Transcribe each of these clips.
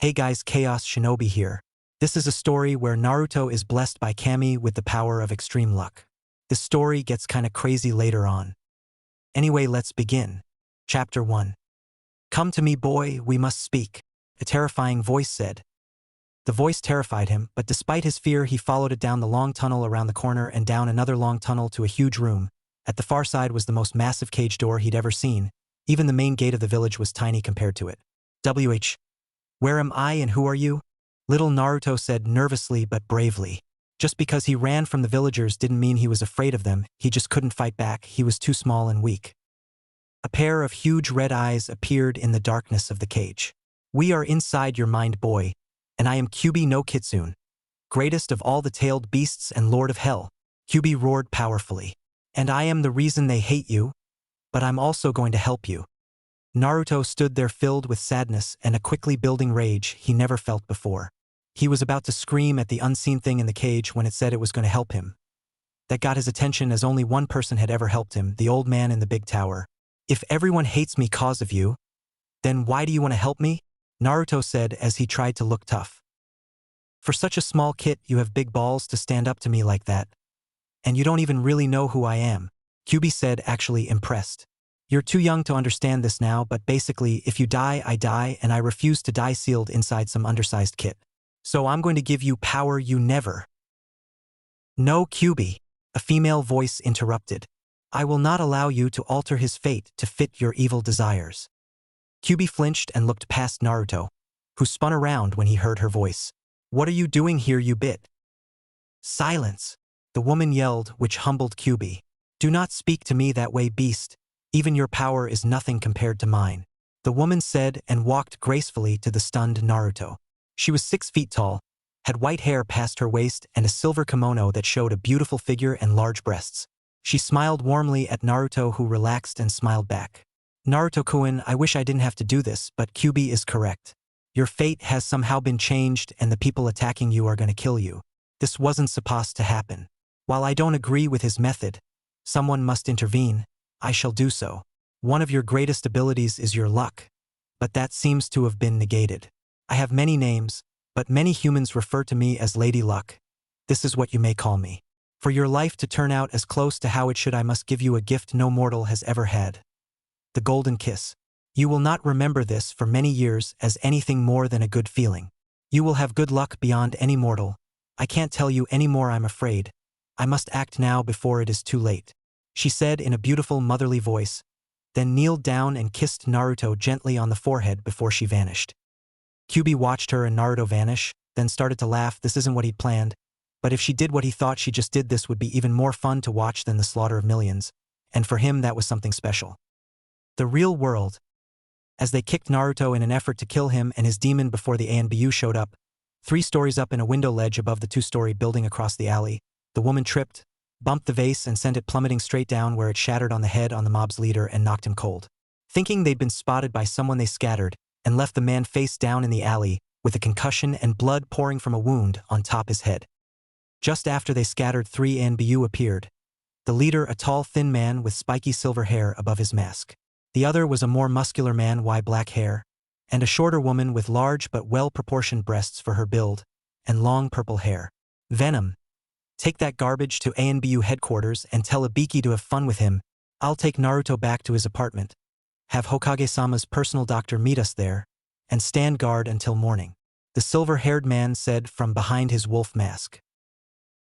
Hey guys, Chaos Shinobi here. This is a story where Naruto is blessed by Kami with the power of extreme luck. This story gets kinda crazy later on. Anyway, let's begin. Chapter 1. Come to me, boy, we must speak, a terrifying voice said. The voice terrified him, but despite his fear he followed it down the long tunnel around the corner and down another long tunnel to a huge room. At the far side was the most massive cage door he'd ever seen. Even the main gate of the village was tiny compared to it. Where am I and who are you? Little Naruto said nervously but bravely. Just because he ran from the villagers didn't mean he was afraid of them, he just couldn't fight back, he was too small and weak. A pair of huge red eyes appeared in the darkness of the cage. We are inside your mind, boy, and I am Kyuubi No Kitsune, greatest of all the tailed beasts and lord of hell. Kyuubi roared powerfully. And I am the reason they hate you, but I'm also going to help you. Naruto stood there filled with sadness and a quickly building rage he never felt before. He was about to scream at the unseen thing in the cage when it said it was going to help him. That got his attention as only one person had ever helped him, the old man in the big tower. If everyone hates me cause of you, then why do you want to help me? Naruto said as he tried to look tough. For such a small kid, you have big balls to stand up to me like that. And you don't even really know who I am, Kyuubi said, actually impressed. You're too young to understand this now, but basically, if you die, I die, and I refuse to die sealed inside some undersized kit. So I'm going to give you power you never. No, Kyuubi, a female voice interrupted. I will not allow you to alter his fate to fit your evil desires. Kyuubi flinched and looked past Naruto, who spun around when he heard her voice. What are you doing here, you bit? Silence, the woman yelled, which humbled Kyuubi. Do not speak to me that way, beast. Even your power is nothing compared to mine, the woman said and walked gracefully to the stunned Naruto. She was 6 feet tall, had white hair past her waist and a silver kimono that showed a beautiful figure and large breasts. She smiled warmly at Naruto, who relaxed and smiled back. Naruto-kun, I wish I didn't have to do this, but Kyuubi is correct. Your fate has somehow been changed and the people attacking you are going to kill you. This wasn't supposed to happen. While I don't agree with his method, someone must intervene. I shall do so. One of your greatest abilities is your luck, but that seems to have been negated. I have many names, but many humans refer to me as Lady Luck. This is what you may call me. For your life to turn out as close to how it should, I must give you a gift no mortal has ever had. The golden kiss. You will not remember this for many years as anything more than a good feeling. You will have good luck beyond any mortal. I can't tell you any more, I'm afraid. I must act now before it is too late, she said in a beautiful motherly voice, then kneeled down and kissed Naruto gently on the forehead before she vanished. Kyuubi watched her and Naruto vanish, then started to laugh. This isn't what he'd planned, but if she did what he thought she just did, this would be even more fun to watch than the slaughter of millions, and for him that was something special. The real world. As they kicked Naruto in an effort to kill him and his demon before the ANBU showed up, 3 stories up in a window ledge above the 2-story building across the alley, the woman tripped, bumped the vase and sent it plummeting straight down, where it shattered on the head on the mob's leader and knocked him cold. Thinking they'd been spotted by someone, they scattered and left the man face down in the alley with a concussion and blood pouring from a wound on top his head. Just after they scattered, 3 ANBU appeared. The leader, a tall thin man with spiky silver hair above his mask. The other was a more muscular man with black hair, and a shorter woman with large but well-proportioned breasts for her build and long purple hair. Venom. Take that garbage to ANBU headquarters and tell Ibiki to have fun with him. I'll take Naruto back to his apartment. Have Hokage-sama's personal doctor meet us there, and stand guard until morning, the silver-haired man said from behind his wolf mask.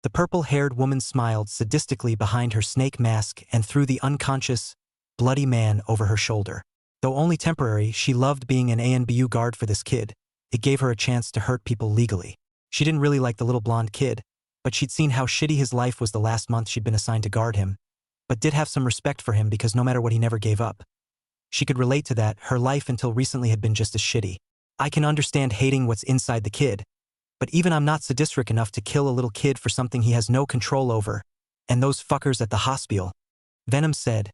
The purple-haired woman smiled sadistically behind her snake mask and threw the unconscious, bloody man over her shoulder. Though only temporary, she loved being an ANBU guard for this kid. It gave her a chance to hurt people legally. She didn't really like the little blonde kid, but she'd seen how shitty his life was the last month she'd been assigned to guard him, but did have some respect for him because no matter what, he never gave up. She could relate to that. Her life until recently had been just as shitty. I can understand hating what's inside the kid, but even I'm not sadistic enough to kill a little kid for something he has no control over. And those fuckers at the hospital, Venom said,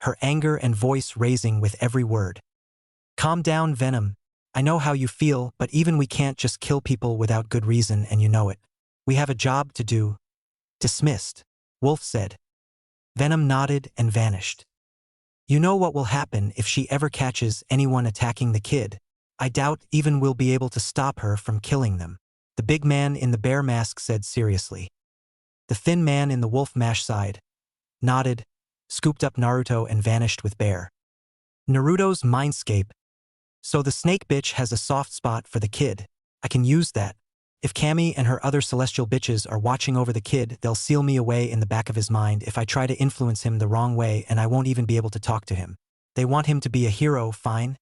her anger and voice raising with every word. Calm down, Venom. I know how you feel, but even we can't just kill people without good reason, and you know it. We have a job to do. Dismissed, Wolf said. Venom nodded and vanished. You know what will happen if she ever catches anyone attacking the kid? I doubt even we'll be able to stop her from killing them. The big man in the bear mask said seriously. The thin man in the wolf mask sighed, nodded, scooped up Naruto and vanished with Bear. Naruto's mindscape. So the snake bitch has a soft spot for the kid. I can use that. If Cammy and her other celestial bitches are watching over the kid, they'll seal me away in the back of his mind if I try to influence him the wrong way, and I won't even be able to talk to him. They want him to be a hero, fine.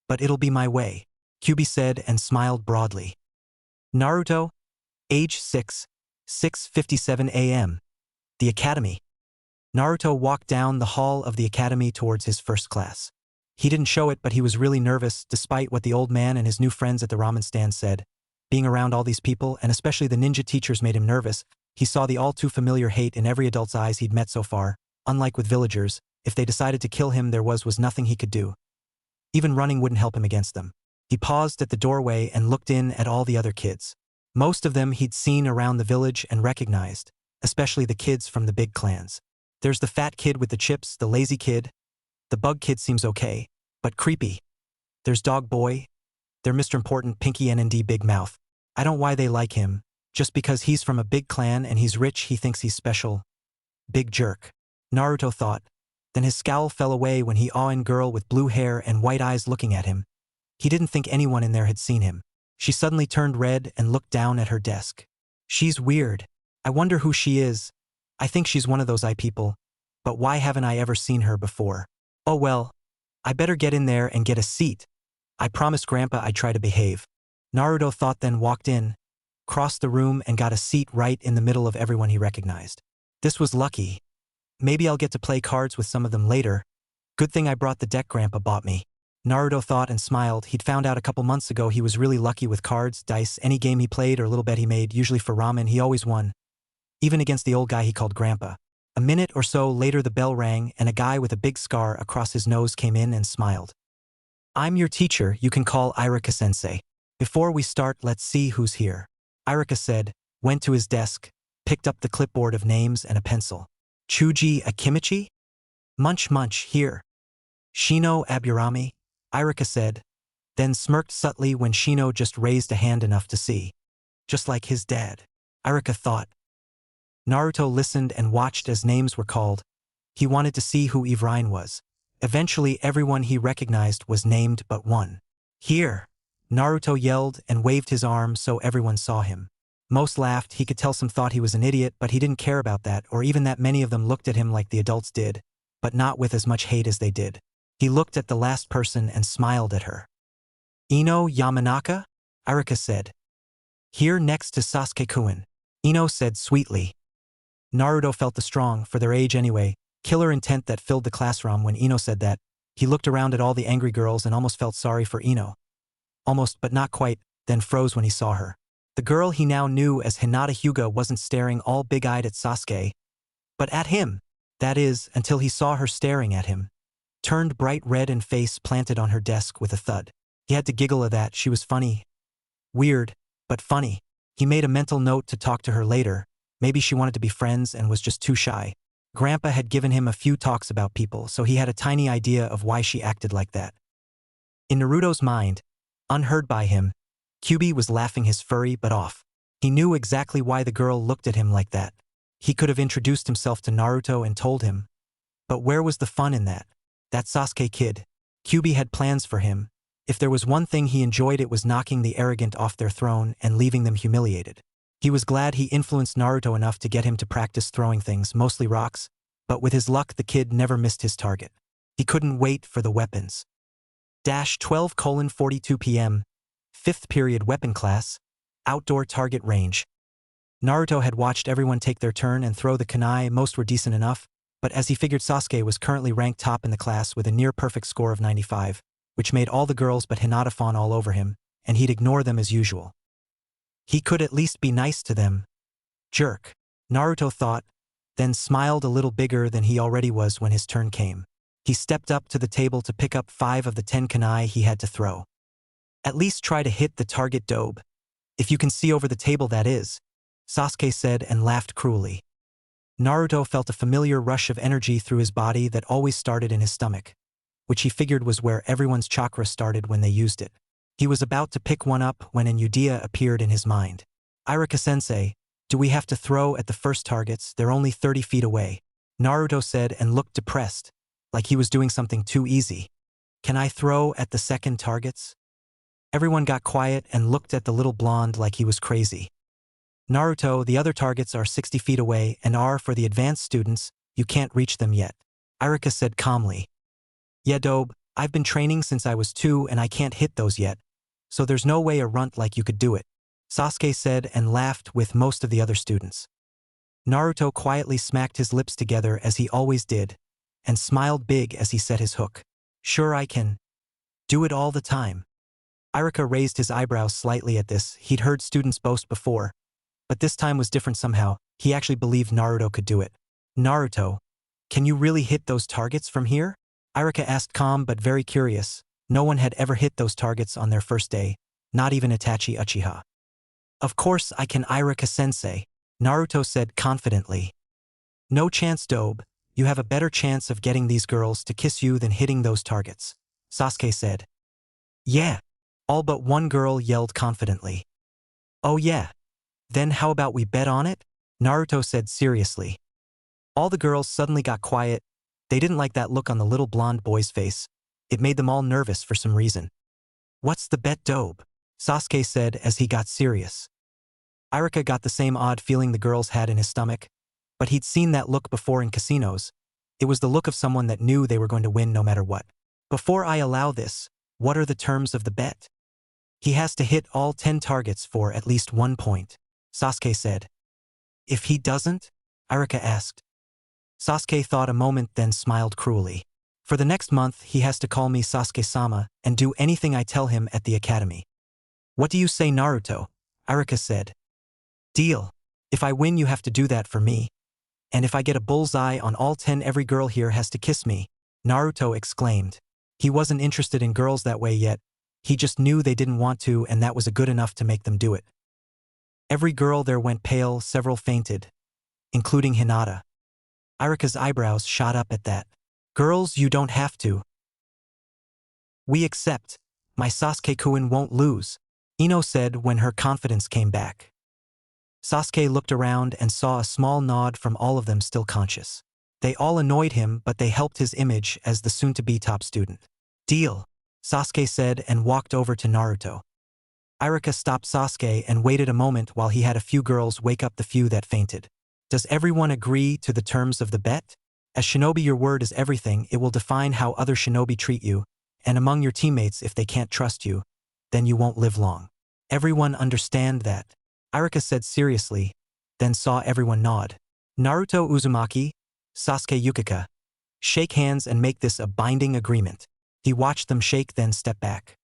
But it'll be my way, Kyuubi said and smiled broadly. Naruto, age 6, 6:57 a.m. The academy. Naruto walked down the hall of the academy towards his first class. He didn't show it, but he was really nervous, despite what the old man and his new friends at the ramen stand said. Being around all these people, and especially the ninja teachers, made him nervous. He saw the all-too-familiar hate in every adult's eyes he'd met so far. Unlike with villagers, if they decided to kill him, there was nothing he could do. Even running wouldn't help him against them. He paused at the doorway and looked in at all the other kids. Most of them he'd seen around the village and recognized, especially the kids from the big clans. There's the fat kid with the chips, the lazy kid. The bug kid seems okay, but creepy. There's Dog Boy. They're Mr. Important, Pinky NND Big Mouth. I don't know why they like him. Just because he's from a big clan and he's rich, he thinks he's special. Big jerk, Naruto thought. Then his scowl fell away when he saw a girl with blue hair and white eyes looking at him. He didn't think anyone in there had seen him. She suddenly turned red and looked down at her desk. She's weird. I wonder who she is. I think she's one of those eye people. But why haven't I ever seen her before? Oh well. I better get in there and get a seat. I promised Grandpa I'd try to behave. Naruto thought, then walked in, crossed the room and got a seat right in the middle of everyone he recognized. This was lucky. Maybe I'll get to play cards with some of them later. Good thing I brought the deck Grandpa bought me. Naruto thought and smiled. He'd found out a couple months ago he was really lucky with cards, dice, any game he played or little bet he made, usually for ramen, he always won. Even against the old guy he called Grandpa. A minute or so later the bell rang and a guy with a big scar across his nose came in and smiled. I'm your teacher, you can call Irika-sensei. Before we start, let's see who's here. Irika said, went to his desk, picked up the clipboard of names and a pencil. Chuji Akimichi? Munch munch, here. Shino Aburami? Irika said, then smirked subtly when Shino just raised a hand enough to see. Just like his dad, Irika thought. Naruto listened and watched as names were called. He wanted to see who Ivrain was. Eventually everyone he recognized was named but one. Here! Naruto yelled and waved his arm so everyone saw him. Most laughed. He could tell some thought he was an idiot, but he didn't care about that, or even that many of them looked at him like the adults did, but not with as much hate as they did. He looked at the last person and smiled at her. Ino Yamanaka? Irika said. Here next to Sasuke-kun. Ino said sweetly. Naruto felt the strong, for their age anyway, killer intent that filled the classroom when Ino said that. He looked around at all the angry girls and almost felt sorry for Ino. Almost, but not quite, then froze when he saw her. The girl he now knew as Hinata Hyuga wasn't staring all big-eyed at Sasuke, but at him. That is, until he saw her staring at him. Turned bright red and face planted on her desk with a thud. He had to giggle at that. She was funny. Weird, but funny. He made a mental note to talk to her later. Maybe she wanted to be friends and was just too shy. Grandpa had given him a few talks about people, so he had a tiny idea of why she acted like that. In Naruto's mind, unheard by him, Kyuubi was laughing his furry butt off. He knew exactly why the girl looked at him like that. He could have introduced himself to Naruto and told him. But where was the fun in that? That Sasuke kid. Kyuubi had plans for him. If there was one thing he enjoyed, it was knocking the arrogant off their throne and leaving them humiliated. He was glad he influenced Naruto enough to get him to practice throwing things, mostly rocks, but with his luck the kid never missed his target. He couldn't wait for the weapons. 12:42 p.m. 5th period weapon class, outdoor target range. Naruto had watched everyone take their turn and throw the kunai. Most were decent enough, but as he figured, Sasuke was currently ranked top in the class with a near-perfect score of 95, which made all the girls but Hinata fawn all over him, and he'd ignore them as usual. He could at least be nice to them. Jerk, Naruto thought, then smiled a little bigger than he already was when his turn came. He stepped up to the table to pick up 5 of the 10 kunai he had to throw. At least try to hit the target, dobe. If you can see over the table, that is, Sasuke said and laughed cruelly. Naruto felt a familiar rush of energy through his body that always started in his stomach, which he figured was where everyone's chakra started when they used it. He was about to pick one up when an idea appeared in his mind. Irika-sensei, do we have to throw at the first targets? They're only 30 feet away. Naruto said and looked depressed, like he was doing something too easy. Can I throw at the second targets? Everyone got quiet and looked at the little blonde like he was crazy. Naruto, the other targets are 60 feet away and are for the advanced students, you can't reach them yet. Irika said calmly. Yeah, Dobe, I've been training since I was 2 and I can't hit those yet, so there's no way a runt like you could do it, Sasuke said and laughed with most of the other students. Naruto quietly smacked his lips together as he always did, and smiled big as he set his hook. Sure I can. Do it all the time. Irika raised his eyebrows slightly at this. He'd heard students boast before, but this time was different somehow. He actually believed Naruto could do it. Naruto, can you really hit those targets from here? Irika asked, calm but very curious. No one had ever hit those targets on their first day, not even Itachi Uchiha. Of course I can, Irika-sensei, Naruto said confidently. No chance, Dobe. You have a better chance of getting these girls to kiss you than hitting those targets, Sasuke said. Yeah. All but one girl yelled confidently. Oh yeah. Then how about we bet on it? Naruto said seriously. All the girls suddenly got quiet. They didn't like that look on the little blonde boy's face. It made them all nervous for some reason. What's the bet, Dobe? Sasuke said as he got serious. Irika got the same odd feeling the girls had in his stomach, but he'd seen that look before in casinos. It was the look of someone that knew they were going to win no matter what. Before I allow this, what are the terms of the bet? He has to hit all 10 targets for at least 1 point, Sasuke said. If he doesn't? Irika asked. Sasuke thought a moment then smiled cruelly. For the next month he has to call me Sasuke-sama and do anything I tell him at the academy. What do you say, Naruto? Irika said. Deal. If I win you have to do that for me. And if I get a bullseye on all 10 every girl here has to kiss me, Naruto exclaimed. He wasn't interested in girls that way yet. He just knew they didn't want to and that was good enough to make them do it. Every girl there went pale, several fainted, including Hinata. Irika's eyebrows shot up at that. Girls, you don't have to. We accept. My Sasuke-kun won't lose, Ino said when her confidence came back. Sasuke looked around and saw a small nod from all of them still conscious. They all annoyed him but they helped his image as the soon-to-be top student. Deal, Sasuke said and walked over to Naruto. Irika stopped Sasuke and waited a moment while he had a few girls wake up the few that fainted. Does everyone agree to the terms of the bet? As shinobi, your word is everything. It will define how other shinobi treat you, and among your teammates if they can't trust you, then you won't live long. Everyone understand that? Irika said seriously, then saw everyone nod. Naruto Uzumaki, Sasuke Yukika, shake hands and make this a binding agreement. He watched them shake then step back.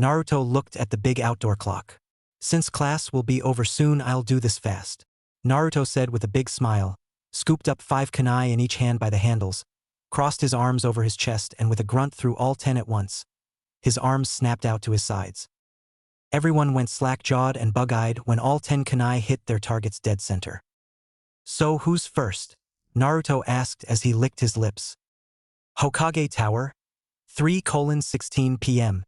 Naruto looked at the big outdoor clock. Since class will be over soon, I'll do this fast, Naruto said with a big smile, scooped up 5 kunai in each hand by the handles, crossed his arms over his chest and with a grunt threw all 10 at once. His arms snapped out to his sides. Everyone went slack-jawed and bug-eyed when all 10 kunai hit their target's dead center. So who's first? Naruto asked as he licked his lips. Hokage Tower, 3:16 p.m.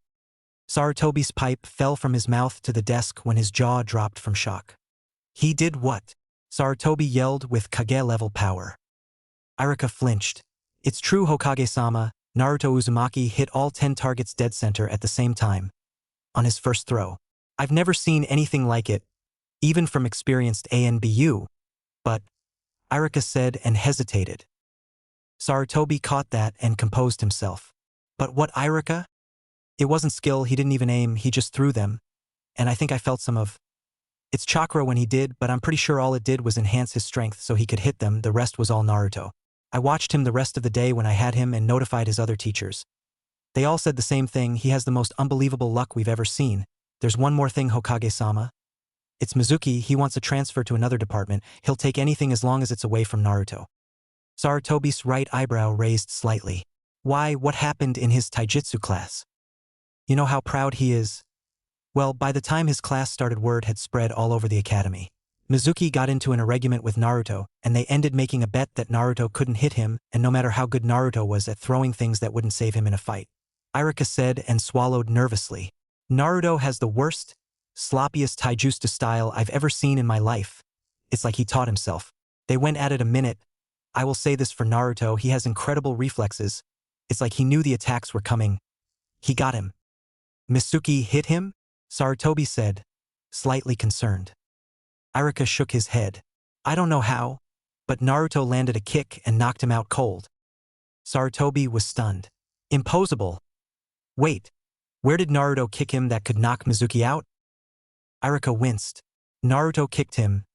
Sarutobi's pipe fell from his mouth to the desk when his jaw dropped from shock. He did what? Sarutobi yelled with Kage-level power. Irika flinched. It's true, Hokage-sama, Naruto Uzumaki hit all 10 targets dead center at the same time. On his first throw. I've never seen anything like it, even from experienced ANBU, but, Irika said and hesitated. Sarutobi caught that and composed himself. But what, Irika? It wasn't skill, he didn't even aim, he just threw them, and I think I felt some of its chakra when he did, but I'm pretty sure all it did was enhance his strength so he could hit them. The rest was all Naruto. I watched him the rest of the day when I had him and notified his other teachers. They all said the same thing, he has the most unbelievable luck we've ever seen. There's one more thing, Hokage-sama. It's Mizuki, he wants a transfer to another department. He'll take anything as long as it's away from Naruto. Sarutobi's right eyebrow raised slightly. Why, what happened in his taijutsu class? You know how proud he is? Well, by the time his class started, word had spread all over the academy. Mizuki got into an argument with Naruto, and they ended making a bet that Naruto couldn't hit him, and no matter how good Naruto was at throwing things that wouldn't save him in a fight. Irika said and swallowed nervously. Naruto has the worst, sloppiest taijutsu style I've ever seen in my life. It's like he taught himself. They went at it a minute. I will say this for Naruto, he has incredible reflexes. It's like he knew the attacks were coming. He got him. Mitsuki hit him? Sarutobi said, slightly concerned. Iruka shook his head. I don't know how, but Naruto landed a kick and knocked him out cold. Sarutobi was stunned. Impossible. Wait, where did Naruto kick him that could knock Mizuki out? Iruka winced. Naruto kicked him.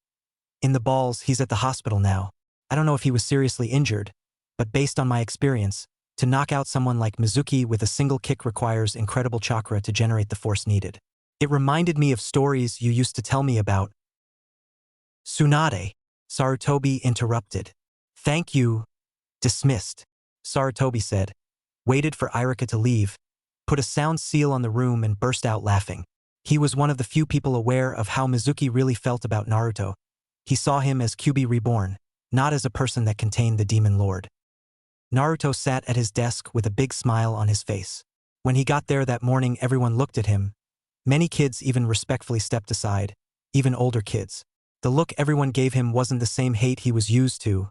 In the balls, he's at the hospital now. I don't know if he was seriously injured, but based on my experience, to knock out someone like Mizuki with a single kick requires incredible chakra to generate the force needed. It reminded me of stories you used to tell me about. Tsunade, Sarutobi interrupted. Thank you. Dismissed. Sarutobi said, waited for Iruka to leave, put a sound seal on the room and burst out laughing. He was one of the few people aware of how Mizuki really felt about Naruto. He saw him as Kyuubi reborn, not as a person that contained the demon lord. Naruto sat at his desk with a big smile on his face. When he got there that morning, everyone looked at him. Many kids even respectfully stepped aside, even older kids. The look everyone gave him wasn't the same hate he was used to.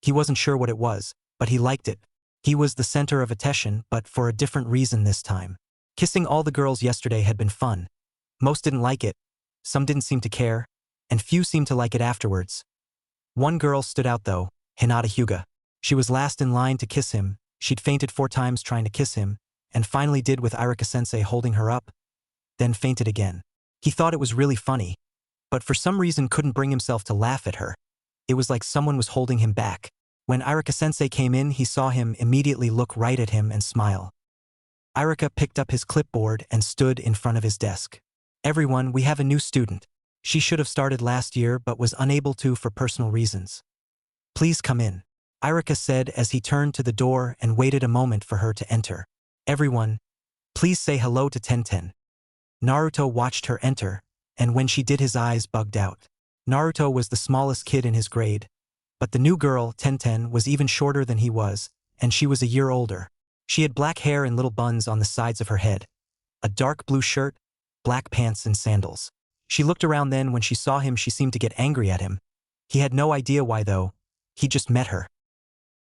He wasn't sure what it was, but he liked it. He was the center of attention, but for a different reason this time. Kissing all the girls yesterday had been fun. Most didn't like it, some didn't seem to care, and few seemed to like it afterwards. One girl stood out though, Hinata Hyuga. She was last in line to kiss him, she'd fainted 4 times trying to kiss him, and finally did with Iruka-sensei holding her up, then fainted again. He thought it was really funny, but for some reason couldn't bring himself to laugh at her. It was like someone was holding him back. When Iruka-sensei came in, he saw him immediately look right at him and smile. Iruka picked up his clipboard and stood in front of his desk. Everyone, we have a new student. She should have started last year but was unable to for personal reasons. Please come in, Iruka said as he turned to the door and waited a moment for her to enter. Everyone, please say hello to Tenten. Naruto watched her enter, and when she did his eyes bugged out. Naruto was the smallest kid in his grade, but the new girl, Tenten, was even shorter than he was, and she was a year older. She had black hair and little buns on the sides of her head, a dark blue shirt, black pants and sandals. She looked around then. When she saw him, she seemed to get angry at him. He had no idea why though. He just met her.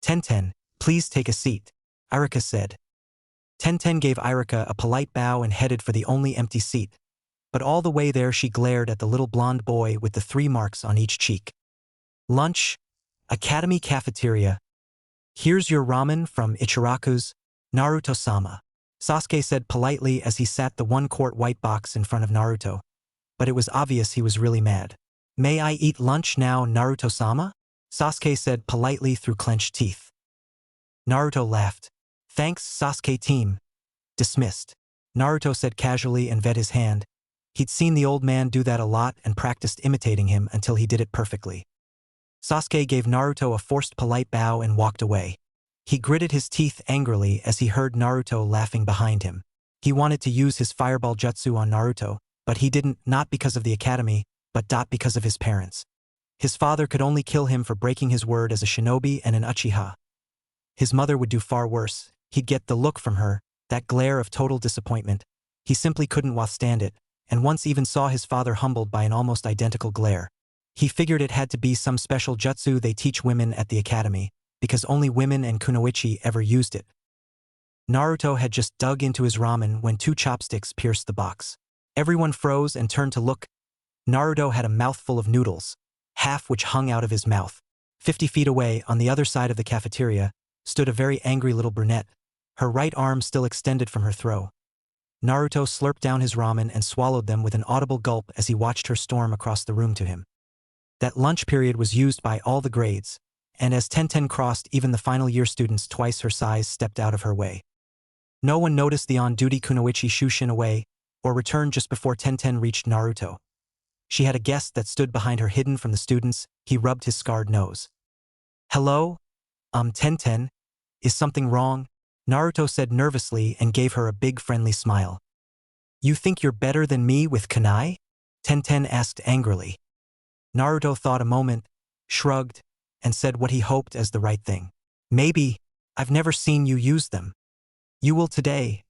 Tenten, please take a seat, Iruka said. Tenten gave Iruka a polite bow and headed for the only empty seat. But all the way there she glared at the little blonde boy with the 3 marks on each cheek. Lunch, Academy cafeteria. Here's your ramen from Ichiraku's, Naruto-sama, Sasuke said politely as he sat the 1-quart white box in front of Naruto. But it was obvious he was really mad. May I eat lunch now, Naruto-sama? Sasuke said politely through clenched teeth. Naruto laughed. Thanks, Sasuke team. Dismissed. Naruto said casually and vet his hand. He'd seen the old man do that a lot and practiced imitating him until he did it perfectly. Sasuke gave Naruto a forced polite bow and walked away. He gritted his teeth angrily as he heard Naruto laughing behind him. He wanted to use his fireball jutsu on Naruto, but he didn't, not because of the academy, but because of his parents. His father could only kill him for breaking his word as a shinobi and an Uchiha. His mother would do far worse. He'd get the look from her, that glare of total disappointment. He simply couldn't withstand it, and once even saw his father humbled by an almost identical glare. He figured it had to be some special jutsu they teach women at the academy, because only women and kunoichi ever used it. Naruto had just dug into his ramen when 2 chopsticks pierced the box. Everyone froze and turned to look. Naruto had a mouthful of noodles, half which hung out of his mouth. 50 feet away, on the other side of the cafeteria, stood a very angry little brunette, her right arm still extended from her throat. Naruto slurped down his ramen and swallowed them with an audible gulp as he watched her storm across the room to him. That lunch period was used by all the grades, and as Tenten crossed, even the final year students twice her size stepped out of her way. No one noticed the on-duty kunoichi Shushin away, or returned just before Tenten reached Naruto. She had a guest that stood behind her hidden from the students. He rubbed his scarred nose. Hello? Tenten, is something wrong? Naruto said nervously and gave her a big friendly smile. You think you're better than me with kunai? Tenten asked angrily. Naruto thought a moment, shrugged, and said what he hoped as the right thing. Maybe. I've never seen you use them. You will today.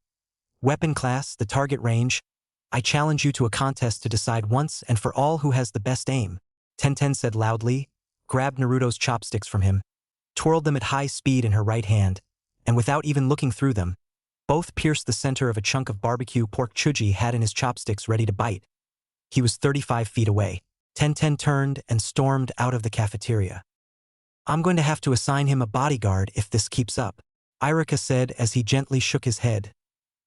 Weapon class, the target range, I challenge you to a contest to decide once and for all who has the best aim, Tenten said loudly, grabbed Naruto's chopsticks from him, twirled them at high speed in her right hand, and without even looking through them, both pierced the center of a chunk of barbecue pork Chuji had in his chopsticks ready to bite. He was 35 feet away. Tenten turned and stormed out of the cafeteria. I'm going to have to assign him a bodyguard if this keeps up, Irika said as he gently shook his head,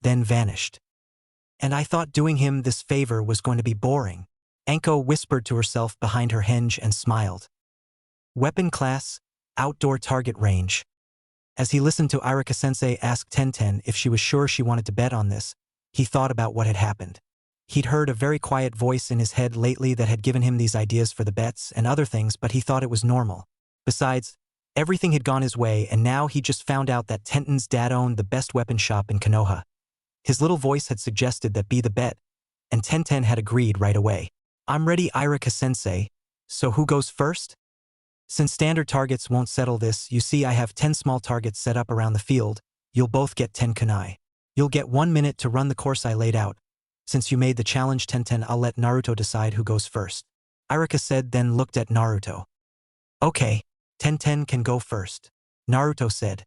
then vanished. And I thought doing him this favor was going to be boring. Anko whispered to herself behind her henge and smiled. Weapon class, outdoor target range. As he listened to Irika-sensei ask Tenten if she was sure she wanted to bet on this, he thought about what had happened. He'd heard a very quiet voice in his head lately that had given him these ideas for the bets and other things, but he thought it was normal. Besides, everything had gone his way, and now he just found out that Tenten's dad owned the best weapon shop in Konoha. His little voice had suggested that be the bet, and Tenten had agreed right away. I'm ready, Irika-sensei. So who goes first? Since standard targets won't settle this, you see I have 10 small targets set up around the field. You'll both get 10 kunai. You'll get 1 minute to run the course I laid out. Since you made the challenge, Tenten, I'll let Naruto decide who goes first. Irika said, then looked at Naruto. Okay, Tenten can go first, Naruto said.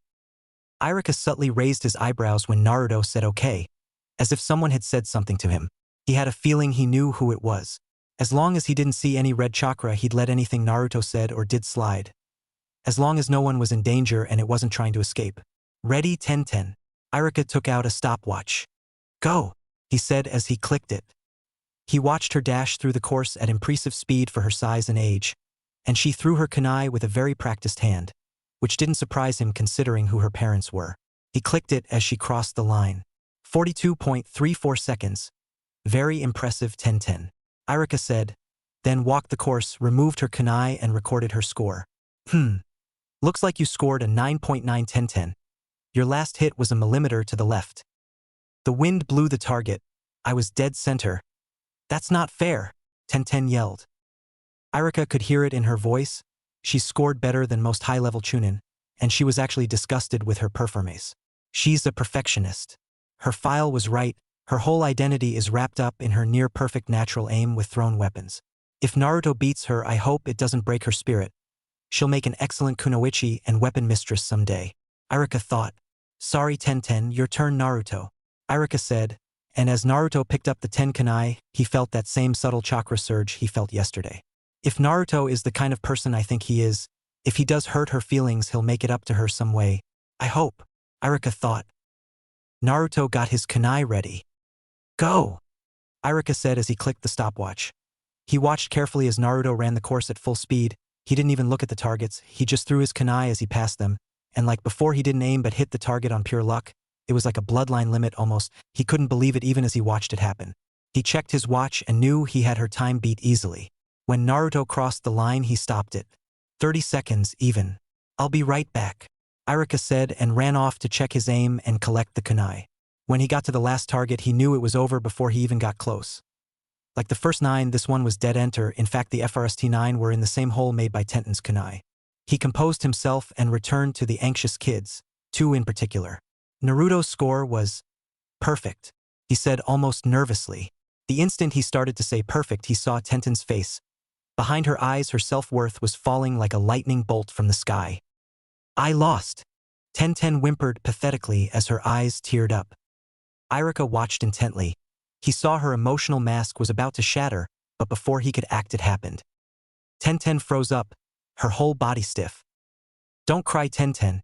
Irika subtly raised his eyebrows when Naruto said okay, as if someone had said something to him. He had a feeling he knew who it was. As long as he didn't see any red chakra, he'd let anything Naruto said or did slide. As long as no one was in danger and it wasn't trying to escape. Ready, Tenten. Irika took out a stopwatch. Go, he said as he clicked it. He watched her dash through the course at impressive speed for her size and age, and she threw her kunai with a very practiced hand, which didn't surprise him considering who her parents were. He clicked it as she crossed the line. 42.34 seconds. Very impressive, Tenten. Irika said, then walked the course, removed her kunai and recorded her score. Looks like you scored a 9.9 Tenten. Your last hit was a millimeter to the left. The wind blew the target. I was dead center. That's not fair, Tenten yelled. Irika could hear it in her voice. She scored better than most high-level chunin, and she was actually disgusted with her performance. She's a perfectionist. Her file was right. Her whole identity is wrapped up in her near-perfect natural aim with thrown weapons. If Naruto beats her, I hope it doesn't break her spirit. She'll make an excellent kunoichi and weapon mistress someday, Irika thought. Sorry, Tenten, your turn, Naruto, Irika said, and as Naruto picked up the 10 kunai, he felt that same subtle chakra surge he felt yesterday. If Naruto is the kind of person I think he is, if he does hurt her feelings, he'll make it up to her some way. I hope, Irika thought. Naruto got his kunai ready. Go, Irika said as he clicked the stopwatch. He watched carefully as Naruto ran the course at full speed. He didn't even look at the targets. He just threw his kunai as he passed them, and like before, he didn't aim but hit the target on pure luck. It was like a bloodline limit almost. He couldn't believe it even as he watched it happen. He checked his watch and knew he had her time beat easily. When Naruto crossed the line, he stopped it. 30 seconds even. I'll be right back, Irika said and ran off to check his aim and collect the kunai. When he got to the last target, he knew it was over before he even got close. Like the first 9, this one was dead enter. In fact, the FRST-9 were in the same hole made by Tenten's kunai. He composed himself and returned to the anxious kids, 2 in particular. Naruto's score was perfect, he said almost nervously. The instant he started to say perfect, he saw Tenten's face. Behind her eyes, her self-worth was falling like a lightning bolt from the sky. I lost, Tenten whimpered pathetically as her eyes teared up. Irika watched intently. He saw her emotional mask was about to shatter, but before he could act, it happened. Tenten froze up, her whole body stiff. Don't cry, Tenten.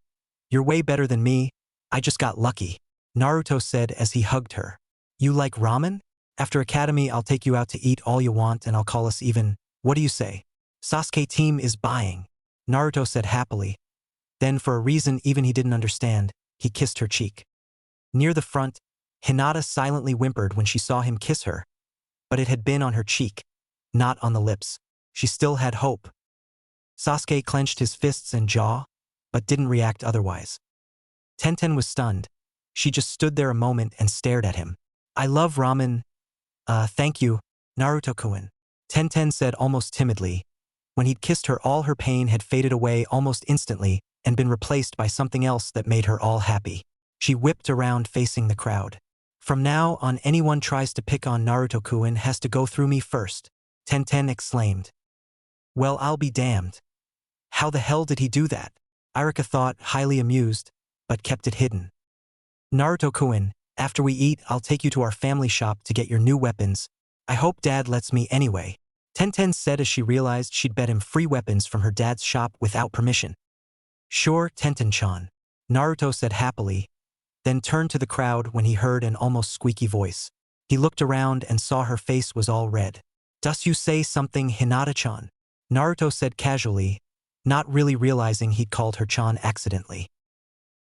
You're way better than me. I just got lucky, Naruto said as he hugged her. You like ramen? After academy, I'll take you out to eat all you want and I'll call us even. What do you say? Sasuke team is buying, Naruto said happily. Then, for a reason even he didn't understand, he kissed her cheek. Near the front, Hinata silently whimpered when she saw him kiss her, but it had been on her cheek, not on the lips. She still had hope. Sasuke clenched his fists and jaw, but didn't react otherwise. Tenten was stunned. She just stood there a moment and stared at him. I love ramen. Thank you, Naruto-kun, Tenten said almost timidly. When he'd kissed her, all her pain had faded away almost instantly and been replaced by something else that made her all happy. She whipped around facing the crowd. From now on, anyone tries to pick on Naruto-kun has to go through me first, Tenten exclaimed. Well, I'll be damned. How the hell did he do that? Irika thought, highly amused, but kept it hidden. Naruto-kun, after we eat, I'll take you to our family shop to get your new weapons. I hope Dad lets me anyway, Tenten said as she realized she'd bet him free weapons from her dad's shop without permission. Sure, Tenten-chan, Naruto said happily, then turned to the crowd when he heard an almost squeaky voice. He looked around and saw her face was all red. Does you say something, Hinata-chan? Naruto said casually, not really realizing he'd called her Chan accidentally.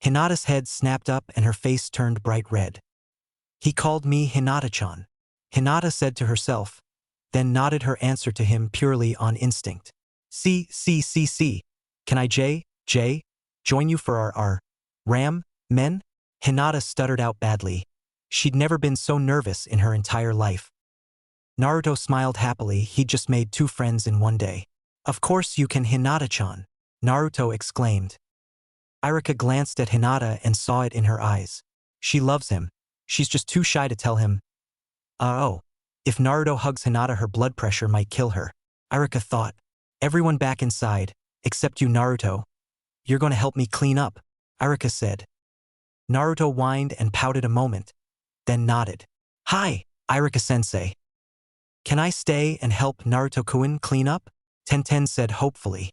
Hinata's head snapped up and her face turned bright red. He called me Hinata-chan, Hinata said to herself, then nodded her answer to him purely on instinct. See, can I join you for our ram, men? Hinata stuttered out badly. She'd never been so nervous in her entire life. Naruto smiled happily, he'd just made 2 friends in one day. Of course you can, Hinata-chan, Naruto exclaimed. Irika glanced at Hinata and saw it in her eyes. She loves him. She's just too shy to tell him. Oh. If Naruto hugs Hinata, her blood pressure might kill her, Irika thought. Everyone back inside, except you, Naruto. You're gonna help me clean up, Irika said. Naruto whined and pouted a moment, then nodded. Hi, Irika-sensei. Can I stay and help Naruto-kun clean up? Tenten said hopefully.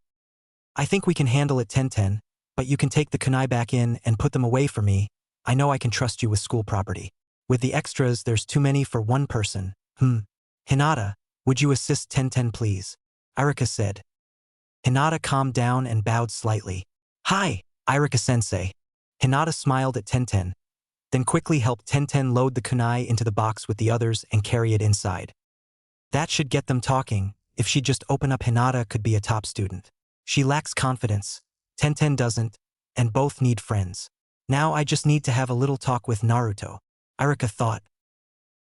I think we can handle it, Tenten, but you can take the kunai back in and put them away for me. I know I can trust you with school property. With the extras, there's too many for one person. Hinata, would you assist Tenten please? Irika said. Hinata calmed down and bowed slightly. Hi, Irika-sensei. Hinata smiled at Tenten, then quickly helped Tenten load the kunai into the box with the others and carry it inside. That should get them talking. If she'd just open up, Hinata could be a top student. She lacks confidence, Tenten doesn't, and both need friends. Now I just need to have a little talk with Naruto, Irika thought.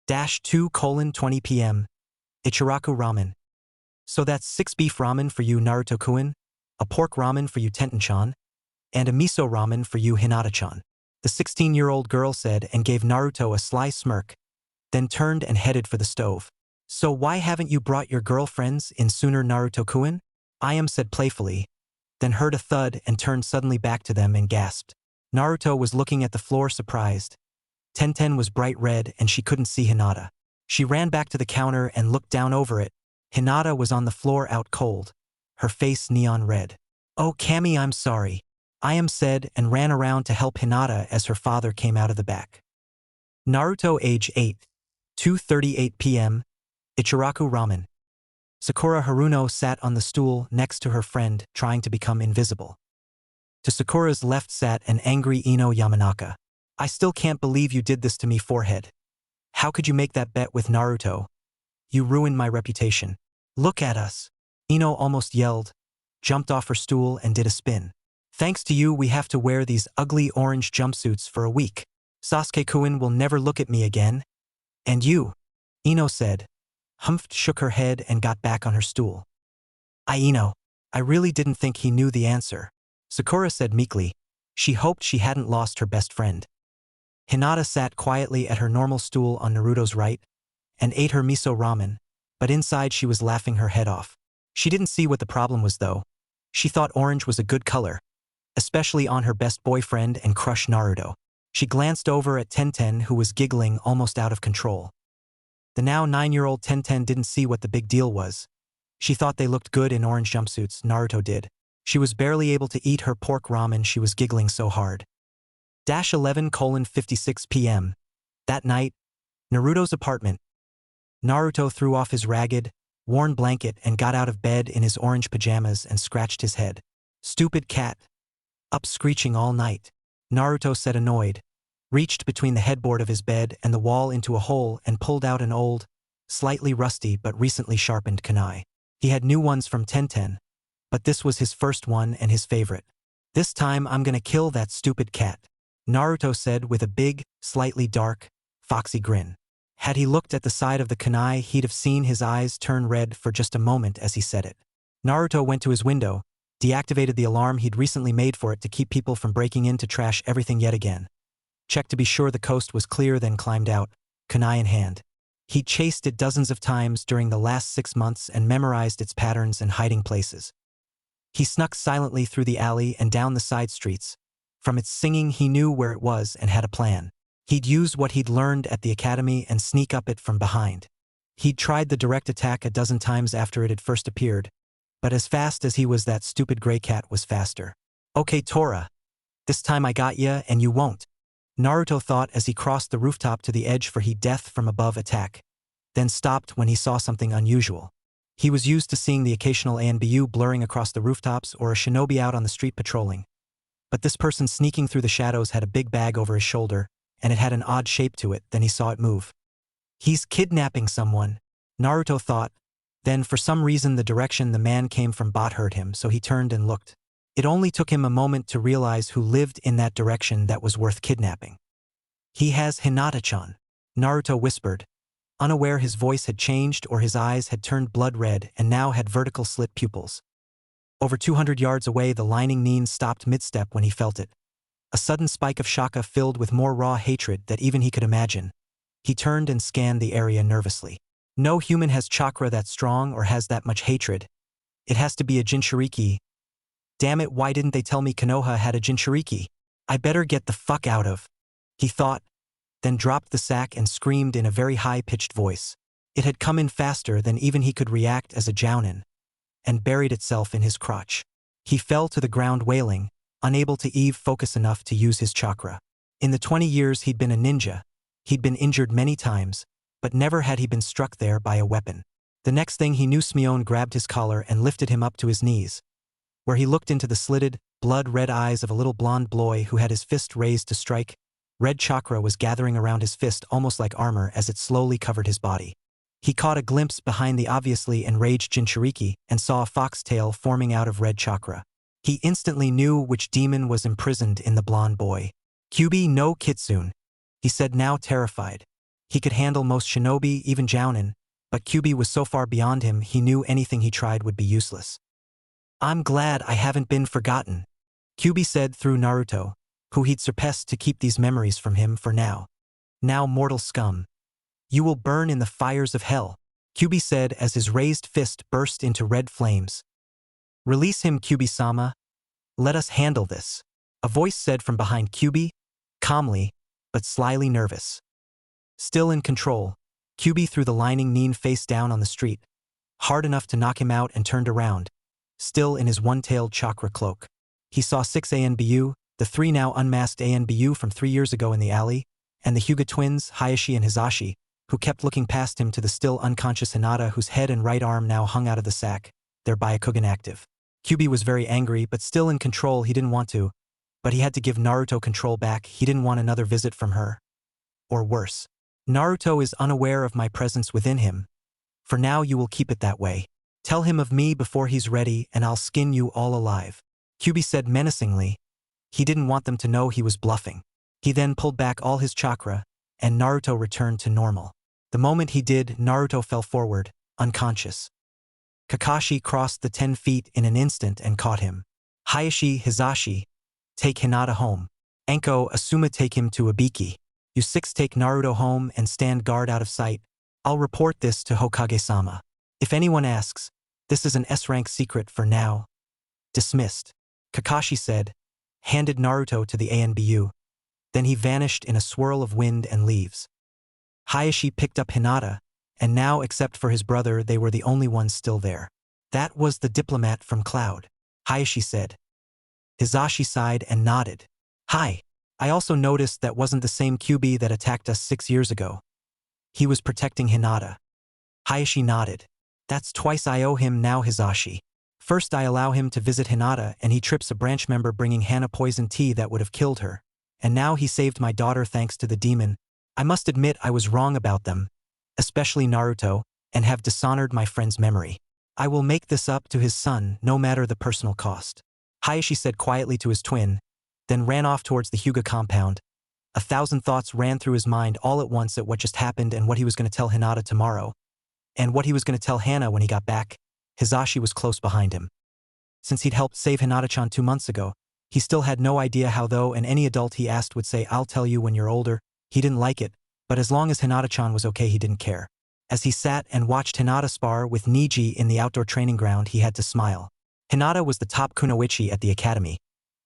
2:20 p.m. Ichiraku ramen. So that's 6 beef ramen for you, Naruto-kun, a pork ramen for you, Tenten-chan, and a miso ramen for you, Hinata-chan, the 16-year-old girl said and gave Naruto a sly smirk, then turned and headed for the stove. So why haven't you brought your girlfriends in sooner, Naruto-kun? Ayam said playfully, then heard a thud and turned suddenly back to them and gasped. Naruto was looking at the floor surprised. Tenten was bright red and she couldn't see Hinata. She ran back to the counter and looked down over it. Hinata was on the floor out cold, her face neon red. Oh, Kami, I'm sorry, Ayam said and ran around to help Hinata as her father came out of the back. Naruto age 8, 2:38 p.m. Ichiraku ramen. Sakura Haruno sat on the stool next to her friend, trying to become invisible. To Sakura's left sat an angry Ino Yamanaka. I still can't believe you did this to me, forehead. How could you make that bet with Naruto? You ruined my reputation. Look at us. Ino almost yelled, jumped off her stool and did a spin. Thanks to you, we have to wear these ugly orange jumpsuits for a week. Sasuke-kun will never look at me again. And you, Ino said. Humph shook her head and got back on her stool. Ino, I really didn't think he knew the answer, Sakura said meekly. She hoped she hadn't lost her best friend. Hinata sat quietly at her normal stool on Naruto's right and ate her miso ramen, but inside she was laughing her head off. She didn't see what the problem was though. She thought orange was a good color, especially on her best boyfriend and crush Naruto. She glanced over at Tenten, who was giggling almost out of control. The now 9-year-old Tenten didn't see what the big deal was. She thought they looked good in orange jumpsuits, Naruto did. She was barely able to eat her pork ramen, she was giggling so hard. 11:56 p.m. That night, Naruto's apartment. Naruto threw off his ragged, worn blanket and got out of bed in his orange pajamas and scratched his head. Stupid cat. Up screeching all night, Naruto said annoyed, reached between the headboard of his bed and the wall into a hole and pulled out an old, slightly rusty but recently sharpened kunai. He had new ones from Tenten, but this was his first one and his favorite. This time I'm gonna kill that stupid cat, Naruto said with a big, slightly dark, foxy grin. Had he looked at the side of the kunai, he'd have seen his eyes turn red for just a moment as he said it. Naruto went to his window, deactivated the alarm he'd recently made for it to keep people from breaking in to trash everything yet again. checked to be sure the coast was clear, then climbed out, kunai in hand. He'd chased it dozens of times during the last 6 months and memorized its patterns and hiding places. He snuck silently through the alley and down the side streets. From its singing, he knew where it was and had a plan. He'd use what he'd learned at the academy and sneak up it from behind. He'd tried the direct attack a dozen times after it had first appeared, but as fast as he was, that stupid gray cat was faster. Okay, Tora. This time I got ya and you won't, Naruto thought as he crossed the rooftop to the edge for he'd death from above attack, then stopped when he saw something unusual. He was used to seeing the occasional ANBU blurring across the rooftops or a shinobi out on the street patrolling. But this person sneaking through the shadows had a big bag over his shoulder, and it had an odd shape to it. Then he saw it move. He's kidnapping someone, Naruto thought. Then for some reason the direction the man came from hurt him, so he turned and looked. It only took him a moment to realize who lived in that direction that was worth kidnapping. He has Hinata-chan, Naruto whispered, unaware his voice had changed or his eyes had turned blood red and now had vertical slit pupils. Over 200 yards away, the lining nin stopped mid-step when he felt it. A sudden spike of shaka filled with more raw hatred that even he could imagine. He turned and scanned the area nervously. No human has chakra that strong or has that much hatred. It has to be a Jinchuriki. Damn it, why didn't they tell me Konoha had a Jinchuriki? I better get the fuck out of, he thought, then dropped the sack and screamed in a very high-pitched voice. It had come in faster than even he could react as a jounin, and buried itself in his crotch. He fell to the ground wailing, unable to focus enough to use his chakra. In the 20 years he'd been a ninja, he'd been injured many times, but never had he been struck there by a weapon. The next thing he knew, Smion grabbed his collar and lifted him up to his knees, where he looked into the slitted, blood-red eyes of a little blonde boy who had his fist raised to strike. Red chakra was gathering around his fist almost like armor as it slowly covered his body. He caught a glimpse behind the obviously enraged Jinchuriki and saw a foxtail forming out of red chakra. He instantly knew which demon was imprisoned in the blonde boy. Kyuubi No Kitsune, he said, now terrified. He could handle most shinobi, even jounin, but Kyuubi was so far beyond him he knew anything he tried would be useless. I'm glad I haven't been forgotten, Kyuubi said through Naruto, who he'd surpassed to keep these memories from him for now. Now, mortal scum, you will burn in the fires of hell, Kyuubi said as his raised fist burst into red flames. Release him, Kyuubi-sama. Let us handle this, a voice said from behind Kyuubi, calmly, but slyly nervous. Still in control, Kyuubi threw the lining nin face down on the street, hard enough to knock him out, and turned around, still in his one-tailed chakra cloak. He saw 6 ANBU, the 3 now unmasked ANBU from 3 years ago in the alley, and the Hyuga twins, Hayashi and Hizashi, who kept looking past him to the still unconscious Hinata, whose head and right arm now hung out of the sack, their Byakugan active. Kyuubi was very angry, but still in control. He didn't want to, but he had to give Naruto control back. He didn't want another visit from her. Or worse. Naruto is unaware of my presence within him. For now you will keep it that way. Tell him of me before he's ready and I'll skin you all alive, Kyuubi said menacingly. He didn't want them to know he was bluffing. He then pulled back all his chakra, and Naruto returned to normal. The moment he did, Naruto fell forward, unconscious. Kakashi crossed the 10 feet in an instant and caught him. Hayashi, Hizashi, take Hinata home. Anko, Asuma, take him to Ibiki. You 6 take Naruto home and stand guard out of sight. I'll report this to Hokage-sama. If anyone asks, this is an S-rank secret for now. Dismissed, Kakashi said, handed Naruto to the ANBU. Then he vanished in a swirl of wind and leaves. Hayashi picked up Hinata, and now, except for his brother, they were the only ones still there. That was the diplomat from Cloud, Hayashi said. Hizashi sighed and nodded. Hi. I also noticed that wasn't the same Kyuubi that attacked us 6 years ago. He was protecting Hinata. Hayashi nodded. That's twice I owe him now, Hizashi. First I allow him to visit Hinata and he trips a branch member bringing Hana poison tea that would have killed her. And now he saved my daughter thanks to the demon. I must admit I was wrong about them, especially Naruto, and have dishonored my friend's memory. I will make this up to his son, no matter the personal cost, Hayashi said quietly to his twin, then ran off towards the Hyuga compound. 1,000 thoughts ran through his mind all at once at what just happened and what he was going to tell Hinata tomorrow, and what he was going to tell Hana when he got back. Hizashi was close behind him. Since he'd helped save Hinata-chan 2 months ago, He still had no idea how though, and any adult he asked would say, "I'll tell you when you're older." He didn't like it, but as long as Hinata-chan was okay, he didn't care. As he sat and watched Hinata spar with Niji in the outdoor training ground, he had to smile. Hinata was the top kunoichi at the academy.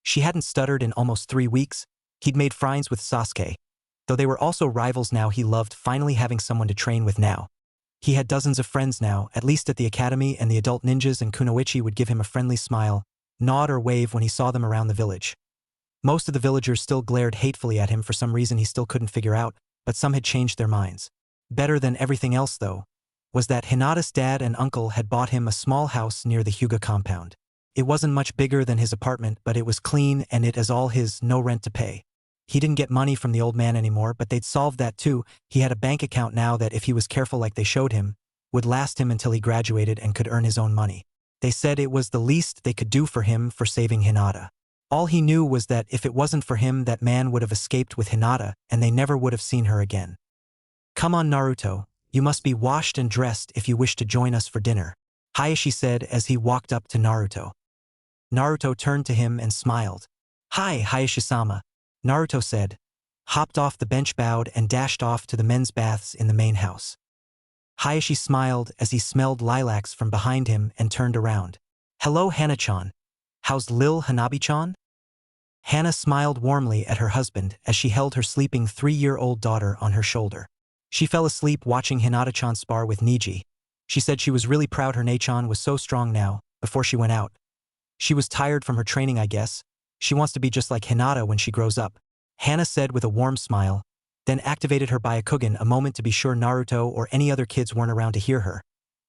She hadn't stuttered in almost 3 weeks. He'd made friends with Sasuke. Though they were also rivals now, he loved finally having someone to train with now. He had dozens of friends now, at least at the academy, and the adult ninjas and kunoichi would give him a friendly smile, nod or wave when he saw them around the village. Most of the villagers still glared hatefully at him for some reason he still couldn't figure out, but some had changed their minds. Better than everything else, though, was that Hinata's dad and uncle had bought him a small house near the Hyuga compound. It wasn't much bigger than his apartment, but it was clean and it as all his, no rent to pay. He didn't get money from the old man anymore, but they'd solved that too. He had a bank account now that, if he was careful like they showed him, would last him until he graduated and could earn his own money. They said it was the least they could do for him for saving Hinata. All he knew was that if it wasn't for him, that man would have escaped with Hinata and they never would have seen her again. "Come on, Naruto, you must be washed and dressed if you wish to join us for dinner," Hayashi said as he walked up to Naruto. Naruto turned to him and smiled. "Hi, Hayashi-sama," Naruto said, hopped off the bench, bowed, and dashed off to the men's baths in the main house. Hayashi smiled as he smelled lilacs from behind him and turned around. "Hello, Hana-chan. How's Lil Hanabi-chan?" Hana smiled warmly at her husband as she held her sleeping 3-year-old daughter on her shoulder. She fell asleep watching Hinata-chan spar with Niji. She said she was really proud her Nei-chan was so strong now, before she went out. She was tired from her training, I guess. She wants to be just like Hinata when she grows up, Hana said with a warm smile, then activated her Byakugan a moment to be sure Naruto or any other kids weren't around to hear her.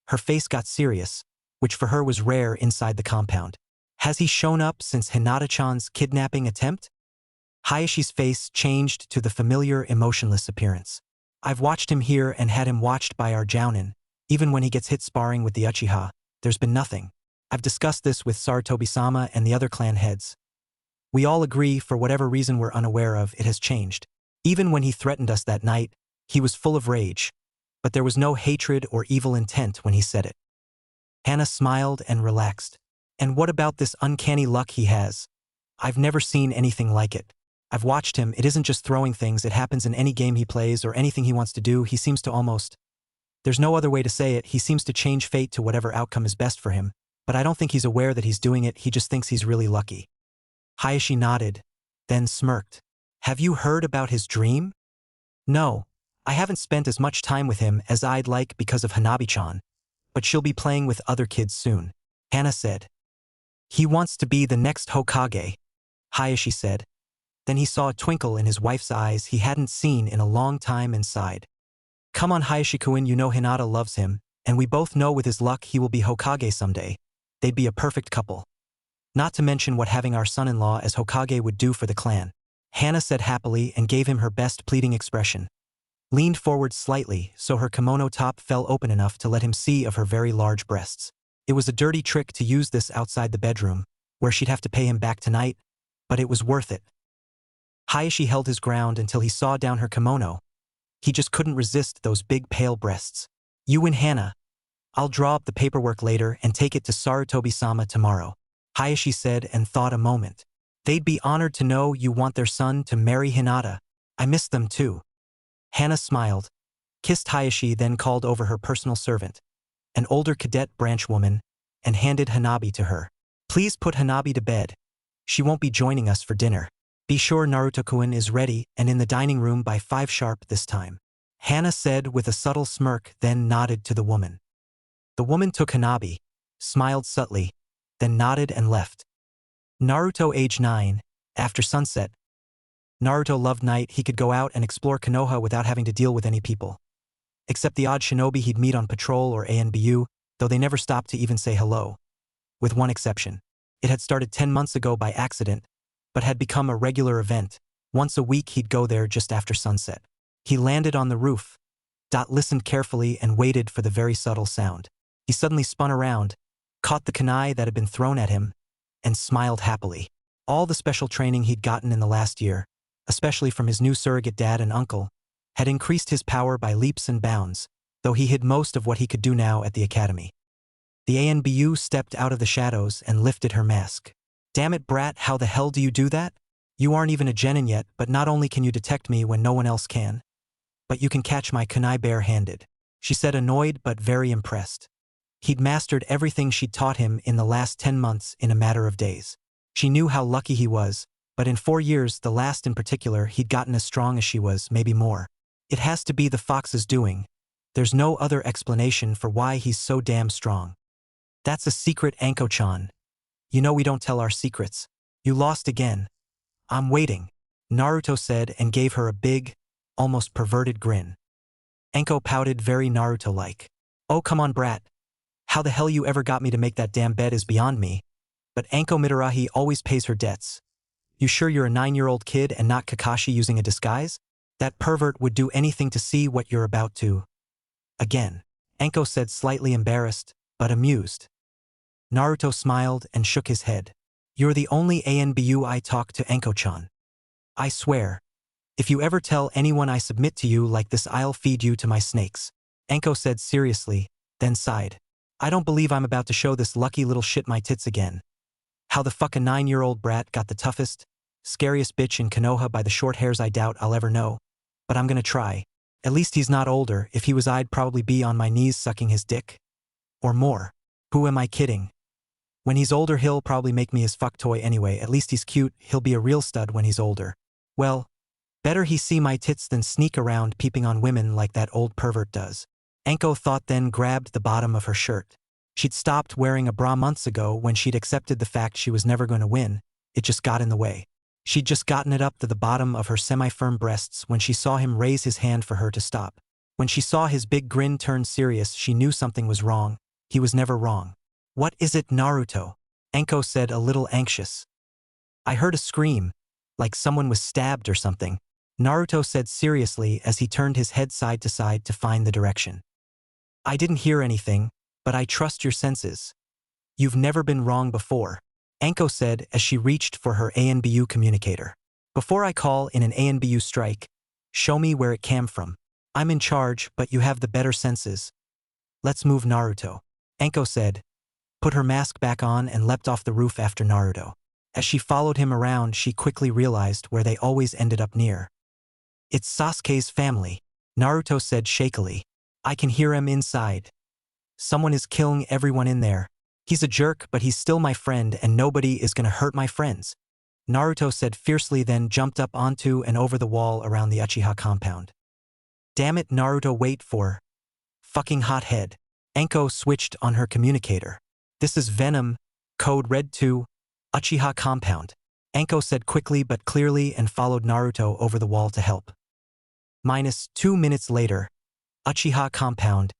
Her face got serious, which for her was rare inside the compound. Has he shown up since Hinata-chan's kidnapping attempt? Hayashi's face changed to the familiar emotionless appearance. I've watched him here and had him watched by our Jounin. Even when he gets hit sparring with the Uchiha, there's been nothing. I've discussed this with Sarutobi-sama and the other clan heads. We all agree, for whatever reason we're unaware of, it has changed. Even when he threatened us that night, he was full of rage, but there was no hatred or evil intent when he said it. Hana smiled and relaxed. And what about this uncanny luck he has? I've never seen anything like it. I've watched him. It isn't just throwing things, it happens in any game he plays or anything he wants to do. He seems to almost... There's no other way to say it, he seems to change fate to whatever outcome is best for him, but I don't think he's aware that he's doing it, he just thinks he's really lucky. Hayashi nodded, then smirked. Have you heard about his dream? No, I haven't spent as much time with him as I'd like because of Hanabi-chan, but she'll be playing with other kids soon, Hana said. He wants to be the next Hokage, Hayashi said. Then he saw a twinkle in his wife's eyes he hadn't seen in a long time and sighed. Come on, Hayashi-kun, you know Hinata loves him, and we both know with his luck he will be Hokage someday. They'd be a perfect couple. Not to mention what having our son-in-law as Hokage would do for the clan. Hana said happily and gave him her best pleading expression. Leaned forward slightly so her kimono top fell open enough to let him see of her very large breasts. It was a dirty trick to use this outside the bedroom, where she'd have to pay him back tonight, but it was worth it. Hayashi held his ground until he saw down her kimono. He just couldn't resist those big pale breasts. You win, Hana. I'll draw up the paperwork later and take it to Sarutobi-sama tomorrow, Hayashi said and thought a moment. They'd be honored to know you want their son to marry Hinata. I miss them too. Hana smiled, kissed Hayashi, then called over her personal servant, an older cadet branch woman, and handed Hanabi to her. Please put Hanabi to bed. She won't be joining us for dinner. Be sure Naruto-kun is ready and in the dining room by 5 sharp this time, Hana said with a subtle smirk, then nodded to the woman. The woman took Hanabi, smiled subtly, then nodded and left. Naruto, age 9, after sunset. Naruto loved night. He could go out and explore Konoha without having to deal with any people. Except the odd shinobi he'd meet on patrol or ANBU, though they never stopped to even say hello. With one exception. It had started 10 months ago by accident, but had become a regular event. Once a week he'd go there just after sunset. He landed on the roof. Listened carefully and waited for the very subtle sound. He suddenly spun around, caught the kunai that had been thrown at him, and smiled happily. All the special training he'd gotten in the last year, especially from his new surrogate dad and uncle, had increased his power by leaps and bounds, though he hid most of what he could do now at the academy. The ANBU stepped out of the shadows and lifted her mask. Damn it, brat, how the hell do you do that? You aren't even a genin yet, but not only can you detect me when no one else can, but you can catch my kunai bare-handed, she said, annoyed but very impressed. He'd mastered everything she'd taught him in the last 10 months in a matter of days. She knew how lucky he was, but in 4 years, the last in particular, he'd gotten as strong as she was, maybe more. It has to be the fox's doing. There's no other explanation for why he's so damn strong. That's a secret, Anko-chan. You know we don't tell our secrets. You lost again. I'm waiting, Naruto said and gave her a big, almost perverted grin. Anko pouted very Naruto-like. Oh come on brat. How the hell you ever got me to make that damn bed is beyond me. But Anko Mitarahi always pays her debts. You sure you're a 9-year-old kid and not Kakashi using a disguise? That pervert would do anything to see what you're about to. Again, Anko said, slightly embarrassed, but amused. Naruto smiled and shook his head. You're the only ANBU I talk to, Anko-chan. I swear. If you ever tell anyone I submit to you like this, I'll feed you to my snakes. Anko said seriously, then sighed. I don't believe I'm about to show this lucky little shit my tits again. How the fuck a 9-year-old brat got the toughest, scariest bitch in Konoha by the short hairs I doubt I'll ever know. But I'm gonna try. At least he's not older. If he was, I'd probably be on my knees sucking his dick. Or more. Who am I kidding? When he's older he'll probably make me his fuck toy anyway. At least he's cute, he'll be a real stud when he's older. Well, better he see my tits than sneak around peeping on women like that old pervert does. Anko thought, then grabbed the bottom of her shirt. She'd stopped wearing a bra months ago when she'd accepted the fact she was never going to win. It just got in the way. She'd just gotten it up to the bottom of her semi-firm breasts when she saw him raise his hand for her to stop. When she saw his big grin turn serious, she knew something was wrong. He was never wrong. What is it, Naruto? Anko said, a little anxious. I heard a scream, like someone was stabbed or something, Naruto said seriously as he turned his head side to side to find the direction. I didn't hear anything, but I trust your senses. You've never been wrong before, Anko said as she reached for her ANBU communicator. Before I call in an ANBU strike, show me where it came from. I'm in charge, but you have the better senses. Let's move, Naruto, Anko said, put her mask back on and leapt off the roof after Naruto. As she followed him around, she quickly realized where they always ended up near. It's Sasuke's family, Naruto said shakily. I can hear him inside. Someone is killing everyone in there. He's a jerk, but he's still my friend and nobody is gonna hurt my friends, Naruto said fiercely, then jumped up onto and over the wall around the Uchiha compound. Damn it, Naruto, wait for fucking hothead. Anko switched on her communicator. This is Venom, code red 2, Uchiha compound, Anko said quickly but clearly and followed Naruto over the wall to help. -2 minutes later, Uchiha compound.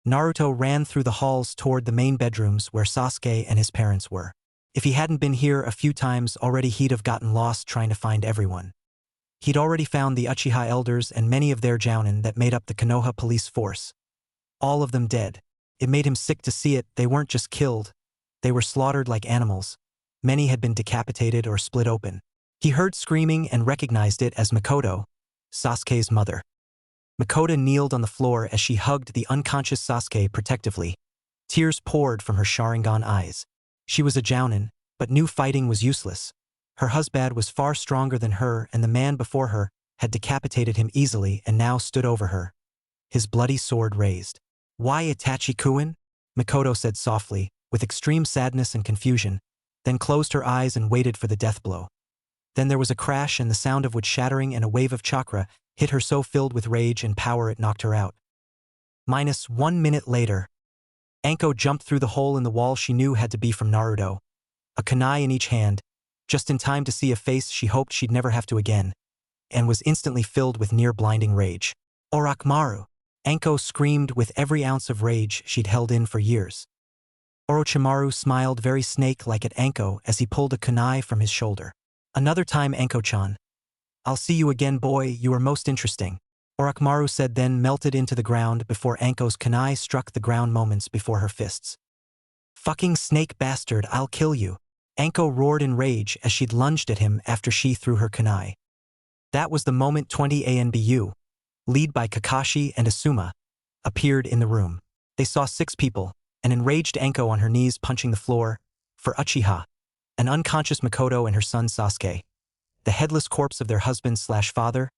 Naruto ran through the halls toward the main bedrooms where Sasuke and his parents were. If he hadn't been here a few times already, he'd have gotten lost trying to find everyone. He'd already found the Uchiha elders and many of their jounin that made up the Konoha police force. All of them dead. It made him sick to see it. They weren't just killed. They were slaughtered like animals. Many had been decapitated or split open. He heard screaming and recognized it as Makoto, Sasuke's mother. Makoto kneeled on the floor as she hugged the unconscious Sasuke protectively. Tears poured from her Sharingan eyes. She was a jounin, but knew fighting was useless. Her husband was far stronger than her, and the man before her had decapitated him easily and now stood over her, his bloody sword raised. Why Itachi-kun? Makoto said softly, with extreme sadness and confusion, then closed her eyes and waited for the death blow. Then there was a crash and the sound of wood shattering, and a wave of chakra hit her so filled with rage and power it knocked her out. -1 minute later, Anko jumped through the hole in the wall she knew had to be from Naruto, a kunai in each hand, just in time to see a face she hoped she'd never have to again, and was instantly filled with near-blinding rage. Orochimaru! Anko screamed with every ounce of rage she'd held in for years. Orochimaru smiled very snake-like at Anko as he pulled a kunai from his shoulder. Another time, Anko-chan. I'll see you again, boy, you are most interesting, Orochimaru said, then melted into the ground before Anko's kunai struck the ground moments before her fists. Fucking snake bastard, I'll kill you, Anko roared in rage as she'd lunged at him after she threw her kunai. That was the moment 20 ANBU, led by Kakashi and Asuma, appeared in the room. They saw 6 people, an enraged Anko on her knees punching the floor, for Uchiha, an unconscious Makoto and her son Sasuke, the headless corpse of their husband/father,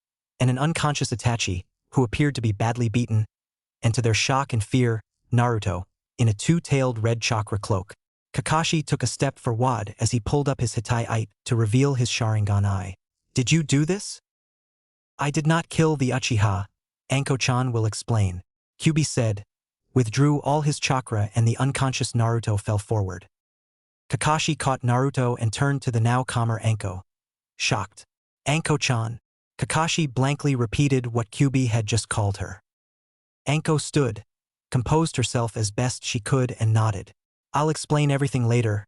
and an unconscious Itachi, who appeared to be badly beaten, and to their shock and fear, Naruto, in a two-tailed red chakra cloak. Kakashi took a step forward as he pulled up his Hitai-ite to reveal his Sharingan eye. "Did you do this?" "I did not kill the Uchiha," Anko-chan will explain. Kyuubi said, withdrew all his chakra, and the unconscious Naruto fell forward. Kakashi caught Naruto and turned to the now calmer Anko. Shocked. "Anko-chan." Kakashi blankly repeated what Kyuubi had just called her. Anko stood, composed herself as best she could, and nodded. "I'll explain everything later.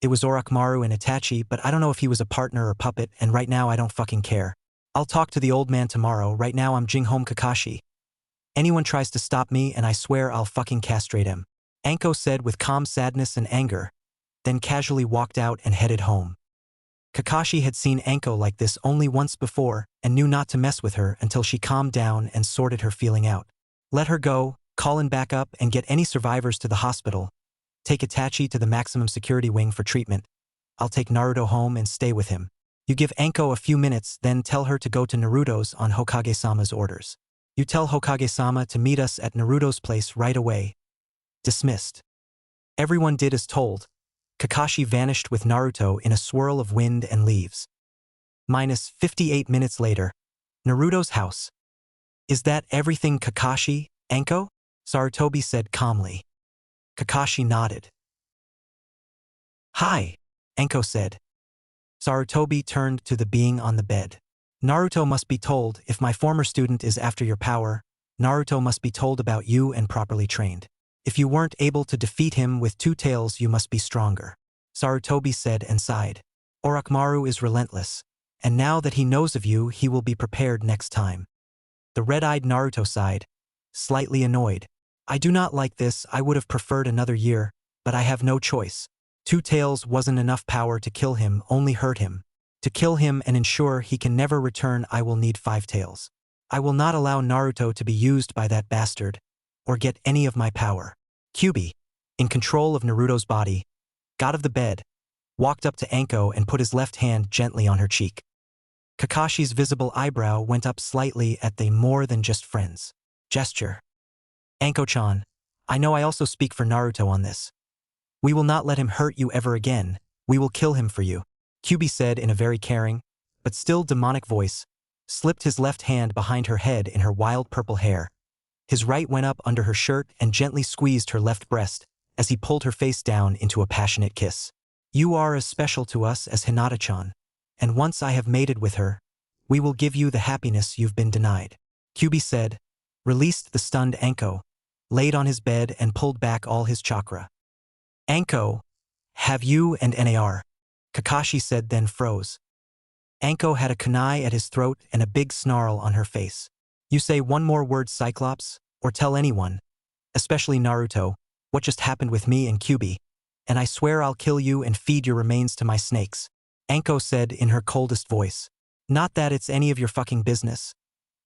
It was Orochimaru and Itachi, but I don't know if he was a partner or puppet, and right now I don't fucking care. I'll talk to the old man tomorrow. Right now I'm Jinghome Kakashi. Anyone tries to stop me and I swear I'll fucking castrate him," Anko said with calm sadness and anger, then casually walked out and headed home. Kakashi had seen Anko like this only once before and knew not to mess with her until she calmed down and sorted her feeling out. Let her go, call in backup and get any survivors to the hospital. Take Itachi to the maximum security wing for treatment. I'll take Naruto home and stay with him. You give Anko a few minutes, then tell her to go to Naruto's on Hokage-sama's orders. You tell Hokage-sama to meet us at Naruto's place right away. Dismissed. Everyone did as told. Kakashi vanished with Naruto in a swirl of wind and leaves. Minus 58 minutes later. Naruto's house. "Is that everything, Kakashi, Anko?" Sarutobi said calmly. Kakashi nodded. "Hi," Anko said. Sarutobi turned to the being on the bed. "Naruto must be told. If my former student is after your power, Naruto must be told about you and properly trained. If you weren't able to defeat him with two tails, you must be stronger," Sarutobi said and sighed. "Orochimaru is relentless, and now that he knows of you, he will be prepared next time." The red-eyed Naruto sighed, slightly annoyed. "I do not like this. I would have preferred another year, but I have no choice. Two tails wasn't enough power to kill him, only hurt him. To kill him and ensure he can never return, I will need 5 tails. I will not allow Naruto to be used by that bastard, or get any of my power." Kyuubi, in control of Naruto's body, got of the bed, walked up to Anko and put his left hand gently on her cheek. Kakashi's visible eyebrow went up slightly at the "more than just friends" gesture. "Anko-chan, I know I also speak for Naruto on this. We will not let him hurt you ever again. We will kill him for you," Kyuubi said in a very caring, but still demonic voice, slipped his left hand behind her head in her wild purple hair. His right went up under her shirt and gently squeezed her left breast as he pulled her face down into a passionate kiss. "You are as special to us as Hinata-chan, and once I have mated with her, we will give you the happiness you've been denied," Kyuubi said, released the stunned Anko, laid on his bed and pulled back all his chakra. "Anko, have you and Nar?" Kakashi said, then froze. Anko had a kunai at his throat and a big snarl on her face. "You say one more word, Cyclops, or tell anyone, especially Naruto, what just happened with me and Kyuubi, and I swear I'll kill you and feed your remains to my snakes," Anko said in her coldest voice. "Not that it's any of your fucking business,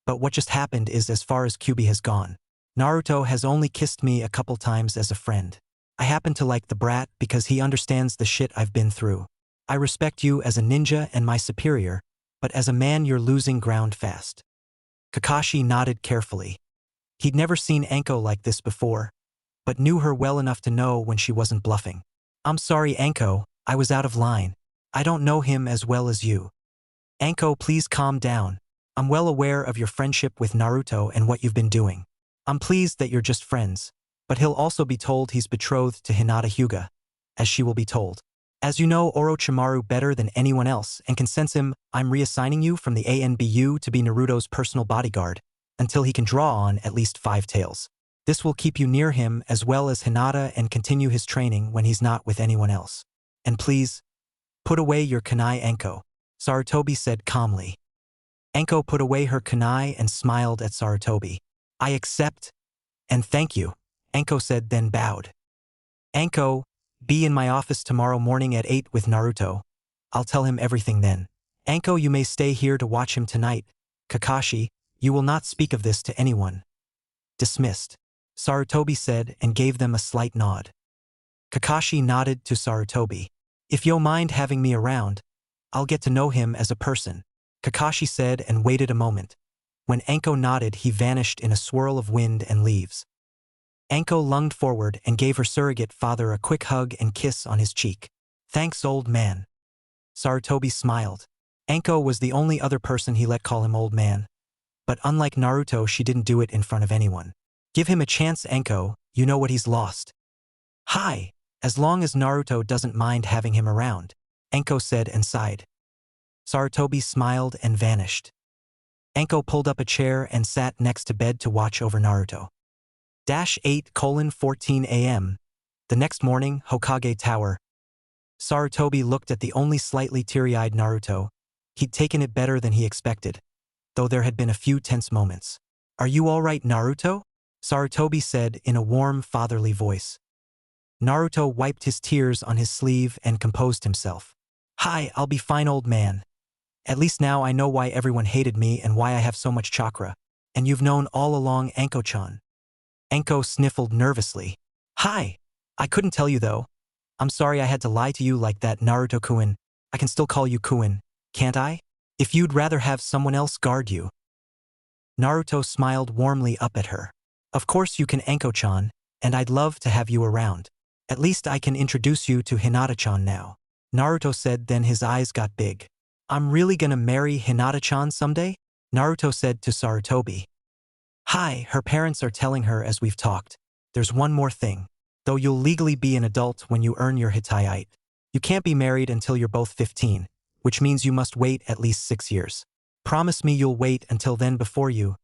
but what just happened is as far as Kyuubi has gone. Naruto has only kissed me a couple times as a friend. I happen to like the brat because he understands the shit I've been through. I respect you as a ninja and my superior, but as a man you're losing ground fast." Kakashi nodded carefully. He'd never seen Anko like this before, but knew her well enough to know when she wasn't bluffing. "I'm sorry, Anko, I was out of line. I don't know him as well as you. Anko, please calm down. I'm well aware of your friendship with Naruto and what you've been doing. I'm pleased that you're just friends, but he'll also be told he's betrothed to Hinata Hyuga, as she will be told. As you know Orochimaru better than anyone else and can sense him, I'm reassigning you from the ANBU to be Naruto's personal bodyguard, until he can draw on at least 5 tails. This will keep you near him as well as Hinata and continue his training when he's not with anyone else. And please, put away your kunai, Anko," Sarutobi said calmly. Anko put away her kunai and smiled at Sarutobi. "I accept, and thank you," Anko said, then bowed. "Anko, be in my office tomorrow morning at 8 with Naruto. I'll tell him everything then. Anko, you may stay here to watch him tonight. Kakashi, you will not speak of this to anyone." "Dismissed," Sarutobi said and gave them a slight nod. Kakashi nodded to Sarutobi. If you mind having me around, I'll get to know him as a person, Kakashi said and waited a moment. When Anko nodded, he vanished in a swirl of wind and leaves. Anko lunged forward and gave her surrogate father a quick hug and kiss on his cheek. Thanks, old man. Sarutobi smiled. Anko was the only other person he let call him old man. But unlike Naruto, she didn't do it in front of anyone. Give him a chance, Anko, you know what he's lost. Hi, as long as Naruto doesn't mind having him around, Anko said and sighed. Sarutobi smiled and vanished. Anko pulled up a chair and sat next to bed to watch over Naruto. 8:14 a.m. The next morning, Hokage Tower. Sarutobi looked at the only slightly teary-eyed Naruto. He'd taken it better than he expected, though there had been a few tense moments. Are you all right, Naruto? Sarutobi said in a warm, fatherly voice. Naruto wiped his tears on his sleeve and composed himself. Hi, I'll be fine, old man. At least now I know why everyone hated me and why I have so much chakra. And you've known all along, Anko-chan. Anko sniffled nervously. Hi. I couldn't tell you though. I'm sorry I had to lie to you like that, Naruto-kun. I can still call you Kun, can't I? If you'd rather have someone else guard you. Naruto smiled warmly up at her. Of course you can, Anko-chan, and I'd love to have you around. At least I can introduce you to Hinata-chan now. Naruto said, then his eyes got big. I'm really gonna marry Hinata-chan someday? Naruto said to Sarutobi. Hi, her parents are telling her as we've talked. There's one more thing. Though you'll legally be an adult when you earn your Hitayite, you can't be married until you're both 15, which means you must wait at least 6 years. Promise me you'll wait until then before you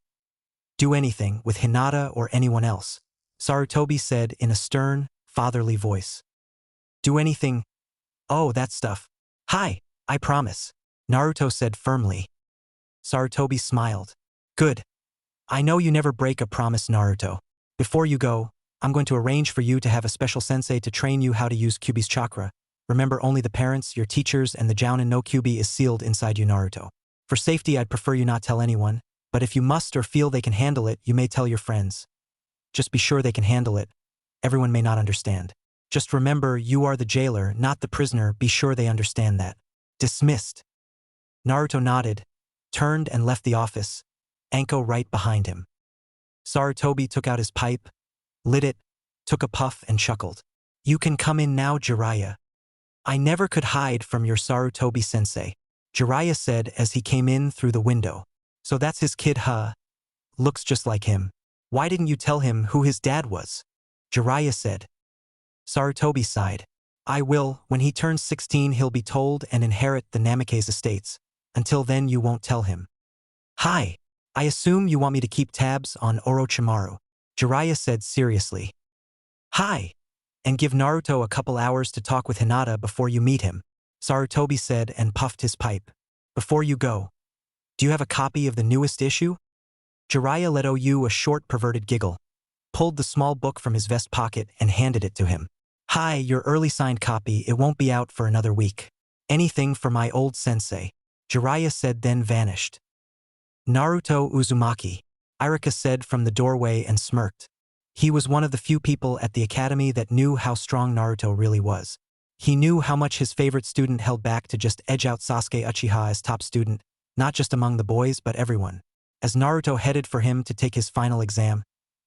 do anything with Hinata or anyone else, Sarutobi said in a stern, fatherly voice. Do anything? Oh, that stuff. Hi, I promise, Naruto said firmly. Sarutobi smiled. Good. I know you never break a promise, Naruto. Before you go, I'm going to arrange for you to have a special sensei to train you how to use Kyuubi's chakra. Remember, only the parents, your teachers, and the Jounin no Kyuubi is sealed inside you, Naruto. For safety, I'd prefer you not tell anyone, but if you must or feel they can handle it, you may tell your friends. Just be sure they can handle it. Everyone may not understand. Just remember, you are the jailer, not the prisoner. Be sure they understand that. Dismissed. Naruto nodded, turned and left the office, Anko right behind him. Sarutobi took out his pipe, lit it, took a puff and chuckled. You can come in now, Jiraiya. I never could hide from your Sarutobi-sensei, Jiraiya said as he came in through the window. So that's his kid, huh? Looks just like him. Why didn't you tell him who his dad was? Jiraiya said. Sarutobi sighed. I will. When he turns 16 he'll be told and inherit the Namikaze estates. Until then you won't tell him. Hi. I assume you want me to keep tabs on Orochimaru, Jiraiya said seriously. Hi. And give Naruto a couple hours to talk with Hinata before you meet him, Sarutobi said and puffed his pipe. Before you go, do you have a copy of the newest issue? Jiraiya let OU a short perverted giggle, pulled the small book from his vest pocket and handed it to him. Hi, your early signed copy, it won't be out for another week. Anything for my old sensei, Jiraiya said then vanished. Naruto Uzumaki, Irika said from the doorway and smirked. He was one of the few people at the academy that knew how strong Naruto really was. He knew how much his favorite student held back to just edge out Sasuke Uchiha as top student, not just among the boys but everyone. As Naruto headed for him to take his final exam,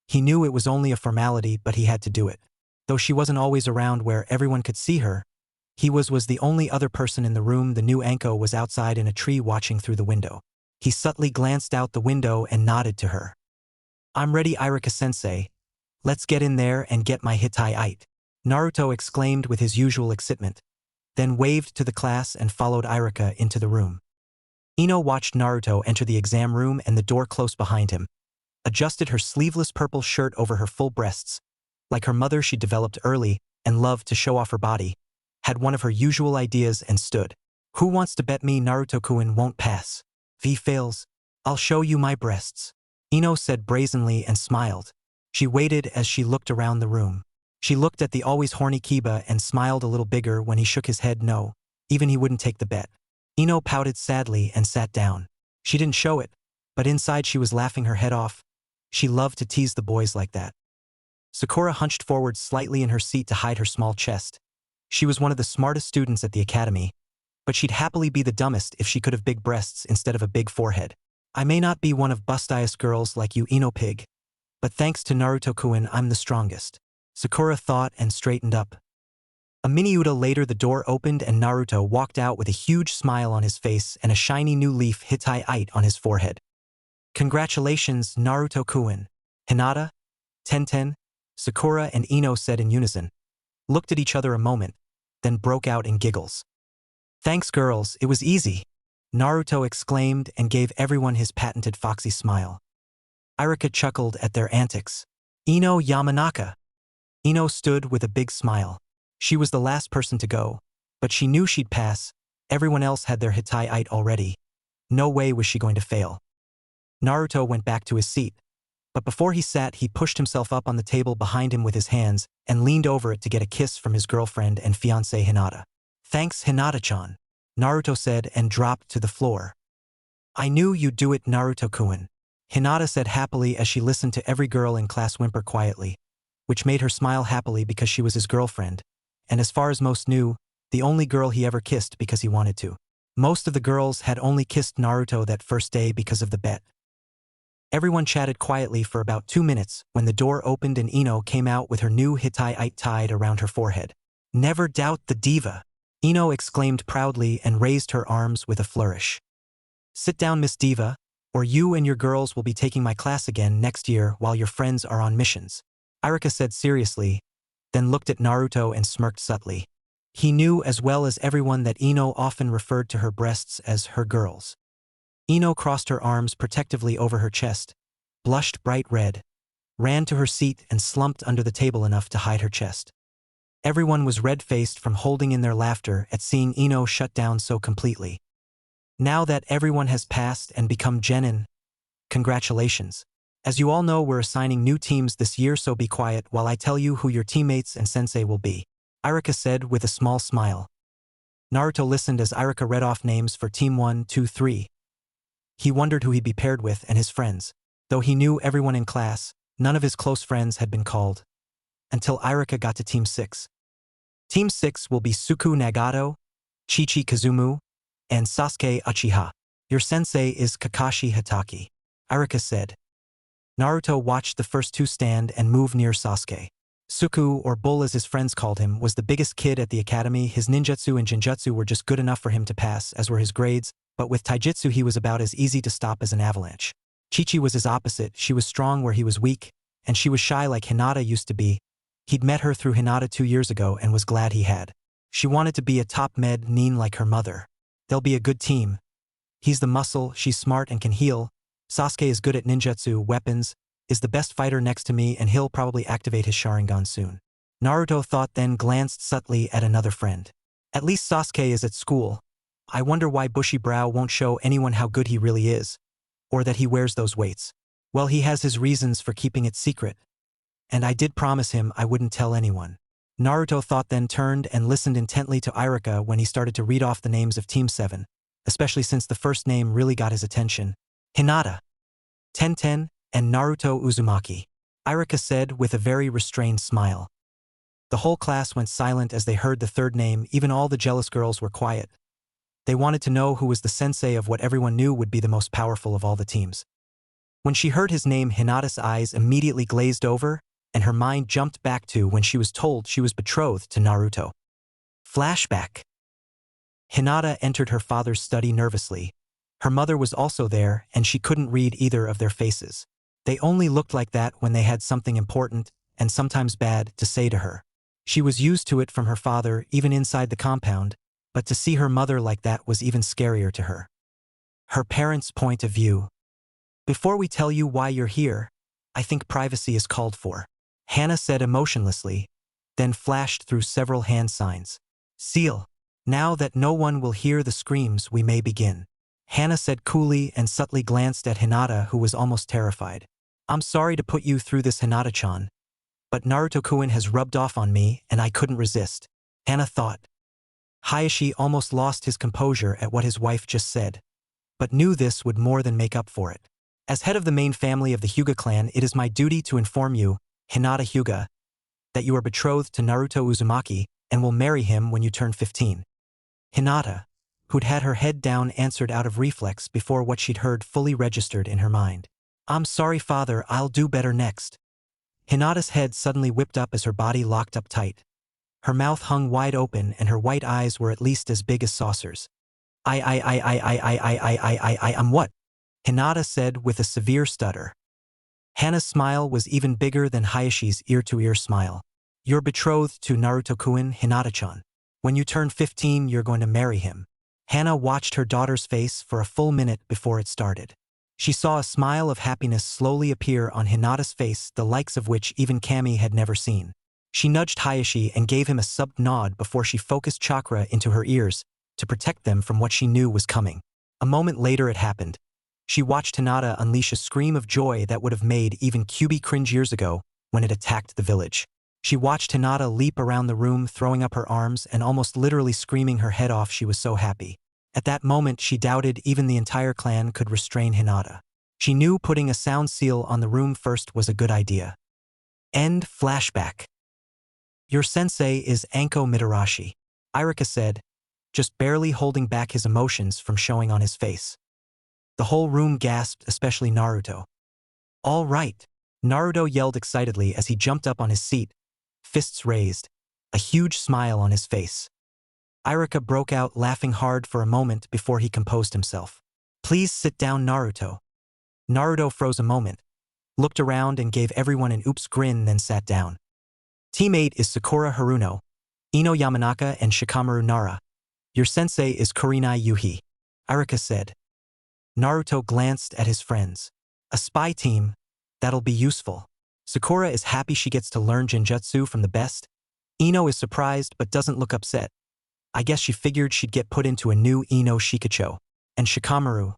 he knew it was only a formality but he had to do it. Though she wasn't always around where everyone could see her, he was the only other person in the room. The new Anko was outside in a tree watching through the window. He subtly glanced out the window and nodded to her. I'm ready, Irika-sensei. Let's get in there and get my Hitayite, Naruto exclaimed with his usual excitement, then waved to the class and followed Irika into the room. Ino watched Naruto enter the exam room and the door close behind him, adjusted her sleeveless purple shirt over her full breasts. Like her mother, she developed early and loved to show off her body, had one of her usual ideas and stood. Who wants to bet me Naruto-kun won't pass? If he fails, I'll show you my breasts, Ino said brazenly and smiled. She waited as she looked around the room. She looked at the always horny Kiba and smiled a little bigger when he shook his head no, even he wouldn't take the bet. Ino pouted sadly and sat down. She didn't show it, but inside she was laughing her head off. She loved to tease the boys like that. Sakura hunched forward slightly in her seat to hide her small chest. She was one of the smartest students at the academy, but she'd happily be the dumbest if she could have big breasts instead of a big forehead. I may not be one of bustiest girls like you Ino pig, but thanks to Naruto-kun I'm the strongest. Sakura thought and straightened up. A minute later the door opened and Naruto walked out with a huge smile on his face and a shiny new leaf Hittite on his forehead. Congratulations, Naruto-kun. Hinata, Tenten, Sakura and Ino said in unison, looked at each other a moment, then broke out in giggles. Thanks girls, it was easy, Naruto exclaimed and gave everyone his patented foxy smile. Irika chuckled at their antics. Ino Yamanaka. Ino stood with a big smile. She was the last person to go, but she knew she'd pass. Everyone else had their Hittite already. No way was she going to fail. Naruto went back to his seat, but before he sat he pushed himself up on the table behind him with his hands and leaned over it to get a kiss from his girlfriend and fiancée Hinata. Thanks Hinata-chan, Naruto said and dropped to the floor. I knew you'd do it Naruto-kun, Hinata said happily as she listened to every girl in class whimper quietly, which made her smile happily because she was his girlfriend, and as far as most knew, the only girl he ever kissed because he wanted to. Most of the girls had only kissed Naruto that first day because of the bet. Everyone chatted quietly for about 2 minutes when the door opened and Ino came out with her new Hittite tied around her forehead. Never doubt the diva, Ino exclaimed proudly and raised her arms with a flourish. Sit down Miss Diva, or you and your girls will be taking my class again next year while your friends are on missions, Irika said seriously, then looked at Naruto and smirked subtly. He knew as well as everyone that Ino often referred to her breasts as her girls. Ino crossed her arms protectively over her chest, blushed bright red, ran to her seat and slumped under the table enough to hide her chest. Everyone was red-faced from holding in their laughter at seeing Ino shut down so completely. Now that everyone has passed and become genin, congratulations. As you all know, we're assigning new teams this year, so be quiet while I tell you who your teammates and sensei will be, Irika said with a small smile. Naruto listened as Irika read off names for Team 1, 2, 3. He wondered who he'd be paired with and his friends. Though he knew everyone in class, none of his close friends had been called. Until Irika got to Team 6. Team 6 will be Suku Nagato, Chichi Kazumu, and Sasuke Uchiha. Your sensei is Kakashi Hatake, Irika said. Naruto watched the first two stand and move near Sasuke. Suku, or Bull as his friends called him, was the biggest kid at the academy. His ninjutsu and jinjutsu were just good enough for him to pass, as were his grades, but with taijutsu he was about as easy to stop as an avalanche. Chichi was his opposite. She was strong where he was weak, and she was shy like Hinata used to be. He'd met her through Hinata 2 years ago and was glad he had. She wanted to be a top med nin like her mother. They'll be a good team. He's the muscle, she's smart and can heal. Sasuke is good at ninjutsu, weapons, is the best fighter next to me, and he'll probably activate his Sharingan soon. Naruto thought, then glanced subtly at another friend. At least Sasuke is at school. I wonder why Bushy Brow won't show anyone how good he really is, or that he wears those weights. Well, he has his reasons for keeping it secret. And I did promise him I wouldn't tell anyone. Naruto thought, then turned and listened intently to Irika when he started to read off the names of Team 7, especially since the first name really got his attention. Hinata, Tenten, and Naruto Uzumaki, Irika said with a very restrained smile. The whole class went silent as they heard the third name. Even all the jealous girls were quiet. They wanted to know who was the sensei of what everyone knew would be the most powerful of all the teams. When she heard his name, Hinata's eyes immediately glazed over, and her mind jumped back to when she was told she was betrothed to Naruto. Flashback. Hinata entered her father's study nervously. Her mother was also there, and she couldn't read either of their faces. They only looked like that when they had something important, and sometimes bad, to say to her. She was used to it from her father, even inside the compound, but to see her mother like that was even scarier to her. Her parents' point of view. Before we tell you why you're here, I think privacy is called for, Hannah said emotionlessly, then flashed through several hand signs. Seal. Now that no one will hear the screams, we may begin, Hannah said coolly and subtly glanced at Hinata, who was almost terrified. I'm sorry to put you through this, Hinata-chan, but Naruto-kun has rubbed off on me and I couldn't resist, Hannah thought. Hayashi almost lost his composure at what his wife just said, but knew this would more than make up for it. As head of the main family of the Hyuga clan, it is my duty to inform you, Hinata Hyuga, that you are betrothed to Naruto Uzumaki, and will marry him when you turn 15. Hinata, who'd had her head down, answered out of reflex before what she'd heard fully registered in her mind. I'm sorry, father, I'll do better next. Hinata's head suddenly whipped up as her body locked up tight. Her mouth hung wide open and her white eyes were at least as big as saucers. I'm what? Hinata said with a severe stutter. Hana's smile was even bigger than Hayashi's ear-to-ear smile. You're betrothed to Naruto-kun, Hinata-chan. When you turn 15, you're going to marry him. Hana watched her daughter's face for a full minute before it started. She saw a smile of happiness slowly appear on Hinata's face, the likes of which even Kami had never seen. She nudged Hayashi and gave him a sub-nod before she focused chakra into her ears to protect them from what she knew was coming. A moment later it happened. She watched Hinata unleash a scream of joy that would have made even Kyuubi cringe years ago when it attacked the village. She watched Hinata leap around the room, throwing up her arms and almost literally screaming her head off. She was so happy. At that moment she doubted even the entire clan could restrain Hinata. She knew putting a sound seal on the room first was a good idea. End flashback. Your sensei is Anko Mitarashi, Irika said, just barely holding back his emotions from showing on his face. The whole room gasped, especially Naruto. All right, Naruto yelled excitedly as he jumped up on his seat, fists raised, a huge smile on his face. Irika broke out laughing hard for a moment before he composed himself. Please sit down, Naruto. Naruto froze a moment, looked around and gave everyone an oops grin, then sat down. Team 8 is Sakura Haruno, Ino Yamanaka and Shikamaru Nara. Your sensei is Kurenai Yuhi, Irika said. Naruto glanced at his friends. A spy team? That'll be useful. Sakura is happy she gets to learn genjutsu from the best. Ino is surprised but doesn't look upset. I guess she figured she'd get put into a new Ino Shikacho. And Shikamaru?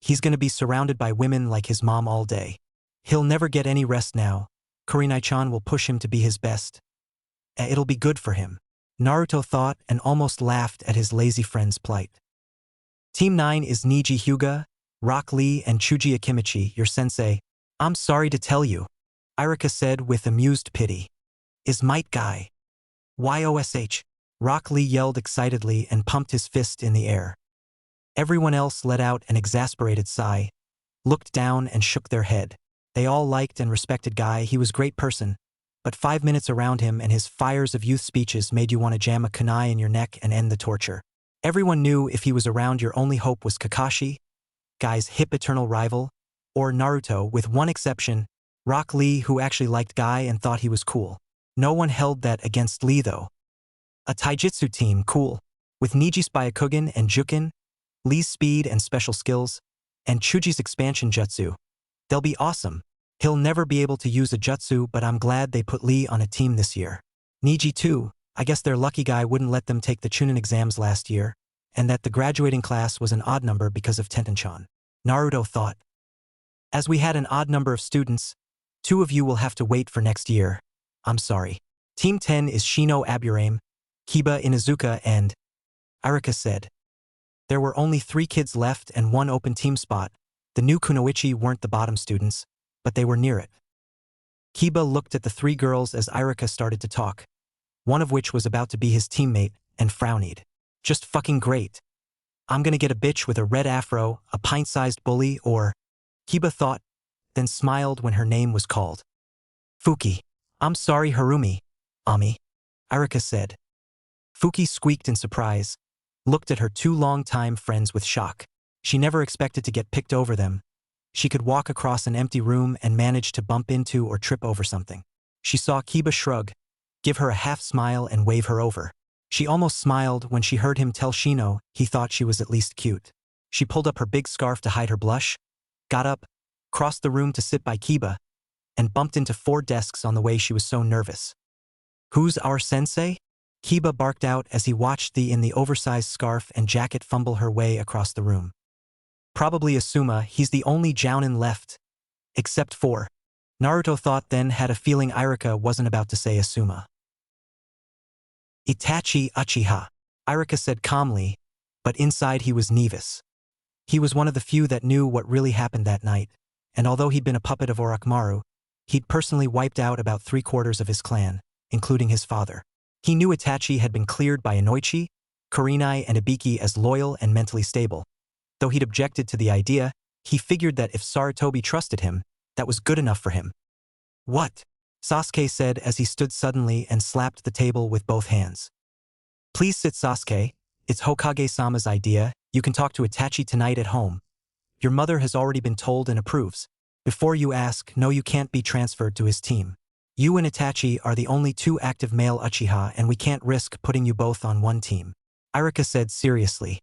He's gonna be surrounded by women like his mom all day. He'll never get any rest now. Kurenai-chan will push him to be his best. It'll be good for him. Naruto thought and almost laughed at his lazy friend's plight. Team 9 is Niji Hyuga, Rock Lee and Chuji Akimichi, your sensei. I'm sorry to tell you, Irika said with amused pity. Is Might Guy. YOSH. Rock Lee yelled excitedly and pumped his fist in the air. Everyone else let out an exasperated sigh, looked down and shook their head. They all liked and respected Guy. He was a great person, but 5 minutes around him and his fires of youth speeches made you want to jam a kunai in your neck and end the torture. Everyone knew if he was around your only hope was Kakashi, Guy's hip eternal rival, or Naruto, with one exception, Rock Lee, who actually liked Guy and thought he was cool. No one held that against Lee though. A taijutsu team, cool. With Niji's Byakugan and Jukin, Lee's speed and special skills, and Chuji's expansion jutsu. They'll be awesome. He'll never be able to use a jutsu, but I'm glad they put Lee on a team this year. Niji too. I guess their lucky Guy wouldn't let them take the Chunin exams last year, and that the graduating class was an odd number because of Tenten-chan. Naruto thought. As we had an odd number of students, 2 of you will have to wait for next year. I'm sorry. Team 10 is Shino Aburame, Kiba Inuzuka and Irika said. There were only 3 kids left and 1 open team spot. The new Kunoichi weren't the bottom students, but they were near it. Kiba looked at the 3 girls as Irika started to talk, one of which was about to be his teammate, and frowned. Just fucking great. I'm gonna get a bitch with a red afro, a pint-sized bully, or... Kiba thought, then smiled when her name was called. Fuki. I'm sorry, Harumi. Ami. Irika said. Fuki squeaked in surprise, looked at her 2 long-time friends with shock. She never expected to get picked over them. She could walk across an empty room and manage to bump into or trip over something. She saw Kiba shrug, give her a half-smile and wave her over. She almost smiled when she heard him tell Shino he thought she was at least cute. She pulled up her big scarf to hide her blush, got up, crossed the room to sit by Kiba, and bumped into 4 desks on the way. She was so nervous. Who's our sensei? Kiba barked out as he watched the oversized scarf and jacket fumble her way across the room. Probably Asuma. He's the only jounin left. Except for... Naruto thought, then had a feeling Irika wasn't about to say Asuma. Itachi Uchiha, Irika said calmly, but inside he was nervous. He was one of the few that knew what really happened that night, and although he'd been a puppet of Orochimaru, he'd personally wiped out about 3/4 of his clan, including his father. He knew Itachi had been cleared by Inoichi, Kurenai, and Ibiki as loyal and mentally stable. Though he'd objected to the idea, he figured that if Sarutobi trusted him, that was good enough for him. "What?" Sasuke said as he stood suddenly and slapped the table with both hands. "Please sit, Sasuke. It's Hokage-sama's idea. You can talk to Itachi tonight at home. Your mother has already been told and approves. Before you ask, no, you can't be transferred to his team. You and Itachi are the only two active male Uchiha, and we can't risk putting you both on one team," Irika said seriously.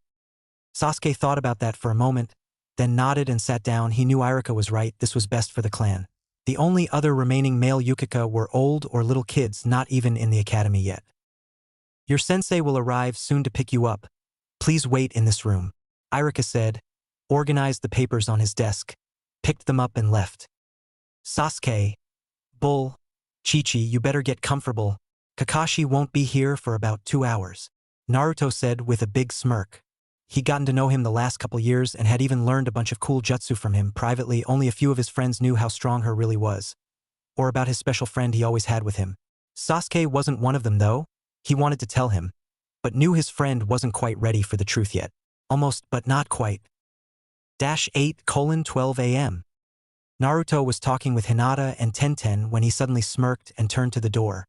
Sasuke thought about that for a moment, then nodded and sat down. He knew Irika was right. This was best for the clan. The only other remaining male Yukika were old or little kids, not even in the academy yet. "Your sensei will arrive soon to pick you up. Please wait in this room," Irika said, organized the papers on his desk, picked them up and left. Sasuke, Bull, Chi-Chi, you better get comfortable. Kakashi won't be here for about 2 hours, Naruto said with a big smirk. He'd gotten to know him the last couple years and had even learned a bunch of cool jutsu from him privately. Only a few of his friends knew how strong he really was, or about his special friend he always had with him. Sasuke wasn't one of them though. He wanted to tell him, but knew his friend wasn't quite ready for the truth yet. Almost, but not quite. 8:12 a.m. Naruto was talking with Hinata and Tenten when he suddenly smirked and turned to the door.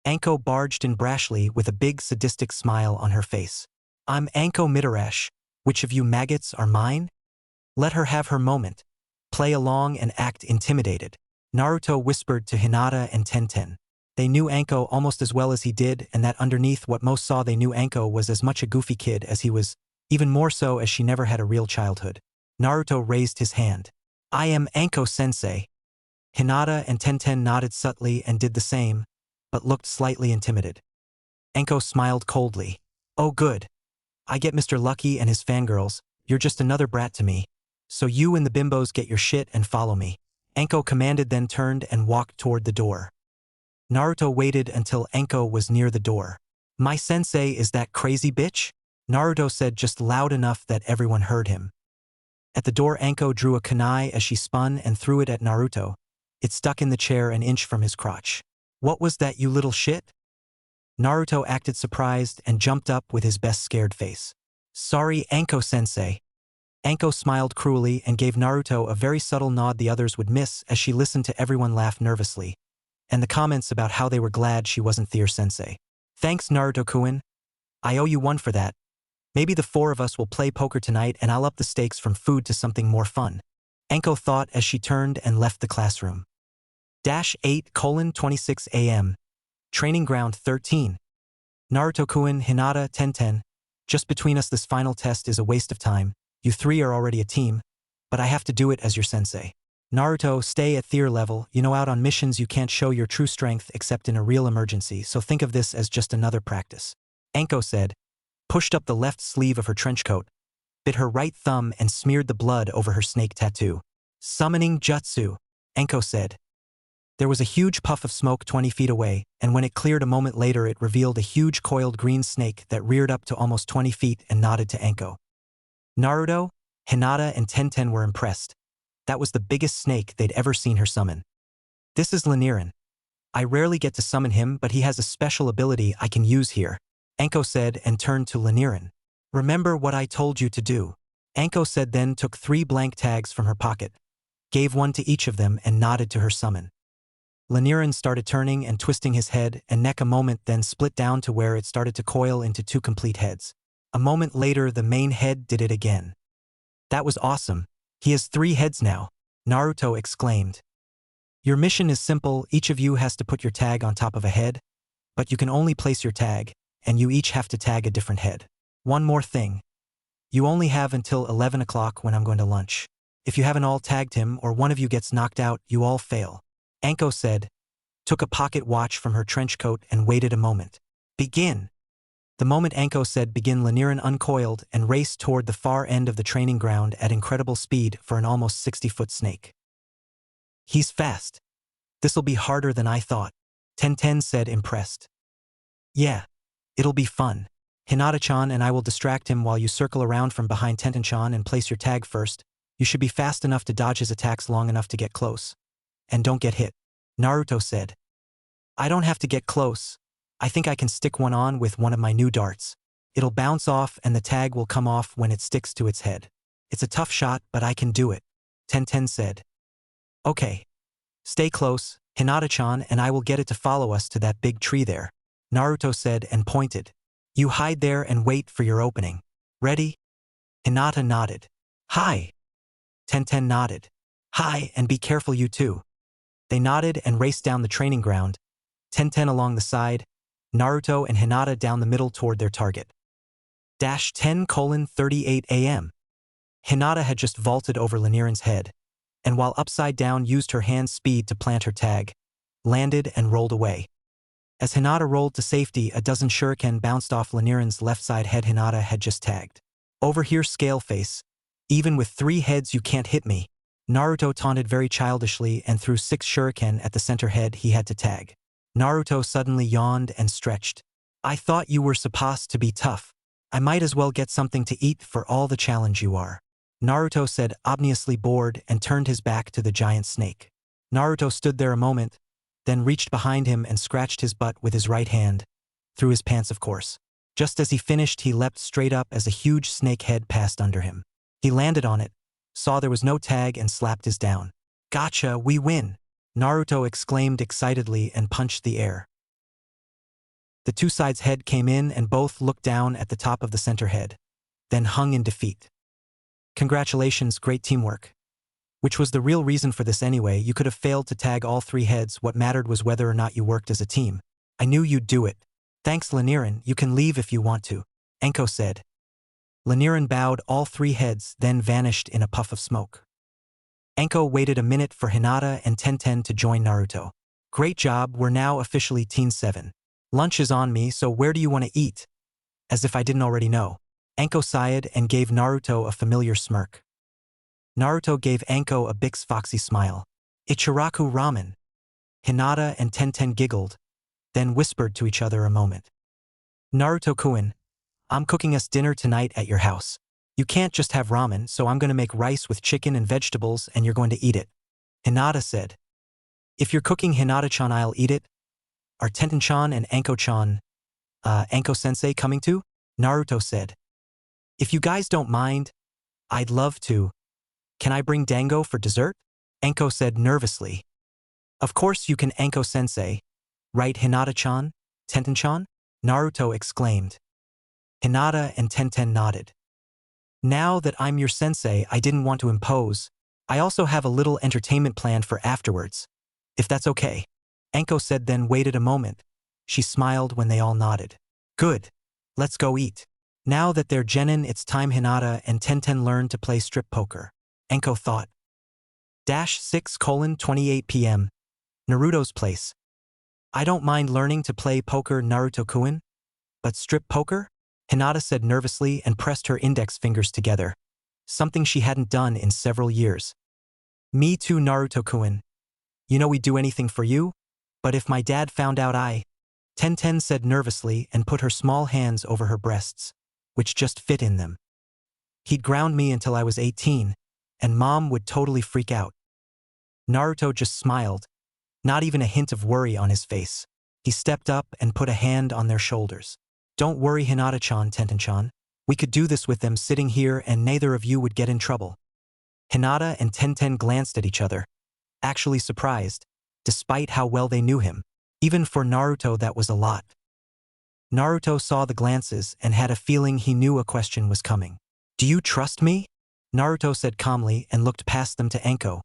Anko barged in brashly with a big sadistic smile on her face. "I'm Anko Mitarash. Which of you maggots are mine? Let her have her moment. Play along and act intimidated," Naruto whispered to Hinata and Tenten. They knew Anko almost as well as he did, and that underneath what most saw they knew Anko was as much a goofy kid as he was, even more so as she never had a real childhood. Naruto raised his hand. "I am Anko-sensei." Hinata and Tenten nodded subtly and did the same, but looked slightly intimidated. Anko smiled coldly. "Oh good. I get Mr. Lucky and his fangirls. You're just another brat to me. So you and the bimbos get your shit and follow me," Anko commanded, then turned and walked toward the door. Naruto waited until Anko was near the door. "My sensei is that crazy bitch?" Naruto said just loud enough that everyone heard him. At the door, Anko drew a kunai as she spun and threw it at Naruto. It stuck in the chair an inch from his crotch. "What was that, you little shit?" Naruto acted surprised and jumped up with his best scared face. "Sorry, Anko-sensei." Anko smiled cruelly and gave Naruto a very subtle nod the others would miss as she listened to everyone laugh nervously, and the comments about how they were glad she wasn't Their-sensei. "Thanks, Naruto-kun. I owe you one for that. Maybe the 4 of us will play poker tonight and I'll up the stakes from food to something more fun," Anko thought as she turned and left the classroom. 8:26 a.m. Training Ground 13. Naruto-kun, Hinata, Tenten. "Just between us, this final test is a waste of time. You 3 are already a team, but I have to do it as your sensei. Naruto, stay at Their level. You know, out on missions you can't show your true strength except in a real emergency, so think of this as just another practice," Anko said, pushed up the left sleeve of her trench coat, bit her right thumb and smeared the blood over her snake tattoo. "Summoning jutsu," Anko said. There was a huge puff of smoke 20 feet away, and when it cleared a moment later it revealed a huge coiled green snake that reared up to almost 20 feet and nodded to Anko. Naruto, Hinata, and Tenten were impressed. That was the biggest snake they'd ever seen her summon. "This is Laniran. I rarely get to summon him, but he has a special ability I can use here," Anko said and turned to Laniran. "Remember what I told you to do," Anko said, then took 3 blank tags from her pocket, gave one to each of them and nodded to her summon. Laniran started turning and twisting his head and neck a moment, then split down to where it started to coil into 2 complete heads. A moment later the main head did it again. "That was awesome. He has 3 heads now," Naruto exclaimed. "Your mission is simple. Each of you has to put your tag on top of a head, but you can only place your tag, and you each have to tag a different head. One more thing. You only have until 11 o'clock when I'm going to lunch. If you haven't all tagged him or one of you gets knocked out, you all fail," Anko said, took a pocket watch from her trench coat and waited a moment. "Begin." The moment Anko said begin, Laniran uncoiled and raced toward the far end of the training ground at incredible speed for an almost 60-foot snake. "He's fast. This'll be harder than I thought," Tenten said, impressed. "Yeah, it'll be fun. Hinata-chan and I will distract him while you circle around from behind Tenten-chan and place your tag first. You should be fast enough to dodge his attacks long enough to get close. And don't get hit," Naruto said. "I don't have to get close. I think I can stick one on with one of my new darts. It'll bounce off and the tag will come off when it sticks to its head. It's a tough shot, but I can do it, Tenten said. Okay. Stay close, Hinata-chan, and I will get it to follow us to that big tree there, Naruto said and pointed. You hide there and wait for your opening. Ready? Hinata nodded. Hi. Tenten nodded. Hi, and be careful you too. They nodded and raced down the training ground, Tenten along the side, Naruto and Hinata down the middle toward their target. 10:38 a.m. Hinata had just vaulted over Lanierin's head, and while upside down used her hand speed to plant her tag, landed and rolled away. As Hinata rolled to safety, a dozen shuriken bounced off Lanierin's left side head Hinata had just tagged. Over here, Scaleface. Even with 3 heads you can't hit me, Naruto taunted very childishly and threw 6 shuriken at the center head he had to tag. Naruto suddenly yawned and stretched. I thought you were supposed to be tough. I might as well get something to eat for all the challenge you are, Naruto said, obviously bored, and turned his back to the giant snake. Naruto stood there a moment, then reached behind him and scratched his butt with his right hand, through his pants of course. Just as he finished, he leapt straight up as a huge snake head passed under him. He landed on it, saw there was no tag and slapped his down. Gotcha, we win, Naruto exclaimed excitedly and punched the air. The two sides' head came in and both looked down at the top of the center head, then hung in defeat. Congratulations, great teamwork. Which was the real reason for this anyway. You could have failed to tag all 3 heads. What mattered was whether or not you worked as a team. I knew you'd do it. Thanks, Lanieren. You can leave if you want to, Enko said. Lanieren bowed all 3 heads, then vanished in a puff of smoke. Enko waited a minute for Hinata and Tenten to join Naruto. Great job, we're now officially Teen 7. Lunch is on me, so where do you want to eat? As if I didn't already know. Enko sighed and gave Naruto a familiar smirk. Naruto gave Enko a big foxy smile. Ichiraku ramen. Hinata and Tenten giggled, then whispered to each other a moment. Naruto-kun, I'm cooking us dinner tonight at your house. You can't just have ramen, so I'm going to make rice with chicken and vegetables and you're going to eat it, Hinata said. If you're cooking, Hinata-chan, I'll eat it. Are Tenten-chan and Enko-chan, Enko-sensei coming too? Naruto said. If you guys don't mind, I'd love to. Can I bring dango for dessert? Enko said nervously. Of course you can, Enko-sensei. Right, Hinata-chan? Tenten-chan? Naruto exclaimed. Hinata and Tenten nodded. Now that I'm your sensei, I didn't want to impose. I also have a little entertainment planned for afterwards. If that's okay. Enko said, then waited a moment. She smiled when they all nodded. Good. Let's go eat. Now that they're genin, it's time Hinata and Tenten learned to play strip poker. Enko thought. 6:28 p.m. Naruto's place. I don't mind learning to play poker, Naruto-kun. But strip poker? Hinata said nervously and pressed her index fingers together. Something she hadn't done in several years. Me too, Naruto-kun. You know we'd do anything for you? But if my dad found out Tenten said nervously and put her small hands over her breasts, which just fit in them. He'd ground me until I was 18, and Mom would totally freak out. Naruto just smiled, not even a hint of worry on his face. He stepped up and put a hand on their shoulders. Don't worry, Hinata-chan, Tenten-chan. We could do this with them sitting here and neither of you would get in trouble. Hinata and Tenten glanced at each other, actually surprised, despite how well they knew him. Even for Naruto, that was a lot. Naruto saw the glances and had a feeling he knew a question was coming. Do you trust me? Naruto said calmly and looked past them to Enko,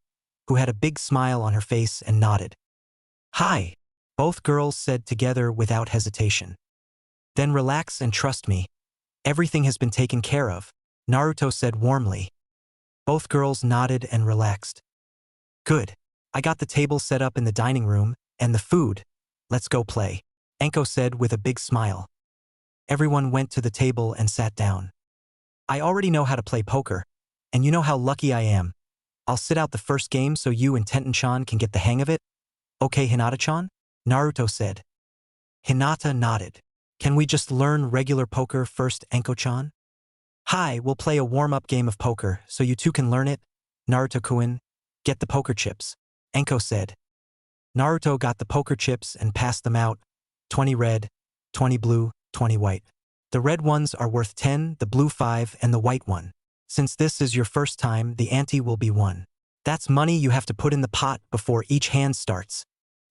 who had a big smile on her face and nodded. Hi, both girls said together without hesitation. Then relax and trust me. Everything has been taken care of, Naruto said warmly. Both girls nodded and relaxed. Good. I got the table set up in the dining room, and the food. Let's go play, Enko said with a big smile. Everyone went to the table and sat down. I already know how to play poker, and you know how lucky I am. I'll sit out the first game so you and Tenten-chan can get the hang of it. Okay, Hinata-chan? Naruto said. Hinata nodded. Can we just learn regular poker first, Enko-chan? Hi, we'll play a warm-up game of poker so you two can learn it. Naruto-kun, get the poker chips, Enko said. Naruto got the poker chips and passed them out, 20 red, 20 blue, 20 white. The red ones are worth 10, the blue 5, and the white 1. Since this is your first time, the ante will be 1. That's money you have to put in the pot before each hand starts.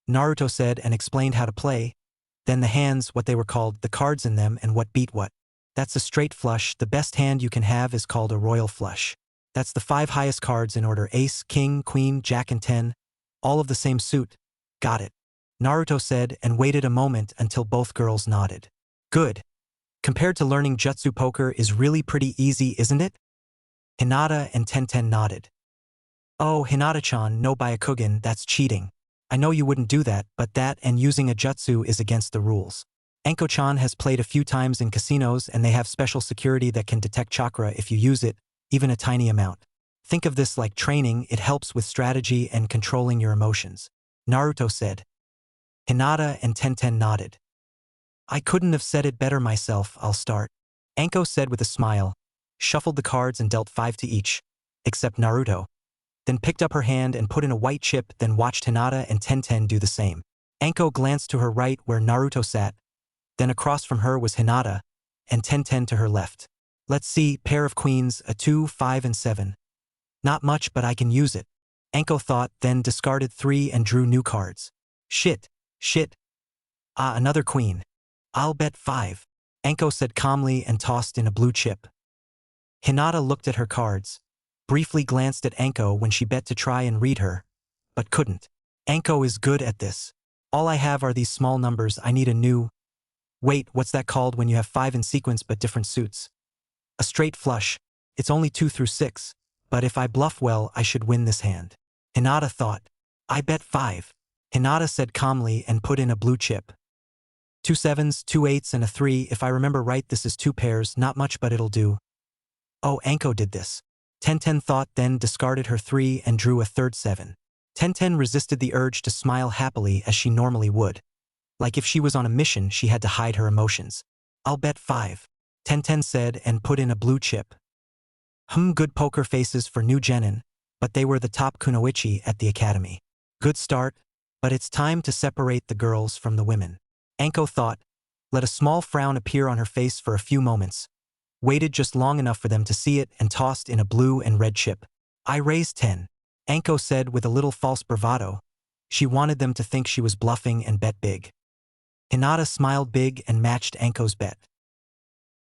Naruto said and explained how to play. Then the hands, what they were called, the cards in them and what beat what. That's a straight flush. The best hand you can have is called a royal flush. That's the 5 highest cards in order: ace, king, queen, jack, and 10. All of the same suit. Got it. Naruto said and waited a moment until both girls nodded. Good. Compared to learning jutsu, poker is really pretty easy, isn't it? Hinata and Tenten nodded. Oh, Hinata-chan, no Byakugan, that's cheating. I know you wouldn't do that, but that and using a jutsu is against the rules. Enko-chan has played a few times in casinos and they have special security that can detect chakra if you use it, even a tiny amount. Think of this like training, it helps with strategy and controlling your emotions. Naruto said. Hinata and Tenten nodded. I couldn't have said it better myself, I'll start. Anko said with a smile, shuffled the cards and dealt 5 to each, except Naruto. Then picked up her hand and put in a white chip, then watched Hinata and Tenten do the same. Anko glanced to her right where Naruto sat, then across from her was Hinata, and Tenten to her left. Let's see, pair of queens, a 2, 5, and 7. Not much, but I can use it. Anko thought, then discarded 3 and drew new cards. Shit. Ah, another queen. I'll bet 5. Anko said calmly and tossed in a blue chip. Hinata looked at her cards, briefly glanced at Anko when she bet to try and read her, but couldn't. Anko is good at this. All I have are these small numbers, I need a new… Wait, what's that called when you have 5 in sequence but different suits? A straight flush. It's only 2 through 6, but if I bluff well, I should win this hand. Hinata thought. I bet 5. Hinata said calmly and put in a blue chip. 2 7s, 2 8s, and a 3. If I remember right, this is 2 pairs, not much, but it'll do. Oh, Anko did this. Tenten thought, then discarded her 3 and drew a third 7. Tenten resisted the urge to smile happily as she normally would. Like if she was on a mission, she had to hide her emotions. I'll bet 5. Tenten said and put in a blue chip. Good poker faces for new genin, but they were the top kunoichi at the academy. Good start, but it's time to separate the girls from the women. Anko thought, let a small frown appear on her face for a few moments, waited just long enough for them to see it and tossed in a blue and red chip. I raised 10. Anko said with a little false bravado. She wanted them to think she was bluffing and bet big. Hinata smiled big and matched Anko's bet.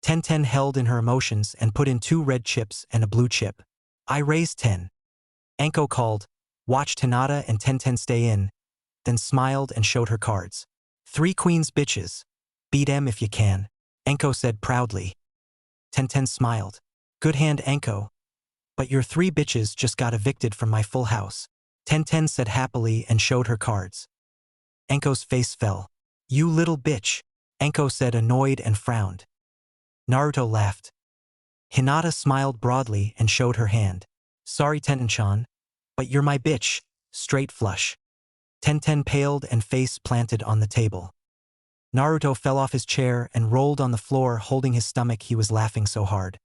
Tenten held in her emotions and put in 2 red chips and a blue chip. I raised 10. Anko called, watched Hinata and Tenten stay in, then smiled and showed her cards. 3 queens bitches. Beat 'em if you can, Anko said proudly. Tenten smiled. Good hand, Anko. But your 3 bitches just got evicted from my full house. Tenten said happily and showed her cards. Anko's face fell. You little bitch, Anko said annoyed and frowned. Naruto laughed. Hinata smiled broadly and showed her hand. Sorry, Tenten-chan, but you're my bitch, straight flush. Tenten paled and face planted on the table. Naruto fell off his chair and rolled on the floor holding his stomach, he was laughing so hard.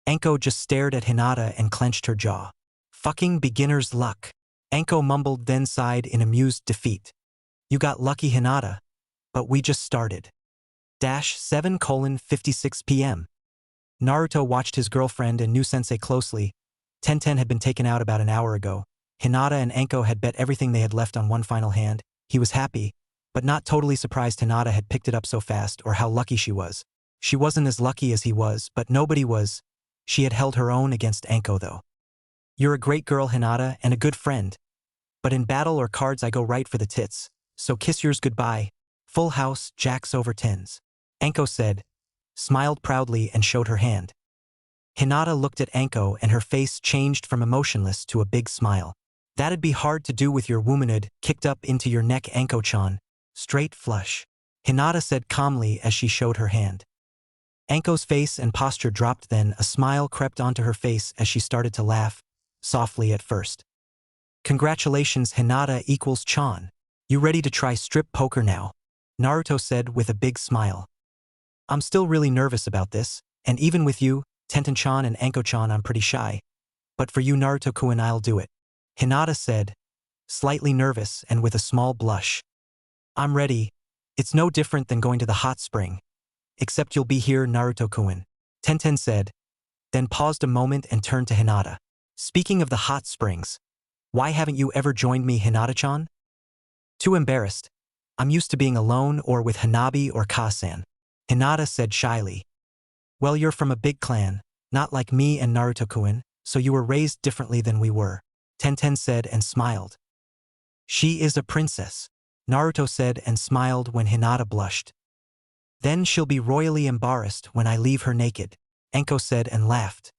Anko just stared at Hinata and clenched her jaw. Fucking beginner's luck. Anko mumbled then sighed in amused defeat. You got lucky, Hinata. But we just started. 7:56 p.m. Naruto watched his girlfriend and new sensei closely. Tenten had been taken out about an hour ago. Hinata and Anko had bet everything they had left on one final hand. He was happy, but not totally surprised Hinata had picked it up so fast or how lucky she was. She wasn't as lucky as he was, but nobody was. She had held her own against Anko though. You're a great girl, Hinata, and a good friend. But in battle or cards I go right for the tits, so kiss yours goodbye. Full house, jacks over 10s. Anko said, smiled proudly and showed her hand. Hinata looked at Anko and her face changed from emotionless to a big smile. That'd be hard to do with your womanhood kicked up into your neck, Anko-chan. Straight flush. Hinata said calmly as she showed her hand. Anko's face and posture dropped, then a smile crept onto her face as she started to laugh, softly at first. Congratulations, Hinata equals Chan. You ready to try strip poker now? Naruto said with a big smile. I'm still really nervous about this, and even with you, Tenten-chan and Anko-chan, I'm pretty shy. But for you, Naruto-kun, I'll do it. Hinata said, slightly nervous and with a small blush. I'm ready. It's no different than going to the hot spring. Except you'll be here, Naruto-kun. Tenten said, then paused a moment and turned to Hinata. Speaking of the hot springs, why haven't you ever joined me, Hinata-chan? Too embarrassed. I'm used to being alone or with Hanabi or Kasan. Hinata said shyly. Well, you're from a big clan, not like me and Naruto-kun, so you were raised differently than we were. Tenten said and smiled. She is a princess, Naruto said and smiled when Hinata blushed. Then she'll be royally embarrassed when I leave her naked, Enko said and laughed.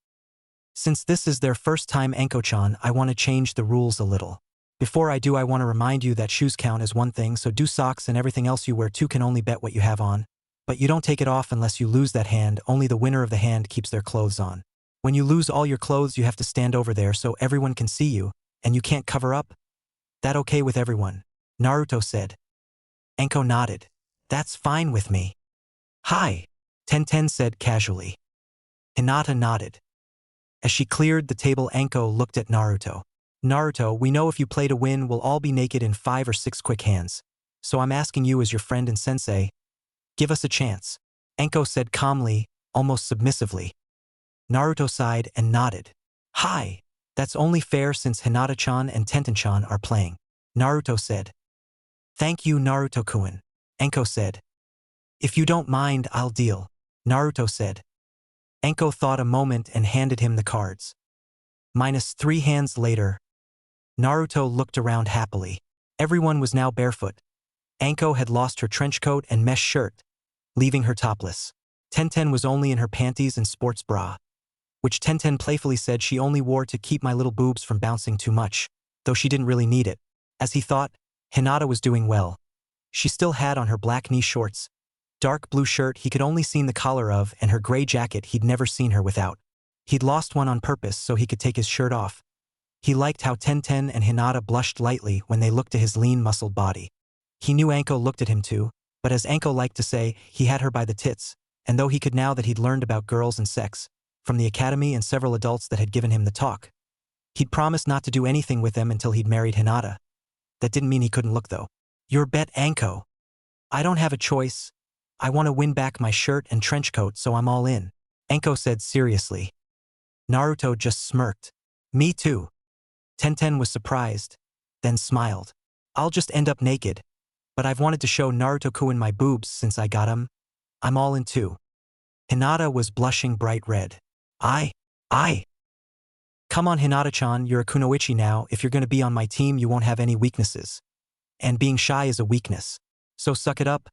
Since this is their first time, Enko-chan, I want to change the rules a little. Before I do, I want to remind you that shoes count as one thing, so do socks and everything else you wear too can only bet what you have on. But you don't take it off unless you lose that hand, only the winner of the hand keeps their clothes on. When you lose all your clothes, you have to stand over there so everyone can see you, and you can't cover up? That okay with everyone? Naruto said. Enko nodded. That's fine with me. Hi, Tenten said casually. Hinata nodded. As she cleared the table, Enko looked at Naruto. Naruto, we know if you play to win, we'll all be naked in 5 or 6 quick hands. So I'm asking you as your friend and sensei, give us a chance. Enko said calmly, almost submissively. Naruto sighed and nodded. Hi, that's only fair since Hinata-chan and Tenten-chan are playing. Naruto said. Thank you, Naruto-kun. Enko said. If you don't mind, I'll deal. Naruto said. Enko thought a moment and handed him the cards. -3 hands later. Naruto looked around happily. Everyone was now barefoot. Enko had lost her trench coat and mesh shirt, leaving her topless. Tenten was only in her panties and sports bra, which Tenten playfully said she only wore to keep my little boobs from bouncing too much, though she didn't really need it. As he thought, Hinata was doing well. She still had on her black knee shorts, dark blue shirt he could only seen the collar of, and her gray jacket he'd never seen her without. He'd lost one on purpose so he could take his shirt off. He liked how Tenten and Hinata blushed lightly when they looked at his lean muscled body. He knew Enko looked at him too, but as Enko liked to say, he had her by the tits, and though he could now that he'd learned about girls and sex, from the academy and several adults that had given him the talk, he'd promised not to do anything with them until he'd married Hinata. That didn't mean he couldn't look though. Your bet, Enko. I don't have a choice. I want to win back my shirt and trench coat, so I'm all in, Enko said seriously. Naruto just smirked. Me too. Tenten was surprised, then smiled. I'll just end up naked. But I've wanted to show Naruto-kun my boobs since I got 'em. I'm all in too. Hinata was blushing bright red. I. Come on, Hinata-chan, you're a kunoichi now. If you're gonna be on my team, you won't have any weaknesses. And being shy is a weakness. So suck it up,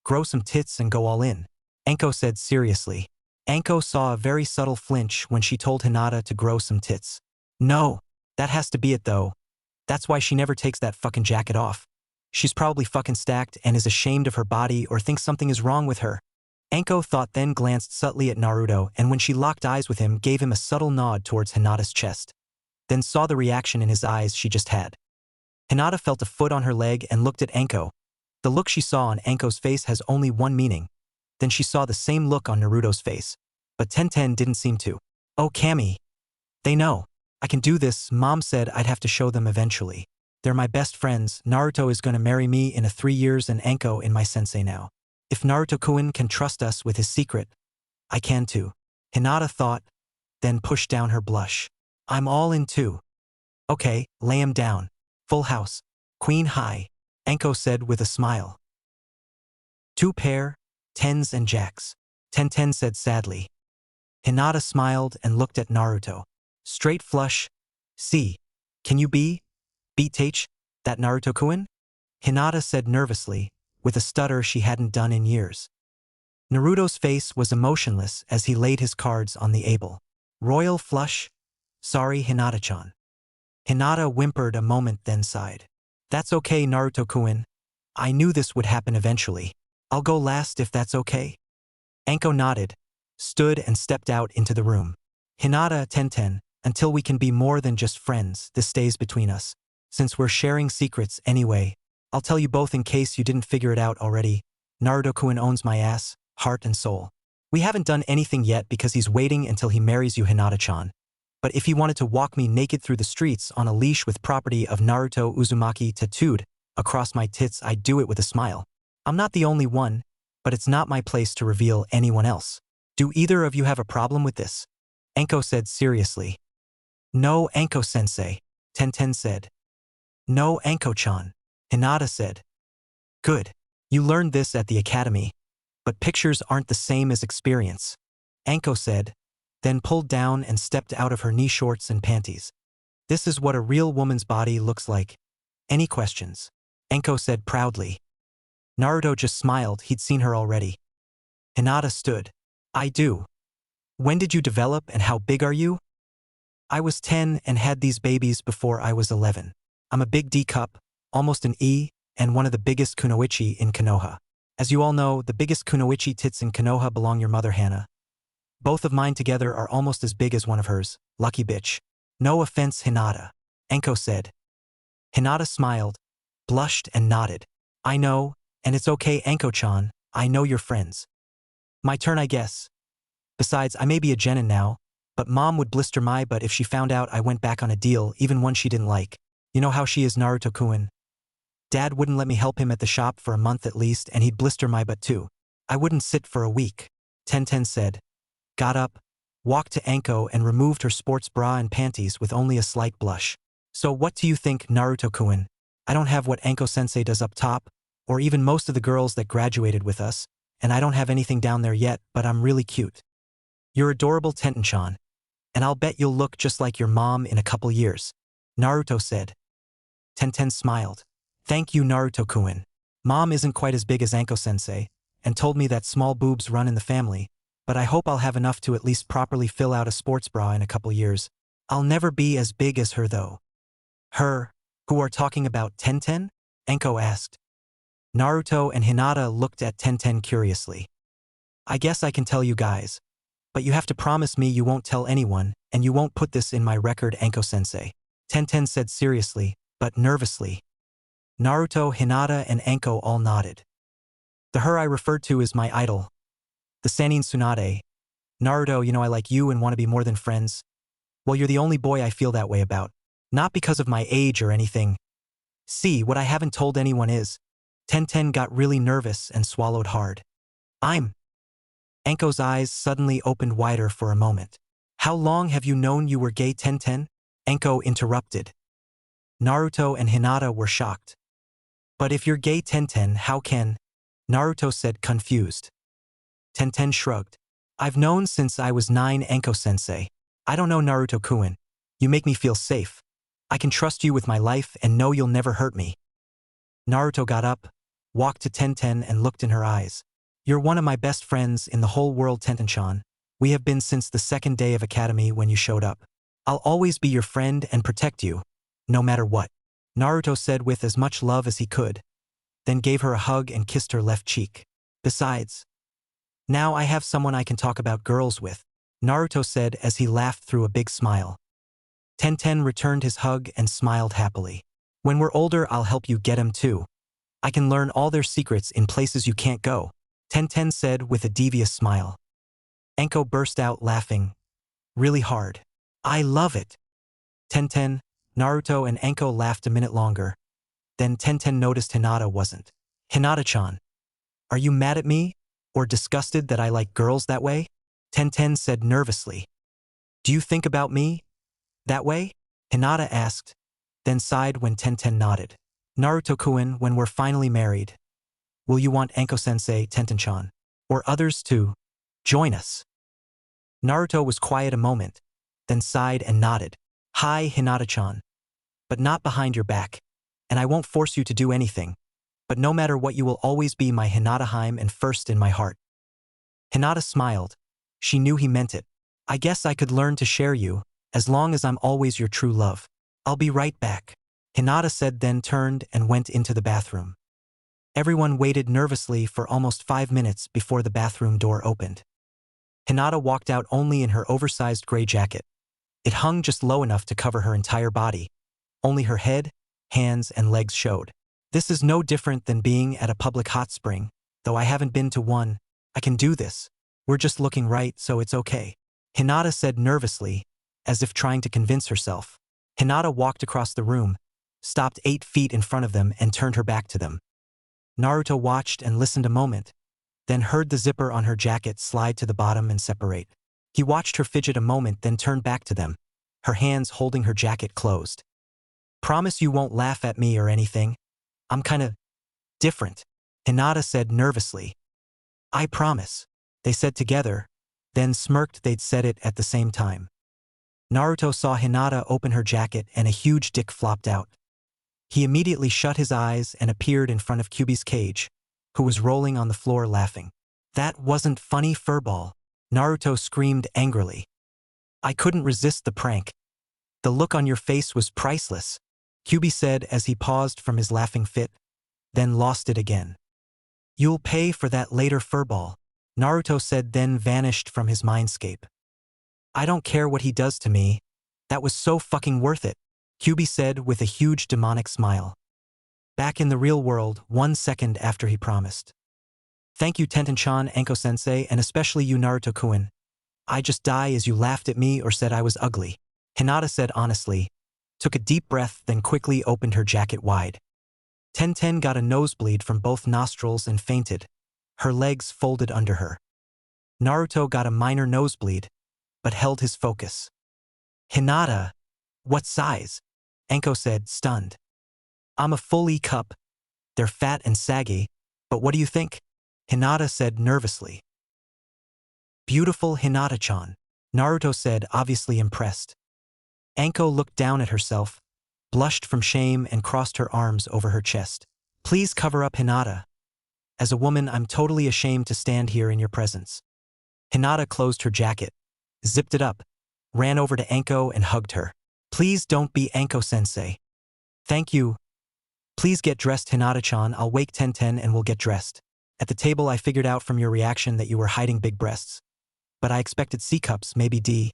grow some tits and go all in, Enko said seriously. Enko saw a very subtle flinch when she told Hinata to grow some tits. No, that has to be it though. That's why she never takes that fucking jacket off. She's probably fucking stacked and is ashamed of her body or thinks something is wrong with her. Enko thought, then glanced subtly at Naruto, and when she locked eyes with him, gave him a subtle nod towards Hinata's chest. Then saw the reaction in his eyes she just had. Hinata felt a foot on her leg and looked at Enko. The look she saw on Enko's face has only one meaning. Then she saw the same look on Naruto's face. But Tenten didn't seem to. Oh, Kami. They know. I can do this. Mom said I'd have to show them eventually. They're my best friends. Naruto is gonna marry me in 3 years and Enko in my sensei now. If Naruto-kun can trust us with his secret, I can too. Hinata thought, then pushed down her blush. I'm all in too. Okay, lay him down. Full house. Queen high, Enko said with a smile. 2 pair, 10s and jacks, Tenten said sadly. Hinata smiled and looked at Naruto. Straight flush. See, can you beat that Naruto-kun? Hinata said nervously, with a stutter she hadn't done in years. Naruto's face was emotionless as he laid his cards on the able. Royal flush? Sorry, Hinata-chan. Hinata whimpered a moment then sighed. That's okay, Naruto-kun. I knew this would happen eventually. I'll go last if that's okay. Enko nodded, stood and stepped out into the room. Hinata, Tenten, until we can be more than just friends, this stays between us. Since we're sharing secrets anyway, I'll tell you both in case you didn't figure it out already. Naruto-kun owns my ass, heart and soul. We haven't done anything yet because he's waiting until he marries you, Hinata-chan. But if he wanted to walk me naked through the streets on a leash with property of Naruto Uzumaki tattooed across my tits, I'd do it with a smile. I'm not the only one, but it's not my place to reveal anyone else. Do either of you have a problem with this? Enko said seriously. No, Enko-sensei, Tenten said. No, Enko-chan, Hinata said. Good. You learned this at the academy, but pictures aren't the same as experience, Enko said, then pulled down and stepped out of her knee shorts and panties. This is what a real woman's body looks like. Any questions? Enko said proudly. Naruto just smiled, he'd seen her already. Hinata stood. I do. When did you develop and how big are you? I was 10 and had these babies before I was 11. I'm a big D cup, almost an E, and one of the biggest kunoichi in Konoha. As you all know, the biggest kunoichi tits in Konoha belong your mother Hana. Both of mine together are almost as big as one of hers. Lucky bitch. No offense, Hinata, Enko said. Hinata smiled, blushed and nodded. I know, and it's okay, Enko-chan, I know you're friends. My turn, I guess. Besides, I may be a genin now, but mom would blister my butt if she found out I went back on a deal, even one she didn't like. You know how she is, Naruto-kun. Dad wouldn't let me help him at the shop for a month at least, and he'd blister my butt too. I wouldn't sit for a week, Tenten said. Got up, walked to Enko and removed her sports bra and panties with only a slight blush. So what do you think, Naruto-kun? I don't have what Enko-sensei does up top, or even most of the girls that graduated with us, and I don't have anything down there yet, but I'm really cute. You're adorable, Tenten-chan, and I'll bet you'll look just like your mom in a couple years, Naruto said. Tenten smiled. Thank you, Naruto-kun. Mom isn't quite as big as Enko-sensei, and told me that small boobs run in the family, but I hope I'll have enough to at least properly fill out a sports bra in a couple years. I'll never be as big as her though. Her, who are talking about Tenten? Enko asked. Naruto and Hinata looked at Tenten curiously. I guess I can tell you guys, but you have to promise me you won't tell anyone, and you won't put this in my record, Enko-sensei, Tenten said seriously, but nervously. Naruto, Hinata, and Enko all nodded. The her I referred to is my idol. The Sannin Tsunade. Naruto, you know I like you and want to be more than friends. Well, you're the only boy I feel that way about. Not because of my age or anything. See, what I haven't told anyone is, Tenten got really nervous and swallowed hard. Enko's eyes suddenly opened wider for a moment. How long have you known you were gay, Tenten? Enko interrupted. Naruto and Hinata were shocked. But if you're gay, Tenten, how can? Naruto said, confused. Tenten shrugged. I've known since I was 9, Enko-sensei. I don't know, Naruto-kun. You make me feel safe. I can trust you with my life and know you'll never hurt me. Naruto got up, walked to Tenten and looked in her eyes. You're one of my best friends in the whole world, Tenten-chan. We have been since the second day of academy when you showed up. I'll always be your friend and protect you, no matter what, Naruto said with as much love as he could, then gave her a hug and kissed her left cheek. Besides, now I have someone I can talk about girls with, Naruto said as he laughed through a big smile. Tenten returned his hug and smiled happily. When we're older, I'll help you get him too. I can learn all their secrets in places you can't go, Tenten said with a devious smile. Enko burst out laughing. Really hard. I love it. Tenten, Naruto and Enko laughed a minute longer. Then Tenten noticed Hinata wasn't. Hinata-chan, are you mad at me? Or disgusted that I like girls that way? Tenten said nervously. Do you think about me that way? Hinata asked, then sighed when Tenten nodded. Naruto-kun, when we're finally married, will you want Enko-sensei, Tenten-chan, or others to join us? Naruto was quiet a moment, then sighed and nodded. Hi, Hinata-chan. But not behind your back, and I won't force you to do anything, but no matter what you will always be my Hinata-heim and first in my heart. Hinata smiled. She knew he meant it. I guess I could learn to share you, as long as I'm always your true love. I'll be right back, Hinata said, then turned and went into the bathroom. Everyone waited nervously for almost 5 minutes before the bathroom door opened. Hinata walked out only in her oversized gray jacket. It hung just low enough to cover her entire body. Only her head, hands, and legs showed. This is no different than being at a public hot spring, though I haven't been to one. I can do this. We're just looking right, so it's okay, Hinata said nervously, as if trying to convince herself. Hinata walked across the room, stopped 8 feet in front of them and turned her back to them. Naruto watched and listened a moment, then heard the zipper on her jacket slide to the bottom and separate. He watched her fidget a moment, then turned back to them, her hands holding her jacket closed. "Promise you won't laugh at me or anything? I'm kinda different," Hinata said nervously. "I promise," they said together, then smirked they'd said it at the same time. Naruto saw Hinata open her jacket and a huge dick flopped out. He immediately shut his eyes and appeared in front of Kyuubi's cage, who was rolling on the floor laughing. "That wasn't funny, furball," Naruto screamed angrily. "I couldn't resist the prank. The look on your face was priceless," Kyuubi said as he paused from his laughing fit, then lost it again. "You'll pay for that later, furball," Naruto said, then vanished from his mindscape. "I don't care what he does to me. That was so fucking worth it," Kyuubi said with a huge demonic smile. Back in the real world, 1 second after he promised. "Thank you Tenten-chan, Anko-sensei, and especially you Naruto-kun. I just die as you laughed at me or said I was ugly," Hinata said honestly, took a deep breath, then quickly opened her jacket wide. Tenten got a nosebleed from both nostrils and fainted, her legs folded under her. Naruto got a minor nosebleed, but held his focus. "Hinata, what size?" Anko said, stunned. "I'm a full E-cup. They're fat and saggy, but what do you think?" Hinata said nervously. "Beautiful Hinata-chan," Naruto said, obviously impressed. Anko looked down at herself, blushed from shame and crossed her arms over her chest. "Please cover up, Hinata. As a woman, I'm totally ashamed to stand here in your presence." Hinata closed her jacket, zipped it up, ran over to Anko and hugged her. "Please don't be Anko-sensei." "Thank you. Please get dressed, Hinata-chan. I'll wake Tenten and we'll get dressed. At the table I figured out from your reaction that you were hiding big breasts. But I expected C-cups, maybe D.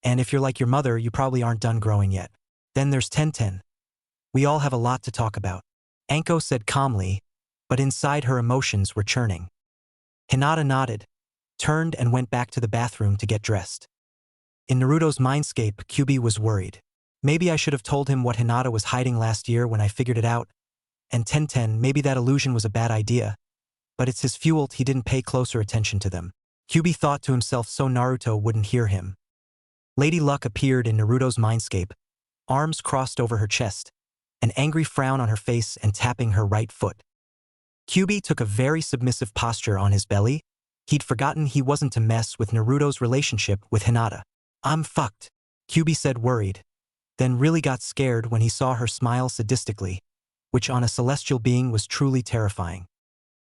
And if you're like your mother, you probably aren't done growing yet. Then there's Tenten. We all have a lot to talk about," Anko said calmly, but inside her emotions were churning. Hinata nodded, turned and went back to the bathroom to get dressed. In Naruto's mindscape, Kyuubi was worried. Maybe I should have told him what Hinata was hiding last year when I figured it out. And Tenten, maybe that illusion was a bad idea. But it's his fault he didn't pay closer attention to them. Kyuubi thought to himself so Naruto wouldn't hear him. Lady Luck appeared in Naruto's mindscape, arms crossed over her chest, an angry frown on her face and tapping her right foot. Kyuubi took a very submissive posture on his belly. He'd forgotten he wasn't to mess with Naruto's relationship with Hinata. "I'm fucked," Kyuubi said worried, then really got scared when he saw her smile sadistically, which on a celestial being was truly terrifying.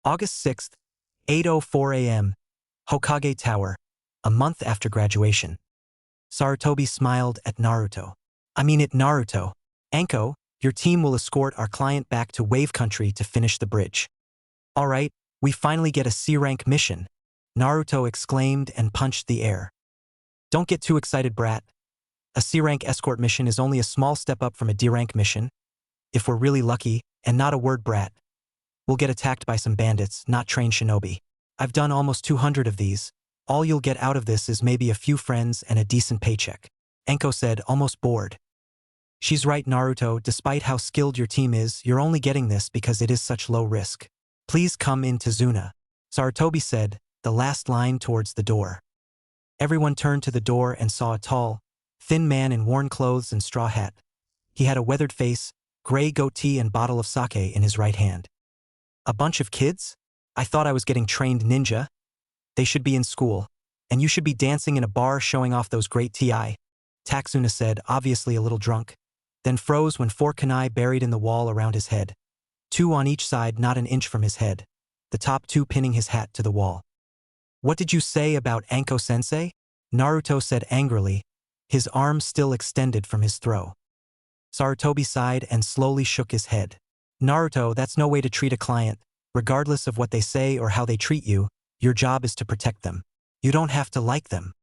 August 6th, 8:04 a.m., Hokage Tower, a month after graduation. Sarutobi smiled at Naruto. Naruto. "Anko, your team will escort our client back to Wave Country to finish the bridge." "All right, we finally get a C-rank mission," Naruto exclaimed and punched the air. "Don't get too excited, brat. A C-rank escort mission is only a small step up from a D-rank mission. If we're really lucky, and not a word brat, we'll get attacked by some bandits, not trained shinobi. I've done almost 200 of these. All you'll get out of this is maybe a few friends and a decent paycheck," Anko said, almost bored. "She's right, Naruto. Despite how skilled your team is, you're only getting this because it is such low risk. Please come in, Tazuna," Sarutobi said, the last line towards the door. Everyone turned to the door and saw a tall, thin man in worn clothes and straw hat. He had a weathered face, gray goatee and bottle of sake in his right hand. "A bunch of kids? I thought I was getting trained ninja. They should be in school, and you should be dancing in a bar showing off those great TI," Tatsuna said, obviously a little drunk, then froze when 4 kunai buried in the wall around his head. 2 on each side, not an inch from his head, the top 2 pinning his hat to the wall. "What did you say about Anko-sensei?" Naruto said angrily, his arm still extended from his throw. Sarutobi sighed and slowly shook his head. "Naruto, that's no way to treat a client. Regardless of what they say or how they treat you, your job is to protect them. You don't have to like them."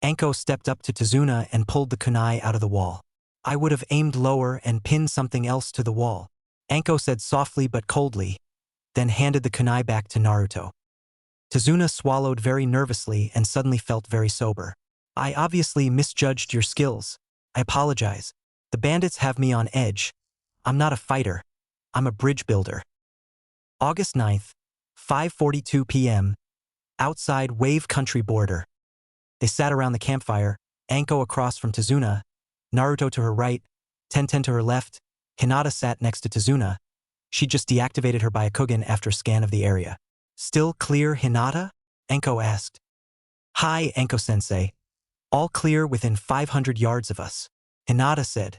Anko stepped up to Tazuna and pulled the kunai out of the wall. "I would have aimed lower and pinned something else to the wall," Anko said softly but coldly, then handed the kunai back to Naruto. Tazuna swallowed very nervously and suddenly felt very sober. "I obviously misjudged your skills. I apologize. The bandits have me on edge. I'm not a fighter. I'm a bridge builder." August 9th, 5:42 p.m., outside Wave Country border. They sat around the campfire, Anko across from Tazuna, Naruto to her right, Tenten to her left. Hinata sat next to Tazuna. She just deactivated her Byakugan after a scan of the area. Still clear, Hinata? Anko asked. Hi, Anko-sensei. All clear within 500 yards of us. Hinata said.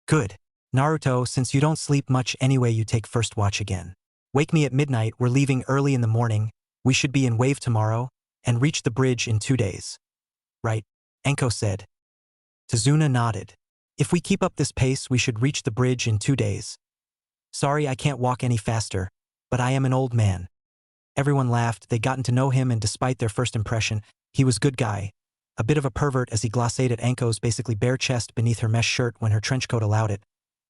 Good. Naruto, since you don't sleep much anyway, you take first watch again. Wake me at midnight, we're leaving early in the morning, we should be in Wave tomorrow, and reach the bridge in 2 days. Right? Anko said. Tazuna nodded. If we keep up this pace, we should reach the bridge in 2 days. Sorry I can't walk any faster, but I am an old man. Everyone laughed, they'd gotten to know him, and despite their first impression, he was a good guy. A bit of a pervert as he glacéed at Anko's basically bare chest beneath her mesh shirt when her trench coat allowed it.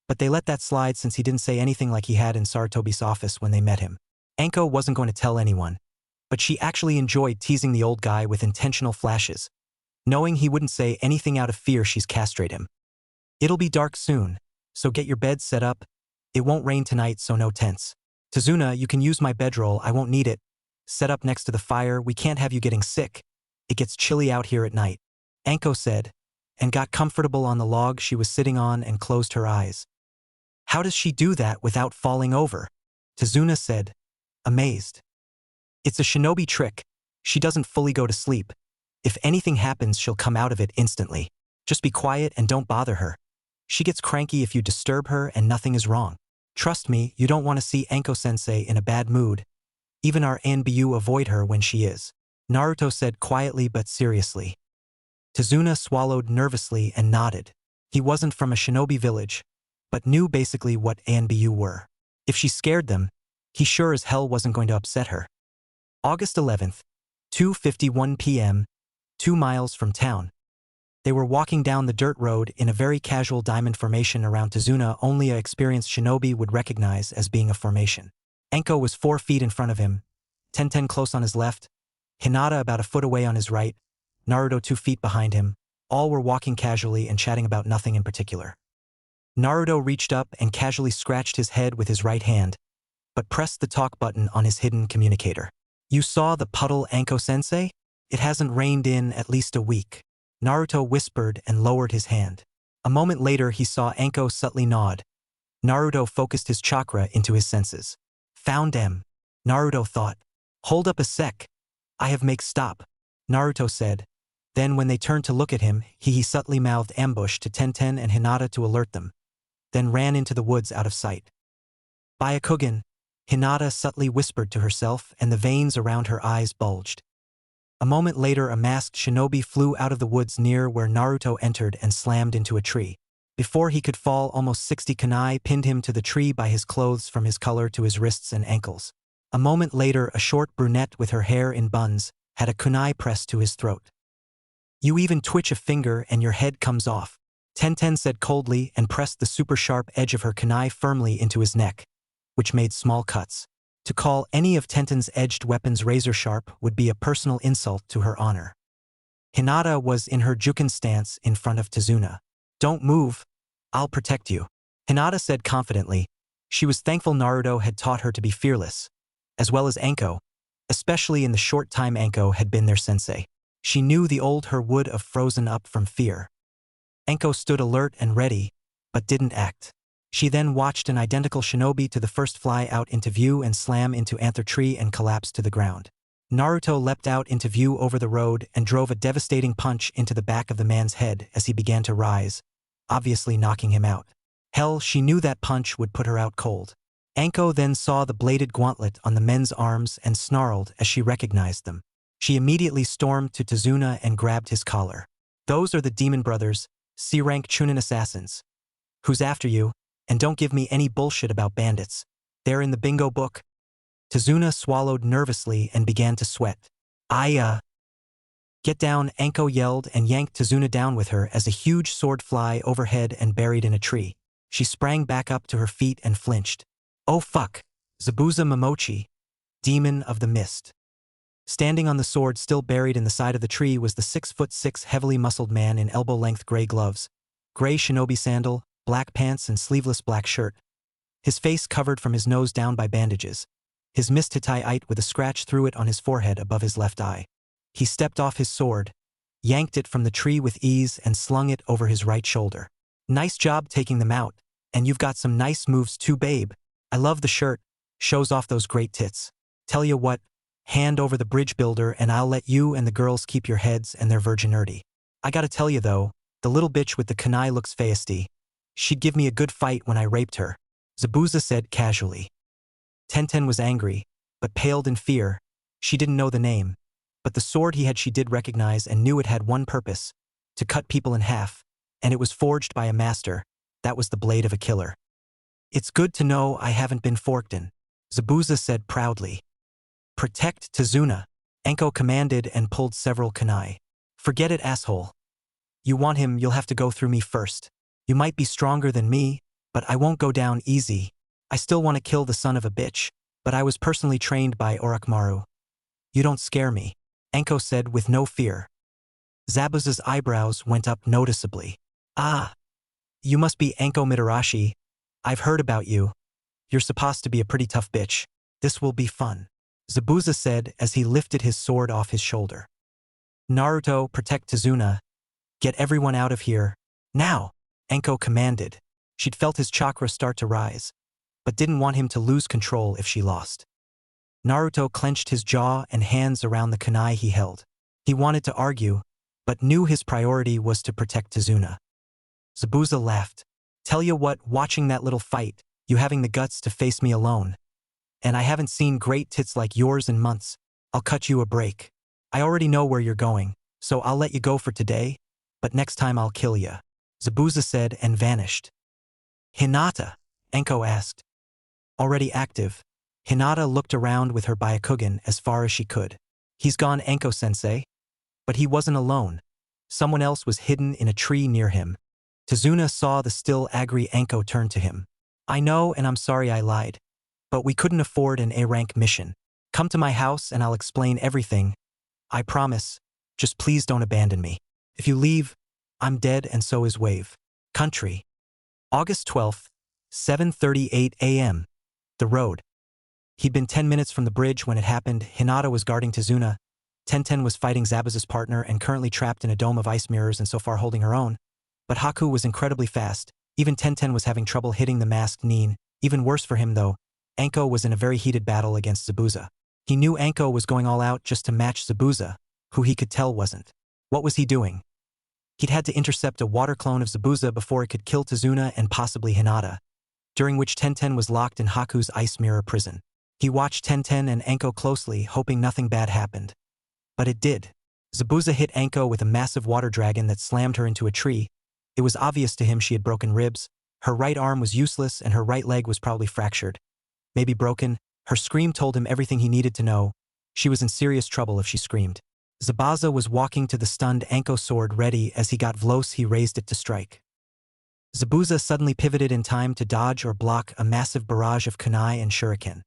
But they let that slide since he didn't say anything like he had in Sarutobi's office when they met him. Anko wasn't going to tell anyone, but she actually enjoyed teasing the old guy with intentional flashes. Knowing he wouldn't say anything out of fear, she's castrate him. It'll be dark soon, so get your bed set up. It won't rain tonight, so no tents. Tazuna, you can use my bedroll, I won't need it. Set up next to the fire, we can't have you getting sick. It gets chilly out here at night. Anko said, and got comfortable on the log she was sitting on and closed her eyes. How does she do that without falling over? Tazuna said, amazed. It's a shinobi trick. She doesn't fully go to sleep. If anything happens, she'll come out of it instantly. Just be quiet and don't bother her. She gets cranky if you disturb her and nothing is wrong. Trust me, you don't want to see Anko-sensei in a bad mood. Even our Anbu avoid her when she is. Naruto said quietly but seriously. Tazuna swallowed nervously and nodded. He wasn't from a shinobi village, but knew basically what Anbu were. If she scared them, he sure as hell wasn't going to upset her. August 11th, 2:51 p.m., 2 miles from town. They were walking down the dirt road in a very casual diamond formation around Tazuna only a experienced shinobi would recognize as being a formation. Anko was 4 feet in front of him, Tenten close on his left, Hinata about a foot away on his right, Naruto 2 feet behind him. All were walking casually and chatting about nothing in particular. Naruto reached up and casually scratched his head with his right hand, but pressed the talk button on his hidden communicator. You saw the puddle, Anko-sensei? It hasn't rained in at least a week. Naruto whispered and lowered his hand. A moment later he saw Anko subtly nod. Naruto focused his chakra into his senses. Found em. Naruto thought. Hold up a sec. I have make stop. Naruto said. Then when they turned to look at him, he subtly mouthed ambush to Tenten and Hinata to alert them. Then ran into the woods out of sight. Byakugan, Hinata subtly whispered to herself and the veins around her eyes bulged. A moment later a masked shinobi flew out of the woods near where Naruto entered and slammed into a tree. Before he could fall, almost 60 kunai pinned him to the tree by his clothes from his collar to his wrists and ankles. A moment later a short brunette with her hair in buns had a kunai pressed to his throat. You even twitch a finger and your head comes off, Tenten said coldly and pressed the super sharp edge of her kunai firmly into his neck, which made small cuts. To call any of Tenten's edged weapons razor sharp would be a personal insult to her honor. Hinata was in her Juken stance in front of Tazuna. Don't move, I'll protect you, Hinata said confidently. She was thankful Naruto had taught her to be fearless, as well as Anko, especially in the short time Anko had been their sensei. She knew the old her would have frozen up from fear. Anko stood alert and ready, but didn't act. She then watched an identical shinobi to the first fly out into view and slam into anther tree and collapse to the ground. Naruto leapt out into view over the road and drove a devastating punch into the back of the man's head as he began to rise, obviously knocking him out. Hell, she knew that punch would put her out cold. Anko then saw the bladed gauntlet on the men's arms and snarled as she recognized them. She immediately stormed to Tazuna and grabbed his collar. Those are the Demon Brothers, C-rank Chunin assassins. Who's after you? And don't give me any bullshit about bandits. They're in the bingo book. Tazuna swallowed nervously and began to sweat. Get down, Anko yelled and yanked Tazuna down with her as a huge sword fly overhead and buried in a tree. She sprang back up to her feet and flinched. Oh fuck. Zabuza Momochi, demon of the mist. Standing on the sword still buried in the side of the tree was the 6'6" heavily muscled man in elbow-length gray gloves, gray shinobi sandal, black pants and sleeveless black shirt. His face covered from his nose down by bandages. his mist-Hittite with a scratch through it on his forehead above his left eye. He stepped off his sword, yanked it from the tree with ease and slung it over his right shoulder. Nice job taking them out, and you've got some nice moves too, babe. I love the shirt, shows off those great tits. Tell you what, hand over the bridge builder and I'll let you and the girls keep your heads and their virginity. I gotta tell you though, the little bitch with the kunai looks feisty. She'd give me a good fight when I raped her, Zabuza said casually. Tenten was angry, but paled in fear. She didn't know the name, but the sword he had she did recognize and knew it had one purpose, to cut people in half, and it was forged by a master. That was the blade of a killer. It's good to know I haven't been forked in, Zabuza said proudly. Protect Tazuna, Enko commanded and pulled several kunai. Forget it, asshole. You want him, you'll have to go through me first. You might be stronger than me, but I won't go down easy. I still want to kill the son of a bitch, but I was personally trained by Orochimaru. You don't scare me, Enko said with no fear. Zabuza's eyebrows went up noticeably. Ah, you must be Enko Mitarashi. I've heard about you. You're supposed to be a pretty tough bitch. This will be fun, Zabuza said as he lifted his sword off his shoulder. Naruto, protect Tazuna. Get everyone out of here. Now, Enko commanded. She'd felt his chakra start to rise, but didn't want him to lose control if she lost. Naruto clenched his jaw and hands around the kunai he held. He wanted to argue, but knew his priority was to protect Tazuna. Zabuza laughed. Tell you what, watching that little fight, you having the guts to face me alone. And I haven't seen great tits like yours in months. I'll cut you a break. I already know where you're going, so I'll let you go for today, but next time I'll kill ya, Zabuza said and vanished. Hinata, Enko asked. Already active, Hinata looked around with her Byakugan as far as she could. He's gone, Enko-sensei. But he wasn't alone. Someone else was hidden in a tree near him. Tazuna saw the still angry Enko turn to him. I know and I'm sorry I lied, but we couldn't afford an A-rank mission. Come to my house and I'll explain everything. I promise, just please don't abandon me. If you leave, I'm dead and so is Wave. Country. August 12th, 7:38 a.m. The road. He'd been 10 minutes from the bridge when it happened. Hinata was guarding Tazuna. Tenten was fighting Zabuza's partner and currently trapped in a dome of ice mirrors and so far holding her own. But Haku was incredibly fast. Even Tenten was having trouble hitting the masked Nin. Even worse for him though, Enko was in a very heated battle against Zabuza. He knew Enko was going all out just to match Zabuza, who he could tell wasn't. What was he doing? He'd had to intercept a water clone of Zabuza before it could kill Tazuna and possibly Hinata, during which Tenten was locked in Haku's ice mirror prison. He watched Tenten and Enko closely, hoping nothing bad happened. But it did. Zabuza hit Enko with a massive water dragon that slammed her into a tree. It was obvious to him she had broken ribs. Her right arm was useless and her right leg was probably fractured. Maybe broken. Her scream told him everything he needed to know. She was in serious trouble if she screamed. Zabuza was walking to the stunned Enko sword ready. As he got Vlos, he raised it to strike. Zabuza suddenly pivoted in time to dodge or block a massive barrage of kunai and shuriken.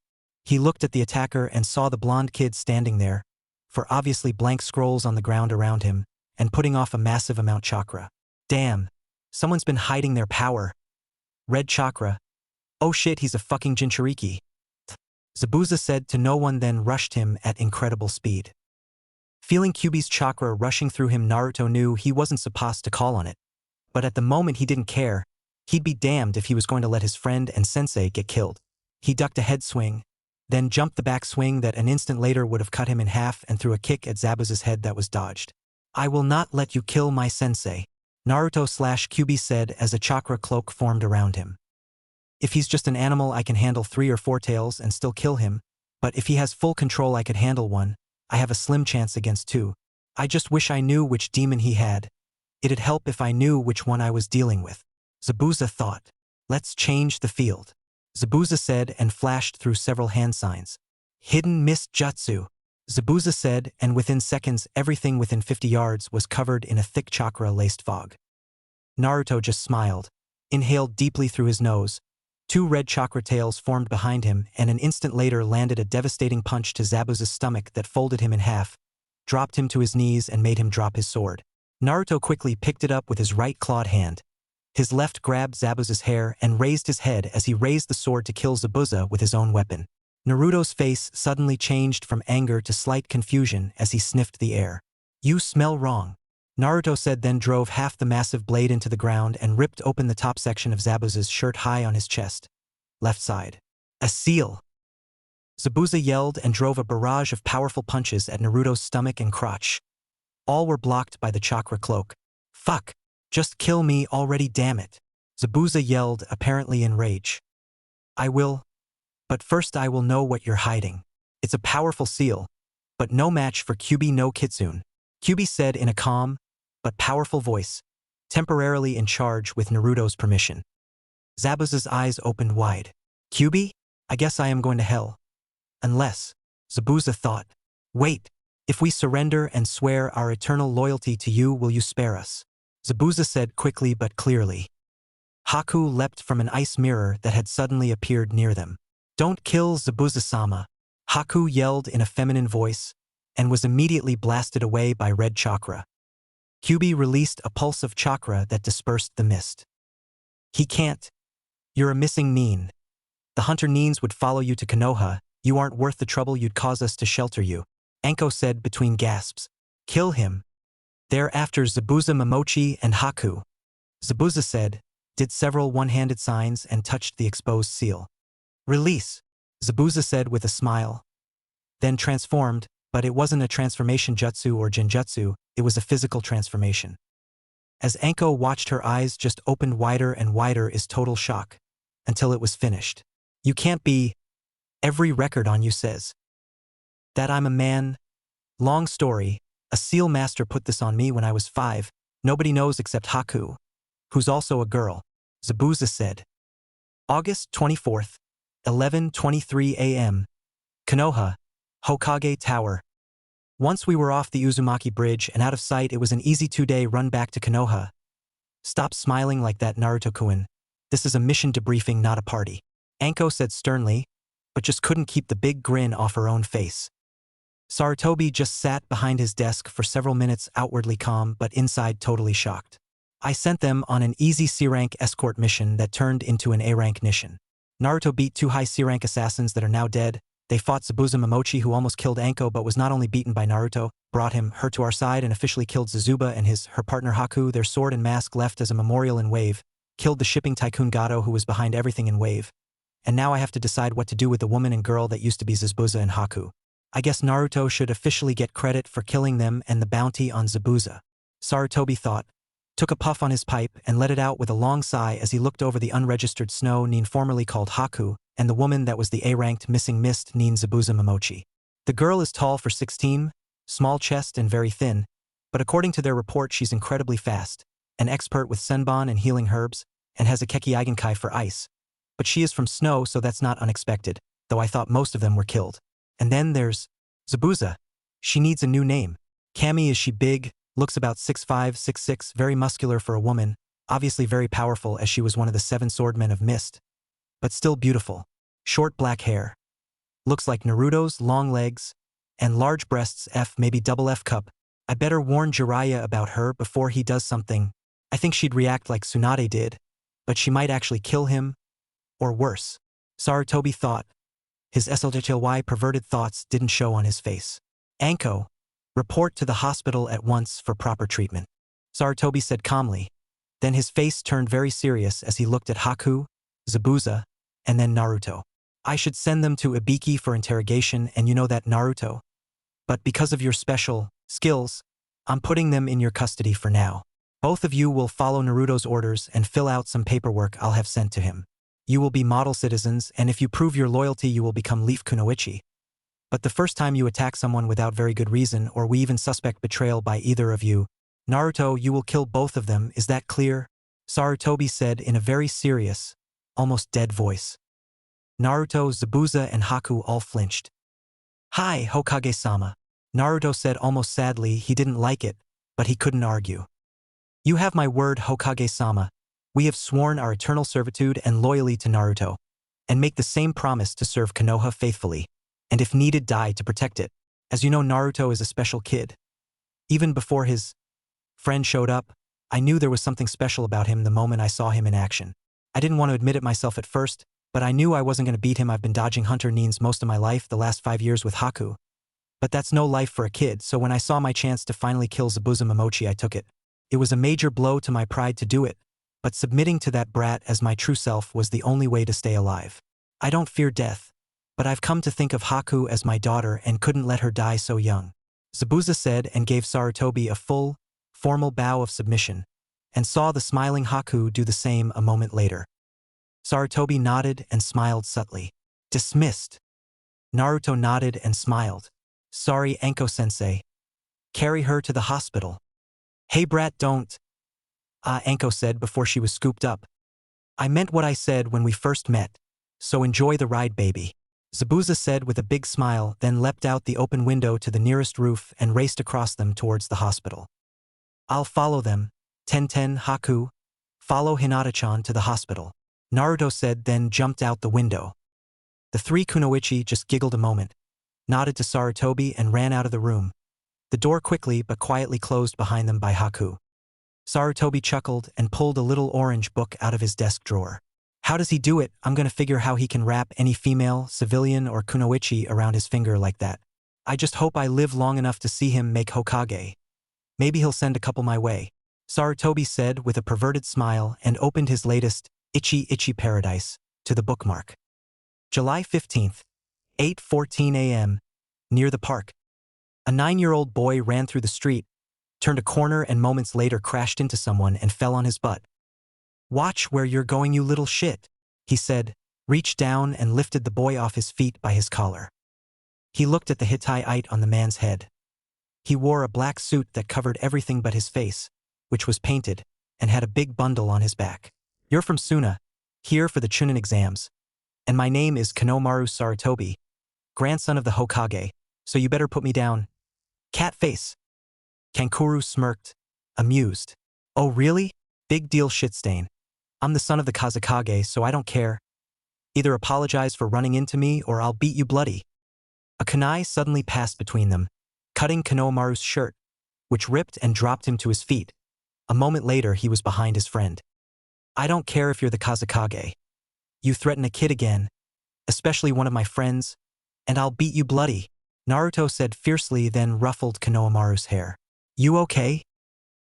He looked at the attacker and saw the blonde kid standing there, for obviously blank scrolls on the ground around him, and putting off a massive amount chakra. Damn, someone's been hiding their power. Red chakra. Oh shit, he's a fucking Jinchuriki. Zabuza said to no one, then rushed him at incredible speed. Feeling Kyuubi's chakra rushing through him, Naruto knew he wasn't supposed to call on it. But at the moment he didn't care. He'd be damned if he was going to let his friend and sensei get killed. He ducked a head swing, then jumped the back swing that an instant later would have cut him in half and threw a kick at Zabuza's head that was dodged. I will not let you kill my sensei, Naruto/Kyuubi said as a chakra cloak formed around him. If he's just an animal I can handle 3 or 4 tails and still kill him, but if he has full control I could handle 1. I have a slim chance against 2. I just wish I knew which demon he had. It'd help if I knew which one I was dealing with, Zabuza thought. Let's change the field, Zabuza said and flashed through several hand signs. Hidden mist jutsu, Zabuza said, and within seconds everything within 50 yards was covered in a thick chakra-laced fog. Naruto just smiled, inhaled deeply through his nose. 2 red chakra tails formed behind him and an instant later landed a devastating punch to Zabuza's stomach that folded him in half, dropped him to his knees and made him drop his sword. Naruto quickly picked it up with his right clawed hand. His left grabbed Zabuza's hair and raised his head as he raised the sword to kill Zabuza with his own weapon. Naruto's face suddenly changed from anger to slight confusion as he sniffed the air. You smell wrong, Naruto said, then drove half the massive blade into the ground and ripped open the top section of Zabuza's shirt high on his chest. Left side. A seal! Zabuza yelled and drove a barrage of powerful punches at Naruto's stomach and crotch. All were blocked by the chakra cloak. Fuck! Just kill me already, damn it! Zabuza yelled, apparently in rage. I will. But first I will know what you're hiding. It's a powerful seal, but no match for Kyuubi no Kitsune, Kyuubi said in a calm, but powerful voice, temporarily in charge with Naruto's permission. Zabuza's eyes opened wide. Kyuubi? I guess I am going to hell. Unless, Zabuza thought. Wait, if we surrender and swear our eternal loyalty to you, will you spare us? Zabuza said quickly but clearly. Haku leapt from an ice mirror that had suddenly appeared near them. Don't kill Zabuza-sama, Haku yelled in a feminine voice, and was immediately blasted away by red chakra. Kyuubi released a pulse of chakra that dispersed the mist. He can't. You're a missing nin. The hunter nins would follow you to Konoha. You aren't worth the trouble you'd cause us to shelter you, Anko said between gasps. Kill him. Thereafter Zabuza, Momochi, and Haku. Zabuza said, did several one-handed signs and touched the exposed seal. Release, Zabuza said with a smile. Then transformed, but it wasn't a transformation jutsu or genjutsu, it was a physical transformation. As Anko watched, her eyes just opened wider and wider in total shock, until it was finished. You can't be. Every record on you says that I'm a man. Long story, a seal master put this on me when I was 5, nobody knows except Haku, who's also a girl, Zabuza said. August 24th, 11:23 a.m. Konoha, Hokage Tower. Once we were off the Uzumaki bridge and out of sight, it was an easy 2-day run back to Konoha. Stop smiling like that, Naruto-kun. This is a mission debriefing, not a party, Anko said sternly, but just couldn't keep the big grin off her own face. Sarutobi just sat behind his desk for several minutes, outwardly calm but inside totally shocked. I sent them on an easy C-rank escort mission that turned into an A-rank mission. Naruto beat 2 high C-rank assassins that are now dead. They fought Zabuza Momochi, who almost killed Anko but was not only beaten by Naruto, brought her to our side and officially killed Zazuba and her partner Haku. Their sword and mask left as a memorial in Wave. Killed the shipping tycoon Gato, who was behind everything in Wave. And now I have to decide what to do with the woman and girl that used to be Zabuza and Haku. I guess Naruto should officially get credit for killing them and the bounty on Zabuza, Sarutobi thought, took a puff on his pipe and let it out with a long sigh as he looked over the unregistered snow nin formerly called Haku, and the woman that was the A-ranked missing mist nin Zabuza Momochi. The girl is tall for 16, small chest and very thin, but according to their report she's incredibly fast, an expert with senbon and healing herbs, and has a Keki-Eigenkai for ice. But she is from snow, so that's not unexpected, though I thought most of them were killed. And then there's Zabuza. She needs a new name. Kami, is she big, looks about 6'5", 6'6", very muscular for a woman, obviously very powerful as she was one of the 7 swordmen of Mist. But still beautiful. Short black hair. Looks like Naruto's, long legs, and large breasts, maybe double F cup. I better warn Jiraiya about her before he does something. I think she'd react like Tsunade did, but she might actually kill him, or worse. Sarutobi thought. His SLHLY perverted thoughts didn't show on his face. Anko, report to the hospital at once for proper treatment, Sarutobi said calmly. Then his face turned very serious as he looked at Haku, Zabuza, and then Naruto. I should send them to Ibiki for interrogation, and you know that, Naruto. But because of your special skills, I'm putting them in your custody for now. Both of you will follow Naruto's orders and fill out some paperwork I'll have sent to him. You will be model citizens, and if you prove your loyalty you will become Leaf Kunoichi. But the first time you attack someone without very good reason, or we even suspect betrayal by either of you, Naruto, you will kill both of them, is that clear? Sarutobi said in a very serious, almost dead voice. Naruto, Zabuza, and Haku all flinched. Hi, Hokage-sama, Naruto said almost sadly. He didn't like it, but he couldn't argue. You have my word, Hokage-sama. We have sworn our eternal servitude and loyalty to Naruto, and make the same promise to serve Konoha faithfully, and if needed die to protect it. As you know, Naruto is a special kid. Even before his friend showed up, I knew there was something special about him the moment I saw him in action. I didn't want to admit it myself at first, But I knew I wasn't going to beat him. I've been dodging Hunter Neens most of my life, the last 5 years with Haku. But that's no life for a kid, so when I saw my chance to finally kill Zabuza Momochi, I took it. It was a major blow to my pride to do it, but submitting to that brat as my true self was the only way to stay alive. I don't fear death, but I've come to think of Haku as my daughter and couldn't let her die so young. Zabuza said and gave Sarutobi a full, formal bow of submission, and saw the smiling Haku do the same a moment later. Sarutobi nodded and smiled subtly. Dismissed. Naruto nodded and smiled. Sorry, Anko-sensei. Carry her to the hospital. Hey brat, don't. Anko said before she was scooped up. I meant what I said when we first met, so enjoy the ride, baby. Zabuza said with a big smile, then leapt out the open window to the nearest roof and raced across them towards the hospital. I'll follow them. Ten, Haku. Follow Hinata-chan to the hospital. Naruto said, then jumped out the window. The three kunoichi just giggled a moment, nodded to Sarutobi and ran out of the room. The door quickly but quietly closed behind them by Haku. Sarutobi chuckled and pulled a little orange book out of his desk drawer. How does he do it? I'm gonna figure how he can wrap any female, civilian, or kunoichi around his finger like that. I just hope I live long enough to see him make Hokage. Maybe he'll send a couple my way. Sarutobi said with a perverted smile and opened his latest, Itchy Paradise, to the bookmark. July 15th, 8:14 a.m., near the park. A 9-year-old boy ran through the street, turned a corner and moments later crashed into someone and fell on his butt. Watch where you're going, you little shit, he said, reached down and lifted the boy off his feet by his collar. He looked at the Hittite on the man's head. He wore a black suit that covered everything but his face, which was painted, and had a big bundle on his back. You're from Suna, here for the Chunin exams, and my name is Konohamaru Sarutobi, grandson of the Hokage, so you better put me down. Cat face. Kankuro smirked, amused. Oh really? Big deal, shitstain. I'm the son of the Kazekage, so I don't care. Either apologize for running into me or I'll beat you bloody. A kunai suddenly passed between them, cutting Konohamaru's shirt, which ripped and dropped him to his feet. A moment later he was behind his friend. I don't care if you're the Kazekage. You threaten a kid again, especially one of my friends, and I'll beat you bloody, Naruto said fiercely, then ruffled Konohamaru's hair. You okay?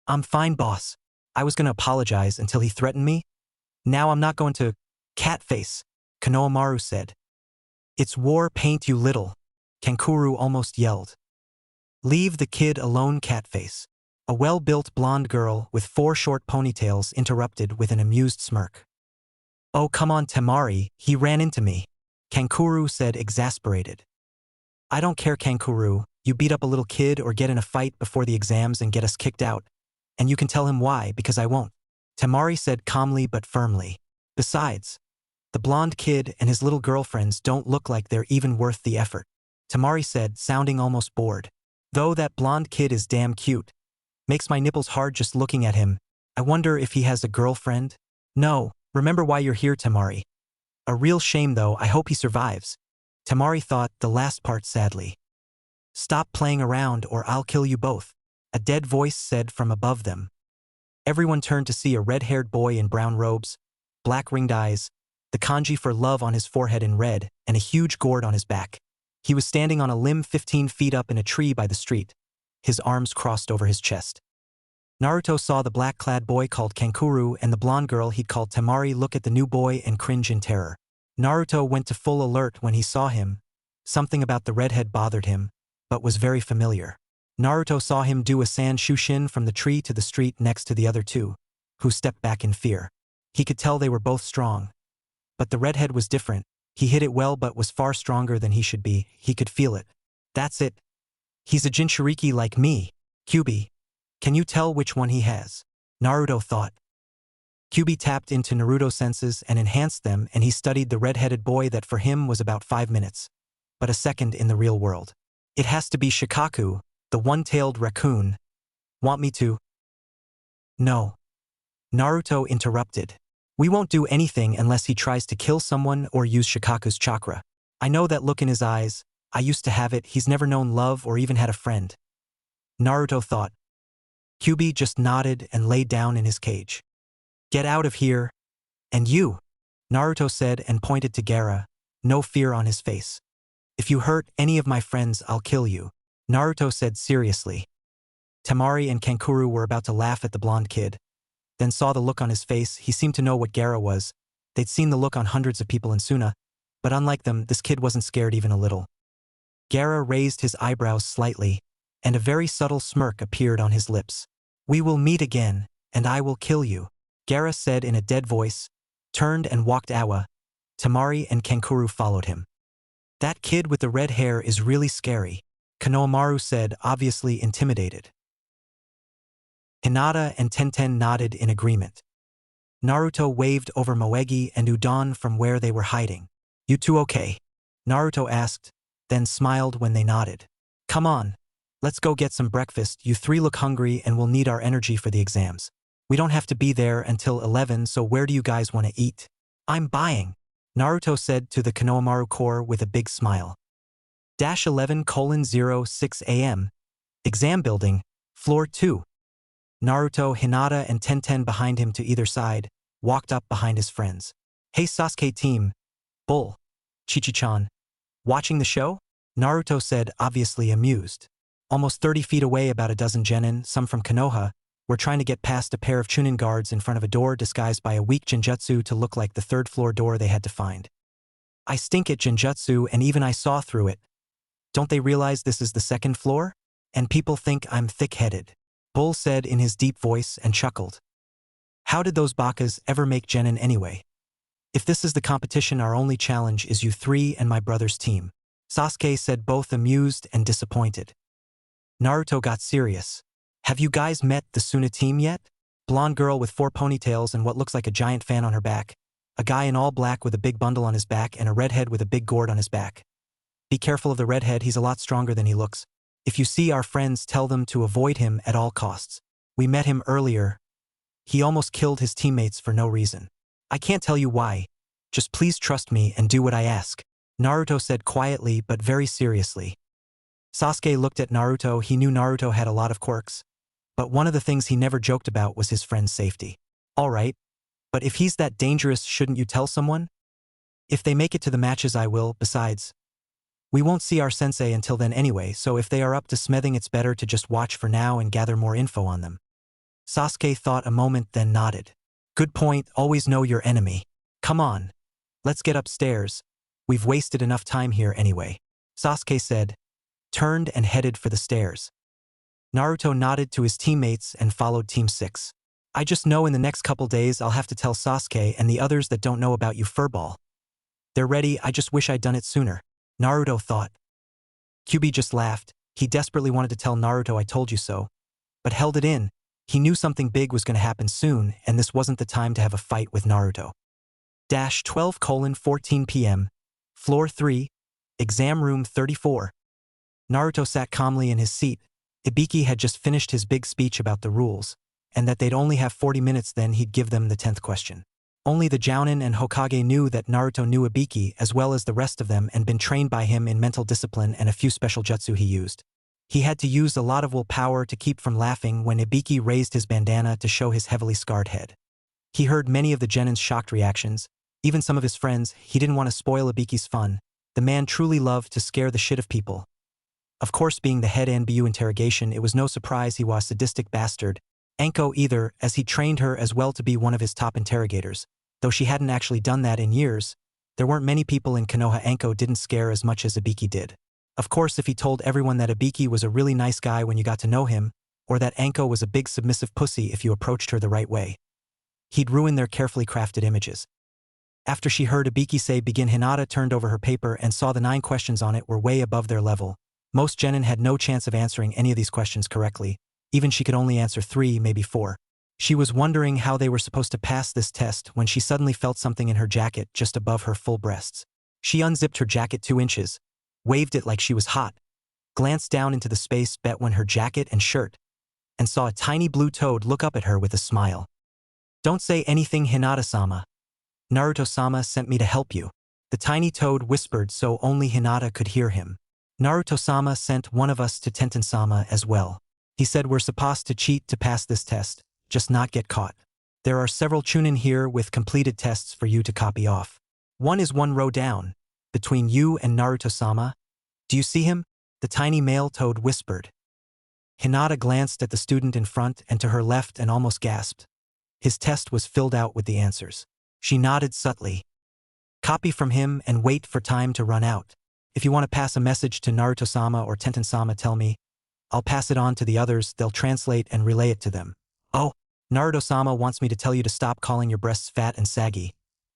I'm fine, boss. I was gonna apologize until he threatened me. Now I'm not going to. Cat face, Konohamaru said. It's war paint, you little. Kankuro almost yelled. Leave the kid alone, Catface. A well-built blonde girl with 4 short ponytails interrupted with an amused smirk. Oh come on, Temari, he ran into me, Kankuro said, exasperated. I don't care, Kankuro. You beat up a little kid or get in a fight before the exams and get us kicked out, and you can tell him why, because I won't, Temari said calmly but firmly. Besides, the blonde kid and his little girlfriends don't look like they're even worth the effort, Temari said, sounding almost bored. Though that blonde kid is damn cute. Makes my nipples hard just looking at him. I wonder if he has a girlfriend? No, remember why you're here, Temari. A real shame though, I hope he survives. Temari thought, the last part sadly. Stop playing around or I'll kill you both, a dead voice said from above them. Everyone turned to see a red-haired boy in brown robes, black ringed eyes, the kanji for love on his forehead in red, and a huge gourd on his back. He was standing on a limb 15 feet up in a tree by the street, his arms crossed over his chest. Naruto saw the black-clad boy called Kankuro and the blonde girl he'd called Temari look at the new boy and cringe in terror. Naruto went to full alert when he saw him. Something about the redhead bothered him, but was very familiar. Naruto saw him do a sand shushin from the tree to the street next to the other two, who stepped back in fear. He could tell they were both strong. But the redhead was different. He hit it well but was far stronger than he should be. He could feel it. That's it. He's a Jinchuriki like me. Kyuubi. Can you tell which one he has? Naruto thought. Kyuubi tapped into Naruto's senses and enhanced them, and he studied the red-headed boy that for him was about 5 minutes, but a second in the real world. It has to be Shikaku, the one-tailed raccoon. Want me to? No. Naruto interrupted. We won't do anything unless he tries to kill someone or use Shikaku's chakra. I know that look in his eyes. I used to have it. He's never known love or even had a friend. Naruto thought. Kyuubi just nodded and lay down in his cage. Get out of here. And you. Naruto said and pointed to Gaara, no fear on his face. If you hurt any of my friends, I'll kill you, Naruto said seriously. Temari and Kankuro were about to laugh at the blonde kid, then saw the look on his face. He seemed to know what Gaara was. They'd seen the look on hundreds of people in Suna, but unlike them, this kid wasn't scared even a little. Gaara raised his eyebrows slightly, and a very subtle smirk appeared on his lips. We will meet again, and I will kill you, Gaara said in a dead voice, turned and walked Awa. Temari and Kankuro followed him. That kid with the red hair is really scary, Konohamaru said, obviously intimidated. Hinata and Tenten nodded in agreement. Naruto waved over Moegi and Udon from where they were hiding. You two okay? Naruto asked, then smiled when they nodded. Come on. Let's go get some breakfast. You three look hungry and will need our energy for the exams. We don't have to be there until 11, so where do you guys want to eat? I'm buying, Naruto said to the Konohamaru Corps with a big smile. -11:06 a.m. Exam building, floor 2. Naruto, Hinata, and Tenten behind him to either side, walked up behind his friends. Hey Sasuke team. Bull. Chichi-chan. Watching the show? Naruto said, obviously amused. Almost 30 feet away, about a dozen genin, some from Konoha, were trying to get past a pair of Chunin guards in front of a door disguised by a weak genjutsu to look like the third-floor door they had to find. I stink at genjutsu and even I saw through it. Don't they realize this is the second floor? And people think I'm thick-headed, Bull said in his deep voice and chuckled. How did those bakas ever make genin anyway? If this is the competition, our only challenge is you three and my brother's team, Sasuke said, both amused and disappointed. Naruto got serious. Have you guys met the Suna team yet? Blonde girl with 4 ponytails and what looks like a giant fan on her back. A guy in all black with a big bundle on his back and a redhead with a big gourd on his back. Be careful of the redhead, he's a lot stronger than he looks. If you see our friends, tell them to avoid him at all costs. We met him earlier. He almost killed his teammates for no reason. I can't tell you why. Just please trust me and do what I ask, Naruto said quietly but very seriously. Sasuke looked at Naruto. He knew Naruto had a lot of quirks, but one of the things he never joked about was his friend's safety. All right, but if he's that dangerous, shouldn't you tell someone? If they make it to the matches, I will. Besides, we won't see our sensei until then anyway, so if they are up to smithing, it's better to just watch for now and gather more info on them. Sasuke thought a moment, then nodded. Good point, always know your enemy. Come on. Let's get upstairs. We've wasted enough time here anyway, Sasuke said, turned and headed for the stairs. Naruto nodded to his teammates and followed Team 6. I just know in the next couple days I'll have to tell Sasuke and the others that don't know about you furball. They're ready, I just wish I'd done it sooner, Naruto thought. Kyuubi just laughed. He desperately wanted to tell Naruto I told you so, but held it in. He knew something big was going to happen soon, and this wasn't the time to have a fight with Naruto. 12:14 p.m. Floor 3, Exam Room 34. Naruto sat calmly in his seat. Ibiki had just finished his big speech about the rules, and that they'd only have 40 minutes, then he'd give them the 10th question. Only the Jounin and Hokage knew that Naruto knew Ibiki as well as the rest of them and been trained by him in mental discipline and a few special jutsu he used. He had to use a lot of willpower to keep from laughing when Ibiki raised his bandana to show his heavily scarred head. He heard many of the genin's shocked reactions, even some of his friends. He didn't want to spoil Ibiki's fun. The man truly loved to scare the shit of people. Of course, being the head NBU interrogation, it was no surprise he was a sadistic bastard. Anko either, as he trained her as well to be one of his top interrogators. Though she hadn't actually done that in years, there weren't many people in Konoha Anko didn't scare as much as Ibiki did. Of course, if he told everyone that Ibiki was a really nice guy when you got to know him, or that Anko was a big submissive pussy if you approached her the right way, he'd ruin their carefully crafted images. After she heard Ibiki say begin, Hinata turned over her paper and saw the 9 questions on it were way above their level. Most genin had no chance of answering any of these questions correctly. Even she could only answer 3, maybe 4. She was wondering how they were supposed to pass this test when she suddenly felt something in her jacket just above her full breasts. She unzipped her jacket 2 inches, waved it like she was hot, glanced down into the space between her jacket and shirt, and saw a tiny blue toad look up at her with a smile. Don't say anything, Hinata-sama. Naruto-sama sent me to help you, the tiny toad whispered so only Hinata could hear him. Naruto-sama sent one of us to Tenten-sama as well. He said we're supposed to cheat to pass this test, just not get caught. There are several chunin here with completed tests for you to copy off. One is one row down, between you and Naruto-sama. Do you see him? The tiny male toad whispered. Hinata glanced at the student in front and to her left and almost gasped. His test was filled out with the answers. She nodded subtly. Copy from him and wait for time to run out. If you want to pass a message to Naruto-sama or Tenten-sama, tell me. I'll pass it on to the others, they'll translate and relay it to them. Oh, Naruto-sama wants me to tell you to stop calling your breasts fat and saggy.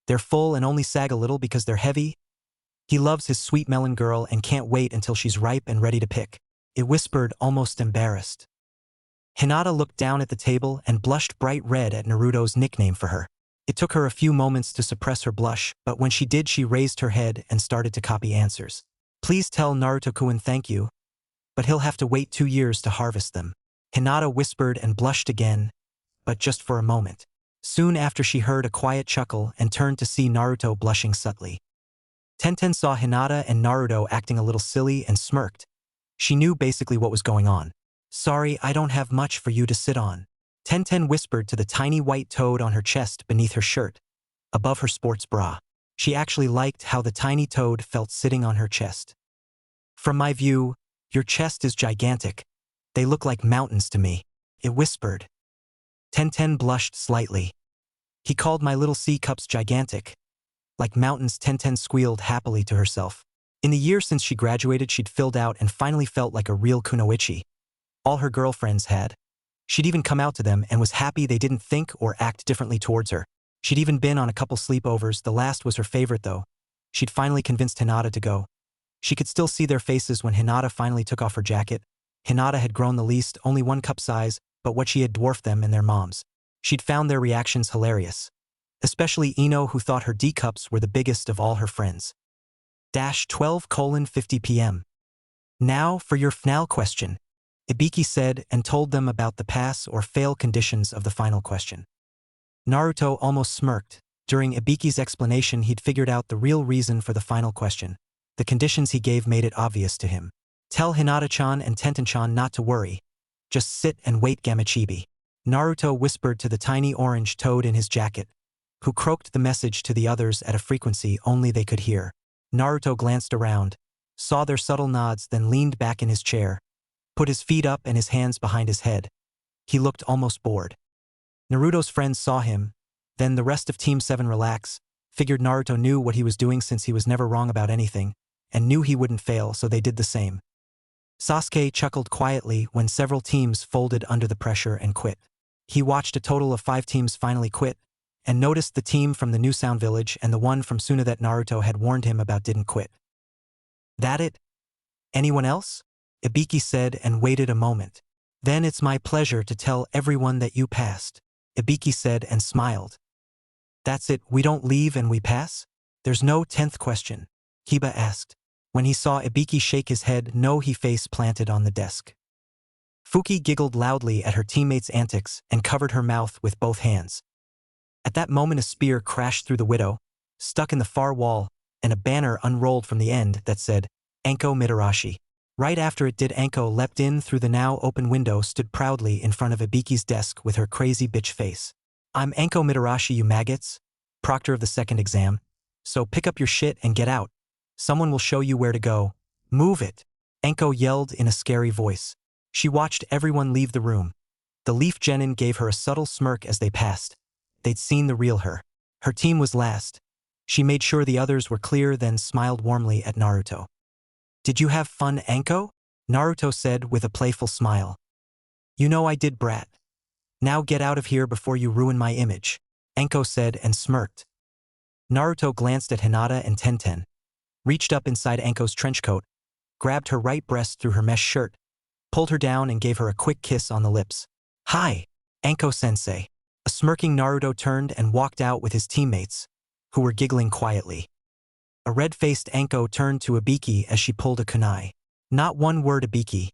They're full and only sag a little because they're heavy. He loves his sweet melon girl and can't wait until she's ripe and ready to pick. It whispered, almost embarrassed. Hinata looked down at the table and blushed bright red at Naruto's nickname for her. It took her a few moments to suppress her blush, but when she did, she raised her head and started to copy answers. Please tell Naruto-kun thank you, but he'll have to wait 2 years to harvest them. Hinata whispered and blushed again, but just for a moment. Soon after, she heard a quiet chuckle and turned to see Naruto blushing subtly. Tenten saw Hinata and Naruto acting a little silly and smirked. She knew basically what was going on. Sorry, I don't have much for you to sit on. Tenten whispered to the tiny white toad on her chest beneath her shirt, above her sports bra. She actually liked how the tiny toad felt sitting on her chest. From my view, your chest is gigantic. They look like mountains to me, it whispered. Tenten blushed slightly. He called my little C cups gigantic. Like mountains, Tenten squealed happily to herself. In the year since she graduated, she'd filled out and finally felt like a real kunoichi. All her girlfriends had. She'd even come out to them and was happy they didn't think or act differently towards her. She'd even been on a couple sleepovers, the last was her favorite though. She'd finally convinced Hinata to go. She could still see their faces when Hinata finally took off her jacket. Hinata had grown the least, only 1 cup size, but what she had dwarfed them and their moms. She'd found their reactions hilarious. Especially Ino, who thought her D cups were the biggest of all her friends. 12:50 p.m. Now for your final question. Ibiki said and told them about the pass or fail conditions of the final question. Naruto almost smirked. During Ibiki's explanation, he'd figured out the real reason for the final question. The conditions he gave made it obvious to him. Tell Hinata-chan and Tenten-chan not to worry. Just sit and wait, Gamachibi. Naruto whispered to the tiny orange toad in his jacket, who croaked the message to the others at a frequency only they could hear. Naruto glanced around, saw their subtle nods, then leaned back in his chair, put his feet up and his hands behind his head. He looked almost bored. Naruto's friends saw him, then the rest of Team 7 relax, figured Naruto knew what he was doing since he was never wrong about anything, and knew he wouldn't fail, so they did the same. Sasuke chuckled quietly when several teams folded under the pressure and quit. He watched a total of 5 teams finally quit, and noticed the team from the New Sound Village and the one from Suna that Naruto had warned him about didn't quit. That it? Anyone else? Ibiki said and waited a moment. Then it's my pleasure to tell everyone that you passed, Ibiki said and smiled. That's it, we don't leave and we pass? There's no 10th question, Kiba asked. When he saw Ibiki shake his head no, he face planted on the desk. Fuki giggled loudly at her teammates' antics and covered her mouth with both hands. At that moment, a spear crashed through the window, stuck in the far wall, and a banner unrolled from the end that said, Anko Mitarashi. Right after it did, Anko leapt in through the now open window, stood proudly in front of Ibiki's desk with her crazy bitch face. I'm Anko Mitarashi, you maggots, proctor of the 2nd exam. So pick up your shit and get out. Someone will show you where to go. Move it, Anko yelled in a scary voice. She watched everyone leave the room. The Leaf Genin gave her a subtle smirk as they passed. They'd seen the real her. Her team was last. She made sure the others were clear, then smiled warmly at Naruto. Did you have fun, Anko? Naruto said with a playful smile. You know I did, brat. Now get out of here before you ruin my image, Anko said and smirked. Naruto glanced at Hinata and Tenten, reached up inside Anko's trench coat, grabbed her right breast through her mesh shirt, pulled her down and gave her a quick kiss on the lips. Hi, Anko-sensei. A smirking Naruto turned and walked out with his teammates, who were giggling quietly. A red-faced Anko turned to Ibiki as she pulled a kunai. Not one word, Ibiki.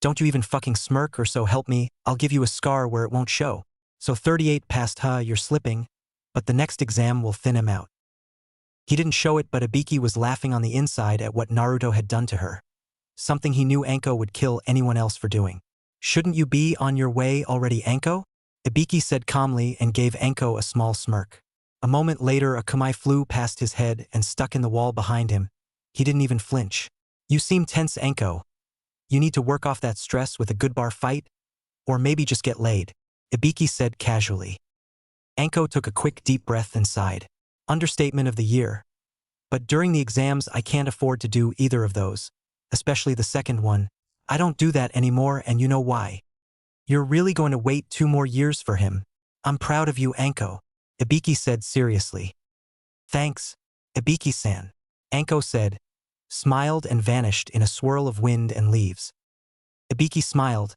Don't you even fucking smirk, or so help me, I'll give you a scar where it won't show. So 38 passed, you're slipping, but the next exam will thin him out. He didn't show it, but Ibiki was laughing on the inside at what Naruto had done to her. Something he knew Anko would kill anyone else for doing. Shouldn't you be on your way already, Anko? Ibiki said calmly and gave Anko a small smirk. A moment later a kumai flew past his head and stuck in the wall behind him. He didn't even flinch. You seem tense, Anko. You need to work off that stress with a good bar fight? Or maybe just get laid, Ibiki said casually. Anko took a quick deep breath and sighed. Understatement of the year. But during the exams I can't afford to do either of those. Especially the second one. I don't do that anymore and you know why. You're really going to wait 2 more years for him. I'm proud of you, Anko, Ibiki said seriously. Thanks, Ibiki-san, Anko said, smiled and vanished in a swirl of wind and leaves. Ibiki smiled.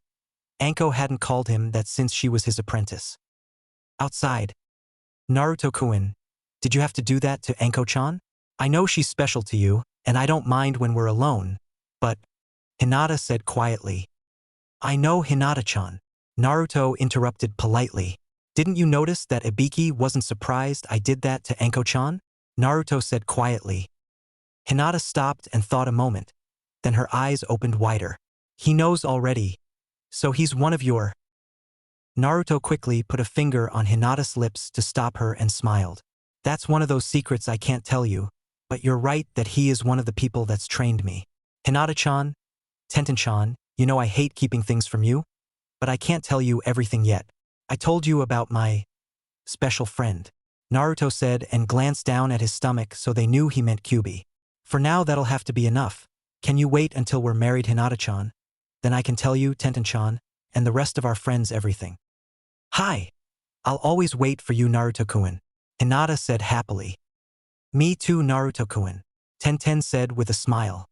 Anko hadn't called him that since she was his apprentice. Outside. Naruto-kun, did you have to do that to Anko-chan? I know she's special to you, and I don't mind when we're alone, but, Hinata said quietly. I know, Hinata-chan. Naruto interrupted politely. Didn't you notice that Ibiki wasn't surprised I did that to Anko-chan? Naruto said quietly. Hinata stopped and thought a moment. Then her eyes opened wider. He knows already. So he's one of your… Naruto quickly put a finger on Hinata's lips to stop her and smiled. That's one of those secrets I can't tell you, but you're right that he is one of the people that's trained me. Hinata-chan, Tenten-chan, you know I hate keeping things from you, but I can't tell you everything yet. I told you about my special friend, Naruto said and glanced down at his stomach so they knew he meant Kyuubi. For now that'll have to be enough. Can you wait until we're married, Hinata-chan? Then I can tell you, Tenten-chan, and the rest of our friends everything. Hi. I'll always wait for you, Naruto-kun, Hinata said happily. Me too, Naruto-kun, Tenten said with a smile.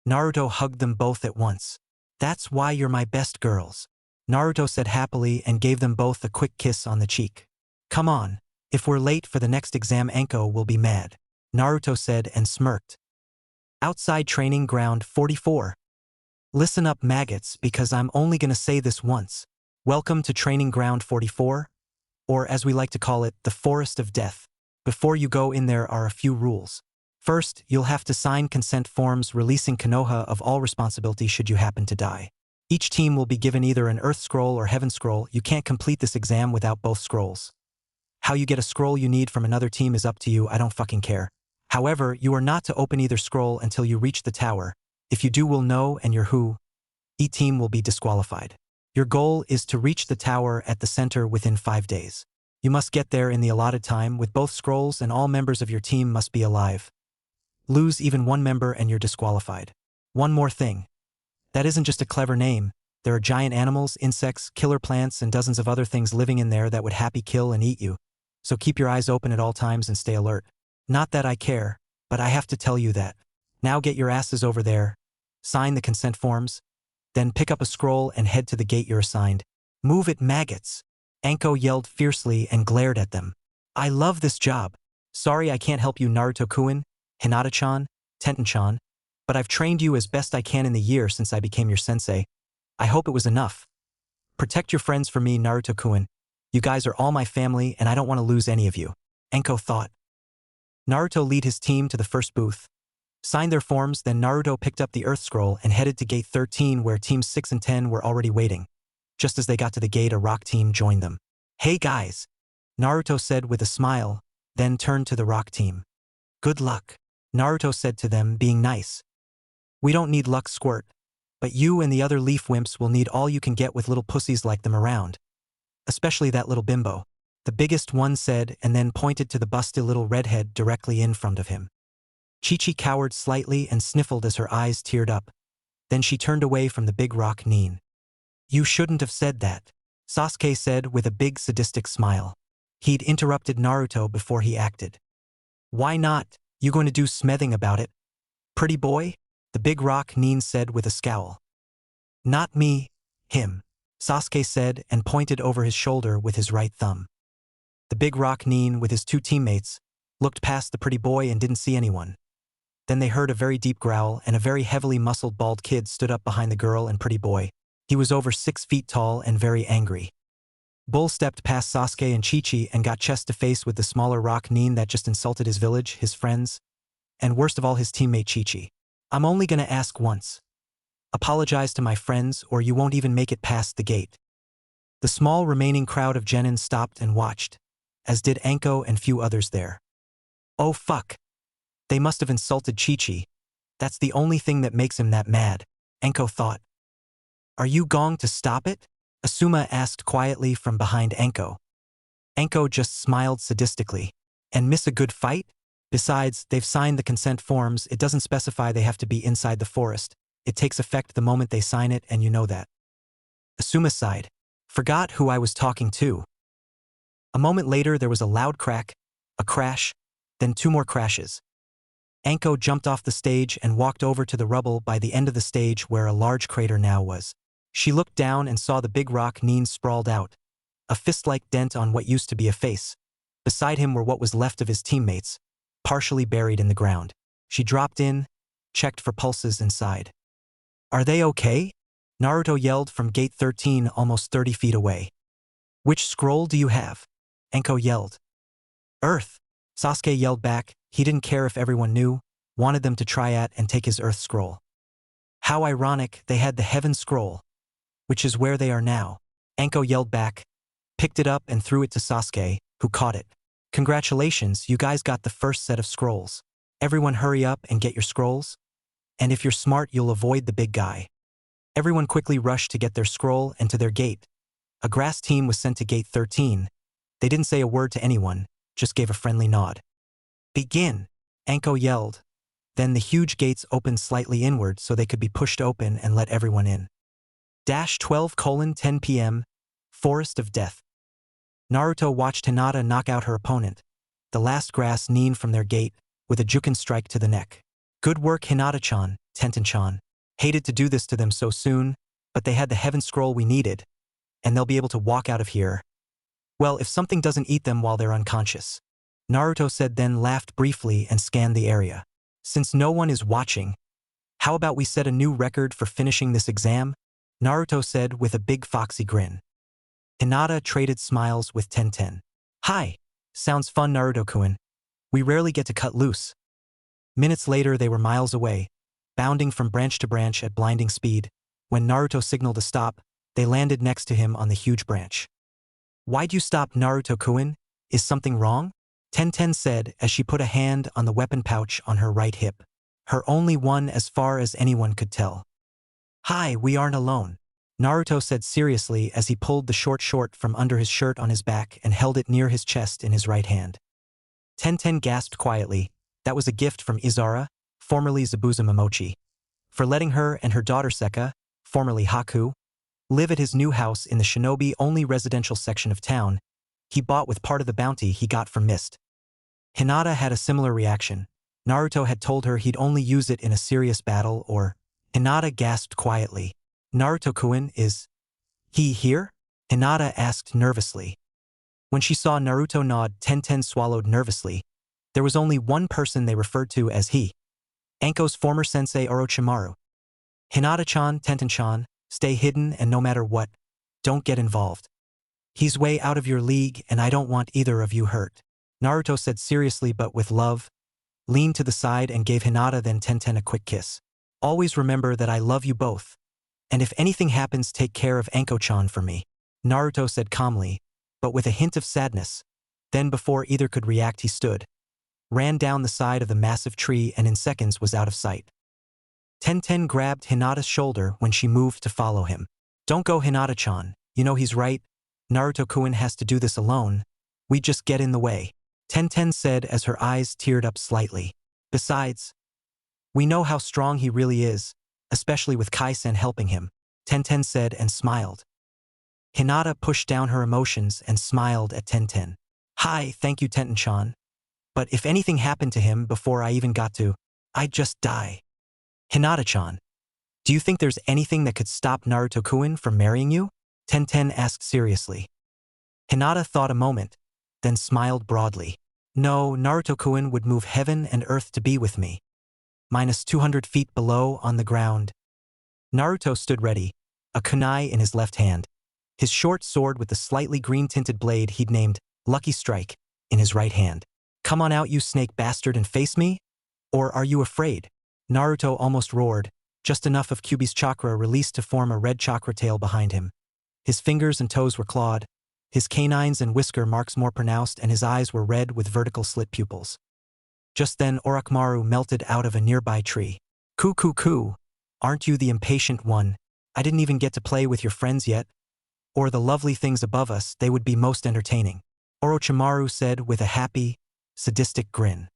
Naruto hugged them both at once. That's why you're my best girls, Naruto said happily and gave them both a quick kiss on the cheek. Come on, if we're late for the next exam Anko will be mad, Naruto said and smirked. Outside training ground 44. Listen up maggots because I'm only gonna say this once. Welcome to training ground 44, or as we like to call it, the forest of death. Before you go in there are a few rules. First, you'll have to sign consent forms releasing Konoha of all responsibility should you happen to die. Each team will be given either an Earth Scroll or Heaven Scroll. You can't complete this exam without both scrolls. How you get a scroll you need from another team is up to you, I don't fucking care. However, you are not to open either scroll until you reach the tower. If you do, we'll know and your each team will be disqualified. Your goal is to reach the tower at the center within 5 days. You must get there in the allotted time with both scrolls and all members of your team must be alive. Lose even one member and you're disqualified. One more thing. That isn't just a clever name. There are giant animals, insects, killer plants, and dozens of other things living in there that would happy kill and eat you. So keep your eyes open at all times and stay alert. Not that I care, but I have to tell you that. Now get your asses over there. Sign the consent forms. Then pick up a scroll and head to the gate you're assigned. Move it, maggots! Anko yelled fiercely and glared at them. I love this job. Sorry I can't help you, Naruto-kun, Hinata-chan, Tenten-chan, but I've trained you as best I can in the year since I became your sensei. I hope it was enough. Protect your friends for me, Naruto-kun. You guys are all my family and I don't want to lose any of you, Anko thought. Naruto led his team to the first booth. Signed their forms, then Naruto picked up the Earth Scroll and headed to Gate 13 where Teams 6 and 10 were already waiting. Just as they got to the gate, a rock team joined them. Hey guys, Naruto said with a smile, then turned to the rock team. Good luck, Naruto said to them, being nice. We don't need luck, Squirt, but you and the other leaf wimps will need all you can get with little pussies like them around. Especially that little bimbo, the biggest one said and then pointed to the busty little redhead directly in front of him. Chi-Chi cowered slightly and sniffled as her eyes teared up. Then she turned away from the big rock Nin. You shouldn't have said that, Sasuke said with a big sadistic smile. He'd interrupted Naruto before he acted. Why not? You going to do smething about it? Pretty boy? The big rock Nin said with a scowl. Not me, him, Sasuke said and pointed over his shoulder with his right thumb. The big rock Nin with his 2 teammates looked past the pretty boy and didn't see anyone. Then they heard a very deep growl and a very heavily muscled bald kid stood up behind the girl and pretty boy. He was over 6 feet tall and very angry. Bull stepped past Sasuke and Chi-Chi and got chest to face with the smaller rock Nin that just insulted his village, his friends, and worst of all his teammate Chi-Chi. I'm only gonna ask once. Apologize to my friends or you won't even make it past the gate. The small remaining crowd of genin stopped and watched, as did Anko and few others there. Oh fuck. They must have insulted Chi-Chi. That's the only thing that makes him that mad, Anko thought. Are you going to stop it? Asuma asked quietly from behind Anko. Anko just smiled sadistically. And miss a good fight? Besides, they've signed the consent forms. It doesn't specify they have to be inside the forest. It takes effect the moment they sign it, and you know that. Asuma sighed. Forgot who I was talking to. A moment later there was a loud crack, a crash, then 2 more crashes. Anko jumped off the stage and walked over to the rubble by the end of the stage where a large crater now was. She looked down and saw the big rock Neen sprawled out, a fist-like dent on what used to be a face. Beside him were what was left of his teammates, partially buried in the ground. She dropped in, checked for pulses inside. Are they okay? Naruto yelled from gate 13 almost 30 feet away. Which scroll do you have? Anko yelled. Earth. Sasuke yelled back. He didn't care if everyone knew, wanted them to try at and take his Earth scroll. How ironic, they had the Heaven scroll, which is where they are now. Anko yelled back, picked it up and threw it to Sasuke, who caught it. Congratulations, you guys got the first set of scrolls. Everyone hurry up and get your scrolls. And if you're smart, you'll avoid the big guy. Everyone quickly rushed to get their scroll and to their gate. A grass team was sent to gate 13. They didn't say a word to anyone, just gave a friendly nod. Begin, Anko yelled. Then the huge gates opened slightly inward so they could be pushed open and let everyone in. -12:10 p.m. Forest of Death. Naruto watched Hinata knock out her opponent, the last grass Neen from their gate, with a Juken strike to the neck. Good work Hinata-chan, Tenten-chan. Hated to do this to them so soon, but they had the Heaven Scroll we needed, and they'll be able to walk out of here. Well, if something doesn't eat them while they're unconscious. Naruto said, then laughed briefly and scanned the area. Since no one is watching, how about we set a new record for finishing this exam? Naruto said with a big foxy grin. Hinata traded smiles with Tenten. Hi. Sounds fun, Naruto-kun. We rarely get to cut loose. Minutes later they were miles away, bounding from branch to branch at blinding speed. When Naruto signaled a stop, they landed next to him on the huge branch. Why'd you stop, Naruto-kun? Is something wrong? Tenten said as she put a hand on the weapon pouch on her right hip. Her only one as far as anyone could tell. Hi, we aren't alone. Naruto said seriously as he pulled the short from under his shirt on his back and held it near his chest in his right hand. Tenten gasped quietly. That was a gift from Izara, formerly Zabuza Momochi, for letting her and her daughter Seka, formerly Haku, live at his new house in the shinobi-only residential section of town he bought with part of the bounty he got from Mist. Hinata had a similar reaction. Naruto had told her he'd only use it in a serious battle or... Hinata gasped quietly. Naruto-kun, is he here? Hinata asked nervously. When she saw Naruto nod, Tenten swallowed nervously. There was only one person they referred to as he. Anko's former sensei Orochimaru. Hinata-chan, Tenten-chan, stay hidden and no matter what, don't get involved. He's way out of your league and I don't want either of you hurt. Naruto said seriously but with love, leaned to the side and gave Hinata then Tenten a quick kiss. Always remember that I love you both. And if anything happens, take care of Anko-chan for me. Naruto said calmly, but with a hint of sadness. Then before either could react he stood, ran down the side of the massive tree and in seconds was out of sight. Tenten grabbed Hinata's shoulder when she moved to follow him. Don't go, Hinata-chan, you know he's right. Naruto-kun has to do this alone. We just get in the way. Tenten said as her eyes teared up slightly. Besides, we know how strong he really is, especially with Kai-sen helping him, Tenten said and smiled. Hinata pushed down her emotions and smiled at Tenten. Hi, thank you Tenten-chan. But if anything happened to him before I even got to, I'd just die. Hinata-chan, do you think there's anything that could stop Naruto-kun from marrying you? Tenten asked seriously. Hinata thought a moment, then smiled broadly. No, Naruto-kun would move heaven and earth to be with me. -200 feet below on the ground. Naruto stood ready, a kunai in his left hand, his short sword with the slightly green-tinted blade he'd named Lucky Strike in his right hand. Come on out, you snake bastard, and face me? Or are you afraid? Naruto almost roared, just enough of Kyuubi's chakra released to form a red chakra tail behind him. His fingers and toes were clawed, his canines and whisker marks more pronounced, and his eyes were red with vertical slit pupils. Just then Orochimaru melted out of a nearby tree. "Coo coo coo, aren't you the impatient one? I didn't even get to play with your friends yet. Or the lovely things above us, they would be most entertaining," Orochimaru said with a happy, sadistic grin.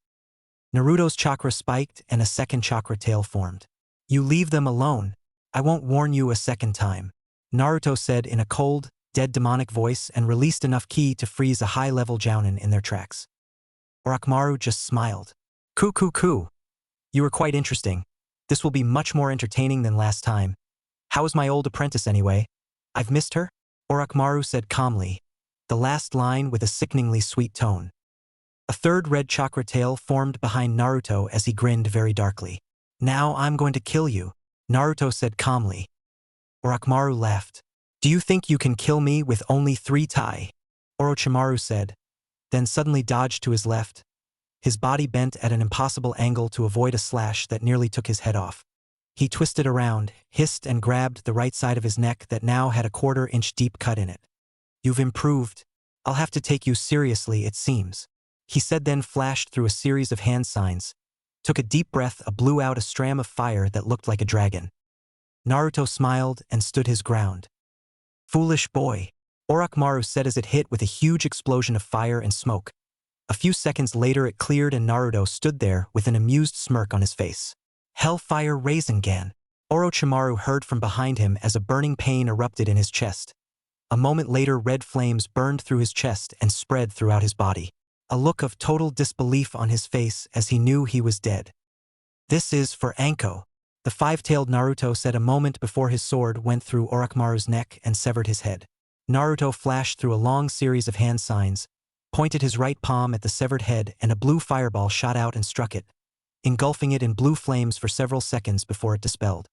Naruto's chakra spiked and a second chakra tail formed. "You leave them alone. I won't warn you a second time," Naruto said in a cold, dead demonic voice and released enough ki to freeze a high-level jounin in their tracks. Orochimaru just smiled. "Coo coo coo. You were quite interesting. This will be much more entertaining than last time. How is my old apprentice anyway? I've missed her?" Orochimaru said calmly, the last line with a sickeningly sweet tone. A third red chakra tail formed behind Naruto as he grinned very darkly. "Now I'm going to kill you," Naruto said calmly. Orochimaru laughed. "Do you think you can kill me with only 3 tai?" Orochimaru said, then suddenly dodged to his left. His body bent at an impossible angle to avoid a slash that nearly took his head off. He twisted around, hissed, and grabbed the right side of his neck that now had a 1/4-inch deep cut in it. "You've improved. I'll have to take you seriously, it seems," he said, then flashed through a series of hand signs, took a deep breath, blew out a stream of fire that looked like a dragon. Naruto smiled and stood his ground. "Foolish boy," Orochimaru said as it hit with a huge explosion of fire and smoke. A few seconds later it cleared and Naruto stood there with an amused smirk on his face. "Hellfire Rasengan," Orochimaru heard from behind him as a burning pain erupted in his chest. A moment later red flames burned through his chest and spread throughout his body. A look of total disbelief on his face as he knew he was dead. "This is for Anko," the five-tailed Naruto said a moment before his sword went through Orochimaru's neck and severed his head. Naruto flashed through a long series of hand signs, pointed his right palm at the severed head, and a blue fireball shot out and struck it, engulfing it in blue flames for several seconds before it dispelled.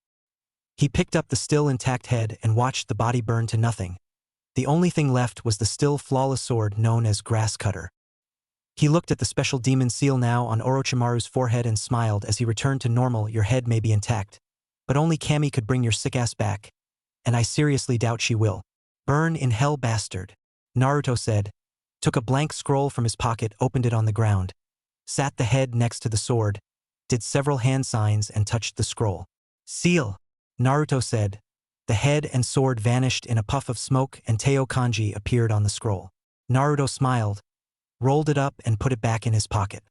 He picked up the still intact head and watched the body burn to nothing. The only thing left was the still flawless sword known as Grass Cutter. He looked at the special demon seal now on Orochimaru's forehead and smiled as he returned to normal. "Your head may be intact, but only Kami could bring your sick ass back, and I seriously doubt she will." "Burn in hell, bastard," Naruto said, took a blank scroll from his pocket, opened it on the ground, sat the head next to the sword, did several hand signs and touched the scroll. "Seal," Naruto said. The head and sword vanished in a puff of smoke and Teo Kanji appeared on the scroll. Naruto smiled, rolled it up and put it back in his pocket.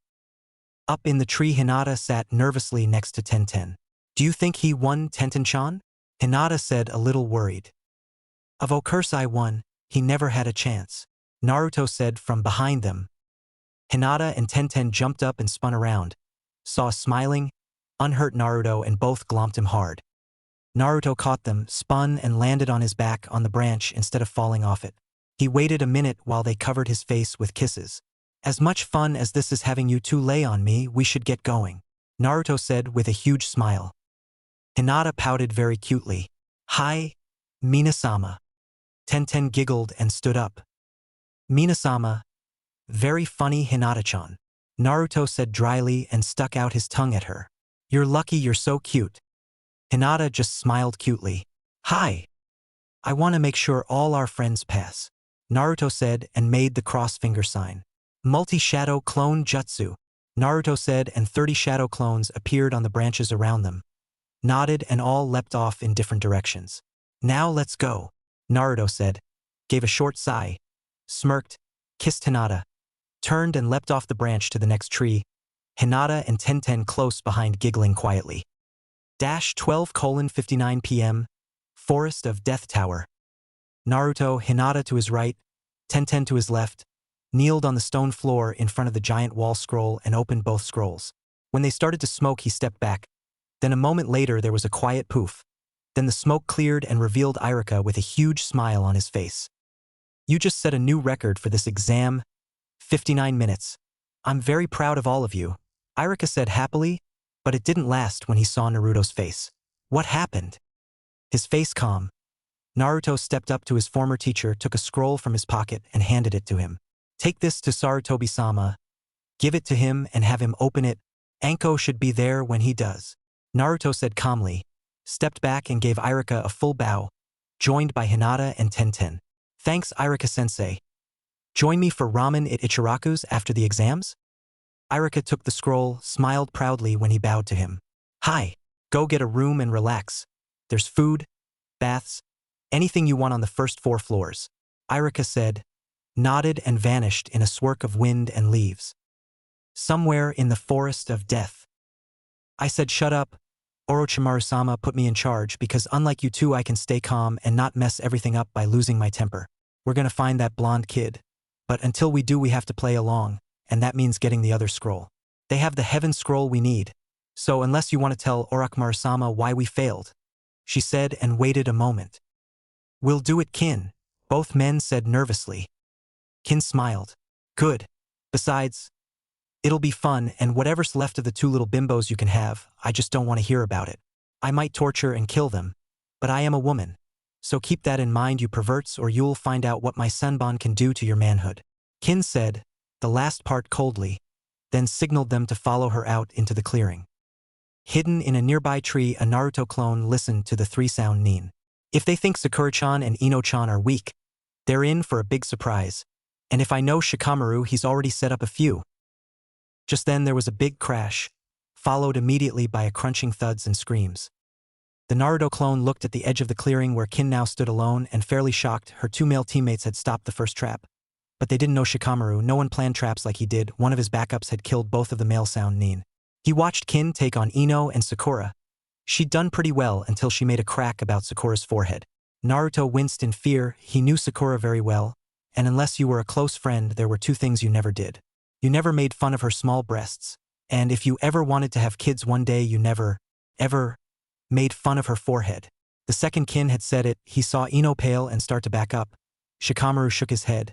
Up in the tree Hinata sat nervously next to Tenten. "Do you think he won, Tenten-chan?" Hinata said, a little worried. "Of course I won, he never had a chance," Naruto said from behind them. Hinata and Tenten jumped up and spun around, saw a smiling, unhurt Naruto and both glomped him hard. Naruto caught them, spun and landed on his back on the branch instead of falling off it. He waited a minute while they covered his face with kisses. "As much fun as this is having you two lay on me, we should get going," Naruto said with a huge smile. Hinata pouted very cutely. "Hi, Minasama." Tenten giggled and stood up. "Minasama, very funny, Hinata-chan," Naruto said dryly and stuck out his tongue at her. "You're lucky you're so cute." Hinata just smiled cutely. "Hi. I want to make sure all our friends pass," Naruto said and made the cross-finger sign. "Multi-shadow clone jutsu," Naruto said, and 30 shadow clones appeared on the branches around them, nodded and all leapt off in different directions. "Now let's go," Naruto said, gave a short sigh, smirked, kissed Hinata, turned and leapt off the branch to the next tree, Hinata and Tenten close behind giggling quietly. 12:59 p.m. Forest of Death Tower. Naruto, Hinata to his right, Tenten to his left, kneeled on the stone floor in front of the giant wall scroll and opened both scrolls. When they started to smoke, he stepped back. Then a moment later there was a quiet poof. Then the smoke cleared and revealed Irika with a huge smile on his face. "You just set a new record for this exam. 59 minutes. I'm very proud of all of you," Irika said happily, but it didn't last when he saw Naruto's face. "What happened?" His face calm. Naruto stepped up to his former teacher, took a scroll from his pocket and handed it to him. "Take this to Sarutobi-sama. Give it to him and have him open it. Anko should be there when he does," Naruto said calmly, stepped back and gave Irika a full bow, joined by Hinata and Tenten. Thanks, Irika-sensei. Join me for ramen at Ichiraku's after the exams? Irika took the scroll, smiled proudly when he bowed to him. Hi, go get a room and relax. There's food, baths, anything you want on the first 4 floors. Irika said, nodded and vanished in a swirl of wind and leaves. Somewhere in the forest of death. I said shut up. Orochimaru-sama put me in charge because unlike you two I can stay calm and not mess everything up by losing my temper. We're gonna find that blonde kid. But until we do we have to play along, and that means getting the other scroll. They have the heaven scroll we need. So unless you want to tell Orochimaru-sama why we failed, she said and waited a moment. We'll do it, Kin, both men said nervously. Kin smiled. Good. Besides, it'll be fun and whatever's left of the 2 little bimbos you can have, I just don't want to hear about it. I might torture and kill them, but I am a woman. So keep that in mind, you perverts, or you'll find out what my senbon can do to your manhood. Kin said, the last part coldly, then signaled them to follow her out into the clearing. Hidden in a nearby tree, a Naruto clone listened to the 3-sound nin. If they think Sakura-chan and Ino-chan are weak, they're in for a big surprise. And if I know Shikamaru, he's already set up a few. Just then there was a big crash, followed immediately by a crunching thuds and screams. The Naruto clone looked at the edge of the clearing where Kin now stood alone and fairly shocked. Her 2 male teammates had stopped the first trap. But they didn't know Shikamaru. No one planned traps like he did. One of his backups had killed both of the male sound nin. He watched Kin take on Ino and Sakura. She'd done pretty well until she made a crack about Sakura's forehead. Naruto winced in fear. He knew Sakura very well, and unless you were a close friend, there were 2 things you never did. You never made fun of her small breasts, and if you ever wanted to have kids one day, you never, ever made fun of her forehead. The second Kin had said it. He saw Ino pale and start to back up. Shikamaru shook his head,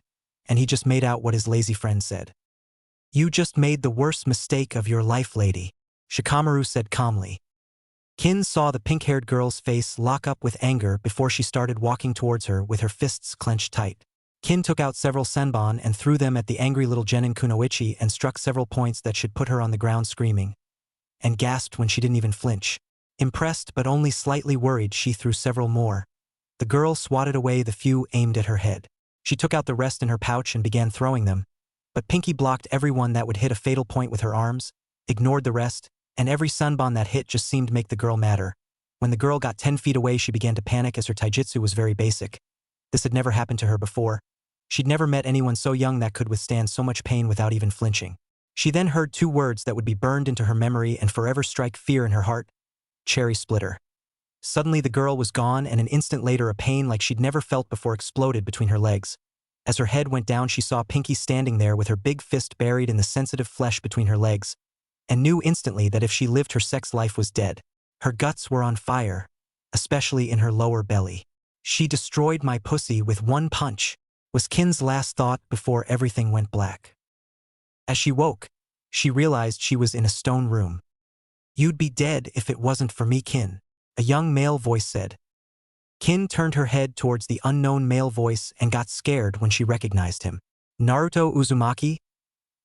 and he just made out what his lazy friend said. You just made the worst mistake of your life, lady, Shikamaru said calmly. Kin saw the pink-haired girl's face lock up with anger before she started walking towards her with her fists clenched tight. Kin took out several senbon and threw them at the angry little genin kunoichi and struck several points that should put her on the ground screaming, and gasped when she didn't even flinch. Impressed but only slightly worried, she threw several more. The girl swatted away the few aimed at her head. She took out the rest in her pouch and began throwing them, but Pinky blocked every one that would hit a fatal point with her arms, ignored the rest, and every senbon that hit just seemed to make the girl madder. When the girl got 10 feet away, she began to panic as her taijutsu was very basic. This had never happened to her before. She'd never met anyone so young that could withstand so much pain without even flinching. She then heard 2 words that would be burned into her memory and forever strike fear in her heart. Cherry splitter. Suddenly the girl was gone, and an instant later a pain like she'd never felt before exploded between her legs. As her head went down, she saw Pinky standing there with her big fist buried in the sensitive flesh between her legs, and knew instantly that if she lived, her sex life was dead. Her guts were on fire, especially in her lower belly. She destroyed my pussy with 1 punch, was Kin's last thought before everything went black. As she woke, she realized she was in a stone room. You'd be dead if it wasn't for me, Kin, a young male voice said. Kin turned her head towards the unknown male voice and got scared when she recognized him. Naruto Uzumaki?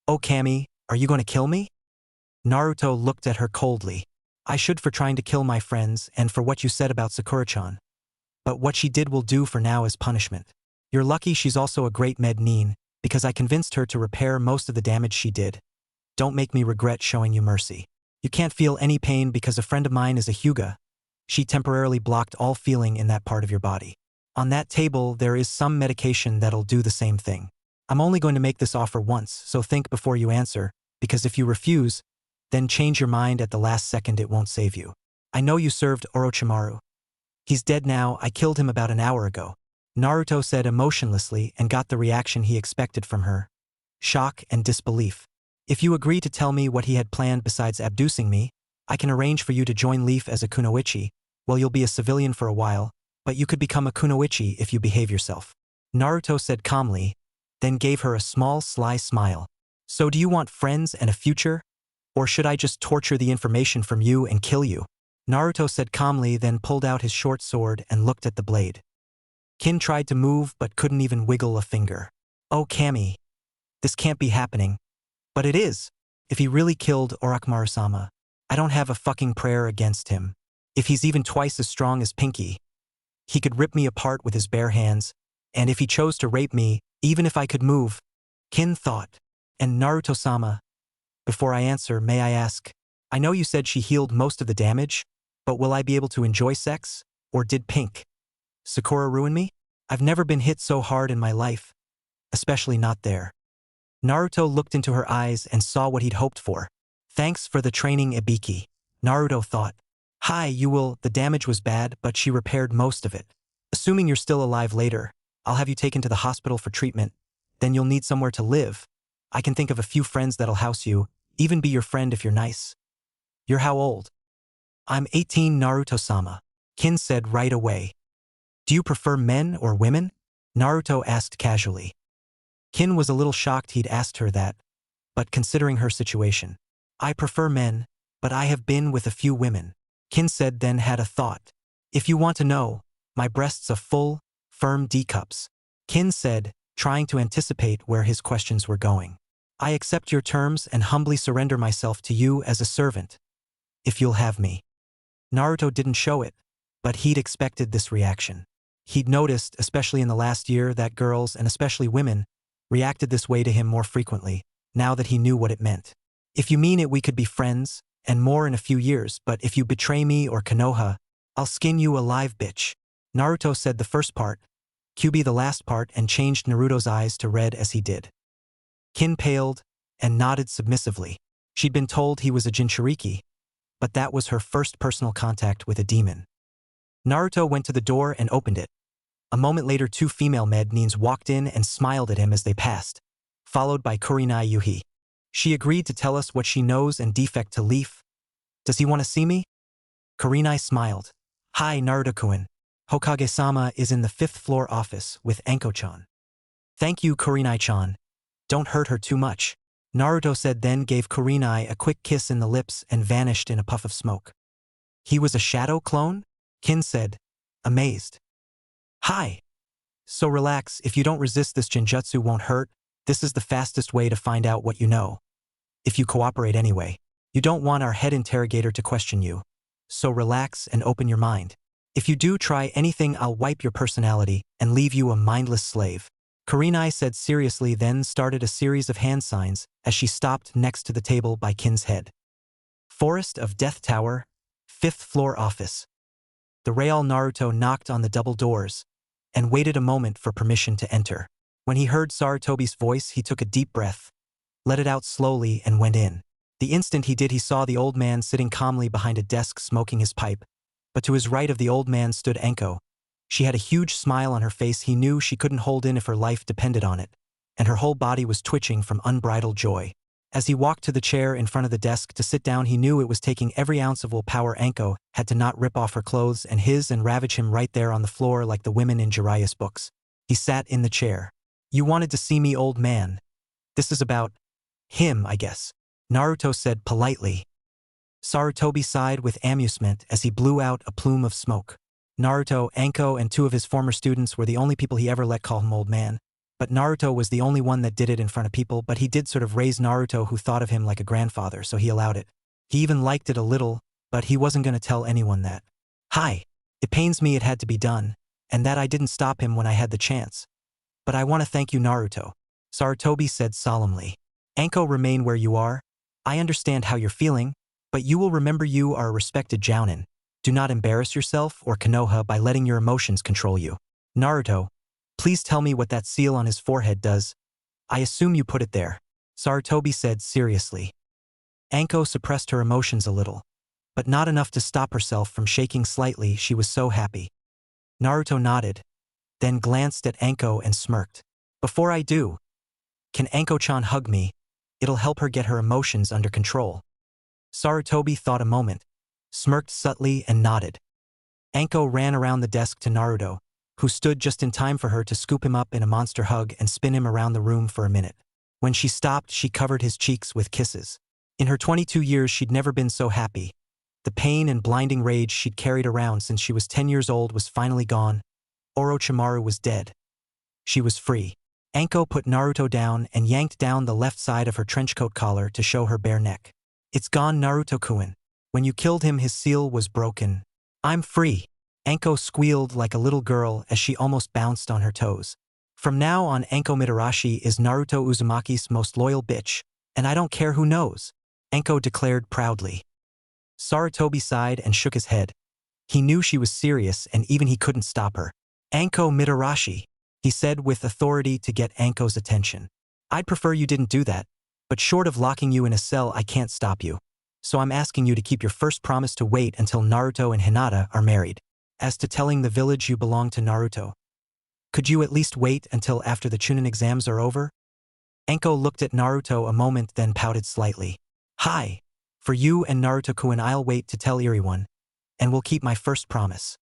Oh, Kami, are you going to kill me? Naruto looked at her coldly. I should for trying to kill my friends and for what you said about Sakura-chan. But what she did will do for now as punishment. You're lucky she's also a great med nin, because I convinced her to repair most of the damage she did. Don't make me regret showing you mercy. You can't feel any pain because a friend of mine is a Hyuga. She temporarily blocked all feeling in that part of your body. On that table, there is some medication that'll do the same thing. I'm only going to make this offer once, so think before you answer, because if you refuse, then change your mind at the last second, it won't save you. I know you served Orochimaru. He's dead now. I killed him about an hour ago. Naruto said emotionlessly and got the reaction he expected from her. Shock and disbelief. If you agree to tell me what he had planned besides abducing me, I can arrange for you to join Leaf as a kunoichi. Well, you'll be a civilian for a while, but you could become a kunoichi if you behave yourself. Naruto said calmly, then gave her a small, sly smile. So do you want friends and a future? Or should I just torture the information from you and kill you? Naruto said calmly, then pulled out his short sword and looked at the blade. Kin tried to move but couldn't even wiggle a finger. Oh, Kami. This can't be happening. But it is. If he really killed Orochimaru-sama, I don't have a fucking prayer against him. If he's even twice as strong as Pinky, He could rip me apart with his bare hands, and if he chose to rape me, even if I could move, Kin thought. And Naruto-sama, before I answer, may I ask, I know you said she healed most of the damage, but will I be able to enjoy sex? Or did Pink Sakura ruin me? I've never been hit so hard in my life, especially not there. Naruto looked into her eyes and saw what he'd hoped for. Thanks for the training, Ibiki. Naruto thought. Hi, you will. The damage was bad, but she repaired most of it. Assuming you're still alive later, I'll have you taken to the hospital for treatment. Then you'll need somewhere to live. I can think of a few friends that'll house you, even be your friend if you're nice. You're how old? I'm 18, Naruto-sama. Kin said right away. Do you prefer men or women? Naruto asked casually. Kin was a little shocked he'd asked her that, but considering her situation. I prefer men, but I have been with a few women. Kin said, then had a thought. If you want to know, my breasts are full, firm D cups. Kin said, trying to anticipate where his questions were going. I accept your terms and humbly surrender myself to you as a servant. If you'll have me. Naruto didn't show it, but he'd expected this reaction. He'd noticed, especially in the last year, that girls, and especially women, reacted this way to him more frequently, now that he knew what it meant. If you mean it, we could be friends, and more in a few years, but if you betray me or Konoha, I'll skin you alive, bitch. Naruto said the first part, Kyuubi the last part, and changed Naruto's eyes to red as he did. Kin paled and nodded submissively. She'd been told he was a Jinchuriki, but that was her first personal contact with a demon. Naruto went to the door and opened it. A moment later, two female med-nines walked in and smiled at him as they passed, followed by Kurenai Yuhi. She agreed to tell us what she knows and defect to Leaf. Does he want to see me? Kurenai smiled. Hi, Naruto-kun. Hokage-sama is in the 5th floor office with Anko-chan. Thank you, Kurenai-chan. Don't hurt her too much. Naruto said, then gave Kurenai a quick kiss in the lips and vanished in a puff of smoke. He was a shadow clone? Kin said, amazed. Hi. So relax, if you don't resist, this genjutsu won't hurt. This is the fastest way to find out what you know. If you cooperate anyway. You don't want our head interrogator to question you. So relax and open your mind. If you do try anything, I'll wipe your personality and leave you a mindless slave. Kurenai said seriously, then started a series of hand signs as she stopped next to the table by Kin's head. Forest of Death Tower, 5th floor office. The Real Naruto knocked on the double doors and waited a moment for permission to enter. When he heard Sarutobi's voice, he took a deep breath, let it out slowly, and went in. The instant he did, he saw the old man sitting calmly behind a desk smoking his pipe, but to his right of the old man stood Anko. She had a huge smile on her face. He knew she couldn't hold in if her life depended on it, and her whole body was twitching from unbridled joy. As he walked to the chair in front of the desk to sit down, he knew it was taking every ounce of willpower. Anko had to not rip off her clothes and ravage him right there on the floor like the women in Jiraiya's books. He sat in the chair. You wanted to see me, old man. This is about him, I guess. Naruto said politely. Sarutobi sighed with amusement as he blew out a plume of smoke. Naruto, Anko, and two of his former students were the only people he ever let call him old man. But Naruto was the only one that did it in front of people, but he did sort of raise Naruto, who thought of him like a grandfather, so he allowed it. He even liked it a little, but he wasn't going to tell anyone that. Hi. It pains me it had to be done, and that I didn't stop him when I had the chance. But I want to thank you, Naruto. Sarutobi said solemnly. Anko, remain where you are. I understand how you're feeling, but you will remember you are a respected jounin. Do not embarrass yourself or Konoha by letting your emotions control you. Naruto, please tell me what that seal on his forehead does. I assume you put it there. Sarutobi said seriously. Anko suppressed her emotions a little, but not enough to stop herself from shaking slightly. She was so happy. Naruto nodded, then glanced at Anko and smirked. Before I do, can Anko-chan hug me? It'll help her get her emotions under control. Sarutobi thought a moment, smirked subtly, and nodded. Anko ran around the desk to Naruto, who stood just in time for her to scoop him up in a monster hug and spin him around the room for a minute. When she stopped, she covered his cheeks with kisses. In her 22 years, she'd never been so happy. The pain and blinding rage she'd carried around since she was 10 years old was finally gone. Orochimaru was dead. She was free. Anko put Naruto down and yanked down the left side of her trenchcoat collar to show her bare neck. It's gone, Naruto-kun. When you killed him, his seal was broken. I'm free. Anko squealed like a little girl as she almost bounced on her toes. From now on, Anko Mitarashi is Naruto Uzumaki's most loyal bitch, and I don't care who knows, Anko declared proudly. Sarutobi sighed and shook his head. He knew she was serious and even he couldn't stop her. Anko Mitarashi, he said with authority to get Anko's attention. I'd prefer you didn't do that, but short of locking you in a cell I can't stop you. So I'm asking you to keep your first promise to wait until Naruto and Hinata are married. As to telling the village you belong to Naruto, could you at least wait until after the Chunin exams are over? Anko looked at Naruto a moment then pouted slightly. Hi. For you and Naruto-kun I'll wait to tell everyone, and will keep my first promise.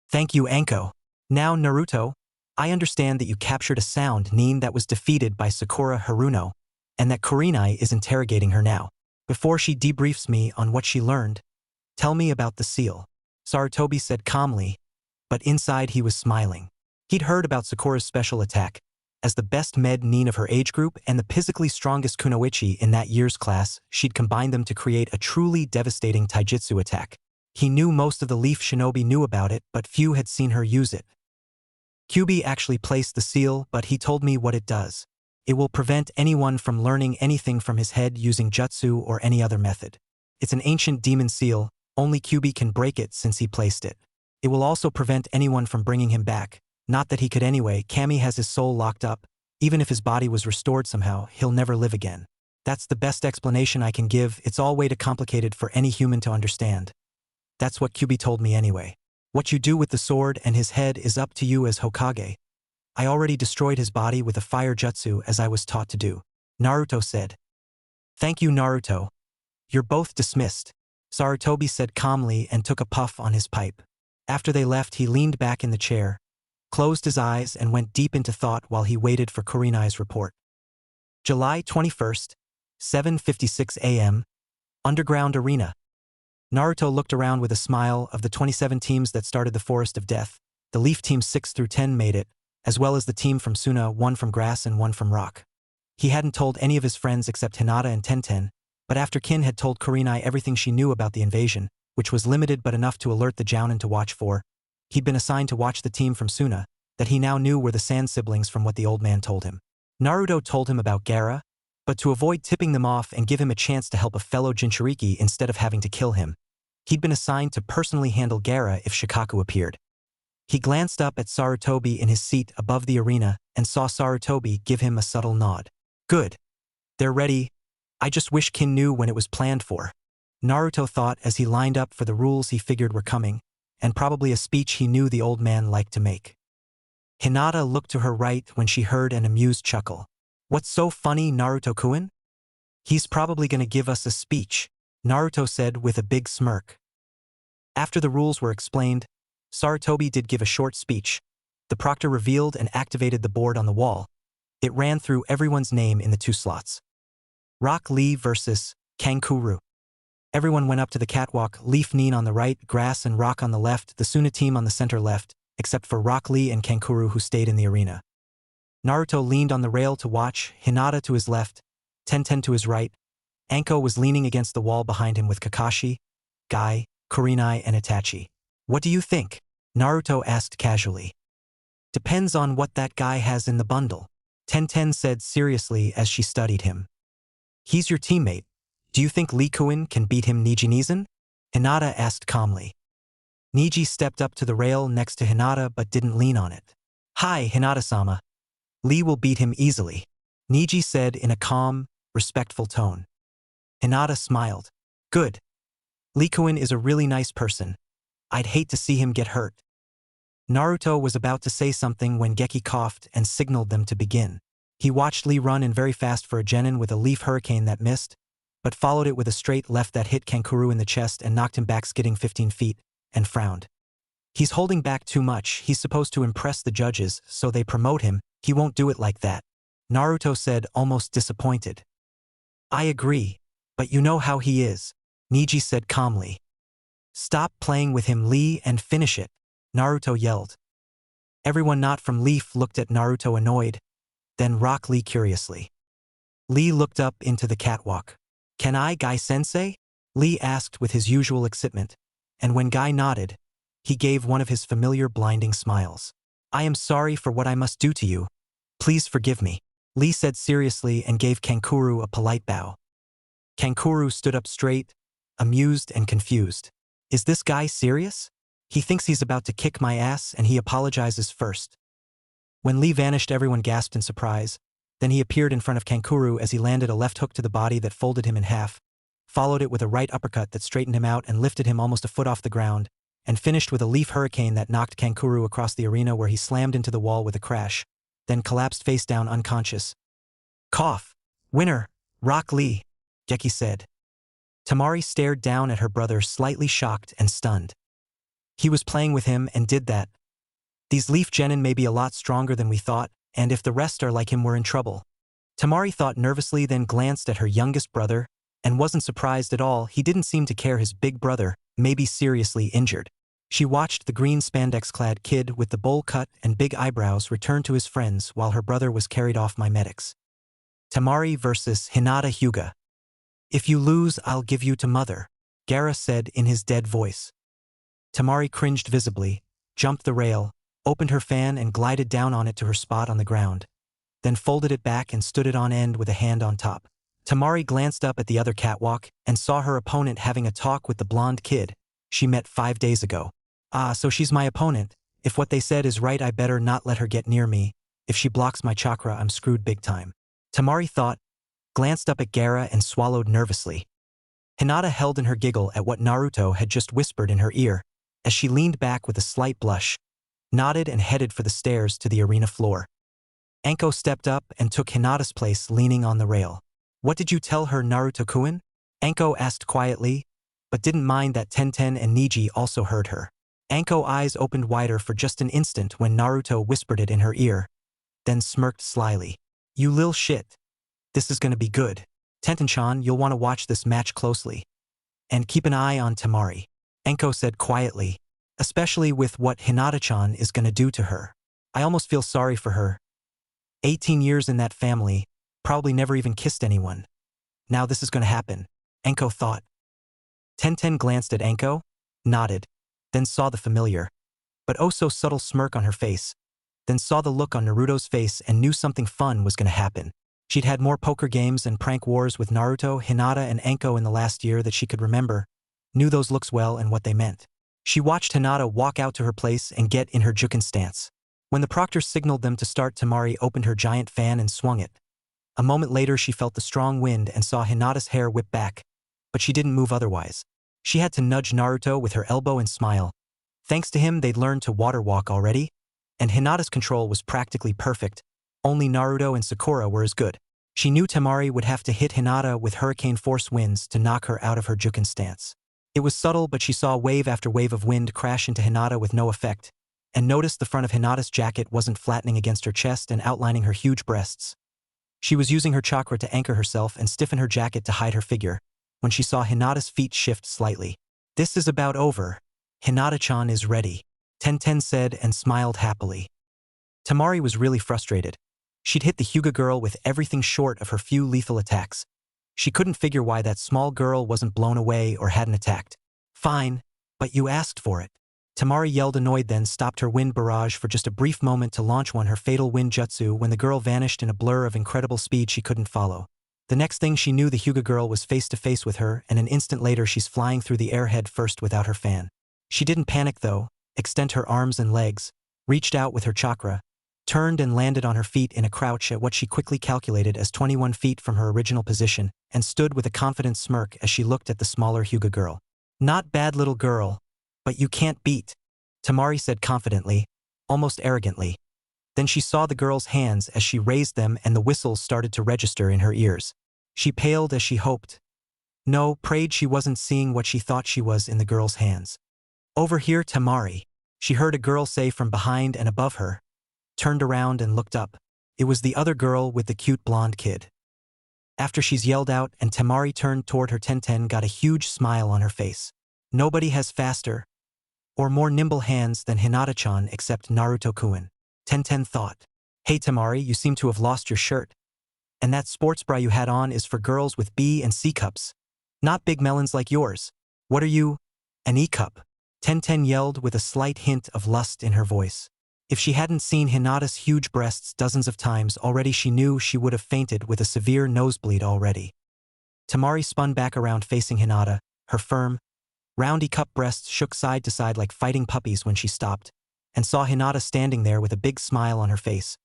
Thank you, Anko. Now, Naruto, I understand that you captured a sound Nin that was defeated by Sakura Haruno, and that Kurenai is interrogating her now. Before she debriefs me on what she learned, tell me about the seal. Sarutobi said calmly, but inside he was smiling. He'd heard about Sakura's special attack. As the best med Nin of her age group and the physically strongest kunoichi in that year's class, she'd combined them to create a truly devastating taijutsu attack. He knew most of the Leaf Shinobi knew about it, but few had seen her use it. Kyuubi actually placed the seal, but he told me what it does. It will prevent anyone from learning anything from his head using jutsu or any other method. It's an ancient demon seal, only Kyuubi can break it since he placed it. It will also prevent anyone from bringing him back. Not that he could anyway, Kami has his soul locked up. Even if his body was restored somehow, he'll never live again. That's the best explanation I can give. It's all way too complicated for any human to understand. That's what Kyuubi told me anyway. What you do with the sword and his head is up to you as Hokage. I already destroyed his body with a fire jutsu as I was taught to do, Naruto said. Thank you, Naruto. You're both dismissed, Sarutobi said calmly and took a puff on his pipe. After they left, he leaned back in the chair, closed his eyes and went deep into thought while he waited for Kurenai's report. July 21st, 7:56 a.m., Underground Arena. Naruto looked around with a smile. Of the 27 teams that started the Forest of Death, the Leaf Teams 6 through 10 made it, as well as the team from Suna, one from Grass and one from Rock. He hadn't told any of his friends except Hinata and Tenten, but after Kin had told Kurenai everything she knew about the invasion, which was limited but enough to alert the Jounin to watch for, he'd been assigned to watch the team from Suna, that he now knew were the Sand siblings from what the old man told him. Naruto told him about Gaara, but to avoid tipping them off and give him a chance to help a fellow Jinchuriki instead of having to kill him, he'd been assigned to personally handle Gaara if Shikaku appeared. He glanced up at Sarutobi in his seat above the arena and saw Sarutobi give him a subtle nod. Good. They're ready. I just wish Kin knew when it was planned for, Naruto thought as he lined up for the rules he figured were coming, and probably a speech he knew the old man liked to make. Hinata looked to her right when she heard an amused chuckle. What's so funny, Naruto-kun? He's probably gonna give us a speech, Naruto said with a big smirk. After the rules were explained, Sarutobi did give a short speech. The proctor revealed and activated the board on the wall. It ran through everyone's name in the 2 slots. Rock Lee versus Kankuro. Everyone went up to the catwalk, Leaf Nin on the right, Grass and Rock on the left, the Suna team on the center left, except for Rock Lee and Kankuro who stayed in the arena. Naruto leaned on the rail to watch, Hinata to his left, Tenten to his right. Anko was leaning against the wall behind him with Kakashi, Guy, Kurenai and Itachi. What do you think? Naruto asked casually. Depends on what that guy has in the bundle, Tenten said seriously as she studied him. He's your teammate. Do you think Lee-kun can beat him Niji-Nizan? Hinata asked calmly. Niji stepped up to the rail next to Hinata but didn't lean on it. Hi, Hinata-sama. Lee will beat him easily, Niji said in a calm, respectful tone. Hinata smiled. Good. Lee-kun is a really nice person. I'd hate to see him get hurt. Naruto was about to say something when Geki coughed and signaled them to begin. He watched Lee run in very fast for a genin with a leaf hurricane that missed, but followed it with a straight left that hit Kankuro in the chest and knocked him back skidding 15 feet, and frowned. He's holding back too much. He's supposed to impress the judges, so they promote him. He won't do it like that, Naruto said, almost disappointed. I agree, but you know how he is, Niji said calmly. Stop playing with him, Lee, and finish it, Naruto yelled. Everyone not from Leaf looked at Naruto annoyed, then Rock Lee curiously. Lee looked up into the catwalk. Can I, Guy-sensei? Lee asked with his usual excitement, and when Guy nodded, he gave one of his familiar blinding smiles. I am sorry for what I must do to you. Please forgive me, Lee said seriously and gave Kankuro a polite bow. Kankuro stood up straight, amused and confused. Is this guy serious? He thinks he's about to kick my ass and he apologizes first. When Lee vanished, everyone gasped in surprise. Then he appeared in front of Kankuro as he landed a left hook to the body that folded him in half, followed it with a right uppercut that straightened him out and lifted him almost a foot off the ground, and finished with a leaf hurricane that knocked Kankuro across the arena where he slammed into the wall with a crash, then collapsed face down unconscious. Cough. Winner, Rock Lee, Geki said. Tamari stared down at her brother, slightly shocked and stunned. He was playing with him and did that. These Leaf Genin may be a lot stronger than we thought, and if the rest are like him, we're in trouble. Tamari thought nervously, then glanced at her youngest brother, and wasn't surprised at all. He didn't seem to care his big brother may be seriously injured. She watched the green spandex-clad kid with the bowl cut and big eyebrows return to his friends while her brother was carried off mimetics. Tamari versus Hinata Hyuga. If you lose, I'll give you to mother, Gara said in his dead voice. Tamari cringed visibly, jumped the rail, opened her fan and glided down on it to her spot on the ground, then folded it back and stood it on end with a hand on top. Tamari glanced up at the other catwalk and saw her opponent having a talk with the blonde kid she met 5 days ago. Ah, so she's my opponent. If what they said is right, I better not let her get near me. If she blocks my chakra, I'm screwed big time. Tamari thought, glanced up at Gara and swallowed nervously. Hinata held in her giggle at what Naruto had just whispered in her ear, as she leaned back with a slight blush, nodded and headed for the stairs to the arena floor. Anko stepped up and took Hinata's place, leaning on the rail. What did you tell her, Naruto-kun? Anko asked quietly, but didn't mind that Tenten and Niji also heard her. Anko's eyes opened wider for just an instant when Naruto whispered it in her ear, then smirked slyly. You lil shit. This is gonna be good. Tenten-chan, you'll want to watch this match closely. And keep an eye on Tamari, Anko said quietly, especially with what Hinata-chan is gonna do to her. I almost feel sorry for her. 18 years in that family, probably never even kissed anyone. Now this is gonna happen, Anko thought. Tenten glanced at Anko, nodded, then saw the familiar, but oh so subtle smirk on her face, then saw the look on Naruto's face and knew something fun was gonna happen. She'd had more poker games and prank wars with Naruto, Hinata, and Anko in the last year that she could remember, knew those looks well and what they meant. She watched Hinata walk out to her place and get in her Juken stance. When the proctor signaled them to start, Tamari opened her giant fan and swung it. A moment later she felt the strong wind and saw Hinata's hair whip back, but she didn't move otherwise. She had to nudge Naruto with her elbow and smile. Thanks to him, they'd learned to water walk already, and Hinata's control was practically perfect. Only Naruto and Sakura were as good. She knew Tamari would have to hit Hinata with hurricane force winds to knock her out of her Juken stance. It was subtle, but she saw wave after wave of wind crash into Hinata with no effect, and noticed the front of Hinata's jacket wasn't flattening against her chest and outlining her huge breasts. She was using her chakra to anchor herself and stiffen her jacket to hide her figure, when she saw Hinata's feet shift slightly. This is about over. Hinata-chan is ready, Tenten said and smiled happily. Tamari was really frustrated. She'd hit the Hyuga girl with everything short of her few lethal attacks. She couldn't figure why that small girl wasn't blown away or hadn't attacked. Fine, but you asked for it. Tamari yelled annoyed, then stopped her wind barrage for just a brief moment to launch her fatal wind jutsu when the girl vanished in a blur of incredible speed she couldn't follow. The next thing she knew, the Hyuga girl was face to face with her, and an instant later she's flying through the air head first without her fan. She didn't panic though, extend her arms and legs, reached out with her chakra, turned and landed on her feet in a crouch at what she quickly calculated as 21 feet from her original position, and stood with a confident smirk as she looked at the smaller Hyuga girl. Not bad, little girl, but you can't beat, Tamari said confidently, almost arrogantly. Then she saw the girl's hands as she raised them and the whistles started to register in her ears. She paled as she hoped. No, prayed she wasn't seeing what she thought she was in the girl's hands. Over here, Tamari, she heard a girl say from behind and above her, turned around and looked up. It was the other girl with the cute blonde kid. After she's yelled out and Tamari turned toward her, Tenten got a huge smile on her face. Nobody has faster or more nimble hands than Hinata-chan except Naruto-kun, Tenten thought. Hey Tamari, you seem to have lost your shirt. And that sports bra you had on is for girls with B and C cups. Not big melons like yours. What are you? An E cup? Tenten yelled with a slight hint of lust in her voice. If she hadn't seen Hinata's huge breasts dozens of times already, she knew she would have fainted with a severe nosebleed already. Tamari spun back around facing Hinata. Her firm, roundy cup breasts shook side to side like fighting puppies when she stopped, and saw Hinata standing there with a big smile on her face,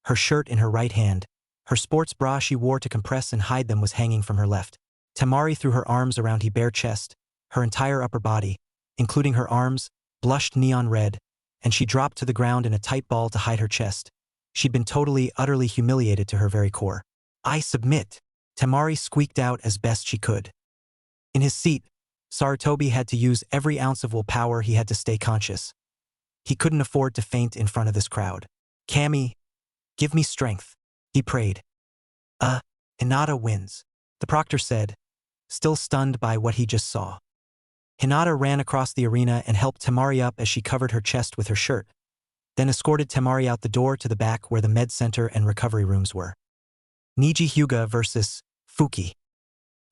her shirt in her right hand. Her sports bra she wore to compress and hide them was hanging from her left. Tamari threw her arms around his bare chest, her entire upper body, including her arms, blushed neon red, and she dropped to the ground in a tight ball to hide her chest. She'd been totally, utterly humiliated to her very core. "I submit," Tamari squeaked out as best she could. In his seat, Sarutobi had to use every ounce of willpower he had to stay conscious. He couldn't afford to faint in front of this crowd. "Kami, give me strength," he prayed. Hinata wins," the proctor said, still stunned by what he just saw. Hinata ran across the arena and helped Tamari up as she covered her chest with her shirt, then escorted Tamari out the door to the back where the med center and recovery rooms were. Niji Hyuga versus Fuki.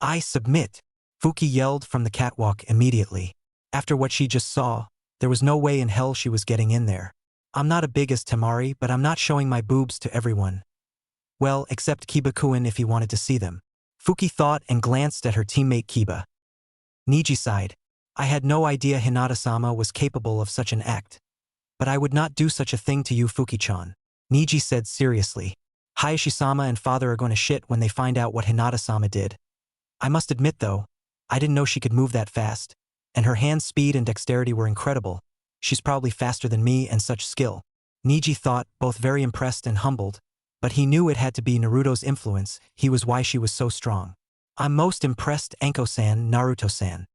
"I submit," Fuki yelled from the catwalk immediately. After what she just saw, there was no way in hell she was getting in there. "I'm not as big as Tamari, but I'm not showing my boobs to everyone. Well, except Kiba-kun if he wanted to see them." Fuki thought and glanced at her teammate Kiba. Niji sighed. "I had no idea Hinata-sama was capable of such an act. But I would not do such a thing to you, Fuki-chan," Niji said seriously. "Hayashi-sama and father are going to shit when they find out what Hinata-sama did. I must admit though, I didn't know she could move that fast, and her hand speed and dexterity were incredible. She's probably faster than me and such skill." Niji thought, both very impressed and humbled, but he knew it had to be Naruto's influence. He was why she was so strong. "I'm most impressed, Anko-san, Naruto-san."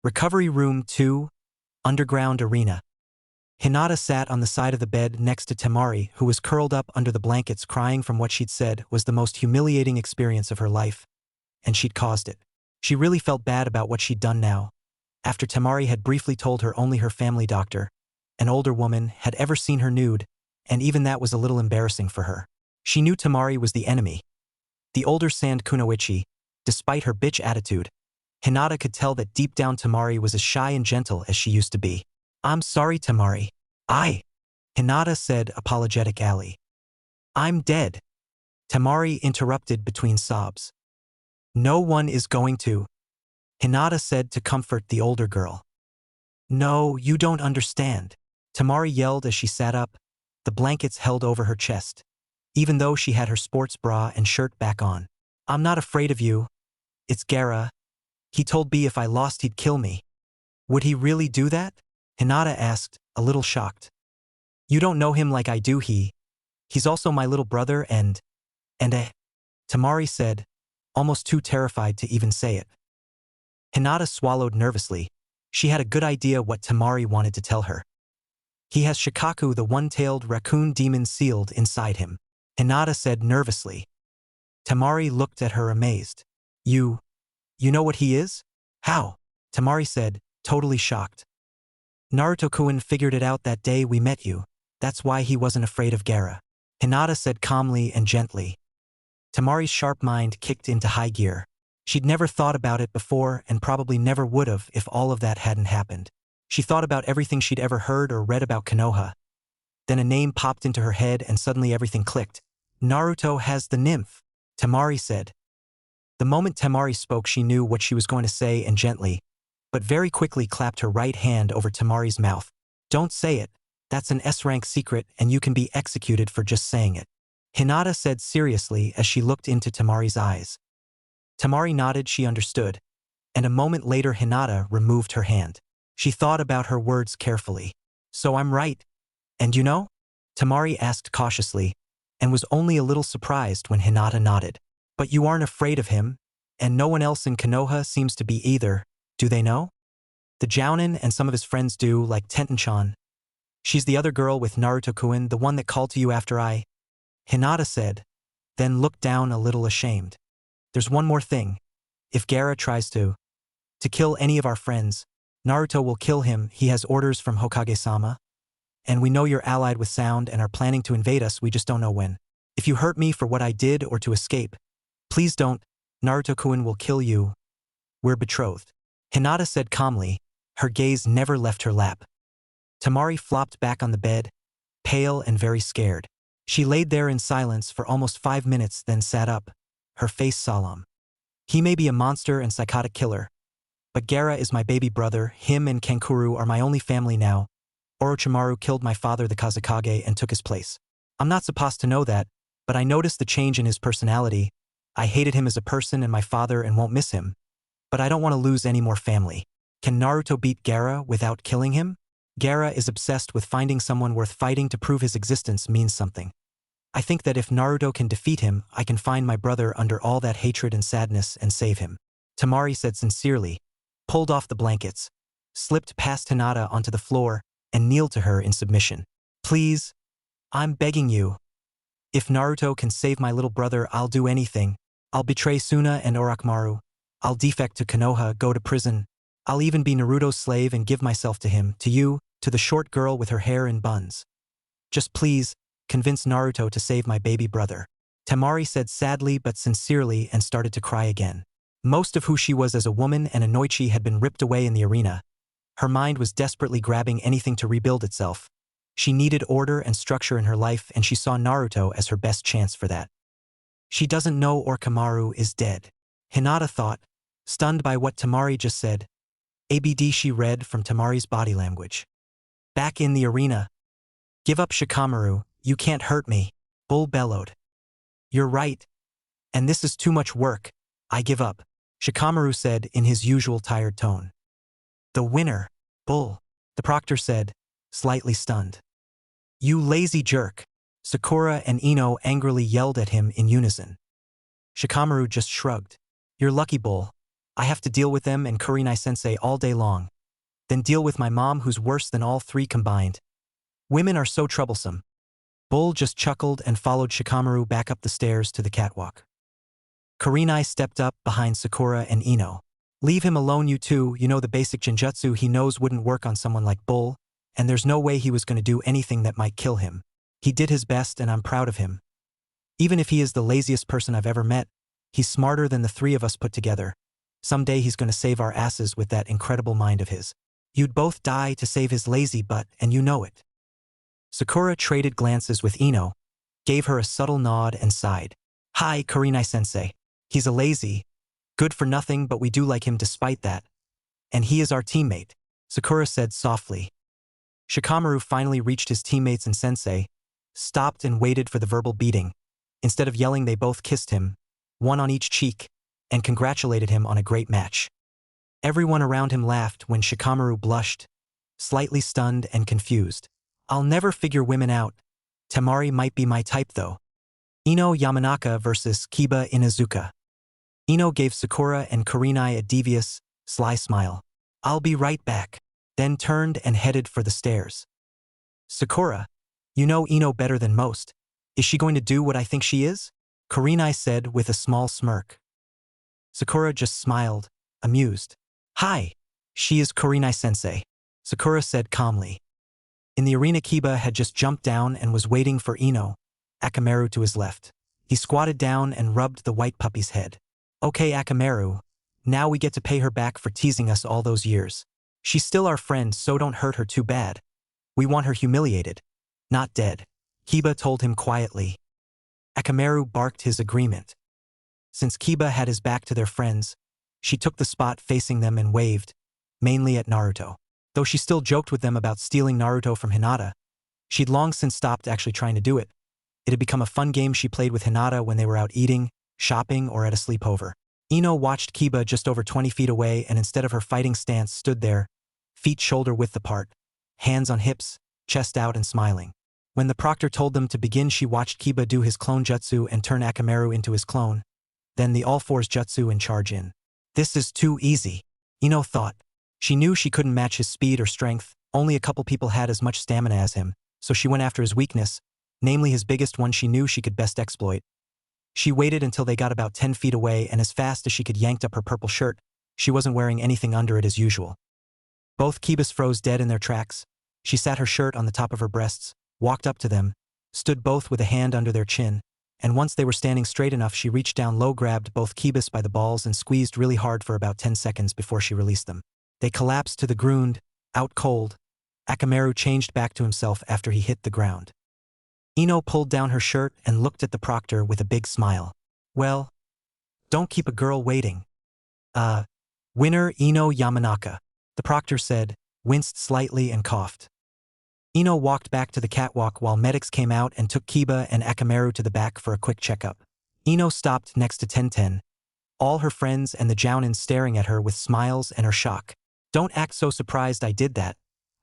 Recovery Room 2, Underground Arena. Hinata sat on the side of the bed next to Tamari, who was curled up under the blankets crying from what she'd said was the most humiliating experience of her life, and she'd caused it. She really felt bad about what she'd done now, after Tamari had briefly told her only her family doctor, an older woman, had ever seen her nude, and even that was a little embarrassing for her. She knew Tamari was the enemy. The older Sand Kunoichi, despite her bitch attitude, Hinata could tell that deep down Tamari was as shy and gentle as she used to be. "I'm sorry, Tamari. Hinata said, apologetic alley. "I'm dead," Tamari interrupted between sobs. "No one is going to," Hinata said to comfort the older girl. "No, you don't understand," Tamari yelled as she sat up, the blankets held over her chest, even though she had her sports bra and shirt back on. "I'm not afraid of you. It's Gaara. He told me if I lost he'd kill me." "Would he really do that?" Hinata asked, a little shocked. "You don't know him like I do. He's also my little brother and Tamari said, almost too terrified to even say it. Hinata swallowed nervously. She had a good idea what Tamari wanted to tell her. "He has Shikaku, the one-tailed raccoon demon, sealed inside him," Hinata said nervously. Tamari looked at her amazed. You know what he is?" "How?" Tamari said, totally shocked. "Naruto-kun figured it out that day we met you. That's why he wasn't afraid of Gaara," Hinata said calmly and gently. Tamari's sharp mind kicked into high gear. She'd never thought about it before and probably never would have if all of that hadn't happened. She thought about everything she'd ever heard or read about Konoha. Then a name popped into her head and suddenly everything clicked. "Naruto has the nymph," Tamari said. The moment Tamari spoke, she knew what she was going to say and gently, but very quickly clapped her right hand over Tamari's mouth. "Don't say it. That's an S-rank secret and you can be executed for just saying it," Hinata said seriously as she looked into Tamari's eyes. Tamari nodded, she understood, and a moment later Hinata removed her hand. She thought about her words carefully. "So I'm right. And you know?" Tamari asked cautiously, and was only a little surprised when Hinata nodded. "But you aren't afraid of him, and no one else in Konoha seems to be either, do they know?" "The Jounin and some of his friends do, like Tenten-chan. She's the other girl with Naruto-kun, the one that called to you after I," Hinata said, then looked down a little ashamed. "There's one more thing. If Gaara tries to kill any of our friends, Naruto will kill him. He has orders from Hokage-sama. And we know you're allied with Sound and are planning to invade us, we just don't know when. If you hurt me for what I did or to escape, please don't. Naruto-kun will kill you. We're betrothed," Hinata said calmly, Her gaze never left her lap. Temari flopped back on the bed, pale and very scared. She laid there in silence for almost 5 minutes, then sat up, her face solemn. He may be a monster and psychotic killer, but Gaara is my baby brother. Him and Kankuro are my only family now. Orochimaru killed my father, the Kazekage, and took his place. I'm not supposed to know that, but I noticed the change in his personality. I hated him as a person and my father and won't miss him. But I don't want to lose any more family. Can Naruto beat Gaara without killing him? Gaara is obsessed with finding someone worth fighting to prove his existence means something. I think that if Naruto can defeat him, I can find my brother under all that hatred and sadness and save him. Temari said sincerely, pulled off the blankets, slipped past Hinata onto the floor, and kneeled to her in submission. Please, I'm begging you. If Naruto can save my little brother, I'll do anything. I'll betray Suna and Orochimaru. I'll defect to Konoha, go to prison. I'll even be Naruto's slave and give myself to him, to you, to the short girl with her hair in buns. Just please, convince Naruto to save my baby brother. Temari said sadly but sincerely and started to cry again. Most of who she was as a woman and a Noichi had been ripped away in the arena. Her mind was desperately grabbing anything to rebuild itself. She needed order and structure in her life, and she saw Naruto as her best chance for that. She doesn't know Orochimaru is dead. Hinata thought, stunned by what Temari just said. ABD, she read from Temari's body language. Back in the arena. Give up, Shikamaru, you can't hurt me, Bull bellowed. You're right. And this is too much work. I give up, Shikamaru said in his usual tired tone. The winner, Bull, the proctor said, slightly stunned. You lazy jerk, Sakura and Ino angrily yelled at him in unison. Shikamaru just shrugged. You're lucky, Bull. I have to deal with them and Kurenai-sensei all day long. Then deal with my mom, who's worse than all three combined. Women are so troublesome. Bull just chuckled and followed Shikamaru back up the stairs to the catwalk. Kurenai stepped up behind Sakura and Ino. Leave him alone, you two. You know the basic genjutsu he knows wouldn't work on someone like Bull, and there's no way he was going to do anything that might kill him. He did his best and I'm proud of him. Even if he is the laziest person I've ever met, he's smarter than the three of us put together. Someday he's going to save our asses with that incredible mind of his. You'd both die to save his lazy butt, and you know it. Sakura traded glances with Ino, gave her a subtle nod and sighed. Hi, Kurenai-sensei. He's a lazy, good for nothing, but we do like him despite that. And he is our teammate, Sakura said softly. Shikamaru finally reached his teammates and sensei, stopped and waited for the verbal beating. Instead of yelling, they both kissed him, one on each cheek, and congratulated him on a great match. Everyone around him laughed when Shikamaru blushed, slightly stunned and confused. I'll never figure women out. Temari might be my type though. Ino Yamanaka versus Kiba Inuzuka. Ino gave Sakura and Kurenai a devious, sly smile. I'll be right back. Then turned and headed for the stairs. Sakura, you know Ino better than most. Is she going to do what I think she is? Kurenai said with a small smirk. Sakura just smiled, amused. Hi, she is Kurenai-sensei, Sakura said calmly. In the arena, Kiba had just jumped down and was waiting for Ino, Akamaru to his left. He squatted down and rubbed the white puppy's head. Okay, Akamaru, now we get to pay her back for teasing us all those years. She's still our friend, so don't hurt her too bad. We want her humiliated, not dead, Kiba told him quietly. Akamaru barked his agreement. Since Kiba had his back to their friends, she took the spot facing them and waved, mainly at Naruto. Though she still joked with them about stealing Naruto from Hinata, she'd long since stopped actually trying to do it. It had become a fun game she played with Hinata when they were out eating, shopping, or at a sleepover. Ino watched Kiba just over 20 feet away and instead of her fighting stance stood there, feet shoulder-width apart, hands on hips, chest out and smiling. When the proctor told them to begin, she watched Kiba do his clone jutsu and turn Akamaru into his clone, then the all-fours jutsu and charge in. This is too easy, Ino thought. She knew she couldn't match his speed or strength, only a couple people had as much stamina as him, so she went after his weakness, namely his biggest one she knew she could best exploit. She waited until they got about 10 feet away and as fast as she could yanked up her purple shirt. She wasn't wearing anything under it as usual. Both Kibas froze dead in their tracks. She sat her shirt on the top of her breasts, walked up to them, stood both with a hand under their chin, and once they were standing straight enough she reached down low, grabbed both Kibas by the balls and squeezed really hard for about 10 seconds before she released them. They collapsed to the ground, out cold. Akamaru changed back to himself after he hit the ground. Ino pulled down her shirt and looked at the proctor with a big smile. Well, don't keep a girl waiting. Winner Ino Yamanaka, the proctor said, winced slightly and coughed. Ino walked back to the catwalk while medics came out and took Kiba and Akamaru to the back for a quick checkup. Ino stopped next to Tenten, all her friends and the Jounins staring at her with smiles and her shock. Don't act so surprised I did that.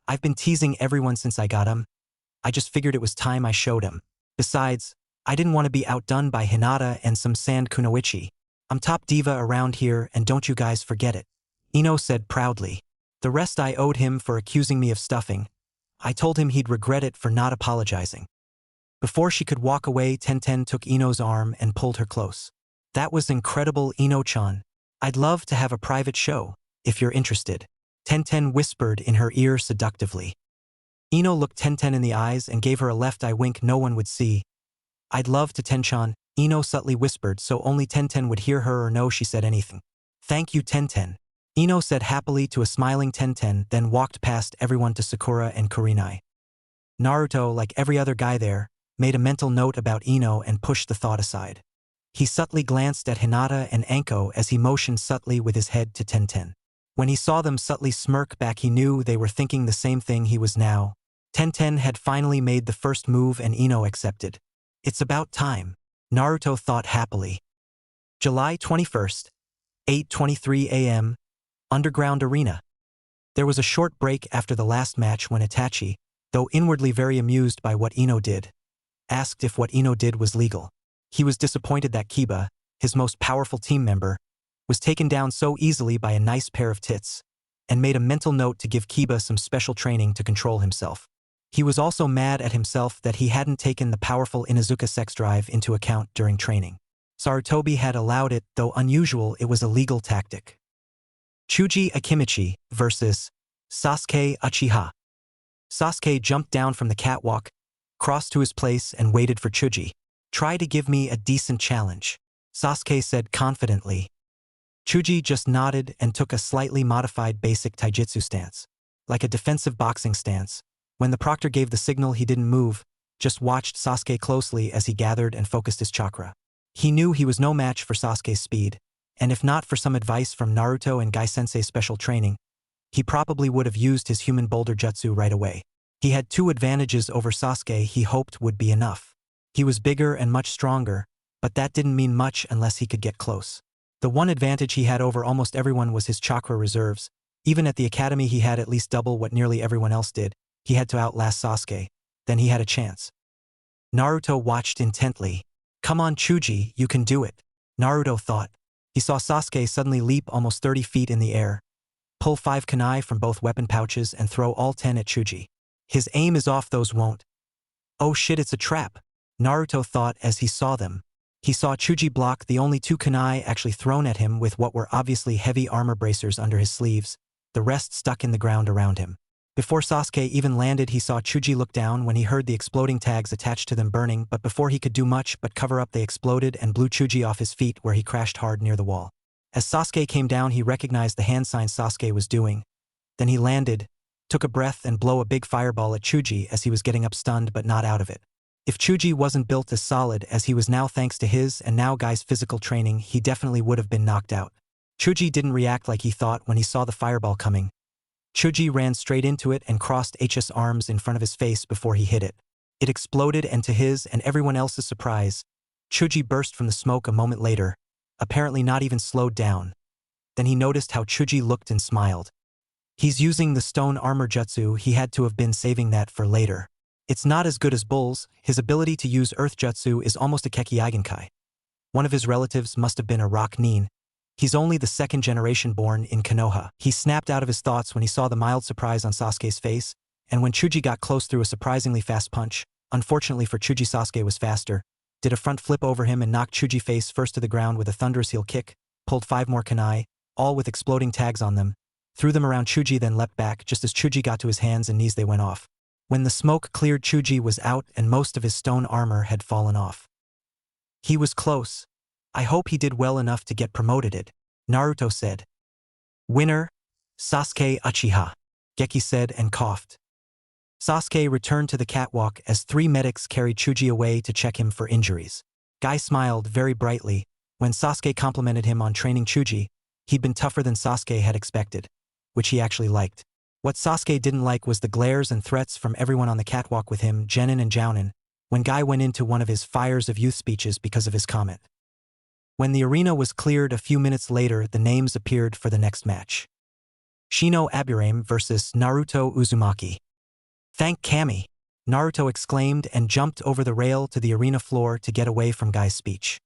I've been teasing everyone since I got him. I just figured it was time I showed him. Besides, I didn't want to be outdone by Hinata and some sand kunoichi. I'm top diva around here and don't you guys forget it. Ino said proudly. The rest I owed him for accusing me of stuffing. I told him he'd regret it for not apologizing. Before she could walk away, Tenten took Ino's arm and pulled her close. That was incredible, Ino-chan. I'd love to have a private show, if you're interested. Tenten whispered in her ear seductively. Ino looked Tenten in the eyes and gave her a left eye wink no one would see. I'd love to, Ten-chan, Ino subtly whispered so only Tenten would hear her or know she said anything. Thank you, Tenten. Ino said happily to a smiling Tenten, then walked past everyone to Sakura and Kurenai. Naruto, like every other guy there, made a mental note about Ino and pushed the thought aside. He subtly glanced at Hinata and Anko as he motioned subtly with his head to Tenten. When he saw them subtly smirk back, he knew they were thinking the same thing he was now. Tenten had finally made the first move and Ino accepted. It's about time, Naruto thought happily. July 21st, 8:23 a.m., Underground Arena. There was a short break after the last match when Itachi, though inwardly very amused by what Ino did, asked if what Ino did was legal. He was disappointed that Kiba, his most powerful team member, was taken down so easily by a nice pair of tits, and made a mental note to give Kiba some special training to control himself. He was also mad at himself that he hadn't taken the powerful Inuzuka sex drive into account during training. Sarutobi had allowed it, though unusual, it was a legal tactic. Chuji Akimichi versus Sasuke Uchiha. Sasuke jumped down from the catwalk, crossed to his place and waited for Chuji. Try to give me a decent challenge, Sasuke said confidently. Chuji just nodded and took a slightly modified basic taijutsu stance, like a defensive boxing stance. When the proctor gave the signal, he didn't move, just watched Sasuke closely as he gathered and focused his chakra. He knew he was no match for Sasuke's speed, and if not for some advice from Naruto and Gai-sensei's special training, he probably would have used his human boulder jutsu right away. He had two advantages over Sasuke he hoped would be enough. He was bigger and much stronger, but that didn't mean much unless he could get close. The one advantage he had over almost everyone was his chakra reserves. Even at the academy he had at least double what nearly everyone else did. He had to outlast Sasuke. Then he had a chance. Naruto watched intently. Come on Chuji, you can do it, Naruto thought. He saw Sasuke suddenly leap almost 30 feet in the air, pull 5 kunai from both weapon pouches and throw all 10 at Chuji. His aim is off, those won't. Oh shit, it's a trap, Naruto thought as he saw them. He saw Chuji block the only 2 kunai actually thrown at him with what were obviously heavy armor bracers under his sleeves, the rest stuck in the ground around him. Before Sasuke even landed, he saw Chuji look down when he heard the exploding tags attached to them burning, but before he could do much but cover up, they exploded and blew Chuji off his feet where he crashed hard near the wall. As Sasuke came down, he recognized the hand signs Sasuke was doing. Then he landed, took a breath and blew a big fireball at Chuji as he was getting up, stunned but not out of it. If Chuji wasn't built as solid as he was now thanks to his and now Guy's physical training, he definitely would have been knocked out. Chuji didn't react like he thought when he saw the fireball coming. Chuji ran straight into it and crossed his arms in front of his face before he hit it. It exploded, and to his and everyone else's surprise, Chuji burst from the smoke a moment later, apparently not even slowed down. Then he noticed how Chuji looked and smiled. He's using the stone armor jutsu, he had to have been saving that for later. It's not as good as Bull's, his ability to use earth jutsu is almost a Keki-Eigenkai. One of his relatives must have been a rock nin. He's only the second generation born in Konoha. He snapped out of his thoughts when he saw the mild surprise on Sasuke's face, and when Chuji got close through a surprisingly fast punch, unfortunately for Chuji Sasuke was faster, did a front flip over him and knocked Chuji face first to the ground with a thunderous heel kick, pulled 5 more kunai, all with exploding tags on them, threw them around Chuji, then leapt back. Just as Chuji got to his hands and knees, they went off. When the smoke cleared, Chuji was out and most of his stone armor had fallen off. He was close. I hope he did well enough to get promoted, Naruto said. Winner, Sasuke Uchiha, Geki said and coughed. Sasuke returned to the catwalk as 3 medics carried Chuji away to check him for injuries. Guy smiled very brightly when Sasuke complimented him on training Chuji. He'd been tougher than Sasuke had expected, which he actually liked. What Sasuke didn't like was the glares and threats from everyone on the catwalk with him, Genin and Jounin, when Guy went into one of his fires of youth speeches because of his comment. When the arena was cleared a few minutes later, the names appeared for the next match. Shino Aburame versus Naruto Uzumaki. Thank Kami, Naruto exclaimed and jumped over the rail to the arena floor to get away from Guy's speech.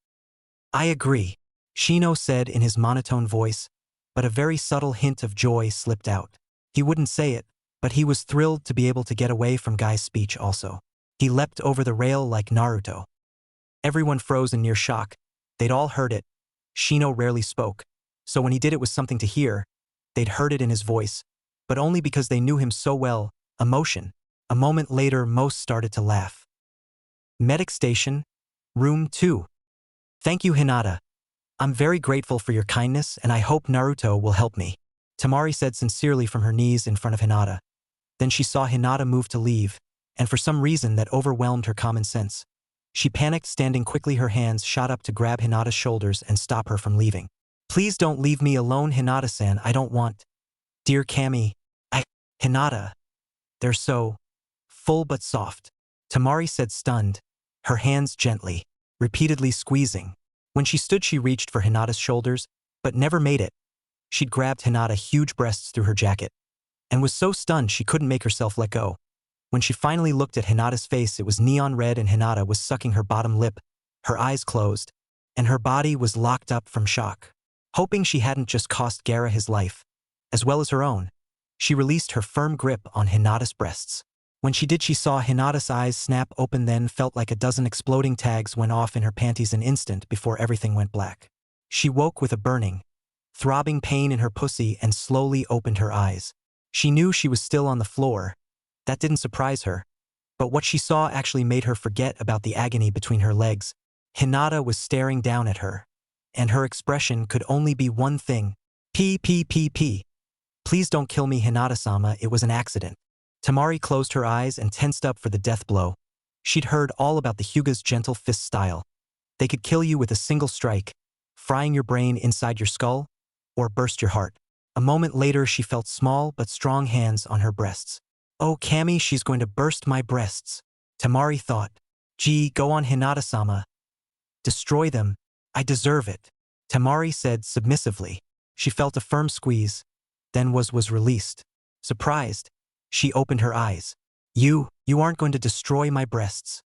I agree, Shino said in his monotone voice, but a very subtle hint of joy slipped out. He wouldn't say it, but he was thrilled to be able to get away from Guy's speech also. He leapt over the rail like Naruto. Everyone froze in near shock. They'd all heard it. Shino rarely spoke, so when he did it was something to hear. They'd heard it in his voice, but only because they knew him so well. Emotion. A moment later, most started to laugh. Medic Station, Room 2. Thank you, Hinata. I'm very grateful for your kindness and I hope Naruto will help me, Temari said sincerely from her knees in front of Hinata. Then she saw Hinata move to leave, and for some reason that overwhelmed her common sense. She panicked, standing quickly, her hands shot up to grab Hinata's shoulders and stop her from leaving. Please don't leave me alone, Hinata-san, I don't want. Dear Kami, Hinata. They're so full but soft, Temari said, stunned, her hands gently, repeatedly squeezing. When she stood, she reached for Hinata's shoulders, but never made it. She'd grabbed Hinata's huge breasts through her jacket, and was so stunned she couldn't make herself let go. When she finally looked at Hinata's face, it was neon red and Hinata was sucking her bottom lip, her eyes closed, and her body was locked up from shock. Hoping she hadn't just cost Gaara his life, as well as her own, she released her firm grip on Hinata's breasts. When she did, she saw Hinata's eyes snap open, then felt like a dozen exploding tags went off in her panties an instant before everything went black. She woke with a burning, throbbing pain in her pussy and slowly opened her eyes. She knew she was still on the floor. That didn't surprise her. But what she saw actually made her forget about the agony between her legs. Hinata was staring down at her, and her expression could only be one thing. P. Please don't kill me, Hinata-sama, it was an accident. Temari closed her eyes and tensed up for the death blow. She'd heard all about the Hyuga's gentle fist style. They could kill you with a single strike, frying your brain inside your skull, or burst your heart. A moment later, she felt small but strong hands on her breasts. Oh, Kami, she's going to burst my breasts, Temari thought. Gee, go on, Hinata-sama. Destroy them. I deserve it, Temari said submissively. She felt a firm squeeze, then was released. Surprised, she opened her eyes. You aren't going to destroy my breasts.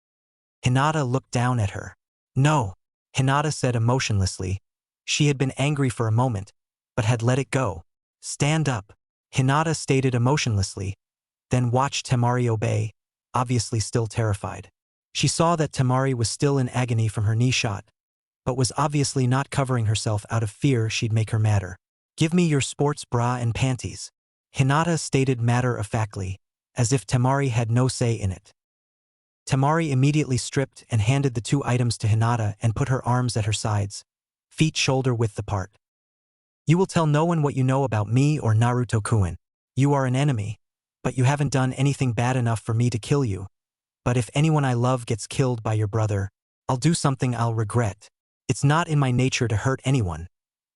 Hinata looked down at her. No, Hinata said emotionlessly. She had been angry for a moment, but had let it go. Stand up, Hinata stated emotionlessly, then watched Temari obey, obviously still terrified. She saw that Temari was still in agony from her knee shot, but was obviously not covering herself out of fear she'd make her madder. Give me your sports bra and panties, Hinata stated matter-of-factly, as if Temari had no say in it. Temari immediately stripped and handed the 2 items to Hinata and put her arms at her sides, feet shoulder-width apart. You will tell no one what you know about me or Naruto-kun. You are an enemy, but you haven't done anything bad enough for me to kill you. But if anyone I love gets killed by your brother, I'll do something I'll regret. It's not in my nature to hurt anyone,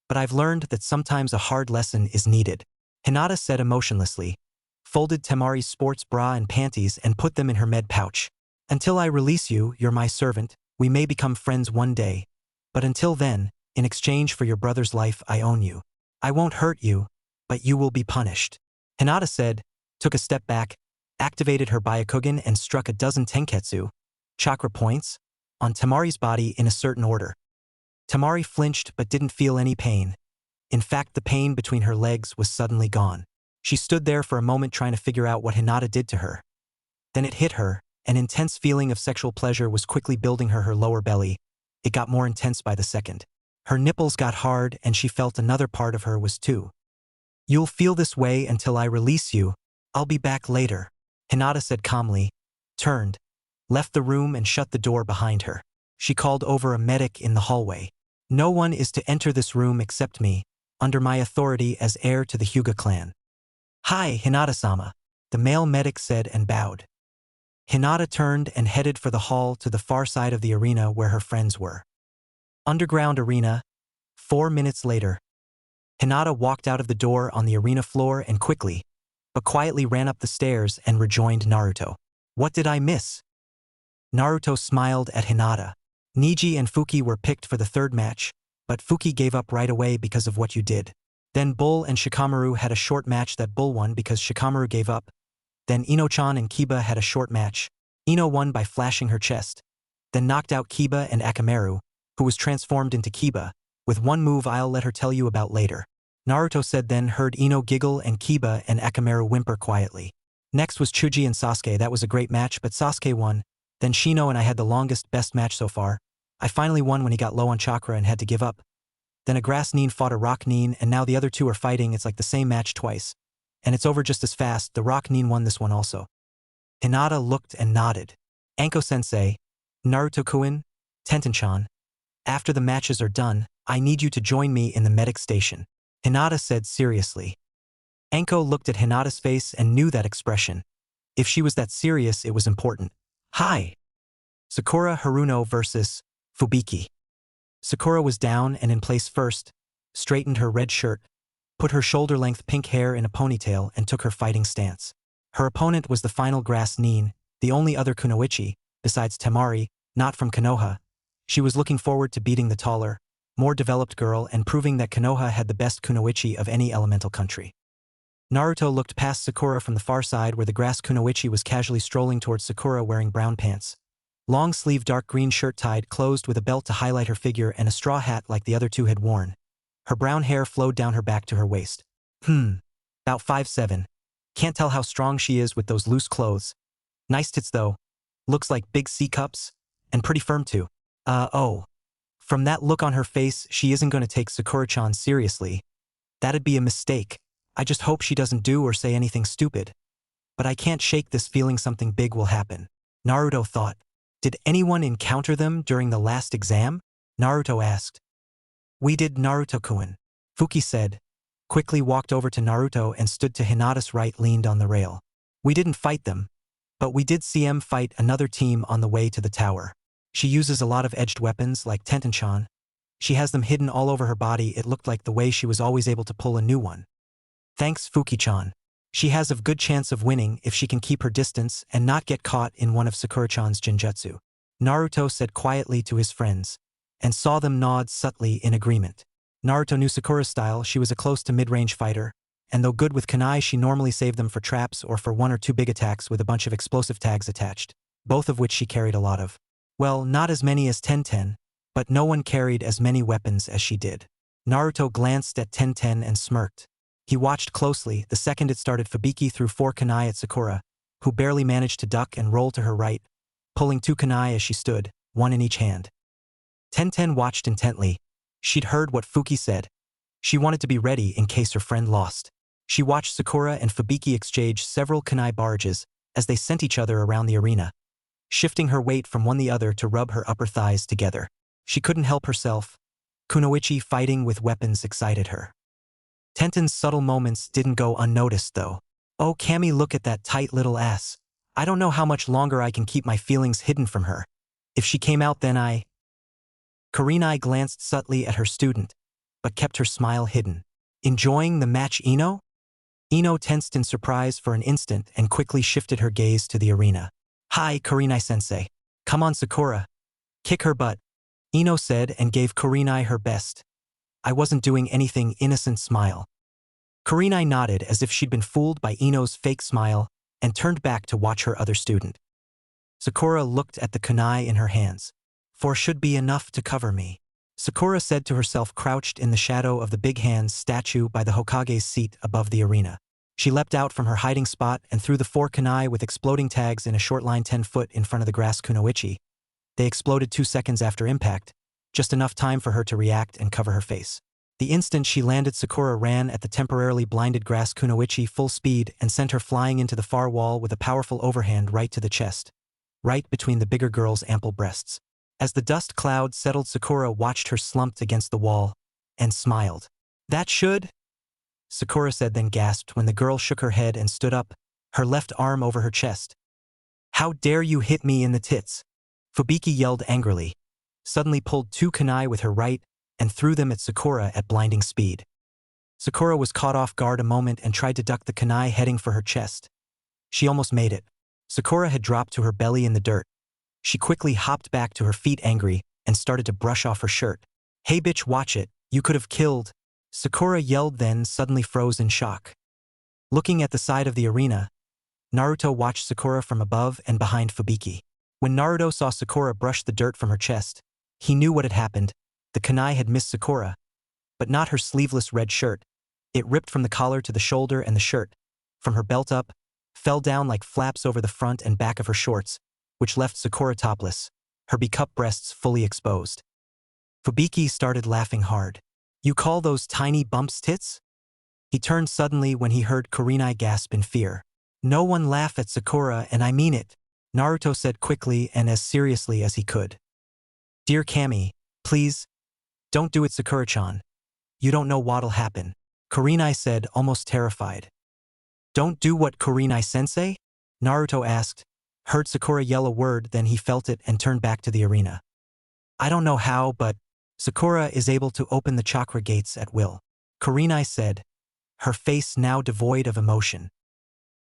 but I've learned that sometimes a hard lesson is needed. Hinata said emotionlessly, folded Temari's sports bra and panties and put them in her med pouch. Until I release you, you're my servant. We may become friends one day, but until then, in exchange for your brother's life, I own you. I won't hurt you, but you will be punished. Hinata said, took a step back, activated her Byakugan and struck a dozen Tenketsu, chakra points, on Temari's body in a certain order. Temari flinched but didn't feel any pain. In fact, the pain between her legs was suddenly gone. She stood there for a moment trying to figure out what Hinata did to her. Then it hit her. An intense feeling of sexual pleasure was quickly building her lower belly. It got more intense by the second. Her nipples got hard and she felt another part of her was too. You'll feel this way until I release you. I'll be back later, Hinata said calmly, turned, left the room and shut the door behind her. She called over a medic in the hallway. No one is to enter this room except me. under my authority as heir to the Hyuga clan. Hi, Hinata-sama, the male medic said and bowed. Hinata turned and headed for the hall to the far side of the arena where her friends were. Underground arena. 4 minutes later. Hinata walked out of the door on the arena floor and quickly, but quietly ran up the stairs and rejoined Naruto. What did I miss? Naruto smiled at Hinata. Niji and Fuki were picked for the third match, but Fuki gave up right away because of what you did. Then Bull and Shikamaru had a short match that Bull won because Shikamaru gave up. Then Ino-chan and Kiba had a short match. Ino won by flashing her chest. Then knocked out Kiba and Akamaru, who was transformed into Kiba, with one move I'll let her tell you about later. Naruto said, then heard Ino giggle and Kiba and Akamaru whimper quietly. Next was Chuji and Sasuke. That was a great match, but Sasuke won. Then Shino and I had the longest, best match so far. I finally won when he got low on chakra and had to give up. Then a grass Nin fought a rock Nin, and now the other two are fighting. It's like the same match twice. And it's over just as fast. The rock Nin won this one also. Hinata looked and nodded. Anko-sensei, Naruto-kun, Tenten-chan. After the matches are done, I need you to join me in the medic station. Hinata said seriously. Anko looked at Hinata's face and knew that expression. If she was that serious, it was important. Hi! Sakura Haruno versus Fubiki. Sakura was down and in place first, straightened her red shirt, put her shoulder-length pink hair in a ponytail and took her fighting stance. Her opponent was the final grass Nin, the only other kunoichi, besides Temari, not from Konoha. She was looking forward to beating the taller, more developed girl and proving that Konoha had the best kunoichi of any elemental country. Naruto looked past Sakura from the far side where the grass kunoichi was casually strolling towards Sakura wearing brown pants. Long-sleeve dark green shirt tied closed with a belt to highlight her figure and a straw hat like the other two had worn. Her brown hair flowed down her back to her waist. About 5'7". Can't tell how strong she is with those loose clothes. Nice tits though. Looks like big C-cups. And pretty firm too. Oh. From that look on her face, she isn't gonna take Sakura-chan seriously. That'd be a mistake. I just hope she doesn't do or say anything stupid. But I can't shake this feeling something big will happen. Naruto thought. Did anyone encounter them during the last exam? Naruto asked. We did, Naruto-kun. Fuki said. Quickly walked over to Naruto and stood to Hinata's right, leaned on the rail. We didn't fight them. But we did see them fight another team on the way to the tower. She uses a lot of edged weapons like Tenten-chan. She has them hidden all over her body. It looked like the way she was always able to pull a new one. Thanks, Fuki-chan. She has a good chance of winning if she can keep her distance and not get caught in one of Sakura-chan's genjutsu. Naruto said quietly to his friends, and saw them nod subtly in agreement. Naruto knew Sakura's style. She was a close to mid-range fighter, and though good with kunai, she normally saved them for traps or for one or two big attacks with a bunch of explosive tags attached, both of which she carried a lot of. Well, not as many as Tenten, but no one carried as many weapons as she did. Naruto glanced at Tenten and smirked. He watched closely. The second it started, Fubiki threw 4 kunai at Sakura, who barely managed to duck and roll to her right, pulling 2 kunai as she stood, 1 in each hand. Tenten watched intently. She'd heard what Fuki said. She wanted to be ready in case her friend lost. She watched Sakura and Fubiki exchange several kunai barrages as they sent each other around the arena, shifting her weight from one the other to rub her upper thighs together. She couldn't help herself. Kunoichi fighting with weapons excited her. Tenten's subtle moments didn't go unnoticed though. Oh, Cammy, look at that tight little ass. I don't know how much longer I can keep my feelings hidden from her. If she came out then Kurenai glanced subtly at her student, but kept her smile hidden. Enjoying the match, Ino? Ino tensed in surprise for an instant and quickly shifted her gaze to the arena. Hi, Kurenai-sensei. Come on, Sakura. Kick her butt. Ino said and gave Kurenai her best. I wasn't doing anything, innocent smile. Kurenai nodded as if she'd been fooled by Ino's fake smile and turned back to watch her other student. Sakura looked at the kunai in her hands. 4 should be enough to cover me. Sakura said to herself, crouched in the shadow of the big hands statue by the Hokage's seat above the arena. She leapt out from her hiding spot and threw the 4 kunai with exploding tags in a short line 10 foot in front of the grass kunoichi. They exploded 2 seconds after impact, just enough time for her to react and cover her face. The instant she landed, Sakura ran at the temporarily blinded grass kunoichi full speed and sent her flying into the far wall with a powerful overhand right to the chest, right between the bigger girl's ample breasts. As the dust cloud settled, Sakura watched her slumped against the wall and smiled. That should? Sakura said, then gasped when the girl shook her head and stood up, her left arm over her chest. How dare you hit me in the tits? Fubiki yelled angrily, suddenly pulled 2 kunai with her right and threw them at Sakura at blinding speed. Sakura was caught off guard a moment and tried to duck the kunai heading for her chest. She almost made it. Sakura had dropped to her belly in the dirt. She quickly hopped back to her feet angry and started to brush off her shirt. Hey bitch, watch it, you could have killed. Sakura yelled, then suddenly froze in shock. Looking at the side of the arena, Naruto watched Sakura from above and behind Fubiki. When Naruto saw Sakura brush the dirt from her chest, he knew what had happened. The kunai had missed Sakura, but not her sleeveless red shirt. It ripped from the collar to the shoulder, and the shirt, from her belt up, fell down like flaps over the front and back of her shorts, which left Sakura topless, her becup breasts fully exposed. Fubiki started laughing hard. You call those tiny bumps tits? He turned suddenly when he heard Kurenai gasp in fear. No one laugh at Sakura, and I mean it, Naruto said quickly and as seriously as he could. Dear Kami, please, don't do it, Sakura-chan. You don't know what'll happen, Kurenai said, almost terrified. Don't do what, Kurenai-sensei? Naruto asked, heard Sakura yell a word, then he felt it and turned back to the arena. I don't know how, but Sakura is able to open the chakra gates at will, Kurenai said, her face now devoid of emotion.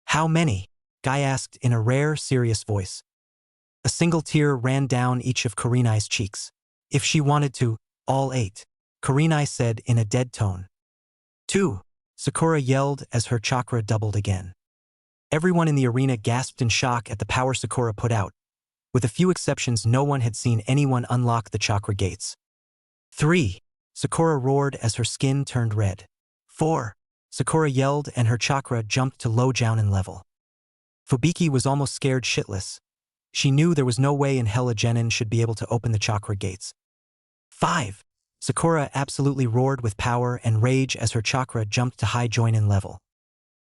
How many? Guy asked in a rare, serious voice. A single tear ran down each of Kurenai's cheeks. If she wanted to, all 8, Kurenai said in a dead tone. 2, Sakura yelled as her chakra doubled again. Everyone in the arena gasped in shock at the power Sakura put out. With a few exceptions, no one had seen anyone unlock the chakra gates. 3, Sakura roared as her skin turned red. 4, Sakura yelled and her chakra jumped to low jounin level. Fubiki was almost scared shitless. She knew there was no way in hell a genin should be able to open the chakra gates. 5, Sakura absolutely roared with power and rage as her chakra jumped to high joinin level.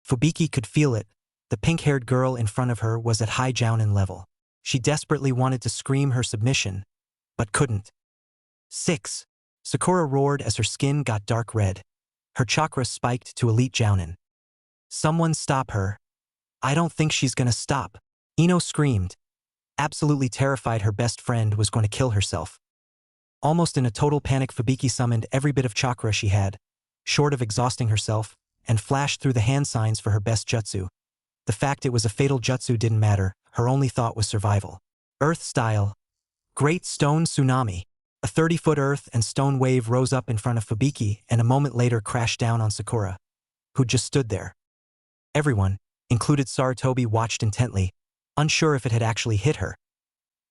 Fubiki could feel it. The pink-haired girl in front of her was at high jounin level. She desperately wanted to scream her submission, but couldn't. 6, Sakura roared as her skin got dark red. Her chakra spiked to elite jounin. Someone stop her. I don't think she's gonna stop. Ino screamed, absolutely terrified her best friend was going to kill herself. Almost in a total panic, Fubiki summoned every bit of chakra she had, short of exhausting herself, and flashed through the hand signs for her best jutsu. The fact it was a fatal jutsu didn't matter, her only thought was survival. Earth style. Great stone tsunami. A 30-foot earth and stone wave rose up in front of Fubiki and a moment later crashed down on Sakura, who just stood there. Everyone, included Sarutobi, watched intently, unsure if it had actually hit her.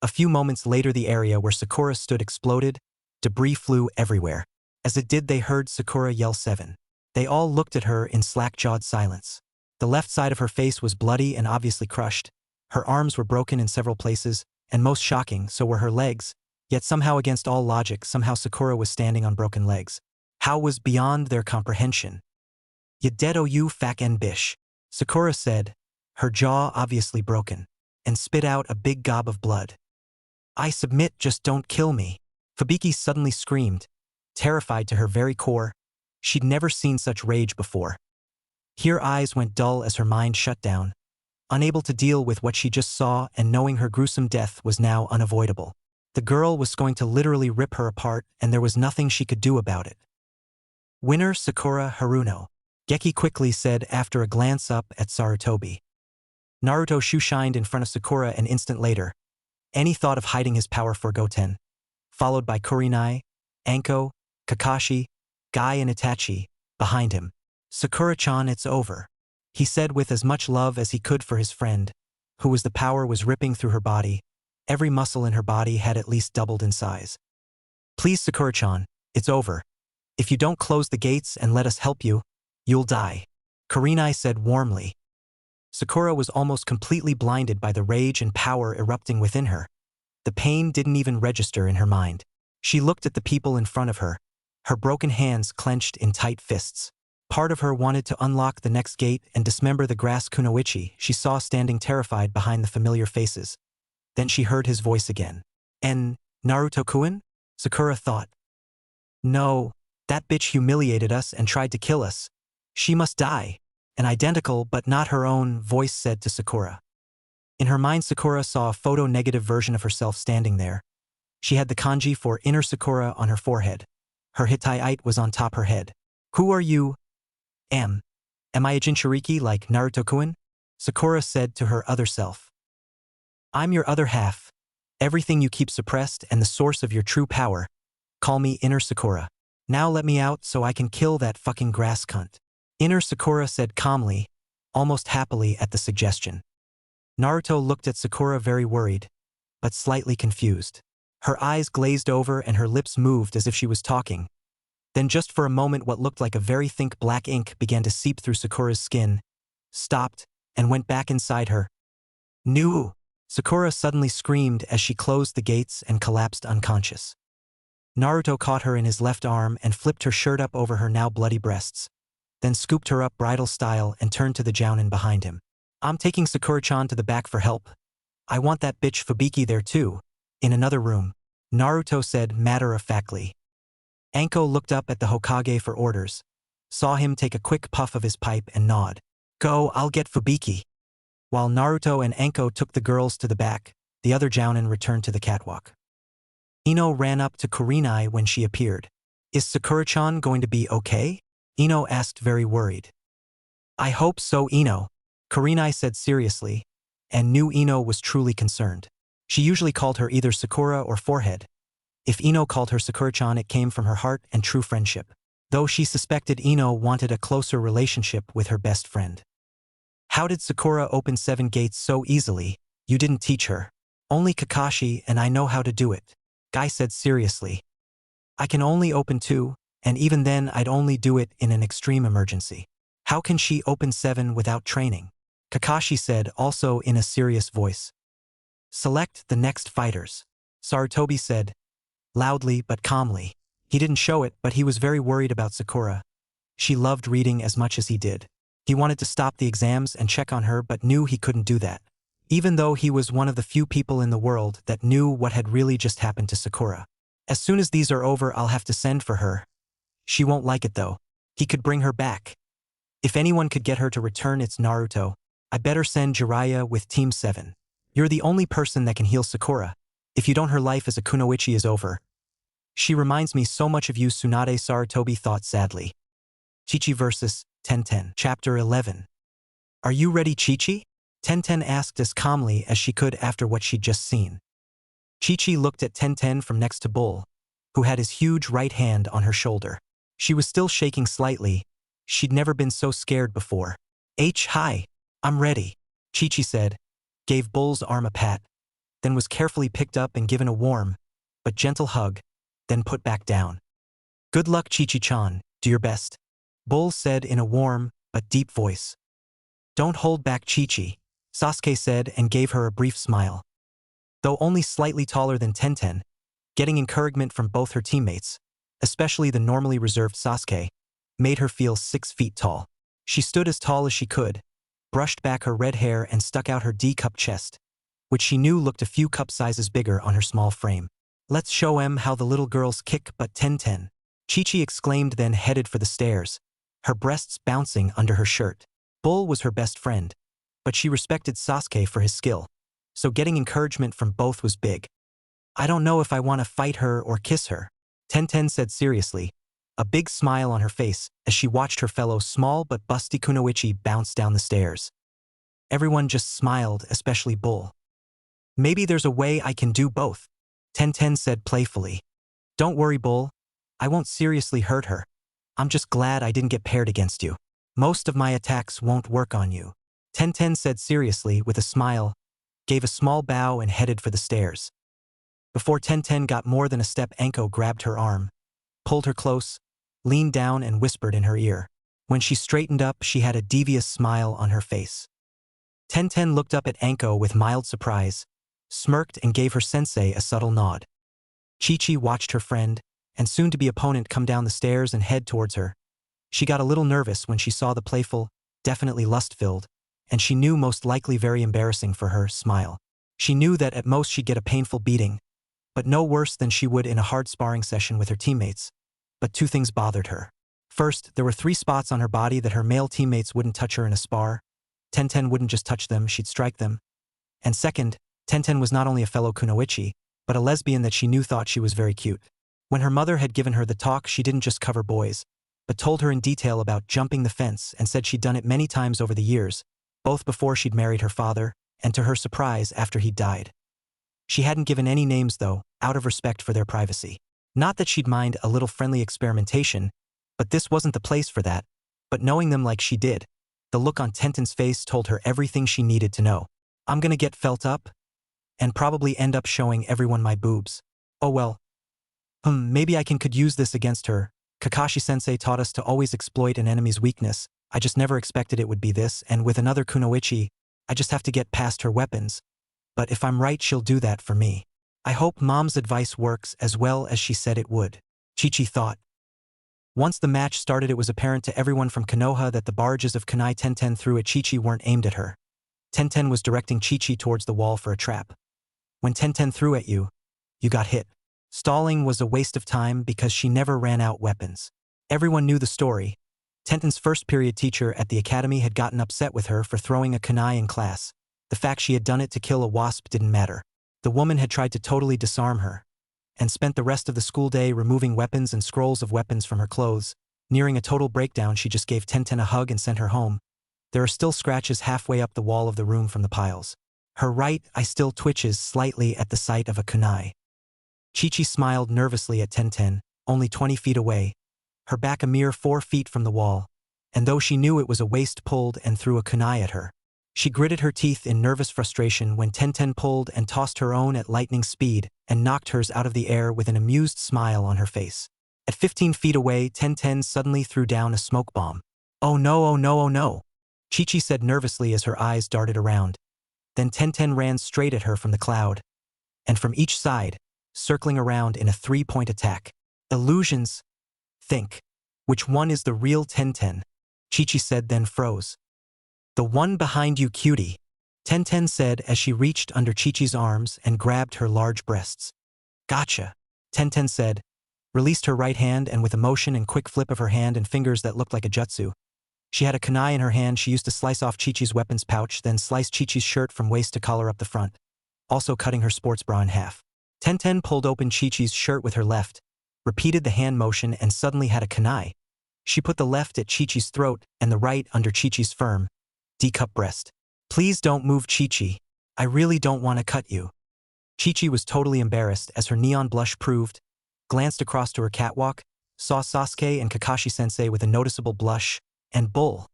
A few moments later, the area where Sakura stood exploded, debris flew everywhere. As it did, they heard Sakura yell 7. They all looked at her in slack-jawed silence. The left side of her face was bloody and obviously crushed. Her arms were broken in several places, and most shocking, so were her legs. Yet somehow, against all logic, somehow Sakura was standing on broken legs. How was beyond their comprehension. "You dead, oh you fucking bish," Sakura said, her jaw obviously broken, and spit out a big gob of blood. "I submit, just don't kill me," Fubiki suddenly screamed, terrified to her very core. She'd never seen such rage before. Her eyes went dull as her mind shut down, unable to deal with what she just saw and knowing her gruesome death was now unavoidable. The girl was going to literally rip her apart, and there was nothing she could do about it. "Winner Sakura Haruno," Geki quickly said after a glance up at Sarutobi. Naruto shoe-shined in front of Sakura an instant later. Any thought of hiding his power for Goten, followed by Kurenai, Anko, Kakashi, Guy and Itachi, behind him. "Sakura-chan, it's over," he said with as much love as he could for his friend, who was the power was ripping through her body. Every muscle in her body had at least doubled in size. "Please, Sakura-chan, it's over. If you don't close the gates and let us help you, you'll die," Kurenai said warmly. Sakura was almost completely blinded by the rage and power erupting within her. The pain didn't even register in her mind. She looked at the people in front of her, her broken hands clenched in tight fists. Part of her wanted to unlock the next gate and dismember the grass kunoichi she saw standing terrified behind the familiar faces. Then she heard his voice again. "En, Naruto-kun?" Sakura thought. "No, That bitch humiliated us and tried to kill us. She must die. An identical but not her own voice said to Sakura. In her mind, Sakura saw a photo-negative version of herself standing there. She had the kanji for inner Sakura on her forehead. Her Hittite was on top her head. Who are you? Am I a Jinchuriki like Naruto-kun? Sakura said to her other self. I'm your other half. Everything you keep suppressed and the source of your true power. Call me Inner Sakura. Now let me out so I can kill that fucking grass cunt. Inner Sakura said calmly, almost happily at the suggestion. Naruto looked at Sakura very worried, but slightly confused. Her eyes glazed over and her lips moved as if she was talking. Then just for a moment what looked like a very thick black ink began to seep through Sakura's skin, stopped, and went back inside her. "Nu!" Sakura suddenly screamed as she closed the gates and collapsed unconscious. Naruto caught her in his left arm and flipped her shirt up over her now bloody breasts, then scooped her up bridal style and turned to the jounin behind him. I'm taking Sakura-chan to the back for help. I want that bitch Fubiki there too, in another room, Naruto said matter-of-factly. Anko looked up at the Hokage for orders, saw him take a quick puff of his pipe and nod. Go, I'll get Fubiki. While Naruto and Anko took the girls to the back, the other jounin returned to the catwalk. Ino ran up to Kurenai when she appeared. Is Sakura-chan going to be okay? Ino asked very worried. I hope so, Ino, Kurenai said seriously, and knew Ino was truly concerned. She usually called her either Sakura or Forehead. If Ino called her Sakura-chan, it came from her heart and true friendship, though she suspected Ino wanted a closer relationship with her best friend. How did Sakura open 7 gates so easily? You didn't teach her. Only Kakashi and I know how to do it, Guy said seriously. I can only open 2, and even then I'd only do it in an extreme emergency. How can she open 7 without training? Kakashi said, also in a serious voice. Select the next fighters, Sarutobi said, loudly but calmly. He didn't show it, but he was very worried about Sakura. She loved reading as much as he did. He wanted to stop the exams and check on her but knew he couldn't do that, even though he was one of the few people in the world that knew what had really just happened to Sakura. As soon as these are over, I'll have to send for her. She won't like it though. He could bring her back. If anyone could get her to return, it's Naruto. I better send Jiraiya with Team 7. You're the only person that can heal Sakura. If you don't, her life as a kunoichi is over. She reminds me so much of you, Tsunade, Sarutobi thought sadly. Chi-Chi vs. Tenten. Chapter 11. Are you ready, Chi-Chi? Tenten asked as calmly as she could after what she'd just seen. Chi-Chi looked at Tenten from next to Bull, who had his huge right hand on her shoulder. She was still shaking slightly. She'd never been so scared before. Hi, I'm ready, Chi-Chi said, gave Bull's arm a pat, then was carefully picked up and given a warm, but gentle hug, then put back down. Good luck, Chi-Chi-chan, do your best, Bull said in a warm but deep voice. Don't hold back, Chi-Chi, Sasuke said and gave her a brief smile. Though only slightly taller than Tenten, getting encouragement from both her teammates, especially the normally reserved Sasuke, made her feel 6 feet tall. She stood as tall as she could, brushed back her red hair and stuck out her D-cup chest, which she knew looked a few cup sizes bigger on her small frame. Let's show 'em how the little girls kick butt, Tenten, Chi-Chi exclaimed, then headed for the stairs, her breasts bouncing under her shirt. Bull was her best friend, but she respected Sasuke for his skill, so getting encouragement from both was big. I don't know if I want to fight her or kiss her, Tenten said seriously, a big smile on her face as she watched her fellow small but busty kunoichi bounce down the stairs. Everyone just smiled, especially Bull. Maybe there's a way I can do both, Tenten said playfully. Don't worry, Bull. I won't seriously hurt her. I'm just glad I didn't get paired against you. Most of my attacks won't work on you, Tenten said seriously with a smile, gave a small bow and headed for the stairs. Before Tenten got more than a step, Anko grabbed her arm, pulled her close, leaned down and whispered in her ear. When she straightened up, she had a devious smile on her face. Tenten looked up at Anko with mild surprise, smirked and gave her sensei a subtle nod. Chi-Chi watched her friend, and soon-to-be opponent, come down the stairs and head towards her. She got a little nervous when she saw the playful, definitely lust-filled, and she knew most likely very embarrassing for her, smile. She knew that at most she'd get a painful beating, but no worse than she would in a hard sparring session with her teammates. But two things bothered her. First, there were 3 spots on her body that her male teammates wouldn't touch her in a spar. Tenten wouldn't just touch them, she'd strike them. And second, Tenten was not only a fellow kunoichi, but a lesbian that she knew thought she was very cute. When her mother had given her the talk, she didn't just cover boys, but told her in detail about jumping the fence and said she'd done it many times over the years, both before she'd married her father, and to her surprise after he'd died. She hadn't given any names though, out of respect for their privacy. Not that she'd mind a little friendly experimentation, but this wasn't the place for that. But knowing them like she did, the look on Tenten's face told her everything she needed to know. I'm gonna get felt up, and probably end up showing everyone my boobs. Oh well. Maybe I could use this against her. Kakashi-sensei taught us to always exploit an enemy's weakness. I just never expected it would be this, and with another kunoichi, I just have to get past her weapons. But if I'm right, she'll do that for me. I hope Mom's advice works as well as she said it would. Chi-Chi thought. Once the match started, it was apparent to everyone from Konoha that the barrages of kunai Tenten threw at Chi-Chi weren't aimed at her. Tenten was directing Chi-Chi towards the wall for a trap. When Tenten threw at you, you got hit. Stalling was a waste of time because she never ran out weapons. Everyone knew the story. Tenten's first period teacher at the academy had gotten upset with her for throwing a kunai in class. The fact she had done it to kill a wasp didn't matter. The woman had tried to totally disarm her, and spent the rest of the school day removing weapons and scrolls of weapons from her clothes. Nearing a total breakdown, she just gave Tenten a hug and sent her home. There are still scratches halfway up the wall of the room from the piles. Her right eye still twitches slightly at the sight of a kunai. Chi-Chi smiled nervously at Tenten, only 20 feet away, her back a mere 4 feet from the wall, and though she knew it was a waste, pulled and threw a kunai at her. She gritted her teeth in nervous frustration when Tenten pulled and tossed her own at lightning speed and knocked hers out of the air with an amused smile on her face. At 15 feet away, Tenten suddenly threw down a smoke bomb. Oh no, oh no, oh no, Chi-Chi said nervously as her eyes darted around. Then Tenten ran straight at her from the cloud, and from each side, circling around in a 3-point attack. Illusions. Think. Which one is the real Tenten? Chi-Chi said, then froze. The one behind you, cutie, Tenten said as she reached under Chi-Chi's arms and grabbed her large breasts. Gotcha, Tenten said, released her right hand, and with a motion and quick flip of her hand and fingers that looked like a jutsu. She had a kunai in her hand. She used to slice off Chi-Chi's weapons pouch, then slice Chi-Chi's shirt from waist to collar up the front, also cutting her sports bra in half. Tenten pulled open Chi-Chi's shirt with her left, repeated the hand motion, and suddenly had a kunai. She put the left at Chi-Chi's throat and the right under Chi-Chi's firm, D-cup breast. Please don't move, Chi-Chi. I really don't want to cut you. Chi-Chi was totally embarrassed, as her neon blush proved, glanced across to her catwalk, saw Sasuke and Kakashi-sensei with a noticeable blush, and Bull.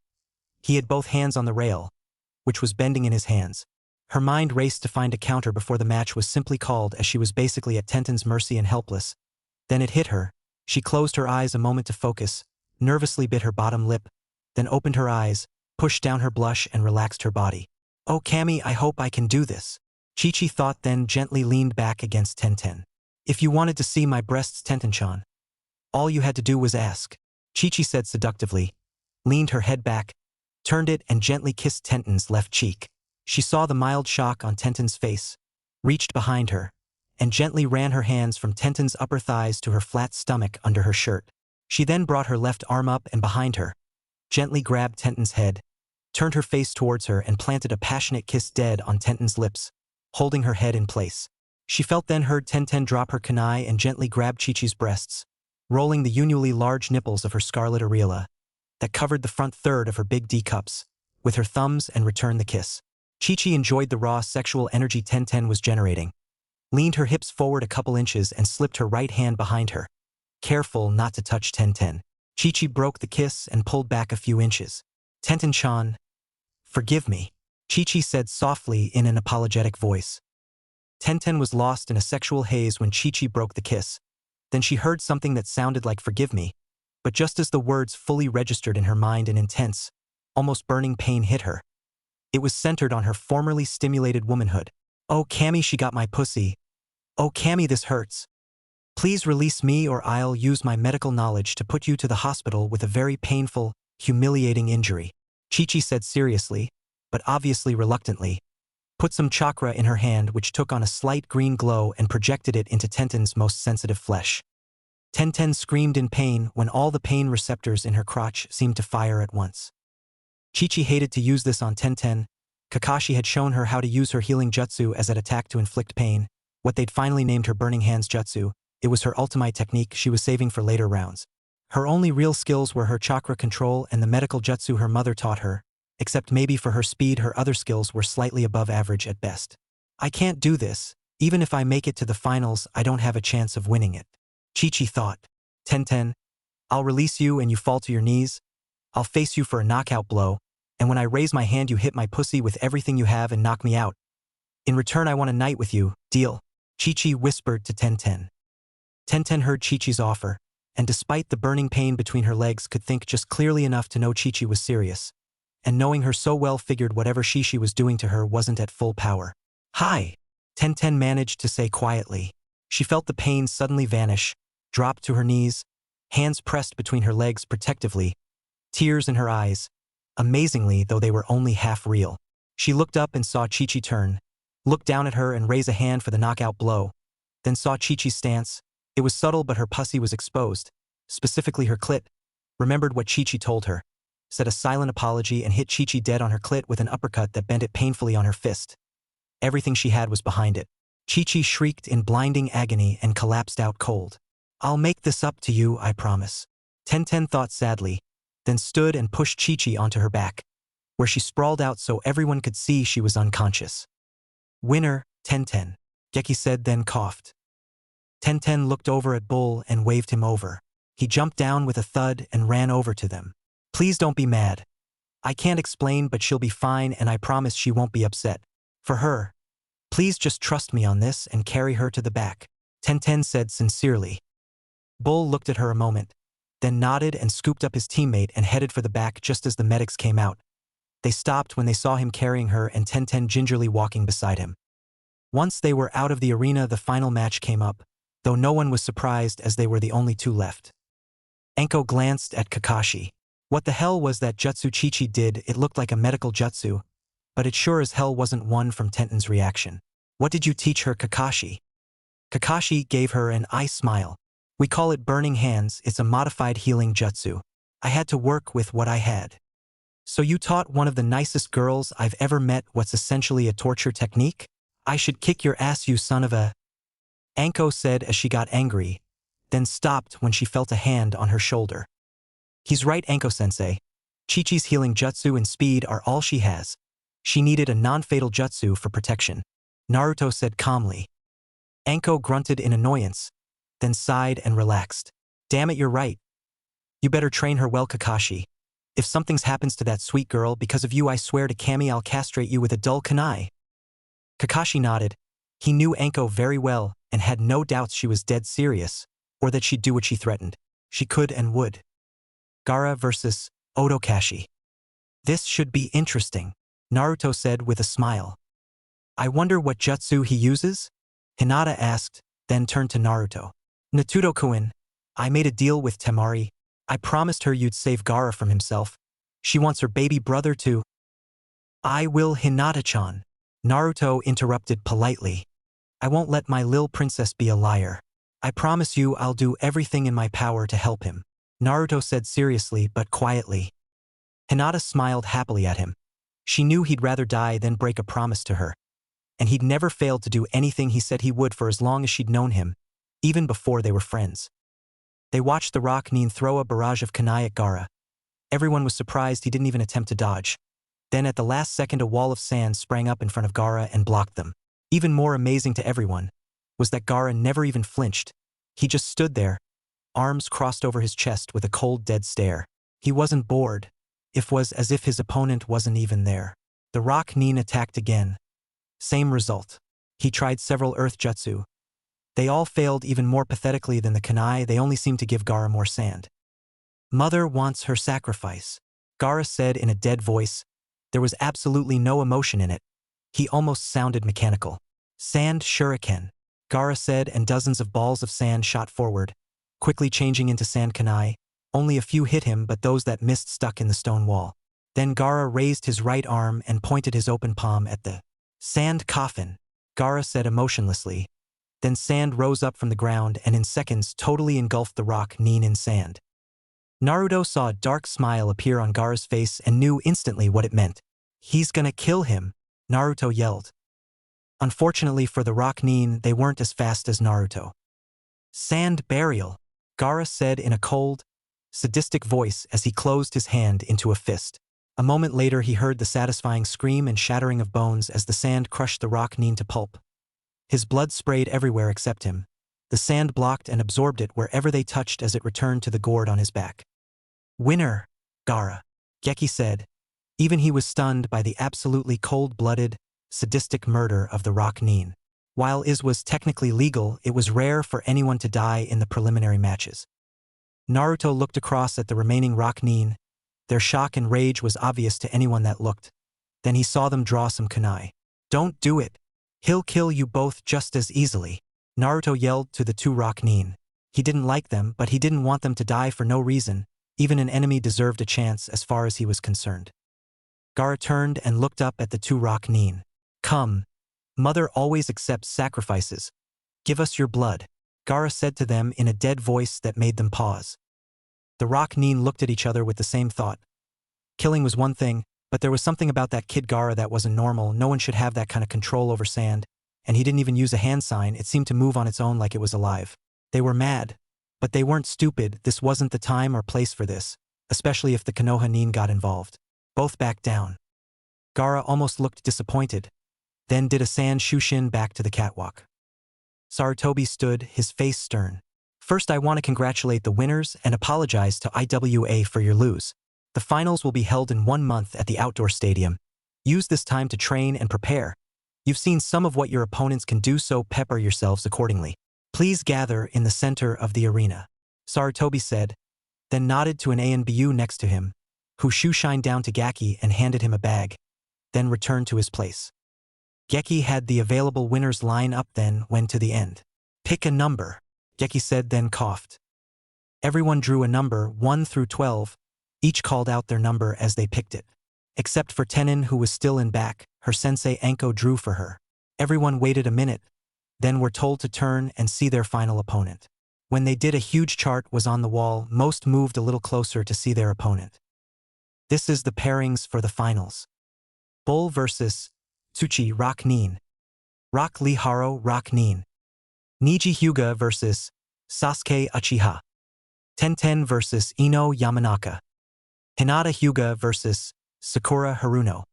He had both hands on the rail, which was bending in his hands. Her mind raced to find a counter before the match was simply called, as she was basically at Tenten's mercy and helpless. Then it hit her. She closed her eyes a moment to focus, nervously bit her bottom lip, then opened her eyes, pushed down her blush and relaxed her body. Oh Cammy, I hope I can do this, Chi-Chi thought, then gently leaned back against Tenten. If you wanted to see my breasts, Tenten-chan, all you had to do was ask, Chi-Chi said seductively, leaned her head back, turned it and gently kissed Tenten's left cheek. She saw the mild shock on Tenten's face, reached behind her, and gently ran her hands from Tenten's upper thighs to her flat stomach under her shirt. She then brought her left arm up and behind her, gently grabbed Tenten's head, turned her face towards her and planted a passionate kiss dead on Tenten's lips, holding her head in place. She felt then heard Tenten drop her kunai and gently grab Chi-Chi's breasts, rolling the unusually large nipples of her scarlet areola that covered the front third of her big D-cups with her thumbs and returned the kiss. Chi-Chi enjoyed the raw sexual energy Tenten was generating, leaned her hips forward a couple inches and slipped her right hand behind her, careful not to touch Tenten. Chi-Chi broke the kiss and pulled back a few inches. Tenten-chan, forgive me, Chi-Chi said softly in an apologetic voice. Tenten was lost in a sexual haze when Chi-Chi broke the kiss. Then she heard something that sounded like forgive me, but just as the words fully registered in her mind, an intense, almost burning pain hit her. It was centered on her formerly stimulated womanhood. Oh Cammy, she got my pussy. Oh Cammy, this hurts. Please release me or I'll use my medical knowledge to put you to the hospital with a very painful, humiliating injury, Chi-Chi said seriously, but obviously reluctantly, put some chakra in her hand which took on a slight green glow and projected it into Tenten's most sensitive flesh. Tenten screamed in pain when all the pain receptors in her crotch seemed to fire at once. Chi-Chi hated to use this on Tenten. Kakashi had shown her how to use her healing jutsu as an attack to inflict pain, what they'd finally named her Burning Hands Jutsu. It was her ultimate technique she was saving for later rounds. Her only real skills were her chakra control and the medical jutsu her mother taught her, except maybe for her speed her other skills were slightly above average at best. I can't do this. Even if I make it to the finals, I don't have a chance of winning it. Chi-Chi thought. Tenten, I'll release you and you fall to your knees. I'll face you for a knockout blow, and when I raise my hand you hit my pussy with everything you have and knock me out. In return I want a night with you, deal? Chi-Chi whispered to Tenten. Tenten heard Chi-Chi's offer, and despite the burning pain between her legs could think just clearly enough to know Chi-Chi was serious, and knowing her so well figured whatever she was doing to her wasn't at full power. Hi, Tenten managed to say quietly. She felt the pain suddenly vanish, dropped to her knees, hands pressed between her legs protectively, tears in her eyes, amazingly though they were only half real. She looked up and saw Chi-Chi turn, looked down at her and raise a hand for the knockout blow, then saw Chi-Chi's stance. It was subtle but her pussy was exposed, specifically her clit, remembered what Chi-Chi told her, said a silent apology and hit Chi-Chi dead on her clit with an uppercut that bent it painfully on her fist. Everything she had was behind it. Chi-Chi shrieked in blinding agony and collapsed out cold. I'll make this up to you, I promise. Tenten thought sadly, then stood and pushed Chi-Chi onto her back, where she sprawled out so everyone could see she was unconscious. Winner, Tenten, Geki said then coughed. Tenten looked over at Bull and waved him over. He jumped down with a thud and ran over to them. Please don't be mad. I can't explain but she'll be fine and I promise she won't be upset. For her, please just trust me on this and carry her to the back, Tenten said sincerely. Bull looked at her a moment, then nodded and scooped up his teammate and headed for the back just as the medics came out. They stopped when they saw him carrying her and Tenten gingerly walking beside him. Once they were out of the arena the final match came up, though no one was surprised as they were the only two left. Enko glanced at Kakashi. What the hell was that jutsu Chi-Chi did? It looked like a medical jutsu, but it sure as hell wasn't one from Tenten's reaction. What did you teach her, Kakashi? Kakashi gave her an eye smile. We call it Burning Hands, it's a modified healing jutsu. I had to work with what I had. So you taught one of the nicest girls I've ever met what's essentially a torture technique? I should kick your ass, you son of a… Anko said as she got angry, then stopped when she felt a hand on her shoulder. He's right, Anko-sensei. Chi-Chi's healing jutsu and speed are all she has. She needed a non-fatal jutsu for protection, Naruto said calmly. Anko grunted in annoyance, then sighed and relaxed. Damn it, you're right. You better train her well, Kakashi. If something happens to that sweet girl because of you, I swear to Kami I'll castrate you with a dull kunai. Kakashi nodded. He knew Anko very well and had no doubts she was dead serious, or that she'd do what she threatened. She could and would. Gaara versus Otokashi. This should be interesting, Naruto said with a smile. I wonder what jutsu he uses? Hinata asked, then turned to Naruto. Natuto-kun, I made a deal with Temari. I promised her you'd save Gaara from himself. She wants her baby brother to… I will, Hinata-chan. Naruto interrupted politely. I won't let my lil princess be a liar. I promise you I'll do everything in my power to help him, Naruto said seriously but quietly. Hinata smiled happily at him. She knew he'd rather die than break a promise to her. And he'd never failed to do anything he said he would for as long as she'd known him, even before they were friends. They watched the Rock Nin throw a barrage of kunai at Gaara. Everyone was surprised he didn't even attempt to dodge. Then at the last second a wall of sand sprang up in front of Gaara and blocked them. Even more amazing to everyone was that Gaara never even flinched. He just stood there, arms crossed over his chest with a cold dead stare. He wasn't bored. It was as if his opponent wasn't even there. The Rock Nin attacked again. Same result. He tried several earth jutsu. They all failed even more pathetically than the kunai. They only seemed to give Gaara more sand. Mother wants her sacrifice, Gaara said in a dead voice. There was absolutely no emotion in it. He almost sounded mechanical. Sand shuriken, Gaara said, and dozens of balls of sand shot forward, quickly changing into sand kunai. Only a few hit him, but those that missed stuck in the stone wall. Then Gaara raised his right arm and pointed his open palm at the sand coffin, Gaara said emotionlessly. Then sand rose up from the ground and in seconds totally engulfed the rock Nin in sand. Naruto saw a dark smile appear on Gaara's face and knew instantly what it meant. "He's gonna kill him," Naruto yelled. Unfortunately for the rock Nin, they weren't as fast as Naruto. "Sand burial," Gaara said in a cold, sadistic voice as he closed his hand into a fist. A moment later he heard the satisfying scream and shattering of bones as the sand crushed the rock Nin to pulp. His blood sprayed everywhere except him. The sand blocked and absorbed it wherever they touched as it returned to the gourd on his back. "Winner, Gaara," Geki said. Even he was stunned by the absolutely cold-blooded, sadistic murder of the rock Nin. While it was technically legal, it was rare for anyone to die in the preliminary matches. Naruto looked across at the remaining rock Nin. Their shock and rage was obvious to anyone that looked. Then he saw them draw some kunai. "Don't do it. He'll kill you both just as easily," Naruto yelled to the two rock Nin. He didn't like them, but he didn't want them to die for no reason. Even an enemy deserved a chance as far as he was concerned. Gaara turned and looked up at the two rock Nin. "Come. Mother always accepts sacrifices. Give us your blood," Gaara said to them in a dead voice that made them pause. The rock Nin looked at each other with the same thought. Killing was one thing, but there was something about that kid Gaara that wasn't normal. No one should have that kind of control over sand, and he didn't even use a hand sign. It seemed to move on its own like it was alive. They were mad, but they weren't stupid. This wasn't the time or place for this, especially if the Konoha Nin got involved. Both backed down. Gaara almost looked disappointed, then did a sand shushin back to the catwalk. Sarutobi stood, his face stern. "First I want to congratulate the winners and apologize to IWA for your lose. The finals will be held in 1 month at the outdoor stadium. Use this time to train and prepare. You've seen some of what your opponents can do, so pepper yourselves accordingly. Please gather in the center of the arena," Sarutobi said, then nodded to an ANBU next to him, who shushined down to Geki and handed him a bag, then returned to his place. Geki had the available winners line up, then went to the end. "Pick a number," Geki said, then coughed. Everyone drew a number 1 through 12, each called out their number as they picked it. Except for Tenin, who was still in back, her sensei Anko drew for her. Everyone waited a minute, then were told to turn and see their final opponent. When they did, a huge chart was on the wall. Most moved a little closer to see their opponent. This is the pairings for the finals. Bull vs. Tsuchi Rock Nin. Rock Lee Haro Rock Nin. Niji Hyuga vs. Sasuke Uchiha. Tenten vs. Ino Yamanaka. Hinata Hyuga vs. Sakura Haruno.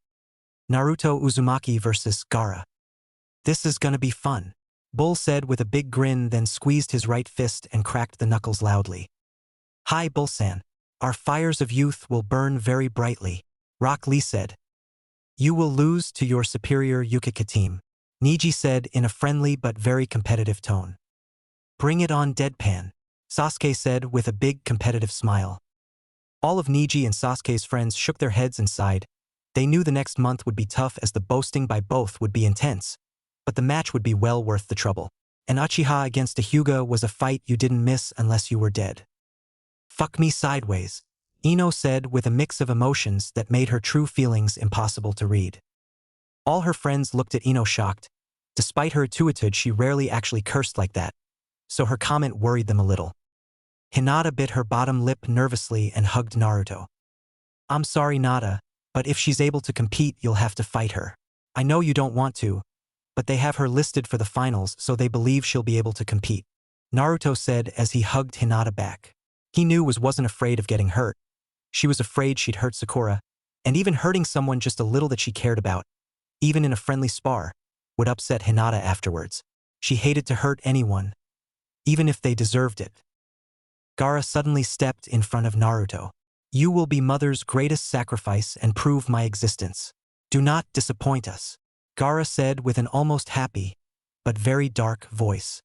Naruto Uzumaki vs. Gaara. "This is gonna be fun," Bull said with a big grin, then squeezed his right fist and cracked the knuckles loudly. "Hi Bull-san. Our fires of youth will burn very brightly," Rock Lee said. "You will lose to your superior Yukika team," Niji said in a friendly but very competitive tone. "Bring it on deadpan," Sasuke said with a big competitive smile. All of Niji and Sasuke's friends shook their heads and sighed. They knew the next month would be tough as the boasting by both would be intense, but the match would be well worth the trouble. An Uchiha against a Hyuga was a fight you didn't miss unless you were dead. "Fuck me sideways," Ino said with a mix of emotions that made her true feelings impossible to read. All her friends looked at Ino shocked. Despite her attitude, she rarely actually cursed like that, so her comment worried them a little. Hinata bit her bottom lip nervously and hugged Naruto. "I'm sorry, Nata, but if she's able to compete, you'll have to fight her. I know you don't want to, but they have her listed for the finals, so they believe she'll be able to compete," Naruto said as he hugged Hinata back. He knew wasn't afraid of getting hurt. She was afraid she'd hurt Sakura, and even hurting someone just a little that she cared about, even in a friendly spar, would upset Hinata afterwards. She hated to hurt anyone, even if they deserved it. Gaara suddenly stepped in front of Naruto. "You will be Mother's greatest sacrifice and prove my existence. Do not disappoint us," Gaara said with an almost happy, but very dark voice.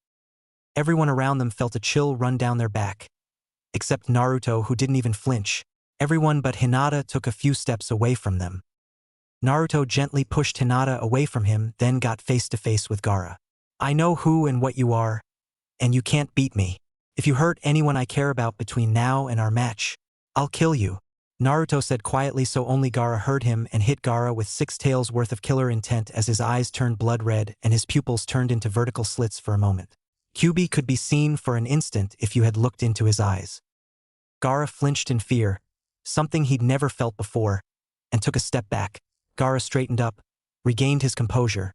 Everyone around them felt a chill run down their back, except Naruto, who didn't even flinch. Everyone but Hinata took a few steps away from them. Naruto gently pushed Hinata away from him, then got face to face with Gaara. "I know who and what you are, and you can't beat me. If you hurt anyone I care about between now and our match, I'll kill you," Naruto said quietly so only Gaara heard him and hit Gaara with 6 tails worth of killer intent as his eyes turned blood red and his pupils turned into vertical slits for a moment. Kyuubi could be seen for an instant if you had looked into his eyes. Gaara flinched in fear, something he'd never felt before, and took a step back. Gaara straightened up, regained his composure,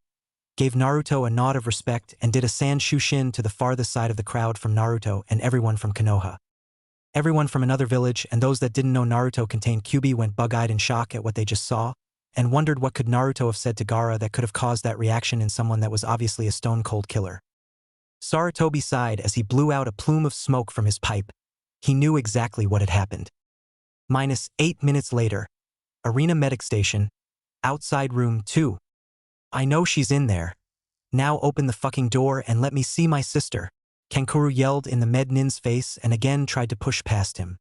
gave Naruto a nod of respect and did a San Shushin to the farthest side of the crowd from Naruto and everyone from Konoha. Everyone from another village and those that didn't know Naruto contained Kyuubi went bug-eyed in shock at what they just saw, and wondered what could Naruto have said to Gaara that could have caused that reaction in someone that was obviously a stone-cold killer. Sarutobi sighed as he blew out a plume of smoke from his pipe. He knew exactly what had happened. -8 minutes later. Arena Medic Station. Outside room 2. I know she's in there. Now open the fucking door and let me see my sister. Kankuro yelled in the med nin's face and again tried to push past him.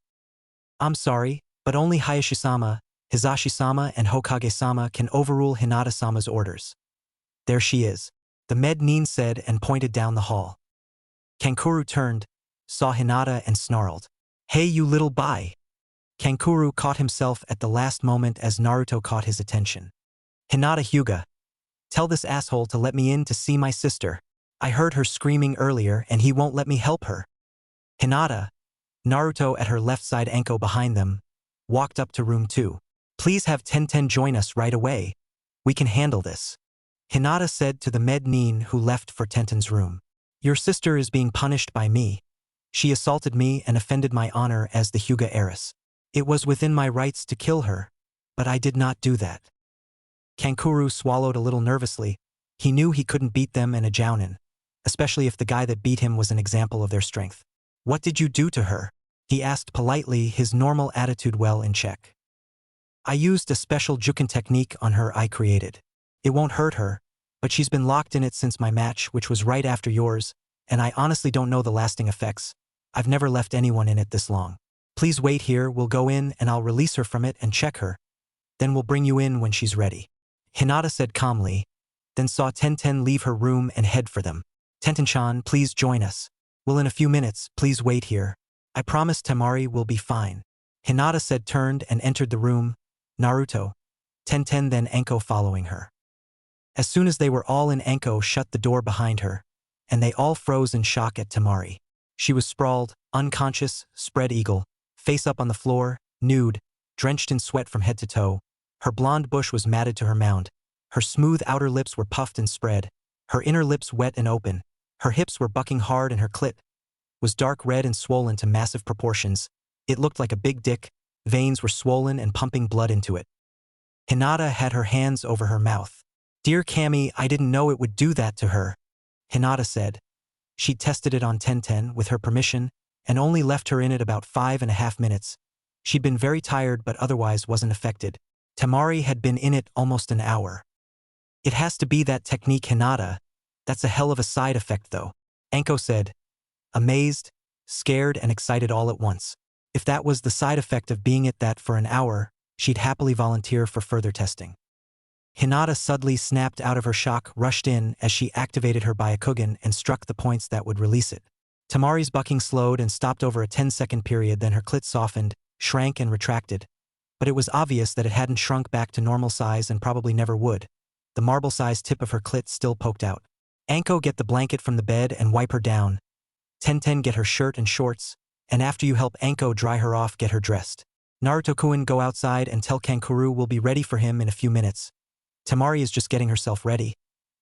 I'm sorry, but only Hayashi-sama, Hizashi-sama and Hokage-sama can overrule Hinata-sama's orders. There she is, the med nin said and pointed down the hall. Kankuro turned, saw Hinata and snarled. Hey you little bye. Kankuro caught himself at the last moment as Naruto caught his attention. Hinata Hyuga. Tell this asshole to let me in to see my sister. I heard her screaming earlier and he won't let me help her. Hinata, Naruto at her left side Anko behind them, walked up to room 2. Please have Tenten join us right away. We can handle this. Hinata said to the med nin who left for Tenten's room. Your sister is being punished by me. She assaulted me and offended my honor as the Hyuga heiress. It was within my rights to kill her, but I did not do that. Kankuro swallowed a little nervously. He knew he couldn't beat them in a jounin, especially if the guy that beat him was an example of their strength. What did you do to her? He asked politely, his normal attitude well in check. I used a special juken technique on her I created. It won't hurt her, but she's been locked in it since my match, which was right after yours, and I honestly don't know the lasting effects. I've never left anyone in it this long. Please wait here, we'll go in and I'll release her from it and check her. Then we'll bring you in when she's ready. Hinata said calmly, then saw Tenten leave her room and head for them. Tenten-chan, please join us. Well, in a few minutes, please wait here. I promise Temari will be fine. Hinata said turned and entered the room, Naruto, Tenten then Anko following her. As soon as they were all in, Anko shut the door behind her, and they all froze in shock at Temari. She was sprawled, unconscious, spread eagle, face up on the floor, nude, drenched in sweat from head to toe. Her blonde bush was matted to her mound. Her smooth outer lips were puffed and spread, her inner lips wet and open. Her hips were bucking hard and her clit was dark red and swollen to massive proportions. It looked like a big dick, veins were swollen and pumping blood into it. Hinata had her hands over her mouth. Dear Kami, I didn't know it would do that to her. Hinata said. She tested it on Tenten with her permission and only left her in it about 5.5 minutes. She'd been very tired but otherwise wasn't affected. Temari had been in it almost an hour. It has to be that technique, Hinata. That's a hell of a side effect though. Anko said, amazed, scared and excited all at once. If that was the side effect of being at that for an hour, she'd happily volunteer for further testing. Hinata suddenly snapped out of her shock, rushed in as she activated her Byakugan and struck the points that would release it. Tamari's bucking slowed and stopped over a 10-second period, then her clit softened, shrank and retracted. But it was obvious that it hadn't shrunk back to normal size and probably never would. The marble-sized tip of her clit still poked out. Anko, get the blanket from the bed and wipe her down. Tenten, get her shirt and shorts, and after you help Anko dry her off, get her dressed. Naruto-kun, go outside and tell Kankuro we'll be ready for him in a few minutes. Temari is just getting herself ready.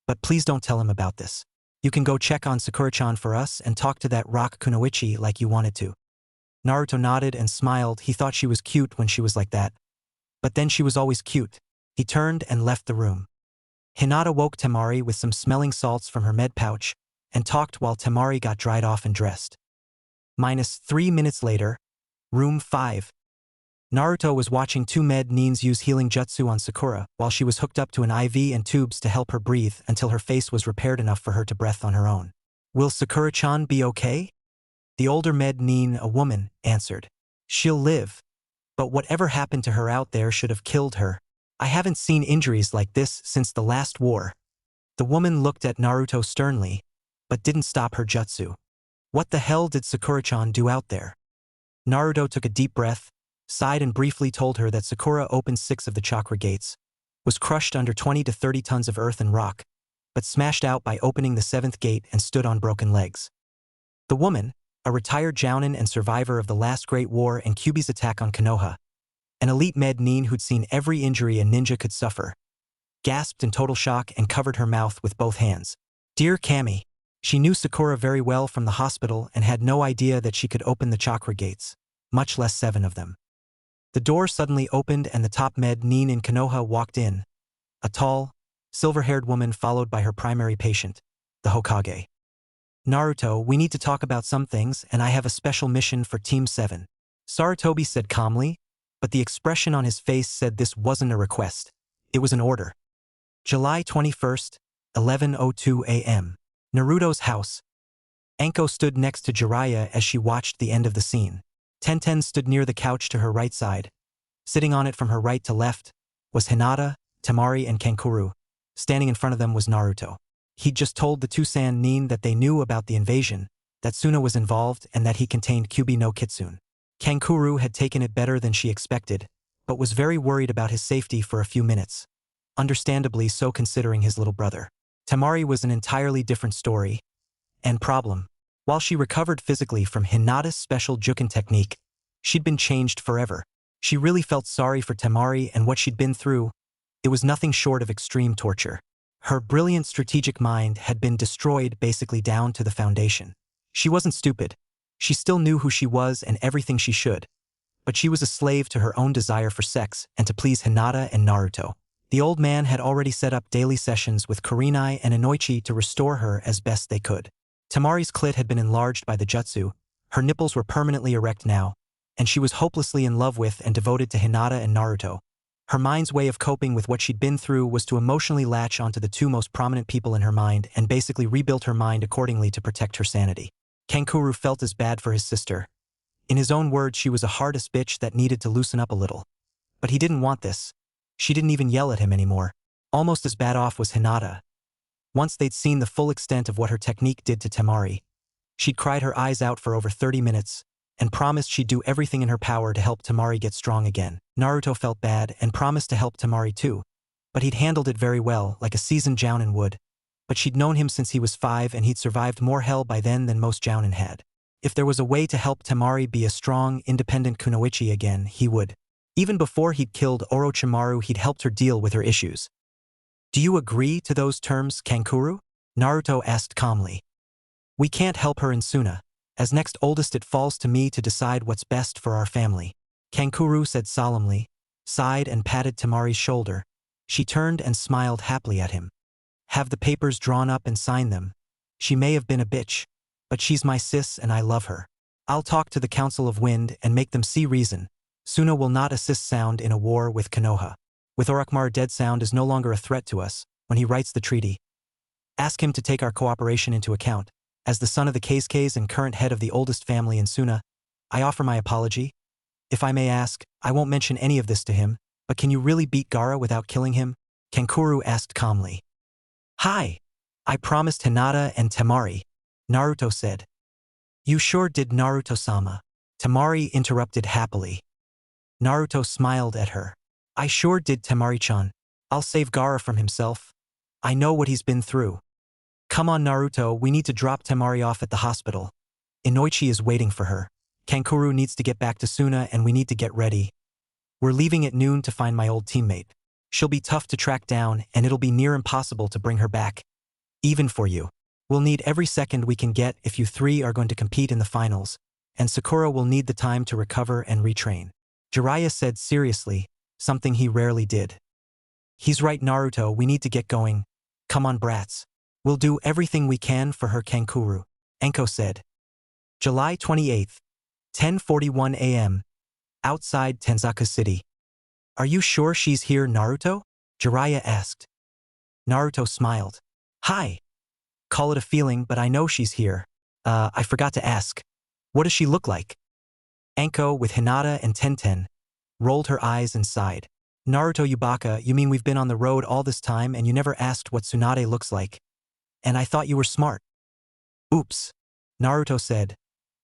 But please don't tell him about this. You can go check on Sakura-chan for us and talk to that rock Kunoichi like you wanted to. Naruto nodded and smiled. He thought she was cute when she was like that. But then she was always cute. He turned and left the room. Hinata woke Temari with some smelling salts from her med pouch and talked while Temari got dried off and dressed. -3 minutes later, room 5. Naruto was watching 2 med nins use healing jutsu on Sakura while she was hooked up to an IV and tubes to help her breathe until her face was repaired enough for her to breathe on her own. Will Sakura-chan be okay? The older med nin, a woman, answered. She'll live. But whatever happened to her out there should have killed her. I haven't seen injuries like this since the last war. The woman looked at Naruto sternly, but didn't stop her jutsu. What the hell did Sakura-chan do out there? Naruto took a deep breath, sighed and briefly told her that Sakura opened 6 of the chakra gates, was crushed under 20 to 30 tons of earth and rock, but smashed out by opening the 7th gate and stood on broken legs. The woman, a retired jounin and survivor of the last Great War and Kyuubi's attack on Konoha, an elite med nin who'd seen every injury a ninja could suffer, gasped in total shock and covered her mouth with both hands. Dear Kami. She knew Sakura very well from the hospital and had no idea that she could open the chakra gates, much less 7 of them. The door suddenly opened and the top med nin in Konoha walked in, a tall, silver-haired woman followed by her primary patient, the Hokage. Naruto, we need to talk about some things and I have a special mission for Team 7. Sarutobi said calmly, but the expression on his face said this wasn't a request. It was an order. July 21st, 11:02 a.m. Naruto's house. Anko stood next to Jiraiya as she watched the end of the scene. Tenten stood near the couch to her right side. Sitting on it from her right to left was Hinata, Temari and Kankuro. Standing in front of them was Naruto. He'd just told the Tusan nin that they knew about the invasion, that Suna was involved and that he contained Kyuubi No Kitsune. Kankuro had taken it better than she expected, but was very worried about his safety for a few minutes. Understandably so considering his little brother. Temari was an entirely different story and problem. While she recovered physically from Hinata's special Juken technique, she'd been changed forever. She really felt sorry for Temari and what she'd been through. It was nothing short of extreme torture. Her brilliant strategic mind had been destroyed basically down to the foundation. She wasn't stupid. She still knew who she was and everything she should. But she was a slave to her own desire for sex and to please Hinata and Naruto. The old man had already set up daily sessions with Kurenai and Inoichi to restore her as best they could. Temari's clit had been enlarged by the jutsu, her nipples were permanently erect now, and she was hopelessly in love with and devoted to Hinata and Naruto. Her mind's way of coping with what she'd been through was to emotionally latch onto the 2 most prominent people in her mind and basically rebuild her mind accordingly to protect her sanity. Kankuro felt as bad for his sister. In his own words, she was a hardest bitch that needed to loosen up a little. But he didn't want this. She didn't even yell at him anymore. Almost as bad off was Hinata. Once they'd seen the full extent of what her technique did to Temari, she'd cried her eyes out for over 30 minutes and promised she'd do everything in her power to help Temari get strong again. Naruto felt bad and promised to help Temari too, but he'd handled it very well, like a seasoned jounin would. But she'd known him since he was 5 and he'd survived more hell by then than most jounin had. If there was a way to help Temari be a strong, independent kunoichi again, he would. Even before he'd killed Orochimaru, he'd helped her deal with her issues. Do you agree to those terms, Kankuro? Naruto asked calmly. We can't help her in Suna. As next oldest, it falls to me to decide what's best for our family. Kankuro said solemnly, sighed and patted Temari's shoulder. She turned and smiled happily at him. Have the papers drawn up and sign them. She may have been a bitch, but she's my sis and I love her. I'll talk to the Council of Wind and make them see reason. Suna will not assist Sound in a war with Konoha. With Orochimaru dead, Sound is no longer a threat to us when he writes the treaty. Ask him to take our cooperation into account. As the son of the Keisuke's and current head of the oldest family in Suna, I offer my apology. If I may ask, I won't mention any of this to him, but can you really beat Gaara without killing him? Kankuro asked calmly. Hi. I promised Hinata and Temari, Naruto said. You sure did, Naruto-sama. Temari interrupted happily. Naruto smiled at her. I sure did, Temari-chan. I'll save Gaara from himself. I know what he's been through. Come on, Naruto, we need to drop Temari off at the hospital. Inoichi is waiting for her. Kankuro needs to get back to Suna and we need to get ready. We're leaving at noon to find my old teammate. She'll be tough to track down and it'll be near impossible to bring her back. Even for you. We'll need every second we can get if you 3 are going to compete in the finals, and Sakura will need the time to recover and retrain. Jiraiya said seriously, something he rarely did. He's right, Naruto, we need to get going. Come on, brats. We'll do everything we can for her, Kankuro. Anko said. July 28th, 10:41 a.m. Outside Tenzaka City. Are you sure she's here, Naruto? Jiraiya asked. Naruto smiled. Hi. Call it a feeling, but I know she's here. I forgot to ask. What does she look like? Anko, with Hinata and Tenten, rolled her eyes and sighed. Naruto Yubaka, you mean we've been on the road all this time and you never asked what Tsunade looks like? And I thought you were smart. Oops. Naruto said,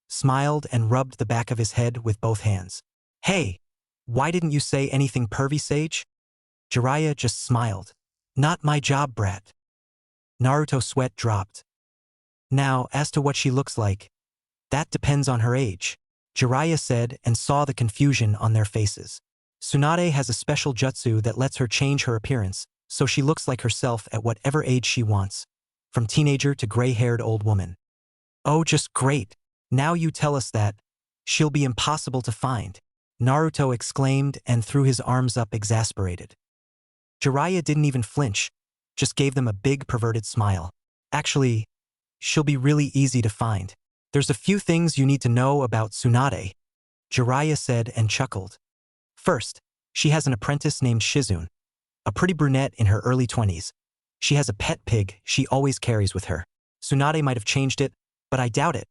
smiled and rubbed the back of his head with both hands. Hey, Why didn't you say anything, pervy sage? Jiraiya just smiled. Not my job, brat. Naruto's sweat dropped. Now, as to what she looks like, that depends on her age, Jiraiya said and saw the confusion on their faces. Tsunade has a special jutsu that lets her change her appearance, so she looks like herself at whatever age she wants, from teenager to gray-haired old woman. Oh, just great. Now you tell us that. She'll be impossible to find, Naruto exclaimed and threw his arms up exasperated. Jiraiya didn't even flinch, just gave them a big perverted smile. Actually, she'll be really easy to find. There's a few things you need to know about Tsunade, Jiraiya said and chuckled. First, she has an apprentice named Shizune, a pretty brunette in her early 20s. She has a pet pig she always carries with her. Tsunade might have changed it, but I doubt it.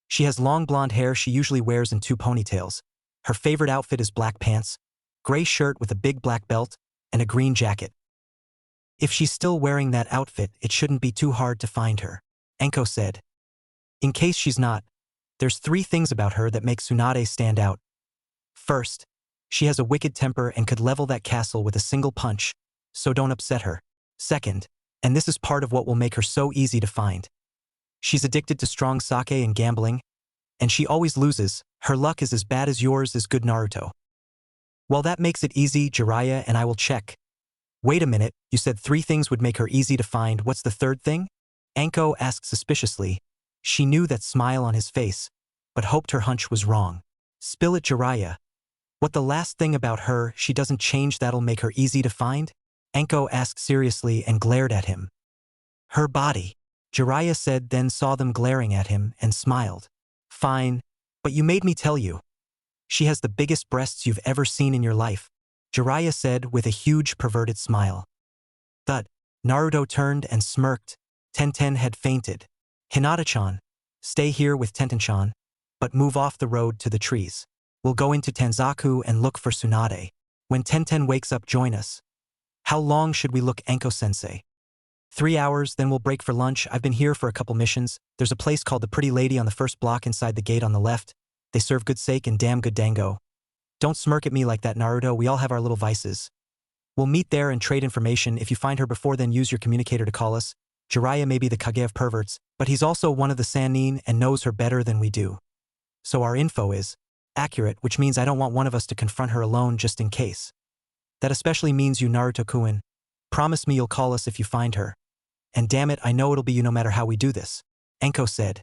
She has long blonde hair she usually wears in 2 ponytails. Her favorite outfit is black pants, gray shirt with a big black belt, and a green jacket. If she's still wearing that outfit, it shouldn't be too hard to find her, Enko said. In case she's not, there's 3 things about her that make Tsunade stand out. First, she has a wicked temper and could level that castle with a single punch, so don't upset her. Second, and this is part of what will make her so easy to find, she's addicted to strong sake and gambling, and she always loses. Her luck is as bad as yours is good, Naruto. Well, that makes it easy, Jiraiya, and I will check. Wait a minute, you said 3 things would make her easy to find. What's the third thing? Enko asked suspiciously. She knew that smile on his face, but hoped her hunch was wrong. Spill it, Jiraiya. What the last thing about her she doesn't change that'll make her easy to find? Enko asked seriously and glared at him. Her body, Jiraiya said, then saw them glaring at him and smiled. Fine, but you made me tell you. She has the biggest breasts you've ever seen in your life, Jiraiya said with a huge perverted smile. Thud. Naruto turned and smirked. Tenten had fainted. Hinata-chan, stay here with Tenten-chan, but move off the road to the trees. We'll go into Tanzaku and look for Tsunade. When Tenten wakes up, join us. How long should we look, Enko-sensei? 3 hours, then we'll break for lunch. I've been here for a couple missions. There's a place called the Pretty Lady on the first block inside the gate on the left. They serve good steak and damn good dango. Don't smirk at me like that, Naruto. We all have our little vices. We'll meet there and trade information. If you find her before then, use your communicator to call us. Jiraiya may be the Kage of perverts, but he's also one of the Sannin and knows her better than we do. So our info is accurate, which means I don't want one of us to confront her alone just in case. That especially means you, Naruto-kun. Promise me you'll call us if you find her. And damn it, I know it'll be you no matter how we do this, Enko said.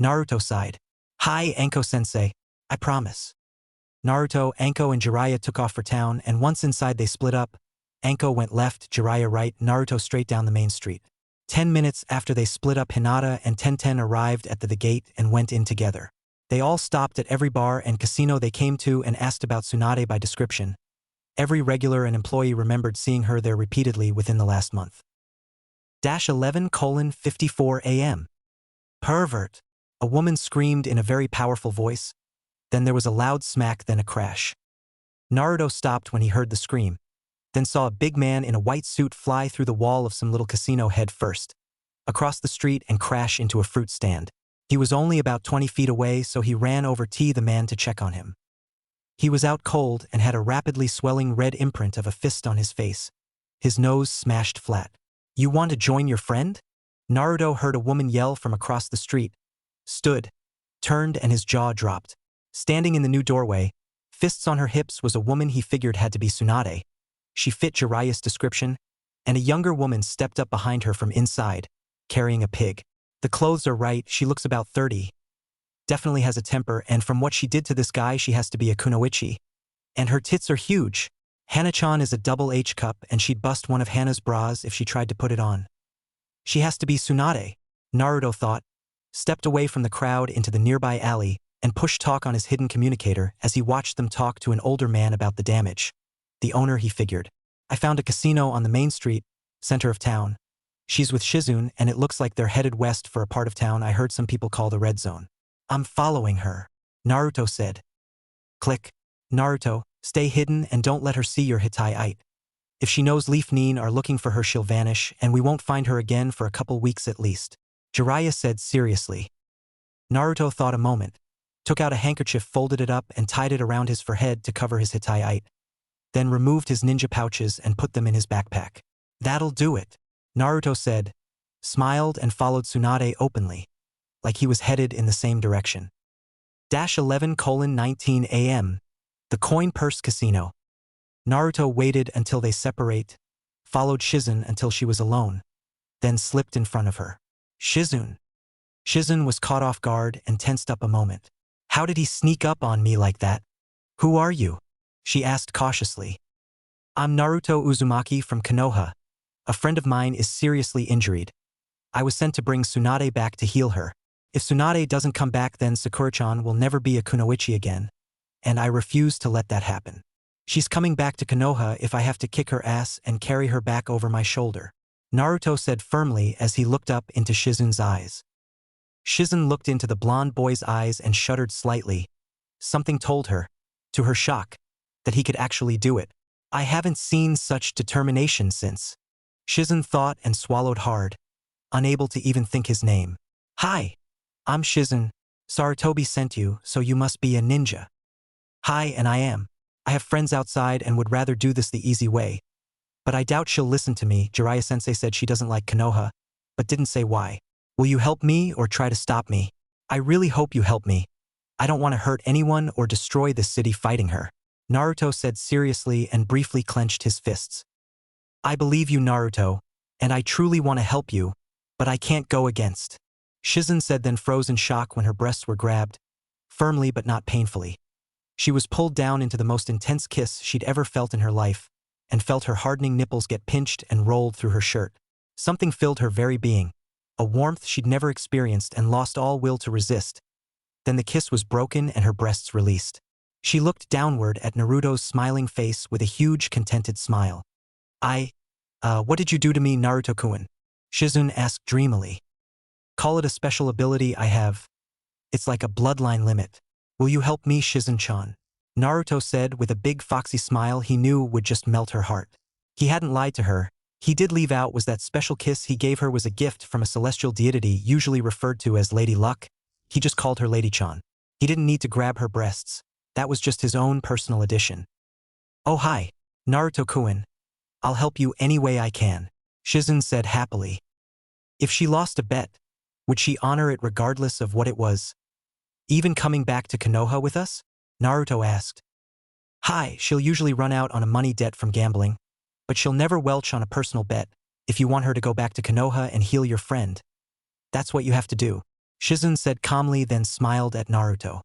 Naruto sighed. Hi, Enko-sensei. I promise. Naruto, Enko, and Jiraiya took off for town, and once inside they split up. Enko went left, Jiraiya right, Naruto straight down the main street. 10 minutes after they split up, Hinata and Tenten arrived at the gate and went in together. They all stopped at every bar and casino they came to and asked about Tsunade by description. Every regular and employee remembered seeing her there repeatedly within the last month. 11:54 a.m. Pervert! A woman screamed in a very powerful voice. Then there was a loud smack, then a crash. Naruto stopped when he heard the scream, then saw a big man in a white suit fly through the wall of some little casino head first, across the street and crash into a fruit stand. He was only about 20 feet away, so he ran over to the man to check on him. He was out cold and had a rapidly swelling red imprint of a fist on his face, his nose smashed flat. You want to join your friend? Naruto heard a woman yell from across the street, stood, turned, and his jaw dropped. Standing in the new doorway, fists on her hips, was a woman he figured had to be Tsunade. She fit Jiraiya's description, and a younger woman stepped up behind her from inside, carrying a pig. The clothes are right, she looks about 30. Definitely has a temper, and from what she did to this guy, she has to be a kunoichi. And her tits are huge. Hana-chan is a double H cup, and she'd bust one of Hana's bras if she tried to put it on. She has to be Tsunade, Naruto thought, stepped away from the crowd into the nearby alley, and pushed talk on his hidden communicator as he watched them talk to an older man about the damage. The owner, he figured. I found a casino on the main street, center of town. She's with Shizune, and it looks like they're headed west for a part of town I heard some people call the Red Zone. I'm following her, Naruto said. Click. Naruto, stay hidden and don't let her see your Hitai-ite. If she knows Leaf Nin are looking for her, she'll vanish, and we won't find her again for a couple weeks at least, Jiraiya said seriously. Naruto thought a moment. took out a handkerchief, folded it up, and tied it around his forehead to cover his Hittite, then removed his ninja pouches and put them in his backpack. "That'll do it," Naruto said, smiled and followed Tsunade openly, like he was headed in the same direction. 11:19 a.m. The Coin Purse Casino. Naruto waited until they separate, followed Shizune until she was alone, then slipped in front of her. "Shizune." Shizune was caught off guard and tensed up a moment. "How did he sneak up on me like that?" "Who are you?" she asked cautiously. "I'm Naruto Uzumaki from Konoha. A friend of mine is seriously injured. I was sent to bring Tsunade back to heal her. If Tsunade doesn't come back, then Sakura-chan will never be a kunoichi again, and I refuse to let that happen. She's coming back to Konoha if I have to kick her ass and carry her back over my shoulder," Naruto said firmly as he looked up into Shizune's eyes. Shizune looked into the blonde boy's eyes and shuddered slightly. Something told her, to her shock, that he could actually do it. "I haven't seen such determination since." Shizune thought and swallowed hard, unable to even think his name. "Hi, I'm Shizune. Sarutobi sent you, so you must be a ninja." "Hi, and I am. I have friends outside and would rather do this the easy way. But I doubt she'll listen to me." Jiraiya-sensei said she doesn't like Konoha, but didn't say why. "Will you help me or try to stop me?" "I really hope you help me. I don't want to hurt anyone or destroy this city fighting her," Naruto said seriously and briefly clenched his fists. "I believe you, Naruto, and I truly want to help you, but I can't go against," Shizune said, then froze in shock when her breasts were grabbed, firmly but not painfully. She was pulled down into the most intense kiss she'd ever felt in her life, and felt her hardening nipples get pinched and rolled through her shirt. Something filled her very being, a warmth she'd never experienced, and lost all will to resist. Then the kiss was broken and her breasts released. She looked downward at Naruto's smiling face with a huge, contented smile. What did you do to me, Naruto-kun?" Shizune asked dreamily. "Call it a special ability I have. It's like a bloodline limit. Will you help me, Shizune-chan?" Naruto said with a big foxy smile he knew would just melt her heart. He hadn't lied to her. He did leave out was that special kiss he gave her was a gift from a celestial deity usually referred to as Lady Luck. He just called her Lady-chan. He didn't need to grab her breasts. That was just his own personal addition. "Oh hi, Naruto-kun. I'll help you any way I can," Shizune said happily. If she lost a bet, would she honor it regardless of what it was? "Even coming back to Konoha with us?" Naruto asked. "Hi, she'll usually run out on a money debt from gambling, but she'll never welch on a personal bet. If you want her to go back to Konoha and heal your friend, that's what you have to do," Shizune said calmly, then smiled at Naruto.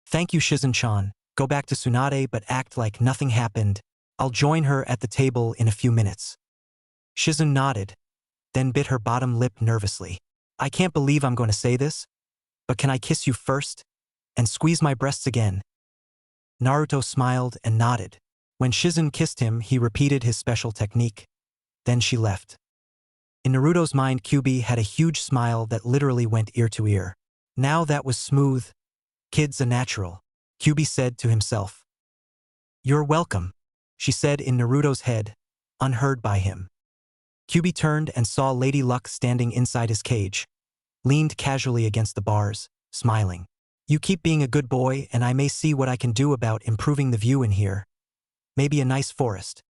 "Thank you, Shizune-chan. Go back to Tsunade but act like nothing happened. I'll join her at the table in a few minutes." Shizune nodded, then bit her bottom lip nervously. "I can't believe I'm going to say this, but can I kiss you first? And squeeze my breasts again?" Naruto smiled and nodded. When Shizune kissed him, he repeated his special technique. Then she left. In Naruto's mind, Kyuubi had a huge smile that literally went ear to ear. Now that was smooth. "Kid's a natural," Kyuubi said to himself. "You're welcome," she said in Naruto's head, unheard by him. Kyuubi turned and saw Lady Luck standing inside his cage, leaned casually against the bars, smiling. "You keep being a good boy and I may see what I can do about improving the view in here. Maybe a nice forest."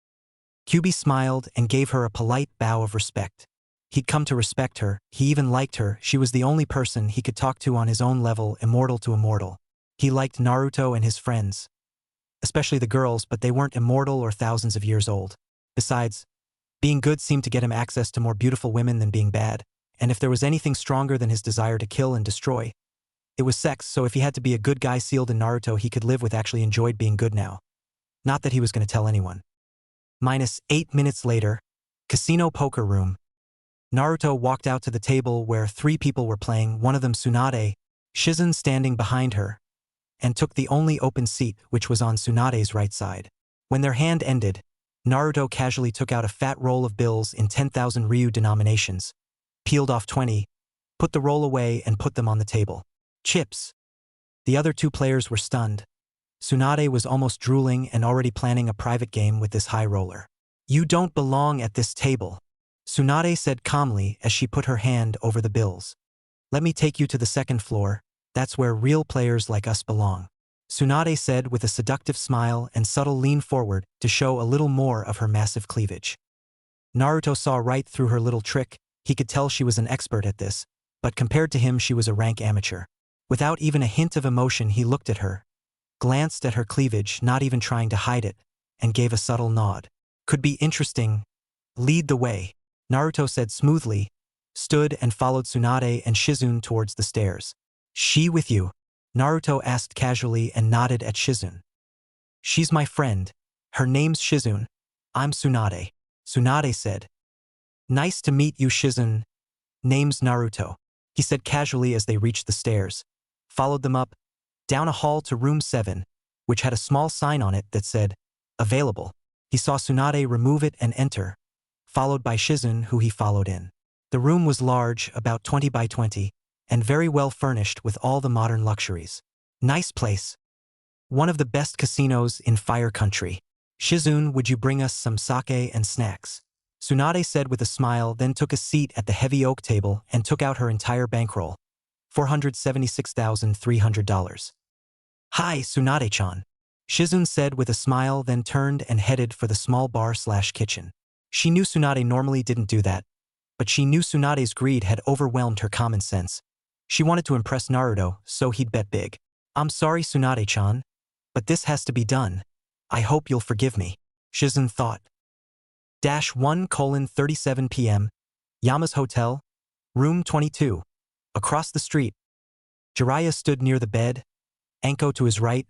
Kyuubi smiled and gave her a polite bow of respect. He'd come to respect her, he even liked her. She was the only person he could talk to on his own level, immortal to immortal. He liked Naruto and his friends, especially the girls, but they weren't immortal or thousands of years old. Besides, being good seemed to get him access to more beautiful women than being bad, and if there was anything stronger than his desire to kill and destroy, it was sex. So if he had to be a good guy sealed in Naruto, he could live with actually enjoyed being good now. Not that he was going to tell anyone. -8 minutes later, casino poker room. Naruto walked out to the table where 3 people were playing, one of them Tsunade, Shizune standing behind her, and took the only open seat, which was on Tsunade's right side. When their hand ended, Naruto casually took out a fat roll of bills in 10,000 Ryu denominations, peeled off 20, put the roll away and put them on the table. Chips. The other 2 players were stunned. Tsunade was almost drooling and already planning a private game with this high roller. "You don't belong at this table," Tsunade said calmly as she put her hand over the bills. "Let me take you to the second floor. That's where real players like us belong. Tsunade said with a seductive smile and subtle lean forward to show a little more of her massive cleavage. Naruto saw right through her little trick. He could tell she was an expert at this, but compared to him she was a rank amateur. Without even a hint of emotion he looked at her, glanced at her cleavage, not even trying to hide it, and gave a subtle nod. Could be interesting. Lead the way, Naruto said smoothly, stood and followed Tsunade and Shizune towards the stairs. She with you? Naruto asked casually and nodded at Shizune. She's my friend. Her name's Shizune. I'm Tsunade. Tsunade said. Nice to meet you, Shizune. Name's Naruto, he said casually as they reached the stairs, followed them up, down a hall to room 7, which had a small sign on it that said, Available. He saw Tsunade remove it and enter, followed by Shizune, who he followed in. The room was large, about 20 by 20, and very well furnished with all the modern luxuries. Nice place. One of the best casinos in Fire Country. Shizune, would you bring us some sake and snacks? Tsunade said with a smile, then took a seat at the heavy oak table and took out her entire bankroll, $476,300. Hi, Tsunade-chan. Shizune said with a smile, then turned and headed for the small bar/kitchen. She knew Tsunade normally didn't do that, but she knew Tsunade's greed had overwhelmed her common sense. She wanted to impress Naruto, so he'd bet big. I'm sorry, Tsunade-chan, but this has to be done. I hope you'll forgive me, Shizune thought. 1:37 p.m. Yama's Hotel, room 22. Across the street, Jiraiya stood near the bed, Anko to his right,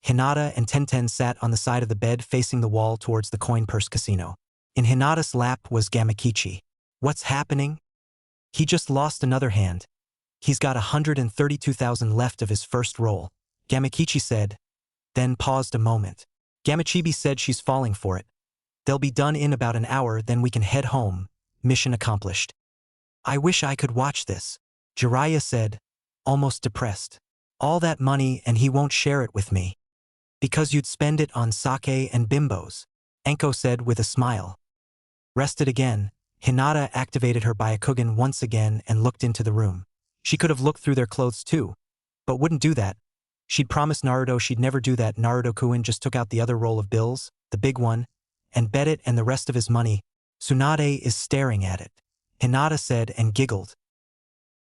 Hinata and Tenten sat on the side of the bed facing the wall towards the coin purse casino. In Hinata's lap was Gamakichi. What's happening? He just lost another hand. He's got 132,000 left of his first roll, Gamakichi said, then paused a moment. Gamachibi said she's falling for it. They'll be done in about an hour, then we can head home. Mission accomplished. I wish I could watch this, Jiraiya said, almost depressed. All that money and he won't share it with me. Because you'd spend it on sake and bimbos, Anko said with a smile. Rested again, Hinata activated her Byakugan once again and looked into the room. She could have looked through their clothes too, but wouldn't do that. She'd promised Naruto she'd never do that. Naruto-kun just took out the other roll of bills, the big one, and bet it and the rest of his money. Tsunade is staring at it, Hinata said and giggled.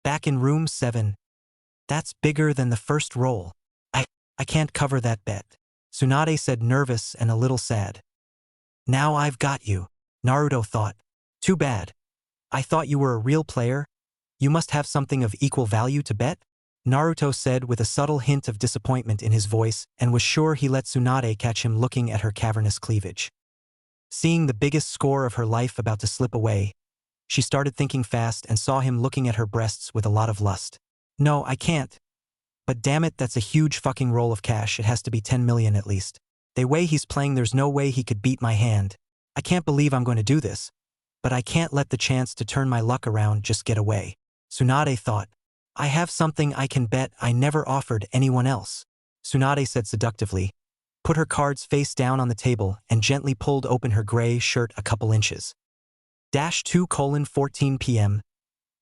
Back in room 7. That's bigger than the first roll. I can't cover that bet, Tsunade said, nervous and a little sad. Now I've got you, Naruto thought. Too bad. I thought you were a real player. You must have something of equal value to bet? Naruto said with a subtle hint of disappointment in his voice and was sure he let Tsunade catch him looking at her cavernous cleavage. Seeing the biggest score of her life about to slip away, she started thinking fast and saw him looking at her breasts with a lot of lust. No, I can't. But damn it, that's a huge fucking roll of cash. It has to be 10 million at least. The way he's playing, there's no way he could beat my hand. I can't believe I'm going to do this. But I can't let the chance to turn my luck around just get away. Tsunade thought. I have something I can bet I never offered anyone else, Tsunade said seductively, put her cards face down on the table and gently pulled open her gray shirt a couple inches. 2:14 p.m.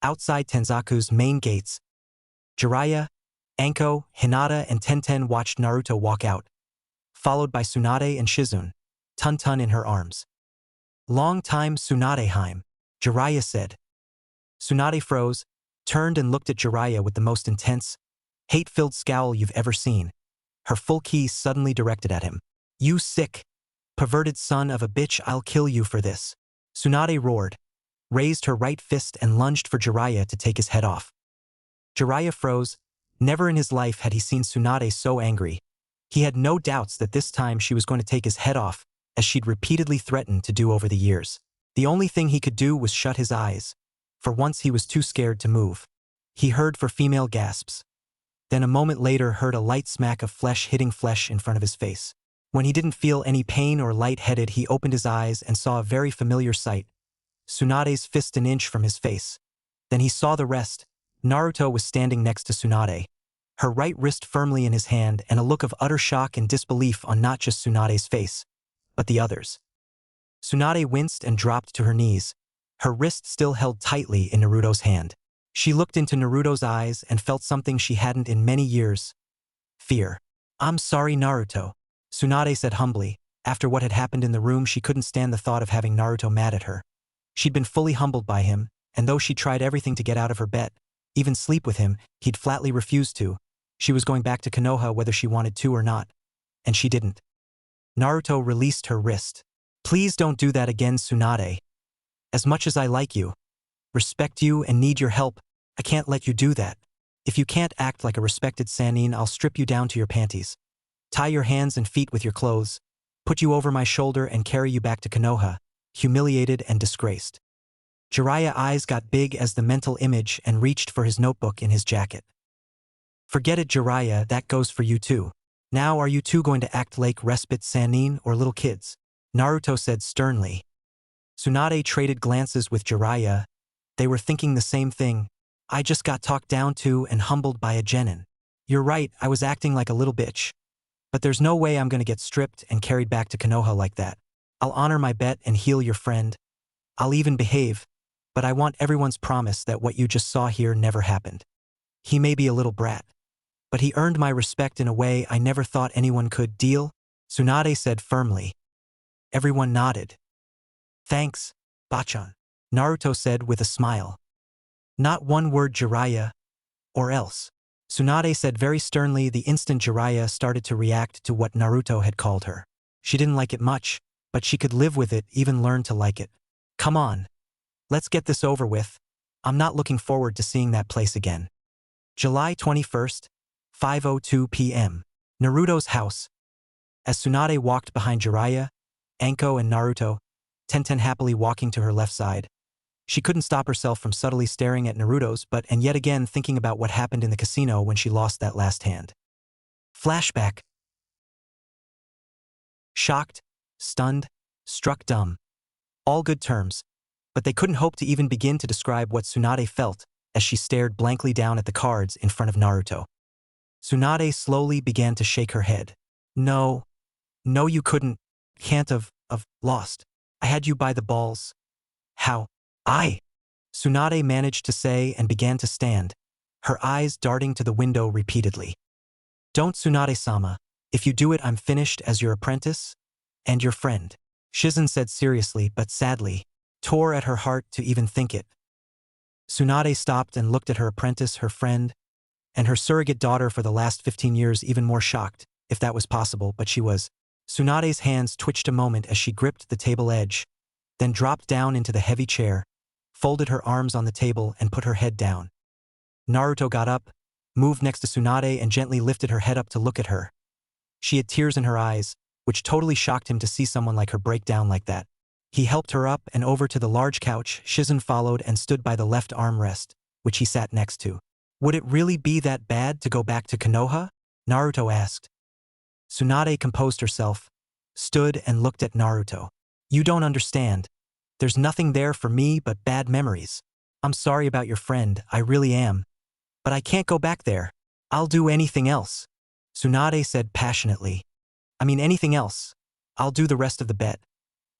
Outside Tenzaku's main gates, Jiraiya, Anko, Hinata, and Tenten watched Naruto walk out, followed by Tsunade and Shizune, Tun in her arms. Long time Tsunadeheim, Jiraiya said. Tsunade froze, turned and looked at Jiraiya with the most intense, hate-filled scowl you've ever seen, her full ki suddenly directed at him. You sick, perverted son of a bitch, I'll kill you for this. Tsunade roared, raised her right fist and lunged for Jiraiya to take his head off. Jiraiya froze. Never in his life had he seen Tsunade so angry. He had no doubts that this time she was going to take his head off, as she'd repeatedly threatened to do over the years. The only thing he could do was shut his eyes. For once he was too scared to move. He heard for female gasps. Then a moment later heard a light smack of flesh hitting flesh in front of his face. When he didn't feel any pain or light-headed, he opened his eyes and saw a very familiar sight. Tsunade's fist an inch from his face. Then he saw the rest. Naruto was standing next to Tsunade, her right wrist firmly in his hand and a look of utter shock and disbelief on not just Tsunade's face, but the others. Tsunade winced and dropped to her knees, her wrist still held tightly in Naruto's hand. She looked into Naruto's eyes and felt something she hadn't in many years. Fear. I'm sorry, Naruto, Tsunade said humbly. After what had happened in the room, she couldn't stand the thought of having Naruto mad at her. She'd been fully humbled by him, and though she tried everything to get out of her bet, even sleep with him, he'd flatly refused to. She was going back to Konoha whether she wanted to or not. And she didn't. Naruto released her wrist. Please don't do that again, Tsunade. As much as I like you, respect you, and need your help, I can't let you do that. If you can't act like a respected Sannin, I'll strip you down to your panties. Tie your hands and feet with your clothes, put you over my shoulder and carry you back to Konoha, humiliated and disgraced. Jiraiya's eyes got big as the mental image and reached for his notebook in his jacket. Forget it, Jiraiya, that goes for you too. Now are you two going to act like respite Sannin or little kids? Naruto said sternly. Tsunade traded glances with Jiraiya. They were thinking the same thing. I just got talked down to and humbled by a genin. You're right, I was acting like a little bitch. But there's no way I'm going to get stripped and carried back to Konoha like that. I'll honor my bet and heal your friend. I'll even behave, but I want everyone's promise that what you just saw here never happened. He may be a little brat, but he earned my respect in a way I never thought anyone could. Deal? Tsunade said firmly. Everyone nodded. Thanks, Bachan, Naruto said with a smile. Not one word, Jiraiya, or else. Tsunade said very sternly. The instant Jiraiya started to react to what Naruto had called her. She didn't like it much, but she could live with it, even learn to like it. Come on. Let's get this over with. I'm not looking forward to seeing that place again. July 21st, 5:02 p.m. Naruto's house. As Tsunade walked behind Jiraiya, Anko and Naruto, Tenten happily walking to her left side, she couldn't stop herself from subtly staring at Naruto's and yet again thinking about what happened in the casino when she lost that last hand. Flashback. Shocked, stunned, struck dumb. All good terms, but they couldn't hope to even begin to describe what Tsunade felt as she stared blankly down at the cards in front of Naruto. Tsunade slowly began to shake her head. No, you can't have lost. I had you by the balls. How? Tsunade managed to say and began to stand, her eyes darting to the window repeatedly. Don't, Tsunade-sama. If you do it, I'm finished as your apprentice and your friend. Shizen said seriously but sadly, tore at her heart to even think it. Tsunade stopped and looked at her apprentice, her friend, and her surrogate daughter for the last 15 years, even more shocked, if that was possible, but she was. Tsunade's hands twitched a moment as she gripped the table edge, then dropped down into the heavy chair, folded her arms on the table and put her head down. Naruto got up, moved next to Tsunade and gently lifted her head up to look at her. She had tears in her eyes, which totally shocked him to see someone like her break down like that. He helped her up and over to the large couch. Shizen followed and stood by the left armrest, which he sat next to. Would it really be that bad to go back to Konoha? Naruto asked. Tsunade composed herself, stood and looked at Naruto. You don't understand. There's nothing there for me but bad memories. I'm sorry about your friend, I really am. But I can't go back there. I'll do anything else. Tsunade said passionately. I mean anything else. I'll do the rest of the bet.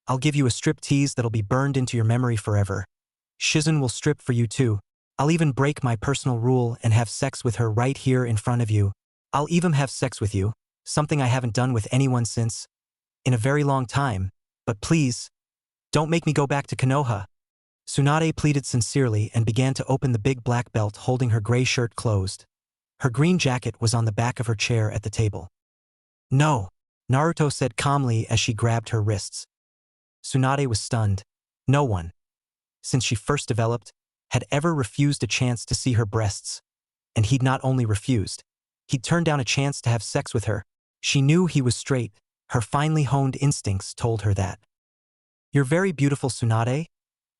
I'll give you a striptease that'll be burned into your memory forever. Shizen will strip for you too. I'll even break my personal rule and have sex with her right here in front of you. I'll even have sex with you, something I haven't done with anyone since in a very long time. But please, don't make me go back to Konoha. Tsunade pleaded sincerely and began to open the big black belt holding her gray shirt closed. Her green jacket was on the back of her chair at the table. No, Naruto said calmly as she grabbed her wrists. Tsunade was stunned. No one, since she first developed, had ever refused a chance to see her breasts. And he'd not only refused, he'd turned down a chance to have sex with her. She knew he was straight. Her finely honed instincts told her that. You're very beautiful, Tsunade,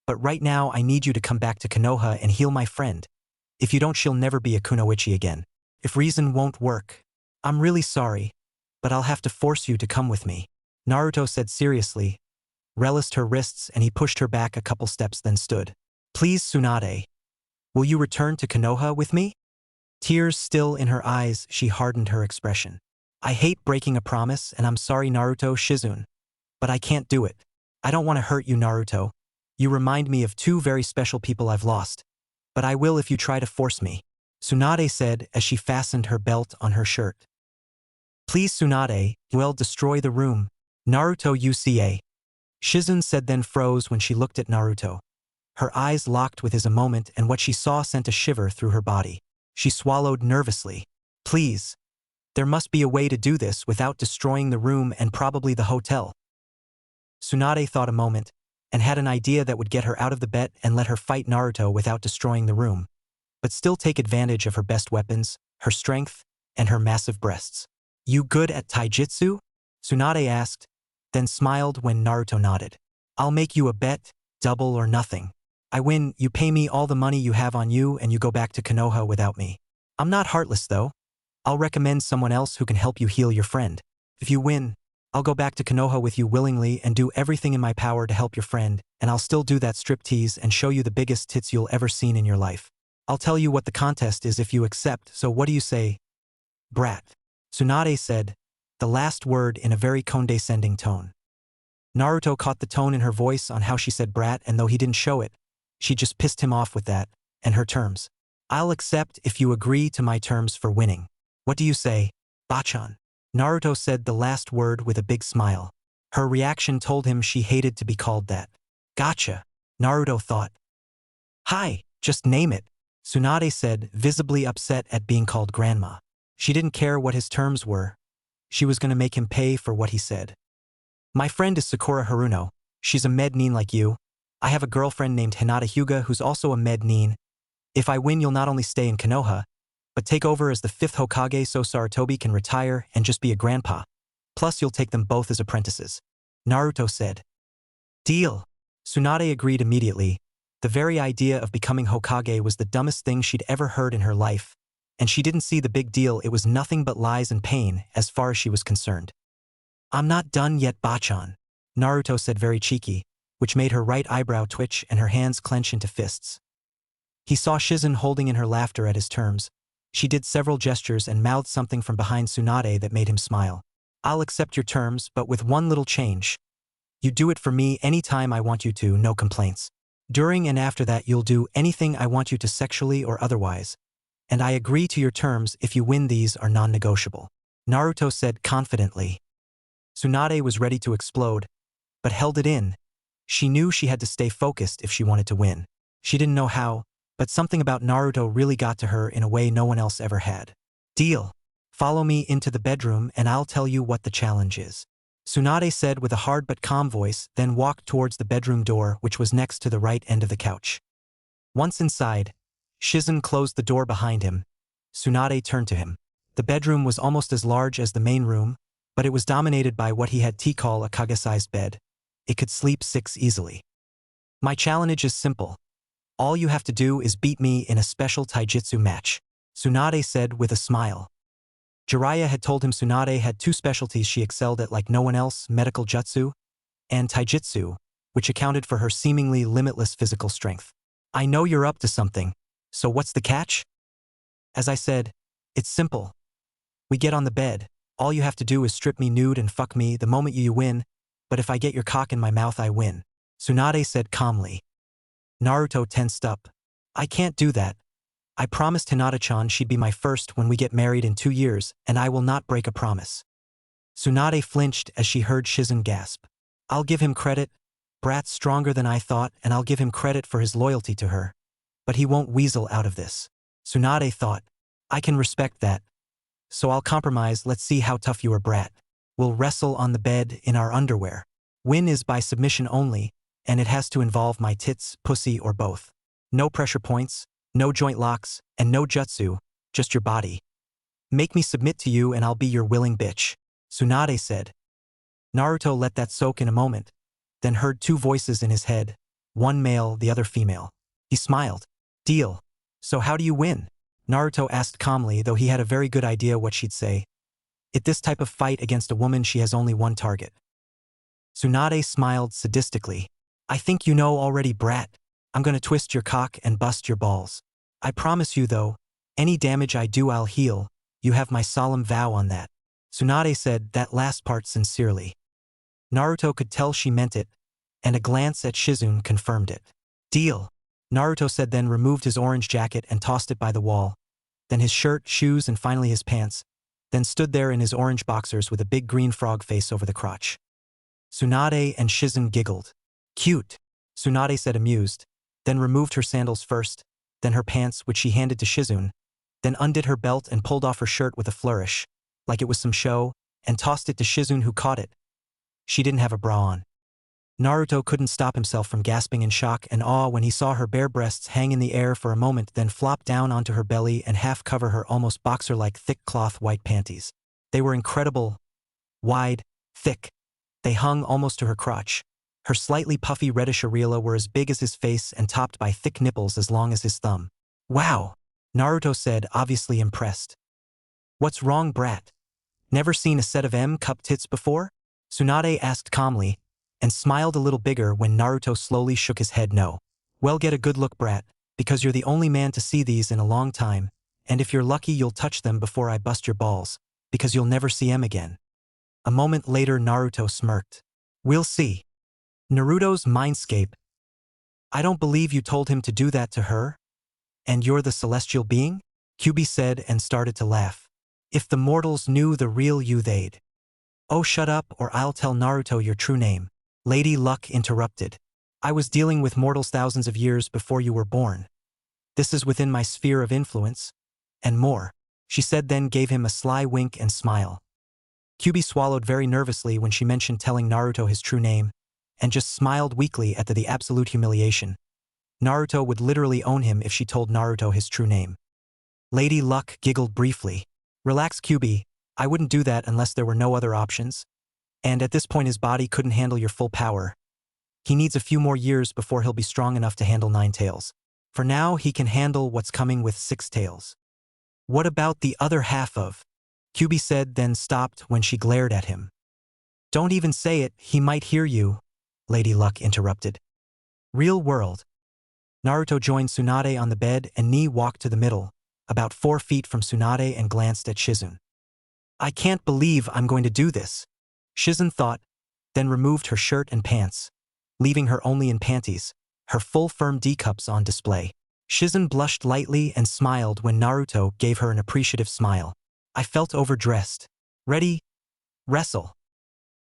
but right now I need you to come back to Konoha and heal my friend. If you don't, she'll never be a kunoichi again. If reason won't work, I'm really sorry, but I'll have to force you to come with me. Naruto said seriously, relised her wrists, and he pushed her back a couple steps then stood. Please, Tsunade, will you return to Konoha with me? Tears still in her eyes, she hardened her expression. I hate breaking a promise, and I'm sorry, Naruto. Shizen, but I can't do it. I don't want to hurt you, Naruto. You remind me of two very special people I've lost. But I will if you try to force me, Tsunade said as she fastened her belt on her shirt. Please Tsunade, well destroy the room. Naruto UCA. Shizun said then froze when she looked at Naruto. Her eyes locked with his a moment and what she saw sent a shiver through her body. She swallowed nervously. Please. There must be a way to do this without destroying the room and probably the hotel. Tsunade thought a moment, and had an idea that would get her out of the bed and let her fight Naruto without destroying the room, but still take advantage of her best weapons, her strength, and her massive breasts. You good at taijutsu? Tsunade asked, then smiled when Naruto nodded. I'll make you a bet, double or nothing. I win, you pay me all the money you have on you and you go back to Konoha without me. I'm not heartless though. I'll recommend someone else who can help you heal your friend. If you win, I'll go back to Konoha with you willingly and do everything in my power to help your friend, and I'll still do that striptease and show you the biggest tits you'll ever seen in your life. I'll tell you what the contest is if you accept, so what do you say? Brat. Tsunade said, the last word in a very condescending tone. Naruto caught the tone in her voice on how she said brat, and though he didn't show it, she just pissed him off with that, and her terms. I'll accept if you agree to my terms for winning. What do you say, Bachan? Naruto said the last word with a big smile. Her reaction told him she hated to be called that. Gotcha, Naruto thought. Hi, just name it, Tsunade said, visibly upset at being called grandma. She didn't care what his terms were. She was going to make him pay for what he said. My friend is Sakura Haruno. She's a med nin like you. I have a girlfriend named Hinata Hyuga who's also a med nin. If I win, you'll not only stay in Konoha, but take over as the 5th Hokage so Sarutobi can retire and just be a grandpa. Plus you'll take them both as apprentices. Naruto said. Deal. Tsunade agreed immediately. The very idea of becoming Hokage was the dumbest thing she'd ever heard in her life, and she didn't see the big deal. It was nothing but lies and pain as far as she was concerned. I'm not done yet, Bachan, Naruto said very cheeky, which made her right eyebrow twitch and her hands clench into fists. He saw Shizun holding in her laughter at his terms. She did several gestures and mouthed something from behind Tsunade that made him smile. I'll accept your terms, but with one little change. You do it for me anytime I want you to, no complaints. During and after that you'll do anything I want you to sexually or otherwise. And I agree to your terms if you win. These are non-negotiable. Naruto said confidently. Tsunade was ready to explode, but held it in. She knew she had to stay focused if she wanted to win. She didn't know how, but something about Naruto really got to her in a way no one else ever had. Deal. Follow me into the bedroom and I'll tell you what the challenge is. Tsunade said with a hard but calm voice, then walked towards the bedroom door, which was next to the right end of the couch. Once inside, Shizun closed the door behind him. Tsunade turned to him. The bedroom was almost as large as the main room, but it was dominated by what he had call a Kage-sized bed. It could sleep 6 easily. My challenge is simple. All you have to do is beat me in a special taijutsu match, Tsunade said with a smile. Jiraiya had told him Tsunade had 2 specialties she excelled at like no one else, medical jutsu and taijutsu, which accounted for her seemingly limitless physical strength. I know you're up to something, so what's the catch? As I said, it's simple. We get on the bed. All you have to do is strip me nude and fuck me the moment you win, but if I get your cock in my mouth I win, Tsunade said calmly. Naruto tensed up. I can't do that. I promised Hinata-chan she'd be my first when we get married in 2 years, and I will not break a promise. Tsunade flinched as she heard Shizun gasp. I'll give him credit. Brat's stronger than I thought, and I'll give him credit for his loyalty to her. But he won't weasel out of this. Tsunade thought. I can respect that. So I'll compromise. Let's see how tough you are, Brat. We'll wrestle on the bed in our underwear. Win is by submission only, and it has to involve my tits, pussy, or both. No pressure points, no joint locks, and no jutsu, just your body. Make me submit to you and I'll be your willing bitch, Tsunade said. Naruto let that soak in a moment, then heard 2 voices in his head, one male, the other female. He smiled. Deal. So how do you win? Naruto asked calmly, though he had a very good idea what she'd say. At this type of fight against a woman she has only one target. Tsunade smiled sadistically. I think you know already, Brat. I'm gonna twist your cock and bust your balls. I promise you though, any damage I do I'll heal. You have my solemn vow on that. Tsunade said that last part sincerely. Naruto could tell she meant it, and a glance at Shizun confirmed it. Deal. Naruto said, then removed his orange jacket and tossed it by the wall, then his shirt, shoes, and finally his pants, then stood there in his orange boxers with a big green frog face over the crotch. Tsunade and Shizun giggled. Cute, Tsunade said, amused, then removed her sandals first, then her pants, which she handed to Shizun, then undid her belt and pulled off her shirt with a flourish, like it was some show, and tossed it to Shizun, who caught it. She didn't have a bra on. Naruto couldn't stop himself from gasping in shock and awe when he saw her bare breasts hang in the air for a moment, then flop down onto her belly and half cover her almost boxer-like thick cloth white panties. They were incredible, wide, thick. They hung almost to her crotch. Her slightly puffy reddish areola were as big as his face and topped by thick nipples as long as his thumb. Wow, Naruto said, obviously impressed. What's wrong, brat? Never seen a set of M-cup tits before? Tsunade asked calmly, and smiled a little bigger when Naruto slowly shook his head no. Well, get a good look, brat, because you're the only man to see these in a long time, and if you're lucky you'll touch them before I bust your balls, because you'll never see them again. A moment later Naruto smirked. We'll see. Naruto's mindscape. I don't believe you told him to do that to her? And you're the celestial being? Kyuubi said and started to laugh. If the mortals knew the real you, they'd. Oh, shut up or I'll tell Naruto your true name. Lady Luck interrupted. I was dealing with mortals thousands of years before you were born. This is within my sphere of influence. And more, she said, then gave him a sly wink and smile. Kyuubi swallowed very nervously when she mentioned telling Naruto his true name, and just smiled weakly at the absolute humiliation. Naruto would literally own him if she told Naruto his true name. Lady Luck giggled briefly. Relax, Kyuubi, I wouldn't do that unless there were no other options. And at this point his body couldn't handle your full power. He needs a few more years before he'll be strong enough to handle 9 tails. For now, he can handle what's coming with 6 tails. What about the other half of? Kyuubi said, then stopped when she glared at him. Don't even say it, he might hear you, Lady Luck interrupted. Real world. Naruto joined Tsunade on the bed and Ni walked to the middle, about 4 feet from Tsunade, and glanced at Shizun. I can't believe I'm going to do this, Shizun thought, then removed her shirt and pants, leaving her only in panties, her full firm D-cups on display. Shizun blushed lightly and smiled when Naruto gave her an appreciative smile. I felt overdressed. Ready? Wrestle.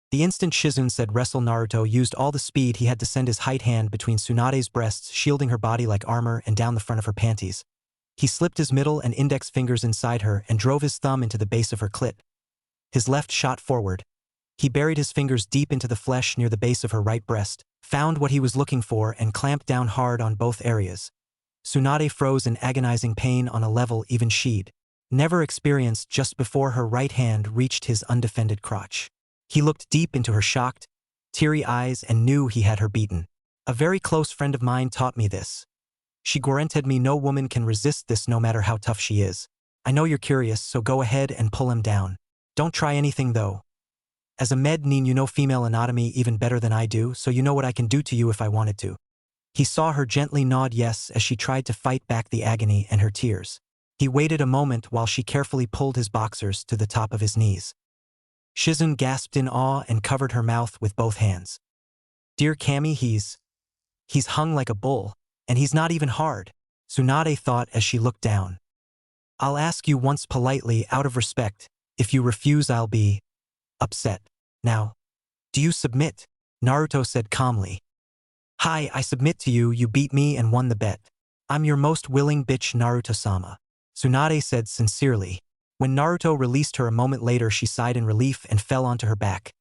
The instant Shizun said wrestle, Naruto used all the speed he had to send his right hand between Tsunade's breasts, shielding her body like armor, and down the front of her panties. He slipped his middle and index fingers inside her and drove his thumb into the base of her clit. His left shot forward. He buried his fingers deep into the flesh near the base of her right breast, found what he was looking for, and clamped down hard on both areas. Tsunade froze in agonizing pain on a level even she'd never experienced just before her right hand reached his undefended crotch. He looked deep into her shocked, teary eyes and knew he had her beaten. A very close friend of mine taught me this. She guaranteed me no woman can resist this no matter how tough she is. I know you're curious, so go ahead and pull him down. Don't try anything though. As a med-nin, you know female anatomy even better than I do, so you know what I can do to you if I wanted to. He saw her gently nod yes as she tried to fight back the agony and her tears. He waited a moment while she carefully pulled his boxers to the top of his knees. Shizun gasped in awe and covered her mouth with both hands. Dear Kami, he's hung like a bull, and he's not even hard, Tsunade thought as she looked down. I'll ask you once politely, out of respect. If you refuse, I'll be upset. Now, do you submit? Naruto said calmly. Hi, I submit to you. You beat me and won the bet. I'm your most willing bitch, Naruto-sama, Tsunade said sincerely. When Naruto released her a moment later, she sighed in relief and fell onto her back,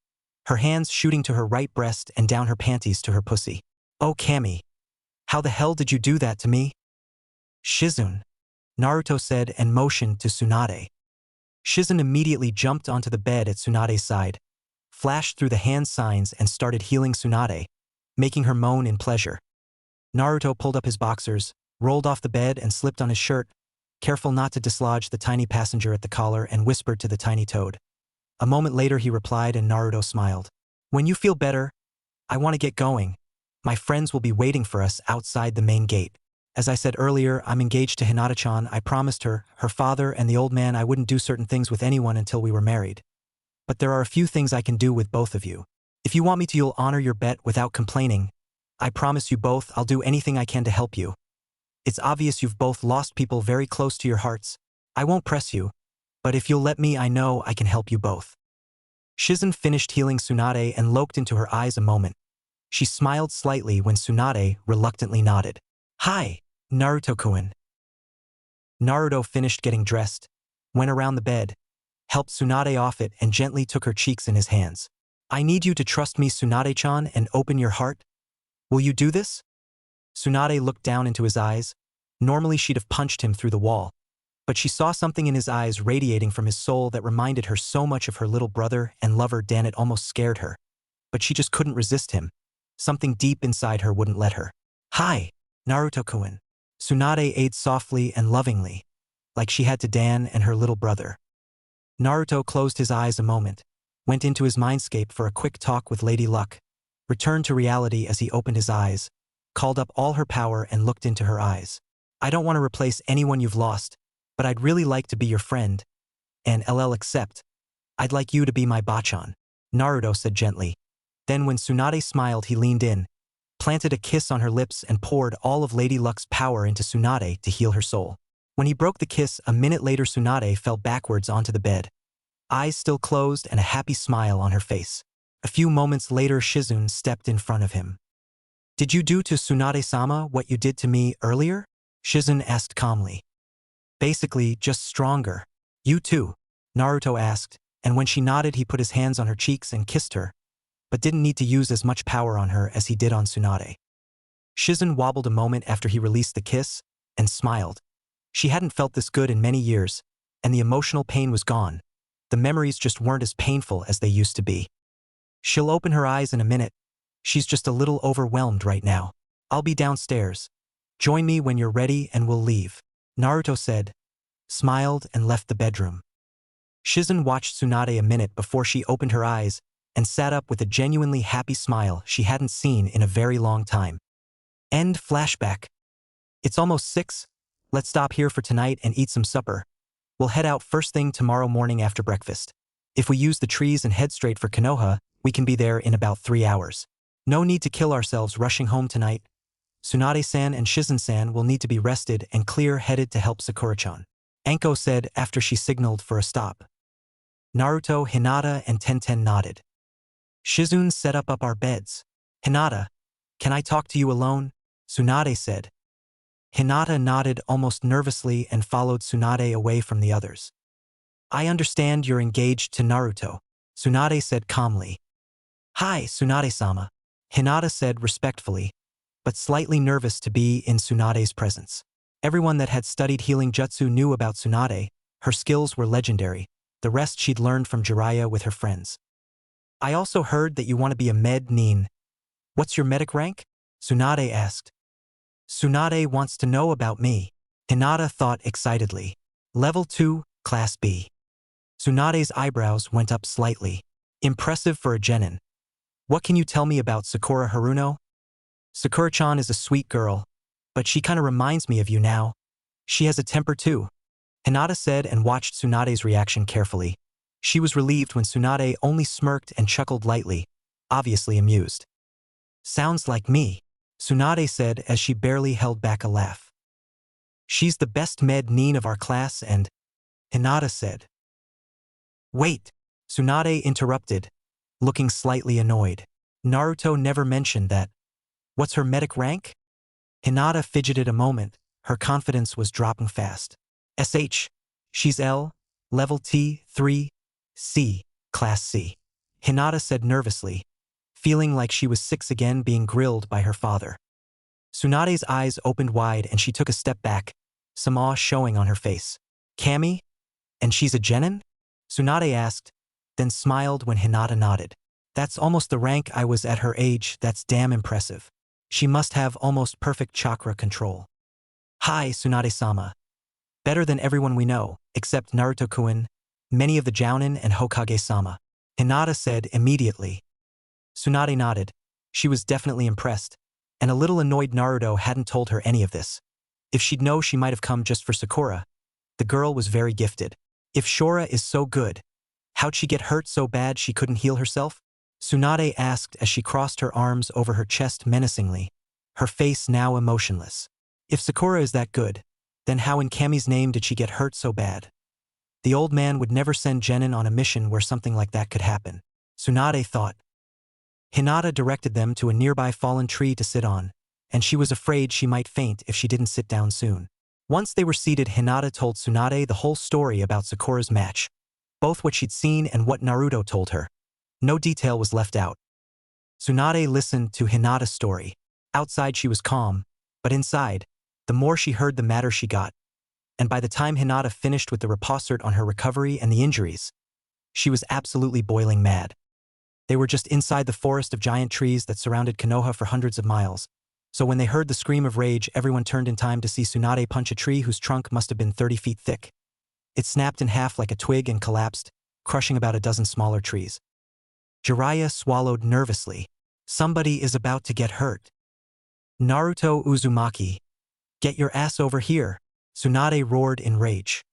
her hands shooting to her right breast and down her panties to her pussy. Oh, Kami, how the hell did you do that to me? Shizun, Naruto said and motioned to Tsunade. Shizun immediately jumped onto the bed at Tsunade's side, flashed through the hand signs and started healing Tsunade, making her moan in pleasure. Naruto pulled up his boxers, rolled off the bed and slipped on his shirt, careful not to dislodge the tiny passenger at the collar, and whispered to the tiny toad. A moment later he replied and Naruto smiled. When you feel better, I want to get going. My friends will be waiting for us outside the main gate. As I said earlier, I'm engaged to Hinata-chan. I promised her, her father, and the old man I wouldn't do certain things with anyone until we were married. But there are a few things I can do with both of you. If you want me to, you'll honor your bet without complaining. I promise you both I'll do anything I can to help you. It's obvious you've both lost people very close to your hearts. I won't press you, but if you'll let me, I know I can help you both. Shizen finished healing Tsunade and looked into her eyes a moment. She smiled slightly when Tsunade reluctantly nodded. Hi, Naruto-kun. Naruto finished getting dressed, went around the bed, helped Tsunade off it and gently took her cheeks in his hands. I need you to trust me, Tsunade-chan, and open your heart. Will you do this? Tsunade looked down into his eyes. Normally she'd have punched him through the wall, but she saw something in his eyes radiating from his soul that reminded her so much of her little brother and lover Dan. It almost scared her, but she just couldn't resist him. Something deep inside her wouldn't let her. Hi, Naruto-kun. Tsunade ate softly and lovingly, like she had to Dan and her little brother. Naruto closed his eyes a moment, went into his mindscape for a quick talk with Lady Luck, returned to reality as he opened his eyes, called up all her power and looked into her eyes. I don't want to replace anyone you've lost, but I'd really like to be your friend, and except, I'd like you to be my Bachan, Naruto said gently. Then when Tsunade smiled, he leaned in, planted a kiss on her lips and poured all of Lady Luck's power into Tsunade to heal her soul. When he broke the kiss, a minute later Tsunade fell backwards onto the bed, eyes still closed and a happy smile on her face. A few moments later Shizun stepped in front of him. Did you do to Tsunade-sama what you did to me earlier? Shizun asked calmly. Basically, just stronger. You too? Naruto asked, and when she nodded he put his hands on her cheeks and kissed her, but didn't need to use as much power on her as he did on Tsunade. Shizun wobbled a moment after he released the kiss, and smiled. She hadn't felt this good in many years, and the emotional pain was gone. The memories just weren't as painful as they used to be. She'll open her eyes in a minute. She's just a little overwhelmed right now. I'll be downstairs. Join me when you're ready and we'll leave, Naruto said, smiled and left the bedroom. Shizun watched Tsunade a minute before she opened her eyes and sat up with a genuinely happy smile she hadn't seen in a very long time. End flashback. It's almost 6. Let's stop here for tonight and eat some supper. We'll head out first thing tomorrow morning after breakfast. If we use the trees and head straight for Konoha, we can be there in about 3 hours. No need to kill ourselves rushing home tonight. Tsunade-san and Shizun-san will need to be rested and clear-headed to help Sakura-chan, Anko said after she signaled for a stop. Naruto, Hinata, and Tenten nodded. Shizun set up our beds. Hinata, can I talk to you alone? Tsunade said. Hinata nodded almost nervously and followed Tsunade away from the others. I understand you're engaged to Naruto, Tsunade said calmly. Hi, Tsunade-sama, Hinata said respectfully, but slightly nervous to be in Tsunade's presence. Everyone that had studied healing jutsu knew about Tsunade. Her skills were legendary. The rest she'd learned from Jiraiya with her friends. I also heard that you want to be a med-nin. What's your medic rank? Tsunade asked. Tsunade wants to know about me, Hinata thought excitedly. Level 2, Class B. Tsunade's eyebrows went up slightly. Impressive for a genin. What can you tell me about Sakura Haruno? Sakura-chan is a sweet girl, but she kinda reminds me of you now. She has a temper too, Hinata said and watched Tsunade's reaction carefully. She was relieved when Tsunade only smirked and chuckled lightly, obviously amused. Sounds like me, Tsunade said as she barely held back a laugh. She's the best med-nin of our class and, Hinata said. Wait, Tsunade interrupted, looking slightly annoyed. Naruto never mentioned that. What's her medic rank? Hinata fidgeted a moment, her confidence was dropping fast. She's level T3, C, Class C, Hinata said nervously, feeling like she was 6 again being grilled by her father. Tsunade's eyes opened wide and she took a step back, some awe showing on her face. Kami? And she's a genin? Tsunade asked, then smiled when Hinata nodded. That's almost the rank I was at her age. That's damn impressive. She must have almost perfect chakra control. Hi, Tsunade-sama. Better than everyone we know, except Naruto-kun, many of the Jounin and Hokage-sama, Hinata said immediately. Tsunade nodded. She was definitely impressed, and a little annoyed Naruto hadn't told her any of this. If she'd know, she might have come just for Sakura. The girl was very gifted. If Shora is so good, how'd she get hurt so bad she couldn't heal herself? Tsunade asked as she crossed her arms over her chest menacingly, her face now emotionless. If Sakura is that good, then how in Kami's name did she get hurt so bad? The old man would never send Genin on a mission where something like that could happen. Tsunade thought. Hinata directed them to a nearby fallen tree to sit on, and she was afraid she might faint if she didn't sit down soon. Once they were seated, Hinata told Tsunade the whole story about Sakura's match, both what she'd seen and what Naruto told her. No detail was left out. Tsunade listened to Hinata's story. Outside she was calm, but inside, the more she heard the madder she got. And by the time Hinata finished with the reposert on her recovery and the injuries, she was absolutely boiling mad. They were just inside the forest of giant trees that surrounded Konoha for hundreds of miles. So when they heard the scream of rage, everyone turned in time to see Tsunade punch a tree whose trunk must have been 30 feet thick. It snapped in half like a twig and collapsed, crushing about a dozen smaller trees. Jiraiya swallowed nervously. Somebody is about to get hurt. Naruto Uzumaki. Get your ass over here, Tsunade roared in rage.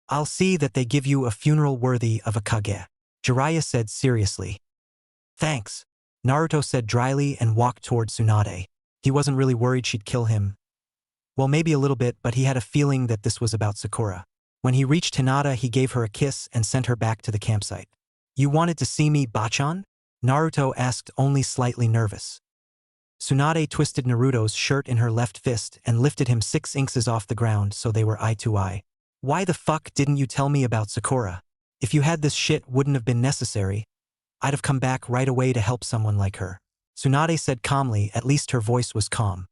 I'll see that they give you a funeral worthy of a Kage, Jiraiya said seriously. Thanks, Naruto said dryly and walked toward Tsunade. He wasn't really worried she'd kill him. Well, maybe a little bit, but he had a feeling that this was about Sakura. When he reached Hinata, he gave her a kiss and sent her back to the campsite. You wanted to see me, Bachan? Naruto asked, only slightly nervous. Tsunade twisted Naruto's shirt in her left fist and lifted him 6 inches off the ground so they were eye to eye. Why the fuck didn't you tell me about Sakura? If you had this shit, wouldn't have been necessary. I'd have come back right away to help someone like her. Tsunade said calmly, at least her voice was calm.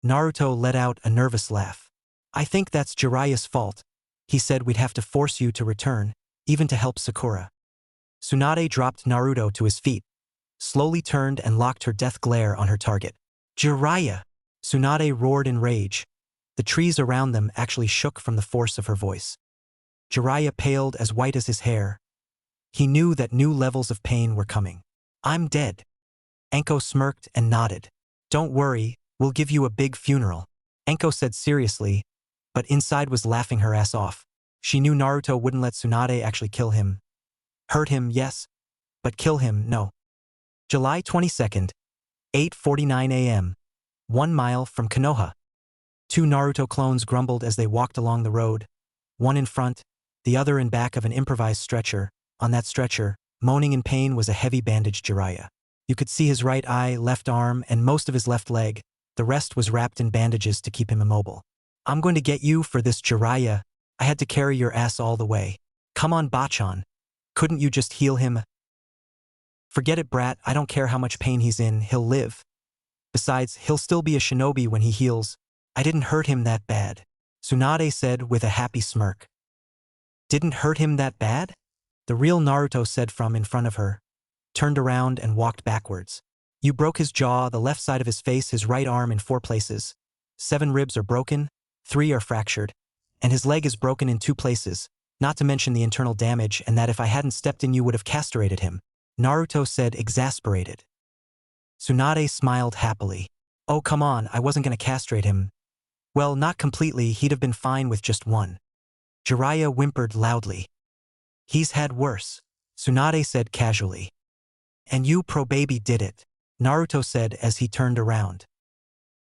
Naruto let out a nervous laugh. I think that's Jiraiya's fault. He said we'd have to force you to return, even to help Sakura. Tsunade dropped Naruto to his feet, slowly turned and locked her death glare on her target. Jiraiya! Tsunade roared in rage. The trees around them actually shook from the force of her voice. Jiraiya paled as white as his hair. He knew that new levels of pain were coming. I'm dead. Anko smirked and nodded. Don't worry, we'll give you a big funeral, Anko said seriously, but inside was laughing her ass off. She knew Naruto wouldn't let Tsunade actually kill him. Hurt him, yes, but kill him, no. July 22nd, 8:49 a.m., 1 mile from Konoha. 2 Naruto clones grumbled as they walked along the road, one in front, the other in back of an improvised stretcher. On that stretcher, moaning in pain, was a heavy bandaged Jiraiya. You could see his right eye, left arm, and most of his left leg. The rest was wrapped in bandages to keep him immobile. I'm going to get you for this, Jiraiya. I had to carry your ass all the way. Come on, Bachan. Couldn't you just heal him? Forget it, brat. I don't care how much pain he's in, he'll live. Besides, he'll still be a shinobi when he heals. I didn't hurt him that bad, Tsunade said with a happy smirk. Didn't hurt him that bad? The real Naruto said from in front of her, turned around and walked backwards. You broke his jaw, the left side of his face, his right arm in 4 places. 7 ribs are broken, 3 are fractured, and his leg is broken in 2 places, not to mention the internal damage, and that if I hadn't stepped in you would have castrated him, Naruto said, exasperated. Tsunade smiled happily. Oh, come on, I wasn't gonna castrate him. Well, not completely, he'd have been fine with just 1. Jiraiya whimpered loudly. He's had worse, Tsunade said casually. And you pro-baby did it, Naruto said as he turned around.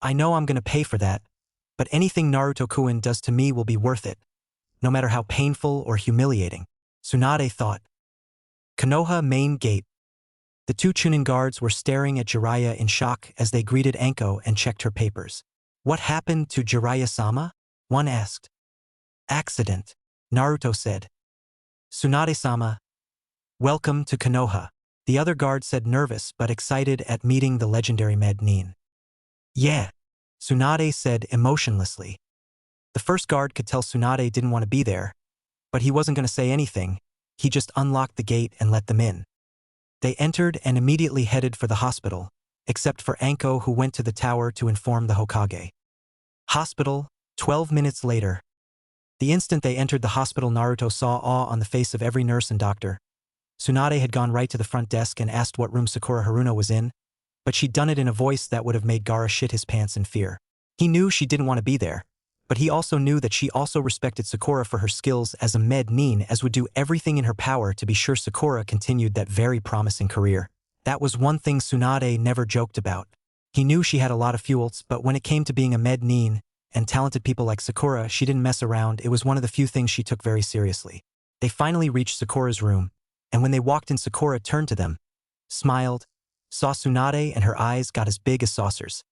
I know I'm gonna pay for that, but anything Naruto-kun does to me will be worth it, no matter how painful or humiliating, Tsunade thought. Konoha main gate. The 2 Chunin guards were staring at Jiraiya in shock as they greeted Anko and checked her papers. What happened to Jiraiya-sama? One asked. Accident, Naruto said. Tsunade-sama. Welcome to Konoha, the other guard said, nervous but excited at meeting the legendary Nin. Yeah, Tsunade said emotionlessly. The first guard could tell Tsunade didn't want to be there, but he wasn't going to say anything. He just unlocked the gate and let them in. They entered and immediately headed for the hospital, except for Anko, who went to the tower to inform the Hokage. Hospital, 12 minutes later. The instant they entered the hospital, Naruto saw awe on the face of every nurse and doctor. Tsunade had gone right to the front desk and asked what room Sakura Haruno was in, but she'd done it in a voice that would have made Gaara shit his pants in fear. He knew she didn't want to be there, but he also knew that she also respected Sakura for her skills as a Nin, as would do everything in her power to be sure Sakura continued that very promising career. That was one thing Tsunade never joked about. He knew she had a lot of fuels, but when it came to being a Nin, and talented people like Sakura, she didn't mess around. It was one of the few things she took very seriously. They finally reached Sakura's room, and when they walked in, Sakura turned to them, smiled, saw Tsunade, and her eyes got as big as saucers.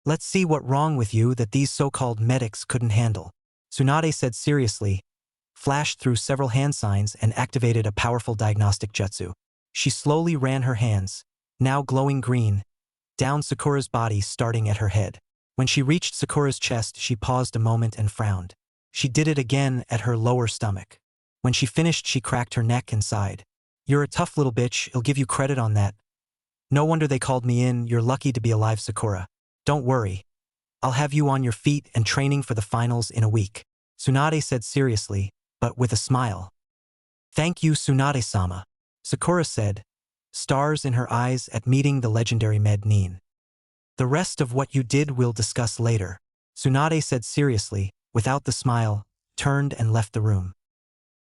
"Let's see what wrong with you that these so-called medics couldn't handle," Tsunade said seriously, flashed through several hand signs and activated a powerful diagnostic jutsu. She slowly ran her hands, now glowing green, down Sakura's body, starting at her head. When she reached Sakura's chest, she paused a moment and frowned. She did it again at her lower stomach. When she finished, she cracked her neck and sighed. "You're a tough little bitch, I'll give you credit on that. No wonder they called me in. You're lucky to be alive, Sakura. Don't worry. I'll have you on your feet and training for the finals in a week," Tsunade said seriously, but with a smile. "Thank you, Tsunade-sama," Sakura said, stars in her eyes at meeting the legendary Med Nin. "The rest of what you did we'll discuss later," Tsunade said seriously, without the smile, turned and left the room.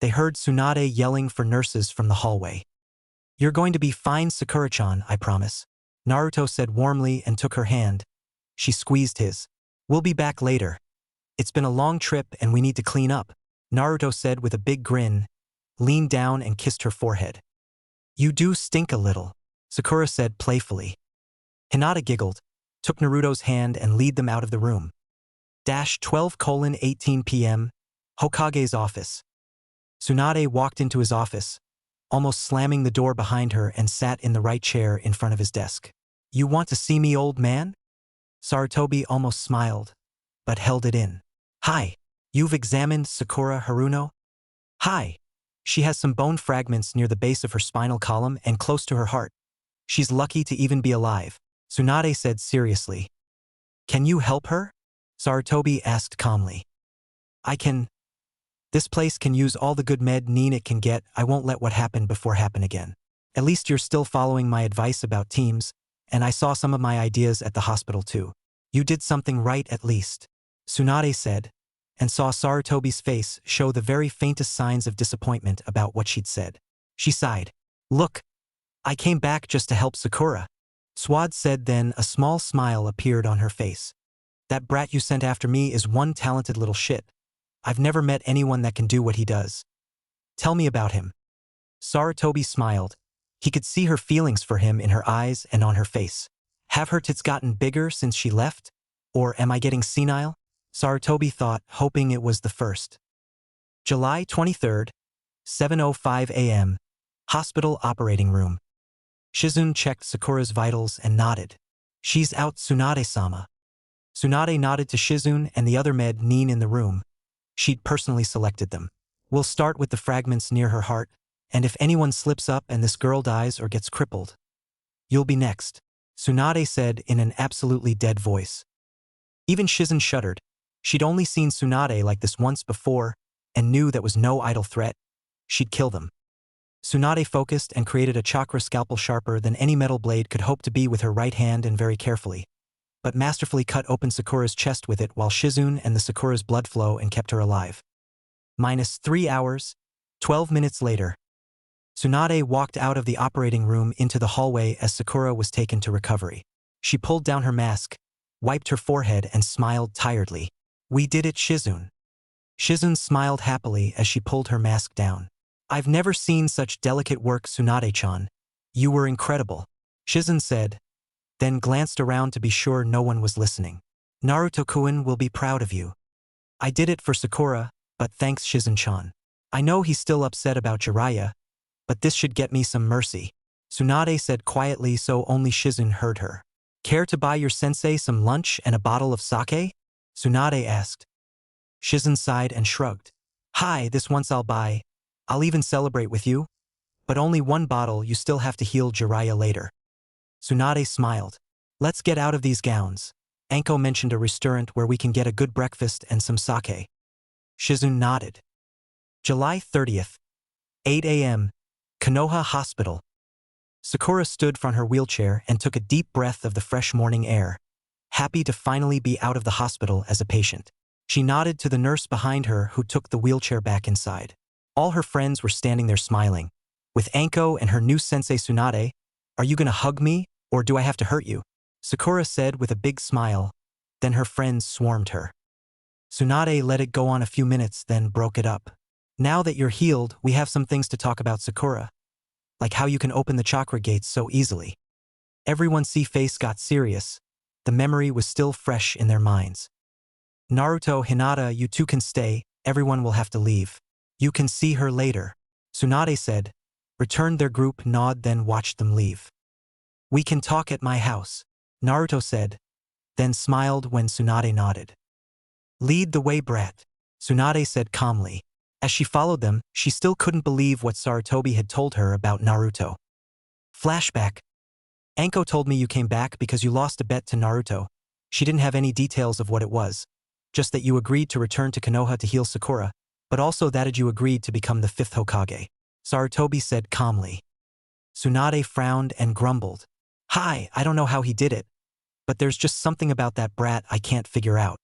They heard Tsunade yelling for nurses from the hallway. "You're going to be fine, Sakura-chan, I promise," Naruto said warmly and took her hand. She squeezed his. "We'll be back later. It's been a long trip and we need to clean up," Naruto said with a big grin, leaned down and kissed her forehead. "You do stink a little," Sakura said playfully. Hinata giggled, took Naruto's hand and led them out of the room. 12:18 p.m. Hokage's office. Tsunade walked into his office, almost slamming the door behind her, and sat in the right chair in front of his desk. "You want to see me, old man?" Sarutobi almost smiled, but held it in. "Hi. You've examined Sakura Haruno?" "Hi. She has some bone fragments near the base of her spinal column and close to her heart. She's lucky to even be alive," Tsunade said seriously. "Can you help her?" Sarutobi asked calmly. "I can. This place can use all the good Med Nin it can get. I won't let what happened before happen again. At least you're still following my advice about teams, and I saw some of my ideas at the hospital too. You did something right at least," Tsunade said, and saw Sarutobi's face show the very faintest signs of disappointment about what she'd said. She sighed. "Look, I came back just to help Sakura," Swad said, then a small smile appeared on her face. "That brat you sent after me is one talented little shit. I've never met anyone that can do what he does. Tell me about him." Sarutobi smiled. He could see her feelings for him in her eyes and on her face. Have her tits gotten bigger since she left? Or am I getting senile? Sarutobi thought, hoping it was the first. July 23rd, 7:05 a.m. Hospital operating room. Shizune checked Sakura's vitals and nodded. "She's out, Tsunade-sama." Tsunade nodded to Shizune and the other Med Nin in the room. She'd personally selected them. "We'll start with the fragments near her heart, and if anyone slips up and this girl dies or gets crippled, you'll be next," Tsunade said in an absolutely dead voice. Even Shizune shuddered. She'd only seen Tsunade like this once before and knew that was no idle threat. She'd kill them. Tsunade focused and created a chakra scalpel sharper than any metal blade could hope to be with her right hand, and very carefully, but masterfully cut open Sakura's chest with it, while Shizune and the Sakura's blood flow and kept her alive. -3 hours, 12 minutes later. Tsunade walked out of the operating room into the hallway as Sakura was taken to recovery. She pulled down her mask, wiped her forehead and smiled tiredly. "We did it, Shizune." Shizune smiled happily as she pulled her mask down. "I've never seen such delicate work, Tsunade-chan. You were incredible," Shizune said, then glanced around to be sure no one was listening. "Naruto-kun will be proud of you. I did it for Sakura, but thanks, Shizune-chan. I know he's still upset about Jiraiya, but this should get me some mercy," Tsunade said quietly so only Shizune heard her. "Care to buy your sensei some lunch and a bottle of sake?" Tsunade asked. Shizune sighed and shrugged. "Hi, this once I'll buy. I'll even celebrate with you. But only one bottle, you still have to heal Jiraiya later." Tsunade smiled. "Let's get out of these gowns. Anko mentioned a restaurant where we can get a good breakfast and some sake." Shizune nodded. July 30th, 8 a.m. Konoha Hospital. Sakura stood from her wheelchair and took a deep breath of the fresh morning air, happy to finally be out of the hospital as a patient. She nodded to the nurse behind her, who took the wheelchair back inside. All her friends were standing there smiling. With Anko and her new sensei Tsunade, "Are you gonna hug me, or do I have to hurt you?" Sakura said with a big smile. Then her friends swarmed her. Tsunade let it go on a few minutes, then broke it up. Now that you're healed, we have some things to talk about, Sakura. Like how you can open the chakra gates so easily. Everyone's face got serious. The memory was still fresh in their minds. Naruto, Hinata, you two can stay, everyone will have to leave. You can see her later. Tsunade said. Returned their group nod, then watched them leave. We can talk at my house, Naruto said, then smiled when Tsunade nodded. Lead the way, brat, Tsunade said calmly. As she followed them, she still couldn't believe what Sarutobi had told her about Naruto. Flashback. Anko told me you came back because you lost a bet to Naruto. She didn't have any details of what it was. Just that you agreed to return to Konoha to heal Sakura, but also that you agreed to become the 5th Hokage, Sarutobi said calmly. Tsunade frowned and grumbled. Hi, I don't know how he did it, but there's just something about that brat I can't figure out.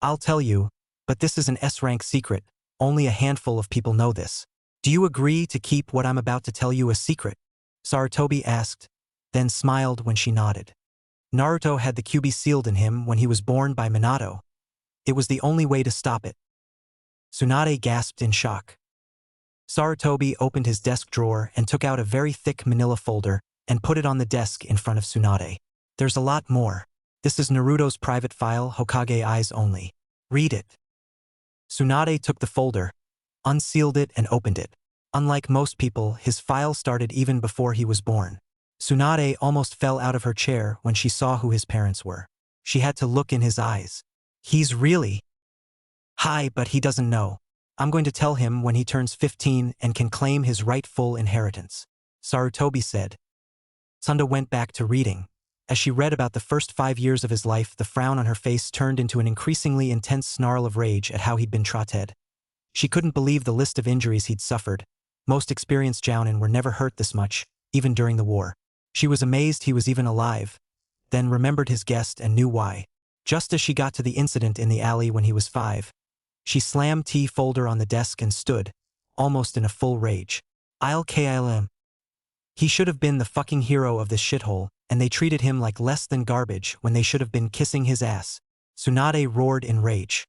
I'll tell you, but this is an S-rank secret. Only a handful of people know this. Do you agree to keep what I'm about to tell you a secret? Sarutobi asked, then smiled when she nodded. Naruto had the Kyuubi sealed in him when he was born by Minato. It was the only way to stop it. Tsunade gasped in shock. Sarutobi opened his desk drawer and took out a very thick manila folder and put it on the desk in front of Tsunade. There's a lot more. This is Naruto's private file, Hokage eyes only. Read it. Tsunade took the folder, unsealed it and opened it. Unlike most people, his file started even before he was born. Tsunade almost fell out of her chair when she saw who his parents were. She had to look in his eyes. He's really high, but he doesn't know. I'm going to tell him when he turns 15 and can claim his rightful inheritance, Sarutobi said. Tsunda went back to reading. As she read about the first 5 years of his life, the frown on her face turned into an increasingly intense snarl of rage at how he'd been treated. She couldn't believe the list of injuries he'd suffered. Most experienced jounin were never hurt this much, even during the war. She was amazed he was even alive, then remembered his guest and knew why. Just as she got to the incident in the alley when he was 5, she slammed T folder on the desk and stood, almost in a full rage. I'll kill him. He should have been the fucking hero of this shithole, and they treated him like less than garbage when they should have been kissing his ass. Tsunade roared in rage.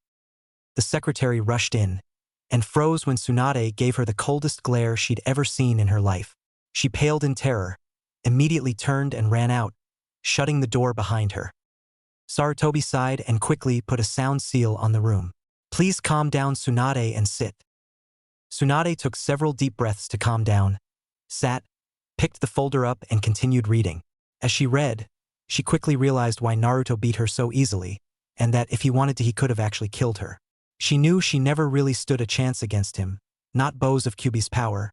The secretary rushed in, and froze when Tsunade gave her the coldest glare she'd ever seen in her life. She paled in terror, immediately turned and ran out, shutting the door behind her. Sarutobi sighed and quickly put a sound seal on the room. Please calm down, Tsunade, and sit. Tsunade took several deep breaths to calm down, sat, picked the folder up and continued reading. As she read, she quickly realized why Naruto beat her so easily, and that if he wanted to he could have actually killed her. She knew she never really stood a chance against him, not bows of Kyuubi's power,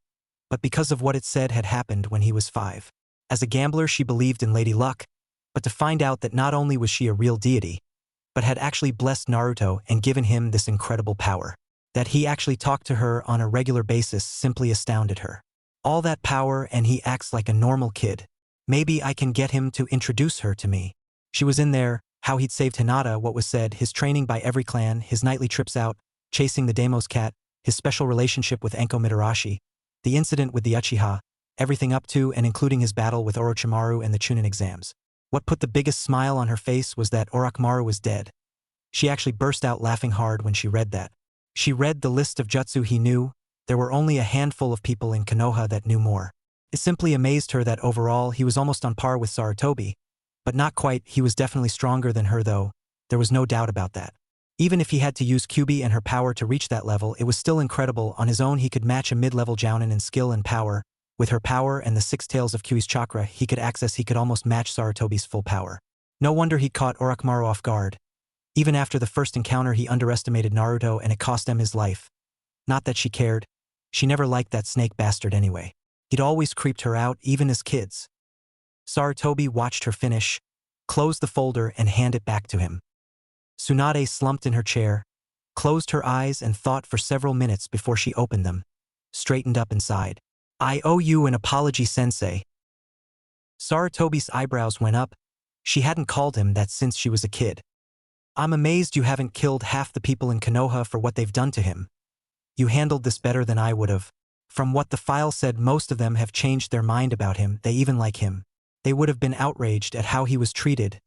but because of what it said had happened when he was 5. As a gambler she believed in Lady Luck, but to find out that not only was she a real deity, but had actually blessed Naruto and given him this incredible power. That he actually talked to her on a regular basis simply astounded her. All that power and he acts like a normal kid. Maybe I can get him to introduce her to me. She was in there, how he'd saved Hinata, what was said, his training by every clan, his nightly trips out, chasing the Deimos cat, his special relationship with Enko Mitarashi, the incident with the Uchiha, everything up to and including his battle with Orochimaru and the Chunin exams. What put the biggest smile on her face was that Orochimaru was dead. She actually burst out laughing hard when she read that. She read the list of jutsu he knew. There were only a handful of people in Konoha that knew more. It simply amazed her that overall he was almost on par with Sarutobi, but not quite. He was definitely stronger than her though, there was no doubt about that. Even if he had to use Kyuubi and her power to reach that level, it was still incredible. On his own he could match a mid-level jounin in skill and power. With her power and the 6 tails of Kyuubi's chakra he could almost match Sarutobi's full power. No wonder he caught Orochimaru off guard. Even after the first encounter he underestimated Naruto and it cost him his life. Not that she cared. She never liked that snake bastard anyway. He'd always creeped her out, even as kids. Sarutobi watched her finish, closed the folder and hand it back to him. Tsunade slumped in her chair, closed her eyes and thought for several minutes before she opened them, straightened up and sighed. I owe you an apology, sensei. Sarutobi's eyebrows went up. She hadn't called him that since she was a kid. I'm amazed you haven't killed half the people in Konoha for what they've done to him. You handled this better than I would have. From what the file said, most of them have changed their mind about him, they even like him. They would have been outraged at how he was treated.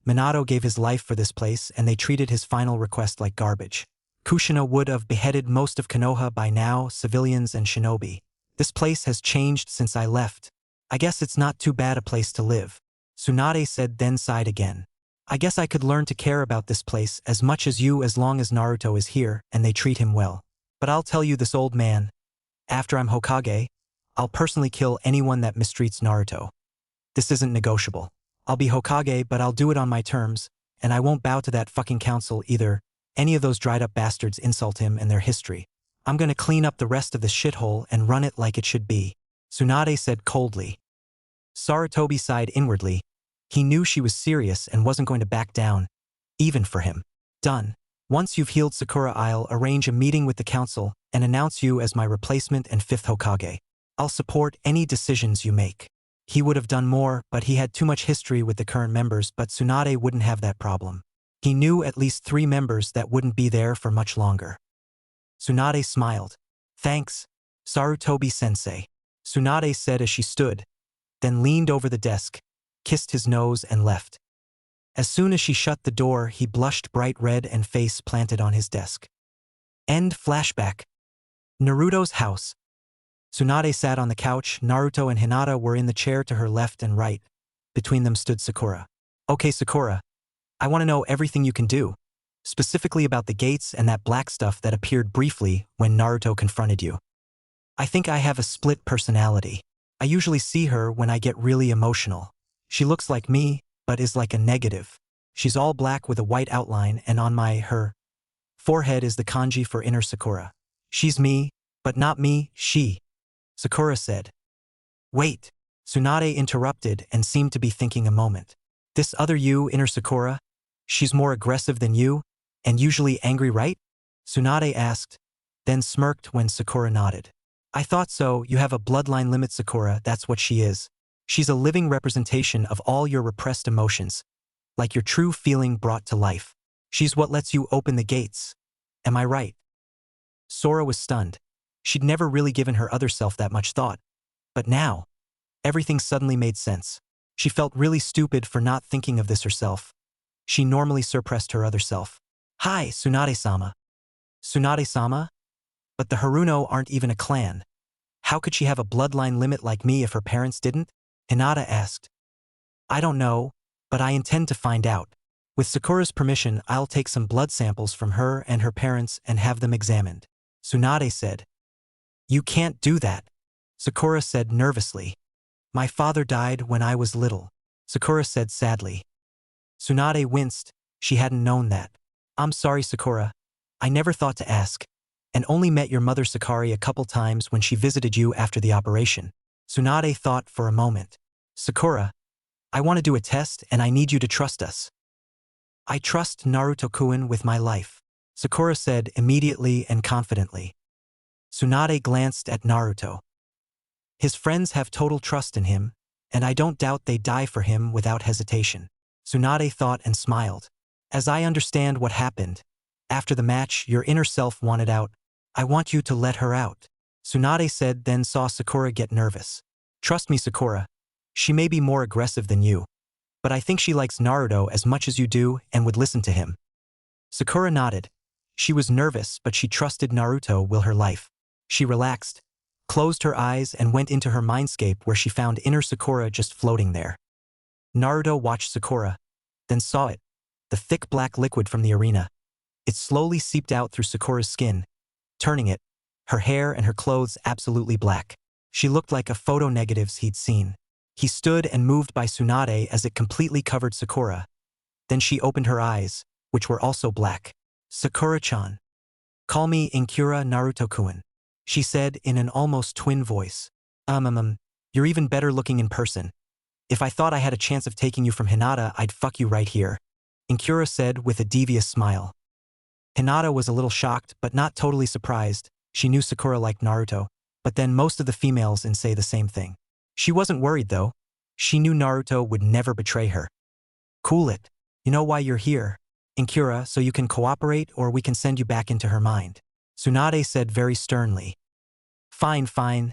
Minato gave his life for this place and they treated his final request like garbage. Kushina would have beheaded most of Konoha by now, civilians and shinobi. This place has changed since I left. I guess it's not too bad a place to live. Tsunade said, then sighed again. I guess I could learn to care about this place as much as you as long as Naruto is here and they treat him well. But I'll tell you this, old man. After I'm Hokage, I'll personally kill anyone that mistreats Naruto. This isn't negotiable. I'll be Hokage, but I'll do it on my terms, and I won't bow to that fucking council either. Any of those dried-up bastards insult him and their history. I'm gonna clean up the rest of this shithole and run it like it should be. Tsunade said coldly. Sarutobi sighed inwardly. He knew she was serious and wasn't going to back down, even for him. Done. Once you've healed Sakura, I'll arrange a meeting with the council and announce you as my replacement and 5th Hokage. I'll support any decisions you make. He would have done more, but he had too much history with the current members, but Tsunade wouldn't have that problem. He knew at least 3 members that wouldn't be there for much longer. Tsunade smiled. Thanks, Sarutobi-sensei. Tsunade said as she stood, then leaned over the desk, kissed his nose and left. As soon as she shut the door, he blushed bright red and face planted on his desk. End flashback. Naruto's house. Tsunade sat on the couch. Naruto and Hinata were in the chair to her left and right. Between them stood Sakura. Okay, Sakura. I want to know everything you can do. Specifically about the gates and that black stuff that appeared briefly when Naruto confronted you. I think I have a split personality. I usually see her when I get really emotional. She looks like me, but is like a negative. She's all black with a white outline, and on her forehead is the kanji for inner Sakura. She's me, but not me, she. Sakura said. Wait. Tsunade interrupted and seemed to be thinking a moment. This other you, inner Sakura? She's more aggressive than you, and usually angry, right? Tsunade asked, then smirked when Sakura nodded. I thought so. You have a bloodline limit, Sakura, that's what she is. She's a living representation of all your repressed emotions, like your true feeling brought to life. She's what lets you open the gates. Am I right? Sora was stunned. She'd never really given her other self that much thought. But now, everything suddenly made sense. She felt really stupid for not thinking of this herself. She normally suppressed her other self. Hi, Tsunade-sama. Tsunade-sama? But the Haruno aren't even a clan. How could she have a bloodline limit like me if her parents didn't? Hinata asked. I don't know, but I intend to find out. With Sakura's permission, I'll take some blood samples from her and her parents and have them examined. Tsunade said. You can't do that, Sakura said nervously. My father died when I was little, Sakura said sadly. Tsunade winced. She hadn't known that. I'm sorry, Sakura. I never thought to ask, and only met your mother Sakari a couple times when she visited you after the operation. Tsunade thought for a moment. Sakura, I want to do a test and I need you to trust us. I trust Naruto-kun with my life, Sakura said immediately and confidently. Tsunade glanced at Naruto. His friends have total trust in him, and I don't doubt they'd die for him without hesitation. Tsunade thought and smiled. As I understand what happened, after the match your inner self wanted out. I want you to let her out, Tsunade said, then saw Sakura get nervous. Trust me, Sakura. She may be more aggressive than you, but I think she likes Naruto as much as you do and would listen to him. Sakura nodded. She was nervous, but she trusted Naruto with her life. She relaxed, closed her eyes and went into her mindscape where she found inner Sakura just floating there. Naruto watched Sakura, then saw it, the thick black liquid from the arena. It slowly seeped out through Sakura's skin, turning it, her hair and her clothes absolutely black. She looked like a photo negatives he'd seen. He stood and moved by Tsunade as it completely covered Sakura. Then she opened her eyes, which were also black. Sakura-chan. Call me Inkura Naruto-kun, she said in an almost twin voice. You're even better looking in person. If I thought I had a chance of taking you from Hinata, I'd fuck you right here, Inkura said with a devious smile. Hinata was a little shocked, but not totally surprised. She knew Sakura liked Naruto, but then most of the females say the same thing. She wasn't worried though. She knew Naruto would never betray her. Cool it. You know why you're here, Inkura, so you can cooperate or we can send you back into her mind, Tsunade said very sternly. Fine.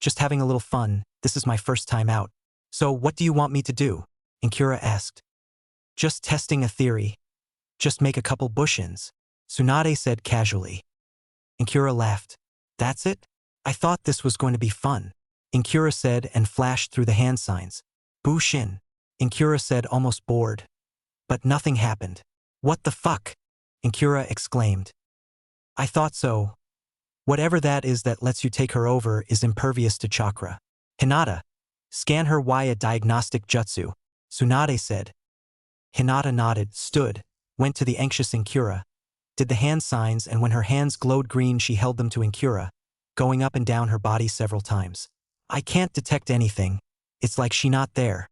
Just having a little fun. This is my first time out. So what do you want me to do? Inkura asked. Just testing a theory. Just make a couple bush-ins, Tsunade said casually. Inkura laughed. That's it? I thought this was going to be fun, Inkura said and flashed through the hand signs. Bushin, Inkura said almost bored. But nothing happened. What the fuck? Inkura exclaimed. I thought so. Whatever that is that lets you take her over is impervious to chakra. Hinata, scan her via diagnostic jutsu, Tsunade said. Hinata nodded, stood, went to the anxious Inkura, did the hand signs, and when her hands glowed green she held them to Inkura, going up and down her body several times. I can't detect anything. It's like she not there.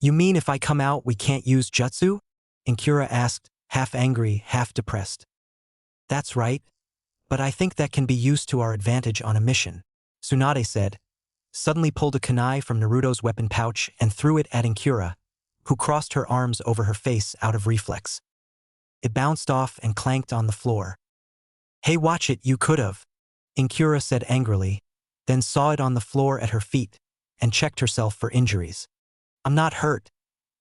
You mean if I come out we can't use jutsu? Inkura asked, half angry, half depressed. That's right. But I think that can be used to our advantage on a mission, Tsunade said, suddenly pulled a kunai from Naruto's weapon pouch and threw it at Inkura, who crossed her arms over her face out of reflex. It bounced off and clanked on the floor. Hey, watch it, you could've, Inkura said angrily, then saw it on the floor at her feet and checked herself for injuries. I'm not hurt.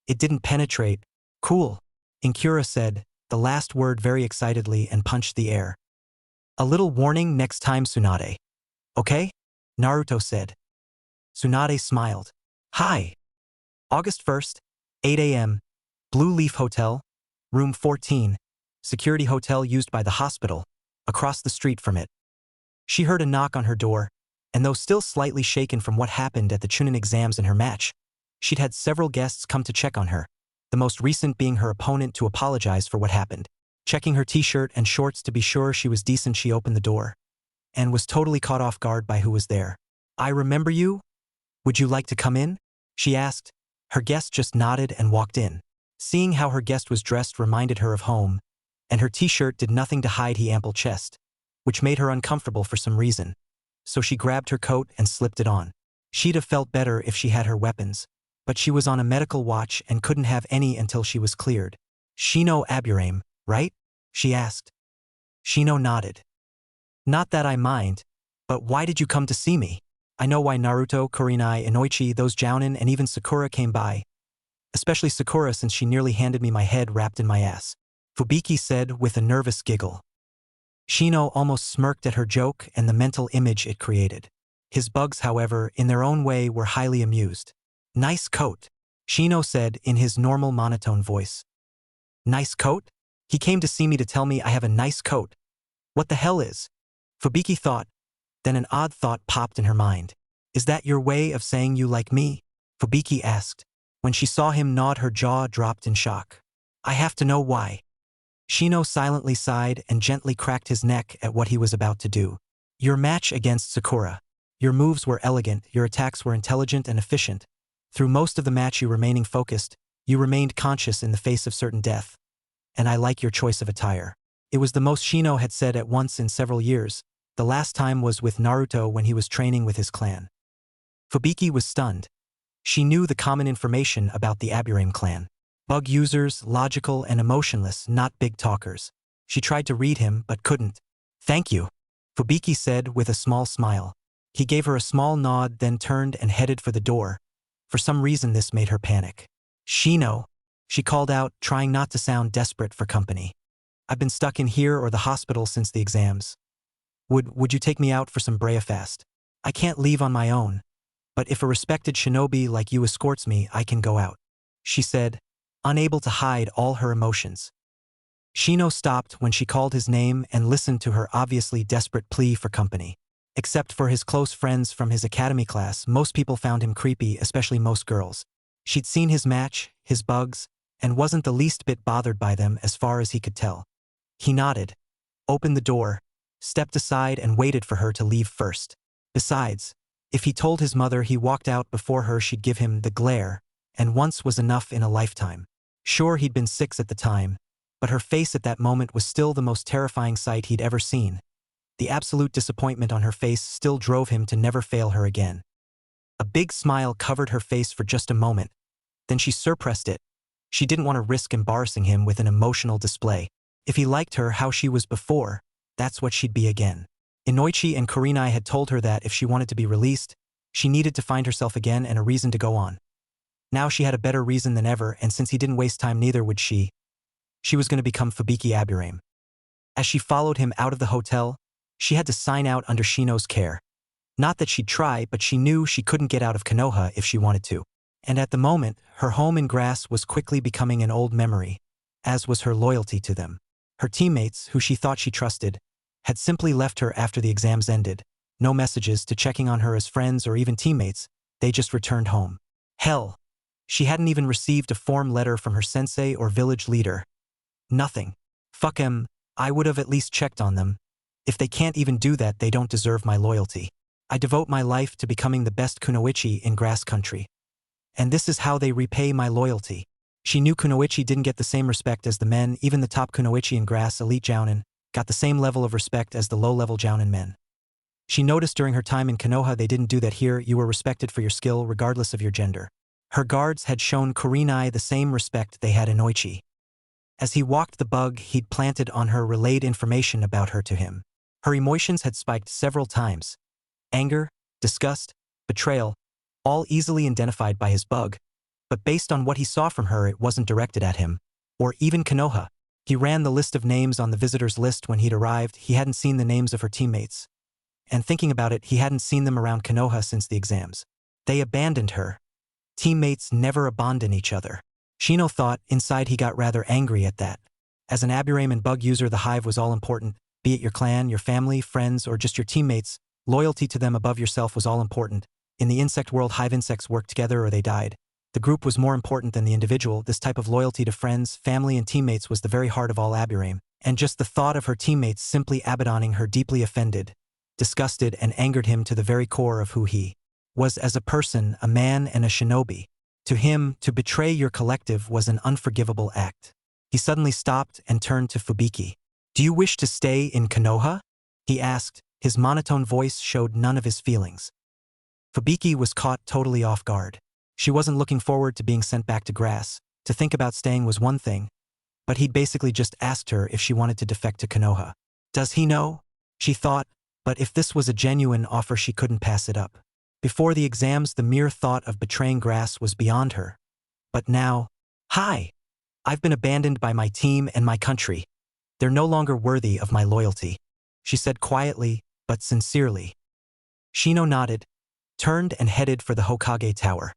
It didn't penetrate. Cool, Inkura said, the last word very excitedly, and punched the air. A little warning next time, Tsunade. Okay? Naruto said. Tsunade smiled. Hi. August 1st, 8 a.m., Blue Leaf Hotel, Room 14, security hotel used by the hospital, across the street from it. She heard a knock on her door, and though still slightly shaken from what happened at the Chunin exams in her match, she'd had several guests come to check on her, the most recent being her opponent to apologize for what happened. Checking her t-shirt and shorts to be sure she was decent, she opened the door, and was totally caught off guard by who was there. I remember you? Would you like to come in? She asked. Her guest just nodded and walked in. Seeing how her guest was dressed reminded her of home, and her t-shirt did nothing to hide her ample chest, which made her uncomfortable for some reason. So she grabbed her coat and slipped it on. She'd have felt better if she had her weapons, but she was on a medical watch and couldn't have any until she was cleared. Shino Aburame, right? She asked. Shino nodded. Not that I mind, but why did you come to see me? I know why Naruto, Kurenai, Inoichi, those Jounin, and even Sakura came by. Especially Sakura, since she nearly handed me my head wrapped in my ass, Fubiki said with a nervous giggle. Shino almost smirked at her joke and the mental image it created. His bugs, however, in their own way were highly amused. Nice coat, Shino said in his normal monotone voice. Nice coat? He came to see me to tell me I have a nice coat. What the hell is? Fubiki thought. Then an odd thought popped in her mind. Is that your way of saying you like me? Fubiki asked. When she saw him nod, her jaw dropped in shock. I have to know why. Shino silently sighed and gently cracked his neck at what he was about to do. Your match against Sakura. Your moves were elegant, your attacks were intelligent and efficient. Through most of the match you remaining focused, you remained conscious in the face of certain death. And I like your choice of attire. It was the most Shino had said at once in several years. The last time was with Naruto when he was training with his clan. Fubiki was stunned. She knew the common information about the Aburame clan. Bug users, logical and emotionless, not big talkers. She tried to read him but couldn't. Thank you, Fubiki said with a small smile. He gave her a small nod, then turned and headed for the door. For some reason this made her panic. Shino, she called out, trying not to sound desperate for company. I've been stuck in here or the hospital since the exams. Would you take me out for some breakfast? I can't leave on my own, but if a respected shinobi like you escorts me, I can go out, she said, unable to hide all her emotions. Shino stopped when she called his name and listened to her obviously desperate plea for company. Except for his close friends from his academy class, most people found him creepy, especially most girls. She'd seen his match, his bugs, and wasn't the least bit bothered by them as far as he could tell. He nodded, opened the door, stepped aside and waited for her to leave first. Besides, if he told his mother he walked out before her, she'd give him the glare, and once was enough in a lifetime. Sure, he'd been 6 at the time, but her face at that moment was still the most terrifying sight he'd ever seen. The absolute disappointment on her face still drove him to never fail her again. A big smile covered her face for just a moment, then she suppressed it. She didn't want to risk embarrassing him with an emotional display. If he liked her how she was before, that's what she'd be again. Inoichi and Kurenai had told her that if she wanted to be released, she needed to find herself again and a reason to go on. Now she had a better reason than ever, and since he didn't waste time, neither would she. She was going to become Fubiki Aburame. As she followed him out of the hotel, she had to sign out under Shino's care. Not that she'd try, but she knew she couldn't get out of Konoha if she wanted to. And at the moment, her home in Grass was quickly becoming an old memory, as was her loyalty to them. Her teammates, who she thought she trusted, had simply left her after the exams ended. No messages to checking on her as friends or even teammates, they just returned home. Hell, she hadn't even received a form letter from her sensei or village leader. Nothing. Fuck 'em, I would have at least checked on them. If they can't even do that, they don't deserve my loyalty. I devote my life to becoming the best kunoichi in Grass Country. And this is how they repay my loyalty. She knew kunoichi didn't get the same respect as the men. Even the top kunoichi in Grass, elite jounin, got the same level of respect as the low-level jounin men. She noticed during her time in Konoha they didn't do that here. You were respected for your skill regardless of your gender. Her guards had shown Kurenai the same respect they had in Oichi. As he walked, the bug he'd planted on her relayed information about her to him. Her emotions had spiked several times. Anger, disgust, betrayal, all easily identified by his bug. But based on what he saw from her, it wasn't directed at him, or even Konoha. He ran the list of names on the visitors list when he'd arrived. He hadn't seen the names of her teammates. And thinking about it, he hadn't seen them around Konoha since the exams. They abandoned her. Teammates never abandon each other. Shino thought. Inside he got rather angry at that. As an Aburame and bug user, the hive was all important. Be it your clan, your family, friends, or just your teammates, loyalty to them above yourself was all important. In the insect world, hive insects worked together or they died. The group was more important than the individual. This type of loyalty to friends, family, and teammates was the very heart of all Aburame. And just the thought of her teammates simply abandoning her deeply offended, disgusted, and angered him to the very core of who he was as a person, a man and a shinobi. To him, to betray your collective was an unforgivable act. He suddenly stopped and turned to Fubiki. "Do you wish to stay in Konoha?" he asked. His monotone voice showed none of his feelings. Fubiki was caught totally off guard. She wasn't looking forward to being sent back to Grass. To think about staying was one thing, but he'd basically just asked her if she wanted to defect to Konoha. Does he know? She thought, but if this was a genuine offer, she couldn't pass it up. Before the exams, the mere thought of betraying Grass was beyond her. But now, hi! I've been abandoned by my team and my country. They're no longer worthy of my loyalty, she said quietly, but sincerely. Shino nodded, turned and headed for the Hokage Tower.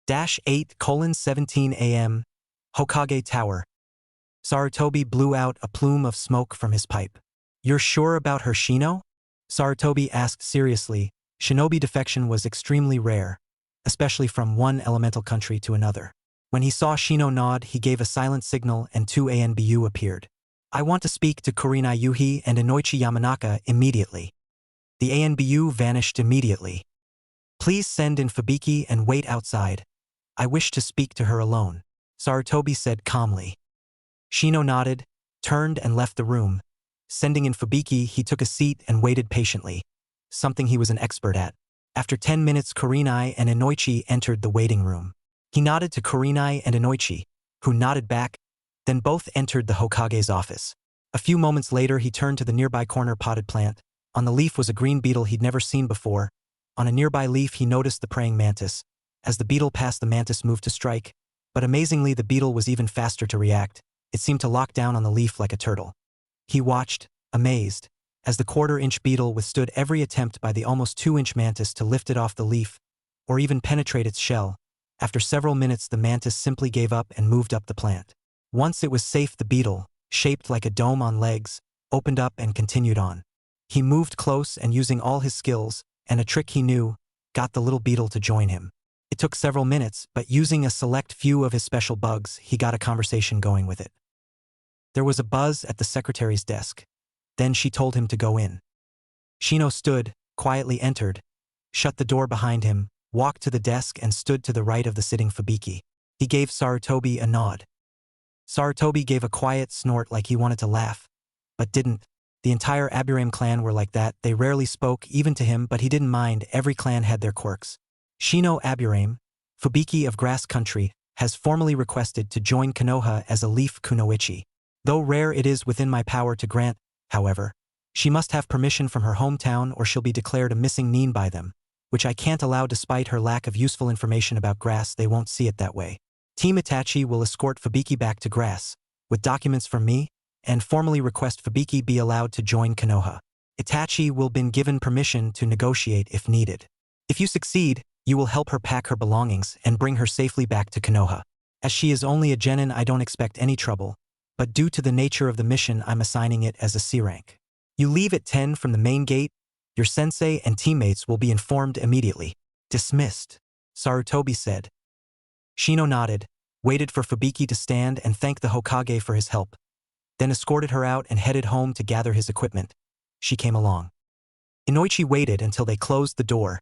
8:17 a.m. Hokage Tower. Sarutobi blew out a plume of smoke from his pipe. "You're sure about her, Shino?" Sarutobi asked seriously. Shinobi defection was extremely rare, especially from one elemental country to another. When he saw Shino nod, he gave a silent signal and two ANBU appeared. "I want to speak to Kurenai Yuhi and Inoichi Yamanaka immediately." The ANBU vanished immediately. "Please send in Fubiki and wait outside. I wish to speak to her alone," Sarutobi said calmly. Shino nodded, turned and left the room. Sending in Fubiki, he took a seat and waited patiently, something he was an expert at. After 10 minutes, Kurenai and Inoichi entered the waiting room. He nodded to Kurenai and Inoichi, who nodded back, then both entered the Hokage's office. A few moments later, he turned to the nearby corner potted plant. On the leaf was a green beetle he'd never seen before. On a nearby leaf, he noticed the praying mantis. As the beetle passed, the mantis moved to strike, but amazingly, the beetle was even faster to react. It seemed to lock down on the leaf like a turtle. He watched, amazed, as the quarter-inch beetle withstood every attempt by the almost 2-inch mantis to lift it off the leaf, or even penetrate its shell. After several minutes, the mantis simply gave up and moved up the plant. Once it was safe, the beetle, shaped like a dome on legs, opened up and continued on. He moved close and, using all his skills, and a trick he knew, got the little beetle to join him. It took several minutes, but using a select few of his special bugs, he got a conversation going with it. There was a buzz at the secretary's desk. Then she told him to go in. Shino stood, quietly entered, shut the door behind him, walked to the desk and stood to the right of the sitting Fubiki. He gave Sarutobi a nod. Sarutobi gave a quiet snort like he wanted to laugh, but didn't. The entire Aburame clan were like that. They rarely spoke, even to him, but he didn't mind. Every clan had their quirks. Shino Aburame, Fubiki of Grass Country, has formally requested to join Konoha as a leaf kunoichi. Though rare it is within my power to grant, however, she must have permission from her hometown or she'll be declared a missing nin by them. which I can't allow despite her lack of useful information about grass. They won't see it that way. Team Itachi will escort Fubiki back to grass, with documents from me, and formally request Fubiki be allowed to join Konoha. Itachi will be given permission to negotiate if needed. If you succeed, you will help her pack her belongings and bring her safely back to Konoha. As she is only a genin, I don't expect any trouble, but due to the nature of the mission, I'm assigning it as a C rank. You leave at 10 from the main gate. Your sensei and teammates will be informed immediately. Dismissed, Sarutobi said. Shino nodded, waited for Fubiki to stand and thanked the Hokage for his help, then escorted her out and headed home to gather his equipment. She came along. Inoichi waited until they closed the door,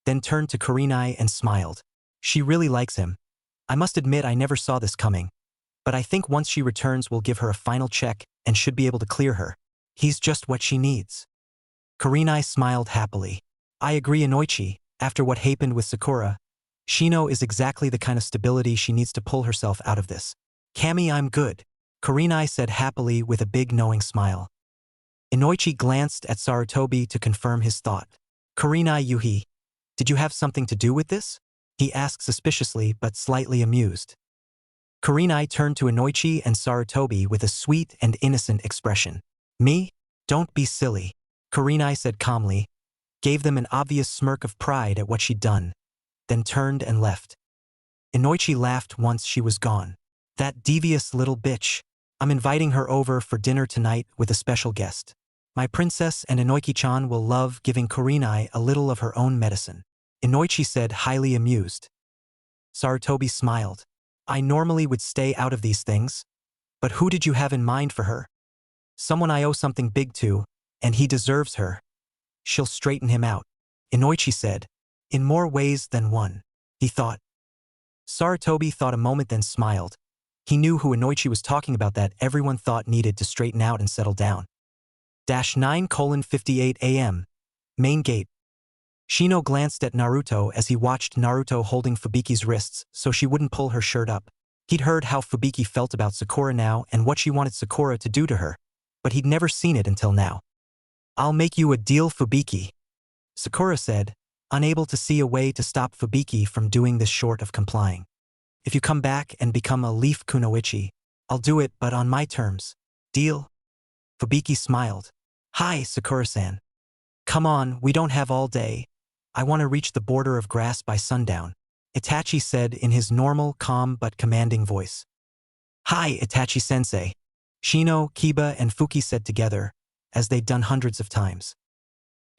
then turned to Kurenai and smiled. She really likes him. I must admit I never saw this coming, but I think once she returns we'll give her a final check and should be able to clear her. He's just what she needs. Kurenai smiled happily. I agree, Inoichi. After what happened with Sakura, Shino is exactly the kind of stability she needs to pull herself out of this. Kami, I'm good, Kurenai said happily with a big knowing smile. Inoichi glanced at Sarutobi to confirm his thought. Kurenai Yuhi, did you have something to do with this? He asked suspiciously but slightly amused. Kurenai turned to Inoichi and Sarutobi with a sweet and innocent expression. Me? Don't be silly, Kurenai said calmly, gave them an obvious smirk of pride at what she'd done, then turned and left. Inoichi laughed once she was gone. That devious little bitch. I'm inviting her over for dinner tonight with a special guest. My princess, and Inoichi-chan will love giving Kurenai a little of her own medicine, Inoichi said, highly amused. Sarutobi smiled. I normally would stay out of these things, but who did you have in mind for her? Someone I owe something big to, and he deserves her. She'll straighten him out, Inoichi said, in more ways than one, he thought. Sarutobi thought a moment then smiled. He knew who Inoichi was talking about, that everyone thought needed to straighten out and settle down. 9:58 a.m. Main gate. Shino glanced at Naruto as he watched Naruto holding Fubiki's wrists so she wouldn't pull her shirt up. He'd heard how Fubiki felt about Sakura now and what she wanted Sakura to do to her, but he'd never seen it until now. I'll make you a deal, Fubiki, Sakura said, unable to see a way to stop Fubiki from doing this short of complying. If you come back and become a leaf kunoichi, I'll do it, but on my terms. Deal? Fubiki smiled. Hi, Sakura-san. Come on, we don't have all day. I want to reach the border of grass by sundown, Itachi said in his normal, calm but commanding voice. Hi, Itachi-sensei, Shino, Kiba, and Fuki said together, as they'd done hundreds of times.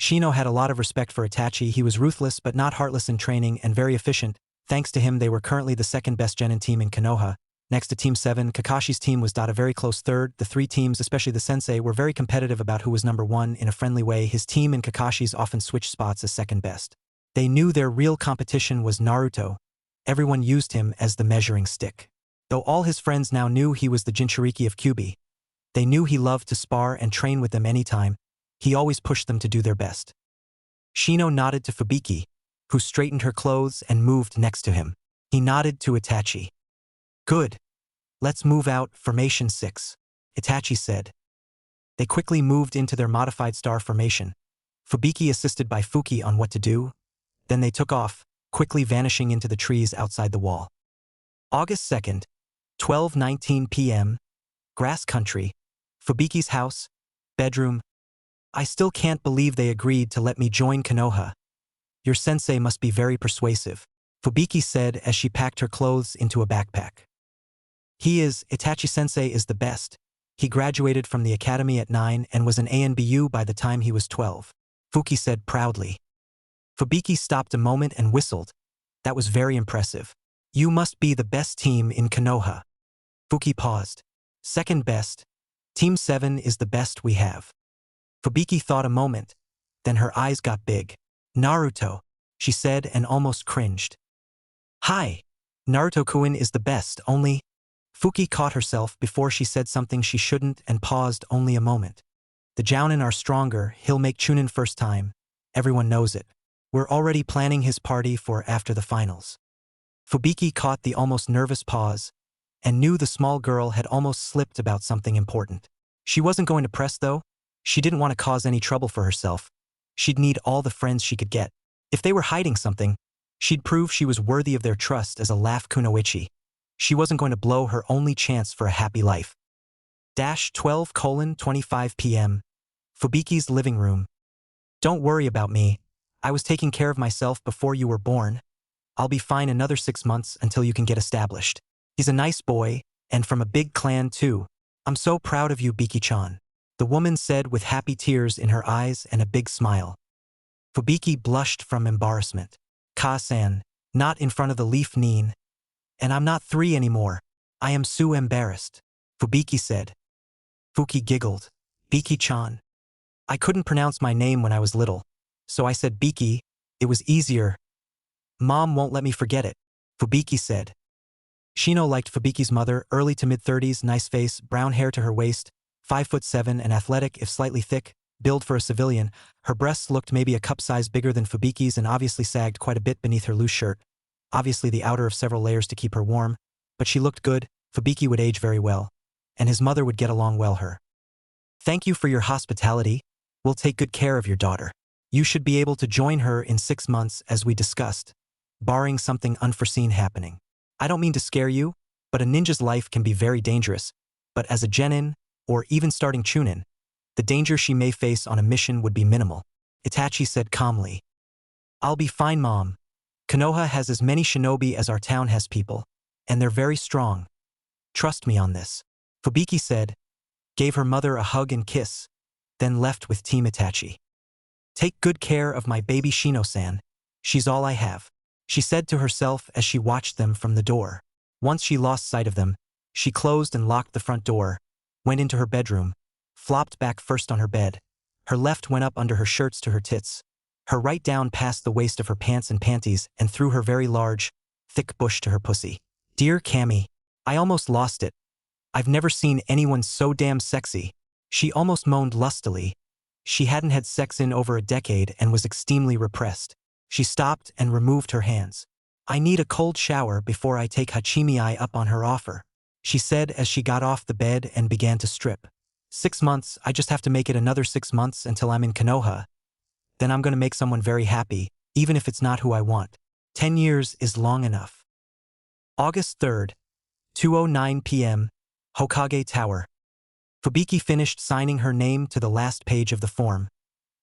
Shino had a lot of respect for Itachi. He was ruthless but not heartless in training and very efficient. Thanks to him, they were currently the second best genin team in Konoha. Next to Team 7, Kakashi's team was a very close third. The three teams, especially the sensei, were very competitive about who was number one. In a friendly way, his team and Kakashi's often switched spots as second best. They knew their real competition was Naruto. Everyone used him as the measuring stick. Though all his friends now knew he was the Jinchuriki of Kyuubi, they knew he loved to spar and train with them anytime. He always pushed them to do their best. Shino nodded to Fubiki, who straightened her clothes and moved next to him. He nodded to Itachi. Good. Let's move out, Formation 6, Itachi said. They quickly moved into their modified star formation. Fubiki assisted by Fuki on what to do. Then they took off, quickly vanishing into the trees outside the wall. August 2nd, 12:19 p.m. Grass country. Fubiki's house. Bedroom. I still can't believe they agreed to let me join Konoha. Your sensei must be very persuasive, Fubiki said as she packed her clothes into a backpack. He is, Itachi-sensei is the best. He graduated from the academy at 9 and was an ANBU by the time he was 12, Fuki said proudly. Fubiki stopped a moment and whistled. That was very impressive. You must be the best team in Konoha. Fuki paused. Second best. Team 7 is the best we have. Fubiki thought a moment, then her eyes got big. Naruto, she said and almost cringed. Hi, Naruto-kun is the best, only… Fuki caught herself before she said something she shouldn't and paused only a moment. The Jounin are stronger, he'll make Chunin first time. Everyone knows it. We're already planning his party for after the finals. Fubiki caught the almost nervous pause and knew the small girl had almost slipped about something important. She wasn't going to press though. She didn't want to cause any trouble for herself. She'd need all the friends she could get. If they were hiding something, she'd prove she was worthy of their trust as a laugh kunoichi. She wasn't going to blow her only chance for a happy life. 12:25 p.m. Fubiki's living room. Don't worry about me. I was taking care of myself before you were born. I'll be fine another 6 months until you can get established. He's a nice boy, and from a big clan too. I'm so proud of you, Biki-chan. The woman said with happy tears in her eyes and a big smile. Fubiki blushed from embarrassment. Ka-san, not in front of the leaf Neen. And I'm not 3 anymore. I am so embarrassed. Fubiki said. Fuki giggled. Biki-chan. I couldn't pronounce my name when I was little, so I said Biki. It was easier. Mom won't let me forget it, Fubiki said. Shino liked Fubiki's mother, early to mid-30s, nice face, brown hair to her waist, 5'7" and athletic if slightly thick, build for a civilian. Her breasts looked maybe a cup size bigger than Fubiki's and obviously sagged quite a bit beneath her loose shirt, obviously the outer of several layers to keep her warm, but she looked good. Fubiki would age very well, and his mother would get along well her. Thank you for your hospitality. We'll take good care of your daughter. You should be able to join her in 6 months as we discussed, barring something unforeseen happening. I don't mean to scare you, but a ninja's life can be very dangerous, but as a genin, or even starting chunin, the danger she may face on a mission would be minimal, Itachi said calmly. I'll be fine, Mom. Konoha has as many shinobi as our town has people, and they're very strong. Trust me on this, Fubiki said, gave her mother a hug and kiss, then left with Team Itachi. Take good care of my baby Shino-san. She's all I have, she said to herself as she watched them from the door. Once she lost sight of them, she closed and locked the front door, went into her bedroom, flopped back first on her bed. Her left went up under her shirts to her tits, her right down past the waist of her pants and panties and through her very large, thick bush to her pussy. Dear Cammy, I almost lost it. I've never seen anyone so damn sexy. She almost moaned lustily. She hadn't had sex in over a decade and was extremely repressed. She stopped and removed her hands. I need a cold shower before I take Hachimi-ai up on her offer, she said as she got off the bed and began to strip. 6 months, I just have to make it another 6 months until I'm in Konoha. Then I'm gonna make someone very happy, even if it's not who I want. 10 years is long enough. August 3rd, 2:09 p.m., Hokage Tower. Fubiki finished signing her name to the last page of the form,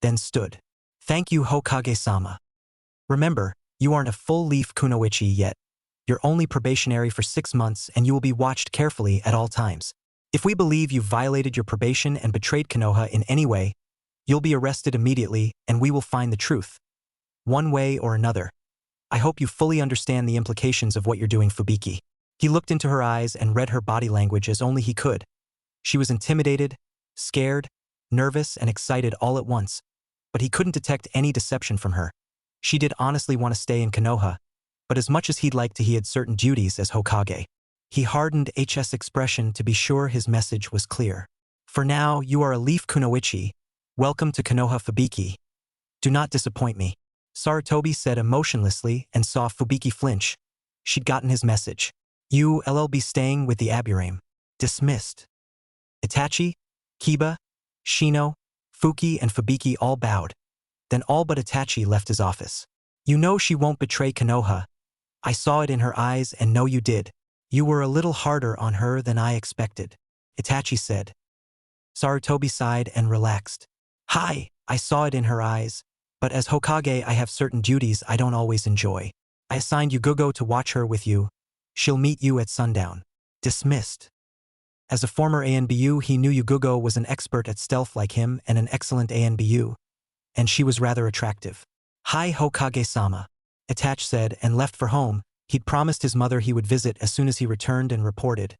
then stood. Thank you, Hokage-sama. Remember, you aren't a full-leaf kunoichi yet. You're only probationary for 6 months and you will be watched carefully at all times. If we believe you've violated your probation and betrayed Konoha in any way, you'll be arrested immediately and we will find the truth. One way or another. I hope you fully understand the implications of what you're doing, Fubiki. He looked into her eyes and read her body language as only he could. She was intimidated, scared, nervous, and excited all at once, but he couldn't detect any deception from her. She did honestly want to stay in Konoha, but as much as he'd like to, he had certain duties as Hokage. He hardened HS expression to be sure his message was clear. For now, you are a leaf kunoichi. Welcome to Konoha, Fubiki. Do not disappoint me, Sarutobi said emotionlessly and saw Fubiki flinch. She'd gotten his message. You'll be staying with the Aburame. Dismissed. Itachi, Kiba, Shino, Fuki and Fubiki all bowed. Then all but Itachi left his office. You know she won't betray Konoha. I saw it in her eyes and know you did. You were a little harder on her than I expected, Itachi said. Sarutobi sighed and relaxed. Hi, I saw it in her eyes, but as Hokage I have certain duties I don't always enjoy. I assigned Yugugo to watch her with you. She'll meet you at sundown. Dismissed. As a former ANBU, he knew Yugugo was an expert at stealth like him and an excellent ANBU, and she was rather attractive. Hi, Hokage-sama, Itachi said and left for home. He'd promised his mother he would visit as soon as he returned and reported.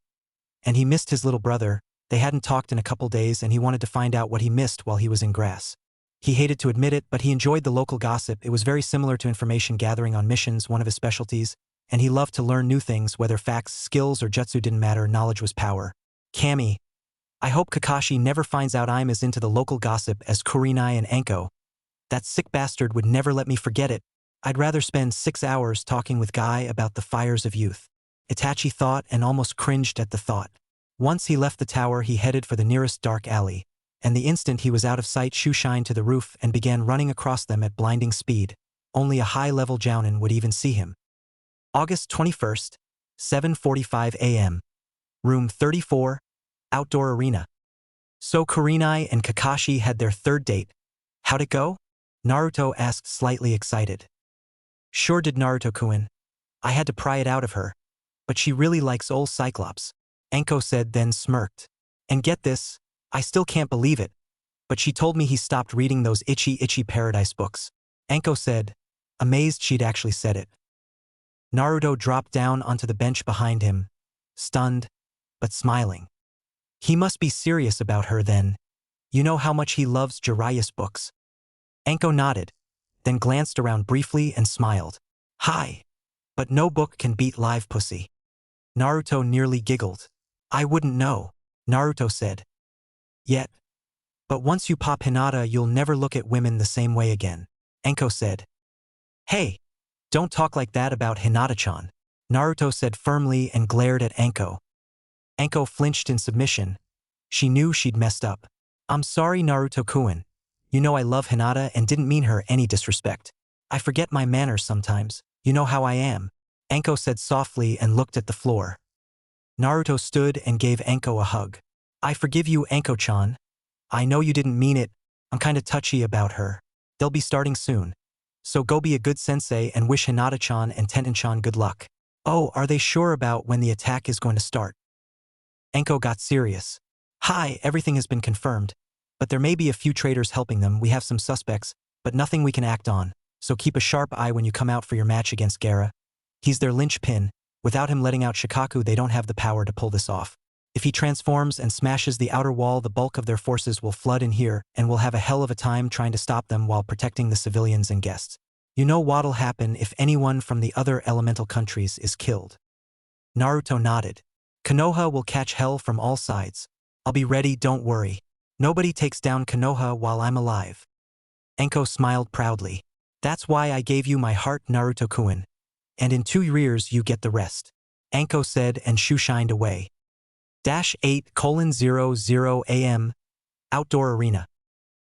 And he missed his little brother. They hadn't talked in a couple days and he wanted to find out what he missed while he was in grass. He hated to admit it, but he enjoyed the local gossip. It was very similar to information gathering on missions, one of his specialties, and he loved to learn new things, whether facts, skills, or jutsu didn't matter, knowledge was power. Cammy, I hope Kakashi never finds out I'm as into the local gossip as Kurenai and Anko. That sick bastard would never let me forget it. I'd rather spend 6 hours talking with Guy about the fires of youth. Itachi thought and almost cringed at the thought. Once he left the tower, he headed for the nearest dark alley, and the instant he was out of sight, shoe shined to the roof and began running across them at blinding speed. only a high-level jounin would even see him. August 21st, 7:45 a.m. Room 34, Outdoor Arena. So Kurenai and Kakashi had their third date. How'd it go? Naruto asked, slightly excited. Sure did, Naruto-kun. I had to pry it out of her. But she really likes old Cyclops, Anko said, then smirked. And get this, I still can't believe it. But she told me he stopped reading those itchy paradise books. Anko said, amazed she'd actually said it. Naruto dropped down onto the bench behind him, stunned, but smiling. He must be serious about her then. You know how much he loves Jiraiya's books. Anko nodded, then glanced around briefly and smiled. Hi. But no book can beat live pussy. Naruto nearly giggled. I wouldn't know, Naruto said. Yet. But once you pop Hinata, you'll never look at women the same way again, Anko said. Hey, don't talk like that about Hinata-chan, Naruto said firmly and glared at Anko. Anko flinched in submission. She knew she'd messed up. I'm sorry, Naruto-kun. You know I love Hinata and didn't mean her any disrespect. I forget my manners sometimes. You know how I am, Anko said softly and looked at the floor. Naruto stood and gave Anko a hug. I forgive you, Anko-chan. I know you didn't mean it. I'm kinda touchy about her. They'll be starting soon. So go be a good sensei and wish Hinata-chan and Tenten-chan good luck. Oh, are they sure about when the attack is going to start? Anko got serious. Hi, everything has been confirmed. But there may be a few traitors helping them. We have some suspects, but nothing we can act on. So keep a sharp eye when you come out for your match against Gaara. He's their linchpin. Without him letting out Shikaku, they don't have the power to pull this off. If he transforms and smashes the outer wall, the bulk of their forces will flood in here, and we'll have a hell of a time trying to stop them while protecting the civilians and guests. You know what'll happen if anyone from the other elemental countries is killed. Naruto nodded. Konoha will catch hell from all sides. I'll be ready, don't worry. Nobody takes down Konoha while I'm alive. Anko smiled proudly. That's why I gave you my heart, Naruto-kun. And in 2 years you get the rest, Anko said and shoo-shined away. 8:00 a.m. Outdoor Arena.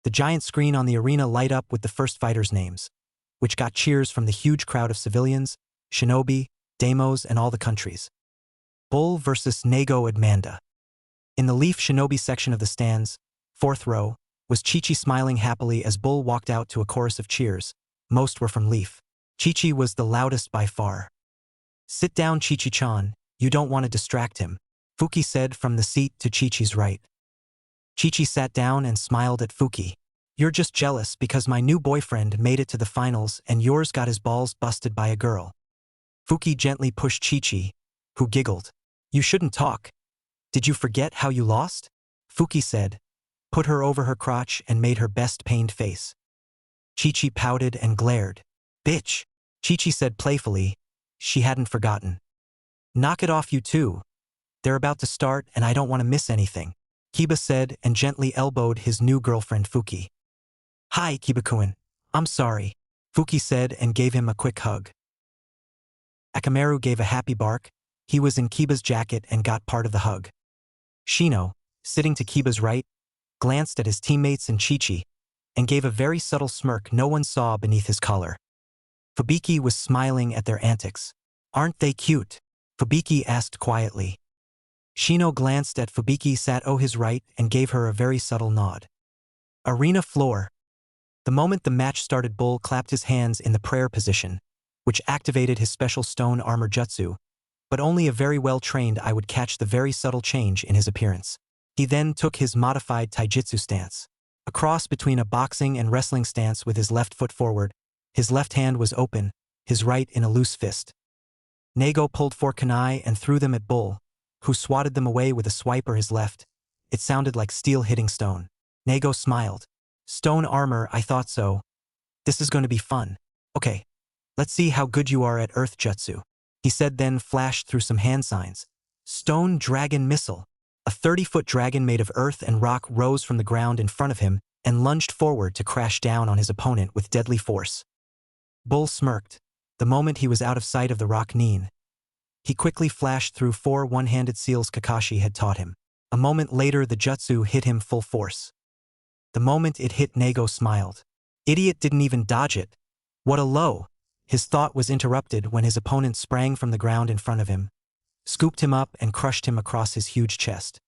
The giant screen on the arena light up with the first fighters' names, which got cheers from the huge crowd of civilians, shinobi, daimos, and all the countries. Bull versus Nego Admanda. In the Leaf Shinobi section of the stands, 4th row, was Chi-Chi smiling happily as Bull walked out to a chorus of cheers. Most were from Leaf. Chi-Chi was the loudest by far. Sit down, Chi-Chi-chan, you don't want to distract him, Fuki said from the seat to Chi-Chi's right. Chi-Chi sat down and smiled at Fuki. You're just jealous because my new boyfriend made it to the finals and yours got his balls busted by a girl. Fuki gently pushed Chi-Chi, who giggled. You shouldn't talk. Did you forget how you lost? Fuki said, put her over her crotch and made her best pained face. Chi-Chi pouted and glared. Bitch, Chi-Chi said playfully. She hadn't forgotten. Knock it off, you two. They're about to start and I don't want to miss anything, Kiba said and gently elbowed his new girlfriend Fuki. Hi, Kiba-kun. I'm sorry, Fuki said and gave him a quick hug. Akamaru gave a happy bark. He was in Kiba's jacket and got part of the hug. Shino, sitting to Kiba's right, glanced at his teammates and Chi-Chi, and gave a very subtle smirk no one saw beneath his collar. Fubiki was smiling at their antics. Aren't they cute? Fubiki asked quietly. Shino glanced at Fubiki sat to his right and gave her a very subtle nod. Arena floor. The moment the match started, Bull clapped his hands in the prayer position, which activated his special stone armor jutsu, but only a very well-trained eye would catch the very subtle change in his appearance. He then took his modified taijutsu stance, a cross between a boxing and wrestling stance with his left foot forward. His left hand was open, his right in a loose fist. Nego pulled 4 kunai and threw them at Bull, who swatted them away with a swipe or his left. It sounded like steel hitting stone. Nego smiled. Stone armor, I thought so. This is going to be fun. Okay, let's see how good you are at earth jutsu, he said, then flashed through some hand signs. Stone Dragon Missile. A 30-foot dragon made of earth and rock rose from the ground in front of him and lunged forward to crash down on his opponent with deadly force. Bull smirked. The moment he was out of sight of the rock Nin, he quickly flashed through 4 one-handed seals Kakashi had taught him. A moment later, the jutsu hit him full force. The moment it hit, Nego smiled. Idiot didn't even dodge it. What a low! His thought was interrupted when his opponent sprang from the ground in front of him, scooped him up and crushed him across his huge chest.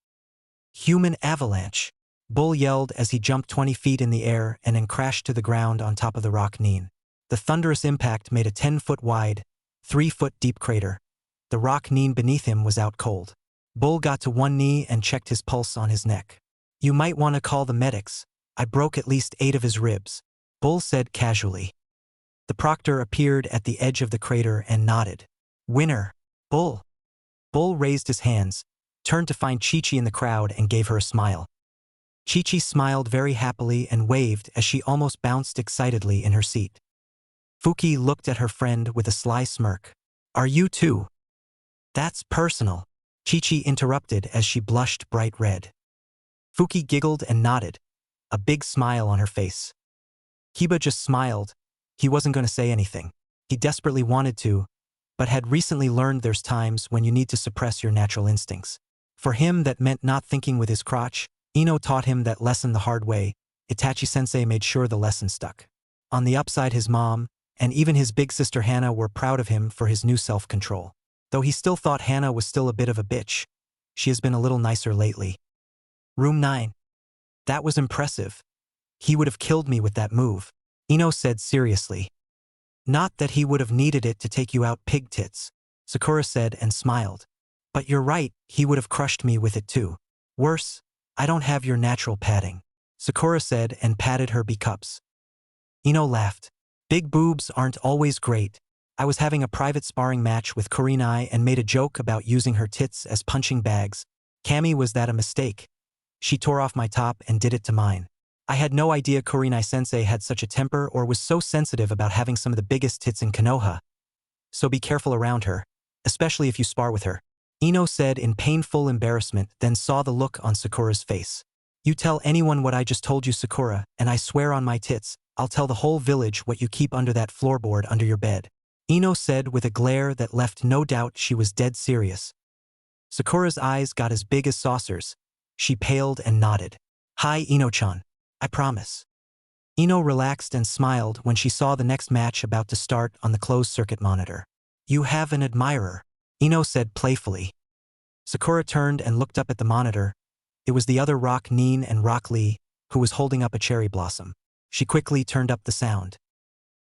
Human avalanche! Bull yelled as he jumped 20 feet in the air and then crashed to the ground on top of the rock Neen. The thunderous impact made a 10-foot wide, 3-foot deep crater. The rock Neen beneath him was out cold. Bull got to one knee and checked his pulse on his neck. You might want to call the medics. I broke at least 8 of his ribs, Bull said casually. The proctor appeared at the edge of the crater and nodded. Winner, Bull. Bull raised his hands, turned to find Chi-Chi in the crowd and gave her a smile. Chi-Chi smiled very happily and waved as she almost bounced excitedly in her seat. Fuki looked at her friend with a sly smirk. Are you too? That's personal, Chi-Chi interrupted as she blushed bright red. Fuki giggled and nodded, a big smile on her face. Kiba just smiled. He wasn't going to say anything. He desperately wanted to, but had recently learned there's times when you need to suppress your natural instincts. For him that meant not thinking with his crotch. Ino taught him that lesson the hard way. Itachi-sensei made sure the lesson stuck. On the upside, his mom, and even his big sister Hana were proud of him for his new self-control. Though he still thought Hana was still a bit of a bitch. She has been a little nicer lately. Room 9. That was impressive. He would have killed me with that move, Ino said seriously. Not that he would have needed it to take you out, pig tits, Sakura said and smiled. But you're right, he would have crushed me with it too. Worse, I don't have your natural padding, Sakura said and patted her B-cups. Ino laughed. Big boobs aren't always great. I was having a private sparring match with Kurenai and made a joke about using her tits as punching bags. Cammy, was that a mistake? She tore off my top and did it to mine. I had no idea Kurenai-sensei had such a temper or was so sensitive about having some of the biggest tits in Konoha. So be careful around her, especially if you spar with her, Ino said in painful embarrassment, then saw the look on Sakura's face. You tell anyone what I just told you, Sakura, and I swear on my tits, I'll tell the whole village what you keep under that floorboard under your bed, Ino said with a glare that left no doubt she was dead serious. Sakura's eyes got as big as saucers. She paled and nodded. Hi, Ino-chan. I promise. Ino relaxed and smiled when she saw the next match about to start on the closed-circuit monitor. You have an admirer, Ino said playfully. Sakura turned and looked up at the monitor. It was the other Rock Neen and Rock Lee, who was holding up a cherry blossom. She quickly turned up the sound.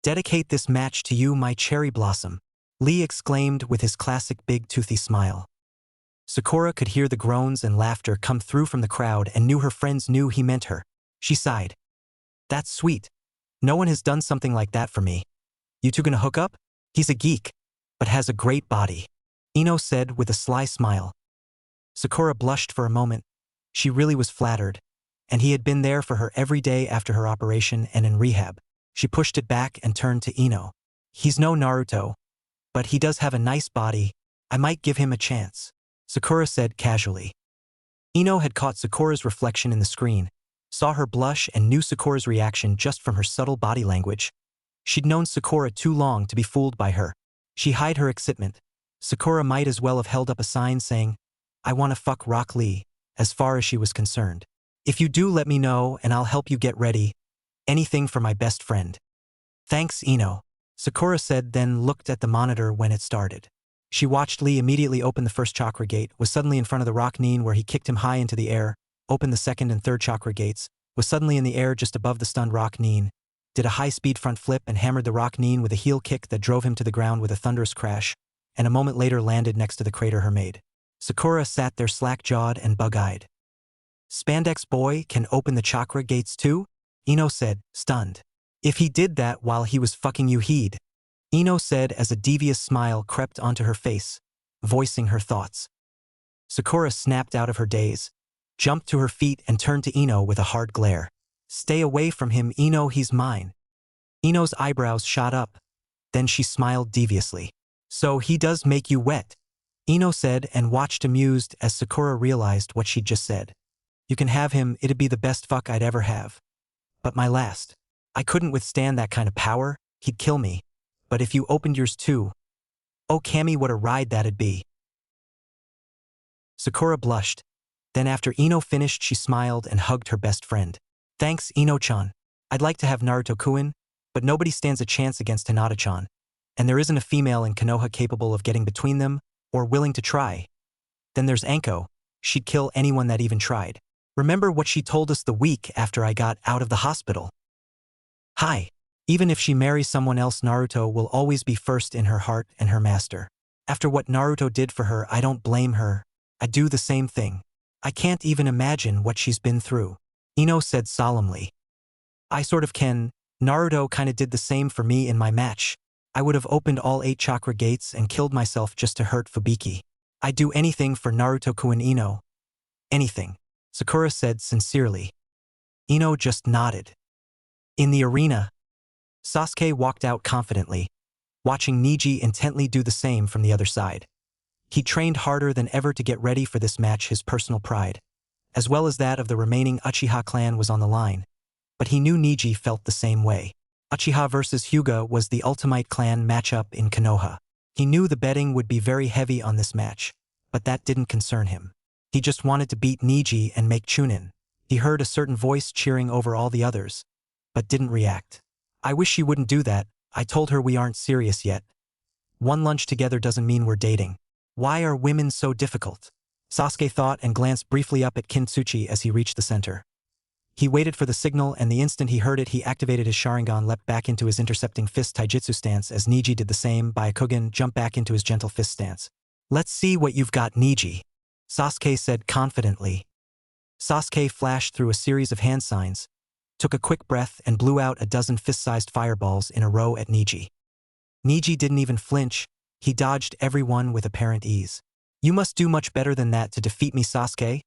Dedicate this match to you, my cherry blossom, Lee exclaimed with his classic big toothy smile. Sakura could hear the groans and laughter come through from the crowd and knew her friends knew he meant her. She sighed. That's sweet. No one has done something like that for me. You two gonna hook up? He's a geek, but has a great body, Ino said with a sly smile. Sakura blushed for a moment. She really was flattered, and he had been there for her every day after her operation and in rehab. She pushed it back and turned to Ino. He's no Naruto, but he does have a nice body. I might give him a chance, Sakura said casually. Ino had caught Sakura's reflection in the screen, saw her blush and knew Sakura's reaction just from her subtle body language. She'd known Sakura too long to be fooled by her. She hid her excitement. Sakura might as well have held up a sign saying, I want to fuck Rock Lee, as far as she was concerned. If you do, let me know and I'll help you get ready. Anything for my best friend. Thanks, Ino, Sakura said, then looked at the monitor when it started. She watched Lee immediately open the first chakra gate, was suddenly in front of the Rock Neen where he kicked him high into the air, opened the second and third chakra gates, was suddenly in the air just above the stunned Rock Neen, did a high-speed front flip and hammered the Rock Neen with a heel kick that drove him to the ground with a thunderous crash, and a moment later landed next to the crater her made. Sakura sat there slack-jawed and bug-eyed. Spandex boy can open the chakra gates too? Ino said, stunned. If he did that while he was fucking you, he'd. Ino said as a devious smile crept onto her face, voicing her thoughts. Sakura snapped out of her daze, jumped to her feet and turned to Ino with a hard glare. Stay away from him, Ino, he's mine. Ino's eyebrows shot up. Then she smiled deviously. So he does make you wet, Ino said and watched amused as Sakura realized what she'd just said. You can have him, it'd be the best fuck I'd ever have. But my last. I couldn't withstand that kind of power, he'd kill me. But if you opened yours too. Oh Cammy, what a ride that'd be. Sakura blushed. Then after Ino finished she smiled and hugged her best friend. Thanks, Ino-chan. I'd like to have Naruto-kun, But nobody stands a chance against Hinata-chan, and there isn't a female in Konoha capable of getting between them or willing to try. Then there's Anko. She'd kill anyone that even tried. Remember what she told us the week after I got out of the hospital? Hi. Even if she marries someone else, Naruto will always be first in her heart and her master. After what Naruto did for her, I don't blame her. I'd do the same thing. I can't even imagine what she's been through. Ino said solemnly. I sort of can. Naruto kinda did the same for me in my match. I would have opened all 8 chakra gates and killed myself just to hurt Fubiki. I'd do anything for Naruto-kun. Ino. Anything. Sakura said sincerely. Ino just nodded. In the arena, Sasuke walked out confidently, watching Neji intently do the same from the other side. He trained harder than ever to get ready for this match. His personal pride, as well as that of the remaining Uchiha clan, was on the line. But he knew Neji felt the same way. Uchiha versus Hyuga was the ultimate clan matchup in Konoha. He knew the betting would be very heavy on this match, but that didn't concern him. He just wanted to beat Neji and make Chunin. He heard a certain voice cheering over all the others, but didn't react. I wish she wouldn't do that. I told her we aren't serious yet. One lunch together doesn't mean we're dating. Why are women so difficult? Sasuke thought and glanced briefly up at Kintsuchi as he reached the center. He waited for the signal, and the instant he heard it, he activated his Sharingan, leapt back into his intercepting fist taijutsu stance as Neji did the same. Byakugan jumped back into his gentle fist stance. Let's see what you've got, Neji, Sasuke said confidently. Sasuke flashed through a series of hand signs, took a quick breath, and blew out a dozen fist-sized fireballs in a row at Neji. Neji didn't even flinch. He dodged everyone with apparent ease. You must do much better than that to defeat me, Sasuke,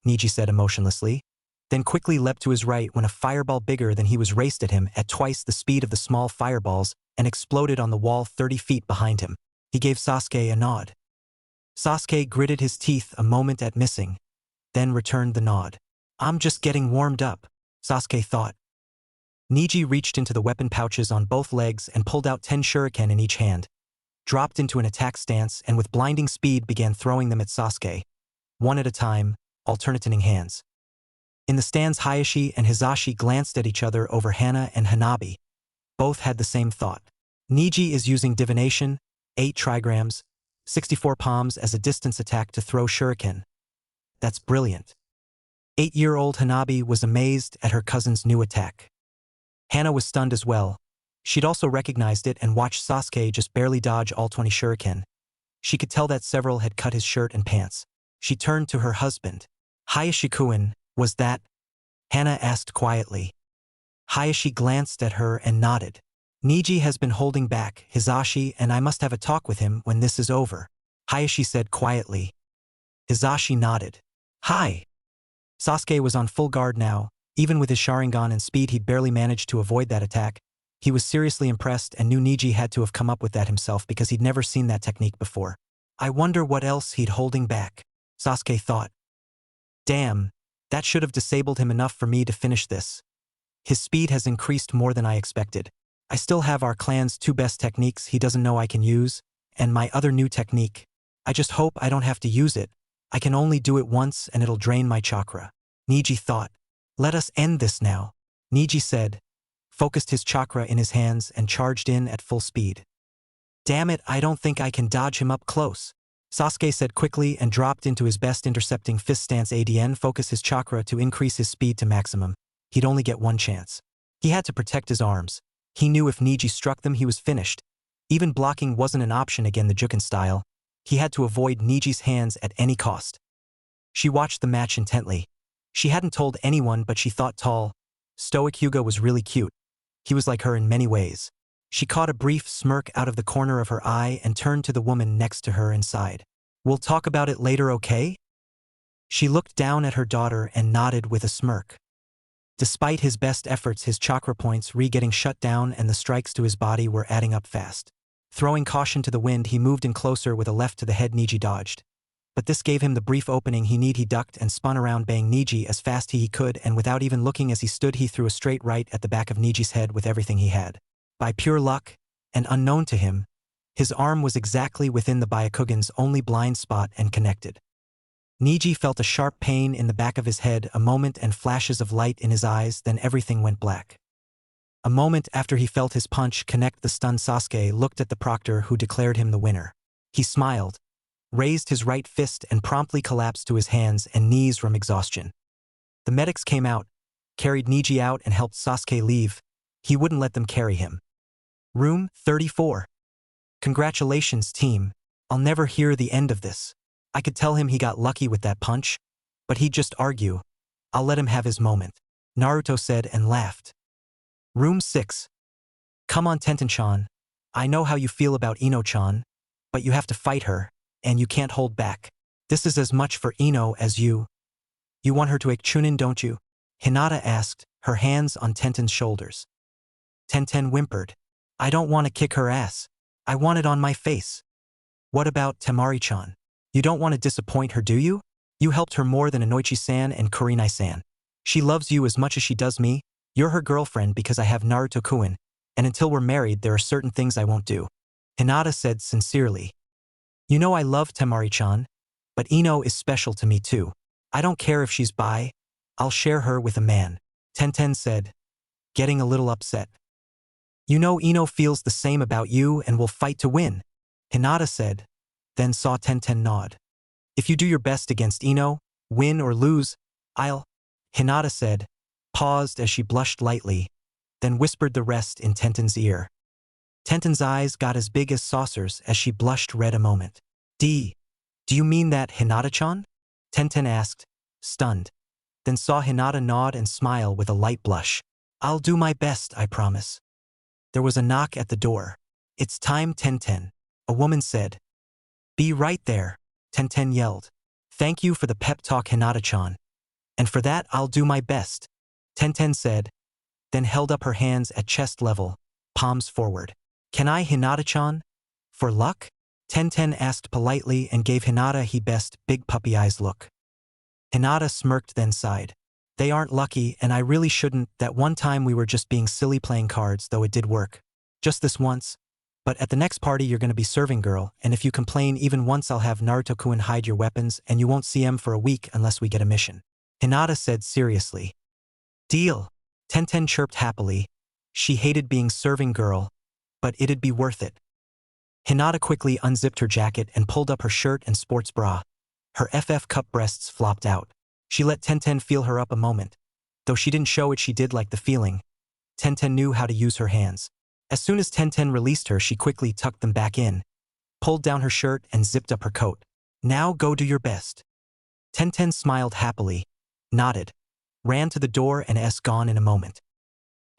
Neji said emotionlessly, then quickly leapt to his right when a fireball bigger than he was raced at him at twice the speed of the small fireballs and exploded on the wall 30 feet behind him. He gave Sasuke a nod. Sasuke gritted his teeth a moment at missing, then returned the nod. I'm just getting warmed up, Sasuke thought. Neji reached into the weapon pouches on both legs and pulled out 10 shuriken in each hand, dropped into an attack stance, and with blinding speed began throwing them at Sasuke, one at a time, alternating hands. In the stands, Hayashi and Hizashi glanced at each other over Hana and Hanabi. Both had the same thought. Neji is using divination, 8 trigrams, 64 palms as a distance attack to throw shuriken. That's brilliant. 8-year-old Hanabi was amazed at her cousin's new attack. Hana was stunned as well. She'd also recognized it and watched Sasuke just barely dodge all 20 shuriken. She could tell that several had cut his shirt and pants. She turned to her husband. Hayashi-kun, was that? Hana asked quietly. Hayashi glanced at her and nodded. Neji has been holding back Hizashi, and I must have a talk with him when this is over, Hayashi said quietly. Hizashi nodded. Hi. Sasuke was on full guard now. Even with his Sharingan and speed, he'd barely managed to avoid that attack. He was seriously impressed and knew Neji had to have come up with that himself because he'd never seen that technique before. I wonder what else he'd holding back, Sasuke thought. Damn, that should have disabled him enough for me to finish this. His speed has increased more than I expected. I still have our clan's 2 best techniques he doesn't know I can use, and my other new technique. I just hope I don't have to use it. I can only do it once and it'll drain my chakra, Neji thought. Let us end this now, Neji said, focused his chakra in his hands and charged in at full speed. Damn it, I don't think I can dodge him up close, Sasuke said quickly and dropped into his best intercepting fist stance. ADN focus his chakra to increase his speed to maximum. He'd only get one chance. He had to protect his arms. He knew if Neji struck them, he was finished. Even blocking wasn't an option again, the Juken style. He had to avoid Neji's hands at any cost. She watched the match intently. She hadn't told anyone, but she thought tall, stoic Hyuga was really cute. He was like her in many ways. She caught a brief smirk out of the corner of her eye and turned to the woman next to her and sighed. We'll talk about it later, okay? She looked down at her daughter and nodded with a smirk. Despite his best efforts, his chakra points getting shut down and the strikes to his body were adding up fast. Throwing caution to the wind, he moved in closer with a left to the head. Neji dodged. But this gave him the brief opening he needed. He ducked and spun around, banging Neji as fast as he could, and without even looking as he stood, he threw a straight right at the back of Neji's head with everything he had. By pure luck, and unknown to him, his arm was exactly within the Byakugan's only blind spot and connected. Neji felt a sharp pain in the back of his head, a moment and flashes of light in his eyes, then everything went black. A moment after he felt his punch connect the stunned Sasuke looked at the proctor who declared him the winner. He smiled, raised his right fist and promptly collapsed to his hands and knees from exhaustion. The medics came out, carried Niji out and helped Sasuke leave. He wouldn't let them carry him. Room 34. Congratulations, team. I'll never hear the end of this. I could tell him he got lucky with that punch, but he'd just argue. I'll let him have his moment, Naruto said and laughed. Room 6. Come on, Tenten-chan. I know how you feel about Ino-chan, but you have to fight her, and you can't hold back. This is as much for Ino as you. You want her to act Chunin, don't you? Hinata asked, her hands on Tenten's shoulders. Tenten whimpered. I don't want to kick her ass. I want it on my face. What about Temari-chan? You don't want to disappoint her, do you? You helped her more than Inoichi-san and Kurenai-san. She loves you as much as she does me. You're her girlfriend because I have Naruto-kun, and until we're married there are certain things I won't do. Hinata said sincerely. You know I love Temari-chan, but Ino is special to me too. I don't care if she's bi. I'll share her with a man, Tenten said, getting a little upset. You know Ino feels the same about you and will fight to win, Hinata said, then saw Tenten nod. If you do your best against Ino, win or lose, I'll, Hinata said, paused as she blushed lightly, then whispered the rest in Tenten's ear. Tenten's eyes got as big as saucers as she blushed red a moment. Do you mean that, Hinata-chan? Tenten asked, stunned, then saw Hinata nod and smile with a light blush. I'll do my best, I promise. There was a knock at the door. It's time, Tenten, a woman said. Be right there, Tenten yelled. Thank you for the pep talk, Hinata-chan. And for that I'll do my best, Tenten said, then held up her hands at chest level, palms forward. Can I, Hinata-chan? For luck? Tenten asked politely and gave Hinata he best big puppy eyes look. Hinata smirked then sighed. They aren't lucky and I really shouldn't. That one time we were just being silly playing cards, though it did work. Just this once. But at the next party you're gonna be serving girl, and if you complain even once I'll have Naruto-kun hide your weapons and you won't see him for a week unless we get a mission, Hinata said seriously. Deal. Tenten chirped happily. She hated being serving girl, but it'd be worth it. Hinata quickly unzipped her jacket and pulled up her shirt and sports bra. Her FF cup breasts flopped out. She let Tenten feel her up a moment. Though she didn't show it, she did like the feeling. Tenten knew how to use her hands. As soon as Tenten released her, she quickly tucked them back in, pulled down her shirt and zipped up her coat. Now go do your best. Tenten smiled happily, nodded, ran to the door and gone in a moment.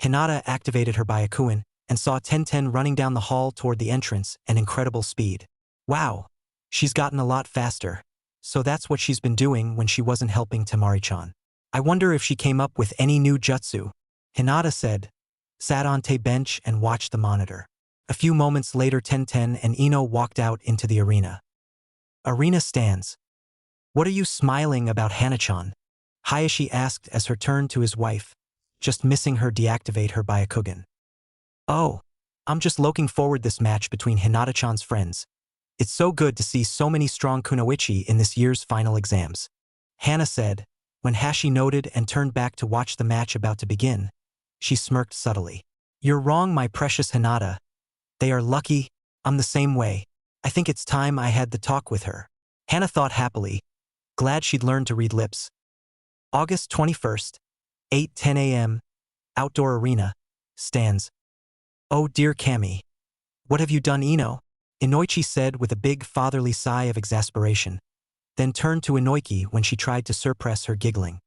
Hinata activated her Byakuin and saw Tenten running down the hall toward the entrance at incredible speed. Wow, she's gotten a lot faster. So that's what she's been doing when she wasn't helping Temari-chan. I wonder if she came up with any new jutsu, Hinata said, sat on a bench and watched the monitor. A few moments later Tenten and Ino walked out into the arena. Arena stands. What are you smiling about, Hana-chan? Hayashi asked as her turned to his wife, just missing her deactivate her Byakugan. Oh, I'm just looking forward this match between Hinata-chan's friends. It's so good to see so many strong kunoichi in this year's final exams, Hana said, when Hashi noted and turned back to watch the match about to begin. She smirked subtly. You're wrong, my precious Hinata. They are lucky. I'm the same way. I think it's time I had the talk with her. Hana thought happily, glad she'd learned to read lips. August 21st, 8:10 a.m., outdoor arena, stands. Oh dear Kami. What have you done, Ino? Inoichi said with a big fatherly sigh of exasperation, then turned to Inoiki when she tried to suppress her giggling.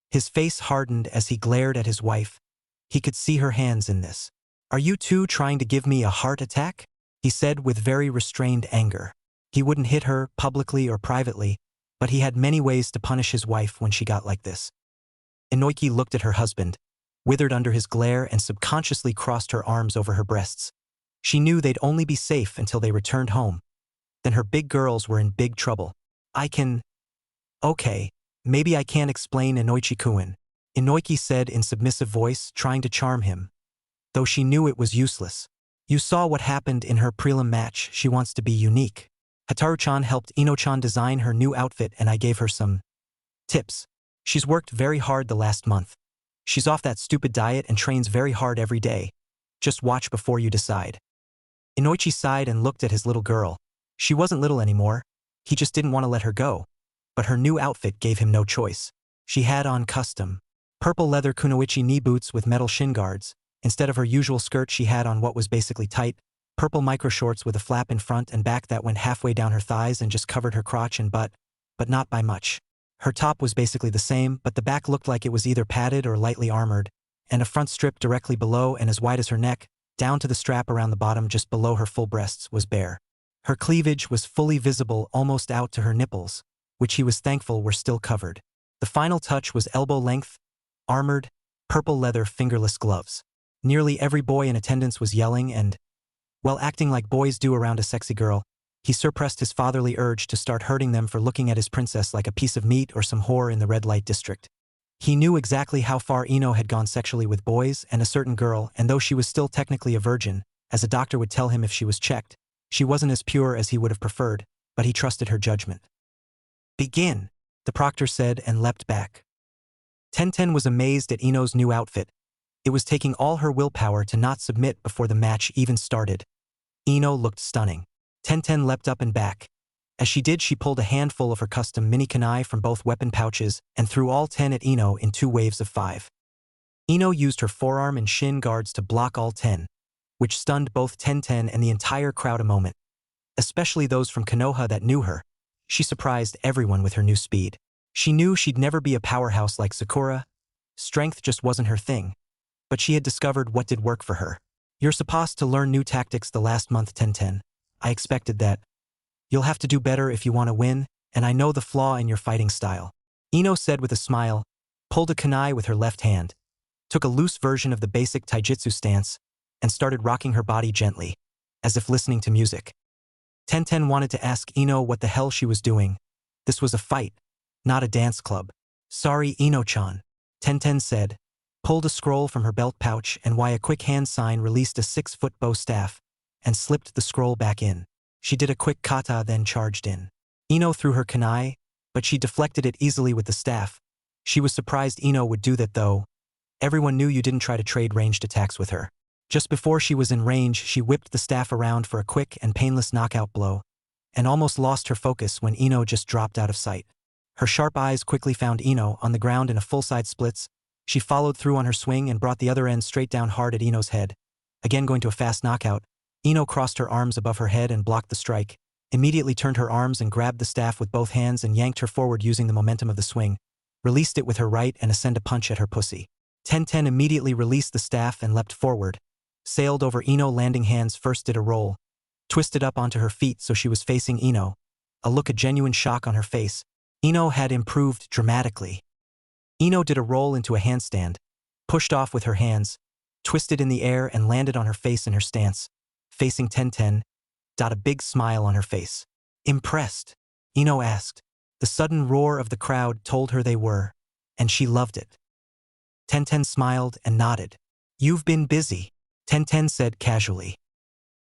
His face hardened as he glared at his wife. He could see her hands in this. Are you two trying to give me a heart attack? He said with very restrained anger. He wouldn't hit her publicly or privately, but he had many ways to punish his wife when she got like this. Inoiki looked at her husband, withered under his glare and subconsciously crossed her arms over her breasts. She knew they'd only be safe until they returned home. Then her big girls were in big trouble. Okay, maybe I can't explain, Inoichi-kun, Inoiki said in submissive voice, trying to charm him, though she knew it was useless. You saw what happened in her prelim match. She wants to be unique. Hataru-chan helped Ino-chan design her new outfit and I gave her some tips. She's worked very hard the last month. She's off that stupid diet and trains very hard every day. Just watch before you decide. Inoichi sighed and looked at his little girl. She wasn't little anymore. He just didn't want to let her go. But her new outfit gave him no choice. She had on custom purple leather kunoichi knee boots with metal shin guards. Instead of her usual skirt, she had on what was basically tight, purple micro shorts with a flap in front and back that went halfway down her thighs and just covered her crotch and butt, but not by much. Her top was basically the same, but the back looked like it was either padded or lightly armored, and a front strip directly below and as wide as her neck, down to the strap around the bottom just below her full breasts, was bare. Her cleavage was fully visible almost out to her nipples, which he was thankful were still covered. The final touch was elbow-length, armored, purple leather fingerless gloves. Nearly every boy in attendance was yelling and, well, acting like boys do around a sexy girl, he suppressed his fatherly urge to start hurting them for looking at his princess like a piece of meat or some whore in the red light district. He knew exactly how far Ino had gone sexually with boys and a certain girl, and though she was still technically a virgin, as a doctor would tell him if she was checked, she wasn't as pure as he would have preferred, but he trusted her judgment. "Begin," the proctor said and leapt back. Tenten was amazed at Ino's new outfit. It was taking all her willpower to not submit before the match even started. Ino looked stunning. Tenten leapt up and back. As she did, she pulled a handful of her custom mini kunai from both weapon pouches and threw all 10 at Ino in 2 waves of 5. Ino used her forearm and shin guards to block all 10, which stunned both Tenten and the entire crowd a moment, especially those from Konoha that knew her. She surprised everyone with her new speed. She knew she'd never be a powerhouse like Sakura. Strength just wasn't her thing. But she had discovered what did work for her. "You're supposed to learn new tactics the last month, Tenten. I expected that. You'll have to do better if you want to win, and I know the flaw in your fighting style," Ino said with a smile, pulled a kunai with her left hand, took a loose version of the basic taijutsu stance, and started rocking her body gently, as if listening to music. Tenten wanted to ask Ino what the hell she was doing. This was a fight, not a dance club. "Sorry, Ino-chan," Tenten said, pulled a scroll from her belt pouch and by a quick hand sign released a 6-foot bow staff, and slipped the scroll back in. She did a quick kata then charged in. Ino threw her kunai, but she deflected it easily with the staff. She was surprised Ino would do that though. Everyone knew you didn't try to trade ranged attacks with her. Just before she was in range, she whipped the staff around for a quick and painless knockout blow, and almost lost her focus when Ino just dropped out of sight. Her sharp eyes quickly found Ino on the ground in a full-side splits. She followed through on her swing and brought the other end straight down hard at Ino's head. Again going to a fast knockout, Ino crossed her arms above her head and blocked the strike, immediately turned her arms and grabbed the staff with both hands and yanked her forward using the momentum of the swing, released it with her right and sent a punch at her pussy. Tenten immediately released the staff and leapt forward, sailed over Ino, landing hands first, did a roll, twisted up onto her feet so she was facing Ino, a look of genuine shock on her face. Ino had improved dramatically. Ino did a roll into a handstand, pushed off with her hands, twisted in the air and landed on her face in her stance, facing Tenten, a big smile on her face. "Impressed?" Ino asked. The sudden roar of the crowd told her they were, and she loved it. Tenten smiled and nodded. "You've been busy," Tenten said casually.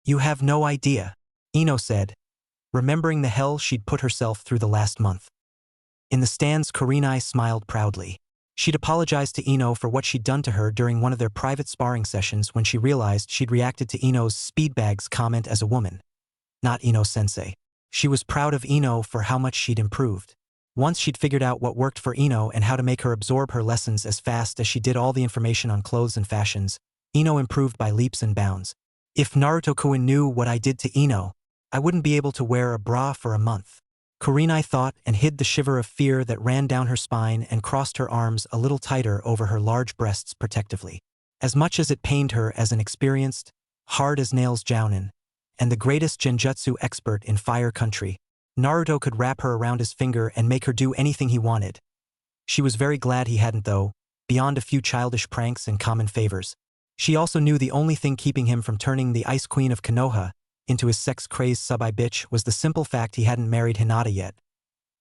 "You have no idea," Ino said, remembering the hell she'd put herself through the last month. In the stands, Kurenai smiled proudly. She'd apologized to Ino for what she'd done to her during one of their private sparring sessions when she realized she'd reacted to Ino's speedbags comment as a woman, not Ino-sensei. She was proud of Ino for how much she'd improved. Once she'd figured out what worked for Ino and how to make her absorb her lessons as fast as she did all the information on clothes and fashions, Ino improved by leaps and bounds. "If Naruto-kun knew what I did to Ino, I wouldn't be able to wear a bra for a month," Kurenai thought and hid the shiver of fear that ran down her spine and crossed her arms a little tighter over her large breasts protectively. As much as it pained her as an experienced, hard-as-nails jounin, and the greatest genjutsu expert in Fire Country, Naruto could wrap her around his finger and make her do anything he wanted. She was very glad he hadn't though, beyond a few childish pranks and common favors. She also knew the only thing keeping him from turning the Ice Queen of Konoha into his sex-crazed sub-eye bitch was the simple fact he hadn't married Hinata yet.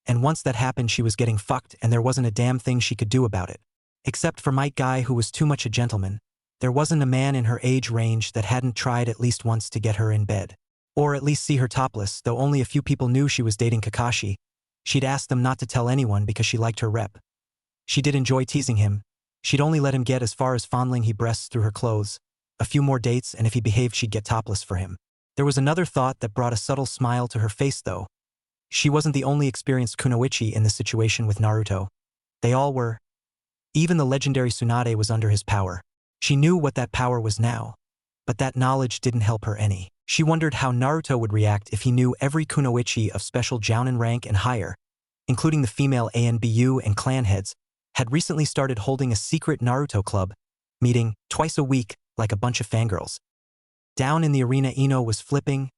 And once that happened, she was getting fucked and there wasn't a damn thing she could do about it. Except for Mike Guy, who was too much a gentleman, there wasn't a man in her age range that hadn't tried at least once to get her in bed. Or at least see her topless, though only a few people knew she was dating Kakashi. She'd asked them not to tell anyone because she liked her rep. She did enjoy teasing him. She'd only let him get as far as fondling his breasts through her clothes. A few more dates, and if he behaved she'd get topless for him. There was another thought that brought a subtle smile to her face though. She wasn't the only experienced kunoichi in this situation with Naruto. They all were. Even the legendary Tsunade was under his power. She knew what that power was now, but that knowledge didn't help her any. She wondered how Naruto would react if he knew every kunoichi of special jounin rank and higher, including the female ANBU and clan heads, had recently started holding a secret Naruto club, meeting twice a week like a bunch of fangirls. Down in the arena, Ino was flipping,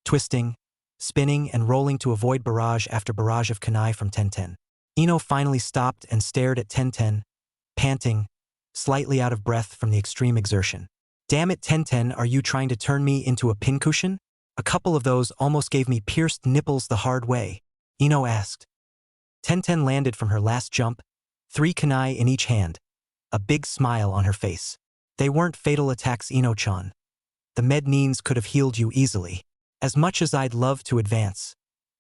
twisting, spinning and rolling to avoid barrage after barrage of kunai from Tenten. Ino finally stopped and stared at Tenten, panting, slightly out of breath from the extreme exertion. "Damn it, Tenten, are you trying to turn me into a pincushion? A couple of those almost gave me pierced nipples the hard way," Ino asked. Tenten landed from her last jump, 3 kunai in each hand, a big smile on her face. "They weren't fatal attacks, Ino-chan. The med-neens could have healed you easily. As much as I'd love to advance.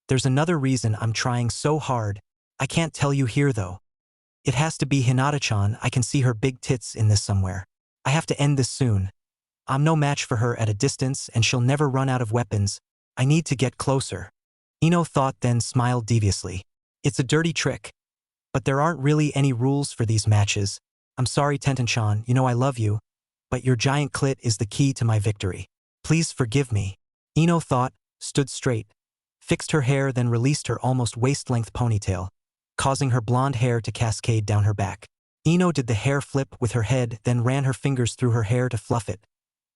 There's another reason I'm trying so hard. I can't tell you here though. It has to be Hinata-chan. I can see her big tits in this somewhere. I have to end this soon. I'm no match for her at a distance and she'll never run out of weapons. I need to get closer." Ino thought, then smiled deviously. "It's a dirty trick. But there aren't really any rules for these matches. I'm sorry, Tenten-chan, you know I love you, but your giant clit is the key to my victory. Please forgive me." Ino thought, stood straight, fixed her hair, then released her almost waist-length ponytail, causing her blonde hair to cascade down her back. Ino did the hair flip with her head, then ran her fingers through her hair to fluff it,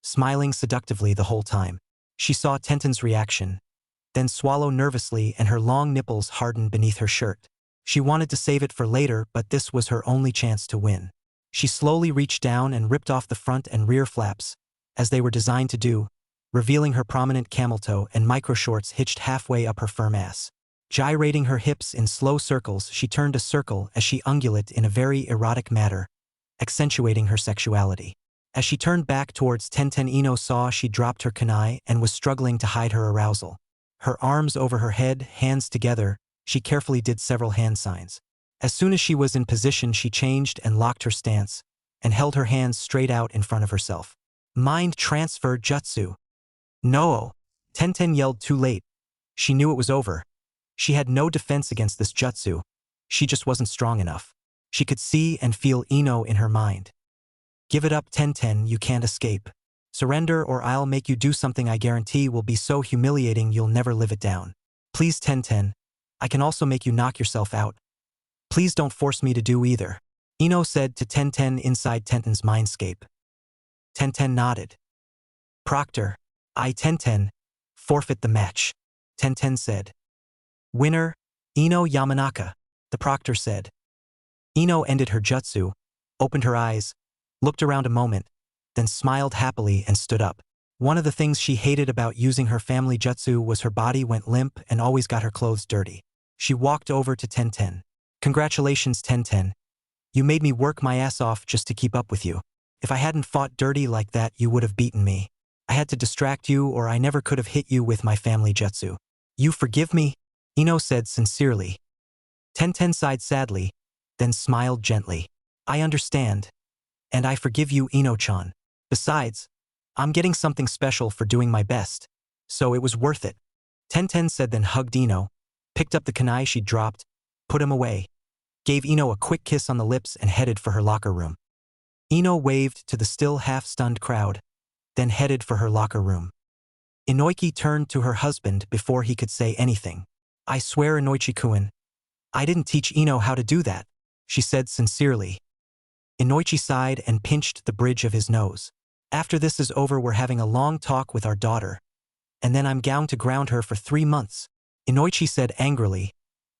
smiling seductively the whole time. She saw Tenten's reaction, then swallow nervously, and her long nipples hardened beneath her shirt. She wanted to save it for later, but this was her only chance to win. She slowly reached down and ripped off the front and rear flaps, as they were designed to do, revealing her prominent camel toe and micro-shorts hitched halfway up her firm ass. Gyrating her hips in slow circles, she turned a circle as she ungulated in a very erotic manner, accentuating her sexuality. As she turned back towards Tenten, Ino saw she dropped her kunai and was struggling to hide her arousal. Her arms over her head, hands together, she carefully did several hand signs. As soon as she was in position, she changed and locked her stance, and held her hands straight out in front of herself. "Mind transfer jutsu." "No!" Tenten yelled too late. She knew it was over. She had no defense against this jutsu. She just wasn't strong enough. She could see and feel Ino in her mind. "Give it up, Tenten, you can't escape. Surrender or I'll make you do something I guarantee will be so humiliating you'll never live it down. Please, Tenten, I can also make you knock yourself out. Please don't force me to do either," Ino said to Tenten inside Tenten's mindscape. Tenten nodded. "Proctor, I, Tenten, forfeit the match," Tenten said. "Winner, Ino Yamanaka," the proctor said. Ino ended her jutsu, opened her eyes, looked around a moment, then smiled happily and stood up. One of the things she hated about using her family jutsu was her body went limp and always got her clothes dirty. She walked over to Tenten. "Congratulations, Tenten. You made me work my ass off just to keep up with you. If I hadn't fought dirty like that, you would have beaten me. I had to distract you or I never could have hit you with my family jutsu. You forgive me?" Ino said sincerely. Tenten sighed sadly, then smiled gently. "I understand. And I forgive you, Ino-chan. Besides, I'm getting something special for doing my best, so it was worth it." Tenten said, then hugged Ino, picked up the kunai she'd dropped, put him away, gave Ino a quick kiss on the lips and headed for her locker room. Ino waved to the still half-stunned crowd, then headed for her locker room. Inoichi turned to her husband before he could say anything. "I swear, Inoichi-kun, I didn't teach Ino how to do that," she said sincerely. Inoichi sighed and pinched the bridge of his nose. "After this is over, we're having a long talk with our daughter, and then I'm going to ground her for 3 months," Inoichi said angrily,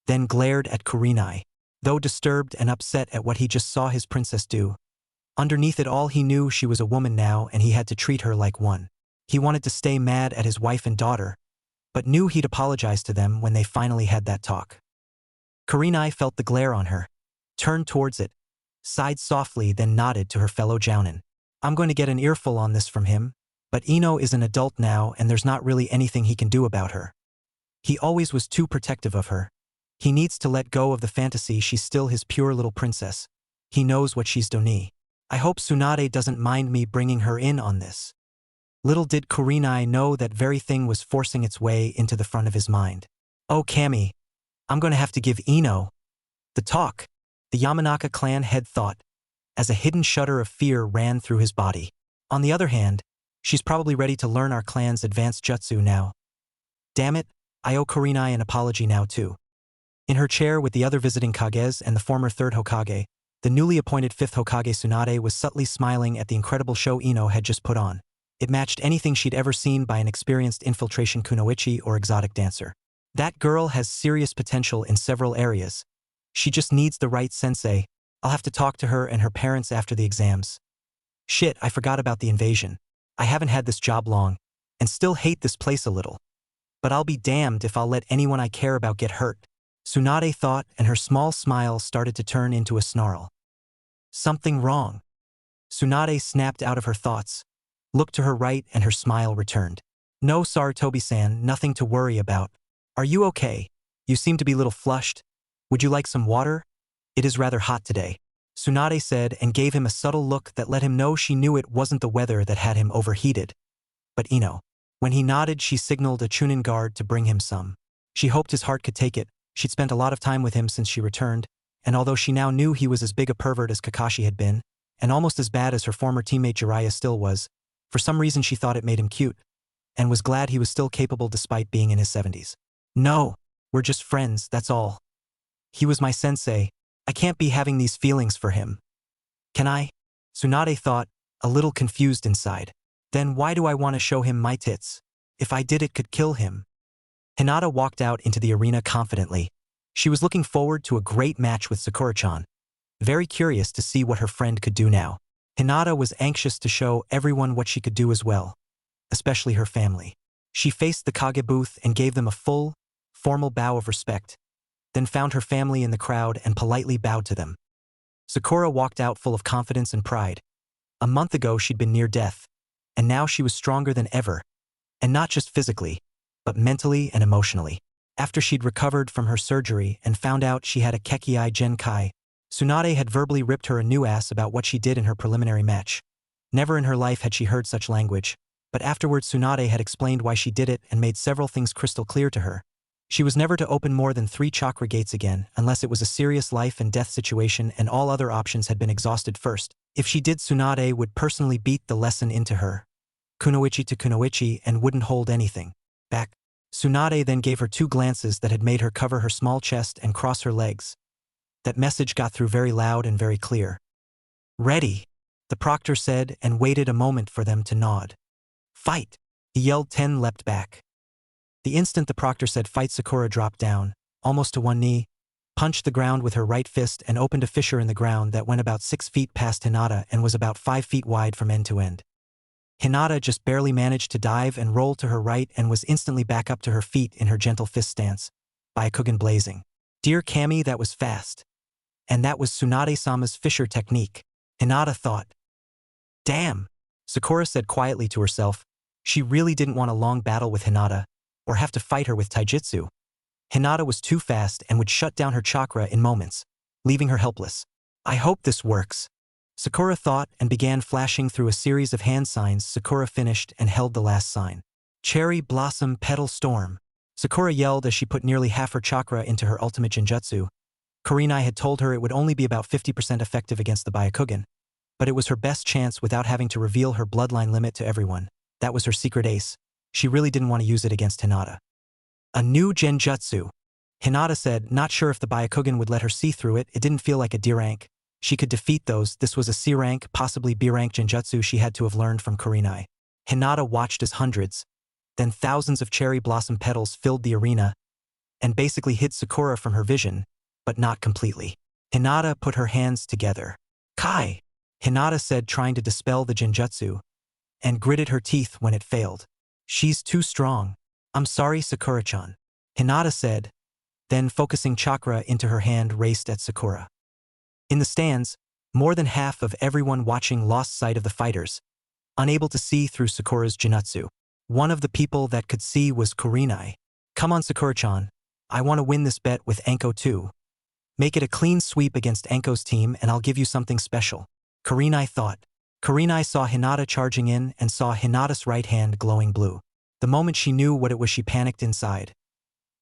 then glared at Kurenai. Though disturbed and upset at what he just saw his princess do, underneath it all he knew she was a woman now and he had to treat her like one. He wanted to stay mad at his wife and daughter, but knew he'd apologize to them when they finally had that talk. Kurenai felt the glare on her, turned towards it, sighed softly, then nodded to her fellow jounin. "I'm going to get an earful on this from him, but Ino is an adult now and there's not really anything he can do about her. He always was too protective of her. He needs to let go of the fantasy she's still his pure little princess. He knows what she's done. I hope Tsunade doesn't mind me bringing her in on this. Little did Kurenai know that very thing was forcing its way into the front of his mind. Oh Kami, I'm going to have to give Ino the talk, the Yamanaka clan head thought, as a hidden shudder of fear ran through his body. On the other hand, she's probably ready to learn our clan's advanced jutsu now. Damn it, I owe Kurenai an apology now too. In her chair with the other visiting Kages and the former third Hokage, the newly appointed fifth Hokage Tsunade was subtly smiling at the incredible show Ino had just put on. It matched anything she'd ever seen by an experienced infiltration kunoichi or exotic dancer. That girl has serious potential in several areas. She just needs the right sensei. I'll have to talk to her and her parents after the exams. Shit, I forgot about the invasion. I haven't had this job long, and still hate this place a little. But I'll be damned if I'll let anyone I care about get hurt. Tsunade thought, and her small smile started to turn into a snarl. Something wrong. Tsunade snapped out of her thoughts, looked to her right, and her smile returned. No, Sarutobi-san, nothing to worry about. Are you okay? You seem to be a little flushed. Would you like some water? It is rather hot today, Tsunade said, and gave him a subtle look that let him know she knew it wasn't the weather that had him overheated. But Ino. When he nodded, she signaled a Chunin guard to bring him some. She hoped his heart could take it. She'd spent a lot of time with him since she returned, and although she now knew he was as big a pervert as Kakashi had been, and almost as bad as her former teammate Jiraiya still was, for some reason she thought it made him cute, and was glad he was still capable despite being in his 70s. No, we're just friends, that's all. He was my sensei. I can't be having these feelings for him. Can I? Tsunade thought, a little confused inside. Then why do I want to show him my tits? If I did, it could kill him. Hinata walked out into the arena confidently. She was looking forward to a great match with Sakura-chan, very curious to see what her friend could do now. Hinata was anxious to show everyone what she could do as well, especially her family. She faced the Kage booth and gave them a full, formal bow of respect, then found her family in the crowd and politely bowed to them. Sakura walked out full of confidence and pride. A month ago she'd been near death, and now she was stronger than ever, and not just physically, but mentally and emotionally. After she'd recovered from her surgery and found out she had a Kekkei Genkai, Tsunade had verbally ripped her a new ass about what she did in her preliminary match. Never in her life had she heard such language, but afterwards Tsunade had explained why she did it and made several things crystal clear to her. She was never to open more than 3 chakra gates again unless it was a serious life and death situation and all other options had been exhausted first. If she did, Tsunade would personally beat the lesson into her, kunoichi to kunoichi, and wouldn't hold anything back. Tsunade then gave her 2 glances that had made her cover her small chest and cross her legs. That message got through very loud and very clear. Ready, the proctor said, and waited a moment for them to nod. Fight, he yelled. 10 leapt back. The instant the proctor said fight, Sakura dropped down, almost to one knee, punched the ground with her right fist and opened a fissure in the ground that went about 6 feet past Hinata and was about 5 feet wide from end to end. Hinata just barely managed to dive and roll to her right and was instantly back up to her feet in her gentle fist stance, Byakugan blazing. Dear Kami, that was fast. And that was Tsunade-sama's fissure technique, Hinata thought. Damn, Sakura said quietly to herself. She really didn't want a long battle with Hinata, or have to fight her with taijutsu. Hinata was too fast and would shut down her chakra in moments, leaving her helpless. I hope this works, Sakura thought and began flashing through a series of hand signs. Sakura finished and held the last sign. Cherry Blossom Petal Storm, Sakura yelled as she put nearly half her chakra into her ultimate genjutsu. Kurenai had told her it would only be about 50% effective against the Byakugan, but it was her best chance without having to reveal her bloodline limit to everyone. That was her secret ace. She really didn't want to use it against Hinata. A new genjutsu, Hinata said, not sure if the Byakugan would let her see through it. It didn't feel like a D rank. She could defeat those. This was a C rank, possibly B rank genjutsu she had to have learned from Kurenai. Hinata watched as hundreds, then thousands of cherry blossom petals filled the arena and basically hid Sakura from her vision, but not completely. Hinata put her hands together. Kai, Hinata said, trying to dispel the genjutsu, and gritted her teeth when it failed. She's too strong. I'm sorry, Sakura-chan, Hinata said, then focusing chakra into her hand raced at Sakura. In the stands, more than half of everyone watching lost sight of the fighters, unable to see through Sakura's genjutsu. One of the people that could see was Kurenai. Come on, Sakura-chan, I want to win this bet with Anko too. Make it a clean sweep against Anko's team and I'll give you something special. Kurenai thought. Kurenai saw Hinata charging in and saw Hinata's right hand glowing blue. The moment she knew what it was, she panicked inside.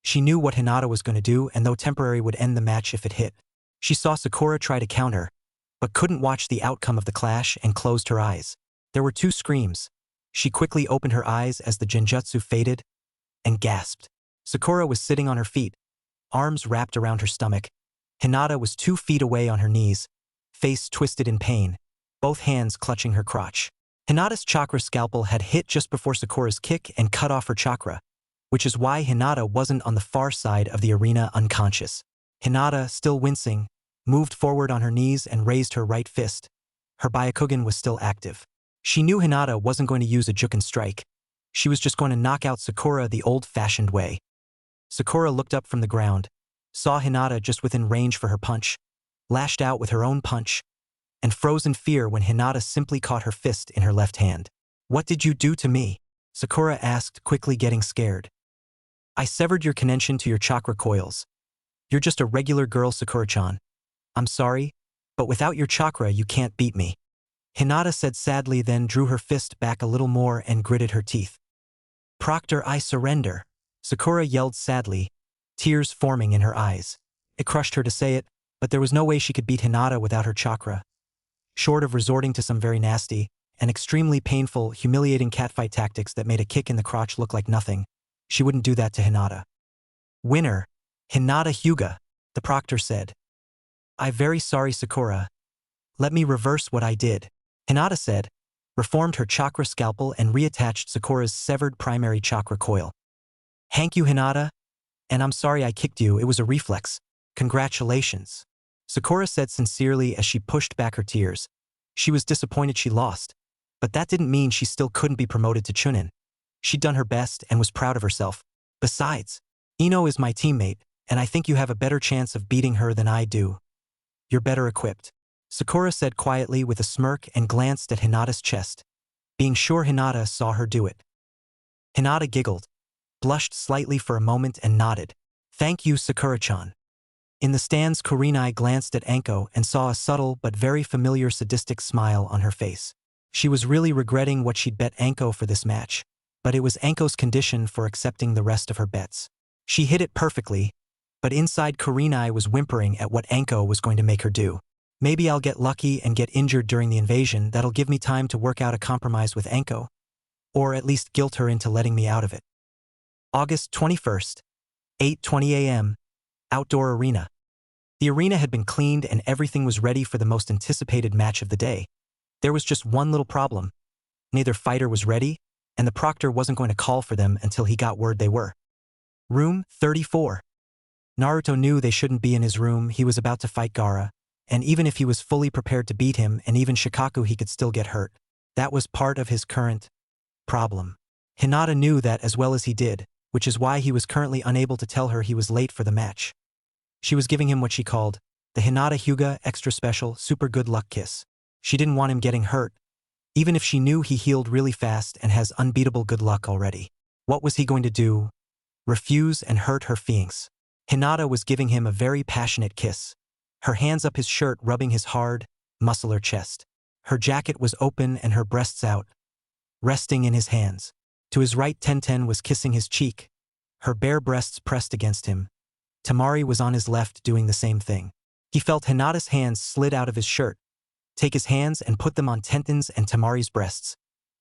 She knew what Hinata was going to do, and though temporary would end the match if it hit. She saw Sakura try to counter, but couldn't watch the outcome of the clash and closed her eyes. There were two screams. She quickly opened her eyes as the genjutsu faded and gasped. Sakura was sitting on her feet, arms wrapped around her stomach. Hinata was 2 feet away on her knees, face twisted in pain, both hands clutching her crotch. Hinata's chakra scalpel had hit just before Sakura's kick and cut off her chakra, which is why Hinata wasn't on the far side of the arena unconscious. Hinata, still wincing, moved forward on her knees and raised her right fist. Her Byakugan was still active. She knew Hinata wasn't going to use a Juken strike. She was just going to knock out Sakura the old-fashioned way. Sakura looked up from the ground, saw Hinata just within range for her punch, lashed out with her own punch, and froze in fear when Hinata simply caught her fist in her left hand. "What did you do to me?" Sakura asked, quickly getting scared. "I severed your connection to your chakra coils. You're just a regular girl, Sakura-chan. I'm sorry, but without your chakra you can't beat me." Hinata said sadly, then drew her fist back a little more and gritted her teeth. "Proctor, I surrender," Sakura yelled sadly, tears forming in her eyes. It crushed her to say it, but there was no way she could beat Hinata without her chakra. Short of resorting to some very nasty and extremely painful, humiliating catfight tactics that made a kick in the crotch look like nothing, she wouldn't do that to Hinata. "Winner, Hinata Hyuga," the proctor said. "I'm very sorry, Sakura. Let me reverse what I did," Hinata said, reformed her chakra scalpel and reattached Sakura's severed primary chakra coil. "Thank you, Hinata. And I'm sorry I kicked you, it was a reflex. Congratulations," Sakura said sincerely as she pushed back her tears. She was disappointed she lost, but that didn't mean she still couldn't be promoted to Chunin. She'd done her best and was proud of herself. "Besides, Ino is my teammate, and I think you have a better chance of beating her than I do. You're better equipped," Sakura said quietly with a smirk and glanced at Hinata's chest, being sure Hinata saw her do it. Hinata giggled, blushed slightly for a moment and nodded. "Thank you, Sakura-chan." In the stands, Kurenai glanced at Anko and saw a subtle but very familiar sadistic smile on her face. She was really regretting what she'd bet Anko for this match, but it was Anko's condition for accepting the rest of her bets. She hit it perfectly, but inside Kurenai was whimpering at what Anko was going to make her do. "Maybe I'll get lucky and get injured during the invasion. That'll give me time to work out a compromise with Anko, or at least guilt her into letting me out of it." August 21st, 8:20 a.m., outdoor arena. The arena had been cleaned and everything was ready for the most anticipated match of the day. There was just one little problem. Neither fighter was ready, and the proctor wasn't going to call for them until he got word they were. Room 34. Naruto knew they shouldn't be in his room. He was about to fight Gaara, and even if he was fully prepared to beat him and even Shikaku, he could still get hurt. That was part of his current problem. Hinata knew that as well as he did, which is why he was currently unable to tell her he was late for the match. She was giving him what she called the Hinata Hyuga extra special super good luck kiss. She didn't want him getting hurt, even if she knew he healed really fast and has unbeatable good luck already. What was he going to do? Refuse and hurt her feelings? Hinata was giving him a very passionate kiss, her hands up his shirt rubbing his hard, muscular chest. Her jacket was open and her breasts out, resting in his hands. To his right, Tenten was kissing his cheek, her bare breasts pressed against him. Tamari was on his left doing the same thing. He felt Hinata's hands slid out of his shirt, take his hands and put them on Tenten's and Tamari's breasts.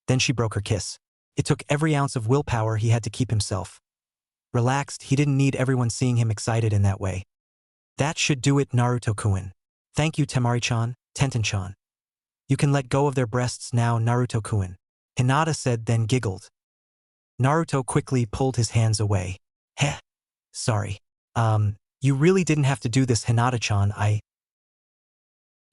Then she broke her kiss. It took every ounce of willpower he had to keep himself relaxed. He didn't need everyone seeing him excited in that way. "That should do it, Naruto-kun. Thank you, Tamari-chan, Tenten-chan. You can let go of their breasts now, Naruto-kun," Hinata said, then giggled. Naruto quickly pulled his hands away. "Heh. Sorry. You really didn't have to do this, Hinata-chan.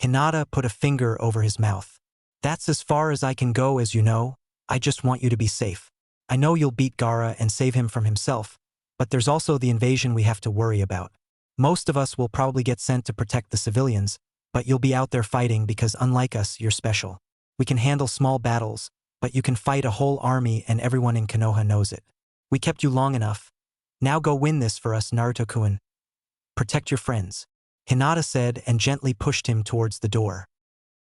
Hinata put a finger over his mouth. "That's as far as I can go, as you know. I just want you to be safe. I know you'll beat Gaara and save him from himself, but there's also the invasion we have to worry about. Most of us will probably get sent to protect the civilians, but you'll be out there fighting because unlike us, you're special. We can handle small battles, but you can fight a whole army and everyone in Konoha knows it. We kept you long enough. Now go win this for us, Naruto-kun. Protect your friends." Hinata said and gently pushed him towards the door.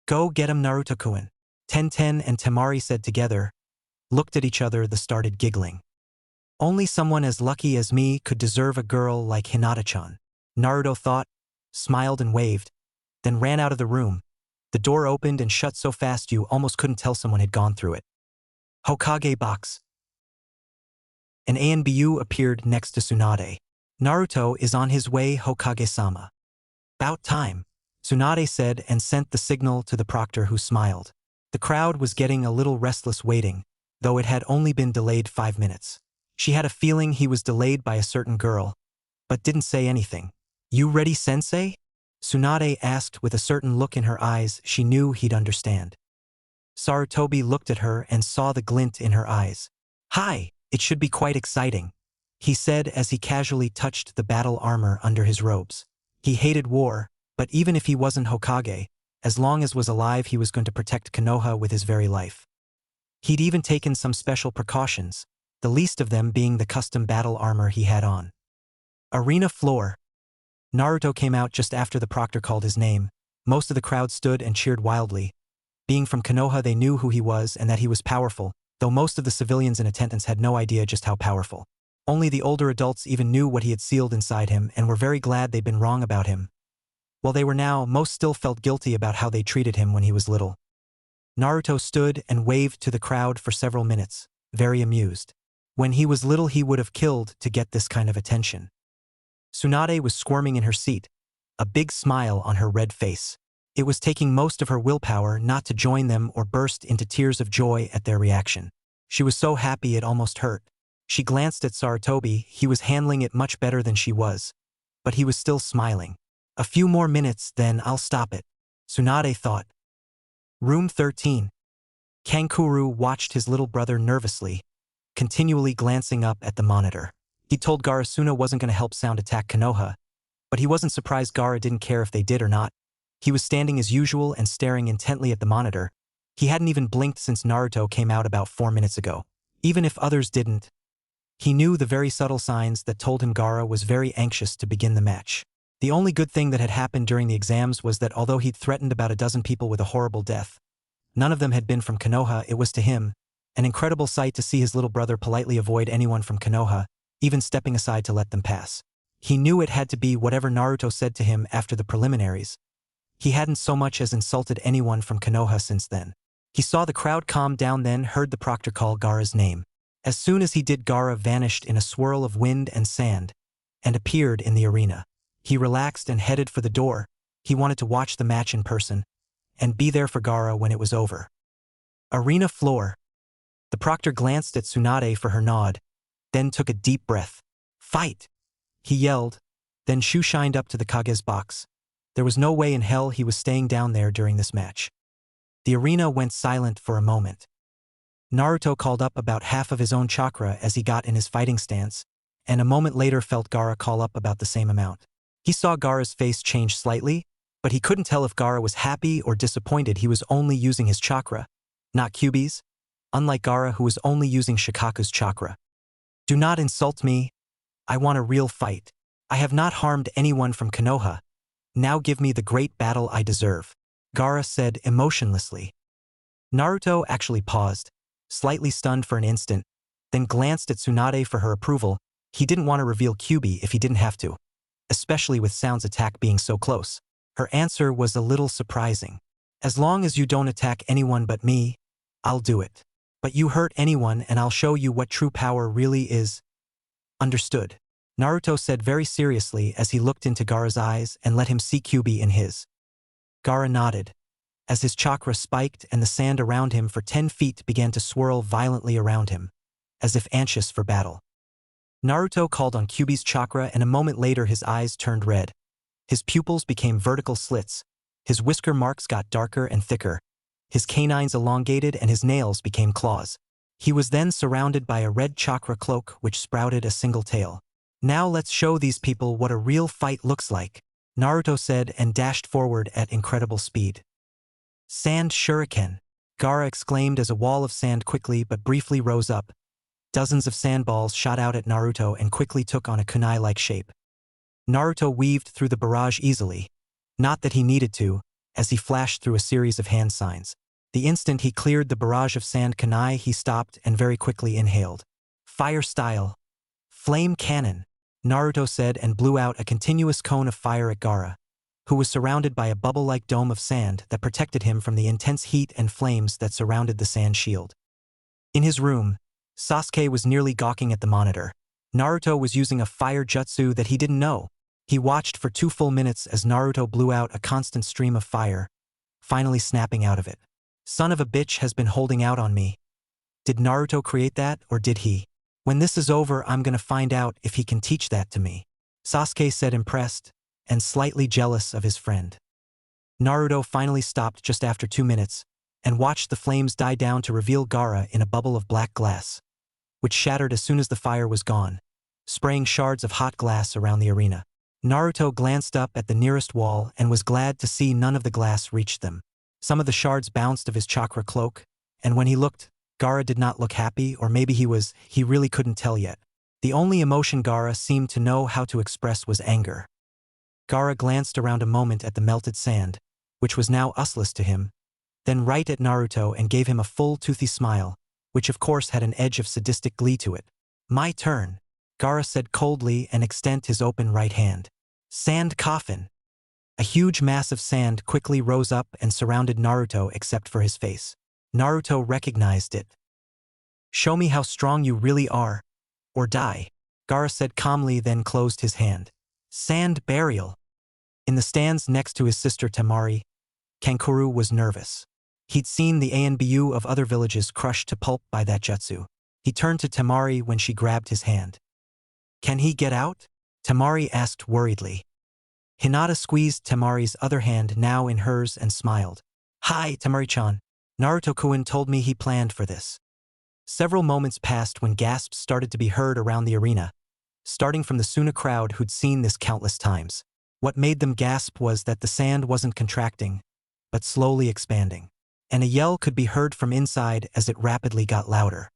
Go get him, Naruto-kun. Ten and Temari said together, looked at each other, they started giggling. Only someone as lucky as me could deserve a girl like Hinata-chan. Naruto thought, smiled and waved, then ran out of the room. The door opened and shut so fast you almost couldn't tell someone had gone through it. Hokage box. An ANBU appeared next to Tsunade. Naruto is on his way, Hokage-sama. About time, Tsunade said and sent the signal to the proctor, who smiled. The crowd was getting a little restless waiting, though it had only been delayed 5 minutes. She had a feeling he was delayed by a certain girl, but didn't say anything. You ready, sensei? Tsunade asked with a certain look in her eyes she knew he'd understand. Sarutobi looked at her and saw the glint in her eyes. Hi, it should be quite exciting, he said as he casually touched the battle armor under his robes. He hated war, but even if he wasn't Hokage, as long as was alive he was going to protect Konoha with his very life. He'd even taken some special precautions, the least of them being the custom battle armor he had on. Arena floor. Naruto came out just after the proctor called his name. Most of the crowd stood and cheered wildly. Being from Konoha, they knew who he was and that he was powerful, though most of the civilians in attendance had no idea just how powerful. Only the older adults even knew what he had sealed inside him and were very glad they'd been wrong about him. While they were now, most still felt guilty about how they treated him when he was little. Naruto stood and waved to the crowd for several minutes, very amused. When he was little he would have killed to get this kind of attention. Tsunade was squirming in her seat, a big smile on her red face. It was taking most of her willpower not to join them or burst into tears of joy at their reaction. She was so happy it almost hurt. She glanced at Sarutobi. He was handling it much better than she was, but he was still smiling. A few more minutes, then I'll stop it, Tsunade thought. Room 13. Kankuro watched his little brother nervously, continually glancing up at the monitor. He told Gaara Suna wasn't going to help Sound attack Konoha, but he wasn't surprised Gaara didn't care if they did or not. He was standing as usual and staring intently at the monitor. He hadn't even blinked since Naruto came out about 4 minutes ago. Even if others didn't, he knew the very subtle signs that told him Gaara was very anxious to begin the match. The only good thing that had happened during the exams was that although he'd threatened about a dozen people with a horrible death, none of them had been from Konoha. It was to him an incredible sight to see his little brother politely avoid anyone from Konoha, even stepping aside to let them pass. He knew it had to be whatever Naruto said to him after the preliminaries. He hadn't so much as insulted anyone from Konoha since then. He saw the crowd calm down, then heard the proctor call Gaara's name. As soon as he did, Gaara vanished in a swirl of wind and sand and appeared in the arena. He relaxed and headed for the door. He wanted to watch the match in person and be there for Gaara when it was over. Arena floor. The proctor glanced at Tsunade for her nod, then took a deep breath. Fight! He yelled, then shoo-shined up to the Kage's box. There was no way in hell he was staying down there during this match. The arena went silent for a moment. Naruto called up about half of his own chakra as he got in his fighting stance, and a moment later felt Gaara call up about the same amount. He saw Gaara's face change slightly, but he couldn't tell if Gaara was happy or disappointed. He was only using his chakra, not Kyuubi's, unlike Gaara who was only using Shikaku's chakra. Do not insult me. I want a real fight. I have not harmed anyone from Konoha. Now give me the great battle I deserve, Gaara said emotionlessly. Naruto actually paused, slightly stunned for an instant, then glanced at Tsunade for her approval. He didn't want to reveal Kyuubi if he didn't have to, especially with Sound's attack being so close. Her answer was a little surprising. As long as you don't attack anyone but me, I'll do it. But you hurt anyone and I'll show you what true power really is. Understood, Naruto said very seriously as he looked into Gaara's eyes and let him see Kyuubi in his. Gaara nodded, as his chakra spiked and the sand around him for 10 feet began to swirl violently around him, as if anxious for battle. Naruto called on Kyuubi's chakra and a moment later his eyes turned red. His pupils became vertical slits, his whisker marks got darker and thicker, his canines elongated and his nails became claws. He was then surrounded by a red chakra cloak which sprouted a single tail. Now let's show these people what a real fight looks like, Naruto said and dashed forward at incredible speed. Sand shuriken, Gaara exclaimed as a wall of sand quickly but briefly rose up. Dozens of sandballs shot out at Naruto and quickly took on a kunai-like shape. Naruto weaved through the barrage easily. Not that he needed to, as he flashed through a series of hand signs. The instant he cleared the barrage of sand kunai, he stopped and very quickly inhaled. Fire style. Flame cannon, Naruto said and blew out a continuous cone of fire at Gaara, who was surrounded by a bubble-like dome of sand that protected him from the intense heat and flames that surrounded the sand shield. In his room, Sasuke was nearly gawking at the monitor. Naruto was using a fire jutsu that he didn't know. He watched for 2 full minutes as Naruto blew out a constant stream of fire, finally snapping out of it. Son of a bitch has been holding out on me. Did Naruto create that, or did he? When this is over, I'm gonna find out if he can teach that to me, Sasuke said, impressed and slightly jealous of his friend. Naruto finally stopped just after 2 minutes and watched the flames die down to reveal Gaara in a bubble of black glass, which shattered as soon as the fire was gone, spraying shards of hot glass around the arena. Naruto glanced up at the nearest wall and was glad to see none of the glass reached them. Some of the shards bounced of his chakra cloak, and when he looked, Gaara did not look happy, or maybe he really couldn't tell yet. The only emotion Gaara seemed to know how to express was anger. Gaara glanced around a moment at the melted sand, which was now useless to him, then right at Naruto and gave him a full toothy smile, which of course had an edge of sadistic glee to it. My turn, Gaara said coldly and extended his open right hand. Sand coffin. A huge mass of sand quickly rose up and surrounded Naruto except for his face. Naruto recognized it. Show me how strong you really are, or die, Gaara said calmly, then closed his hand. Sand burial. In the stands next to his sister Temari, Kankuro was nervous. He'd seen the ANBU of other villages crushed to pulp by that jutsu. He turned to Temari when she grabbed his hand. Can he get out? Temari asked worriedly. Hinata squeezed Temari's other hand now in hers and smiled. Hi, Temari-chan. Naruto-kun told me he planned for this. Several moments passed when gasps started to be heard around the arena, starting from the Suna crowd who'd seen this countless times. What made them gasp was that the sand wasn't contracting, but slowly expanding, and a yell could be heard from inside as it rapidly got louder.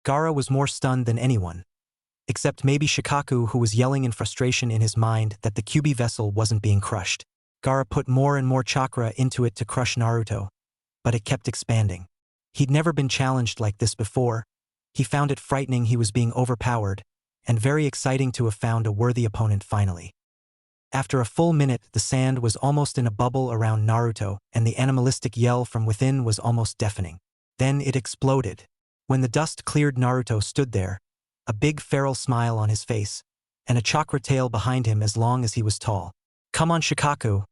Gaara was more stunned than anyone, except maybe Shikaku, who was yelling in frustration in his mind that the Kyuubi vessel wasn't being crushed. Gaara put more and more chakra into it to crush Naruto, but it kept expanding. He'd never been challenged like this before. He found it frightening he was being overpowered, and very exciting to have found a worthy opponent finally. After a full minute, the sand was almost in a bubble around Naruto, and the animalistic yell from within was almost deafening. Then it exploded. When the dust cleared, Naruto stood there, a big feral smile on his face, and a chakra tail behind him as long as he was tall. Come on, Shikaku.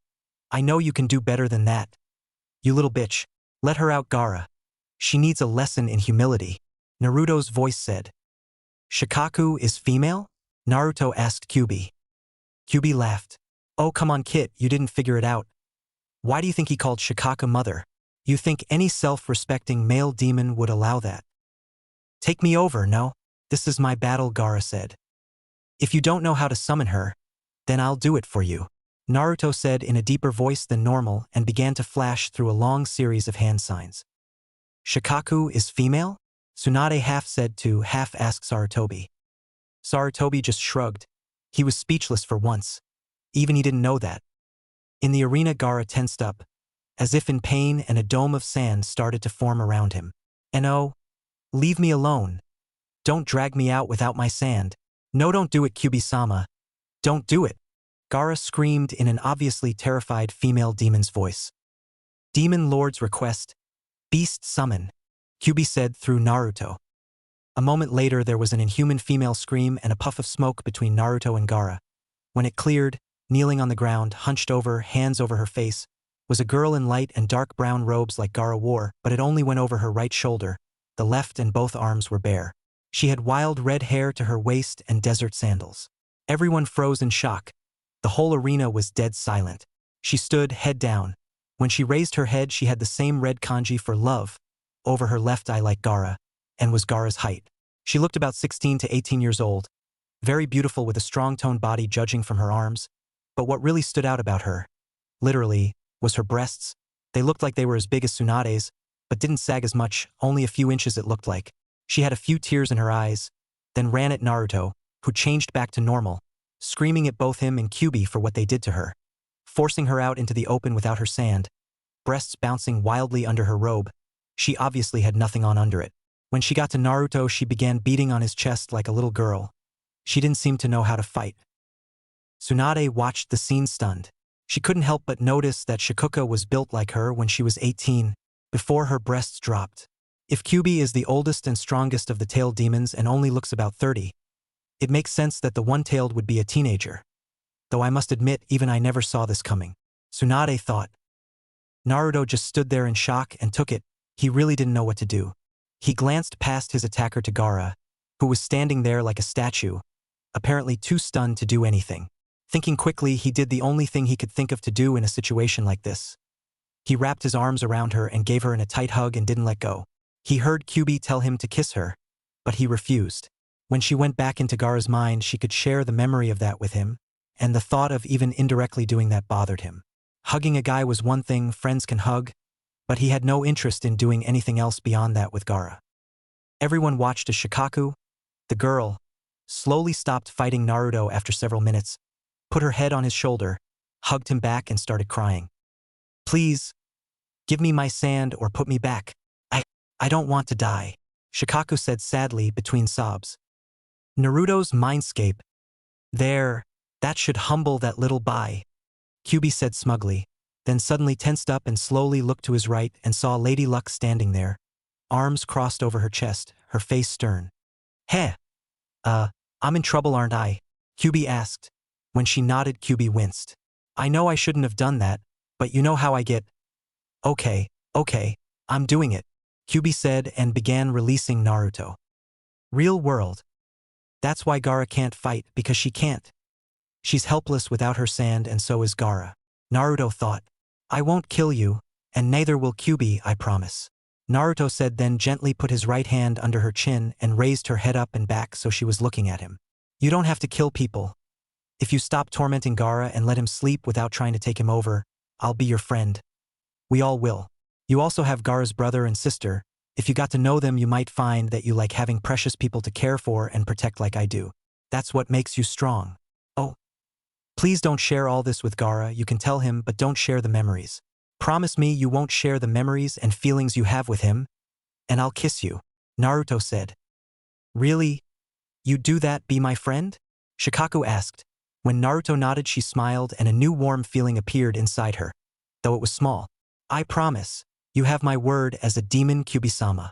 I know you can do better than that. You little bitch. Let her out, Gaara. She needs a lesson in humility, Naruto's voice said. Shikaku is female? Naruto asked Kyuubi. Kyuubi laughed. Oh, come on, Kit, you didn't figure it out. Why do you think he called Shikaku mother? You think any self-respecting male demon would allow that? Take me over, no? This is my battle, Gaara said. If you don't know how to summon her, then I'll do it for you, Naruto said in a deeper voice than normal and began to flash through a long series of hand signs. Shikaku is female? Tsunade half said to half asked Sarutobi. Sarutobi just shrugged. He was speechless for once. Even he didn't know that. In the arena, Gaara tensed up, as if in pain, and a dome of sand started to form around him. No, leave me alone. Don't drag me out without my sand. No, don't do it, Kyuubi-sama. Don't do it. Gaara screamed in an obviously terrified female demon's voice. Demon Lord's request. Beast summon, Kyuubi said through Naruto. A moment later, there was an inhuman female scream and a puff of smoke between Naruto and Gaara. When it cleared, kneeling on the ground, hunched over, hands over her face, was a girl in light and dark brown robes like Gaara wore, but it only went over her right shoulder. The left and both arms were bare. She had wild red hair to her waist and desert sandals. Everyone froze in shock. The whole arena was dead silent. She stood, head down. When she raised her head, she had the same red kanji for love over her left eye like Gaara, and was Gaara's height. She looked about 16 to 18 years old, very beautiful with a strong-toned body judging from her arms, but what really stood out about her, literally, was her breasts. They looked like they were as big as Tsunade's, but didn't sag as much, only a few inches it looked like. She had a few tears in her eyes, then ran at Naruto, who changed back to normal, screaming at both him and Kyuubi for what they did to her, forcing her out into the open without her sand, breasts bouncing wildly under her robe. She obviously had nothing on under it. When she got to Naruto, she began beating on his chest like a little girl. She didn't seem to know how to fight. Tsunade watched the scene stunned. She couldn't help but notice that Shikuka was built like her when she was 18, before her breasts dropped. If Kyuubi is the oldest and strongest of the tailed demons and only looks about 30, it makes sense that the one-tailed would be a teenager. Though I must admit, even I never saw this coming. Tsunade thought. Naruto just stood there in shock and took it. He really didn't know what to do. He glanced past his attacker to Gaara, who was standing there like a statue, apparently too stunned to do anything. Thinking quickly, he did the only thing he could think of to do in a situation like this. He wrapped his arms around her and gave her a tight hug and didn't let go. He heard Kyuubi tell him to kiss her, but he refused. When she went back into Gaara's mind, she could share the memory of that with him, and the thought of even indirectly doing that bothered him. Hugging a guy was one thing, friends can hug, but he had no interest in doing anything else beyond that with Gaara. Everyone watched as Shikaku, the girl, slowly stopped fighting Naruto after several minutes, put her head on his shoulder, hugged him back and started crying. "Please, give me my sand or put me back. I don't want to die," Shikaku said sadly between sobs. Naruto's mindscape. "There, that should humble that little bai," Kyuubi said smugly, then suddenly tensed up and slowly looked to his right and saw Lady Luck standing there, arms crossed over her chest, her face stern. "Heh. I'm in trouble, aren't I?" Kyuubi asked. When she nodded, Kyuubi winced. "I know I shouldn't have done that, but you know how I get." Okay, I'm doing it," Kyuubi said and began releasing Naruto. Real world. That's why Gaara can't fight, because she can't. She's helpless without her sand, and so is Gaara. Naruto thought. "I won't kill you, and neither will Kyuubi, I promise," Naruto said, then gently put his right hand under her chin and raised her head up and back so she was looking at him. "You don't have to kill people. If you stop tormenting Gaara and let him sleep without trying to take him over, I'll be your friend. We all will. You also have Gaara's brother and sister. If you got to know them, you might find that you like having precious people to care for and protect like I do. That's what makes you strong. Oh, please don't share all this with Gaara. You can tell him, but don't share the memories. Promise me you won't share the memories and feelings you have with him, and I'll kiss you," Naruto said. "Really? You'd do that, be my friend?" Shikaku asked. When Naruto nodded, she smiled and a new warm feeling appeared inside her, though it was small. "I promise. You have my word as a demon, Kyuubi-sama.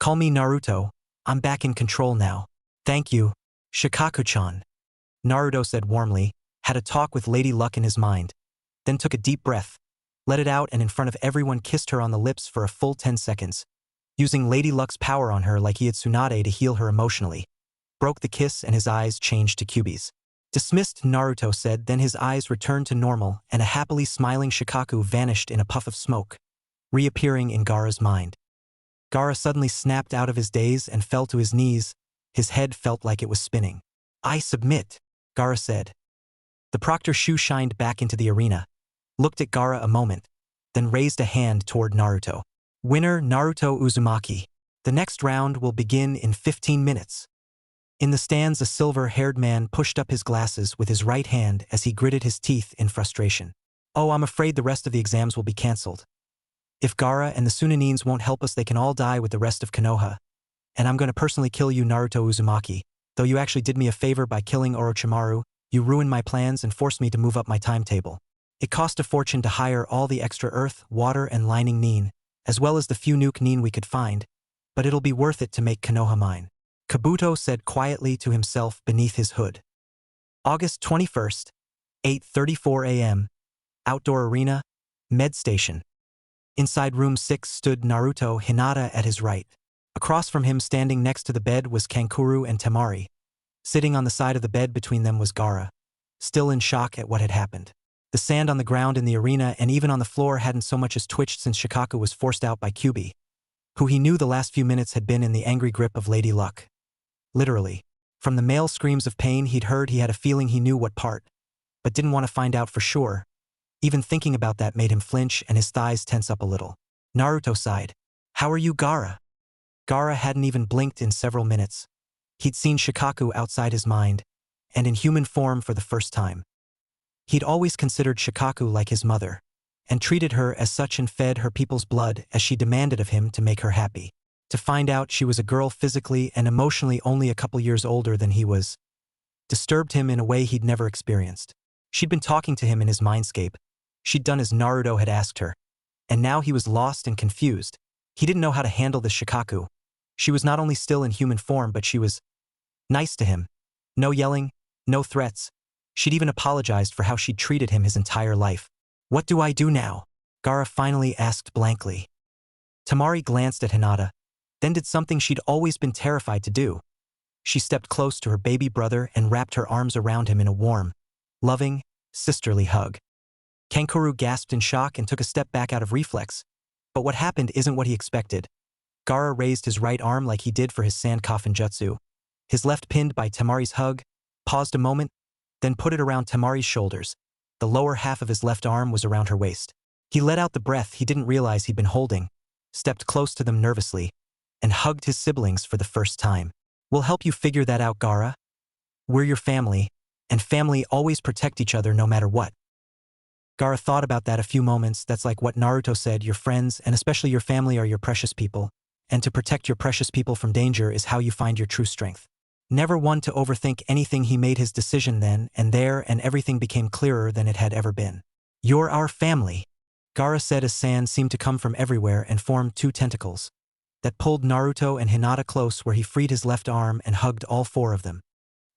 Call me Naruto. I'm back in control now." "Thank you, Shikaku-chan," Naruto said warmly, had a talk with Lady Luck in his mind, then took a deep breath, let it out and in front of everyone kissed her on the lips for a full 10 seconds, using Lady Luck's power on her like he had Tsunade to heal her emotionally. Broke the kiss and his eyes changed to Kyuubi's. "Dismissed," Naruto said, then his eyes returned to normal and a happily smiling Shikaku vanished in a puff of smoke, reappearing in Gaara's mind. Gaara suddenly snapped out of his daze and fell to his knees. His head felt like it was spinning. "I submit," Gaara said. The proctor Shu shined back into the arena, looked at Gaara a moment, then raised a hand toward Naruto. "Winner Naruto Uzumaki. The next round will begin in 15 minutes. In the stands, a silver-haired man pushed up his glasses with his right hand as he gritted his teeth in frustration. "Oh, I'm afraid the rest of the exams will be cancelled. If Gaara and the Sunanines won't help us, they can all die with the rest of Konoha. And I'm going to personally kill you, Naruto Uzumaki. Though you actually did me a favor by killing Orochimaru, you ruined my plans and forced me to move up my timetable. It cost a fortune to hire all the extra earth, water, and lining nin, as well as the few nuke nin we could find, but it'll be worth it to make Konoha mine," Kabuto said quietly to himself beneath his hood. August 21st, 8:34 a.m. Outdoor arena, med station. Inside room 6 stood Naruto Hinata at his right. Across from him, standing next to the bed, was Kankuro and Temari. Sitting on the side of the bed between them was Gaara, still in shock at what had happened. The sand on the ground in the arena and even on the floor hadn't so much as twitched since Shikaku was forced out by Kyuubi, who he knew the last few minutes had been in the angry grip of Lady Luck. Literally. From the male screams of pain he'd heard, he had a feeling he knew what part, but didn't want to find out for sure. Even thinking about that made him flinch and his thighs tense up a little. Naruto sighed. "How are you, Gaara?" Gaara hadn't even blinked in several minutes. He'd seen Shikaku outside his mind, and in human form for the first time. He'd always considered Shikaku like his mother, and treated her as such and fed her people's blood as she demanded of him to make her happy. To find out she was a girl physically and emotionally only a couple years older than he was disturbed him in a way he'd never experienced. She'd been talking to him in his mindscape. She'd done as Naruto had asked her. And now he was lost and confused. He didn't know how to handle this Shikaku. She was not only still in human form, but she was nice to him. No yelling, no threats. She'd even apologized for how she'd treated him his entire life. What do I do now? Gaara finally asked blankly. Temari glanced at Hinata, then did something she'd always been terrified to do. She stepped close to her baby brother and wrapped her arms around him in a warm, loving, sisterly hug. Kankuro gasped in shock and took a step back out of reflex. But what happened isn't what he expected. Gaara raised his right arm like he did for his sand coffin jutsu. His left pinned by Temari's hug, paused a moment, then put it around Temari's shoulders. The lower half of his left arm was around her waist. He let out the breath he didn't realize he'd been holding, stepped close to them nervously, and hugged his siblings for the first time. We'll help you figure that out, Gaara. We're your family, and family always protect each other no matter what. Gaara thought about that a few moments. That's like what Naruto said, your friends, and especially your family, are your precious people, and to protect your precious people from danger is how you find your true strength. Never one to overthink anything, he made his decision then and there, and everything became clearer than it had ever been. You're our family, Gaara said as sand seemed to come from everywhere and formed two tentacles that pulled Naruto and Hinata close, where he freed his left arm and hugged all four of them.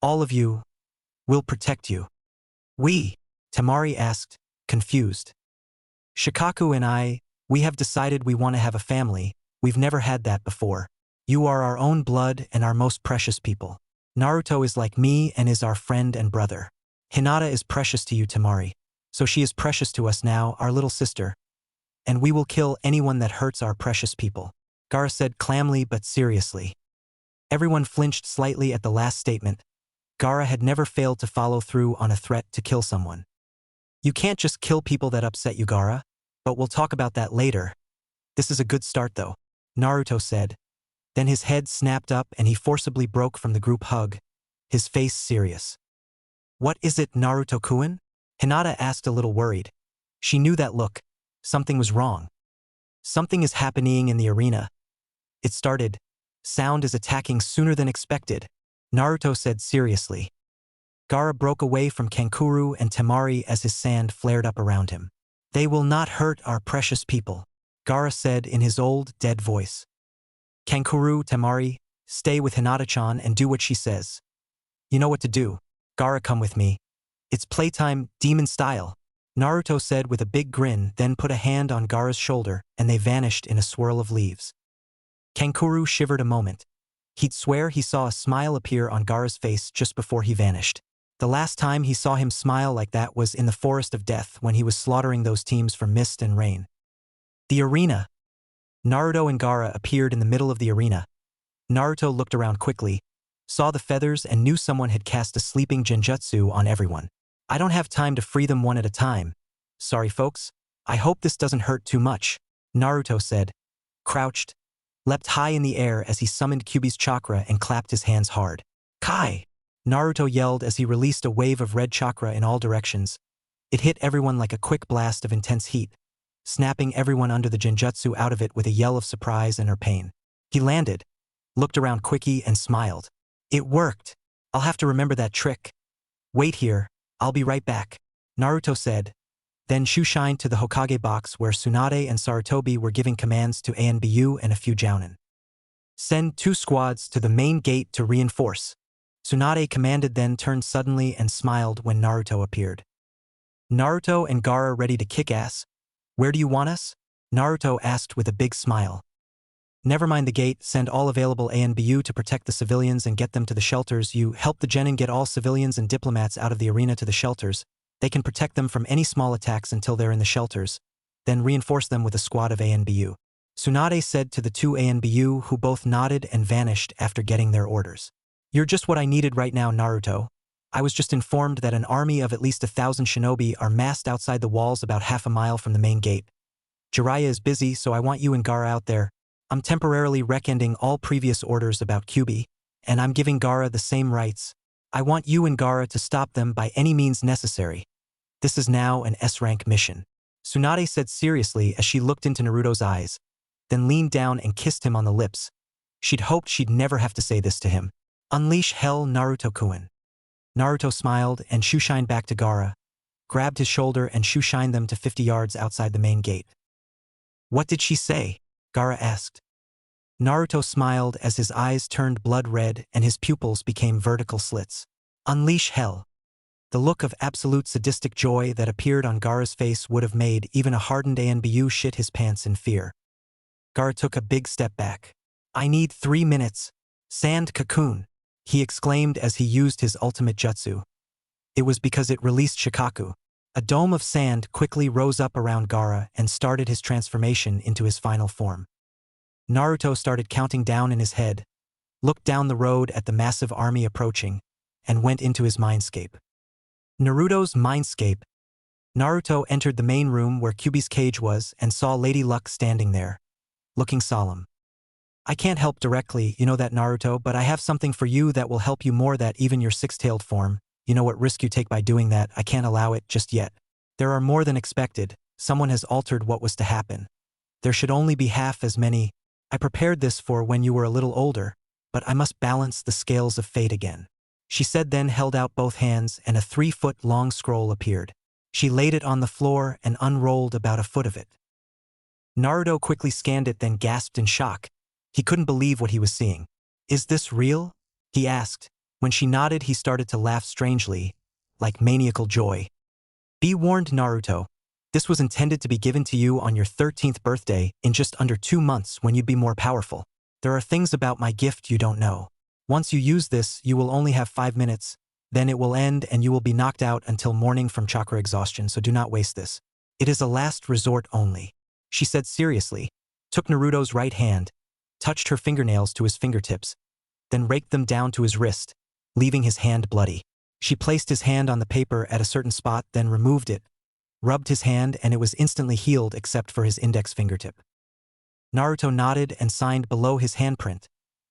All of you. We'll protect you. We? Temari asked, confused. Shikaku and we have decided we want to have a family. We've never had that before. You are our own blood and our most precious people. Naruto is like me and is our friend and brother. Hinata is precious to you, Temari. So she is precious to us now, our little sister. And we will kill anyone that hurts our precious people, Gaara said calmly but seriously. Everyone flinched slightly at the last statement. Gaara had never failed to follow through on a threat to kill someone. You can't just kill people that upset you, Gaara. But we'll talk about that later. This is a good start though, Naruto said. Then his head snapped up and he forcibly broke from the group hug, his face serious. What is it, Naruto-kun? Hinata asked, a little worried. She knew that look. Something was wrong. Something is happening in the arena. It started. Sound is attacking sooner than expected, Naruto said seriously. Gaara broke away from Kankuro and Temari as his sand flared up around him. They will not hurt our precious people, Gaara said in his old, dead voice. Kankuro, Temari, stay with Hinata-chan and do what she says. You know what to do. Gaara, come with me. It's playtime, demon style, Naruto said with a big grin, then put a hand on Gaara's shoulder and they vanished in a swirl of leaves. Kankuro shivered a moment. He'd swear he saw a smile appear on Gaara's face just before he vanished. The last time he saw him smile like that was in the Forest of Death when he was slaughtering those teams for Mist and Rain. The arena. Naruto and Gaara appeared in the middle of the arena. Naruto looked around quickly, saw the feathers and knew someone had cast a sleeping genjutsu on everyone. I don't have time to free them one at a time. Sorry folks, I hope this doesn't hurt too much, Naruto said, crouched, leapt high in the air as he summoned Kyuubi's chakra and clapped his hands hard. Kai! Naruto yelled as he released a wave of red chakra in all directions. It hit everyone like a quick blast of intense heat, snapping everyone under the genjutsu out of it with a yell of surprise and or pain. He landed, looked around quickly and smiled. It worked. I'll have to remember that trick. Wait here, I'll be right back, Naruto said. Then shushined to the Hokage box where Tsunade and Sarutobi were giving commands to Anbu and a few jounin. Send 2 squads to the main gate to reinforce, Tsunade commanded, then turned suddenly and smiled when Naruto appeared. Naruto and Gaara ready to kick ass? Where do you want us? Naruto asked with a big smile. Never mind the gate, send all available Anbu to protect the civilians and get them to the shelters. You help the genin get all civilians and diplomats out of the arena to the shelters. They can protect them from any small attacks until they're in the shelters. Then reinforce them with a squad of Anbu. Tsunade said to the 2 Anbu, who both nodded and vanished after getting their orders. You're just what I needed right now, Naruto. I was just informed that an army of at least 1,000 shinobi are massed outside the walls about half a mile from the main gate. Jiraiya is busy, so I want you and Gaara out there. I'm temporarily rekinding all previous orders about Kyuubi, and I'm giving Gaara the same rights. I want you and Gaara to stop them by any means necessary. This is now an S-rank mission. Tsunade said seriously as she looked into Naruto's eyes, then leaned down and kissed him on the lips. She'd hoped she'd never have to say this to him. Unleash hell, Naruto-kun. Naruto smiled and shushined back to Gaara, grabbed his shoulder and shushined them to 50 yards outside the main gate. What did she say? Gaara asked. Naruto smiled as his eyes turned blood red and his pupils became vertical slits. Unleash hell. The look of absolute sadistic joy that appeared on Gaara's face would have made even a hardened Anbu shit his pants in fear. Gaara took a big step back. I need 3 minutes. Sand cocoon, he exclaimed as he used his ultimate jutsu. It was because it released Shikaku. A dome of sand quickly rose up around Gaara and started his transformation into his final form. Naruto started counting down in his head, looked down the road at the massive army approaching, and went into his mindscape. Naruto's mindscape. Naruto entered the main room where Kyuubi's cage was and saw Lady Luck standing there, looking solemn. I can't help directly, you know that, Naruto, but I have something for you that will help you more than even your six-tailed form. You know what risk you take by doing that. I can't allow it just yet. There are more than expected. Someone has altered what was to happen. There should only be half as many. I prepared this for when you were a little older, but I must balance the scales of fate again. She said, then held out both hands and a 3-foot-long scroll appeared. She laid it on the floor and unrolled about a foot of it. Naruto quickly scanned it, then gasped in shock. He couldn't believe what he was seeing. Is this real? He asked. When she nodded, he started to laugh strangely, like maniacal joy. Be warned, Naruto. This was intended to be given to you on your 13th birthday in just under 2 months when you'd be more powerful. There are things about my gift you don't know. Once you use this, you will only have 5 minutes. Then it will end and you will be knocked out until morning from chakra exhaustion, so do not waste this. It is a last resort only. She said seriously, took Naruto's right hand, touched her fingernails to his fingertips, then raked them down to his wrist, leaving his hand bloody. She placed his hand on the paper at a certain spot, then removed it, rubbed his hand, and it was instantly healed except for his index fingertip. Naruto nodded and signed below his handprint.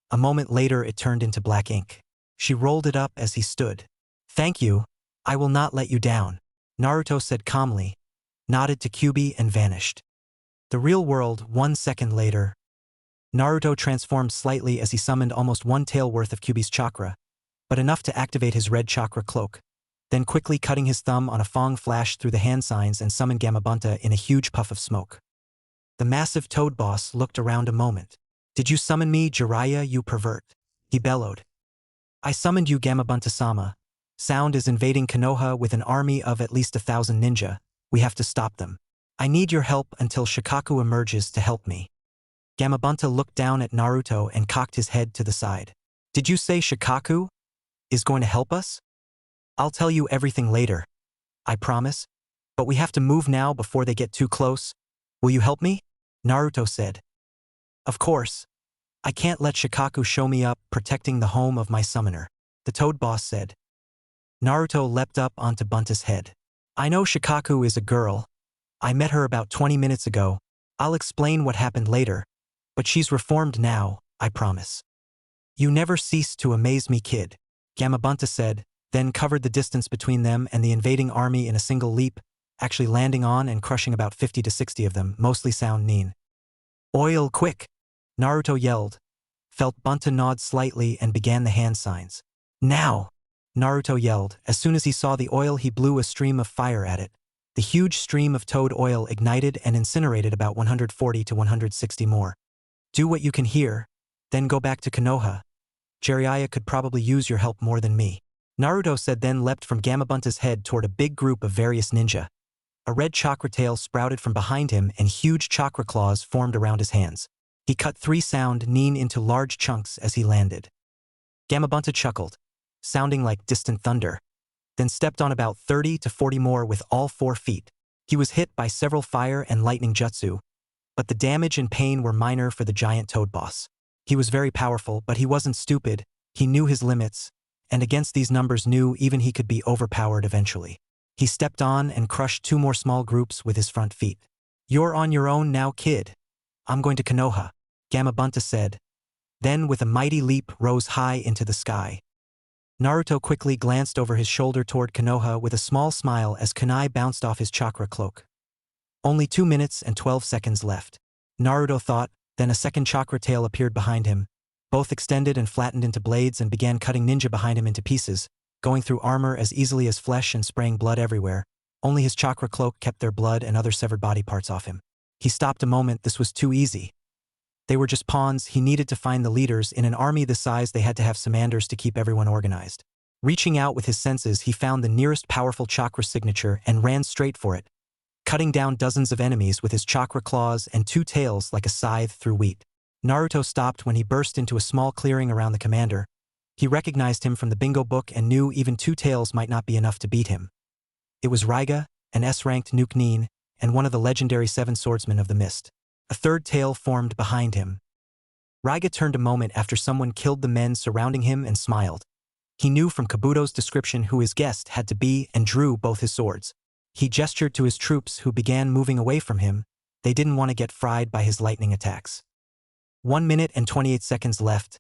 A moment later it turned into black ink. She rolled it up as he stood. Thank you. I will not let you down, Naruto said calmly, nodded to Kyuubi and vanished. The real world, 1 second later. Naruto transformed slightly as he summoned almost 1 tael worth of Kyuubi's chakra, but enough to activate his red chakra cloak, then quickly cutting his thumb on a fong flash through the hand signs and summoned Gamabunta in a huge puff of smoke. The massive toad boss looked around a moment. Did you summon me, Jiraiya, you pervert? He bellowed. I summoned you, Gamabunta-sama. Sound is invading Konoha with an army of at least 1,000 ninja. We have to stop them. I need your help until Shikaku emerges to help me. Gamabunta looked down at Naruto and cocked his head to the side. Did you say Shikaku is going to help us? I'll tell you everything later. I promise. But we have to move now before they get too close. Will you help me? Naruto said. Of course. I can't let Shikaku show me up protecting the home of my summoner, the toad boss said. Naruto leapt up onto Bunta's head. I know Shikaku is a girl. I met her about 20 minutes ago. I'll explain what happened later. But she's reformed now, I promise. You never cease to amaze me, kid, Gamabunta said, then covered the distance between them and the invading army in a single leap, actually landing on and crushing about 50 to 60 of them, mostly sound Nin. Oil, quick! Naruto yelled, felt Bunta nod slightly and began the hand signs. Now! Naruto yelled. As soon as he saw the oil, he blew a stream of fire at it. The huge stream of toad oil ignited and incinerated about 140 to 160 more. Do what you can here, then go back to Konoha. Jiraiya could probably use your help more than me, Naruto said, then leapt from Gamabunta's head toward a big group of various ninja. A red chakra tail sprouted from behind him and huge chakra claws formed around his hands. He cut 3 sound Nin into large chunks as he landed. Gamabunta chuckled, sounding like distant thunder, then stepped on about 30 to 40 more with all 4 feet. He was hit by several fire and lightning jutsu, but the damage and pain were minor for the giant toad boss. He was very powerful, but he wasn't stupid. He knew his limits, and against these numbers knew even he could be overpowered eventually. He stepped on and crushed 2 more small groups with his front feet. You're on your own now, kid. I'm going to Konoha, Gamabunta said, then with a mighty leap rose high into the sky. Naruto quickly glanced over his shoulder toward Konoha with a small smile as kunai bounced off his chakra cloak. Only 2 minutes and 12 seconds left. Naruto thought, then a second chakra tail appeared behind him. Both extended and flattened into blades and began cutting ninja behind him into pieces, going through armor as easily as flesh and spraying blood everywhere. Only his chakra cloak kept their blood and other severed body parts off him. He stopped a moment. This was too easy. They were just pawns. He needed to find the leaders. In an army this size, they had to have commanders to keep everyone organized. Reaching out with his senses, he found the nearest powerful chakra signature and ran straight for it, cutting down dozens of enemies with his chakra claws and 2 tails like a scythe through wheat. Naruto stopped when he burst into a small clearing around the commander. He recognized him from the bingo book and knew even 2 tails might not be enough to beat him. It was Raiga, an S-ranked Nuke-nin, and one of the legendary 7 swordsmen of the mist. A third tail formed behind him. Raiga turned a moment after someone killed the men surrounding him and smiled. He knew from Kabuto's description who his guest had to be and drew both his swords. He gestured to his troops who began moving away from him. They didn't want to get fried by his lightning attacks. 1 minute and 28 seconds left.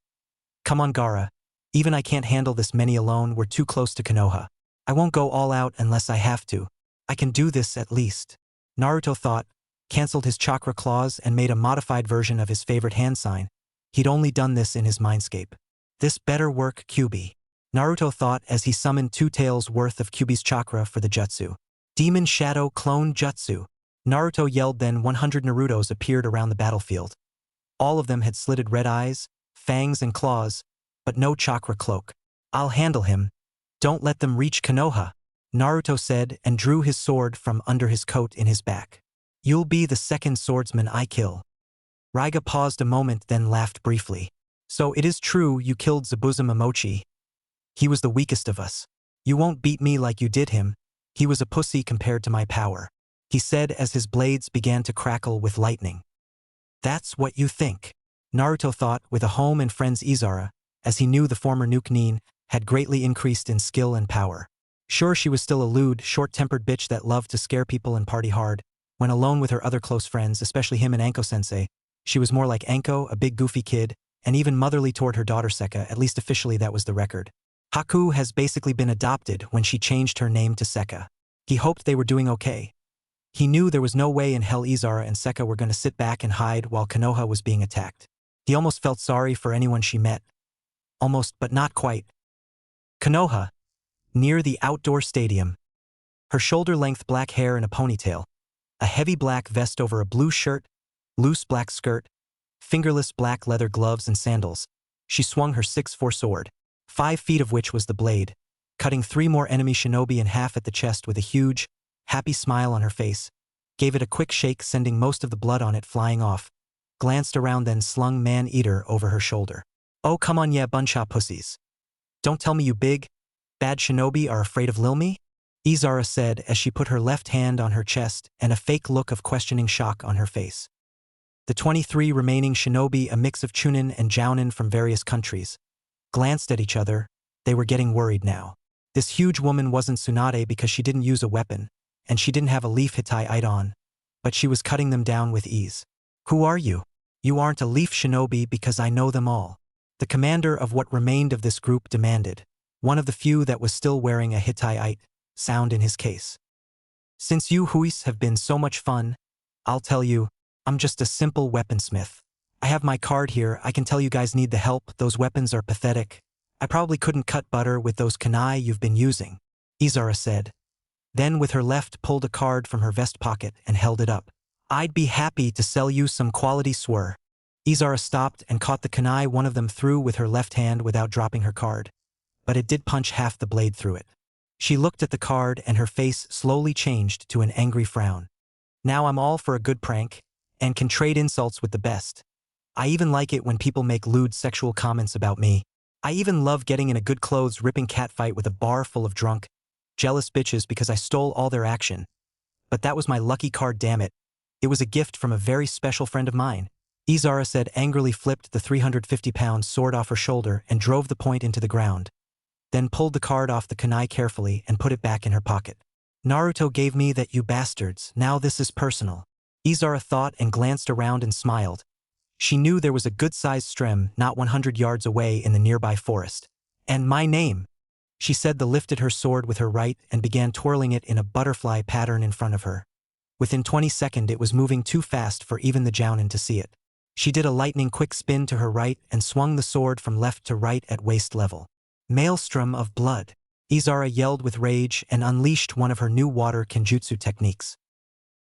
Come on, Gaara. Even I can't handle this many alone. We're too close to Konoha. I won't go all out unless I have to. I can do this at least. Naruto thought, canceled his chakra claws and made a modified version of his favorite hand sign. He'd only done this in his mindscape. This better work, Kyuubi. Naruto thought as he summoned 2 tails worth of Kyuubi's chakra for the jutsu. Demon Shadow Clone Jutsu. Naruto yelled, then 100 Narutos appeared around the battlefield. All of them had slitted red eyes, fangs and claws, but no chakra cloak. I'll handle him. Don't let them reach Konoha, Naruto said and drew his sword from under his coat in his back. You'll be the second swordsman I kill. Raiga paused a moment then laughed briefly. So it is true you killed Zabuza Momochi. He was the weakest of us. You won't beat me like you did him. He was a pussy compared to my power, he said as his blades began to crackle with lightning. That's what you think, Naruto thought with a home and friends Izara, as he knew the former Nuke-nin had greatly increased in skill and power. Sure, she was still a lewd, short-tempered bitch that loved to scare people and party hard. When alone with her other close friends, especially him and Anko-sensei, she was more like Anko, a big goofy kid, and even motherly toward her daughter Sekka. At least officially that was the record. Haku has basically been adopted when she changed her name to Sekka. He hoped they were doing okay. He knew there was no way in hell Izara and Sekka were going to sit back and hide while Konoha was being attacked. He almost felt sorry for anyone she met. Almost, but not quite. Konoha, near the outdoor stadium. Her shoulder-length black hair in a ponytail, a heavy black vest over a blue shirt, loose black skirt, fingerless black leather gloves and sandals. She swung her 6'4" sword, 5 feet of which was the blade, cutting 3 more enemy shinobi in half at the chest with a huge, happy smile on her face, gave it a quick shake sending most of the blood on it flying off, glanced around then slung man-eater over her shoulder. Oh come on yeah buncha pussies. Don't tell me you big, bad shinobi are afraid of Lil Me? Izara said as she put her left hand on her chest and a fake look of questioning shock on her face. The 23 remaining shinobi, a mix of Chunin and Jounin from various countries, glanced at each other. They were getting worried now. This huge woman wasn't Tsunade because she didn't use a weapon, and she didn't have a leaf Hittite on, but she was cutting them down with ease. Who are you? You aren't a leaf shinobi because I know them all. The commander of what remained of this group demanded, one of the few that was still wearing a Hittite sound in his case. Since you Huis have been so much fun, I'll tell you, I'm just a simple weaponsmith. I have my card here. I can tell you guys need the help. Those weapons are pathetic. I probably couldn't cut butter with those kunai you've been using, Izara said. Then with her left pulled a card from her vest pocket and held it up. I'd be happy to sell you some quality sword. Izara stopped and caught the kunai one of them through with her left hand without dropping her card. But it did punch half the blade through it. She looked at the card and her face slowly changed to an angry frown. Now I'm all for a good prank, and can trade insults with the best. I even like it when people make lewd sexual comments about me. I even love getting in a good clothes ripping catfight with a bar full of drunk, jealous bitches because I stole all their action. But that was my lucky card, damn it. It was a gift from a very special friend of mine. Izara said angrily, flipped the 350-pound sword off her shoulder and drove the point into the ground. Then pulled the card off the kunai carefully and put it back in her pocket. Naruto gave me that, you bastards. Now this is personal. Izara thought and glanced around and smiled. She knew there was a good-sized strem not 100 yards away in the nearby forest. And my name, She said, lifted her sword with her right and began twirling it in a butterfly pattern in front of her. Within 20 seconds it was moving too fast for even the jounin to see it. She did a lightning quick spin to her right and swung the sword from left to right at waist level. Maelstrom of blood. Izara yelled with rage and unleashed one of her new water kenjutsu techniques.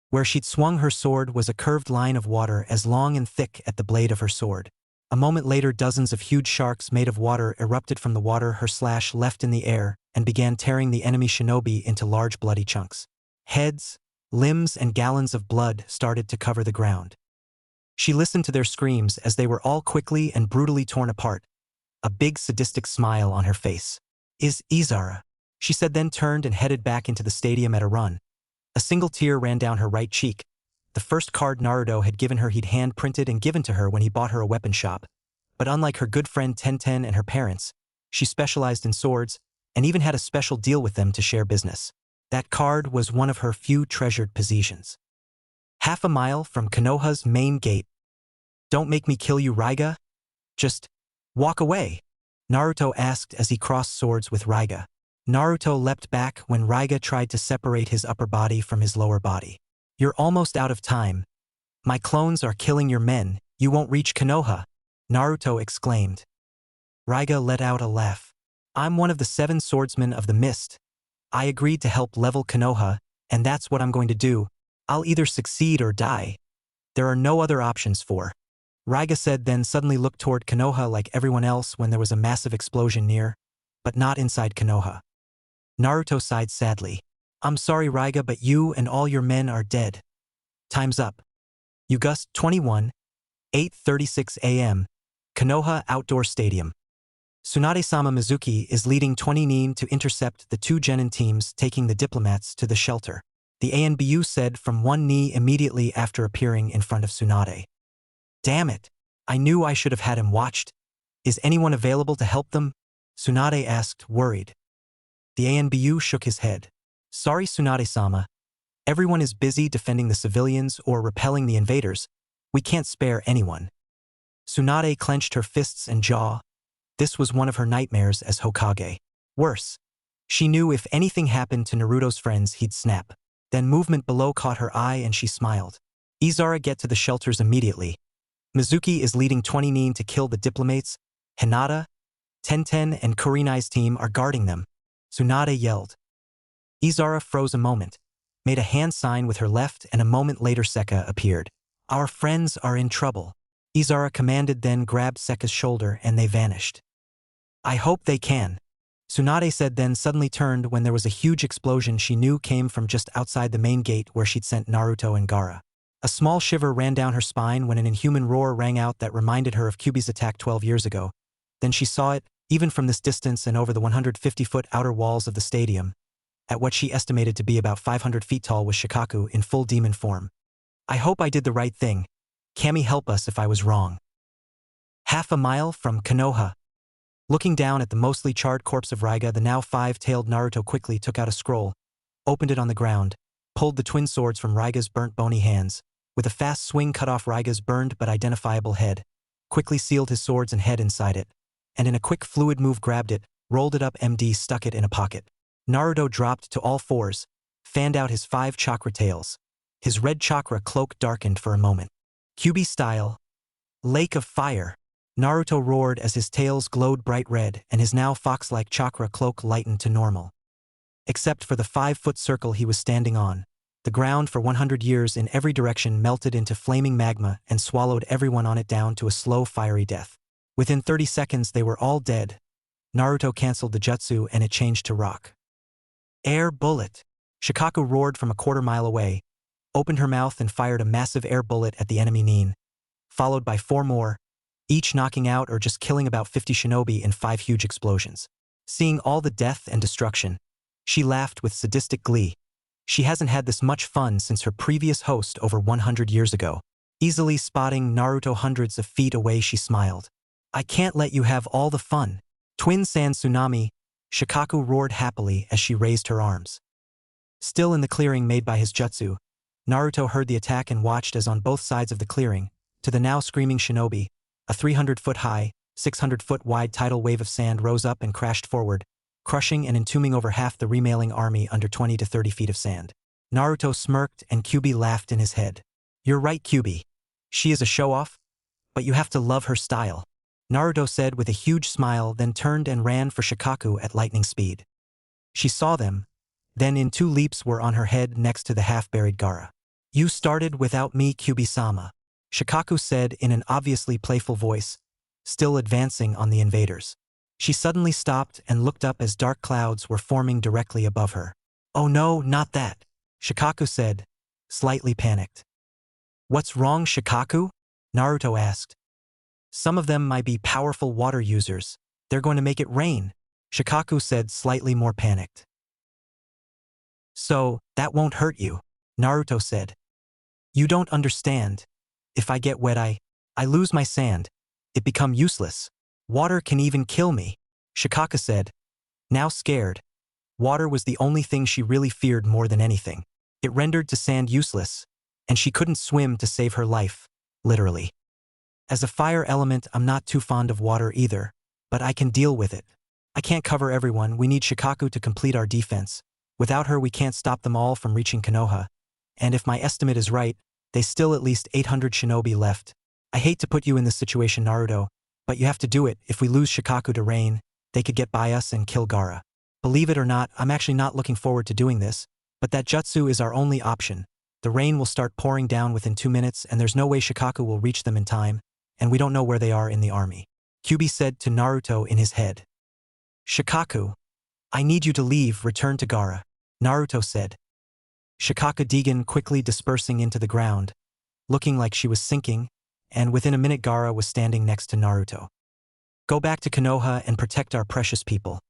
Where she'd swung her sword was a curved line of water as long and thick at the blade of her sword. A moment later, dozens of huge sharks made of water erupted from the water her slash left in the air and began tearing the enemy shinobi into large bloody chunks. Heads, limbs, and gallons of blood started to cover the ground. She listened to their screams as they were all quickly and brutally torn apart, a big sadistic smile on her face. "Is Izara," she said, then turned and headed back into the stadium at a run. A single tear ran down her right cheek. The first card Naruto had given her he'd hand-printed and given to her when he bought her a weapon shop. But unlike her good friend Tenten and her parents, she specialized in swords and even had a special deal with them to share business. That card was one of her few treasured possessions. Half a mile from Konoha's main gate. "Don't make me kill you, Raiga. Just walk away," Naruto asked as he crossed swords with Raiga. Naruto leapt back when Raiga tried to separate his upper body from his lower body. "You're almost out of time. My clones are killing your men. You won't reach Konoha," Naruto exclaimed. Raiga let out a laugh. "I'm one of the 7 swordsmen of the mist. I agreed to help level Konoha, and that's what I'm going to do. I'll either succeed or die. There are no other options for." Raiga said, then suddenly looked toward Konoha like everyone else when there was a massive explosion near, but not inside Konoha. Naruto sighed sadly. "I'm sorry, Raiga, but you and all your men are dead. Time's up." August 21, 8:36 a.m., Konoha Outdoor Stadium. Tsunade-sama Mizuki is leading 20 nin to intercept the 2 genin teams taking the diplomats to the shelter. The ANBU said from one knee immediately after appearing in front of Tsunade. "Damn it! I knew I should have had him watched. Is anyone available to help them?" Tsunade asked, worried. The ANBU shook his head. "Sorry, Tsunade-sama. Everyone is busy defending the civilians or repelling the invaders. We can't spare anyone." Tsunade clenched her fists and jaw. This was one of her nightmares as Hokage. Worse, she knew if anything happened to Naruto's friends, he'd snap. Then movement below caught her eye and she smiled. "Izara, get to the shelters immediately. Mizuki is leading 20 nin to kill the diplomates. Hinata, Tenten, and Kurenai's team are guarding them," Tsunade yelled. Izara froze a moment, made a hand sign with her left, and a moment later Sekka appeared. "Our friends are in trouble," Izara commanded, then grabbed Sekka's shoulder and they vanished. "I hope they can," Tsunade said, then suddenly turned when there was a huge explosion she knew came from just outside the main gate where she'd sent Naruto and Gaara. A small shiver ran down her spine when an inhuman roar rang out that reminded her of Kyuubi's attack 12 years ago. Then she saw it, even from this distance and over the 150-foot outer walls of the stadium. At what she estimated to be about 500 feet tall was Shikaku in full demon form. "I hope I did the right thing. Kami, help us if I was wrong." Half a mile from Konoha. Looking down at the mostly charred corpse of Raiga, the now 5-tailed Naruto quickly took out a scroll, opened it on the ground, pulled the twin swords from Raiga's burnt bony hands, with a fast swing cut off Raiga's burned but identifiable head, quickly sealed his swords and head inside it, and in a quick fluid move grabbed it, rolled it up, stuck it in a pocket. Naruto dropped to all fours, fanned out his 5 chakra tails. His red chakra cloak darkened for a moment. Kyuubi style. Lake of Fire. Naruto roared as his tails glowed bright red and his now fox-like chakra cloak lightened to normal. Except for the 5-foot circle he was standing on. The ground for 100 years in every direction melted into flaming magma and swallowed everyone on it down to a slow, fiery death. Within 30 seconds they were all dead. Naruto canceled the jutsu and it changed to rock. Air bullet. Shikaku roared from a quarter-mile away, opened her mouth and fired a massive air bullet at the enemy nin, followed by 4 more, each knocking out or just killing about 50 shinobi in 5 huge explosions. Seeing all the death and destruction, she laughed with sadistic glee. She hasn't had this much fun since her previous host over 100 years ago. Easily spotting Naruto hundreds of feet away, she smiled. "I can't let you have all the fun." Twin Sand Tsunami, Shikaku roared happily as she raised her arms. Still in the clearing made by his jutsu, Naruto heard the attack and watched as on both sides of the clearing, to the now screaming shinobi, a 300-foot high, 600-foot wide tidal wave of sand rose up and crashed forward, crushing and entombing over half the remaining army under 20 to 30 feet of sand. Naruto smirked and Kyuubi laughed in his head. You're right, Kyuubi. She is a show-off, but you have to love her style. Naruto said with a huge smile, then turned and ran for Shikaku at lightning speed. She saw them, then in 2 leaps were on her head next to the half-buried Gaara. You started without me, Kyuubi-sama, Shikaku said in an obviously playful voice, still advancing on the invaders. She suddenly stopped and looked up as dark clouds were forming directly above her. Oh no, not that, Shikaku said, slightly panicked. What's wrong, Shikaku? Naruto asked. Some of them might be powerful water users. They're going to make it rain, Shikaku said, slightly more panicked. So, that won't hurt you, Naruto said. You don't understand. If I get wet I lose my sand. It become useless. Water can even kill me, Shikaku said. Now scared. Water was the only thing she really feared more than anything. It rendered to sand useless, and she couldn't swim to save her life, literally. As a fire element, I'm not too fond of water either, but I can deal with it. I can't cover everyone, we need Shikaku to complete our defense. Without her we can't stop them all from reaching Konoha, and if my estimate is right, they still at least 800 shinobi left. I hate to put you in this situation, Naruto, but you have to do it. If we lose Shikaku to rain, they could get by us and kill Gaara. Believe it or not, I'm actually not looking forward to doing this, but that jutsu is our only option. The rain will start pouring down within 2 minutes and there's no way Shikaku will reach them in time, and we don't know where they are in the army. Kyuubi said to Naruto in his head. Shikaku, I need you to leave, return to Gaara, Naruto said. Shikaku Deegan quickly dispersing into the ground, looking like she was sinking, and within a minute Gaara was standing next to Naruto. Go back to Konoha and protect our precious people.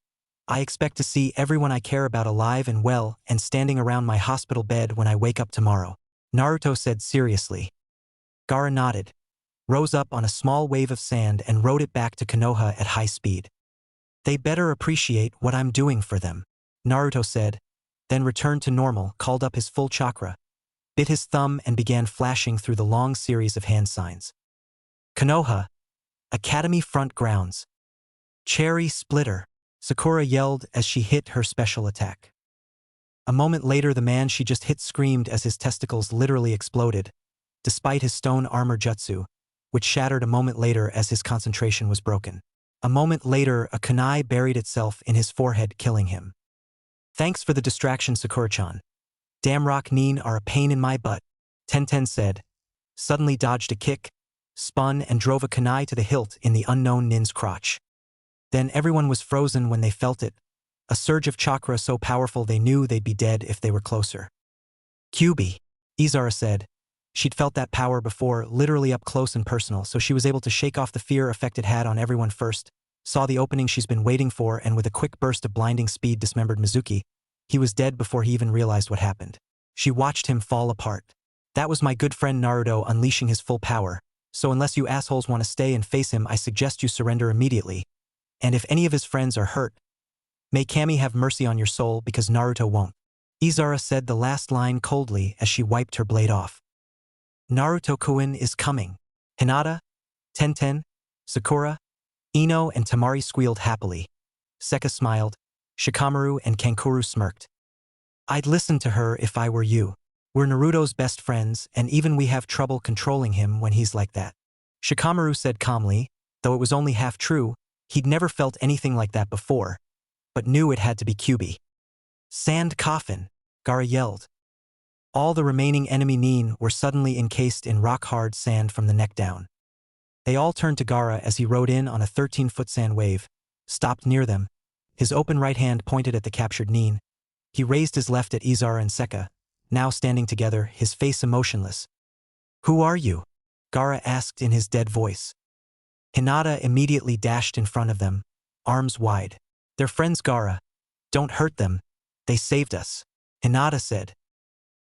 I expect to see everyone I care about alive and well and standing around my hospital bed when I wake up tomorrow, Naruto said seriously. Gaara nodded, rose up on a small wave of sand and rode it back to Konoha at high speed. They better appreciate what I'm doing for them, Naruto said, then returned to normal, called up his full chakra, bit his thumb and began flashing through the long series of hand signs. Konoha, Academy Front Grounds. Cherry Splitter, Sakura yelled as she hit her special attack. A moment later the man she just hit screamed as his testicles literally exploded, despite his stone armor jutsu, which shattered a moment later as his concentration was broken. A moment later a kunai buried itself in his forehead, killing him. Thanks for the distraction, Sakura-chan. Damn rock Nin are a pain in my butt, Tenten said, suddenly dodged a kick, spun and drove a kunai to the hilt in the unknown Nin's crotch. Then everyone was frozen when they felt it, a surge of chakra so powerful they knew they'd be dead if they were closer. Kyuubi, Izara said. She'd felt that power before, literally up close and personal, so she was able to shake off the fear effect it had on everyone first, saw the opening she's been waiting for, and with a quick burst of blinding speed dismembered Mizuki. He was dead before he even realized what happened. She watched him fall apart. That was my good friend Naruto unleashing his full power, so unless you assholes want to stay and face him, I suggest you surrender immediately. And if any of his friends are hurt, may Kami have mercy on your soul because Naruto won't. Izara said the last line coldly as she wiped her blade off. Naruto-kun is coming. Hinata, Tenten, Sakura, Ino and Tamari squealed happily. Seka smiled. Shikamaru and Kankuro smirked. I'd listen to her if I were you. We're Naruto's best friends, and even we have trouble controlling him when he's like that. Shikamaru said calmly, though it was only half true, he'd never felt anything like that before, but knew it had to be Kyuubi. Sand coffin, Gaara yelled. All the remaining enemy Nin were suddenly encased in rock-hard sand from the neck down. They all turned to Gaara as he rode in on a 13-foot sand wave, stopped near them, his open right hand pointed at the captured Nin. He raised his left at Izara and Seka, now standing together, his face emotionless. Who are you? Gaara asked in his dead voice. Hinata immediately dashed in front of them, arms wide. They're friends, Gaara. Don't hurt them. They saved us, Hinata said.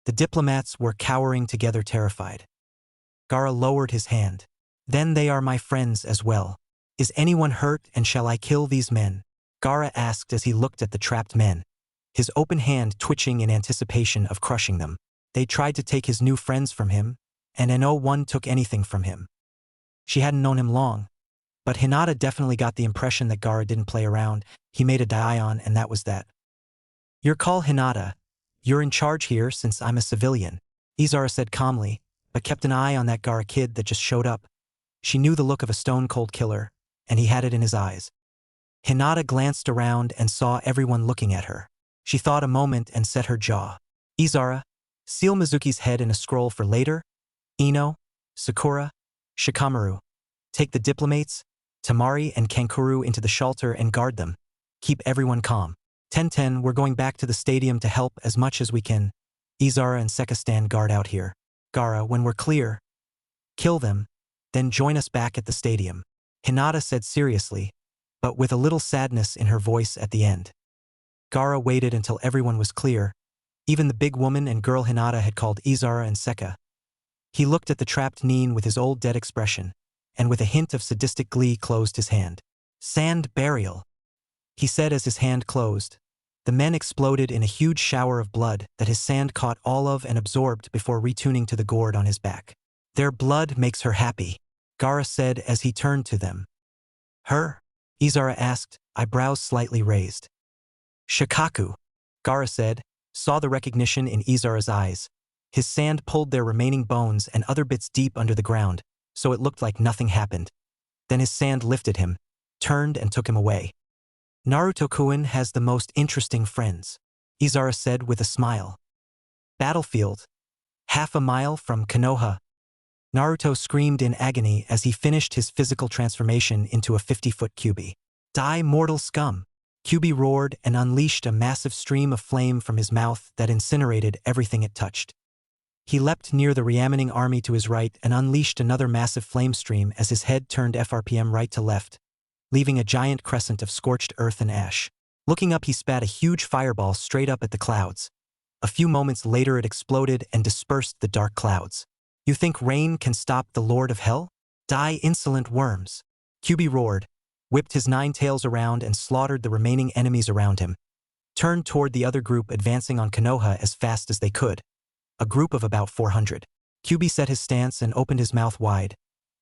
The diplomats were cowering together, terrified. Gaara lowered his hand. Then they are my friends as well. Is anyone hurt and shall I kill these men? Gaara asked as he looked at the trapped men, his open hand twitching in anticipation of crushing them. They tried to take his new friends from him, and no one took anything from him. She hadn't known him long, but Hinata definitely got the impression that Gaara didn't play around. He made a Dion and that was that. Your call, Hinata. You're in charge here since I'm a civilian, Izara said calmly, but kept an eye on that Gara kid that just showed up. She knew the look of a stone-cold killer, and he had it in his eyes. Hinata glanced around and saw everyone looking at her. She thought a moment and set her jaw. Izara, seal Mizuki's head in a scroll for later. Ino, Sakura, Shikamaru. Take the diplomates, Tamari and Kankuru into the shelter and guard them. Keep everyone calm. 10-10, we're going back to the stadium to help as much as we can. Izara and Seka stand guard out here. Gara, when we're clear, kill them, then join us back at the stadium. Hinata said seriously, but with a little sadness in her voice at the end. Gara waited until everyone was clear. Even the big woman and girl Hinata had called Izara and Seka. He looked at the trapped Nin with his old dead expression, and with a hint of sadistic glee closed his hand. Sand burial, he said as his hand closed. The men exploded in a huge shower of blood that his sand caught all of and absorbed before retuning to the gourd on his back. Their blood makes her happy, Gara said as he turned to them. Her? Izara asked, eyebrows slightly raised. Shikaku, Gara said, saw the recognition in Izara's eyes. His sand pulled their remaining bones and other bits deep under the ground, so it looked like nothing happened. Then his sand lifted him, turned and took him away. Naruto-kun has the most interesting friends, Izara said with a smile. Battlefield. Half a mile from Konoha. Naruto screamed in agony as he finished his physical transformation into a 50-foot Kyuubi. Die, mortal scum! Kyuubi roared and unleashed a massive stream of flame from his mouth that incinerated everything it touched. He leapt near the reanimating army to his right and unleashed another massive flame stream as his head turned FRPM right to left, leaving a giant crescent of scorched earth and ash. Looking up, he spat a huge fireball straight up at the clouds. A few moments later it exploded and dispersed the dark clouds. You think rain can stop the Lord of Hell? Die, insolent worms! Kyuubi roared, whipped his 9 tails around and slaughtered the remaining enemies around him, turned toward the other group advancing on Konoha as fast as they could. A group of about 400. Kyuubi set his stance and opened his mouth wide,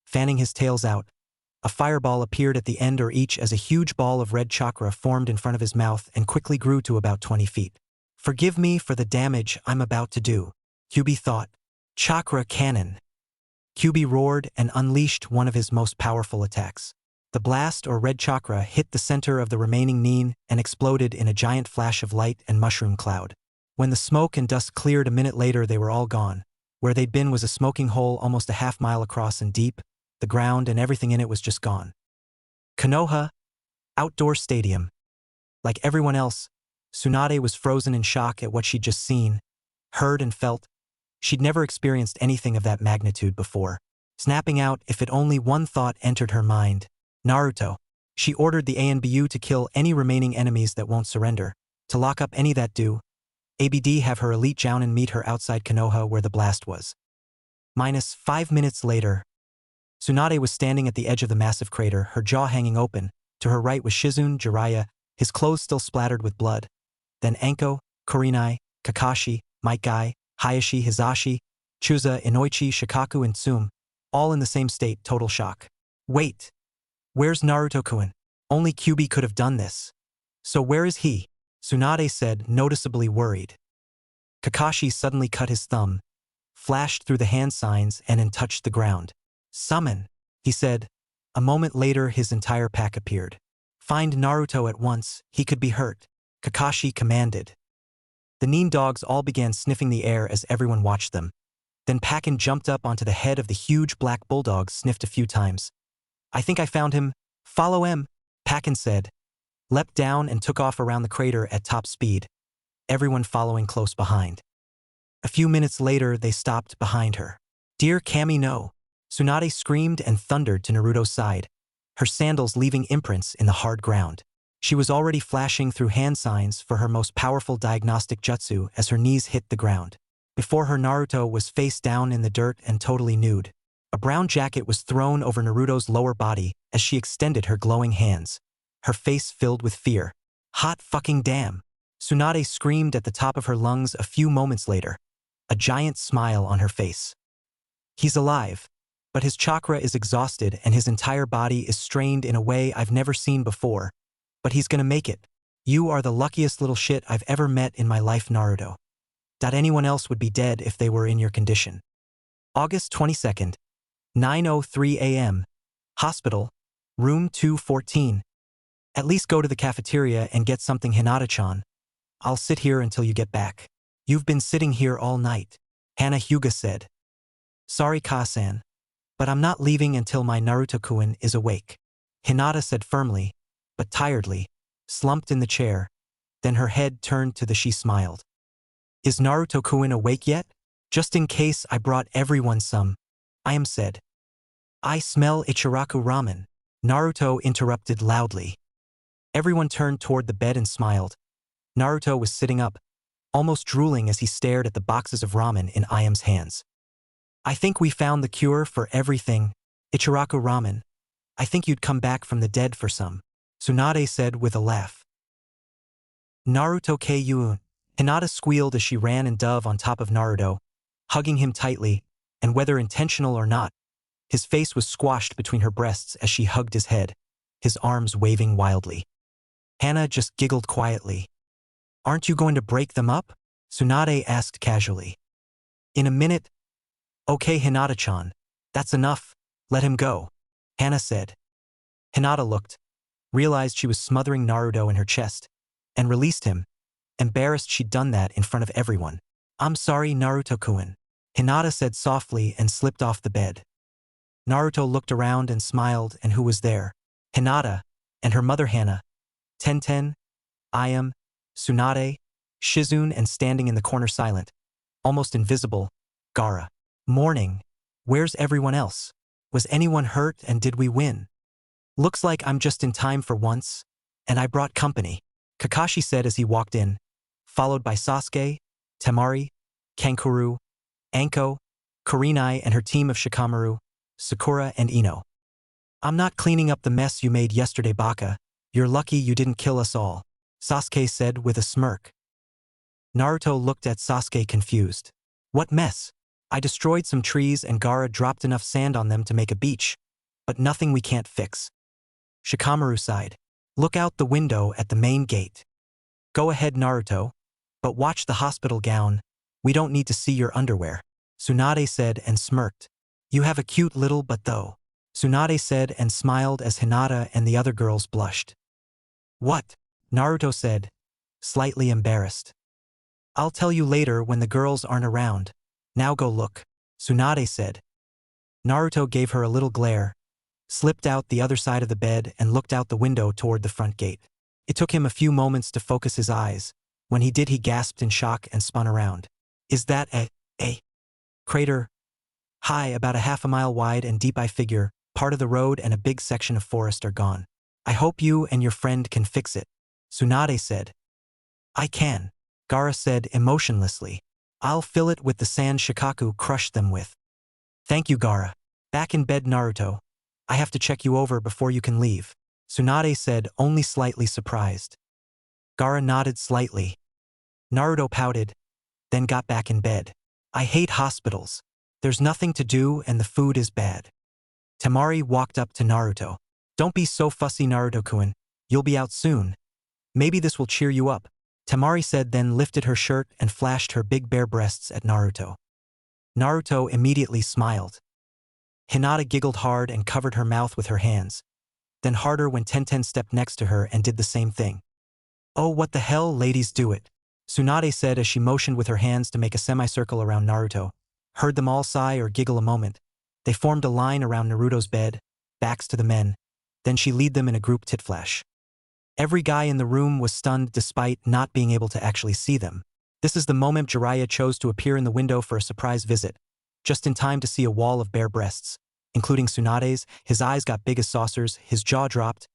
fanning his tails out. A fireball appeared at the end or each as a huge ball of red chakra formed in front of his mouth and quickly grew to about 20 feet. Forgive me for the damage I'm about to do, Kyuubi thought. Chakra cannon. Kyuubi roared and unleashed one of his most powerful attacks. The blast or red chakra hit the center of the remaining Nin and exploded in a giant flash of light and mushroom cloud. When the smoke and dust cleared a minute later, they were all gone. Where they'd been was a smoking hole almost a half-mile across and deep. The ground and everything in it was just gone. Konoha, outdoor stadium. Like everyone else, Tsunade was frozen in shock at what she'd just seen, heard and felt. She'd never experienced anything of that magnitude before. Snapping out, if it only one thought entered her mind. Naruto. She ordered the ANBU to kill any remaining enemies that won't surrender, to lock up any that do. ABD have her elite jounin meet her outside Konoha where the blast was. -5 minutes later, Tsunade was standing at the edge of the massive crater, her jaw hanging open. To her right was Shizune, Jiraiya, his clothes still splattered with blood. Then Anko, Kurenai, Kakashi, Maikai, Hayashi, Hizashi, Chuza, Inoichi, Shikaku, and Tsume, all in the same state, total shock. Wait! Where's Naruto-kun? Only Kyuubi could have done this. So where is he? Tsunade said, noticeably worried. Kakashi suddenly cut his thumb, flashed through the hand signs and touched the ground. Summon, he said. A moment later his entire pack appeared. Find Naruto at once, he could be hurt, Kakashi commanded. The Nin dogs all began sniffing the air as everyone watched them. Then Pakin jumped up onto the head of the huge black bulldog, sniffed a few times. I think I found him. Follow him, Pakin said. Leapt down and took off around the crater at top speed, everyone following close behind. A few minutes later they stopped behind her. Dear Kami no! Tsunade screamed and thundered to Naruto's side, her sandals leaving imprints in the hard ground. She was already flashing through hand signs for her most powerful diagnostic jutsu as her knees hit the ground. Before her, Naruto was face down in the dirt and totally nude. A brown jacket was thrown over Naruto's lower body as she extended her glowing hands, her face filled with fear. Hot fucking damn! Tsunade screamed at the top of her lungs a few moments later, a giant smile on her face. He's alive, but his chakra is exhausted and his entire body is strained in a way I've never seen before. But he's gonna make it. You are the luckiest little shit I've ever met in my life, Naruto. That anyone else would be dead if they were in your condition. August 22nd, 9:03 a.m. Hospital, room 214. At least go to the cafeteria and get something, Hinata-chan. I'll sit here until you get back. You've been sitting here all night, Hana Hyuga said. Sorry, Ka-san, but I'm not leaving until my Naruto-kun is awake, Hinata said firmly, but tiredly, slumped in the chair. Then her head turned to she smiled. Is Naruto-kun awake yet? Just in case, I brought everyone some. I said. I smell Ichiraku ramen, Naruto interrupted loudly. Everyone turned toward the bed and smiled. Naruto was sitting up, almost drooling as he stared at the boxes of ramen in Iam's hands. I think we found the cure for everything, Ichiraku ramen. I think you'd come back from the dead for some, Tsunade said with a laugh. Naruto Kyuun, Hinata squealed as she ran and dove on top of Naruto, hugging him tightly, and whether intentional or not, his face was squashed between her breasts as she hugged his head, his arms waving wildly. Hana just giggled quietly. Aren't you going to break them up? Tsunade asked casually. In a minute. Okay, Hinata-chan. That's enough. Let him go, Hana said. Hinata looked, realized she was smothering Naruto in her chest, and released him, embarrassed she'd done that in front of everyone. I'm sorry, Naruto-kun, Hinata said softly and slipped off the bed. Naruto looked around and smiled, and who was there? Hinata, and her mother Hana, Tenten, Iam, Tsunade, Shizune, and standing in the corner silent, almost invisible, Gaara. Morning. Where's everyone else? Was anyone hurt and did we win? Looks like I'm just in time for once, and I brought company, Kakashi said as he walked in, followed by Sasuke, Temari, Kankuro, Anko, Kurenai and her team of Shikamaru, Sakura and Ino. I'm not cleaning up the mess you made yesterday, Baka. You're lucky you didn't kill us all, Sasuke said with a smirk. Naruto looked at Sasuke confused. What mess? I destroyed some trees and Gaara dropped enough sand on them to make a beach, but nothing we can't fix. Shikamaru sighed. Look out the window at the main gate. Go ahead, Naruto, but watch the hospital gown. We don't need to see your underwear, Tsunade said and smirked. You have a cute little butt though, Tsunade said and smiled as Hinata and the other girls blushed. What? Naruto said, slightly embarrassed. I'll tell you later when the girls aren't around. Now go look, Tsunade said. Naruto gave her a little glare, slipped out the other side of the bed and looked out the window toward the front gate. It took him a few moments to focus his eyes. When he did, he gasped in shock and spun around. Is that a crater? High, about a half a mile wide and deep, I figure. Part of the road and a big section of forest are gone. I hope you and your friend can fix it, Tsunade said. I can, Gaara said emotionlessly. I'll fill it with the sand Shikaku crushed them with. Thank you, Gaara. Back in bed, Naruto. I have to check you over before you can leave, Tsunade said, only slightly surprised. Gaara nodded slightly. Naruto pouted, then got back in bed. I hate hospitals. There's nothing to do and the food is bad. Temari walked up to Naruto. Don't be so fussy, Naruto-kun. You'll be out soon. Maybe this will cheer you up, Temari said, then lifted her shirt and flashed her big bare breasts at Naruto. Naruto immediately smiled. Hinata giggled hard and covered her mouth with her hands, then harder when Tenten stepped next to her and did the same thing. Oh, what the hell, ladies, do it, Tsunade said as she motioned with her hands to make a semicircle around Naruto. Heard them all sigh or giggle a moment. They formed a line around Naruto's bed, backs to the men. Then she led them in a group tit-flash. Every guy in the room was stunned despite not being able to actually see them. This is the moment Jiraiya chose to appear in the window for a surprise visit, just in time to see a wall of bare breasts, including Tsunade's. His eyes got big as saucers, his jaw dropped.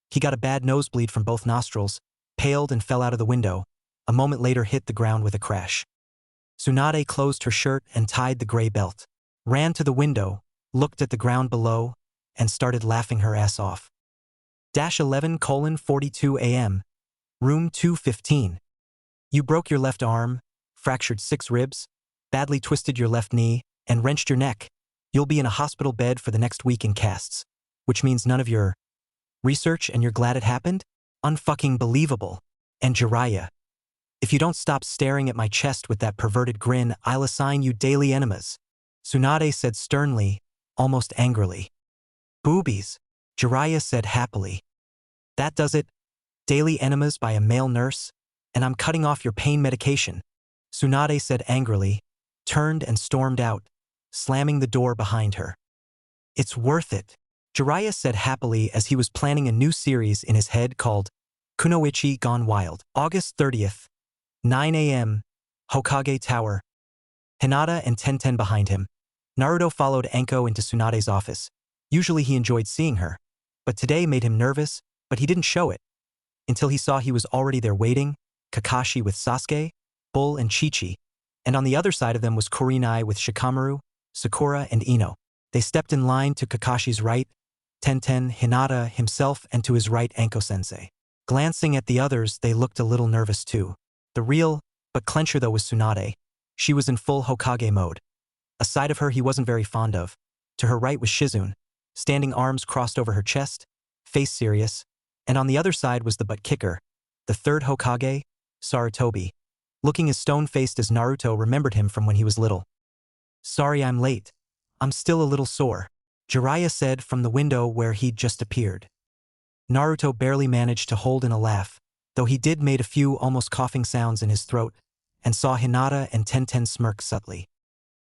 He got a bad nosebleed from both nostrils, paled and fell out of the window. A moment later hit the ground with a crash. Tsunade closed her shirt and tied the gray belt, ran to the window, looked at the ground below, and started laughing her ass off. 11:42 a.m. Room 215. You broke your left arm, fractured 6 ribs, badly twisted your left knee, and wrenched your neck. You'll be in a hospital bed for the next week in casts, which means none of your research and you're glad it happened? Unfucking believable. And Jiraiya, if you don't stop staring at my chest with that perverted grin, I'll assign you daily enemas, Tsunade said sternly, almost angrily. Boobies, Jiraiya said happily. That does it? Daily enemas by a male nurse? And I'm cutting off your pain medication, Tsunade said angrily, turned and stormed out, slamming the door behind her. It's worth it, Jiraiya said happily as he was planning a new series in his head called Kunoichi Gone Wild. August 30th, 9 a.m., Hokage Tower. Hinata and Tenten behind him. Naruto followed Anko into Tsunade's office. Usually he enjoyed seeing her, but today made him nervous, but he didn't show it. Until he saw he was already there waiting, Kakashi with Sasuke, Bull and Chi-Chi, and on the other side of them was Kurenai with Shikamaru, Sakura and Ino. They stepped in line to Kakashi's right, Tenten, Hinata himself, and to his right Anko-sensei. Glancing at the others, they looked a little nervous too. The real, but clencher though was Tsunade. She was in full Hokage mode. A side of her he wasn't very fond of. To her right was Shizune, standing arms crossed over her chest, face serious, and on the other side was the butt kicker, the third Hokage, Sarutobi, looking as stone-faced as Naruto remembered him from when he was little. Sorry I'm late. I'm still a little sore, Jiraiya said from the window where he'd just appeared. Naruto barely managed to hold in a laugh, though he did made a few almost coughing sounds in his throat, and saw Hinata and Tenten smirk subtly.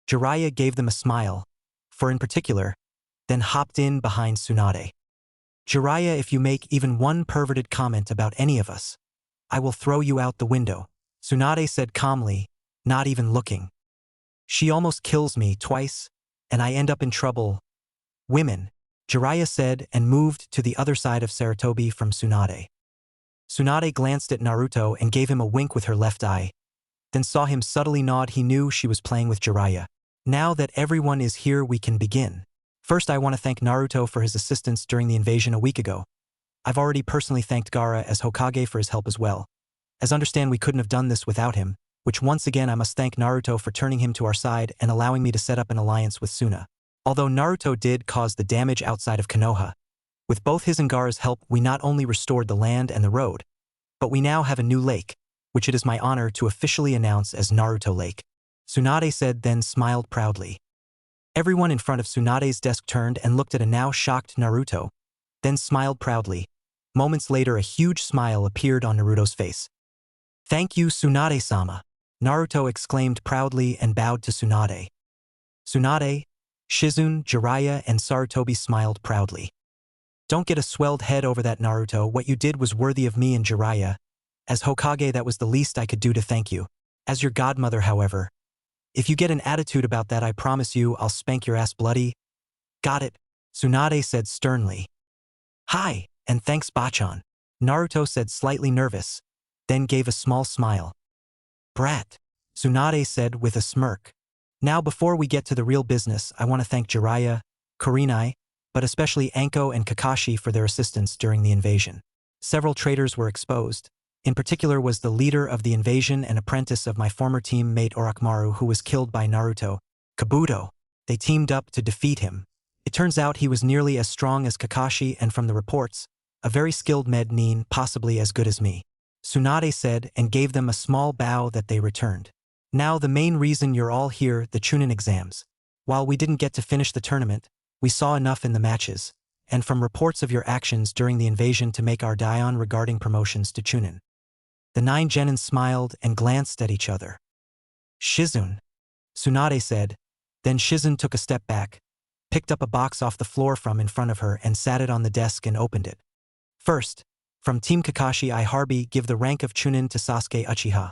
Jiraiya gave them a smile, for in particular, then hopped in behind Tsunade. Jiraiya, if you make even one perverted comment about any of us, I will throw you out the window, Tsunade said calmly, not even looking. She almost kills me twice, and I end up in trouble. Women, Jiraiya said and moved to the other side of Sarutobi from Tsunade. Tsunade glanced at Naruto and gave him a wink with her left eye, then saw him subtly nod. He knew she was playing with Jiraiya. Now that everyone is here, we can begin. First, I want to thank Naruto for his assistance during the invasion a week ago. I've already personally thanked Gaara as Hokage for his help as well. As understand, we couldn't have done this without him, which once again I must thank Naruto for turning him to our side and allowing me to set up an alliance with Suna. Although Naruto did cause the damage outside of Konoha, with both his and Gaara's help we not only restored the land and the road, but we now have a new lake, which it is my honor to officially announce as Naruto Lake, Tsunade said, then smiled proudly. Everyone in front of Tsunade's desk turned and looked at a now shocked Naruto, then smiled proudly. Moments later a huge smile appeared on Naruto's face. Thank you, Tsunade-sama, Naruto exclaimed proudly and bowed to Tsunade. Tsunade, Shizune, Jiraiya and Sarutobi smiled proudly. Don't get a swelled head over that, Naruto. What you did was worthy of me and Jiraiya. As Hokage, that was the least I could do to thank you. As your godmother, however, if you get an attitude about that, I promise you I'll spank your ass bloody. Got it, Tsunade said sternly. Hi, and thanks Bachan, Naruto said slightly nervous, then gave a small smile. Brat, Tsunade said with a smirk. Now before we get to the real business, I want to thank Jiraiya, Kurenai, but especially Anko and Kakashi for their assistance during the invasion. Several traitors were exposed. In particular was the leader of the invasion and apprentice of my former teammate Orochimaru, who was killed by Naruto, Kabuto. They teamed up to defeat him. It turns out he was nearly as strong as Kakashi and from the reports, a very skilled nin, possibly as good as me, Tsunade said and gave them a small bow that they returned. Now the main reason you're all here, the Chunin exams. While we didn't get to finish the tournament, we saw enough in the matches, and from reports of your actions during the invasion to make our Dion regarding promotions to Chunin. The 9 genin smiled and glanced at each other. Shizune, Tsunade said, then Shizune took a step back, picked up a box off the floor from in front of her and sat it on the desk and opened it. First, from Team Kakashi, I hereby give the rank of Chunin to Sasuke Uchiha.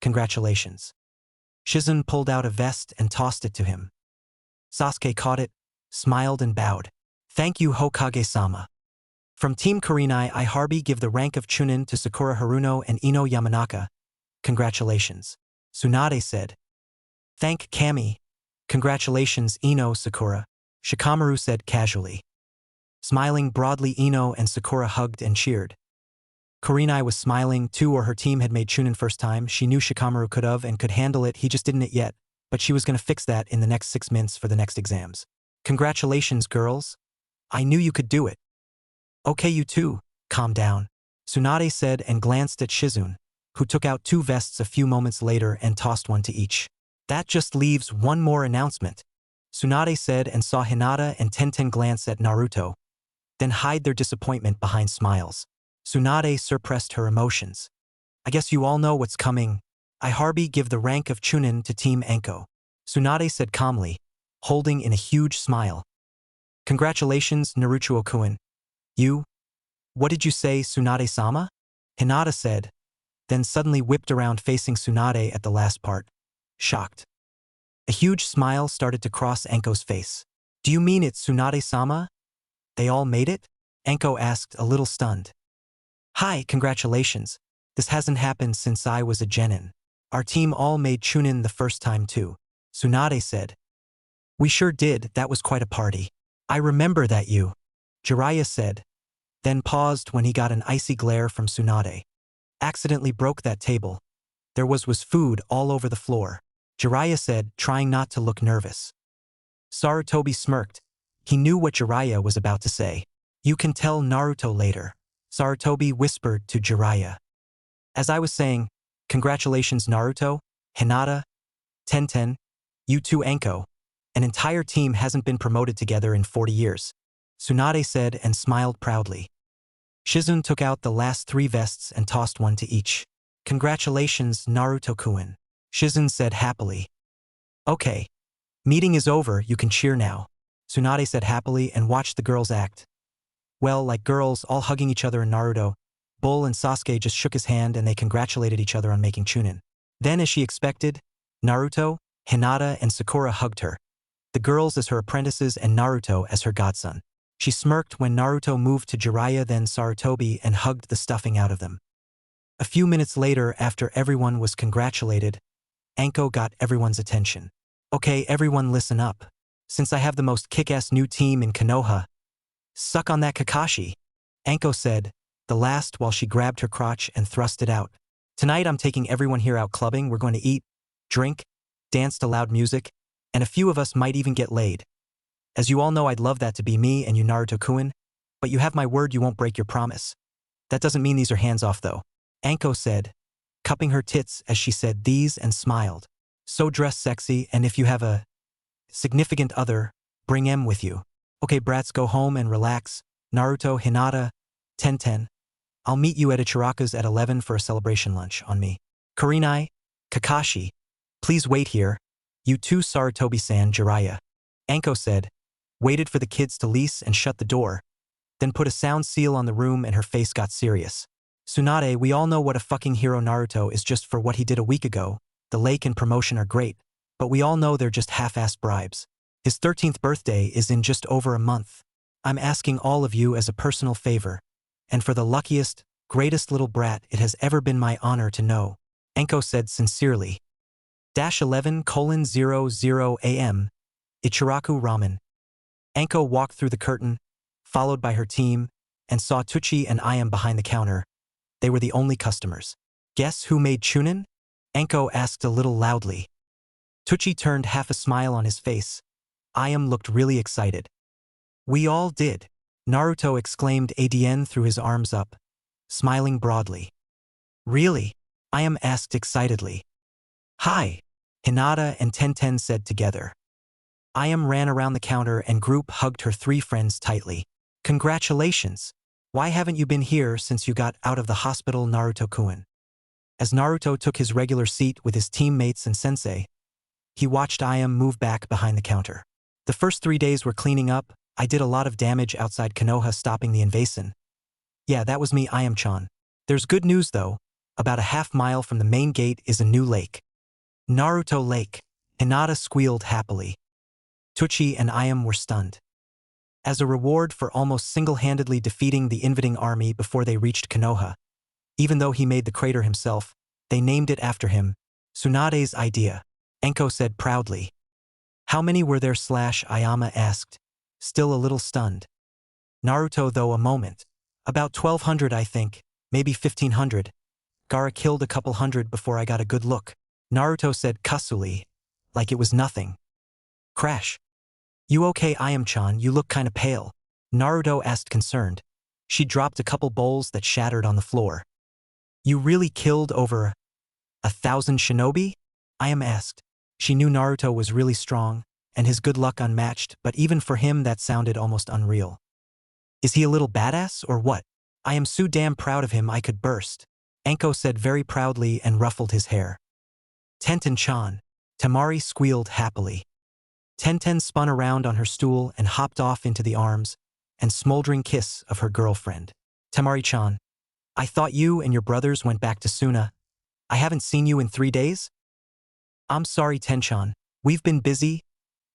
Congratulations. Shizune pulled out a vest and tossed it to him. Sasuke caught it, smiled and bowed. Thank you, Hokage-sama. From Team Kurenai, I hereby give the rank of Chunin to Sakura Haruno and Ino Yamanaka. Congratulations, Tsunade said. Thank Kami. Congratulations, Ino, Sakura, Shikamaru said casually. Smiling broadly, Ino and Sakura hugged and cheered. Kurenai was smiling too, or her team had made Chunin first time. She knew Shikamaru could have and could handle it, he just didn't it yet, but she was going to fix that in the next 6 months for the next exams. Congratulations, girls. I knew you could do it. Okay, you two, calm down. Tsunade said and glanced at Shizune, who took out 2 vests a few moments later and tossed one to each. That just leaves one more announcement, Tsunade said and saw Hinata and Tenten glance at Naruto, then hide their disappointment behind smiles. Tsunade suppressed her emotions. I guess you all know what's coming. I Harbi give the rank of Chunin to Team Anko. Tsunade said calmly, holding in a huge smile. Congratulations, Naruto-kun. You? What did you say, Tsunade-sama? Hinata said, then suddenly whipped around facing Tsunade at the last part, shocked. A huge smile started to cross Anko's face. Do you mean it's Tsunade-sama? They all made it? Anko asked, a little stunned. Hi, congratulations. This hasn't happened since I was a genin. Our team all made Chunin the first time too. Tsunade said. We sure did, that was quite a party. I remember that you. Jiraiya said, then paused when he got an icy glare from Tsunade. Accidentally broke that table. There was food all over the floor. Jiraiya said, trying not to look nervous. Sarutobi smirked. He knew what Jiraiya was about to say. You can tell Naruto later, Sarutobi whispered to Jiraiya. As I was saying, congratulations Naruto, Hinata, Tenten, you too Anko. An entire team hasn't been promoted together in 40 years. Tsunade said and smiled proudly. Shizune took out the last 3 vests and tossed one to each. Congratulations, Naruto-kun. Shizune said happily. Okay. Meeting is over, you can cheer now. Tsunade said happily and watched the girls act. Well, like girls, all hugging each other, and Naruto, Bull and Sasuke just shook his hand and they congratulated each other on making Chunin. Then, as she expected, Naruto, Hinata, and Sakura hugged her. The girls as her apprentices and Naruto as her godson. She smirked when Naruto moved to Jiraiya then Sarutobi and hugged the stuffing out of them. A few minutes later, after everyone was congratulated, Anko got everyone's attention. Okay, everyone listen up. Since I have the most kick-ass new team in Konoha, suck on that Kakashi, Anko said, the last while she grabbed her crotch and thrust it out. Tonight I'm taking everyone here out clubbing, we're going to eat, drink, dance to loud music, and a few of us might even get laid. As you all know, I'd love that to be me and you Naruto-kun, but you have my word you won't break your promise. That doesn't mean these are hands off though, Anko said, cupping her tits as she said these and smiled. So dress sexy, and if you have a significant other, bring em with you. Okay brats, go home and relax. Naruto, Hinata, Tenten. I'll meet you at Ichiraku's at 11 for a celebration lunch on me. Kurenai, Kakashi, please wait here. You too Sarutobi-san, Jiraiya. Anko said, waited for the kids to lease and shut the door, then put a sound seal on the room and her face got serious. Tsunade, we all know what a fucking hero Naruto is just for what he did a week ago. The lake and promotion are great, but we all know they're just half-assed bribes. His 13th birthday is in just over a month. I'm asking all of you as a personal favor, and for the luckiest, greatest little brat it has ever been my honor to know, Anko said sincerely. 11:00 a.m. Ichiraku Ramen. Anko walked through the curtain, followed by her team, and saw Tucci and Ayam behind the counter. They were the only customers. Guess who made Chunin? Anko asked a little loudly. Tucci turned half a smile on his face. Ayam looked really excited. We all did, Naruto exclaimed ADN threw his arms up, smiling broadly. Really? Ayam asked excitedly. Hi, Hinata and Tenten said together. Ayam ran around the counter and group hugged her 3 friends tightly. Congratulations! Why haven't you been here since you got out of the hospital, Naruto-kun? As Naruto took his regular seat with his teammates and sensei, he watched Ayam move back behind the counter. The first 3 days were cleaning up. I did a lot of damage outside Konoha stopping the invasion. Yeah, that was me, Ayam-chan. There's good news though. About a half-mile from the main gate is a new lake. Naruto Lake. Hinata squealed happily. Tucci and Ayam were stunned. As a reward for almost single-handedly defeating the invading army before they reached Konoha, even though he made the crater himself, they named it after him. Tsunade's idea, Anko said proudly. How many were there? Ayama asked, still a little stunned. Naruto though a moment. About 1,200 I think, maybe 1,500. Gaara killed a couple hundred before I got a good look. Naruto said cussily, like it was nothing. Crash. You okay, Ayam-chan? You look kinda pale. Naruto asked concerned. She dropped a couple bowls that shattered on the floor. You really killed over 1,000 shinobi? I asked. She knew Naruto was really strong, and his good luck unmatched, but even for him that sounded almost unreal. Is he a little badass, or what? I am so damn proud of him I could burst, Anko said very proudly and ruffled his hair. Tenten-chan. Temari squealed happily. Tenten spun around on her stool and hopped off into the arms and smoldering kiss of her girlfriend. Temari-chan, I thought you and your brothers went back to Suna. I haven't seen you in 3 days? I'm sorry, Tenchan. We've been busy.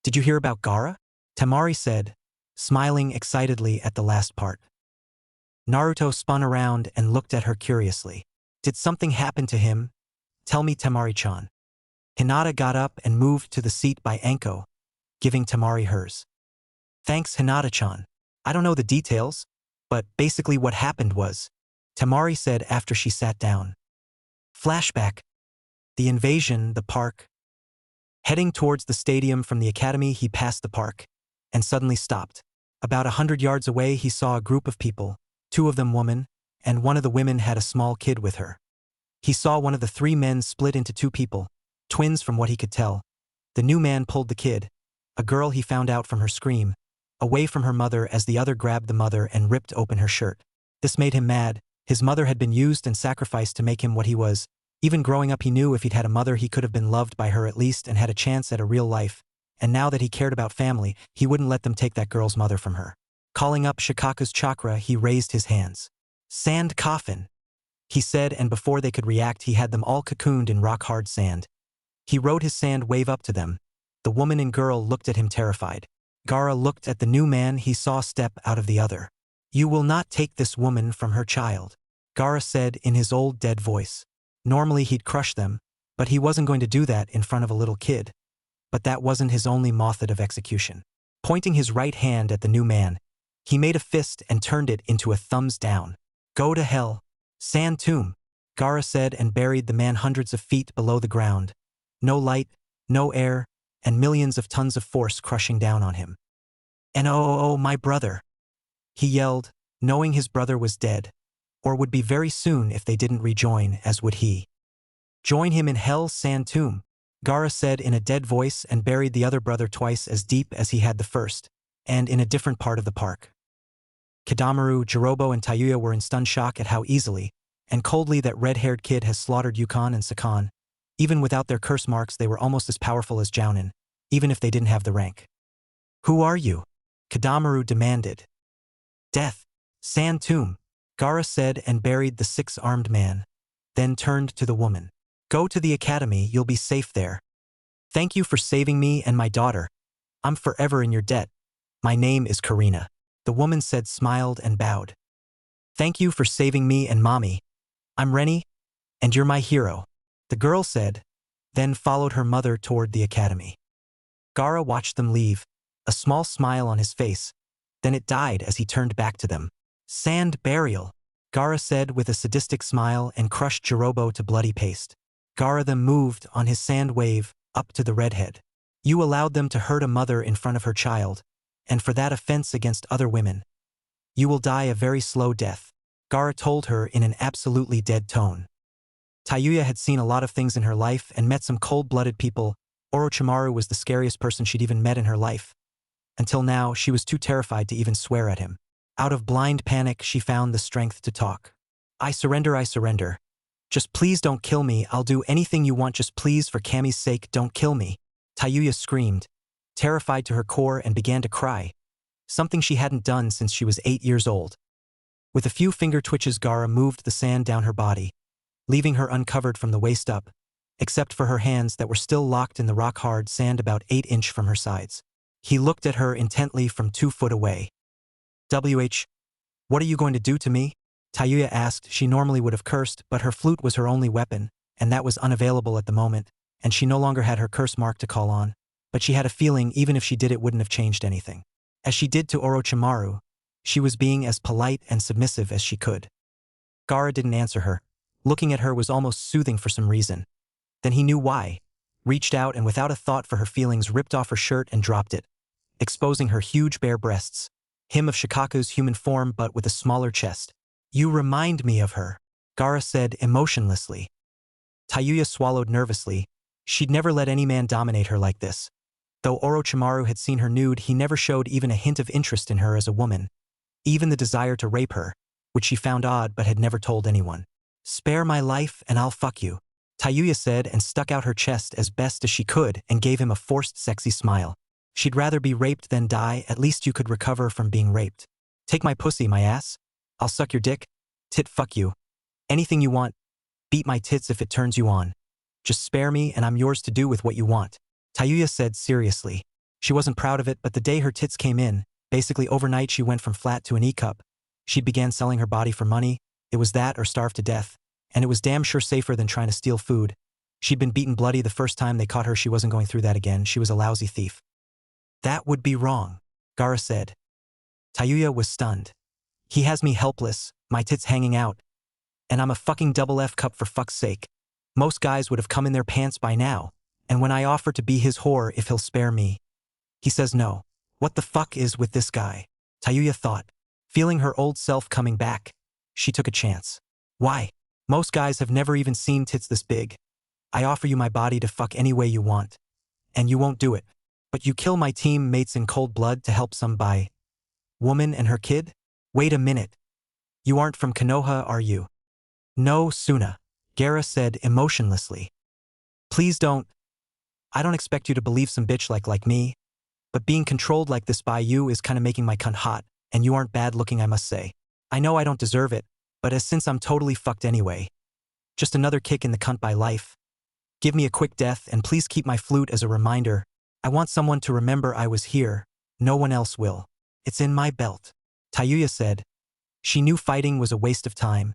Did you hear about Gaara? Temari said, smiling excitedly at the last part. Naruto spun around and looked at her curiously. Did something happen to him? Tell me, Temari-chan. Hinata got up and moved to the seat by Anko, giving Temari hers. Thanks, Hinata-chan. I don't know the details, but basically what happened was, Temari said after she sat down. Flashback. The invasion, the park. Heading towards the stadium from the academy, he passed the park and suddenly stopped. About 100 yards away, he saw a group of people, 2 of them women, and one of the women had a small kid with her. He saw one of the 3 men split into 2 people, twins from what he could tell. The new man pulled the kid, a girl he found out from her scream, away from her mother as the other grabbed the mother and ripped open her shirt. This made him mad. His mother had been used and sacrificed to make him what he was. Even growing up he knew if he'd had a mother he could have been loved by her at least and had a chance at a real life, and now that he cared about family, he wouldn't let them take that girl's mother from her. Calling up Shikaku's chakra, he raised his hands. Sand coffin, he said, and before they could react he had them all cocooned in rock-hard sand. He rode his sand wave up to them. The woman and girl looked at him terrified. Gaara looked at the new man he saw step out of the other. You will not take this woman from her child, Gaara said in his old dead voice. Normally he'd crush them, but he wasn't going to do that in front of a little kid. But that wasn't his only method of execution. Pointing his right hand at the new man, he made a fist and turned it into a thumbs down. Go to hell. Sand tomb, Gaara said and buried the man hundreds of feet below the ground. No light, no air, and millions of tons of force crushing down on him. And oh, my brother, he yelled, knowing his brother was dead, or would be very soon if they didn't rejoin, as would he. Join him in hell's sand tomb, Gaara said in a dead voice and buried the other brother twice as deep as he had the first, and in a different part of the park. Kidamaru, Jirobo, and Tayuya were in stunned shock at how easily and coldly that red-haired kid has slaughtered Yukon and Sakan. Even without their curse marks, they were almost as powerful as Jounin, even if they didn't have the rank. Who are you? Kidamaru demanded. Death. Sand tomb, Gaara said and buried the 6-armed man, then turned to the woman. Go to the academy, you'll be safe there. Thank you for saving me and my daughter. I'm forever in your debt. My name is Karina, the woman said, smiled and bowed. Thank you for saving me and mommy. I'm Rennie, and you're my hero, the girl said, then followed her mother toward the academy. Gaara watched them leave, a small smile on his face, then it died as he turned back to them. Sand burial, Gaara said with a sadistic smile and crushed Jirobo to bloody paste. Gaara then moved on his sand wave up to the redhead. You allowed them to hurt a mother in front of her child, and for that offense against other women, you will die a very slow death, Gaara told her in an absolutely dead tone. Tayuya had seen a lot of things in her life and met some cold-blooded people. Orochimaru was the scariest person she'd even met in her life. Until now, she was too terrified to even swear at him. Out of blind panic, she found the strength to talk. I surrender. Just please don't kill me. I'll do anything you want. Just please, for Kami's sake, don't kill me. Tayuya screamed, terrified to her core, and began to cry. Something she hadn't done since she was 8 years old. With a few finger twitches, Gaara moved the sand down her body, leaving her uncovered from the waist up, except for her hands that were still locked in the rock-hard sand about 8 inches from her sides. He looked at her intently from 2 foot away. What are you going to do to me? Tayuya asked. She normally would have cursed, but her flute was her only weapon, and that was unavailable at the moment, and she no longer had her curse mark to call on, but she had a feeling even if she did it wouldn't have changed anything. As she did to Orochimaru, she was being as polite and submissive as she could. Gaara didn't answer her. Looking at her was almost soothing for some reason. Then he knew why. Reached out and without a thought for her feelings ripped off her shirt and dropped it, exposing her huge bare breasts. him of Shikaku's human form but with a smaller chest. You remind me of her, Gaara said emotionlessly. Tayuya swallowed nervously. She'd never let any man dominate her like this. Though Orochimaru had seen her nude, he never showed even a hint of interest in her as a woman. Even the desire to rape her, which she found odd but had never told anyone. Spare my life and I'll fuck you, Tayuya said and stuck out her chest as best as she could and gave him a forced sexy smile. She'd rather be raped than die, at least you could recover from being raped. Take my pussy, my ass. I'll suck your dick. Tit fuck you. Anything you want. Beat my tits if it turns you on. Just spare me and I'm yours to do with what you want, Tayuya said seriously. She wasn't proud of it, but the day her tits came in, basically overnight she went from flat to an E-cup. She began selling her body for money. It was that or starve to death. And it was damn sure safer than trying to steal food. She'd been beaten bloody the first time they caught her. She wasn't going through that again. She was a lousy thief. That would be wrong, Gaara said. Tayuya was stunned. He has me helpless, my tits hanging out. And I'm a fucking double F cup for fuck's sake. Most guys would have come in their pants by now. And when I offer to be his whore if he'll spare me, he says no. What the fuck is with this guy? Tayuya thought. Feeling her old self coming back, she took a chance. Why? Most guys have never even seen tits this big. I offer you my body to fuck any way you want. And you won't do it. But you kill my teammates in cold blood to help some woman and her kid? Wait a minute. You aren't from Konoha, are you? No, Suna, Gaara said emotionlessly. Please don't. I don't expect you to believe some bitch like me. But being controlled like this by you is kinda making my cunt hot, and you aren't bad looking, I must say. I know I don't deserve it, but since I'm totally fucked anyway. Just another kick in the cunt by life. Give me a quick death and please keep my flute as a reminder. I want someone to remember I was here. No one else will. It's in my belt, Tayuya said. She knew fighting was a waste of time,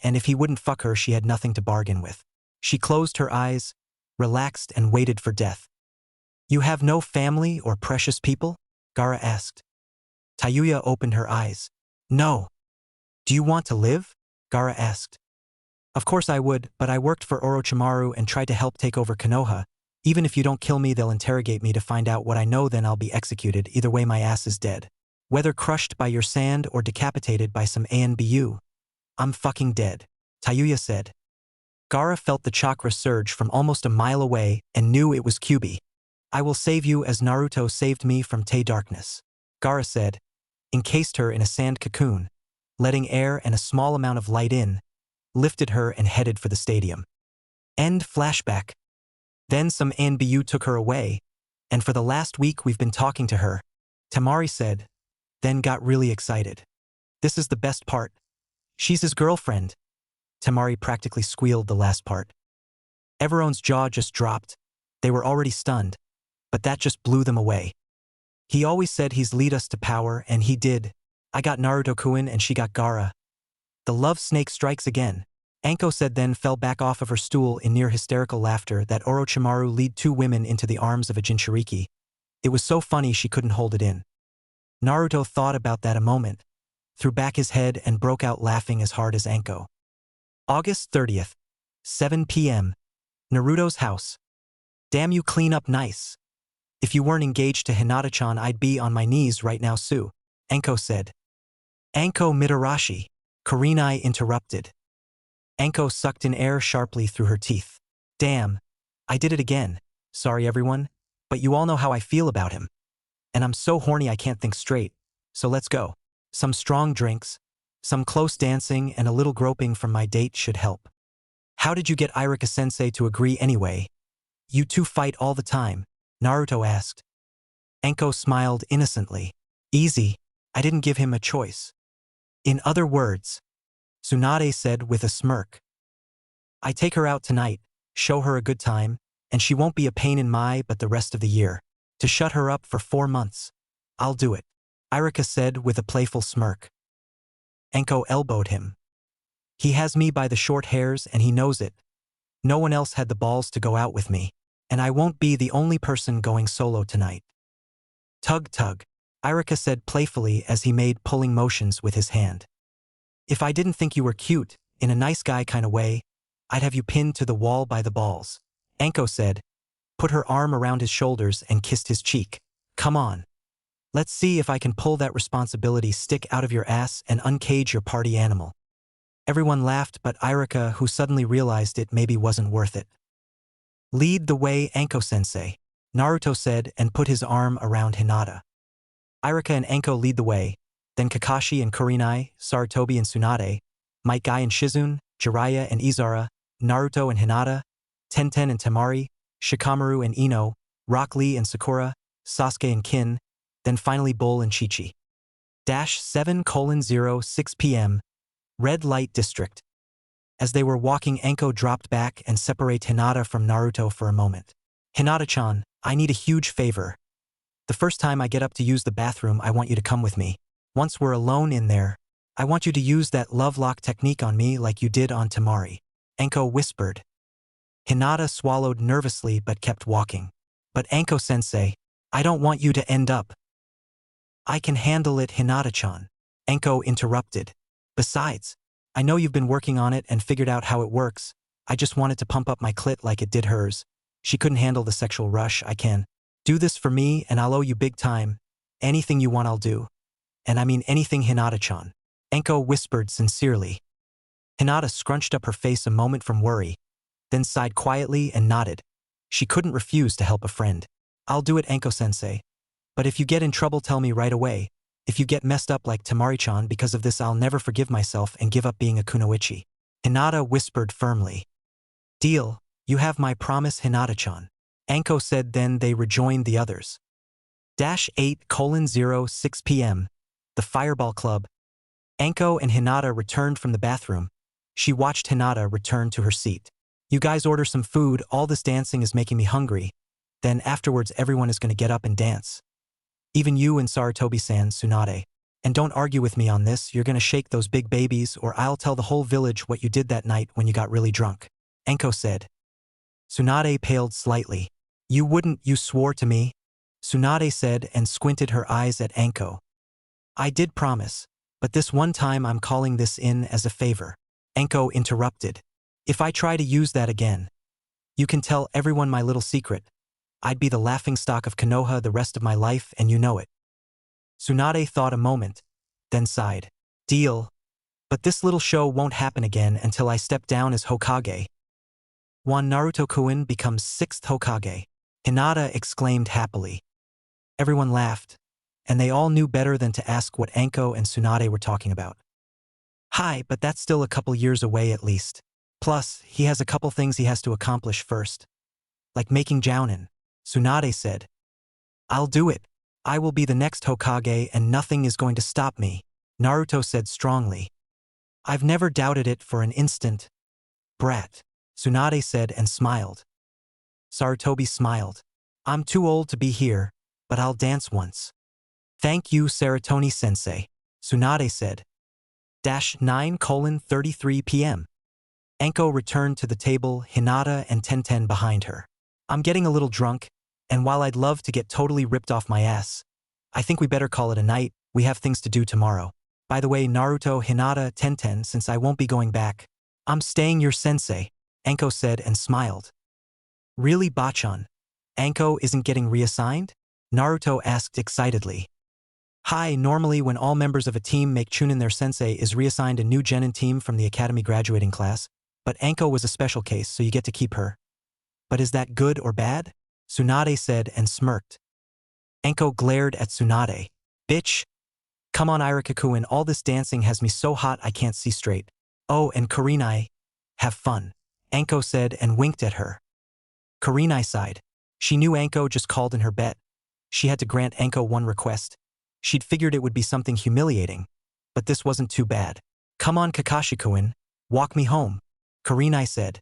and if he wouldn't fuck her, she had nothing to bargain with. She closed her eyes, relaxed and waited for death. You have no family or precious people? Gaara asked. Tayuya opened her eyes. No. Do you want to live? Gaara asked. Of course I would, but I worked for Orochimaru and tried to help take over Konoha. Even if you don't kill me, they'll interrogate me to find out what I know, then I'll be executed. Either way, my ass is dead. Whether crushed by your sand or decapitated by some ANBU. I'm fucking dead, Tayuya said. Gaara felt the chakra surge from almost a mile away and knew it was Kyuubi. I will save you as Naruto saved me from Tay darkness, Gaara said, encased her in a sand cocoon, letting air and a small amount of light in, lifted her and headed for the stadium. End flashback. Then some ANBU took her away, and for the last week we've been talking to her, Temari said, then got really excited. This is the best part. She's his girlfriend. Temari practically squealed the last part. Everyone's jaw just dropped. They were already stunned, but that just blew them away. He always said he's lead us to power, and he did. I got Naruto-kun and she got Gaara. The love snake strikes again, Anko said, then fell back off of her stool in near hysterical laughter that Orochimaru lead two women into the arms of a Jinchuriki. It was so funny she couldn't hold it in. Naruto thought about that a moment, threw back his head and broke out laughing as hard as Anko. August 30th, 7 p.m. Naruto's house. Damn, you clean up nice. If you weren't engaged to Hinata-chan, I'd be on my knees right now, Sue, Anko said. Anko Mitarashi, Kurenai interrupted. Anko sucked in air sharply through her teeth. Damn, I did it again. Sorry everyone, but you all know how I feel about him. And I'm so horny I can't think straight, so let's go. Some strong drinks, some close dancing and a little groping from my date should help. How did you get Irika-sensei to agree anyway? You two fight all the time, Naruto asked. Anko smiled innocently. Easy, I didn't give him a choice. In other words, Tsunade said with a smirk. I take her out tonight, show her a good time, and she won't be a pain in my butt the rest of the year. To shut her up for 4 months. I'll do it, Irika said with a playful smirk. Anko elbowed him. He has me by the short hairs and he knows it. No one else had the balls to go out with me, and I won't be the only person going solo tonight. Tug tug, Irika said playfully as he made pulling motions with his hand. If I didn't think you were cute, in a nice guy kind of way, I'd have you pinned to the wall by the balls, Anko said, put her arm around his shoulders and kissed his cheek. Come on. Let's see if I can pull that responsibility stick out of your ass and uncage your party animal. Everyone laughed but Irika, who suddenly realized it maybe wasn't worth it. Lead the way, Anko-sensei, Naruto said and put his arm around Hinata. Irika and Anko lead the way, then Kakashi and Kurenai, Sarutobi and Tsunade, Might Guy and Shizune, Jiraiya and Izara, Naruto and Hinata, Tenten and Temari, Shikamaru and Ino, Rock Lee and Sakura, Sasuke and Kin, then finally Bull and Chi-Chi. 7:06 p.m. Red Light District. As they were walking, Anko dropped back and separated Hinata from Naruto for a moment. Hinata-chan, I need a huge favor. The first time I get up to use the bathroom, I want you to come with me. Once we're alone in there, I want you to use that love lock technique on me like you did on Temari. Anko whispered. Hinata swallowed nervously but kept walking. But Anko-sensei, I don't want you to end up. I can handle it, Hinata-chan. Anko interrupted. Besides, I know you've been working on it and figured out how it works. I just wanted to pump up my clit like it did hers. She couldn't handle the sexual rush. I can. Do this for me and I'll owe you big time. Anything you want I'll do. And I mean anything, Hinata-chan. Anko whispered sincerely. Hinata scrunched up her face a moment from worry, then sighed quietly and nodded. She couldn't refuse to help a friend. I'll do it, Anko-sensei. But if you get in trouble, tell me right away. If you get messed up like Temari-chan because of this, I'll never forgive myself and give up being a kunoichi. Hinata whispered firmly. Deal, you have my promise, Hinata-chan. Anko said. Then they rejoined the others. 8:06 p.m. The Fireball Club. Anko and Hinata returned from the bathroom. She watched Hinata return to her seat. You guys order some food, all this dancing is making me hungry. Then afterwards everyone is going to get up and dance. Even you and Sarutobi-san, Tsunade. And don't argue with me on this, you're going to shake those big babies or I'll tell the whole village what you did that night when you got really drunk. Anko said. Tsunade paled slightly. You wouldn't, you swore to me. Tsunade said and squinted her eyes at Anko. I did promise, but this one time I'm calling this in as a favor. Anko interrupted. If I try to use that again, you can tell everyone my little secret. I'd be the laughingstock of Konoha the rest of my life and you know it. Tsunade thought a moment, then sighed. Deal. But this little show won't happen again until I step down as Hokage. One Naruto-kun becomes 6th Hokage. Hinata exclaimed happily. Everyone laughed, and they all knew better than to ask what Anko and Tsunade were talking about. Hi, but that's still a couple years away at least. Plus, he has a couple things he has to accomplish first. Like making jounin, Tsunade said. I'll do it. I will be the next Hokage and nothing is going to stop me, Naruto said strongly. I've never doubted it for an instant. Brat, Tsunade said and smiled. Sarutobi smiled. I'm too old to be here, but I'll dance once. Thank you, Sarutobi-sensei, Tsunade said. 9:33 p.m. Anko returned to the table, Hinata and Tenten behind her. I'm getting a little drunk, and while I'd love to get totally ripped off my ass, I think we better call it a night. We have things to do tomorrow. By the way, Naruto, Hinata, Tenten, since I won't be going back, I'm staying your sensei, Anko said and smiled. Really, Bachan? Anko isn't getting reassigned? Naruto asked excitedly. Hi, normally when all members of a team make Chunin their sensei is reassigned a new genin team from the academy graduating class, but Anko was a special case so you get to keep her. But is that good or bad? Tsunade said and smirked. Anko glared at Tsunade. Bitch! Come on, Irika-kun, all this dancing has me so hot I can't see straight. Oh, and Kurenai, have fun, Anko said and winked at her. Kurenai sighed. She knew Anko just called in her bet. She had to grant Anko one request. She'd figured it would be something humiliating, but this wasn't too bad. Come on, Kakashi-kun, walk me home, Kurenai said.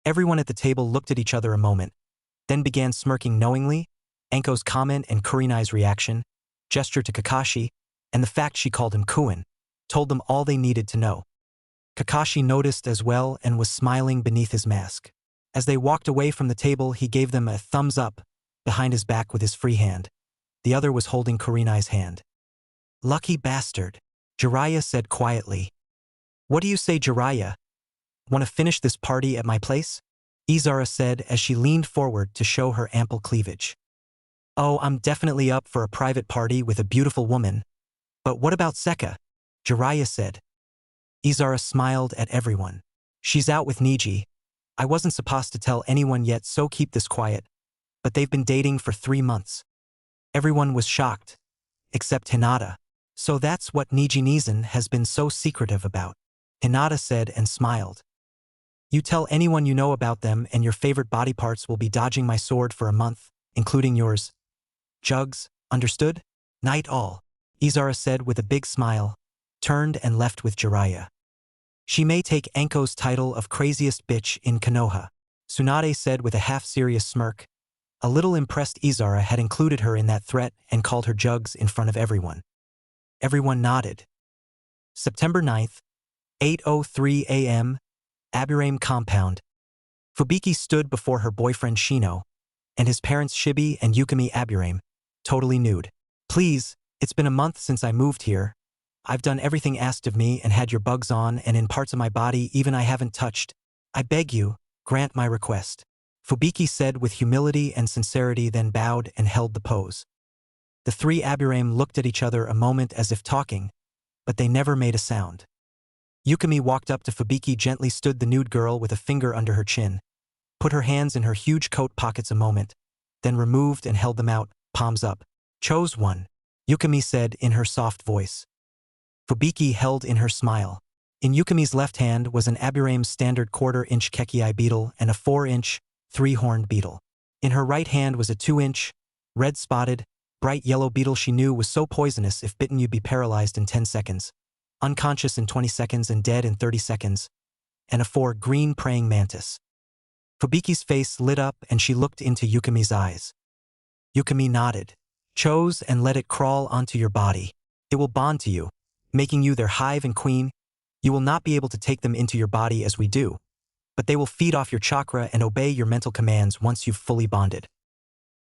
Everyone at the table looked at each other a moment, then began smirking knowingly. Anko's comment and Kurenai's reaction, gesture to Kakashi, and the fact she called him Kun, told them all they needed to know. Kakashi noticed as well and was smiling beneath his mask. As they walked away from the table, he gave them a thumbs up behind his back with his free hand. The other was holding Kurenai's hand. Lucky bastard, Jiraiya said quietly. What do you say, Jiraiya? Want to finish this party at my place? Izara said as she leaned forward to show her ample cleavage. Oh, I'm definitely up for a private party with a beautiful woman. But what about Seka? Jiraiya said. Izara smiled at everyone. She's out with Niji. I wasn't supposed to tell anyone yet, so keep this quiet. But they've been dating for 3 months. Everyone was shocked, except Hinata. So that's what Niji Nizan has been so secretive about. Hinata said and smiled. You tell anyone you know about them and your favorite body parts will be dodging my sword for a month, including yours. Jugs, understood? Night all. Izara said with a big smile, turned and left with Jiraiya. She may take Enko's title of craziest bitch in Konoha. Tsunade said with a half-serious smirk. A little impressed Izara had included her in that threat and called her Jugs in front of everyone. Everyone nodded. September 9th, 8:03 a.m., Aburame compound. Fubiki stood before her boyfriend Shino, and his parents Shibi and Yukimi Aburame, totally nude. Please, it's been a month since I moved here. I've done everything asked of me and had your bugs on, and in parts of my body even I haven't touched. I beg you, grant my request. Fubiki said with humility and sincerity, then bowed and held the pose. The three Aburame looked at each other a moment as if talking, but they never made a sound. Yukimi walked up to Fubiki, gently stood the nude girl with a finger under her chin, put her hands in her huge coat pockets a moment, then removed and held them out, palms up. Chose one, Yukimi said in her soft voice. Fubiki held in her smile. In Yukimi's left hand was an Aburame's standard 1/4-inch Kekii beetle and a 4-inch, 3-horned beetle. In her right hand was a 2-inch, red-spotted, bright yellow beetle she knew was so poisonous if bitten you'd be paralyzed in 10 seconds, unconscious in 20 seconds and dead in 30 seconds, and a 4-green praying mantis. Fubiki's face lit up and she looked into Yukimi's eyes. Yukimi nodded. Chose and let it crawl onto your body. It will bond to you, making you their hive and queen. You will not be able to take them into your body as we do, but they will feed off your chakra and obey your mental commands once you've fully bonded.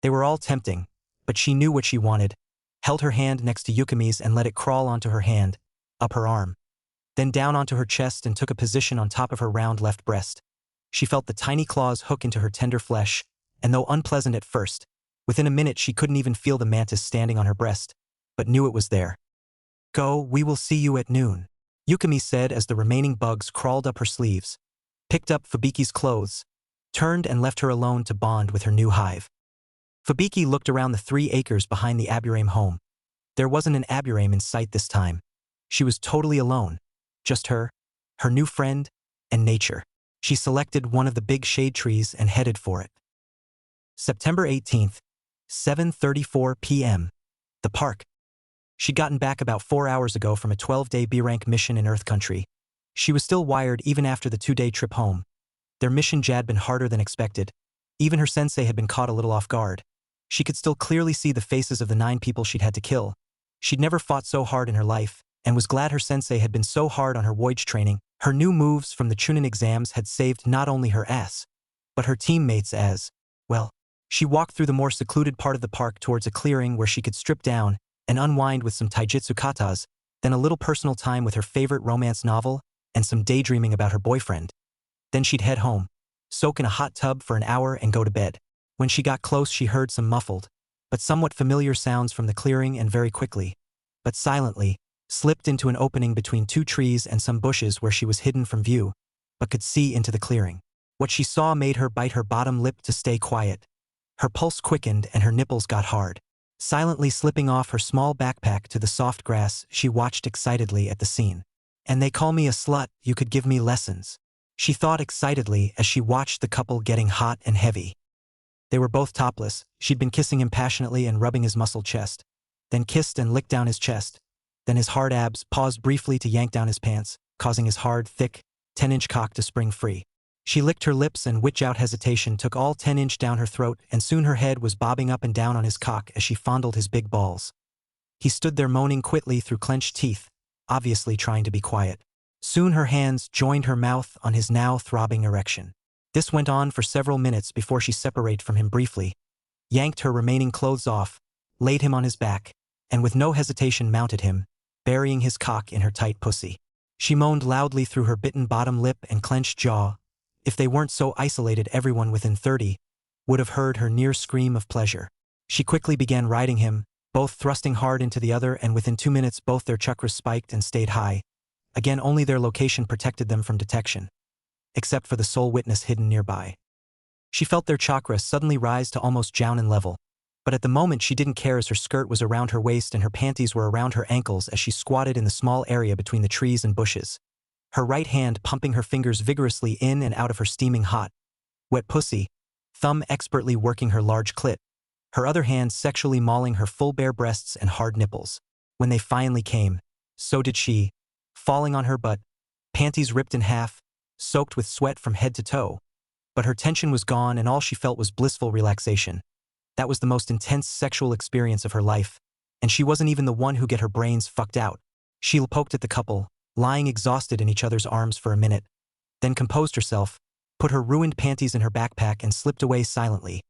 They were all tempting, but she knew what she wanted, held her hand next to Yukimi's and let it crawl onto her hand, up her arm, then down onto her chest and took a position on top of her round left breast. She felt the tiny claws hook into her tender flesh, and though unpleasant at first, within a minute she couldn't even feel the mantis standing on her breast, but knew it was there. Go, we will see you at noon, Yukimi said as the remaining bugs crawled up her sleeves, picked up Fubiki's clothes, turned and left her alone to bond with her new hive. Fubiki looked around the 3 acres behind the Aburame home. There wasn't an Aburame in sight this time. She was totally alone, just her new friend, and nature. She selected one of the big shade trees and headed for it. September 18th, 7:34 p.m. The park. She'd gotten back about 4 hours ago from a 12-day B-rank mission in Earth Country. She was still wired even after the 2-day trip home. Their mission had been harder than expected. Even her sensei had been caught a little off guard. She could still clearly see the faces of the 9 people she'd had to kill. She'd never fought so hard in her life, and was glad her sensei had been so hard on her voyage training. Her new moves from the Chunin exams had saved not only her ass, but her teammates as well. She walked through the more secluded part of the park towards a clearing where she could strip down and unwind with some taijutsu katas, then a little personal time with her favorite romance novel, and some daydreaming about her boyfriend. Then she'd head home, soak in a hot tub for an hour and go to bed. When she got close she heard some muffled, but somewhat familiar sounds from the clearing and very quickly, but silently, slipped into an opening between 2 trees and some bushes where she was hidden from view, but could see into the clearing. What she saw made her bite her bottom lip to stay quiet. Her pulse quickened and her nipples got hard. Silently slipping off her small backpack to the soft grass, she watched excitedly at the scene. And they call me a slut, you could give me lessons. She thought excitedly as she watched the couple getting hot and heavy. They were both topless. She'd been kissing him passionately and rubbing his muscled chest, then kissed and licked down his chest. Then his hard abs paused briefly to yank down his pants, causing his hard, thick, 10-inch cock to spring free. She licked her lips and without hesitation took all 10-inch down her throat, and soon her head was bobbing up and down on his cock as she fondled his big balls. He stood there moaning quietly through clenched teeth, obviously trying to be quiet. Soon her hands joined her mouth on his now throbbing erection. This went on for several minutes before she separated from him briefly, yanked her remaining clothes off, laid him on his back, and with no hesitation mounted him, burying his cock in her tight pussy. She moaned loudly through her bitten bottom lip and clenched jaw. If they weren't so isolated, everyone within 30 would have heard her near scream of pleasure. She quickly began riding him, both thrusting hard into the other, and within 2 minutes both their chakras spiked and stayed high. Again, only their location protected them from detection, except for the sole witness hidden nearby. She felt their chakra suddenly rise to almost Jounin level, but at the moment she didn't care as her skirt was around her waist and her panties were around her ankles as she squatted in the small area between the trees and bushes. Her right hand pumping her fingers vigorously in and out of her steaming hot, wet pussy, thumb expertly working her large clit, her other hand sexually mauling her full bare breasts and hard nipples. When they finally came, so did she, falling on her butt, panties ripped in half, soaked with sweat from head to toe. But her tension was gone and all she felt was blissful relaxation. That was the most intense sexual experience of her life, and she wasn't even the one who get her brains fucked out. She poked at the couple, lying exhausted in each other's arms for a minute, then composed herself, put her ruined panties in her backpack and slipped away silently,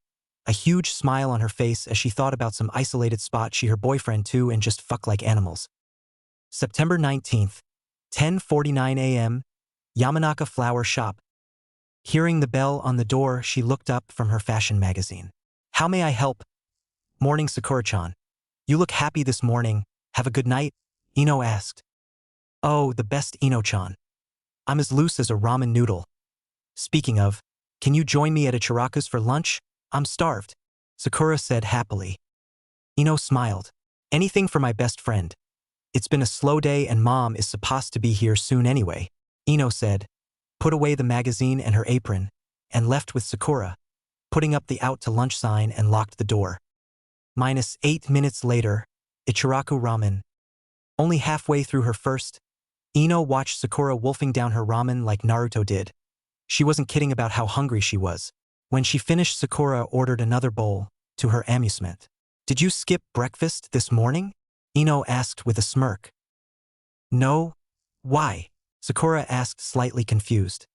a huge smile on her face as she thought about some isolated spot she her boyfriend to and just fuck like animals. September 19th, 10:49 a.m., Yamanaka Flower Shop. Hearing the bell on the door, she looked up from her fashion magazine. "How may I help?" "Morning, Sakura-chan. You look happy this morning. Have a good night?" Ino asked. "Oh, the best, Ino-chan. I'm as loose as a ramen noodle. Speaking of, can you join me at Ichiraku's for lunch? I'm starved," Sakura said happily. Ino smiled. "Anything for my best friend. It's been a slow day and Mom is supposed to be here soon anyway," Ino said, put away the magazine and her apron, and left with Sakura, putting up the out to lunch sign and locked the door. -8 minutes later, Ichiraku Ramen. Only halfway through her first, Ino watched Sakura wolfing down her ramen like Naruto did. She wasn't kidding about how hungry she was. When she finished, Sakura ordered another bowl, to her amusement. "Did you skip breakfast this morning?" Ino asked with a smirk. "No. Why?" Sakura asked, slightly confused.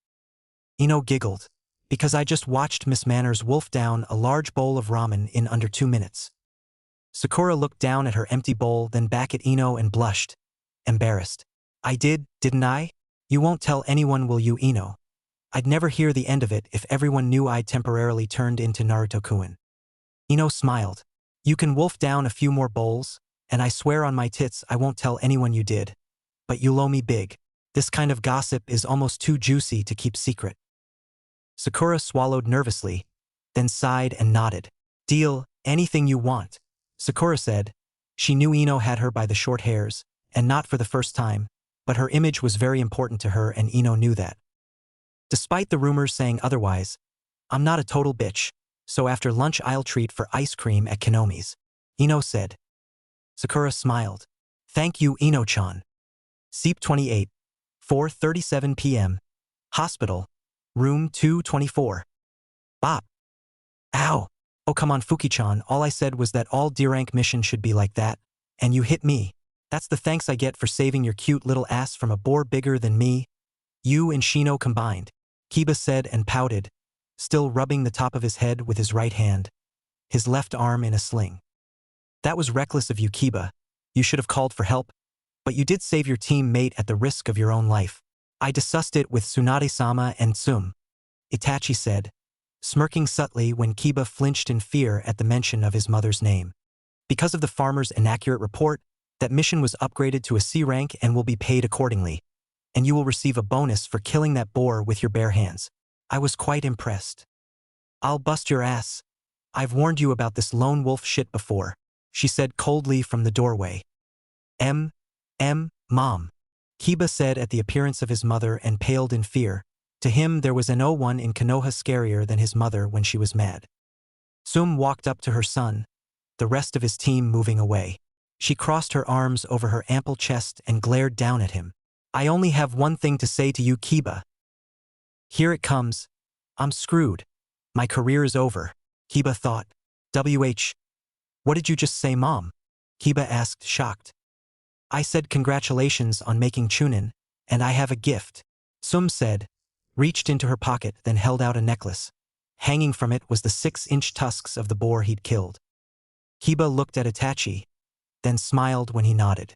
Ino giggled. "Because I just watched Miss Manners wolf down a large bowl of ramen in under 2 minutes. Sakura looked down at her empty bowl, then back at Ino and blushed, embarrassed. "I did, didn't I? You won't tell anyone, will you, Ino? I'd never hear the end of it if everyone knew I'd temporarily turned into Naruto-kun." Ino smiled. "You can wolf down a few more bowls, and I swear on my tits I won't tell anyone you did. But you'll owe me big. This kind of gossip is almost too juicy to keep secret." Sakura swallowed nervously, then sighed and nodded. "Deal, anything you want," Sakura said. She knew Ino had her by the short hairs, and not for the first time, but her image was very important to her and Ino knew that. Despite the rumors saying otherwise, "I'm not a total bitch, so after lunch I'll treat for ice cream at Kinomi's," Ino said. Sakura smiled. "Thank you, Ino-chan." Seep 28, 4:37 p.m. Hospital, room 224. Bop. "Ow. Oh come on, Fuki-chan, all I said was that all D-rank mission should be like that, and you hit me. That's the thanks I get for saving your cute little ass from a boar bigger than me. You and Shino combined," Kiba said and pouted, still rubbing the top of his head with his right hand, his left arm in a sling. "That was reckless of you, Kiba. You should have called for help, but you did save your teammate at the risk of your own life. I discussed it with Tsunade-sama and Tsum," Itachi said, smirking subtly when Kiba flinched in fear at the mention of his mother's name. "Because of the farmer's inaccurate report, that mission was upgraded to a C rank and will be paid accordingly, and you will receive a bonus for killing that boar with your bare hands. I was quite impressed." "I'll bust your ass. I've warned you about this lone wolf shit before," she said coldly from the doorway. Mom," Kiba said at the appearance of his mother and paled in fear. To him there was no one in Konoha scarier than his mother when she was mad. Tsum walked up to her son, the rest of his team moving away. She crossed her arms over her ample chest and glared down at him. "I only have one thing to say to you, Kiba. Here it comes. I'm screwed. My career is over," Kiba thought. What did you just say, Mom?" Kiba asked, shocked. "I said congratulations on making Chunin, and I have a gift," Tsum said, reached into her pocket, then held out a necklace. Hanging from it was the 6-inch tusks of the boar he'd killed. Kiba looked at Itachi, then smiled when he nodded.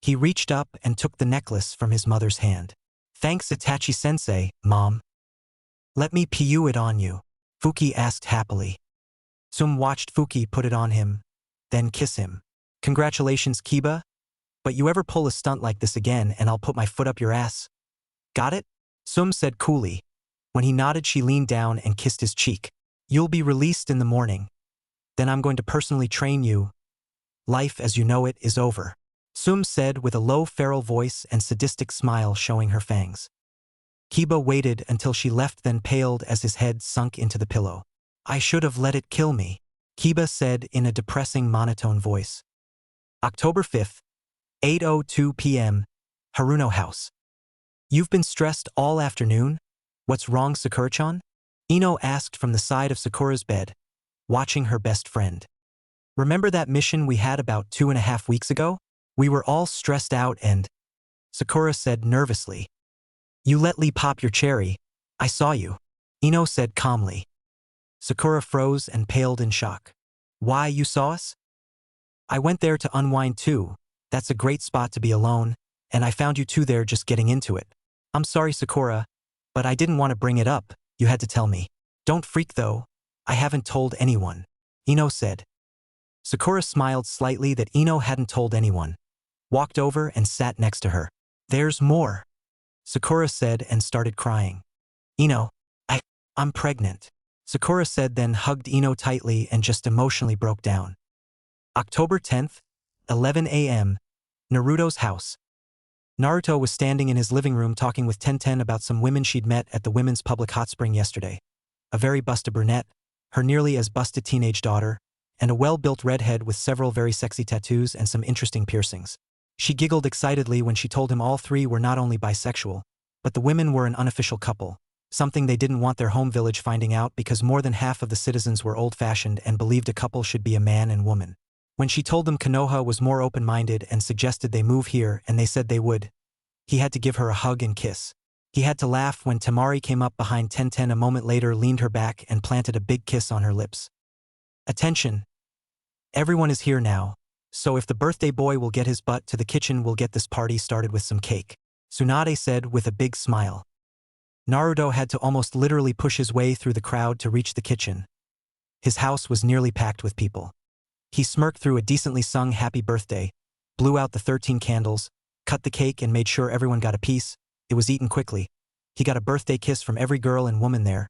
He reached up and took the necklace from his mother's hand. "Thanks, Itachi-sensei, Mom." "Let me pu it on you," Fuki asked happily. Sum watched Fuki put it on him, then kiss him. Congratulations, Kiba, but you ever pull a stunt like this again and I'll put my foot up your ass. Got it? Sum said coolly. When he nodded, she leaned down and kissed his cheek. You'll be released in the morning. Then I'm going to personally train you. Life as you know it is over. Sum said with a low feral voice and sadistic smile showing her fangs. Kiba waited until she left, then paled as his head sunk into the pillow. I should have let it kill me, Kiba said in a depressing monotone voice. October 5th, 8:02 p.m., Haruno House. You've been stressed all afternoon? What's wrong, Sakura-chan? Ino asked from the side of Sakura's bed, watching her best friend. Remember that mission we had about 2.5 weeks ago? We were all stressed out and… Sakura said nervously. You let Lee pop your cherry. I saw you, Ino said calmly. Sakura froze and paled in shock. Why, you saw us? I went there to unwind too. That's a great spot to be alone, and I found you two there just getting into it. I'm sorry, Sakura, but I didn't want to bring it up. You had to tell me. Don't freak though. I haven't told anyone, Ino said. Sakura smiled slightly that Ino hadn't told anyone, walked over and sat next to her. There's more, Sakura said and started crying. Ino, I'm pregnant, Sakura said, then hugged Ino tightly and just emotionally broke down. October 10th, 11 a.m., Naruto's house. Naruto was standing in his living room talking with Tenten about some women she'd met at the women's public hot spring yesterday. A very busted brunette, her nearly as busted teenage daughter, and a well-built redhead with several very sexy tattoos and some interesting piercings. She giggled excitedly when she told him all three were not only bisexual, but the women were an unofficial couple, something they didn't want their home village finding out because more than half of the citizens were old-fashioned and believed a couple should be a man and woman. When she told them Konoha was more open-minded and suggested they move here and they said they would, he had to give her a hug and kiss. He had to laugh when Tamari came up behind Tenten a moment later, leaned her back and planted a big kiss on her lips. Attention! Everyone is here now, so if the birthday boy will get his butt to the kitchen, we'll get this party started with some cake, Tsunade said with a big smile. Naruto had to almost literally push his way through the crowd to reach the kitchen. His house was nearly packed with people. He smirked through a decently sung happy birthday, blew out the 13 candles, cut the cake and made sure everyone got a piece. It was eaten quickly. He got a birthday kiss from every girl and woman there,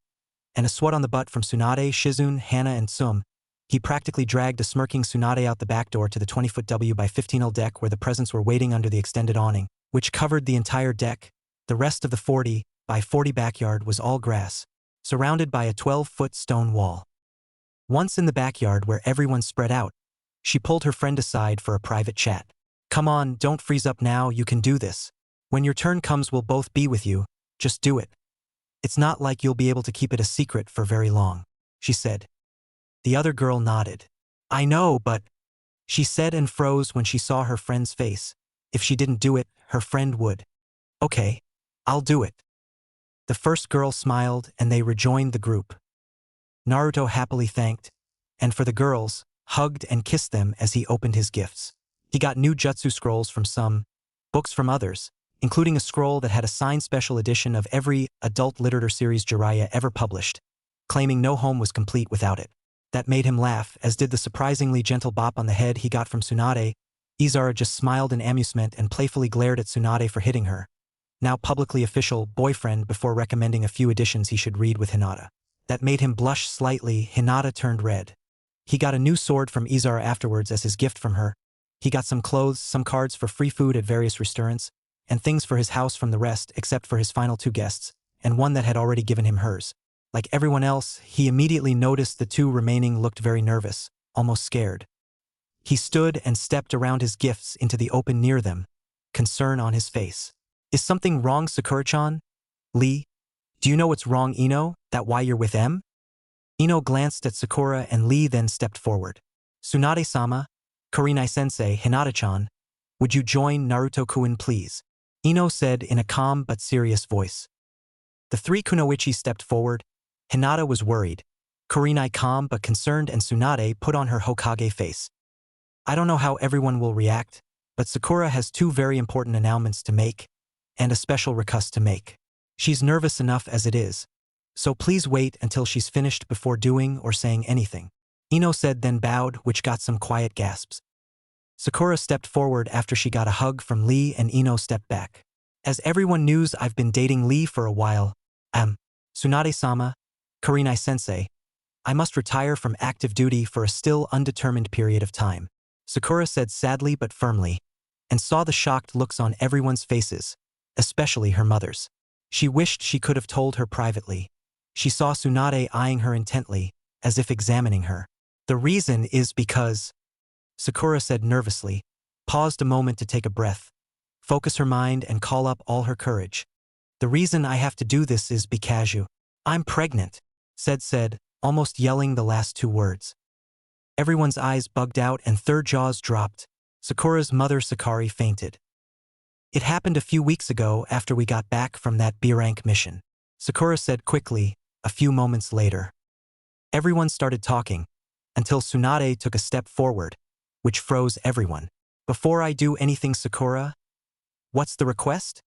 and a swat on the butt from Tsunade, Shizune, Hana and Sum. He practically dragged a smirking Tsunade out the back door to the 20-foot W by 15L deck where the presents were waiting under the extended awning, which covered the entire deck. The rest of the 40 by 40 backyard was all grass, surrounded by a 12-foot stone wall. Once in the backyard where everyone spread out, she pulled her friend aside for a private chat. Come on, don't freeze up now, you can do this. When your turn comes, we'll both be with you, just do it. It's not like you'll be able to keep it a secret for very long, she said. The other girl nodded. I know, but… she said and froze when she saw her friend's face. If she didn't do it, her friend would. Okay, I'll do it. The first girl smiled and they rejoined the group. Naruto happily thanked, and for the girls, hugged and kissed them as he opened his gifts. He got new jutsu scrolls from some, books from others, including a scroll that had a signed special edition of every adult literature series Jiraiya ever published, claiming no home was complete without it. That made him laugh, as did the surprisingly gentle bop on the head he got from Tsunade. Izara just smiled in amusement and playfully glared at Tsunade for hitting her, now publicly official, boyfriend before recommending a few editions he should read with Hinata. That made him blush slightly. Hinata turned red. He got a new sword from Izara afterwards as his gift from her. He got some clothes, some cards for free food at various restaurants, and things for his house from the rest except for his final two guests, and one that had already given him hers. Like everyone else, he immediately noticed the two remaining looked very nervous, almost scared. He stood and stepped around his gifts into the open near them, concern on his face. Is something wrong, Sakura-chan? Lee? Do you know what's wrong, Ino? That why you're with M? Ino glanced at Sakura and Lee then stepped forward. Tsunade-sama, Kurenai-sensei, Hinata-chan, would you join Naruto-kun please? Ino said in a calm but serious voice. The three kunoichi stepped forward. Hinata was worried, Kurenai calm but concerned, and Tsunade put on her Hokage face. I don't know how everyone will react, but Sakura has two very important announcements to make, and a special request to make. She's nervous enough as it is, so please wait until she's finished before doing or saying anything. Ino said, then bowed, which got some quiet gasps. Sakura stepped forward after she got a hug from Lee, and Ino stepped back. As everyone knows, I've been dating Lee for a while. Tsunade-sama, Kurenai-sensei, I must retire from active duty for a still undetermined period of time, Sakura said sadly but firmly, and saw the shocked looks on everyone's faces, especially her mother's. She wished she could have told her privately. She saw Tsunade eyeing her intently, as if examining her. The reason is because, Sakura said nervously, paused a moment to take a breath, focus her mind and call up all her courage. The reason I have to do this is because I'm pregnant, said, almost yelling the last two words. Everyone's eyes bugged out and their jaws dropped. Sakura's mother Sakari fainted. It happened a few weeks ago after we got back from that B-rank mission, Sakura said quickly, a few moments later. Everyone started talking, until Tsunade took a step forward, which froze everyone. Before I do anything, Sakura, what's the request?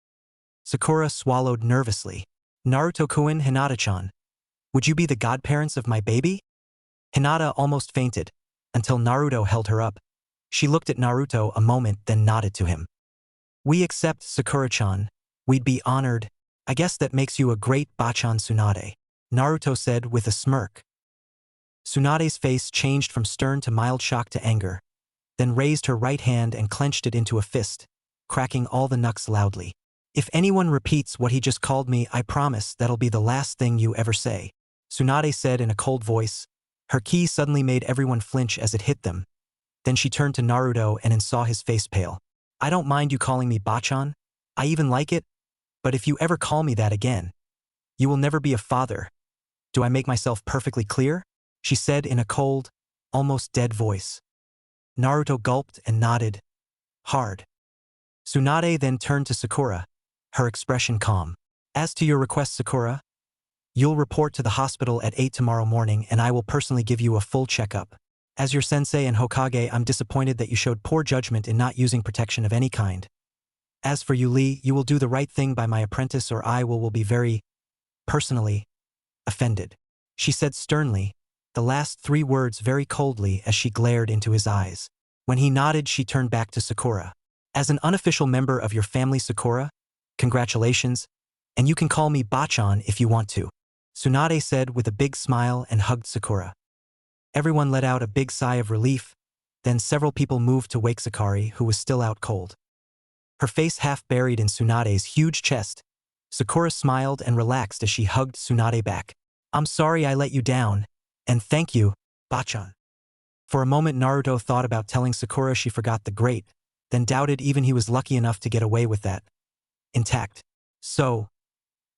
Sakura swallowed nervously. Naruto-kun, Hinata-chan, would you be the godparents of my baby? Hinata almost fainted, until Naruto held her up. She looked at Naruto a moment, then nodded to him. We accept, Sakura-chan. We'd be honored. I guess that makes you a great bachan, Tsunade, Naruto said with a smirk. Tsunade's face changed from stern to mild shock to anger, then raised her right hand and clenched it into a fist, cracking all the knucks loudly. If anyone repeats what he just called me, I promise that'll be the last thing you ever say, Tsunade said in a cold voice. Her ki suddenly made everyone flinch as it hit them. Then she turned to Naruto and saw his face pale. I don't mind you calling me bachan. I even like it. But if you ever call me that again, you will never be a father. Do I make myself perfectly clear? She said in a cold, almost dead voice. Naruto gulped and nodded. Hard. Tsunade then turned to Sakura, her expression calm. As to your request, Sakura, you'll report to the hospital at 8 tomorrow morning and I will personally give you a full checkup. As your sensei and Hokage, I'm disappointed that you showed poor judgment in not using protection of any kind. As for you, Lee, you will do the right thing by my apprentice or I will be very, personally, offended, she said sternly, the last three words very coldly as she glared into his eyes. When he nodded, she turned back to Sakura. As an unofficial member of your family, Sakura, congratulations, and you can call me bachan if you want to, Tsunade said with a big smile and hugged Sakura. Everyone let out a big sigh of relief, then several people moved to wake Sakari, who was still out cold. Her face half buried in Tsunade's huge chest, Sakura smiled and relaxed as she hugged Tsunade back. I'm sorry I let you down, and thank you, bachan. For a moment Naruto thought about telling Sakura she forgot the great, then doubted even he was lucky enough to get away with that. Intact. So,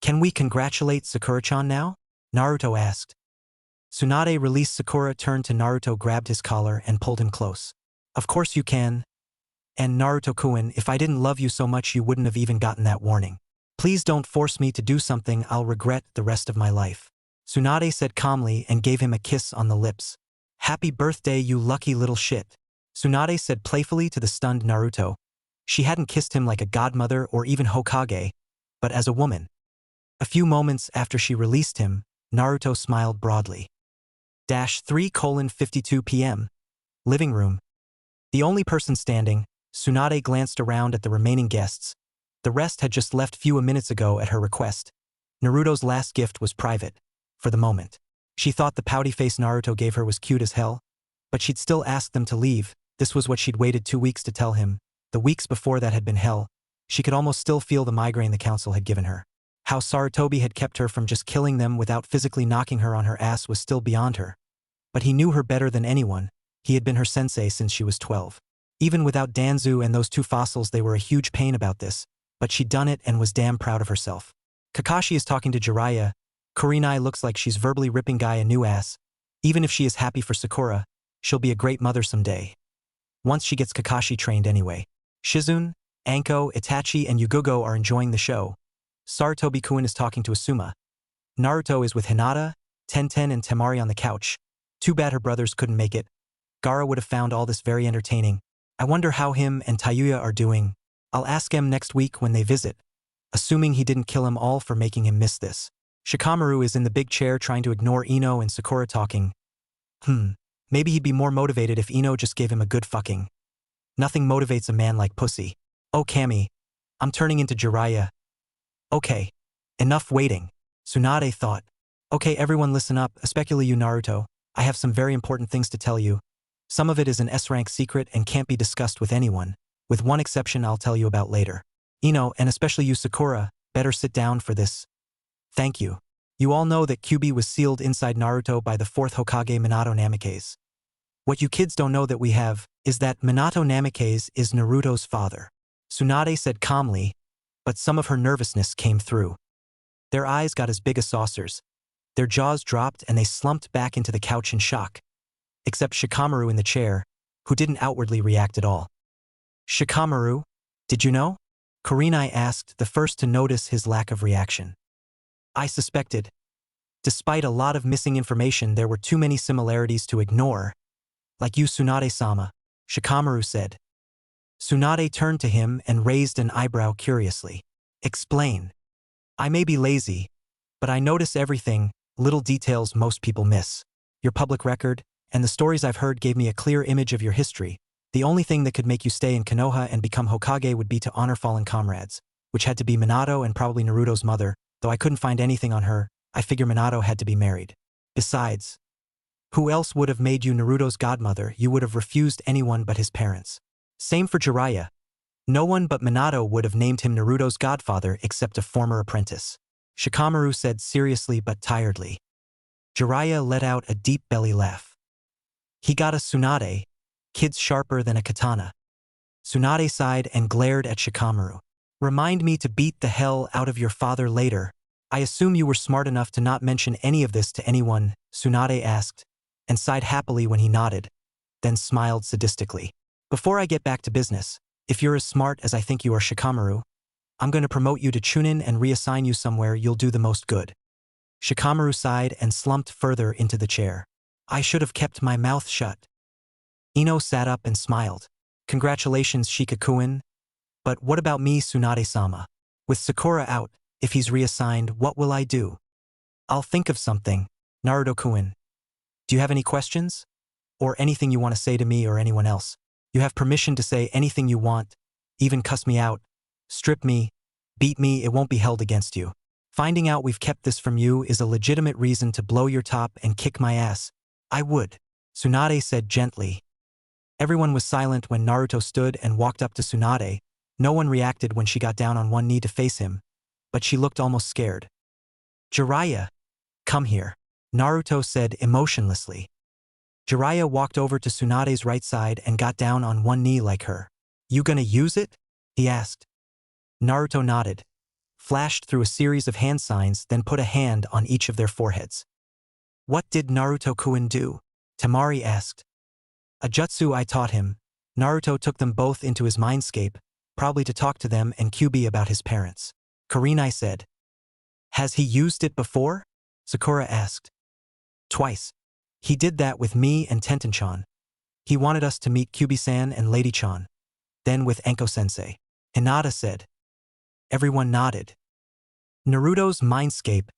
can we congratulate Sakura-chan now? Naruto asked. Tsunade released Sakura, turned to Naruto, grabbed his collar and pulled him close. Of course you can. And Naruto-kun, if I didn't love you so much you wouldn't have even gotten that warning. Please don't force me to do something I'll regret the rest of my life, Tsunade said calmly and gave him a kiss on the lips. Happy birthday, you lucky little shit, Tsunade said playfully to the stunned Naruto. She hadn't kissed him like a godmother or even Hokage, but as a woman. A few moments after she released him, Naruto smiled broadly. 3:52 p.m. Living room. The only person standing, Tsunade glanced around at the remaining guests. The rest had just left few minutes ago at her request. Naruto's last gift was private, for the moment. She thought the pouty face Naruto gave her was cute as hell, but she'd still ask them to leave. This was what she'd waited 2 weeks to tell him. The weeks before that had been hell. She could almost still feel the migraine the council had given her. How Sarutobi had kept her from just killing them without physically knocking her on her ass was still beyond her. But he knew her better than anyone. He had been her sensei since she was 12. Even without Danzu and those two fossils, they were a huge pain about this, but she'd done it and was damn proud of herself. Kakashi is talking to Jiraiya. Kurenai looks like she's verbally ripping Guy a new ass. Even if she is happy for Sakura, she'll be a great mother someday. Once she gets Kakashi trained anyway. Shizune, Anko, Itachi, and Yugogo are enjoying the show. Sarutobi-kun is talking to Asuma. Naruto is with Hinata, Tenten, and Temari on the couch. Too bad her brothers couldn't make it. Gaara would have found all this very entertaining. I wonder how him and Tayuya are doing. I'll ask him next week when they visit. Assuming he didn't kill him all for making him miss this. Shikamaru is in the big chair trying to ignore Ino and Sakura talking. Maybe he'd be more motivated if Ino just gave him a good fucking. Nothing motivates a man like pussy. Oh Kami, I'm turning into Jiraiya. Okay. Enough waiting. Tsunade thought. Okay everyone listen up, especially you Naruto. I have some very important things to tell you. Some of it is an S-rank secret and can't be discussed with anyone, with one exception I'll tell you about later. Ino, and especially you Sakura, better sit down for this. Thank you. You all know that Kyuubi was sealed inside Naruto by the 4th Hokage Minato Namikaze. What you kids don't know that we have is that Minato Namikaze is Naruto's father. Tsunade said calmly, but some of her nervousness came through. Their eyes got as big as saucers. Their jaws dropped and they slumped back into the couch in shock. Except Shikamaru in the chair, who didn't outwardly react at all. Shikamaru, did you know? Kurenai asked, the first to notice his lack of reaction. I suspected. Despite a lot of missing information, there were too many similarities to ignore. Like you Tsunade-sama, Shikamaru said. Tsunade turned to him and raised an eyebrow curiously. Explain. I may be lazy, but I notice everything, little details most people miss. Your public record, and the stories I've heard gave me a clear image of your history. The only thing that could make you stay in Konoha and become Hokage would be to honor fallen comrades, which had to be Minato and probably Naruto's mother, though I couldn't find anything on her. I figure Minato had to be married. Besides, who else would have made you Naruto's godmother? You would have refused anyone but his parents. Same for Jiraiya. No one but Minato would have named him Naruto's godfather except a former apprentice. Shikamaru said seriously but tiredly. Jiraiya let out a deep belly laugh. He got a Tsunade, kids sharper than a katana. Tsunade sighed and glared at Shikamaru. Remind me to beat the hell out of your father later. I assume you were smart enough to not mention any of this to anyone, Tsunade asked, and sighed happily when he nodded, then smiled sadistically. Before I get back to business, if you're as smart as I think you are Shikamaru, I'm going to promote you to Chunin and reassign you somewhere you'll do the most good. Shikamaru sighed and slumped further into the chair. I should have kept my mouth shut. Ino sat up and smiled. Congratulations Shikakuin. But what about me Tsunade-sama? With Sakura out, if he's reassigned, what will I do? I'll think of something, Naruto-kun. Do you have any questions? Or anything you want to say to me or anyone else? You have permission to say anything you want, even cuss me out, strip me, beat me, it won't be held against you. Finding out we've kept this from you is a legitimate reason to blow your top and kick my ass. I would, Tsunade said gently. Everyone was silent when Naruto stood and walked up to Tsunade. No one reacted when she got down on one knee to face him, but she looked almost scared. Jiraiya, come here, Naruto said emotionlessly. Jiraiya walked over to Tsunade's right side and got down on one knee like her. You gonna use it? He asked. Naruto nodded, flashed through a series of hand signs, then put a hand on each of their foreheads. What did Naruto-kun do? Temari asked. A jutsu I taught him. Naruto took them both into his mindscape, probably to talk to them and Kyuubi about his parents. Kurenai said. Has he used it before? Sakura asked. Twice. He did that with me and Tenten-chan. He wanted us to meet Kyuubi-san and Lady-chan. Then with Enko-sensei. Hinata said. Everyone nodded. Naruto's mindscape.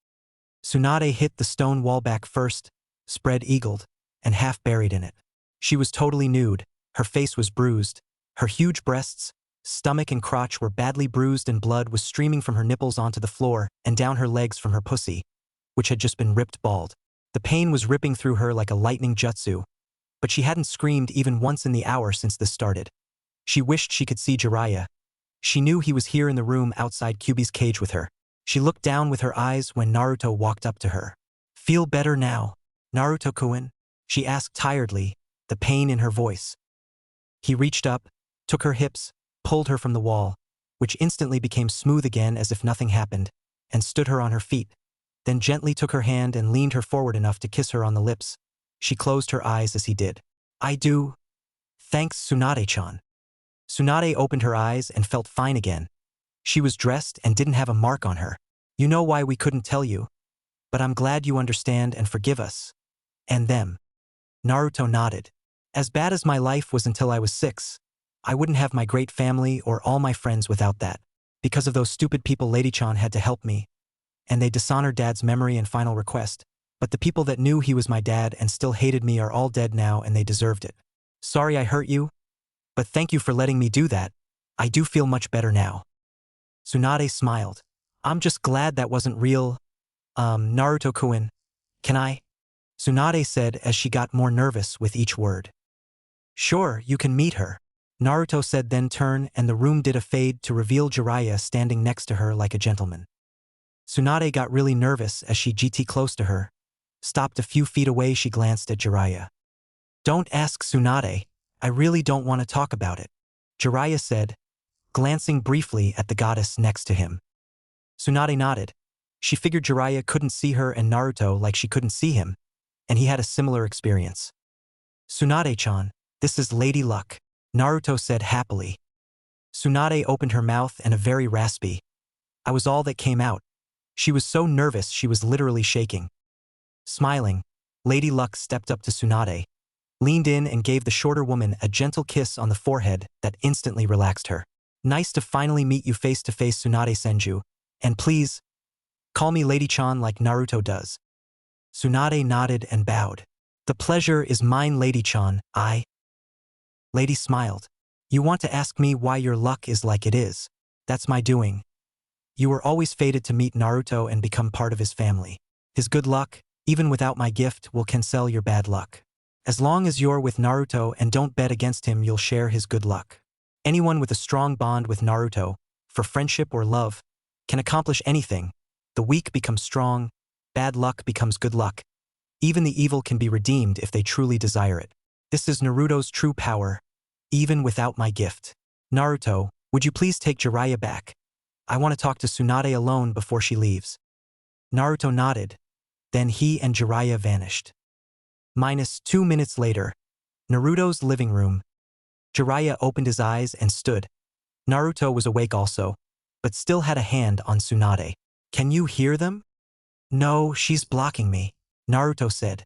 Tsunade hit the stone wall back first, spread-eagled, and half buried in it. She was totally nude, her face was bruised, her huge breasts, stomach and crotch were badly bruised and blood was streaming from her nipples onto the floor and down her legs from her pussy, which had just been ripped bald. The pain was ripping through her like a lightning jutsu, but she hadn't screamed even once in the hour since this started. She wished she could see Jiraiya. She knew he was here in the room outside Kyuubi's cage with her. She looked down with her eyes when Naruto walked up to her. Feel better now, Naruto-kun? She asked tiredly, the pain in her voice. He reached up, took her hips, pulled her from the wall, which instantly became smooth again as if nothing happened, and stood her on her feet, then gently took her hand and leaned her forward enough to kiss her on the lips. She closed her eyes as he did. I do. Thanks Tsunade-chan. Tsunade opened her eyes and felt fine again. She was dressed and didn't have a mark on her. You know why we couldn't tell you. But I'm glad you understand and forgive us. And them. Naruto nodded. As bad as my life was until I was 6, I wouldn't have my great family or all my friends without that. Because of those stupid people Lady-chan had to help me. And they dishonored Dad's memory and final request. But the people that knew he was my dad and still hated me are all dead now and they deserved it. Sorry I hurt you, but thank you for letting me do that. I do feel much better now. Tsunade smiled. I'm just glad that wasn't real. Naruto-kun, can I? Tsunade said as she got more nervous with each word. Sure, you can meet her. Naruto said, then turn, and the room did a fade to reveal Jiraiya standing next to her like a gentleman. Tsunade got really nervous as she got close to her. Stopped a few feet away, she glanced at Jiraiya. Don't ask, Tsunade. I really don't want to talk about it. Jiraiya said, glancing briefly at the goddess next to him. Tsunade nodded. She figured Jiraiya couldn't see her and Naruto like she couldn't see him, and he had a similar experience. Tsunade-chan, this is Lady Luck, Naruto said happily. Tsunade opened her mouth and a very raspy. I was all that came out. She was so nervous she was literally shaking. Smiling, Lady Luck stepped up to Tsunade, leaned in and gave the shorter woman a gentle kiss on the forehead that instantly relaxed her. Nice to finally meet you face to face, Tsunade Senju, and please, call me Lady-chan like Naruto does. Tsunade nodded and bowed. The pleasure is mine, Lady-chan. Lady smiled. You want to ask me why your luck is like it is? That's my doing. You were always fated to meet Naruto and become part of his family. His good luck, even without my gift, will cancel your bad luck. As long as you're with Naruto and don't bet against him, you'll share his good luck. Anyone with a strong bond with Naruto, for friendship or love, can accomplish anything. The weak become strong, bad luck becomes good luck. Even the evil can be redeemed if they truly desire it. This is Naruto's true power, even without my gift. Naruto, would you please take Jiraiya back? I want to talk to Tsunade alone before she leaves. Naruto nodded. Then he and Jiraiya vanished. -2 minutes later, Naruto's living room. Jiraiya opened his eyes and stood. Naruto was awake also, but still had a hand on Tsunade. Can you hear them? No, she's blocking me, Naruto said.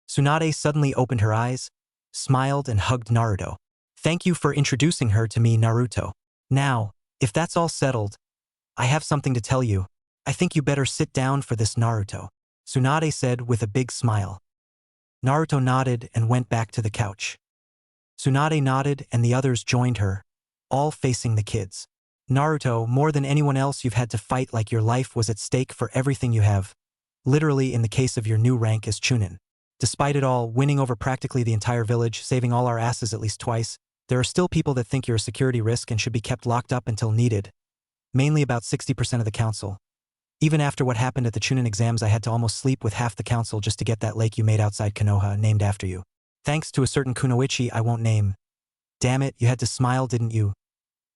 Tsunade suddenly opened her eyes, smiled and hugged Naruto. Thank you for introducing her to me, Naruto. Now, if that's all settled, I have something to tell you. I think you better sit down for this, Naruto, Tsunade said with a big smile. Naruto nodded and went back to the couch. Tsunade nodded and the others joined her, all facing the kids. Naruto, more than anyone else you've had to fight like your life was at stake for everything you have. Literally in the case of your new rank as Chunin. Despite it all, winning over practically the entire village, saving all our asses at least twice, there are still people that think you're a security risk and should be kept locked up until needed. Mainly about 60% of the council. Even after what happened at the Chunin exams, I had to almost sleep with half the council just to get that lake you made outside Konoha named after you. Thanks to a certain kunoichi I won't name. Damn it, you had to smile, didn't you?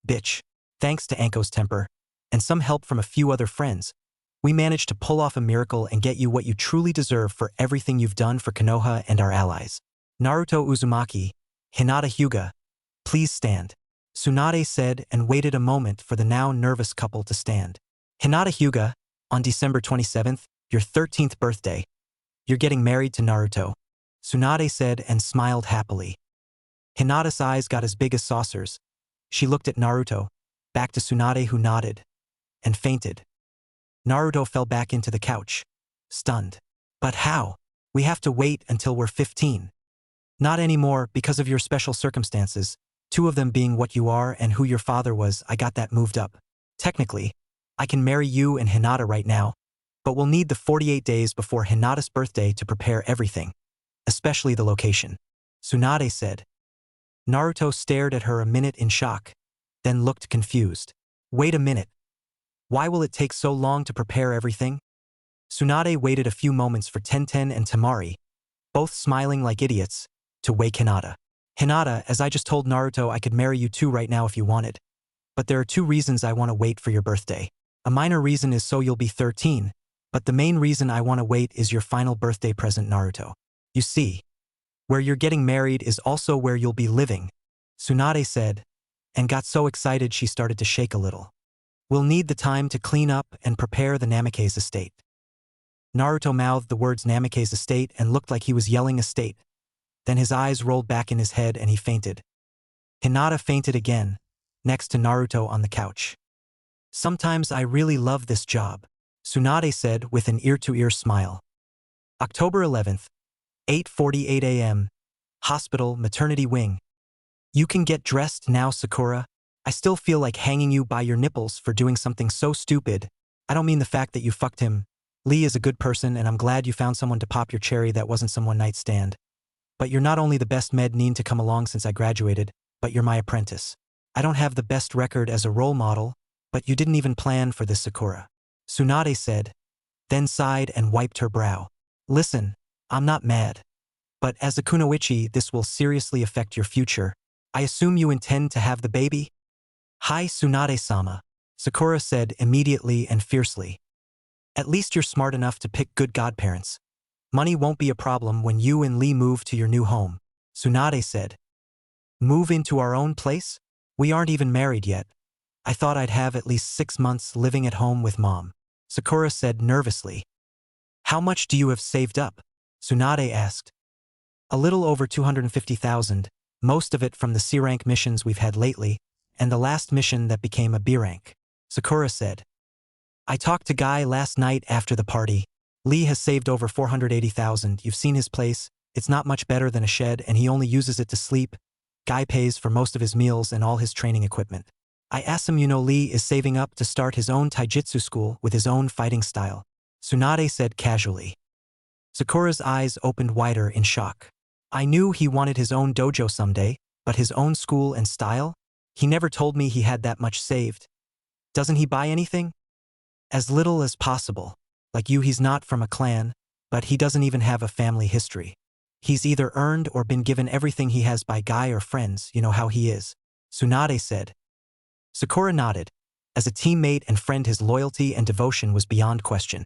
Bitch. Thanks to Anko's temper, and some help from a few other friends, we managed to pull off a miracle and get you what you truly deserve for everything you've done for Konoha and our allies. Naruto Uzumaki, Hinata Hyuga, please stand. Tsunade said and waited a moment for the now nervous couple to stand. Hinata Hyuga, on December 27th, your 13th birthday. You're getting married to Naruto. Tsunade said and smiled happily. Hinata's eyes got as big as saucers. She looked at Naruto, back to Tsunade who nodded, and fainted. Naruto fell back into the couch, stunned. But how? We have to wait until we're 15. Not anymore because of your special circumstances, 2 of them being what you are and who your father was. I got that moved up. Technically, I can marry you and Hinata right now, but we'll need the 48 days before Hinata's birthday to prepare everything, especially the location. Tsunade said. Naruto stared at her a minute in shock, then looked confused. Wait a minute. Why will it take so long to prepare everything? Tsunade waited a few moments for Tenten and Temari, both smiling like idiots, to wake Hinata. Hinata, as I just told Naruto, I could marry you too right now if you wanted. But there are 2 reasons I want to wait for your birthday. A minor reason is so you'll be 13, but the main reason I want to wait is your final birthday present, Naruto. You see, where you're getting married is also where you'll be living, Tsunade said, and got so excited she started to shake a little. We'll need the time to clean up and prepare the Namikaze estate. Naruto mouthed the words Namikaze estate and looked like he was yelling estate. Then his eyes rolled back in his head and he fainted. Hinata fainted again, next to Naruto on the couch. Sometimes I really love this job, Tsunade said with an ear-to-ear smile. October 11th, 8:48 a.m. Hospital, maternity wing. You can get dressed now, Sakura. I still feel like hanging you by your nipples for doing something so stupid. I don't mean the fact that you fucked him. Lee is a good person and I'm glad you found someone to pop your cherry that wasn't some one-night stand. But you're not only the best med need to come along since I graduated, but you're my apprentice. I don't have the best record as a role model, but you didn't even plan for this, Sakura. Tsunade said, then sighed and wiped her brow. Listen, I'm not mad. But as a kunoichi, this will seriously affect your future. I assume you intend to have the baby? Hi, Tsunade-sama, Sakura said immediately and fiercely. At least you're smart enough to pick good godparents. Money won't be a problem when you and Lee move to your new home, Tsunade said. Move into our own place? We aren't even married yet. I thought I'd have at least 6 months living at home with Mom, Sakura said nervously. How much do you have saved up? Tsunade asked. A little over 250,000, most of it from the C-rank missions we've had lately, and the last mission that became a B-rank, Sakura said. I talked to Guy last night after the party. Lee has saved over 480,000. You've seen his place. It's not much better than a shed and he only uses it to sleep. Guy pays for most of his meals and all his training equipment. I asked him, Lee is saving up to start his own taijutsu school with his own fighting style, Tsunade said casually. Sakura's eyes opened wider in shock. I knew he wanted his own dojo someday, but his own school and style? He never told me he had that much saved. Doesn't he buy anything? As little as possible. Like you, he's not from a clan, but he doesn't even have a family history. He's either earned or been given everything he has by Guy or friends, you know how he is, Tsunade said. Sakura nodded. As a teammate and friend, his loyalty and devotion was beyond question.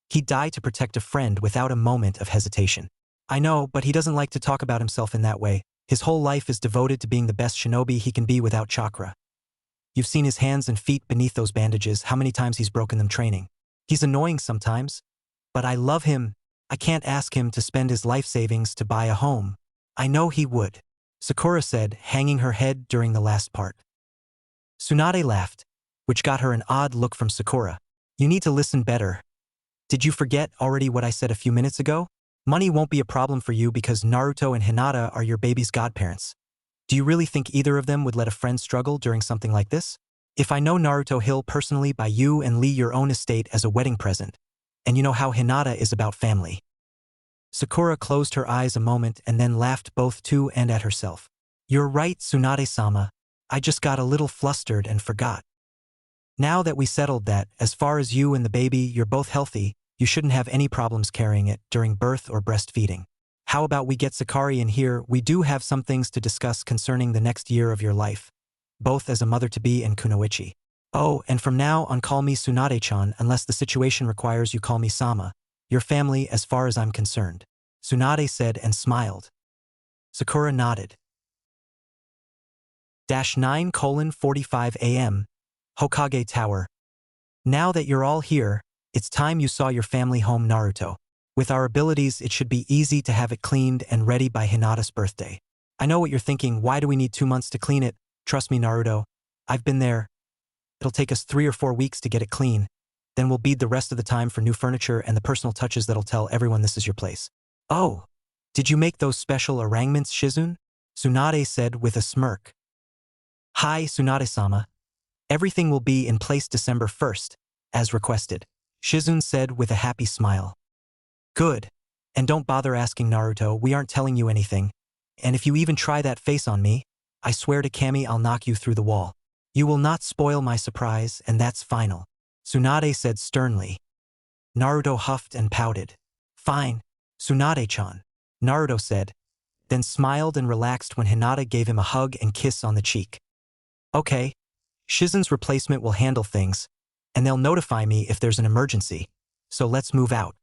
He'd die to protect a friend without a moment of hesitation. I know, but he doesn't like to talk about himself in that way. His whole life is devoted to being the best shinobi he can be without chakra. You've seen his hands and feet beneath those bandages, how many times he's broken them training. He's annoying sometimes, but I love him. I can't ask him to spend his life savings to buy a home. I know he would, Sakura said, hanging her head during the last part. Tsunade laughed, which got her an odd look from Sakura. You need to listen better. Did you forget already what I said a few minutes ago? Money won't be a problem for you because Naruto and Hinata are your baby's godparents. Do you really think either of them would let a friend struggle during something like this? If I know Naruto, he'll personally buy you and Lee your own estate as a wedding present. And you know how Hinata is about family. Sakura closed her eyes a moment and then laughed both to and at herself. You're right, Tsunade-sama. I just got a little flustered and forgot. Now that we settled that, as far as you and the baby, you're both healthy, you shouldn't have any problems carrying it during birth or breastfeeding. How about we get Sakari in here? We do have some things to discuss concerning the next year of your life, both as a mother-to-be and kunoichi. Oh, and from now on call me Tsunade-chan unless the situation requires you call me Sama. Your family as far as I'm concerned, Tsunade said and smiled. Sakura nodded. 9:45 a.m. Hokage Tower. Now that you're all here, it's time you saw your family home, Naruto. With our abilities, it should be easy to have it cleaned and ready by Hinata's birthday. I know what you're thinking, why do we need 2 months to clean it? Trust me, Naruto. I've been there. It'll take us 3 or 4 weeks to get it clean. Then we'll bead the rest of the time for new furniture and the personal touches that'll tell everyone this is your place. Oh, did you make those special arrangements, Shizune? Tsunade said with a smirk. Hi, Tsunade-sama. Everything will be in place December 1st, as requested, Shizune said with a happy smile. Good. And don't bother asking, Naruto, we aren't telling you anything. And if you even try that face on me, I swear to Kami I'll knock you through the wall. You will not spoil my surprise, and that's final, Tsunade said sternly. Naruto huffed and pouted. Fine, Tsunade-chan, Naruto said, then smiled and relaxed when Hinata gave him a hug and kiss on the cheek. Okay, Shizune's replacement will handle things, and they'll notify me if there's an emergency, so let's move out,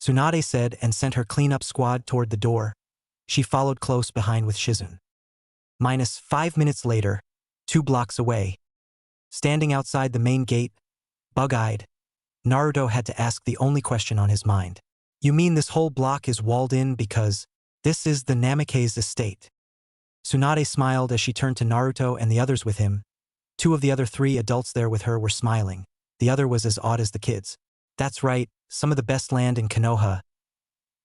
Tsunade said and sent her cleanup squad toward the door. She followed close behind with Shizune. -5 minutes later, 2 blocks away. Standing outside the main gate, bug-eyed, Naruto had to ask the only question on his mind. You mean this whole block is walled in because this is the Namikaze estate? Tsunade smiled as she turned to Naruto and the others with him. 2 of the other 3 adults there with her were smiling. The other was as odd as the kids. That's right, some of the best land in Konoha.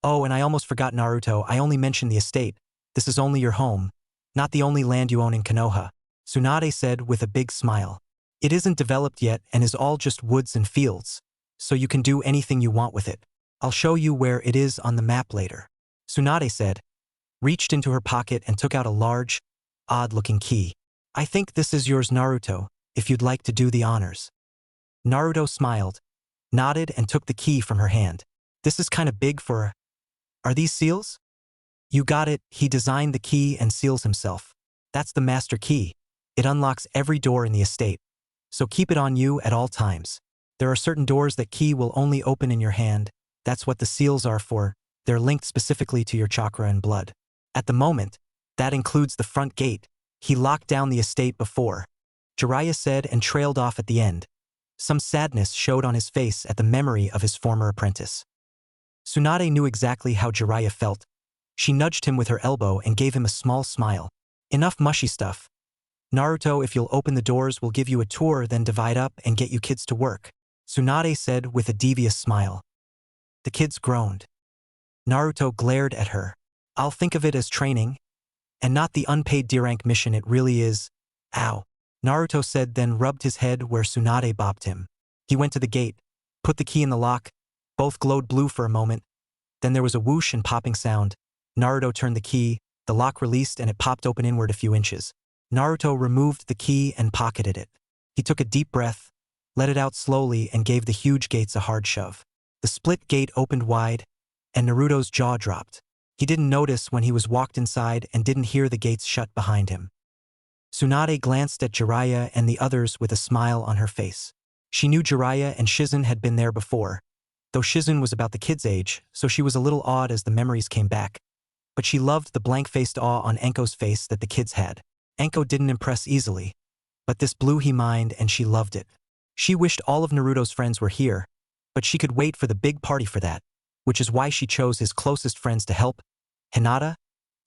Oh, and I almost forgot Naruto, I only mentioned the estate. This is only your home, not the only land you own in Konoha, Tsunade said with a big smile. It isn't developed yet and is all just woods and fields, so you can do anything you want with it. I'll show you where it is on the map later. Tsunade said, reached into her pocket and took out a large, odd-looking key. I think this is yours, Naruto, if you'd like to do the honors. Naruto smiled, nodded and took the key from her hand. This is kinda big for... Are these seals? You got it, he designed the key and seals himself. That's the master key. It unlocks every door in the estate. So keep it on you at all times. There are certain doors that key will only open in your hand. That's what the seals are for. They're linked specifically to your chakra and blood. At the moment, that includes the front gate. He locked down the estate before, Jiraiya said and trailed off at the end. Some sadness showed on his face at the memory of his former apprentice. Tsunade knew exactly how Jiraiya felt. She nudged him with her elbow and gave him a small smile. Enough mushy stuff. Naruto, if you'll open the doors, we'll give you a tour, then divide up and get you kids to work, Tsunade said with a devious smile. The kids groaned. Naruto glared at her. I'll think of it as training, and not the unpaid D-rank mission it really is. Ow, Naruto said, then rubbed his head where Tsunade bopped him. He went to the gate, put the key in the lock. Both glowed blue for a moment. Then there was a whoosh and popping sound. Naruto turned the key, the lock released and it popped open inward a few inches. Naruto removed the key and pocketed it. He took a deep breath, let it out slowly and gave the huge gates a hard shove. The split gate opened wide, and Naruto's jaw dropped. He didn't notice when he was walked inside and didn't hear the gates shut behind him. Tsunade glanced at Jiraiya and the others with a smile on her face. She knew Jiraiya and Shizen had been there before, though Shizen was about the kid's age, so she was a little awed as the memories came back. But she loved the blank-faced awe on Enko's face that the kids had. Enko didn't impress easily, but this blew her mind and she loved it. She wished all of Naruto's friends were here, but she could wait for the big party for that, which is why she chose his closest friends to help: Hinata,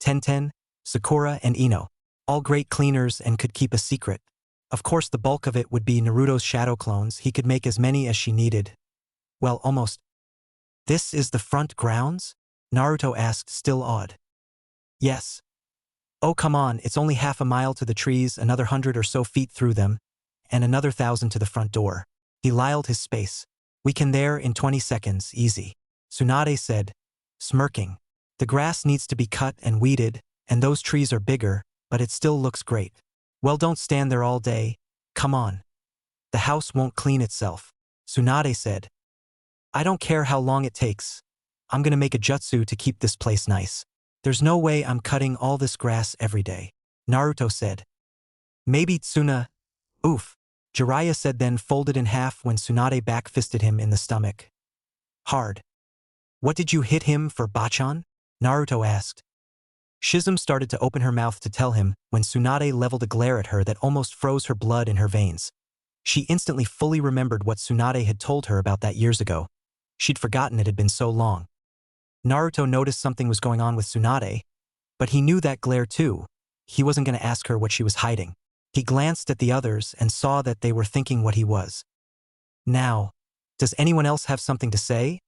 Tenten, Sakura, and Ino. All great cleaners and could keep a secret. Of course, the bulk of it would be Naruto's shadow clones. He could make as many as she needed. Well, almost. This is the front grounds? Naruto asked, still awed. Yes. Oh, come on, it's only half a mile to the trees, another 100 or so feet through them, and another 1,000 to the front door. He liled his space. We can there in 20 seconds, easy, Tsunade said, smirking. The grass needs to be cut and weeded, and those trees are bigger, but it still looks great. Well, don't stand there all day. Come on. The house won't clean itself, Tsunade said. I don't care how long it takes. I'm gonna make a jutsu to keep this place nice. There's no way I'm cutting all this grass every day, Naruto said. Maybe Tsuna. Oof, Jiraiya said, then folded in half when Tsunade back-fisted him in the stomach. Hard. What did you hit him for, Bachan? Naruto asked. Shizen started to open her mouth to tell him when Tsunade leveled a glare at her that almost froze her blood in her veins. She instantly fully remembered what Tsunade had told her about that years ago. She'd forgotten it had been so long. Naruto noticed something was going on with Tsunade, but he knew that glare too. He wasn't going to ask her what she was hiding. He glanced at the others and saw that they were thinking what he was. Now, does anyone else have something to say?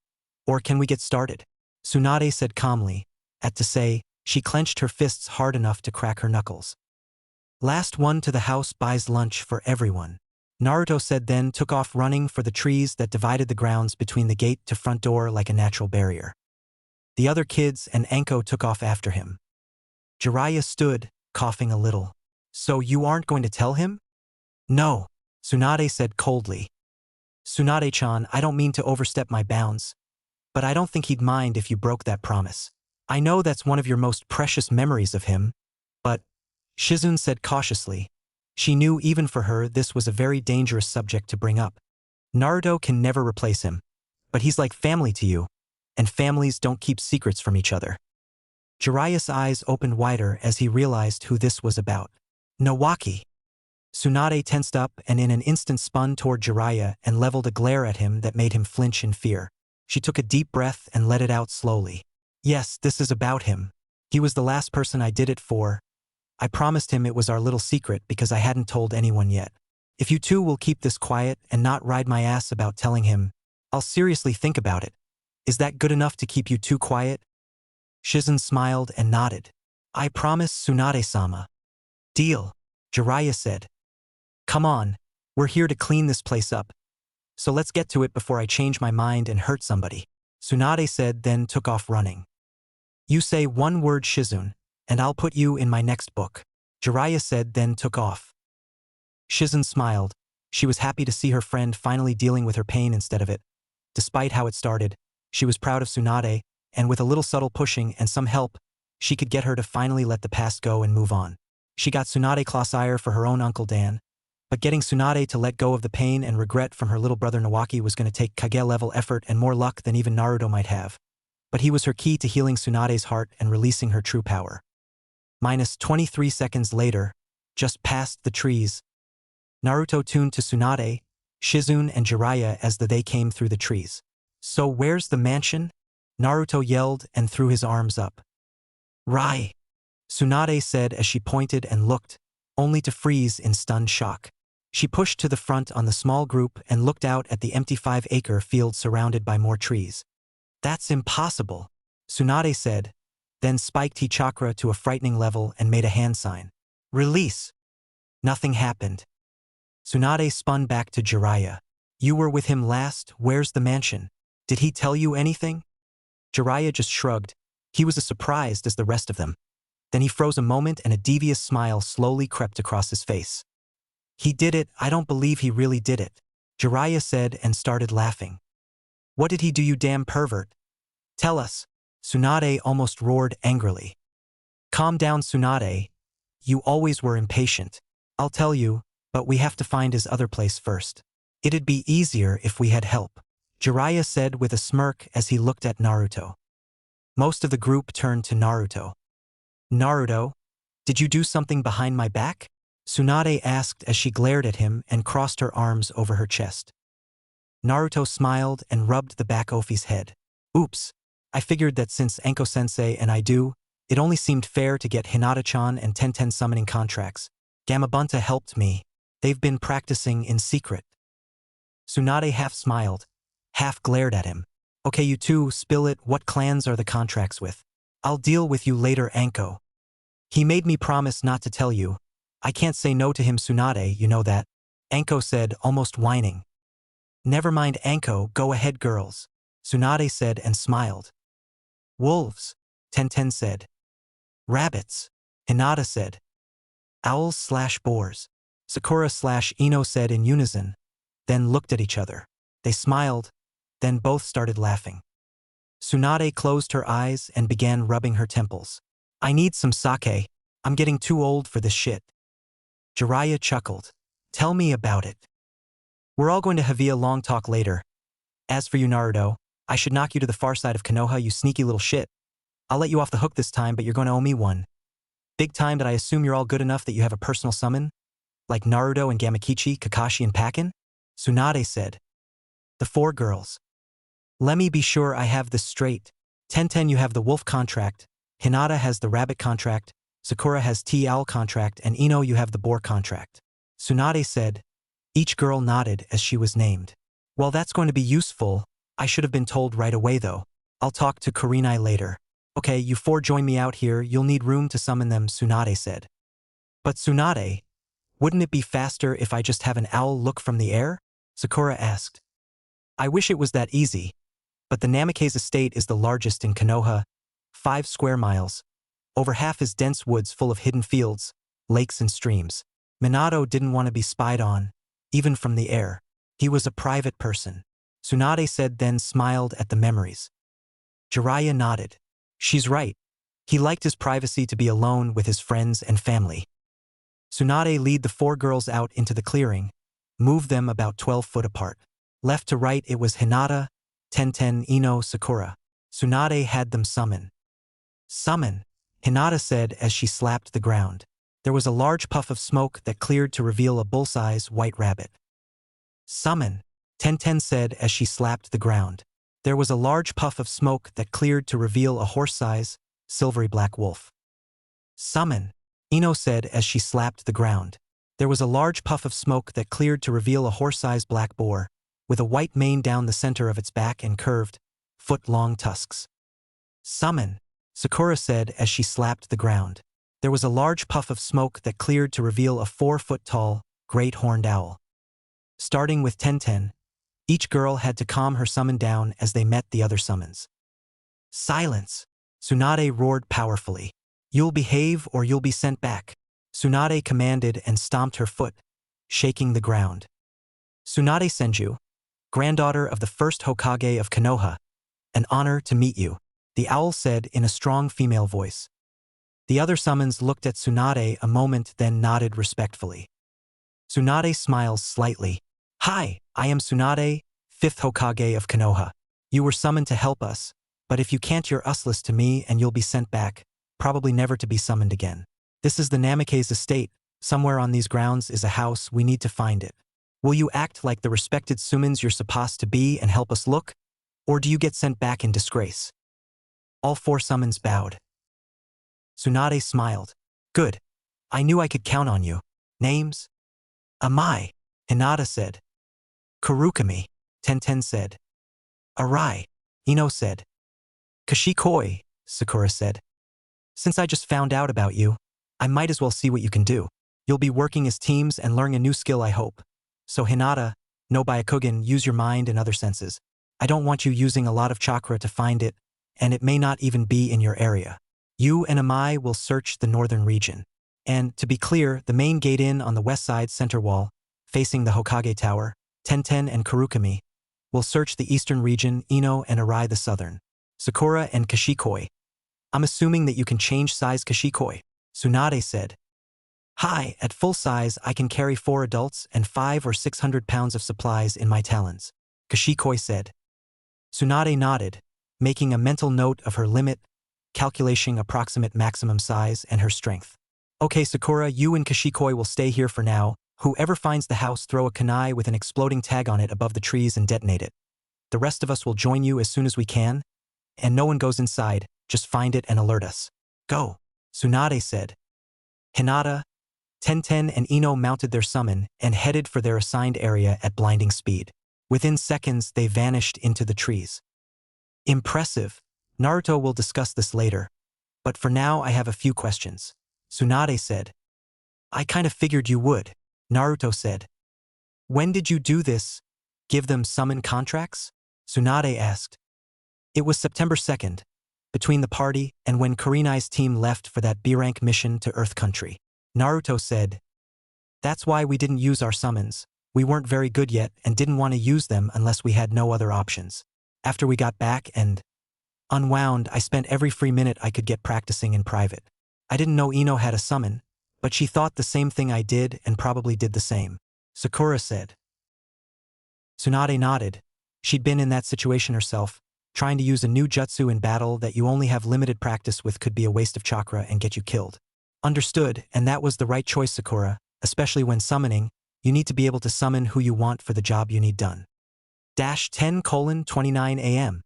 Or can we get started? Tsunade said calmly. At to say, she clenched her fists hard enough to crack her knuckles. Last one to the house buys lunch for everyone, Naruto said, then took off running for the trees that divided the grounds between the gate to front door like a natural barrier. The other kids and Enko took off after him. Jiraiya stood, coughing a little. So you aren't going to tell him? No, Tsunade said coldly. Tsunade-chan, I don't mean to overstep my bounds, but I don't think he'd mind if you broke that promise. I know that's one of your most precious memories of him, but, Shizen said cautiously. She knew even for her this was a very dangerous subject to bring up. Naruto can never replace him, but he's like family to you, and families don't keep secrets from each other. Jiraiya's eyes opened wider as he realized who this was about. Nawaki. Tsunade tensed up and in an instant spun toward Jiraiya and leveled a glare at him that made him flinch in fear. She took a deep breath and let it out slowly. Yes, this is about him. He was the last person I did it for. I promised him it was our little secret because I hadn't told anyone yet. If you two will keep this quiet and not ride my ass about telling him, I'll seriously think about it. Is that good enough to keep you too quiet? Shizen smiled and nodded. I promise, Tsunade-sama. Deal, Jiraiya said. Come on, we're here to clean this place up. So let's get to it before I change my mind and hurt somebody. Tsunade said, then took off running. You say one word, Shizune, and I'll put you in my next book. Jiraiya said, then took off. Shizune smiled. She was happy to see her friend finally dealing with her pain instead of it. Despite how it started, she was proud of Tsunade, and with a little subtle pushing and some help, she could get her to finally let the past go and move on. She got Tsunade Classire for her own Uncle Dan, but getting Tsunade to let go of the pain and regret from her little brother Nawaki was going to take Kage-level effort and more luck than even Naruto might have. But he was her key to healing Tsunade's heart and releasing her true power. Minus 23 seconds later, just past the trees, Naruto tuned to Tsunade, Shizune, and Jiraiya as they came through the trees. So where's the mansion? Naruto yelled and threw his arms up. Rai! Tsunade said as she pointed and looked, only to freeze in stunned shock. She pushed to the front on the small group and looked out at the empty 5-acre field surrounded by more trees. That's impossible, Tsunade said, then spiked Ki chakra to a frightening level and made a hand sign. Release! Nothing happened. Tsunade spun back to Jiraiya. You were with him last, where's the mansion? Did he tell you anything? Jiraiya just shrugged. He was as surprised as the rest of them. Then he froze a moment and a devious smile slowly crept across his face. He did it, I don't believe he really did it, Jiraiya said and started laughing. What did he do, you damn pervert? Tell us, Tsunade almost roared angrily. Calm down, Tsunade. You always were impatient. I'll tell you, but we have to find his other place first. It'd be easier if we had help, Jiraiya said with a smirk as he looked at Naruto. Most of the group turned to Naruto. Naruto, did you do something behind my back? Tsunade asked as she glared at him and crossed her arms over her chest. Naruto smiled and rubbed the back of his head. Oops, I figured that since Anko-sensei and I do, it only seemed fair to get Hinata-chan and Tenten summoning contracts. Gamabunta helped me. They've been practicing in secret. Tsunade half smiled, half glared at him. Okay, you two, spill it. What clans are the contracts with? I'll deal with you later, Anko. He made me promise not to tell you. I can't say no to him, Tsunade, you know that. Anko said, almost whining. Never mind, Anko, go ahead, girls, Tsunade said and smiled. Wolves, Tenten said. Rabbits, Hinata said. Owls/boars, Sakura/Ino said in unison, then looked at each other. They smiled, then both started laughing. Tsunade closed her eyes and began rubbing her temples. I need some sake. I'm getting too old for this shit. Jiraiya chuckled. Tell me about it. We're all going to have a long talk later. As for you, Naruto, I should knock you to the far side of Konoha, you sneaky little shit. I'll let you off the hook this time, but you're going to owe me one. Big time that I assume you're all good enough that you have a personal summon? Like Naruto and Gamakichi, Kakashi and Pakin? Tsunade said. The 4 girls. Let me be sure I have this straight. Tenten, you have the wolf contract, Hinata has the rabbit contract, Sakura has T-owl contract, and Ino, you have the boar contract. Tsunade said. Each girl nodded as she was named. Well, that's going to be useful. I should have been told right away though. I'll talk to Kurenai later. Okay, you 4 join me out here, you'll need room to summon them, Tsunade said. But Tsunade, wouldn't it be faster if I just have an owl look from the air? Sakura asked. I wish it was that easy, but the Namikaze estate is the largest in Konoha, 5 square miles. Over half is dense woods full of hidden fields, lakes and streams. Minato didn't want to be spied on, even from the air. He was a private person. Tsunade said, then smiled at the memories. Jiraiya nodded. She's right. He liked his privacy to be alone with his friends and family. Tsunade led the 4 girls out into the clearing, moved them about 12 foot apart. Left to right it was Hinata, Tenten, Ino, Sakura. Tsunade had them summon. Summon, Hinata said as she slapped the ground. There was a large puff of smoke that cleared to reveal a bull-size white rabbit. Summon, Tenten said as she slapped the ground. There was a large puff of smoke that cleared to reveal a horse-size, silvery black wolf. Summon, Ino said as she slapped the ground. There was a large puff of smoke that cleared to reveal a horse-sized black boar, with a white mane down the center of its back and curved, foot-long tusks. Summon, Sakura said as she slapped the ground. There was a large puff of smoke that cleared to reveal a 4-foot-tall, great horned owl. Starting with Tenten, each girl had to calm her summon down as they met the other summons. Silence! Tsunade roared powerfully. You'll behave or you'll be sent back. Tsunade commanded and stomped her foot, shaking the ground. Tsunade Senju, granddaughter of the first Hokage of Konoha, an honor to meet you, the owl said in a strong female voice. The other summons looked at Tsunade a moment then nodded respectfully. Tsunade smiles slightly. Hi, I am Tsunade, 5th Hokage of Konoha. You were summoned to help us, but if you can't you're useless to me and you'll be sent back, probably never to be summoned again. This is the Namikaze estate. Somewhere on these grounds is a house, we need to find it. Will you act like the respected summons you're supposed to be and help us look? Or do you get sent back in disgrace? All 4 summons bowed. Tsunade smiled. Good. I knew I could count on you. Names? Amai, Hinata said. Kurukami, Tenten said. Arai, Ino said. Kashikoi, Sakura said. Since I just found out about you, I might as well see what you can do. You'll be working as teams and learning a new skill, I hope. So Hinata, no Byakugan, use your mind and other senses. I don't want you using a lot of chakra to find it, and it may not even be in your area. You and Amai will search the northern region. And, to be clear, the main gate in on the west side center wall, facing the Hokage Tower, Tenten and Kurukami, will search the eastern region, Ino and Arai the southern. Sakura and Kashikoi. I'm assuming that you can change size Kashikoi, Tsunade said. Hi, at full size I can carry 4 adults and 500 or 600 pounds of supplies in my talons, Kashikoi said. Tsunade nodded, making a mental note of her limit, calculating approximate maximum size and her strength. Okay Sakura, you and Kashikoi will stay here for now. Whoever finds the house throw a kunai with an exploding tag on it above the trees and detonate it. The rest of us will join you as soon as we can. And no one goes inside, just find it and alert us. Go, Tsunade said. Hinata, Tenten and Ino mounted their summon and headed for their assigned area at blinding speed. Within seconds they vanished into the trees. Impressive. Naruto will discuss this later. But for now I have a few questions. Tsunade said. I kind of figured you would, Naruto said. When did you do this? Give them summon contracts? Tsunade asked. It was September 2nd, between the party and when Kurenai's team left for that B-rank mission to Earth Country. Naruto said. That's why we didn't use our summons. We weren't very good yet and didn't want to use them unless we had no other options. After we got back and unwound, I spent every free minute I could get practicing in private. I didn't know Ino had a summon, but she thought the same thing I did and probably did the same, Sakura said. Tsunade nodded. She'd been in that situation herself. Trying to use a new jutsu in battle that you only have limited practice with could be a waste of chakra and get you killed. Understood, and that was the right choice, Sakura, especially when summoning. You need to be able to summon who you want for the job you need done. 10:29 a.m.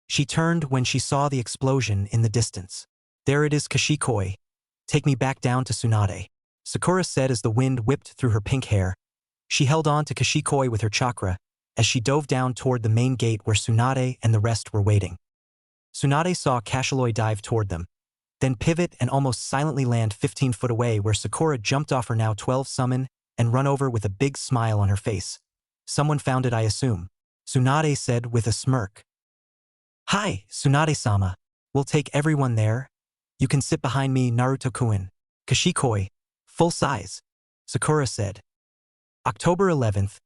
She turned when she saw the explosion in the distance. There it is, Kashikoi. Take me back down to Tsunade, Sakura said as the wind whipped through her pink hair. She held on to Kashikoi with her chakra as she dove down toward the main gate where Tsunade and the rest were waiting. Tsunade saw Kashiloi dive toward them, then pivot and almost silently land 15 foot away where Sakura jumped off her now 12 summon and run over with a big smile on her face. Someone found it, I assume, Tsunade said with a smirk. Hi, Tsunade-sama. We'll take everyone there. You can sit behind me, Naruto-kun. Kashikoi, full size, Sakura said. October 11th,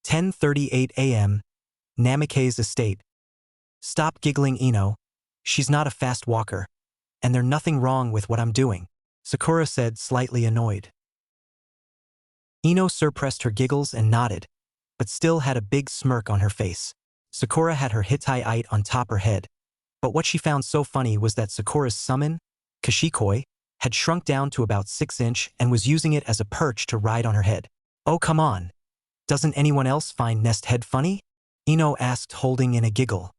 10:38 a.m., Namikaze estate. Stop giggling, Ino. She's not a fast walker. And there's nothing wrong with what I'm doing, Sakura said, slightly annoyed. Ino suppressed her giggles and nodded, but still had a big smirk on her face. Sakura had her Hittite on top her head, but what she found so funny was that Sakura's summon, Kashikoi, had shrunk down to about 6 inch and was using it as a perch to ride on her head. Oh come on. Doesn't anyone else find Nest Head funny? Ino asked, holding in a giggle.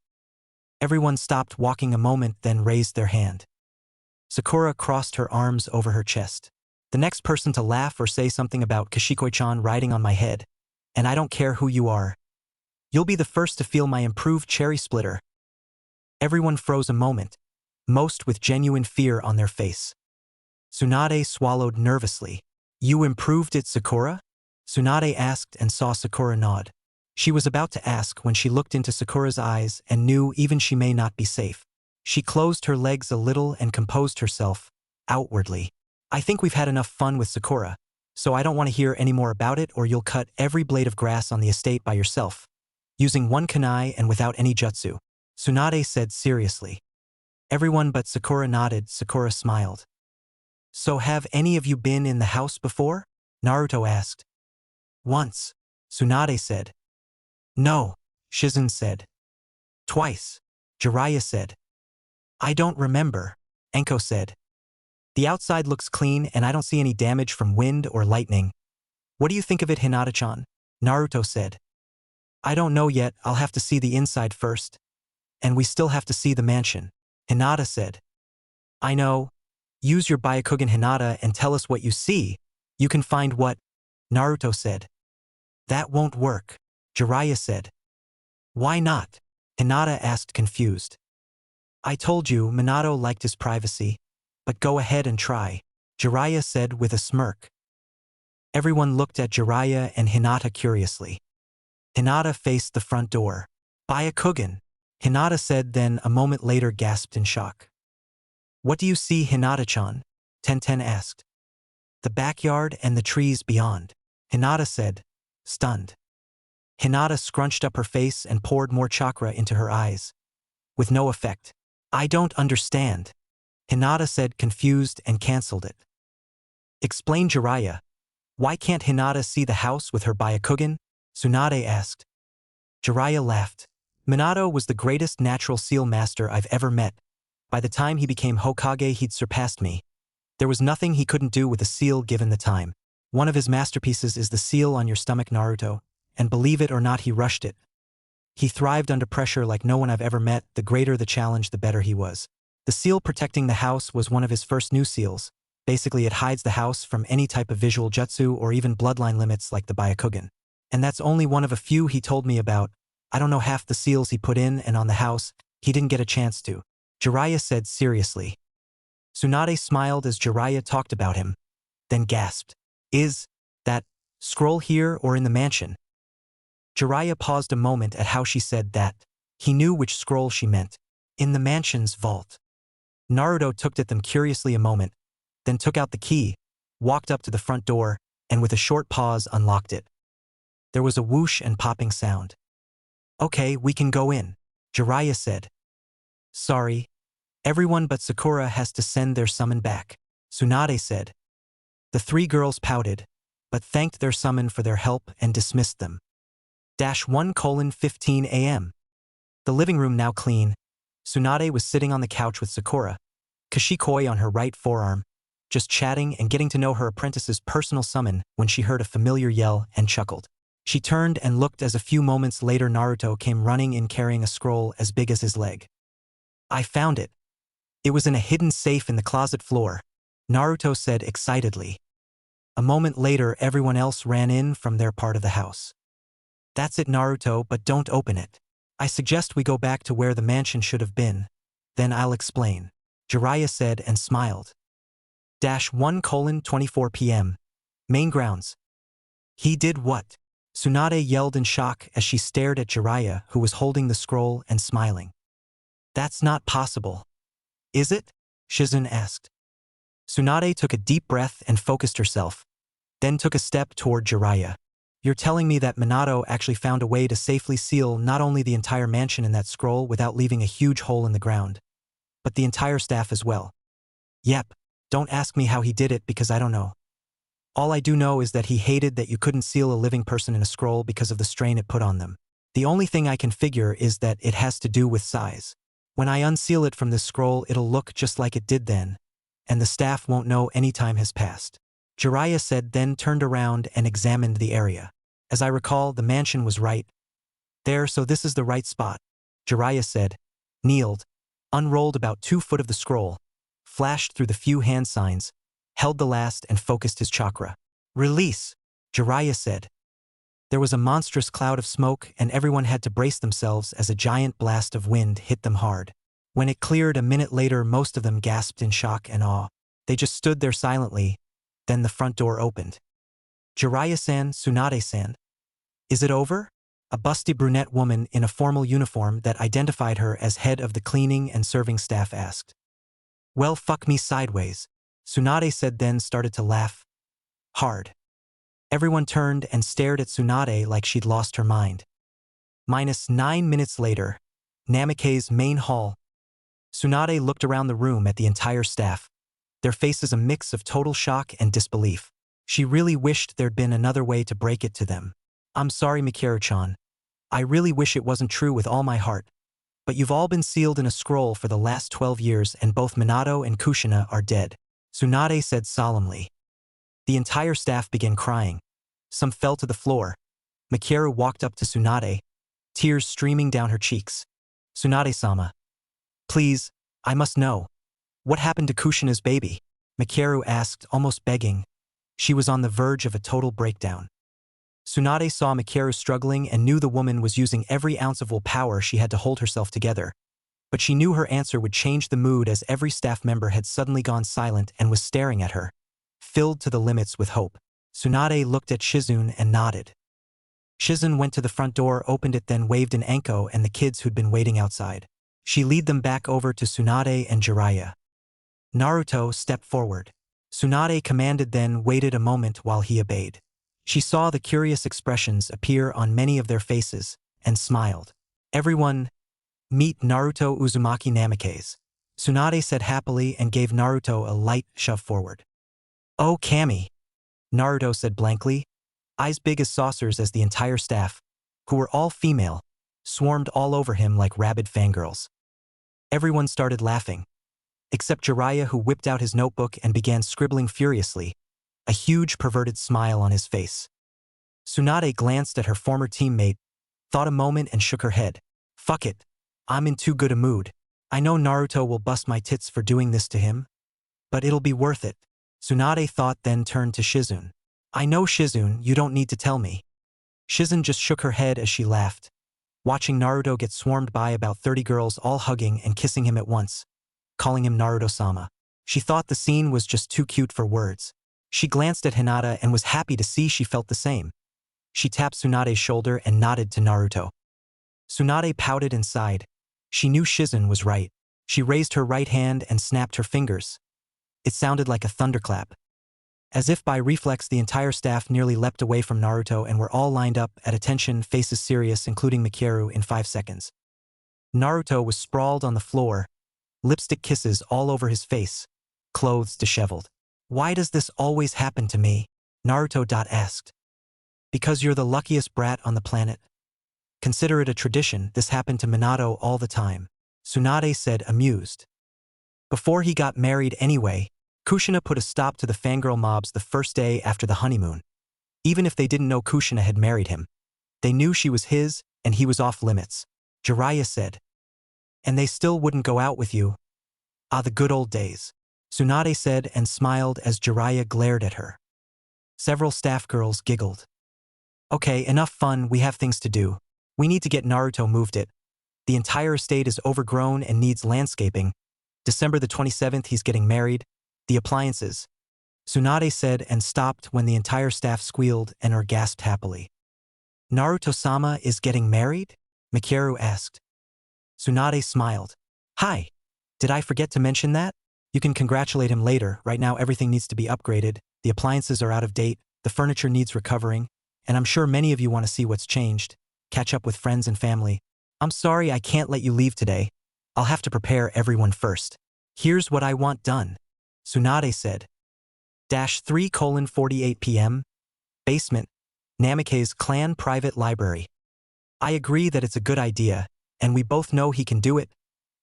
Everyone stopped walking a moment, then raised their hand. Sakura crossed her arms over her chest. The next person to laugh or say something about Kashikoi-chan riding on my head, and I don't care who you are. You'll be the first to feel my improved cherry splitter. Everyone froze a moment, most with genuine fear on their face. Tsunade swallowed nervously. You improved it, Sakura? Tsunade asked and saw Sakura nod. She was about to ask when she looked into Sakura's eyes and knew even she may not be safe. She closed her legs a little and composed herself, outwardly. I think we've had enough fun with Sakura, so I don't want to hear any more about it or you'll cut every blade of grass on the estate by yourself. Using one kunai and without any jutsu, Tsunade said seriously. Everyone but Sakura nodded. Sakura smiled. So have any of you been in the house before? Naruto asked. Once, Tsunade said. No, Shizen said. Twice, Jiraiya said. I don't remember, Enko said. The outside looks clean and I don't see any damage from wind or lightning. What do you think of it, Hinata-chan? Naruto said. I don't know yet, I'll have to see the inside first. And we still have to see the mansion, Hinata said. I know. Use your Byakugan, Hinata, and tell us what you see. You can find what? Naruto said. That won't work, Jiraiya said. Why not? Hinata asked, confused. I told you Minato liked his privacy. But go ahead and try, Jiraiya said with a smirk. Everyone looked at Jiraiya and Hinata curiously. Hinata faced the front door. Byakugan, Hinata said, then a moment later gasped in shock. What do you see, Hinata-chan? Tenten asked. The backyard and the trees beyond, Hinata said, stunned. Hinata scrunched up her face and poured more chakra into her eyes. With no effect. I don't understand, Hinata said, confused, and cancelled it. Explain, Jiraiya. Why can't Hinata see the house with her Byakugan? Tsunade asked. Jiraiya laughed. Minato was the greatest natural seal master I've ever met. By the time he became Hokage, he'd surpassed me. There was nothing he couldn't do with a seal given the time. One of his masterpieces is the seal on your stomach, Naruto, and believe it or not, he rushed it. He thrived under pressure like no one I've ever met. The greater the challenge, the better he was. The seal protecting the house was one of his first new seals. Basically, it hides the house from any type of visual jutsu or even bloodline limits like the Byakugan. And that's only one of a few he told me about. I don't know half the seals he put in and on the house. He didn't get a chance to, Jiraiya said seriously. Tsunade smiled as Jiraiya talked about him, then gasped. Is that scroll here or in the mansion? Jiraiya paused a moment at how she said that. He knew which scroll she meant. In the mansion's vault. Naruto looked at them curiously a moment, then took out the key, walked up to the front door, and with a short pause unlocked it. There was a whoosh and popping sound. Okay, we can go in, Jiraiya said. Sorry. Everyone but Sakura has to send their summon back, Tsunade said. The three girls pouted, but thanked their summon for their help and dismissed them. 1:15 a.m. The living room now clean. Tsunade was sitting on the couch with Sakura, Kashikoi on her right forearm, just chatting and getting to know her apprentice's personal summon when she heard a familiar yell and chuckled. She turned and looked as a few moments later Naruto came running in carrying a scroll as big as his leg. I found it. It was in a hidden safe in the closet floor, Naruto said excitedly. A moment later everyone else ran in from their part of the house. That's it, Naruto, but don't open it. I suggest we go back to where the mansion should have been. Then I'll explain, Jiraiya said and smiled. 1:24 p.m. Main grounds. He did what? Tsunade yelled in shock as she stared at Jiraiya, who was holding the scroll and smiling. That's not possible. Is it? Shizen asked. Tsunade took a deep breath and focused herself, then took a step toward Jiraiya. You're telling me that Minato actually found a way to safely seal not only the entire mansion in that scroll without leaving a huge hole in the ground, but the entire staff as well? Yep. Don't ask me how he did it because I don't know. All I do know is that he hated that you couldn't seal a living person in a scroll because of the strain it put on them. The only thing I can figure is that it has to do with size. When I unseal it from this scroll, it'll look just like it did then, and the staff won't know any time has passed. Jiraiya said, then turned around and examined the area. As I recall, the mansion was right there, so this is the right spot, Jiraiya said, kneeled, unrolled about 2 foot of the scroll, flashed through the few hand signs, held the last and focused his chakra. Release, Jiraiya said. There was a monstrous cloud of smoke and everyone had to brace themselves as a giant blast of wind hit them hard. When it cleared a minute later, most of them gasped in shock and awe. They just stood there silently. Then the front door opened. Jiraiya-san, Tsunade-san. Is it over? A busty brunette woman in a formal uniform that identified her as head of the cleaning and serving staff asked. Well, fuck me sideways, Tsunade said, then started to laugh. Hard. Everyone turned and stared at Tsunade like she'd lost her mind. -9 minutes later, Namikaze's main hall. Tsunade looked around the room at the entire staff, their faces a mix of total shock and disbelief. She really wished there'd been another way to break it to them. I'm sorry, Mikiro-chan. I really wish it wasn't true with all my heart. But you've all been sealed in a scroll for the last 12 years and both Minato and Kushina are dead, Tsunade said solemnly. The entire staff began crying. Some fell to the floor. Mikiro walked up to Tsunade, tears streaming down her cheeks. Tsunade-sama. Please, I must know. What happened to Kushina's baby? Mikiro asked, almost begging. She was on the verge of a total breakdown. Tsunade saw Mikiro struggling and knew the woman was using every ounce of willpower she had to hold herself together. But she knew her answer would change the mood as every staff member had suddenly gone silent and was staring at her, filled to the limits with hope. Tsunade looked at Shizune and nodded. Shizune went to the front door, opened it, then waved an Anko and the kids who'd been waiting outside. She led them back over to Tsunade and Jiraiya. Naruto stepped forward. Tsunade commanded, then waited a moment while he obeyed. She saw the curious expressions appear on many of their faces, and smiled. Everyone, meet Naruto Uzumaki Namikaze. Tsunade said happily and gave Naruto a light shove forward. Oh, Kami, Naruto said blankly, eyes big as saucers as the entire staff, who were all female, swarmed all over him like rabid fangirls. Everyone started laughing, except Jiraiya, who whipped out his notebook and began scribbling furiously, a huge perverted smile on his face. Tsunade glanced at her former teammate, thought a moment and shook her head. Fuck it. I'm in too good a mood. I know Naruto will bust my tits for doing this to him, but it'll be worth it. Tsunade thought, then turned to Shizune. I know, Shizune, you don't need to tell me. Shizune just shook her head as she laughed, watching Naruto get swarmed by about 30 girls all hugging and kissing him at once, calling him Naruto-sama. She thought the scene was just too cute for words. She glanced at Hinata and was happy to see she felt the same. She tapped Tsunade's shoulder and nodded to Naruto. Tsunade pouted and sighed. She knew Shizune was right. She raised her right hand and snapped her fingers. It sounded like a thunderclap. As if by reflex, the entire staff nearly leapt away from Naruto and were all lined up at attention, faces serious, including Mikiro, in 5 seconds. Naruto was sprawled on the floor, lipstick kisses all over his face, clothes disheveled. Why does this always happen to me? Naruto asked. Because you're the luckiest brat on the planet. Consider it a tradition, this happened to Minato all the time, Tsunade said, amused. Before he got married anyway, Kushina put a stop to the fangirl mobs the first day after the honeymoon. Even if they didn't know Kushina had married him, they knew she was his and he was off limits, Jiraiya said. And they still wouldn't go out with you. Ah, the good old days, Tsunade said and smiled as Jiraiya glared at her. Several staff girls giggled. Okay, enough fun, we have things to do. We need to get Naruto moved it. The entire estate is overgrown and needs landscaping. December the 27th, he's getting married. The appliances, Tsunade said and stopped when the entire staff squealed and or gasped happily. Naruto-sama is getting married? Mikiro asked. Tsunade smiled. Hi. Did I forget to mention that? You can congratulate him later. Right now everything needs to be upgraded. The appliances are out of date. The furniture needs recovering. And I'm sure many of you want to see what's changed. Catch up with friends and family. I'm sorry I can't let you leave today. I'll have to prepare everyone first. Here's what I want done, Tsunade said. 3:48 p.m. Basement, Namikaze's clan private library. I agree that it's a good idea, and we both know he can do it,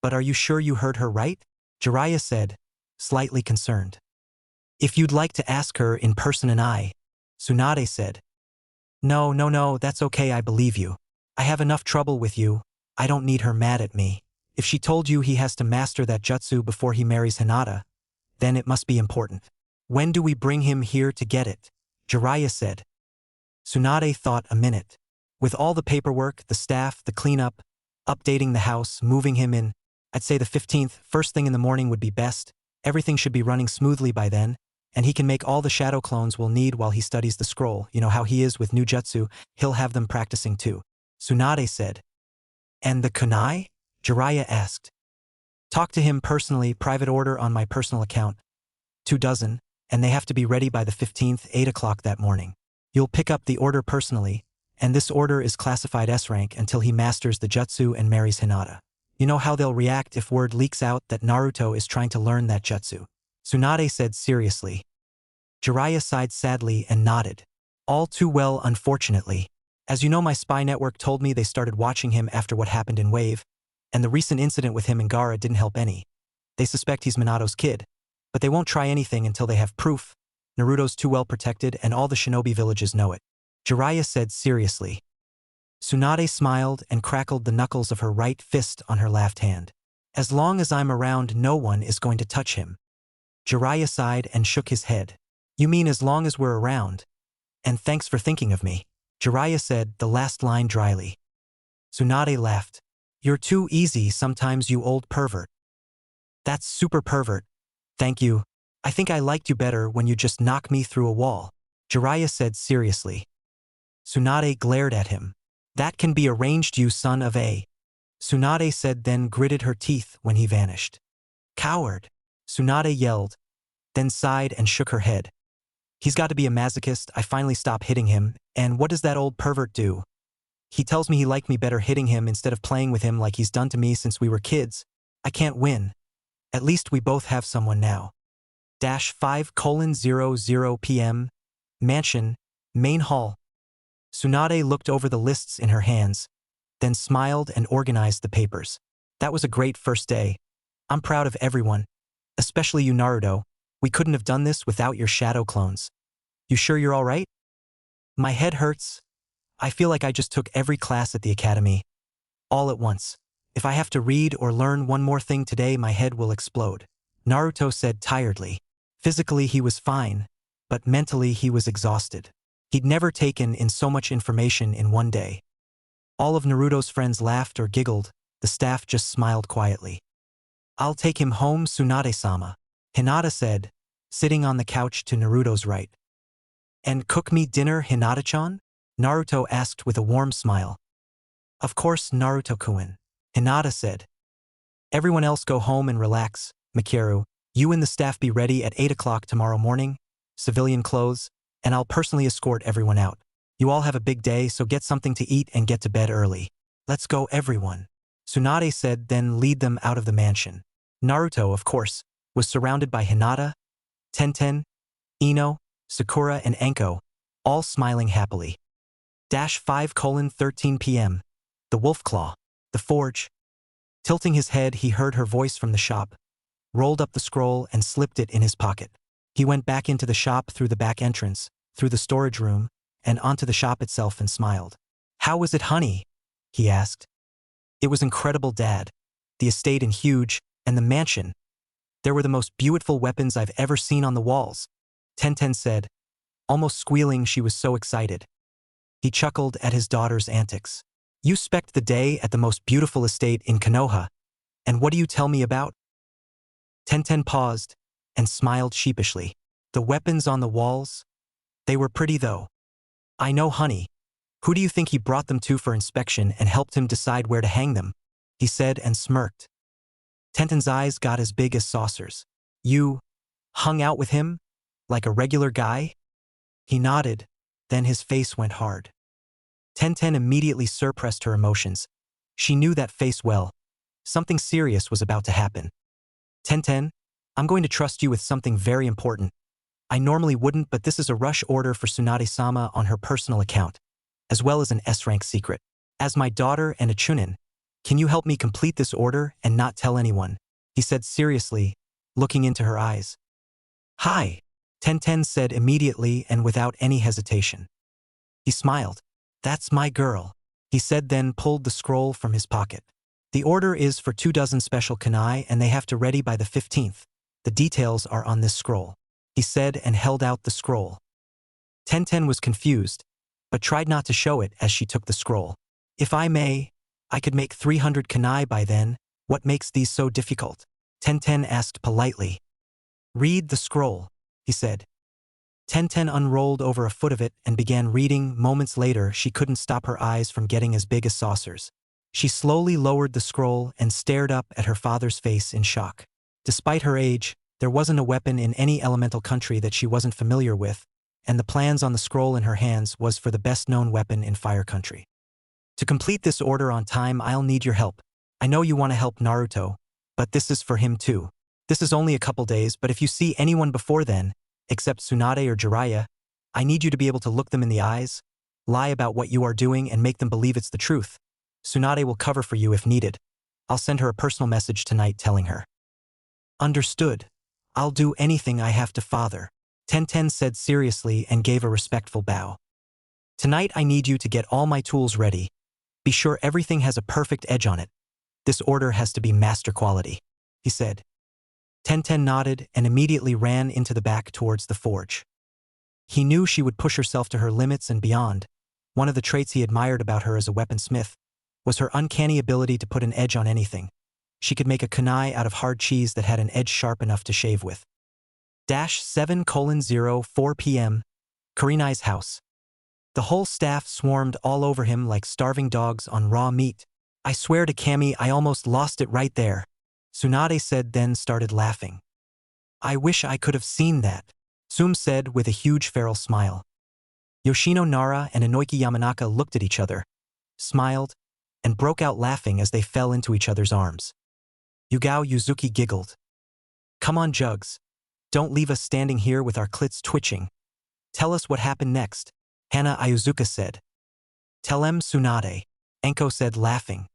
but are you sure you heard her right? Jiraiya said, slightly concerned. If you'd like to ask her in person Tsunade said. No, that's okay, I believe you. I have enough trouble with you, I don't need her mad at me. If she told you he has to master that jutsu before he marries Hinata, then it must be important. When do we bring him here to get it? Jiraiya said. Tsunade thought a minute. With all the paperwork, the staff, the cleanup, updating the house, moving him in, I'd say the 15th, first thing in the morning would be best. Everything should be running smoothly by then, and he can make all the shadow clones we'll need while he studies the scroll. You know how he is with Nujutsu, he'll have them practicing too. Tsunade said. And the kunai? Jiraiya asked. Talk to him personally, private order on my personal account. 24, and they have to be ready by the 15th, 8 o'clock that morning. You'll pick up the order personally, and this order is classified S-rank until he masters the jutsu and marries Hinata. You know how they'll react if word leaks out that Naruto is trying to learn that jutsu. Tsunade said seriously. Jiraiya sighed sadly and nodded. All too well, unfortunately. As you know, my spy network told me they started watching him after what happened in Wave, and the recent incident with him and Gaara didn't help any. They suspect he's Minato's kid, but they won't try anything until they have proof. Naruto's too well protected and all the shinobi villages know it. Jiraiya said seriously. Tsunade smiled and crackled the knuckles of her right fist on her left hand. As long as I'm around, no one is going to touch him. Jiraiya sighed and shook his head. You mean as long as we're around? And thanks for thinking of me. Jiraiya said the last line dryly. Tsunade laughed. You're too easy sometimes, you old pervert. That's super pervert. Thank you. I think I liked you better when you just knocked me through a wall. Jiraiya said seriously. Tsunade glared at him. That can be arranged, you son of a. Tsunade said, then gritted her teeth when he vanished. Coward. Tsunade yelled, then sighed and shook her head. He's got to be a masochist. I finally stopped hitting him, and what does that old pervert do? He tells me he liked me better hitting him instead of playing with him like he's done to me since we were kids. I can't win. At least we both have someone now. 5:00 p.m. Mansion, Main Hall. Tsunade looked over the lists in her hands, then smiled and organized the papers. That was a great first day. I'm proud of everyone, especially you, Naruto. We couldn't have done this without your shadow clones. You sure you're all right? My head hurts. I feel like I just took every class at the academy, all at once. If I have to read or learn one more thing today, my head will explode. Naruto said tiredly. Physically he was fine, but mentally he was exhausted. He'd never taken in so much information in one day. All of Naruto's friends laughed or giggled, the staff just smiled quietly. I'll take him home, Tsunade-sama, Hinata said, sitting on the couch to Naruto's right. And cook me dinner, Hinata-chan? Naruto asked with a warm smile. Of course, Naruto-kun, Hinata said. Everyone else go home and relax. Mikaru, you and the staff be ready at 8 o'clock tomorrow morning, civilian clothes, and I'll personally escort everyone out. You all have a big day, so get something to eat and get to bed early. Let's go, everyone. Tsunade said, then lead them out of the mansion. Naruto, of course, was surrounded by Hinata, Tenten, Ino, Sakura, and Anko, all smiling happily. 5:13 p.m. The Wolf Claw, the forge. Tilting his head, he heard her voice from the shop, rolled up the scroll and slipped it in his pocket. He went back into the shop through the back entrance, through the storage room, and onto the shop itself and smiled. How was it, honey? He asked. It was incredible, Dad. The estate and huge, and the mansion. There were the most beautiful weapons I've ever seen on the walls, Tenten said, almost squealing, she was so excited. He chuckled at his daughter's antics. You spent the day at the most beautiful estate in Konoha, and what do you tell me about? Tenten paused and smiled sheepishly. The weapons on the walls? They were pretty though. I know, honey. Who do you think he brought them to for inspection and helped him decide where to hang them? He said and smirked. Tenten's eyes got as big as saucers. You hung out with him? Like a regular guy? He nodded, then his face went hard. Tenten immediately suppressed her emotions. She knew that face well. Something serious was about to happen. Tenten, I'm going to trust you with something very important. I normally wouldn't, but this is a rush order for Tsunade-sama on her personal account, as well as an S-rank secret. As my daughter and a chunin, can you help me complete this order and not tell anyone? He said seriously, looking into her eyes. Hi, Tenten said immediately and without any hesitation. He smiled. That's my girl, he said, then pulled the scroll from his pocket. The order is for 24 special kunai and they have to ready by the 15th. The details are on this scroll, he said and held out the scroll. Tenten was confused, but tried not to show it as she took the scroll. If I may, I could make 300 kunai by then, What makes these so difficult? Tenten asked politely. Read the scroll, he said. Tenten unrolled over a foot of it and began reading. Moments later, she couldn't stop her eyes from getting as big as saucers. She slowly lowered the scroll and stared up at her father's face in shock. Despite her age, there wasn't a weapon in any elemental country that she wasn't familiar with, and the plans on the scroll in her hands was for the best-known weapon in Fire Country. To complete this order on time, I'll need your help. I know you want to help Naruto, but this is for him too. This is only a couple days, but if you see anyone before then, except Tsunade or Jiraiya, I need you to be able to look them in the eyes, lie about what you are doing and make them believe it's the truth. Tsunade will cover for you if needed. I'll send her a personal message tonight telling her. Understood. I'll do anything I have to, father, Tenten said seriously and gave a respectful bow. Tonight I need you to get all my tools ready. Be sure everything has a perfect edge on it. This order has to be master quality, he said. Tenten nodded and immediately ran into the back towards the forge. He knew she would push herself to her limits and beyond. One of the traits he admired about her as a weaponsmith was her uncanny ability to put an edge on anything. She could make a kunai out of hard cheese that had an edge sharp enough to shave with. 7:04 p.m. Kurenai's house. The whole staff swarmed all over him like starving dogs on raw meat. I swear to Kami, I almost lost it right there, Tsunade said, then started laughing. I wish I could have seen that, Sum said with a huge feral smile. Yoshino Nara and Inoiki Yamanaka looked at each other, smiled, and broke out laughing as they fell into each other's arms. Yugao Yuzuki giggled. Come on, Jugs. Don't leave us standing here with our clits twitching. Tell us what happened next, Hana Ayuzuka said. Tell em, Tsunade, Enko said, laughing.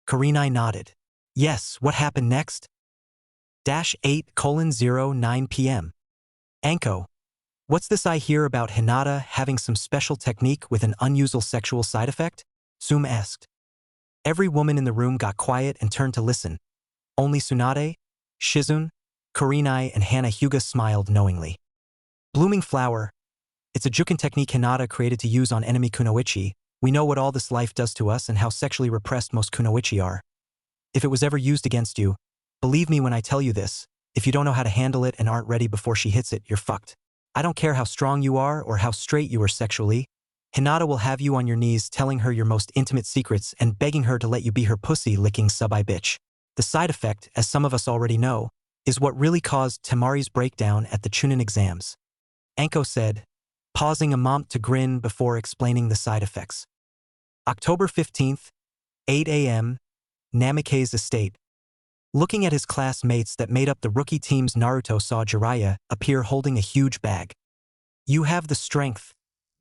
Kurenai nodded. Yes, what happened next? 8:09 p.m. Anko, what's this I hear about Hinata having some special technique with an unusual sexual side effect? Sum asked. Every woman in the room got quiet and turned to listen. Only Tsunade, Shizune, Kurenai, and Hana Hyuga smiled knowingly. Blooming flower. It's a juken technique Hinata created to use on enemy kunoichi. We know what all this life does to us and how sexually repressed most kunoichi are. If it was ever used against you, believe me when I tell you this, if you don't know how to handle it and aren't ready before she hits it, you're fucked. I don't care how strong you are or how straight you are sexually. Hinata will have you on your knees telling her your most intimate secrets and begging her to let you be her pussy-licking sub-eye bitch. The side effect, as some of us already know, is what really caused Temari's breakdown at the Chunin exams. Anko said, pausing a moment to grin before explaining the side effects. October 15th, 8 a.m., Namikaze's estate. Looking at his classmates that made up the rookie teams, Naruto saw Jiraiya appear holding a huge bag. You have the strength.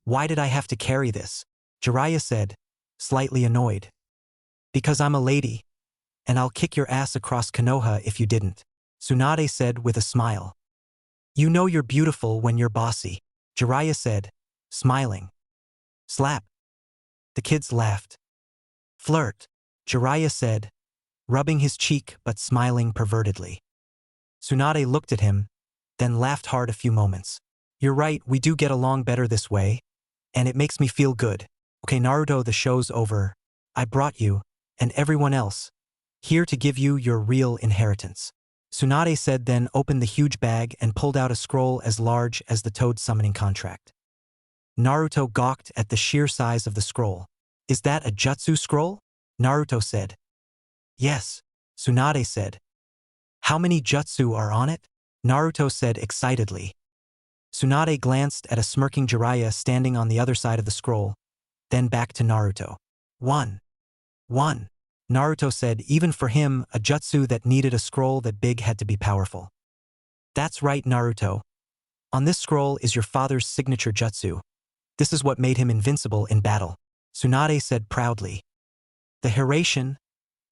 Why did I have to carry this? Jiraiya said, slightly annoyed. Because I'm a lady, and I'll kick your ass across Konoha if you didn't, Tsunade said with a smile. You know you're beautiful when you're bossy, Jiraiya said, smiling. Slap. The kids laughed. Flirt, Jiraiya said, rubbing his cheek but smiling pervertedly. Tsunade looked at him, then laughed hard a few moments. You're right, we do get along better this way, and it makes me feel good. Okay, Naruto, the show's over. I brought you, and everyone else, here to give you your real inheritance. Tsunade said, then opened the huge bag and pulled out a scroll as large as the Toad summoning contract. Naruto gawked at the sheer size of the scroll. Is that a jutsu scroll? Naruto said. Yes, Tsunade said. How many jutsu are on it? Naruto said excitedly. Tsunade glanced at a smirking Jiraiya standing on the other side of the scroll, then back to Naruto. One. Naruto said, even for him, a jutsu that needed a scroll that big had to be powerful. That's right, Naruto. On this scroll is your father's signature jutsu. This is what made him invincible in battle, Tsunade said proudly. The Hiraition,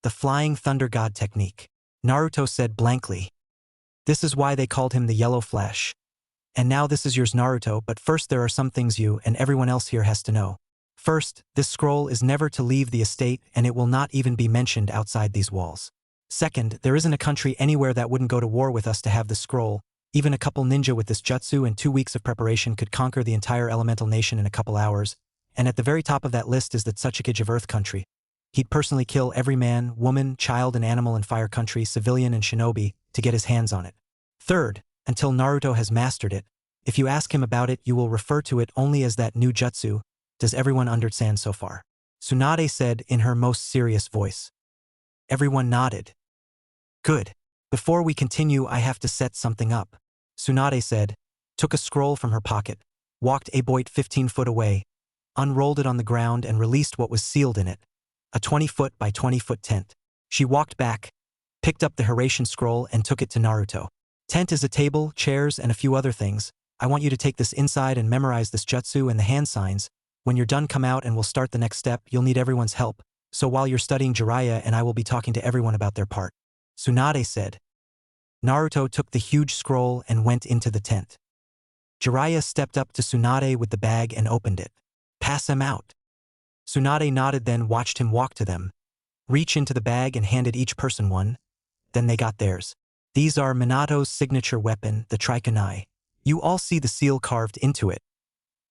the flying thunder god technique, Naruto said blankly. This is why they called him the Yellow Flash. And now this is yours, Naruto, but first there are some things you and everyone else here has to know. First, this scroll is never to leave the estate and it will not even be mentioned outside these walls. Second, there isn't a country anywhere that wouldn't go to war with us to have the scroll. Even a couple ninja with this jutsu and 2 weeks of preparation could conquer the entire elemental nation in a couple hours. And at the very top of that list is the Tsuchikage of Earth Country. He'd personally kill every man, woman, child and animal in Fire Country, civilian and shinobi, to get his hands on it. Third, until Naruto has mastered it, if you ask him about it you will refer to it only as that new jutsu. Does everyone understand so far? Tsunade said in her most serious voice. Everyone nodded. Good. Before we continue I have to set something up, Tsunade said, took a scroll from her pocket, walked a boit 15 foot away, unrolled it on the ground and released what was sealed in it, a 20-foot by 20-foot tent. She walked back, picked up the Hiraishin scroll and took it to Naruto. Tent is a table, chairs and a few other things. I want you to take this inside and memorize this jutsu and the hand signs. When you're done come out and we'll start the next step. You'll need everyone's help. So while you're studying Jiraiya and I will be talking to everyone about their part, Tsunade said. Naruto took the huge scroll and went into the tent. Jiraiya stepped up to Tsunade with the bag and opened it. Pass him out. Tsunade nodded, then watched him walk to them, reach into the bag and handed each person one. Then they got theirs. These are Minato's signature weapon, the Trikunai. You all see the seal carved into it.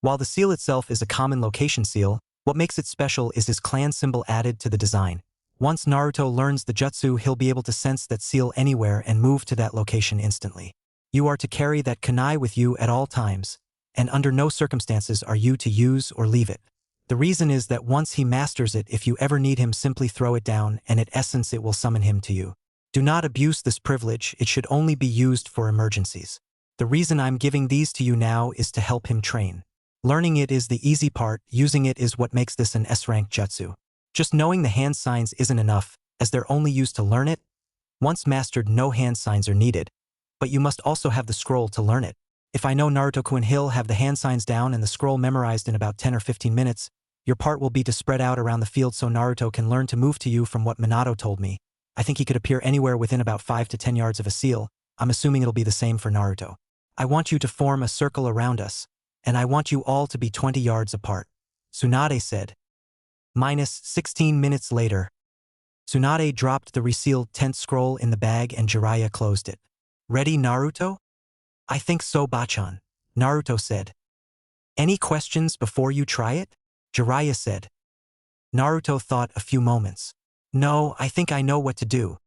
While the seal itself is a common location seal, what makes it special is his clan symbol added to the design. Once Naruto learns the jutsu he'll be able to sense that seal anywhere and move to that location instantly. You are to carry that kunai with you at all times, and under no circumstances are you to use or leave it. The reason is that once he masters it, if you ever need him simply throw it down and in essence it will summon him to you. Do not abuse this privilege, it should only be used for emergencies. The reason I'm giving these to you now is to help him train. Learning it is the easy part, using it is what makes this an S-rank jutsu. Just knowing the hand signs isn't enough, as they're only used to learn it. Once mastered, no hand signs are needed, but you must also have the scroll to learn it. If I know Naruto-kun he'll have the hand signs down and the scroll memorized in about 10 or 15 minutes, your part will be to spread out around the field so Naruto can learn to move to you. From what Minato told me, I think he could appear anywhere within about 5 to 10 yards of a seal. I'm assuming it'll be the same for Naruto. I want you to form a circle around us, and I want you all to be 20 yards apart, Tsunade said. Minus 16 minutes later, Tsunade dropped the resealed tent scroll in the bag and Jiraiya closed it. Ready, Naruto? I think so, Bachan, Naruto said. Any questions before you try it? Jiraiya said. Naruto thought a few moments. No, I think I know what to do.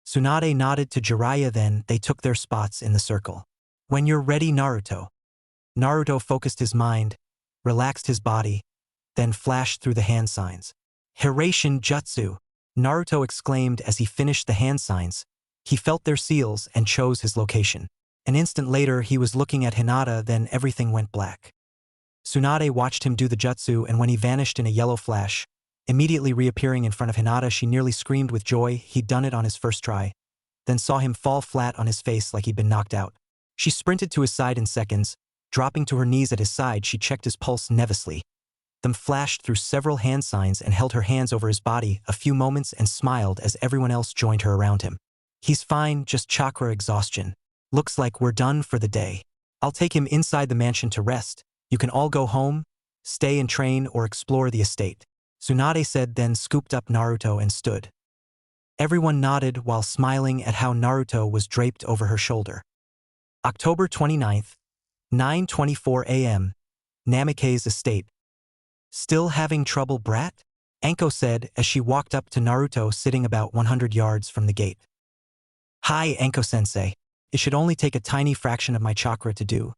Tsunade nodded to Jiraiya, then they took their spots in the circle. When you're ready, Naruto. Naruto focused his mind, relaxed his body, then flashed through the hand signs. Hiraishin Jutsu, Naruto exclaimed as he finished the hand signs. He felt their seals and chose his location. An instant later he was looking at Hinata, then everything went black. Tsunade watched him do the jutsu, and when he vanished in a yellow flash, immediately reappearing in front of Hinata, she nearly screamed with joy. He'd done it on his first try, then saw him fall flat on his face like he'd been knocked out. She sprinted to his side in seconds. Dropping to her knees at his side, she checked his pulse nervously, then flashed through several hand signs and held her hands over his body a few moments and smiled as everyone else joined her around him. He's fine, just chakra exhaustion. Looks like we're done for the day. I'll take him inside the mansion to rest. You can all go home, stay and train or explore the estate, Tsunade said, then scooped up Naruto and stood. Everyone nodded while smiling at how Naruto was draped over her shoulder. October 29th, 9:24 a.m., Namikaze's estate. Still having trouble, brat? Anko said as she walked up to Naruto sitting about 100 yards from the gate. Hi, Anko-sensei. It should only take a tiny fraction of my chakra to do,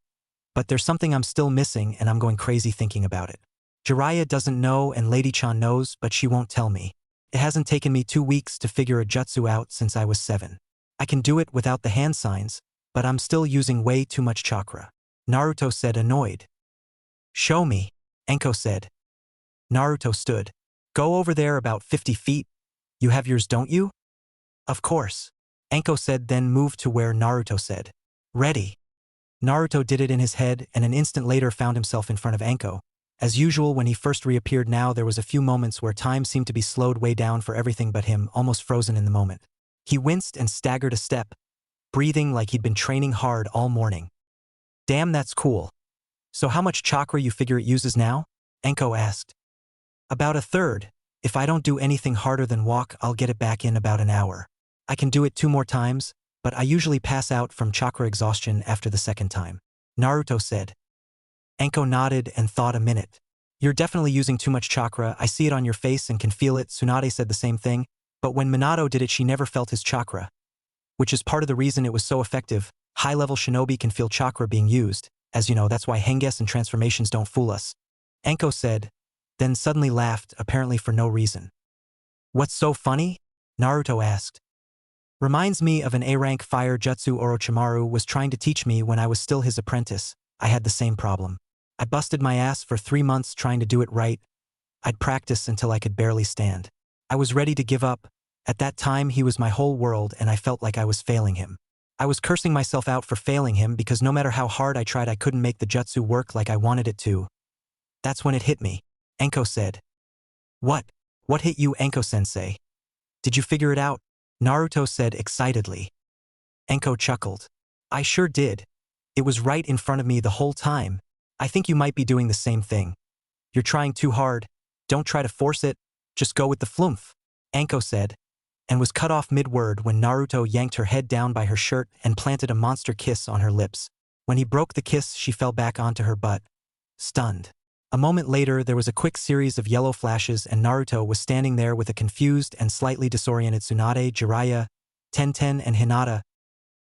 but there's something I'm still missing and I'm going crazy thinking about it. Jiraiya doesn't know and Lady-chan knows, but she won't tell me. It hasn't taken me 2 weeks to figure a jutsu out since I was 7. I can do it without the hand signs, but I'm still using way too much chakra, Naruto said, annoyed. Show me, Anko said. Naruto stood. Go over there about 50 feet. You have yours, don't you? Of course, Anko said, then moved to where Naruto said. Ready. Naruto did it in his head and an instant later found himself in front of Anko. As usual when he first reappeared, now there was a few moments where time seemed to be slowed way down for everything but him, almost frozen in the moment. He winced and staggered a step, breathing like he'd been training hard all morning. Damn, that's cool. So how much chakra you figure it uses now? Anko asked. About a third. If I don't do anything harder than walk, I'll get it back in about an hour. I can do it 2 more times, but I usually pass out from chakra exhaustion after the second time, Naruto said. Anko nodded and thought a minute. You're definitely using too much chakra, I see it on your face and can feel it. Tsunade said the same thing, but when Minato did it she never felt his chakra, which is part of the reason it was so effective. High-level shinobi can feel chakra being used. As you know, that's why henges and transformations don't fool us. Enko said, then suddenly laughed, apparently for no reason. What's so funny? Naruto asked. Reminds me of an A-rank fire jutsu Orochimaru was trying to teach me when I was still his apprentice. I had the same problem. I busted my ass for 3 months trying to do it right. I'd practice until I could barely stand. I was ready to give up. At that time he was my whole world and I felt like I was failing him. I was cursing myself out for failing him because no matter how hard I tried I couldn't make the jutsu work like I wanted it to. That's when it hit me. Enko said. What? What hit you, Enko-sensei? Did you figure it out? Naruto said excitedly. Enko chuckled. I sure did. It was right in front of me the whole time. I think you might be doing the same thing. You're trying too hard. Don't try to force it. Just go with the flumph. Enko said, and was cut off mid-word when Naruto yanked her head down by her shirt and planted a monster kiss on her lips. When he broke the kiss, she fell back onto her butt, stunned. A moment later, there was a quick series of yellow flashes and Naruto was standing there with a confused and slightly disoriented Tsunade, Jiraiya, Tenten, and Hinata.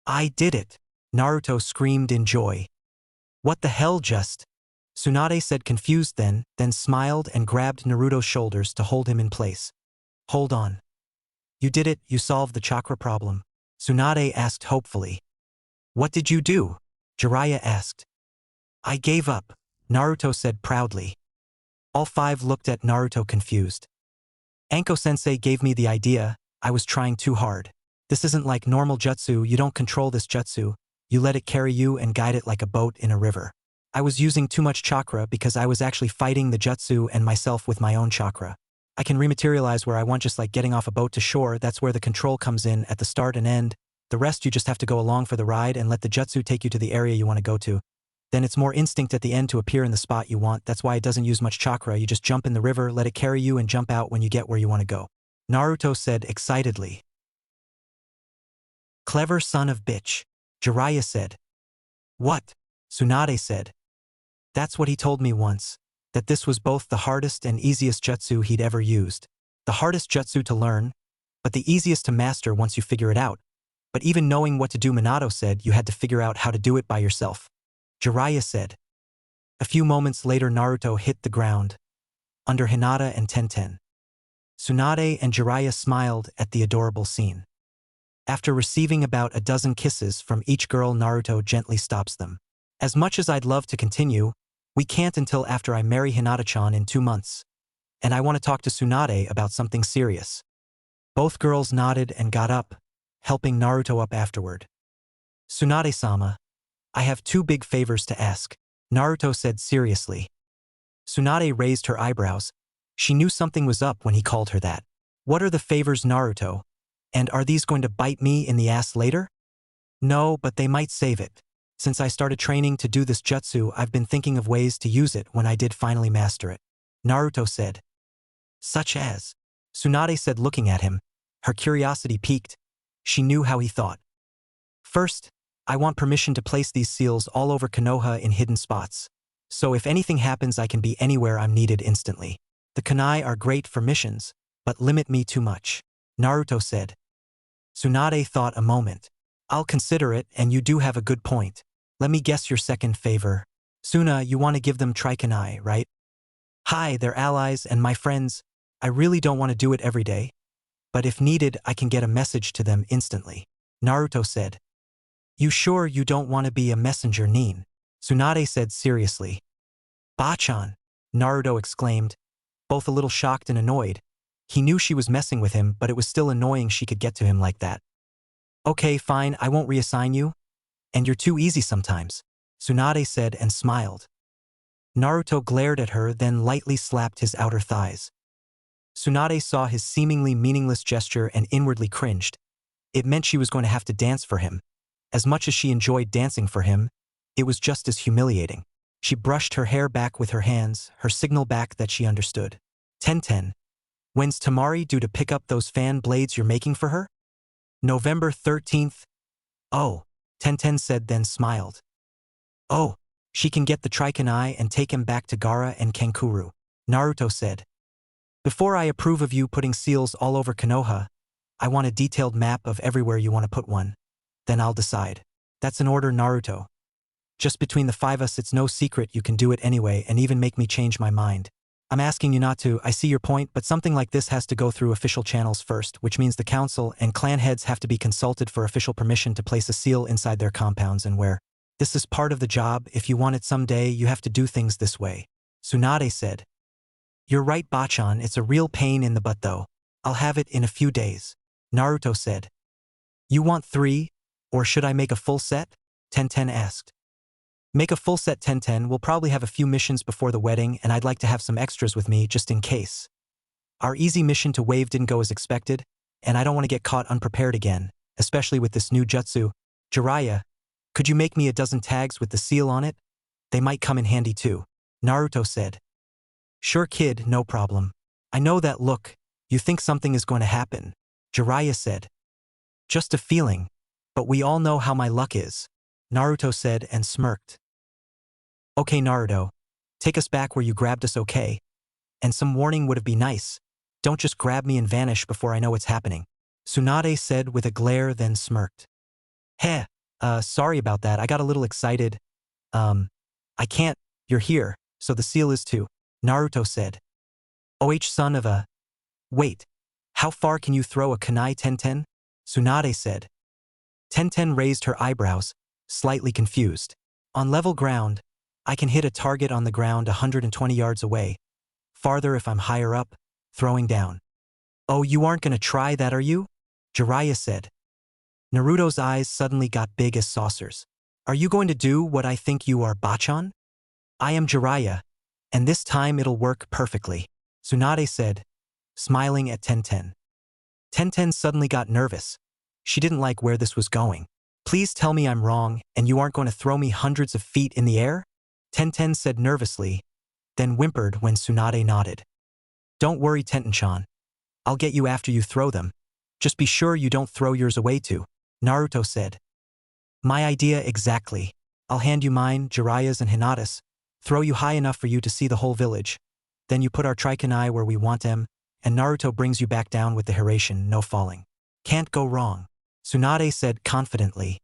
I did it! Naruto screamed in joy. What the hell just? Tsunade said confused then smiled and grabbed Naruto's shoulders to hold him in place. Hold on. You did it, you solved the chakra problem. Tsunade asked hopefully. What did you do? Jiraiya asked. I gave up, Naruto said proudly. All 5 looked at Naruto confused. Enko-sensei gave me the idea, I was trying too hard. This isn't like normal jutsu, you don't control this jutsu, you let it carry you and guide it like a boat in a river. I was using too much chakra because I was actually fighting the jutsu and myself with my own chakra. I can rematerialize where I want, just like getting off a boat to shore. That's where the control comes in at the start and end. The rest you just have to go along for the ride and let the jutsu take you to the area you want to go to. Then it's more instinct at the end to appear in the spot you want. That's why it doesn't use much chakra. You just jump in the river, let it carry you and jump out when you get where you want to go. Naruto said excitedly. Clever son of bitch, Jiraiya said. What? Tsunade said. That's what he told me once, that this was both the hardest and easiest jutsu he'd ever used. The hardest jutsu to learn, but the easiest to master once you figure it out. But even knowing what to do, Minato said, you had to figure out how to do it by yourself. Jiraiya said. A few moments later Naruto hit the ground, under Hinata and Tenten. Tsunade and Jiraiya smiled at the adorable scene. After receiving about a dozen kisses from each girl, Naruto gently stops them. As much as I'd love to continue, we can't until after I marry Hinata-chan in 2 months. And I want to talk to Tsunade about something serious. Both girls nodded and got up, helping Naruto up afterward. Tsunade-sama, I have 2 big favors to ask, Naruto said seriously. Tsunade raised her eyebrows. She knew something was up when he called her that. What are the favors, Naruto? And are these going to bite me in the ass later? No, but they might save it. Since I started training to do this jutsu, I've been thinking of ways to use it when I did finally master it. Naruto said. Such as? Tsunade said, looking at him. Her curiosity piqued. She knew how he thought. First, I want permission to place these seals all over Konoha in hidden spots. So if anything happens, I can be anywhere I'm needed instantly. The kunai are great for missions, but limit me too much, Naruto said. Tsunade thought a moment. I'll consider it, and you do have a good point. Let me guess your second favor. Suna, you want to give them trikunai, right? Hi, they're allies and my friends. I really don't want to do it every day. But if needed, I can get a message to them instantly, Naruto said. You sure you don't want to be a messenger, Nin? Tsunade said seriously. Bachan, Naruto exclaimed, both a little shocked and annoyed. He knew she was messing with him, but it was still annoying she could get to him like that. Okay, fine, I won't reassign you. And you're too easy sometimes, Tsunade said and smiled. Naruto glared at her, then lightly slapped his outer thighs. Tsunade saw his seemingly meaningless gesture and inwardly cringed. It meant she was going to have to dance for him. As much as she enjoyed dancing for him, it was just as humiliating. She brushed her hair back with her hands, her signal back that she understood. Tenten, when's Tamari due to pick up those fan blades you're making for her? November 13th. Oh, Tenten said, then smiled. Oh, She can get the Trikanai and take him back to Gaara and Kankuro. Naruto said. Before I approve of you putting seals all over Konoha, I want a detailed map of everywhere you want to put one. Then I'll decide. That's an order, Naruto. Just between the five of us, it's no secret you can do it anyway and even make me change my mind. I'm asking you not to, I see your point, but something like this has to go through official channels first, which means the council and clan heads have to be consulted for official permission to place a seal inside their compounds and where. This is part of the job. If you want it someday, you have to do things this way. Tsunade said. You're right, Bachan, it's a real pain in the butt though. I'll have it in a few days. Naruto said. You want 3? Or should I make a full set? Tenten asked. Make a full set, Tenten. We'll probably have a few missions before the wedding and I'd like to have some extras with me just in case. Our easy mission to Wave didn't go as expected, and I don't want to get caught unprepared again, especially with this new jutsu. Jiraiya, could you make me a dozen tags with the seal on it? They might come in handy too. Naruto said. Sure kid, no problem. I know that look. You think something is going to happen. Jiraiya said. Just a feeling. But we all know how my luck is. Naruto said and smirked. Okay Naruto. Take us back where you grabbed us, okay? And some warning would have been nice. Don't just grab me and vanish before I know what's happening. Tsunade said with a glare, then smirked. Heh, sorry about that, I got a little excited. I can't, you're here, so the seal is too. Naruto said. Oh son of a… Wait, how far can you throw a kunai, Tenten? Tsunade said. Tenten raised her eyebrows, slightly confused. On level ground, I can hit a target on the ground 120 yards away. Farther if I'm higher up, throwing down. Oh, you aren't gonna try that, are you? Jiraiya said. Naruto's eyes suddenly got big as saucers. Are you going to do what I think you are, Bachan? I am Jiraiya, and this time it'll work perfectly, Tsunade said, smiling at Tenten. Tenten suddenly got nervous. She didn't like where this was going. Please tell me I'm wrong and you aren't going to throw me hundreds of feet in the air? Tenten said nervously, then whimpered when Tsunade nodded. Don't worry, Tenten-chan. I'll get you after you throw them. Just be sure you don't throw yours away too, Naruto said. My idea exactly. I'll hand you mine, Jiraiya's and Hinata's, throw you high enough for you to see the whole village. Then you put our Trikanai where we want them, and Naruto brings you back down with the Hiraition, no falling. Can't go wrong, Tsunade said confidently.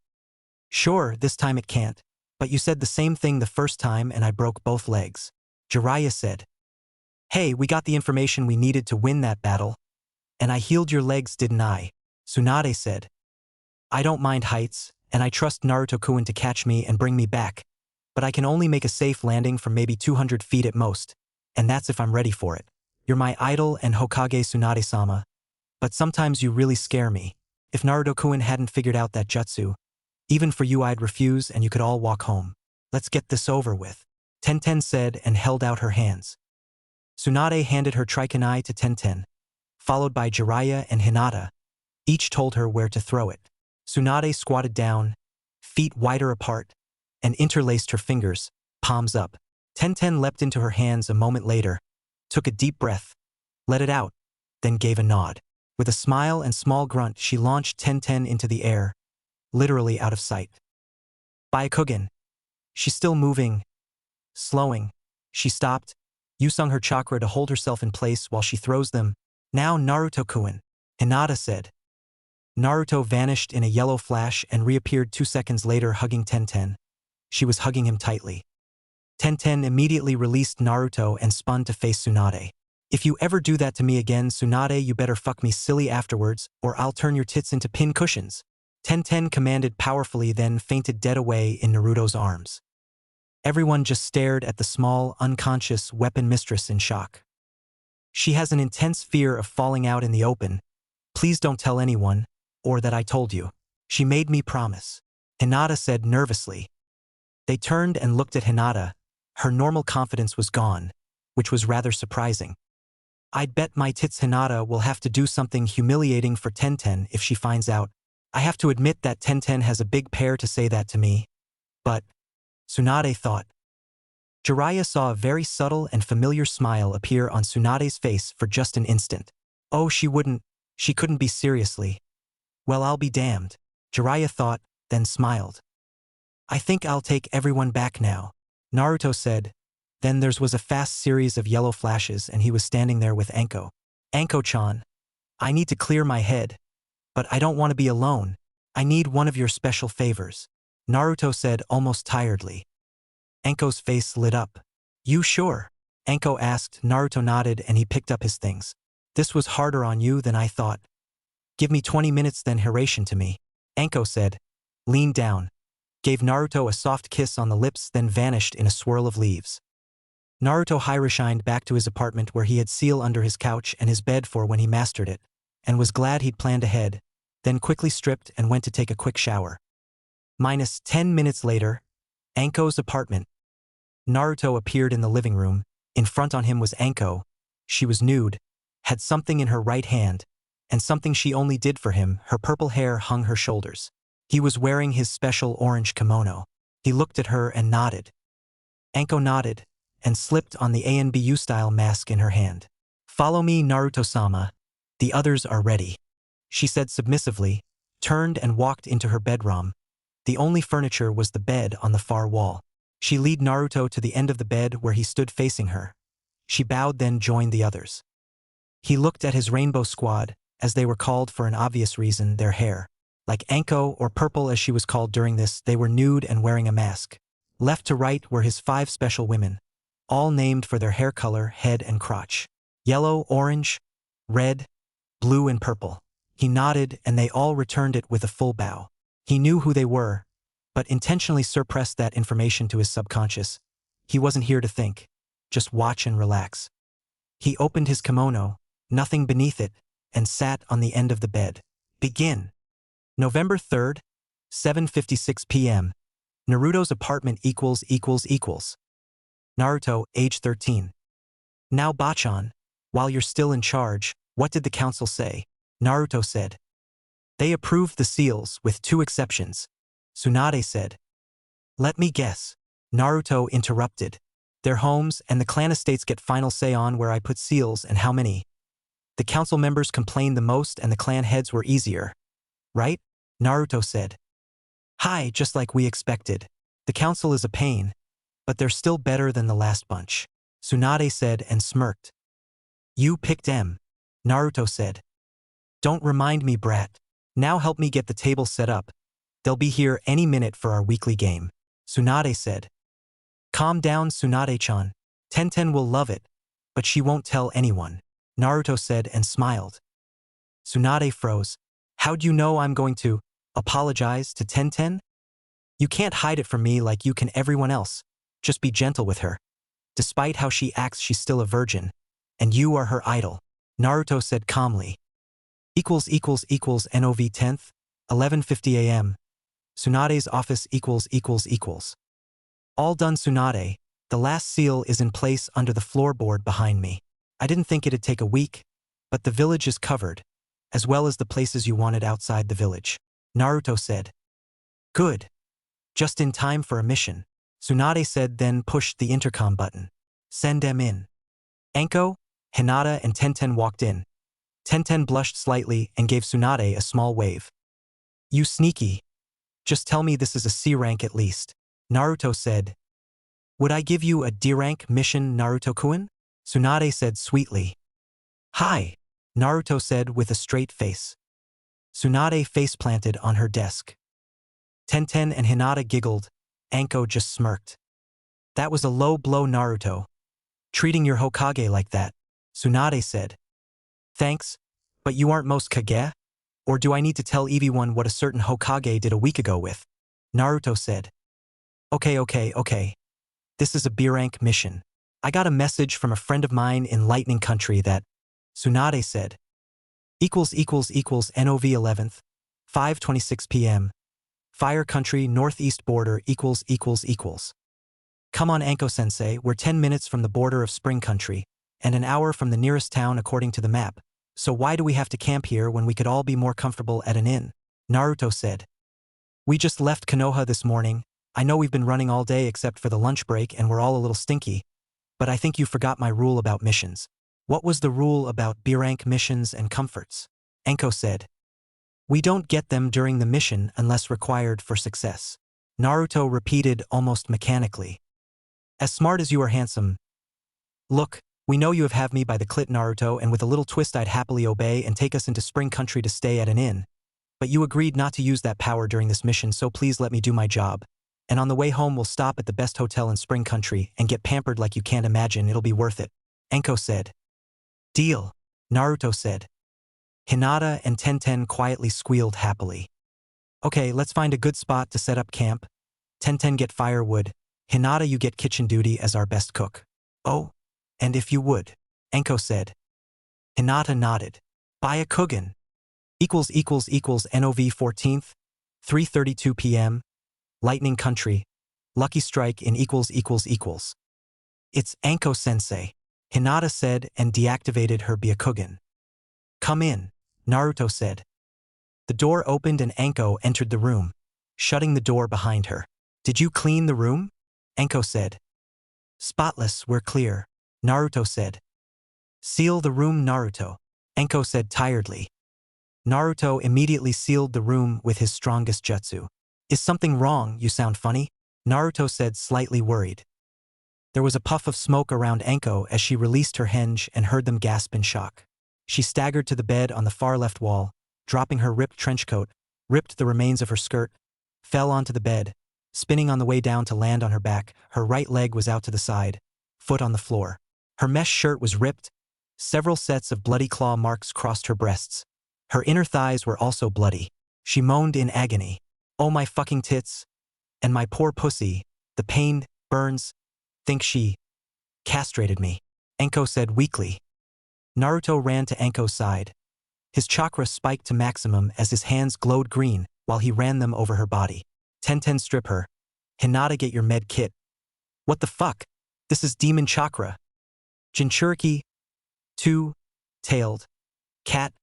Sure, this time it can't, but you said the same thing the first time and I broke both legs. Jiraiya said. Hey, we got the information we needed to win that battle. And I healed your legs, didn't I? Tsunade said. I don't mind heights, and I trust Naruto-kun to catch me and bring me back, but I can only make a safe landing from maybe 200 feet at most, and that's if I'm ready for it. You're my idol and Hokage Tsunade-sama, but sometimes you really scare me. If Naruto-kun hadn't figured out that jutsu, even for you I'd refuse and you could all walk home. Let's get this over with, Tenten said and held out her hands. Tsunade handed her Trikanai to Tenten, followed by Jiraiya and Hinata. Each told her where to throw it. Tsunade squatted down, feet wider apart, and interlaced her fingers, palms up. Tenten leapt into her hands a moment later, took a deep breath, let it out, then gave a nod. With a smile and small grunt, she launched Tenten into the air, literally out of sight. Byakugan. She's still moving, slowing. She stopped, using her chakra to hold herself in place while she throws them. Now Naruto-kun, Hinata said. Naruto vanished in a yellow flash and reappeared 2 seconds later hugging Tenten. She was hugging him tightly. Tenten immediately released Naruto and spun to face Tsunade. If you ever do that to me again, Tsunade, you better fuck me silly afterwards, or I'll turn your tits into pin cushions. Tenten commanded powerfully, then fainted dead away in Naruto's arms. Everyone just stared at the small, unconscious weapon mistress in shock. She has an intense fear of falling out in the open. Please don't tell anyone, or that I told you. She made me promise, Hinata said nervously. They turned and looked at Hinata. Her normal confidence was gone, which was rather surprising. I'd bet my tits Hinata will have to do something humiliating for Tenten if she finds out. I have to admit that Tenten has a big pair to say that to me. But, Tsunade thought. Jiraiya saw a very subtle and familiar smile appear on Tsunade's face for just an instant. Oh, she couldn't be seriously. Well, I'll be damned, Jiraiya thought, then smiled. I think I'll take everyone back now. Naruto said. Then there was a fast series of yellow flashes and he was standing there with Anko. Anko-chan, I need to clear my head. But I don't want to be alone. I need one of your special favors. Naruto said almost tiredly. Anko's face lit up. You sure? Anko asked. Naruto nodded and he picked up his things. This was harder on you than I thought. Give me 20 minutes then Hiration to me. Anko said. Leaned down. Gave Naruto a soft kiss on the lips then vanished in a swirl of leaves. Naruto Hirashined back to his apartment where he had seal under his couch and his bed for when he mastered it, and was glad he'd planned ahead, then quickly stripped and went to take a quick shower. Minus 10 minutes later, Anko's apartment. Naruto appeared in the living room. In front on him was Anko. She was nude, had something in her right hand, and something she only did for him. Her purple hair hung her shoulders. He was wearing his special orange kimono. He looked at her and nodded. Anko nodded and slipped on the ANBU-style mask in her hand. Follow me, Naruto-sama. The others are ready. She said submissively, turned and walked into her bedroom. The only furniture was the bed on the far wall. She led Naruto to the end of the bed where he stood facing her. She bowed then joined the others. He looked at his rainbow squad, as they were called for an obvious reason, their hair. Like Anko, or Purple as she was called during this, they were nude and wearing a mask. Left to right were his 5 special women, all named for their hair color, head and crotch. Yellow, orange, red, blue and purple. He nodded and they all returned it with a full bow. He knew who they were, but intentionally suppressed that information to his subconscious. He wasn't here to think, just watch and relax. He opened his kimono, nothing beneath it, and sat on the end of the bed. Begin. November 3rd, 7:56 p.m. Naruto's apartment equals. Naruto, age 13. Now Bachan, while you're still in charge, what did the council say? Naruto said. They approved the seals, with 2 exceptions. Tsunade said. Let me guess. Naruto interrupted. Their homes and the clan estates get final say on where I put seals and how many. The council members complained the most and the clan heads were easier. Right? Naruto said. Hi, just like we expected. The council is a pain, but they're still better than the last bunch. Tsunade said and smirked. You picked M. Naruto said. Don't remind me, brat. Now help me get the table set up. They'll be here any minute for our weekly game. Tsunade said. Calm down, Tsunade-chan. Tenten will love it, but she won't tell anyone. Naruto said and smiled. Tsunade froze. How'd you know I'm going to apologize to Tenten? You can't hide it from me like you can everyone else. Just be gentle with her. Despite how she acts, she's still a virgin, and you are her idol. Naruto said calmly. NOV 10th, 11:50 a.m. Tsunade's office equals. All done, Tsunade. The last seal is in place under the floorboard behind me. I didn't think it'd take a week, but the village is covered, as well as the places you wanted outside the village. Naruto said. Good. Just in time for a mission. Tsunade said then pushed the intercom button. Send them in. Anko, Hinata and Tenten walked in. Tenten blushed slightly and gave Tsunade a small wave. You sneaky. Just tell me this is a C rank at least. Naruto said. Would I give you a D rank mission, Naruto-kun? Tsunade said sweetly. Hi, Naruto said with a straight face. Tsunade face-planted on her desk. Tenten and Hinata giggled. Anko just smirked. That was a low blow, Naruto. Treating your Hokage like that. Tsunade said. Thanks, but you aren't most Kage? Or do I need to tell everyone what a certain Hokage did a week ago with? Naruto said. Okay. This is a B-rank mission. I got a message from a friend of mine in Lightning Country that, Tsunade said. NOV 11th, 5:26 p.m. Fire Country Northeast border equals. Come on, Anko-sensei, we're 10 minutes from the border of Spring Country, and an hour from the nearest town according to the map, so why do we have to camp here when we could all be more comfortable at an inn? Naruto said. We just left Konoha this morning. I know we've been running all day except for the lunch break and we're all a little stinky, but I think you forgot my rule about missions. What was the rule about B-rank missions and comforts? Anko said. We don't get them during the mission unless required for success. Naruto repeated almost mechanically. As smart as you are handsome. Look, we know you have me by the clit, Naruto, and with a little twist I'd happily obey and take us into Spring Country to stay at an inn. But you agreed not to use that power during this mission, so please let me do my job. And on the way home we'll stop at the best hotel in Spring Country and get pampered like you can't imagine. It'll be worth it. Enko said. Deal, Naruto said. Hinata and Tenten quietly squealed happily. Okay, let's find a good spot to set up camp. Tenten get firewood. Hinata, you get kitchen duty as our best cook. Oh, and if you would, Enko said. Hinata nodded. Buy a Kugan. NOV 14th, 3:32 p.m. Lightning Country. Lucky Strike in It's Anko-sensei, Hinata said and deactivated her Byakugan. Come in, Naruto said. The door opened and Anko entered the room, shutting the door behind her. Did you clean the room? Anko said. Spotless, we're clear, Naruto said. Seal the room, Naruto, Anko said tiredly. Naruto immediately sealed the room with his strongest jutsu. Is something wrong? You sound funny, Naruto said, slightly worried. There was a puff of smoke around Anko as she released her henge and heard them gasp in shock. She staggered to the bed on the far left wall, dropping her ripped trench coat, ripped the remains of her skirt, fell onto the bed, spinning on the way down to land on her back. Her right leg was out to the side, foot on the floor. Her mesh shirt was ripped. Several sets of bloody claw marks crossed her breasts. Her inner thighs were also bloody. She moaned in agony. Oh, my fucking tits. And my poor pussy. The pain, burns. Think she castrated me, Anko said weakly. Naruto ran to Anko's side. His chakra spiked to maximum as his hands glowed green while he ran them over her body. Tenten, strip her. Hinata, get your med kit. What the fuck? This is demon chakra. Jinchuriki. Two-tailed. Cat.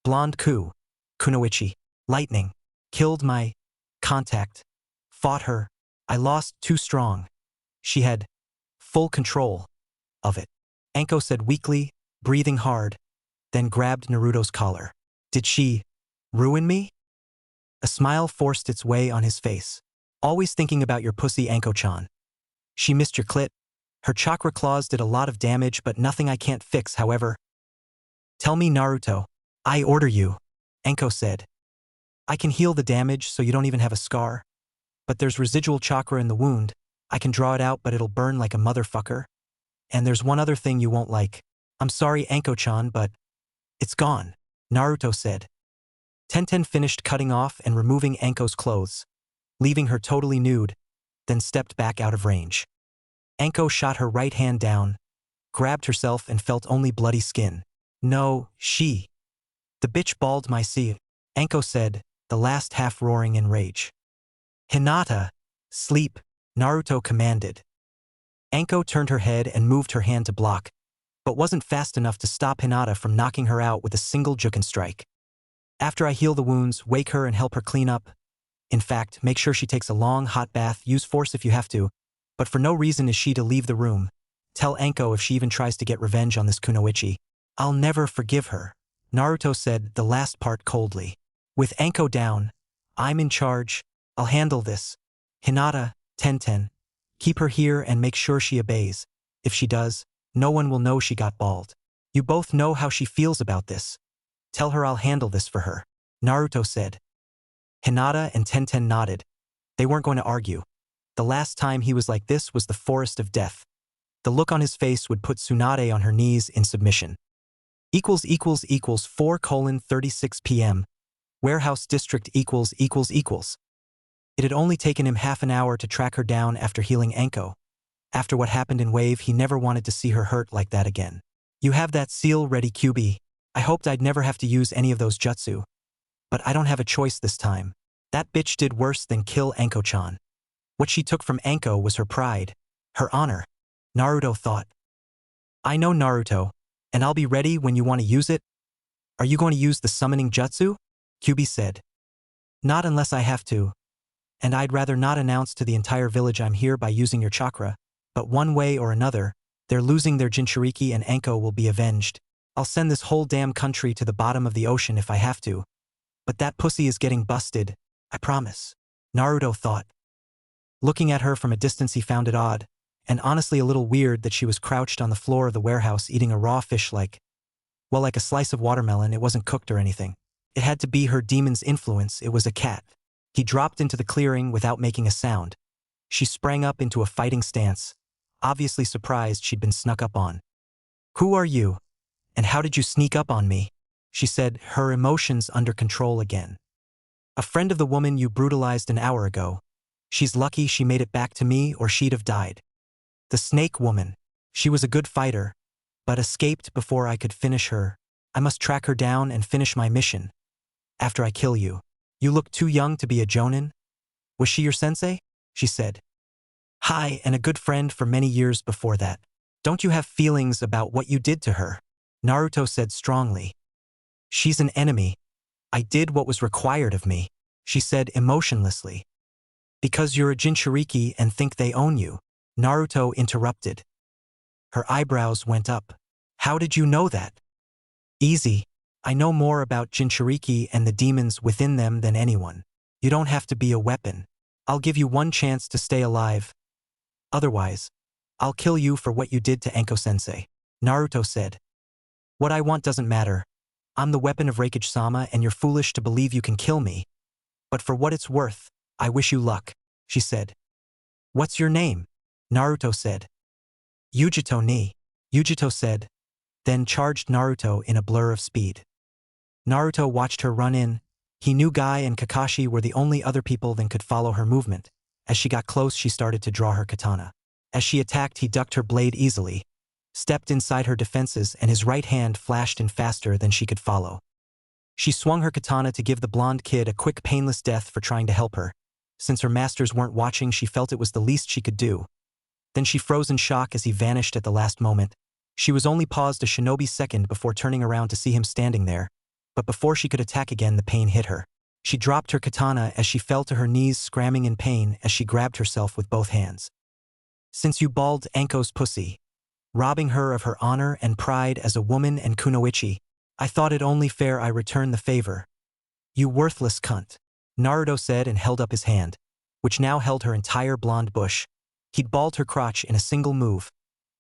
Blonde Ku. Kunoichi. Lightning. Killed my contact. Fought her. I lost too strong. She had full control of it, Anko said weakly, breathing hard, then grabbed Naruto's collar. Did she ruin me? A smile forced its way on his face. Always thinking about your pussy, Anko-chan. She missed your clit. Her chakra claws did a lot of damage, but nothing I can't fix, however. Tell me, Naruto. I order you, Anko said. I can heal the damage so you don't even have a scar. But there's residual chakra in the wound. I can draw it out, but it'll burn like a motherfucker. And there's one other thing you won't like. I'm sorry, Anko-chan, but it's gone, Naruto said. Tenten finished cutting off and removing Anko's clothes, leaving her totally nude, then stepped back out of range. Anko shot her right hand down, grabbed herself and felt only bloody skin. No, she. The bitch bawled my see, Anko said, the last half roaring in rage. Hinata, sleep, Naruto commanded. Anko turned her head and moved her hand to block, but wasn't fast enough to stop Hinata from knocking her out with a single juken strike. After I heal the wounds, wake her and help her clean up. In fact, make sure she takes a long, hot bath, use force if you have to, but for no reason is she to leave the room. Tell Anko if she even tries to get revenge on this Kunoichi. I'll never forgive her, Naruto said the last part coldly. With Anko down, I'm in charge. I'll handle this. Hinata, Tenten, keep her here and make sure she obeys. If she does, no one will know she got bald. You both know how she feels about this. Tell her I'll handle this for her, Naruto said. Hinata and Tenten nodded. They weren't going to argue. The last time he was like this was the Forest of Death. The look on his face would put Tsunade on her knees in submission. 4:36 p.m. Warehouse District. It had only taken him half an hour to track her down after healing Anko. After what happened in Wave, he never wanted to see her hurt like that again. You have that seal ready, Kyuubi. I hoped I'd never have to use any of those jutsu. But I don't have a choice this time. That bitch did worse than kill Anko-chan. What she took from Anko was her pride, her honor, Naruto thought. I know, Naruto, and I'll be ready when you want to use it. Are you going to use the summoning jutsu? Kyuubi said. Not unless I have to. And I'd rather not announce to the entire village I'm here by using your chakra, but one way or another, they're losing their Jinchuriki and Anko will be avenged. I'll send this whole damn country to the bottom of the ocean if I have to. But that pussy is getting busted, I promise, Naruto thought. Looking at her from a distance, he found it odd. and honestly a little weird that she was crouched on the floor of the warehouse eating a raw fish like a slice of watermelon. It wasn't cooked or anything. It had to be her demon's influence. It was a cat. He dropped into the clearing without making a sound. She sprang up into a fighting stance, obviously surprised she'd been snuck up on. "Who are you? And how did you sneak up on me?" she said, her emotions under control again. "A friend of the woman you brutalized an hour ago. She's lucky she made it back to me or she'd have died. The snake woman. She was a good fighter, but escaped before I could finish her. I must track her down and finish my mission. After I kill you. You look too young to be a jonin. Was she your sensei?" she said. "Hi, and a good friend for many years before that. Don't you have feelings about what you did to her?" Naruto said strongly. "She's an enemy. I did what was required of me," she said emotionlessly. "Because you're a Jinchuriki and think they own you," Naruto interrupted. Her eyebrows went up. "How did you know that?" "Easy. I know more about Jinchuriki and the demons within them than anyone. You don't have to be a weapon. I'll give you one chance to stay alive. Otherwise, I'll kill you for what you did to Enko-sensei," Naruto said. "What I want doesn't matter. I'm the weapon of Raikage-sama and you're foolish to believe you can kill me. But for what it's worth, I wish you luck," she said. "What's your name?" Naruto said. "Yujito ni," Yujito said, then charged Naruto in a blur of speed. Naruto watched her run in. He knew Guy and Kakashi were the only other people that could follow her movement. As she got close, she started to draw her katana. As she attacked, he ducked her blade easily, stepped inside her defenses, and his right hand flashed in faster than she could follow. She swung her katana to give the blonde kid a quick, painless death for trying to help her. Since her masters weren't watching, she felt it was the least she could do. Then she froze in shock as he vanished at the last moment. She was only paused a shinobi second before turning around to see him standing there. But before she could attack again, the pain hit her. She dropped her katana as she fell to her knees, screaming in pain as she grabbed herself with both hands. "Since you balled Anko's pussy, robbing her of her honor and pride as a woman and kunoichi, I thought it only fair I return the favor. You worthless cunt," Naruto said and held up his hand, which now held her entire blonde bush. He'd balled her crotch in a single move.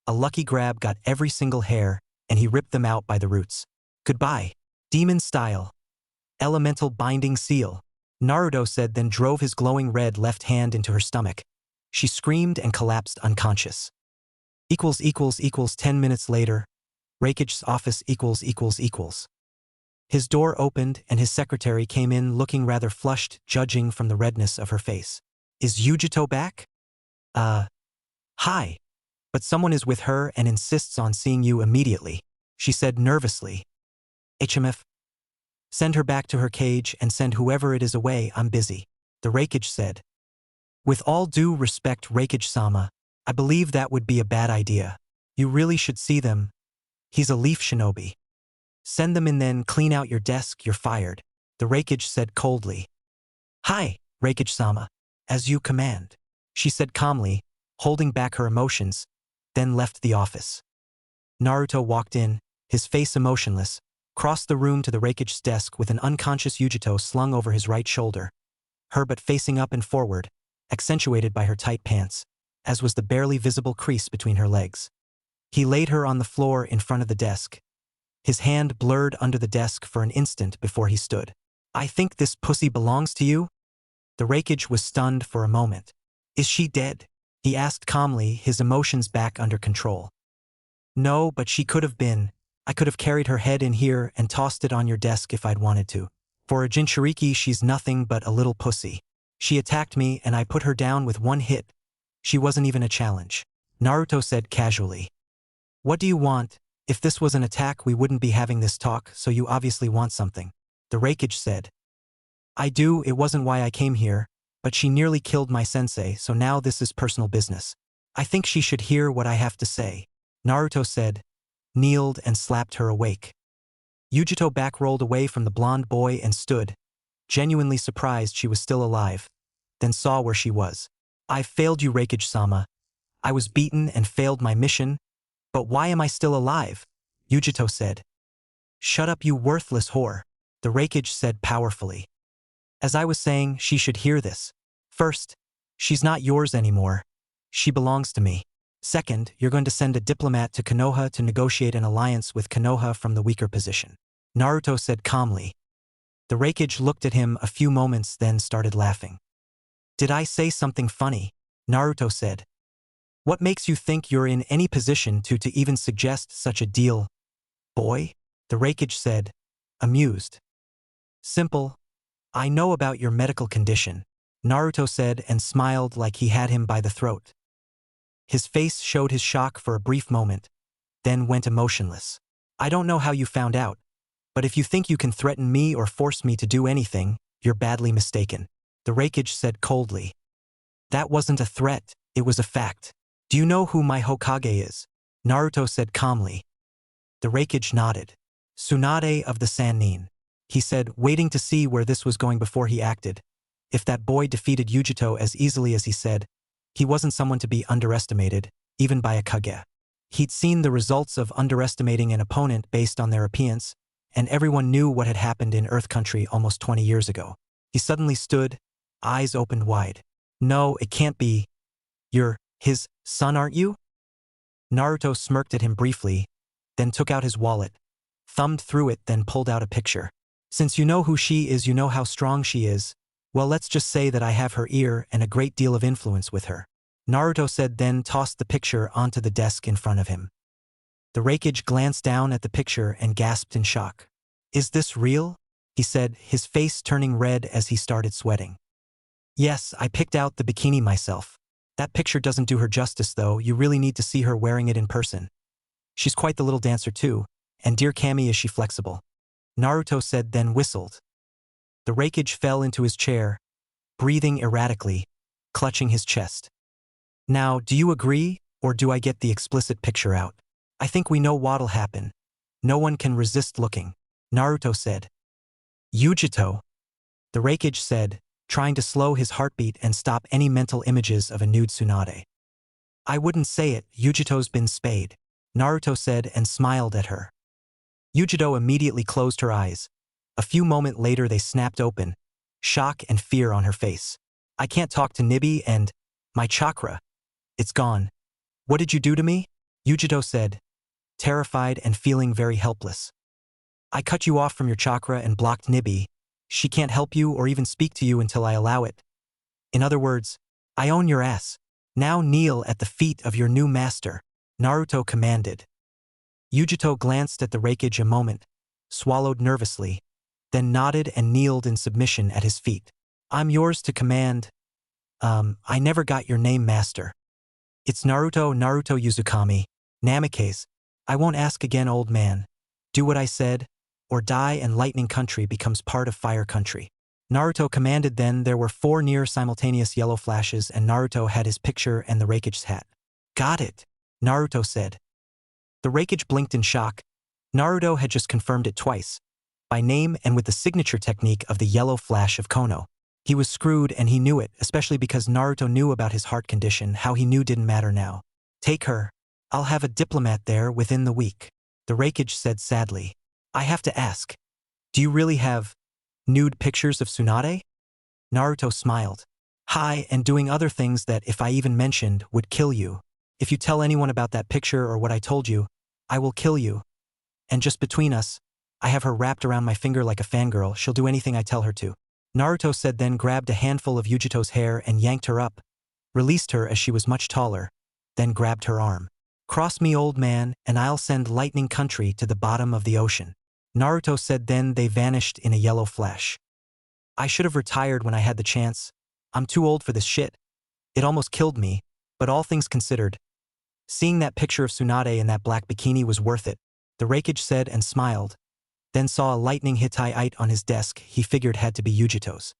A lucky grab got every single hair, and he ripped them out by the roots. "Goodbye. Demon style. Elemental binding seal," Naruto said, then drove his glowing red left hand into her stomach. She screamed and collapsed unconscious. 10 minutes later, Raikage's office. His door opened and his secretary came in looking rather flushed, judging from the redness of her face. "Is Yujito back?" Hi. But someone is with her and insists on seeing you immediately," she said nervously. "HMF. Send her back to her cage and send whoever it is away. I'm busy," the Raikage said. "With all due respect, Raikage-sama, I believe that would be a bad idea. You really should see them. He's a leaf shinobi. Send them in, then clean out your desk. You're fired," the Raikage said coldly. "Hi, Raikage-sama. As you command," she said calmly, holding back her emotions, then left the office. Naruto walked in, his face emotionless, crossed the room to the Raikage's desk with an unconscious Yujito slung over his right shoulder, her butt facing up and forward, accentuated by her tight pants, as was the barely visible crease between her legs. He laid her on the floor in front of the desk. His hand blurred under the desk for an instant before he stood. "I think this pussy belongs to you?" The Raikage was stunned for a moment. "Is she dead?" he asked calmly, his emotions back under control. "No, but she could have been. I could have carried her head in here and tossed it on your desk if I'd wanted to. For a Jinchuriki, she's nothing but a little pussy. She attacked me and I put her down with one hit. She wasn't even a challenge," Naruto said casually. "What do you want? If this was an attack, we wouldn't be having this talk, so you obviously want something," the Raikage said. "I do. It wasn't why I came here, but she nearly killed my sensei, so now this is personal business. I think she should hear what I have to say," Naruto said, kneeled and slapped her awake. Yujito back-rolled away from the blonde boy and stood, genuinely surprised she was still alive, then saw where she was. "I failed you, Raikage-sama. I was beaten and failed my mission, but why am I still alive?" Yujito said. "Shut up, you worthless whore," the Raikage said powerfully. "As I was saying, she should hear this. First, she's not yours anymore. She belongs to me. Second, you're going to send a diplomat to Konoha to negotiate an alliance with Konoha from the weaker position. Naruto said calmly. The Raikage looked at him a few moments, then started laughing. Did I say something funny? Naruto said. What makes you think you're in any position to even suggest such a deal, boy? The Raikage said, amused. Simple. I know about your medical condition, Naruto said and smiled like he had him by the throat. His face showed his shock for a brief moment, then went emotionless. I don't know how you found out, but if you think you can threaten me or force me to do anything, you're badly mistaken, the Raikage said coldly. That wasn't a threat, it was a fact. Do you know who my Hokage is? Naruto said calmly. The Raikage nodded. Tsunade of the Sannin, he said, waiting to see where this was going before he acted. If that boy defeated Yujito as easily as he said, he wasn't someone to be underestimated, even by a Kage. He'd seen the results of underestimating an opponent based on their appearance, and everyone knew what had happened in Earth Country almost 20 years ago. He suddenly stood, eyes opened wide. No, it can't be. You're his son, aren't you? Naruto smirked at him briefly, then took out his wallet, thumbed through it, then pulled out a picture. Since you know who she is, you know how strong she is. Well, let's just say that I have her ear and a great deal of influence with her, Naruto said, then tossed the picture onto the desk in front of him. The Raikage glanced down at the picture and gasped in shock. Is this real? He said, his face turning red as he started sweating. Yes, I picked out the bikini myself. That picture doesn't do her justice though, you really need to see her wearing it in person. She's quite the little dancer too, and dear Kami is she flexible, Naruto said, then whistled. The Raikage fell into his chair, breathing erratically, clutching his chest. Now, do you agree, or do I get the explicit picture out? I think we know what'll happen. No one can resist looking, Naruto said. Yujito, the Raikage said, trying to slow his heartbeat and stop any mental images of a nude Tsunade. I wouldn't say it, Yujito's been spayed, Naruto said and smiled at her. Yujito immediately closed her eyes. A few moments later they snapped open, shock and fear on her face. I can't talk to Nibi and my chakra. It's gone. What did you do to me? Yujito said, terrified and feeling very helpless. I cut you off from your chakra and blocked Nibi. She can't help you or even speak to you until I allow it. In other words, I own your ass. Now kneel at the feet of your new master, Naruto commanded. Yujito glanced at the Raikage a moment, swallowed nervously, then nodded and kneeled in submission at his feet. I'm yours to command. I never got your name, master. It's Naruto Uzumaki. Namikaze. I won't ask again, old man. Do what I said, or die and Lightning Country becomes part of Fire Country. Naruto commanded. Then there were 4 near simultaneous yellow flashes and Naruto had his picture and the Raikage's hat. Got it, Naruto said. The Raikage blinked in shock. Naruto had just confirmed it twice, by name and with the signature technique of the yellow flash of Kono. He was screwed and he knew it, especially because Naruto knew about his heart condition. How he knew didn't matter now. Take her. I'll have a diplomat there within the week, the Raikage said sadly. I have to ask, do you really have nude pictures of Tsunade? Naruto smiled. Hi, and doing other things that, if I even mentioned, would kill you. If you tell anyone about that picture or what I told you, I will kill you. And just between us, I have her wrapped around my finger like a fangirl. She'll do anything I tell her to, Naruto said, then grabbed a handful of Yujito's hair and yanked her up, released her as she was much taller, then grabbed her arm. Cross me, old man, and I'll send Lightning Country to the bottom of the ocean, Naruto said. Then they vanished in a yellow flash. I should have retired when I had the chance. I'm too old for this shit. It almost killed me, but all things considered, seeing that picture of Tsunade in that black bikini was worth it, the Raikage said and smiled, then saw a lightning Hittite on his desk he figured had to be Yujito's.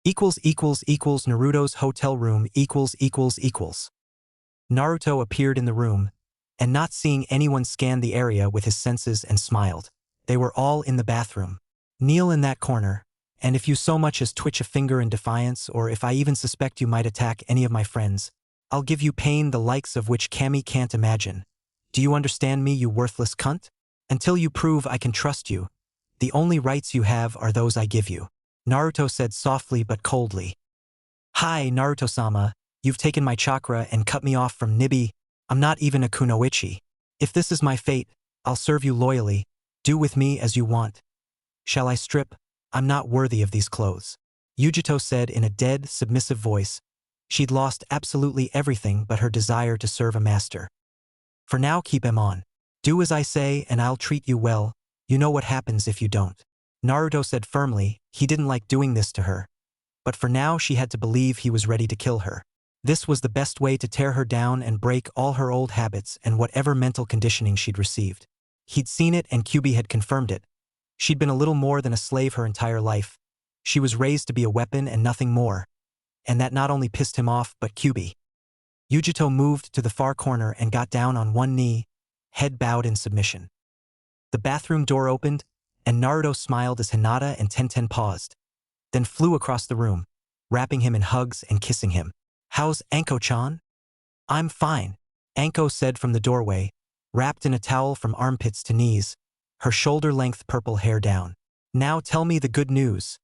Naruto's hotel room . Naruto appeared in the room, and not seeing anyone scanned the area with his senses and smiled. They were all in the bathroom. Kneel in that corner, and if you so much as twitch a finger in defiance, or if I even suspect you might attack any of my friends, I'll give you pain the likes of which Kami can't imagine. Do you understand me, you worthless cunt? Until you prove I can trust you, the only rights you have are those I give you, Naruto said softly but coldly. Hi, Naruto-sama, you've taken my chakra and cut me off from Nibi. I'm not even a kunoichi. If this is my fate, I'll serve you loyally. Do with me as you want. Shall I strip? I'm not worthy of these clothes. Yujito said in a dead, submissive voice. She'd lost absolutely everything but her desire to serve a master. For now, keep him on. Do as I say and I'll treat you well. You know what happens if you don't. Naruto said firmly. He didn't like doing this to her. But for now she had to believe he was ready to kill her. This was the best way to tear her down and break all her old habits and whatever mental conditioning she'd received. He'd seen it and Kyuubi had confirmed it. She'd been a little more than a slave her entire life. She was raised to be a weapon and nothing more. And that not only pissed him off but Kyuubi. Yujito moved to the far corner and got down on one knee, head bowed in submission. The bathroom door opened, and Naruto smiled as Hinata and Tenten paused, then flew across the room, wrapping him in hugs and kissing him. How's Anko-chan? I'm fine, Anko said from the doorway, wrapped in a towel from armpits to knees, her shoulder-length purple hair down. Now tell me the good news.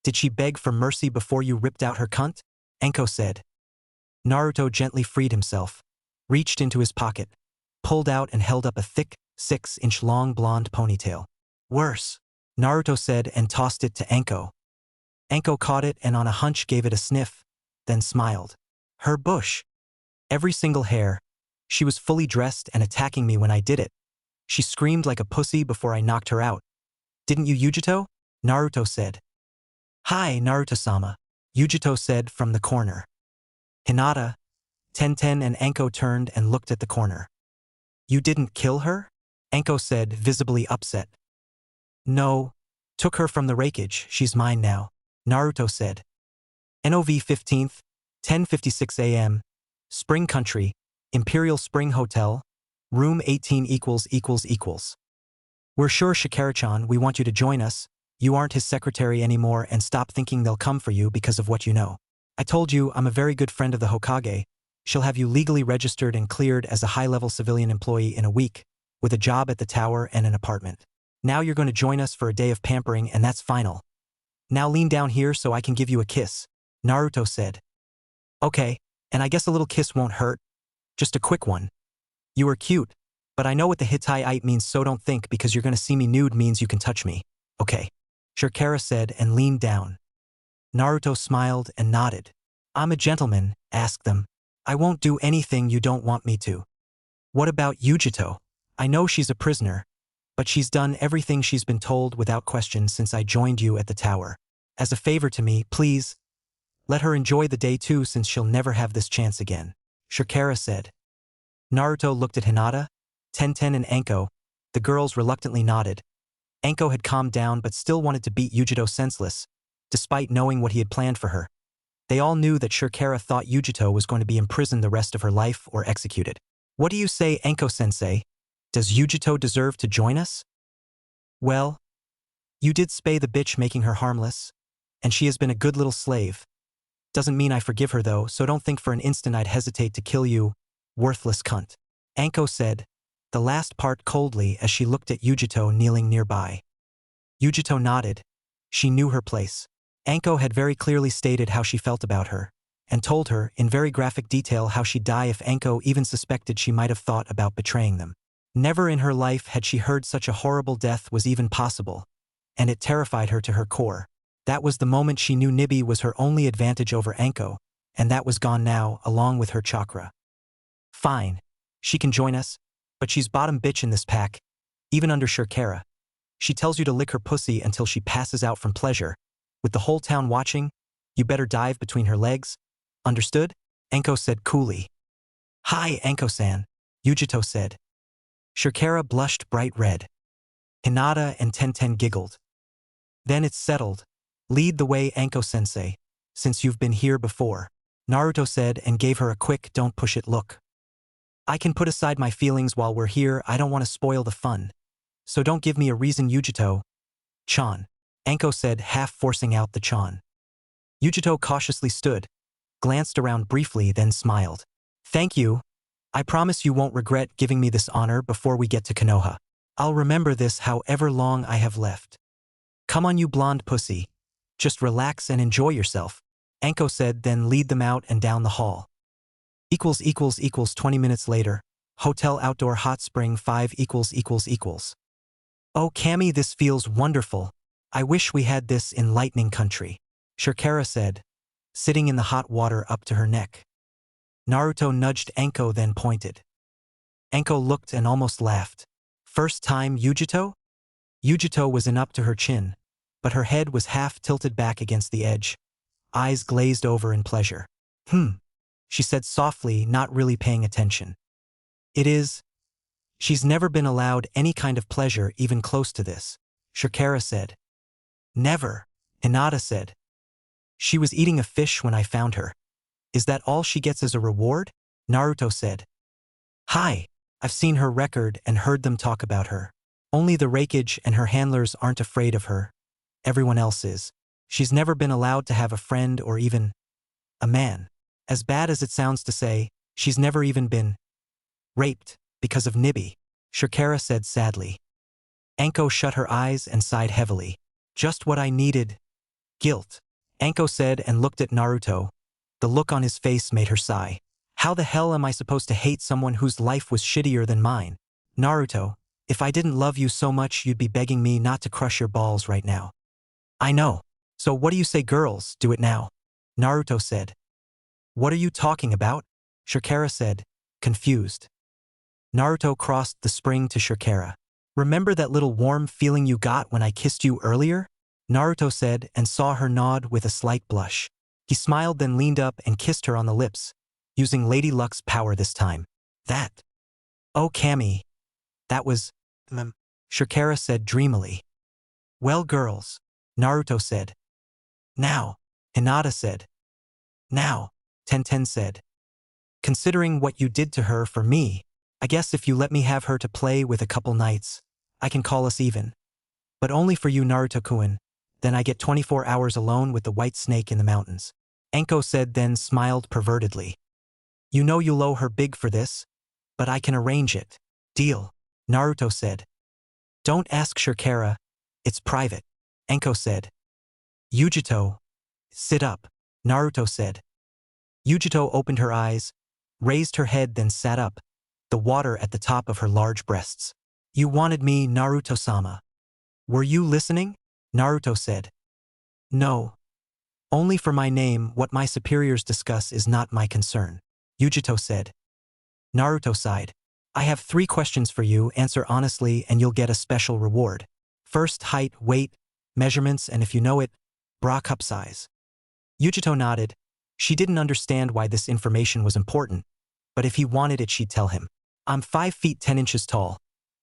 Did she beg for mercy before you ripped out her cunt? Anko said. Naruto gently freed himself, reached into his pocket, pulled out and held up a thick, 6-inch long blonde ponytail. Worse, Naruto said and tossed it to Anko. Anko caught it and on a hunch gave it a sniff, then smiled. Her bush. Every single hair. She was fully dressed and attacking me when I did it. She screamed like a pussy before I knocked her out. Didn't you, Yujito? Naruto said. Hi, Naruto-sama, Yujito said from the corner. Hinata, Tenten and Anko turned and looked at the corner. You didn't kill her? Anko said, visibly upset. No. Took her from the rakeage, she's mine now, Naruto said. NOV 15th, 10:56 a.m., Spring Country, Imperial Spring Hotel, room 18 ===. We're sure Shikara-chan, we want you to join us. You aren't his secretary anymore and stop thinking they'll come for you because of what you know. I told you I'm a very good friend of the Hokage. She'll have you legally registered and cleared as a high-level civilian employee in a week, with a job at the tower and an apartment. Now you're going to join us for a day of pampering and that's final. Now lean down here so I can give you a kiss, Naruto said. Okay, and I guess a little kiss won't hurt. Just a quick one. You are cute, but I know what the Hittite means, so don't think because you're going to see me nude means you can touch me. Okay, Shikara said and leaned down. Naruto smiled and nodded. I'm a gentleman, ask them. I won't do anything you don't want me to. What about Yujito? I know she's a prisoner, but she's done everything she's been told without question since I joined you at the tower. As a favor to me, please, let her enjoy the day too since she'll never have this chance again, Shikara said. Naruto looked at Hinata, Tenten and Anko. The girls reluctantly nodded. Anko had calmed down but still wanted to beat Yujito senseless, despite knowing what he had planned for her. They all knew that Shikara thought Yujito was going to be imprisoned the rest of her life or executed. What do you say, Anko-sensei? Does Yujito deserve to join us? Well, you did spay the bitch making her harmless, and she has been a good little slave. Doesn't mean I forgive her though, so don't think for an instant I'd hesitate to kill you, worthless cunt. Anko said, the last part coldly as she looked at Yujito kneeling nearby. Yujito nodded. She knew her place. Anko had very clearly stated how she felt about her, and told her in very graphic detail how she'd die if Anko even suspected she might have thought about betraying them. Never in her life had she heard such a horrible death was even possible, and it terrified her to her core. That was the moment she knew Nibi was her only advantage over Anko, and that was gone now along with her chakra. Fine, she can join us, but she's bottom bitch in this pack, even under Shikara. She tells you to lick her pussy until she passes out from pleasure. With the whole town watching, you better dive between her legs. Understood? Anko said coolly. Hi, Anko-san, Yujito said. Shikara blushed bright red. Hinata and Tenten giggled. Then it's settled. Lead the way, Anko-sensei, since you've been here before, Naruto said and gave her a quick don't push it look. I can put aside my feelings while we're here, I don't want to spoil the fun. So don't give me a reason, Yujito. Chan, Anko said, half forcing out the chan. Yujito cautiously stood, glanced around briefly, then smiled. Thank you. I promise you won't regret giving me this honor before we get to Konoha. I'll remember this however long I have left. Come on, you blonde pussy. Just relax and enjoy yourself, Anko said, then lead them out and down the hall. == 20 minutes later. Hotel outdoor hot spring 5 ===. Oh, Cammy, this feels wonderful. I wish we had this in lightning country, Shirkara said, sitting in the hot water up to her neck. Naruto nudged Enko, then pointed. Enko looked and almost laughed. First time, Yujito? Yujito was in up to her chin, but her head was half tilted back against the edge, eyes glazed over in pleasure. She said softly, not really paying attention. It is. She's never been allowed any kind of pleasure even close to this, Shirkara said. Never, Hinata said. She was eating a fish when I found her. Is that all she gets as a reward? Naruto said. Hi, I've seen her record and heard them talk about her. Only the Raikage and her handlers aren't afraid of her. Everyone else is. She's never been allowed to have a friend or even a man. As bad as it sounds to say, she's never even been raped because of Nibi, Shirkara said sadly. Enko shut her eyes and sighed heavily. Just what I needed. Guilt, Enko said and looked at Naruto. The look on his face made her sigh. How the hell am I supposed to hate someone whose life was shittier than mine? Naruto, if I didn't love you so much you'd be begging me not to crush your balls right now. I know. So what do you say, girls, do it now? Naruto said. What are you talking about? Shirkara said, confused. Naruto crossed the spring to Shirkara. Remember that little warm feeling you got when I kissed you earlier? Naruto said and saw her nod with a slight blush. He smiled, then leaned up and kissed her on the lips, using Lady Luck's power this time. That. Oh, Cammy. That was, Shirkara said dreamily. Well, girls, Naruto said. Now, Hinata said. Now, Tenten said. Considering what you did to her for me, I guess if you let me have her to play with a couple nights, I can call us even. But only for you, Naruto-kun. Then I get 24 hours alone with the white snake in the mountains. Enko said, then smiled pervertedly. You know you'll owe her big for this, but I can arrange it. Deal, Naruto said. Don't ask Shirkara, it's private, Enko said. Yujito, sit up, Naruto said. Yujito opened her eyes, raised her head, then sat up, the water at the top of her large breasts. You wanted me, Naruto-sama. Were you listening? Naruto said. No. Only for my name, what my superiors discuss is not my concern, Yujito said. Naruto sighed. I have 3 questions for you, answer honestly and you'll get a special reward. First, height, weight, measurements, and if you know it, bra cup size. Yujito nodded. She didn't understand why this information was important, but if he wanted it she'd tell him. I'm 5 feet 10 inches tall.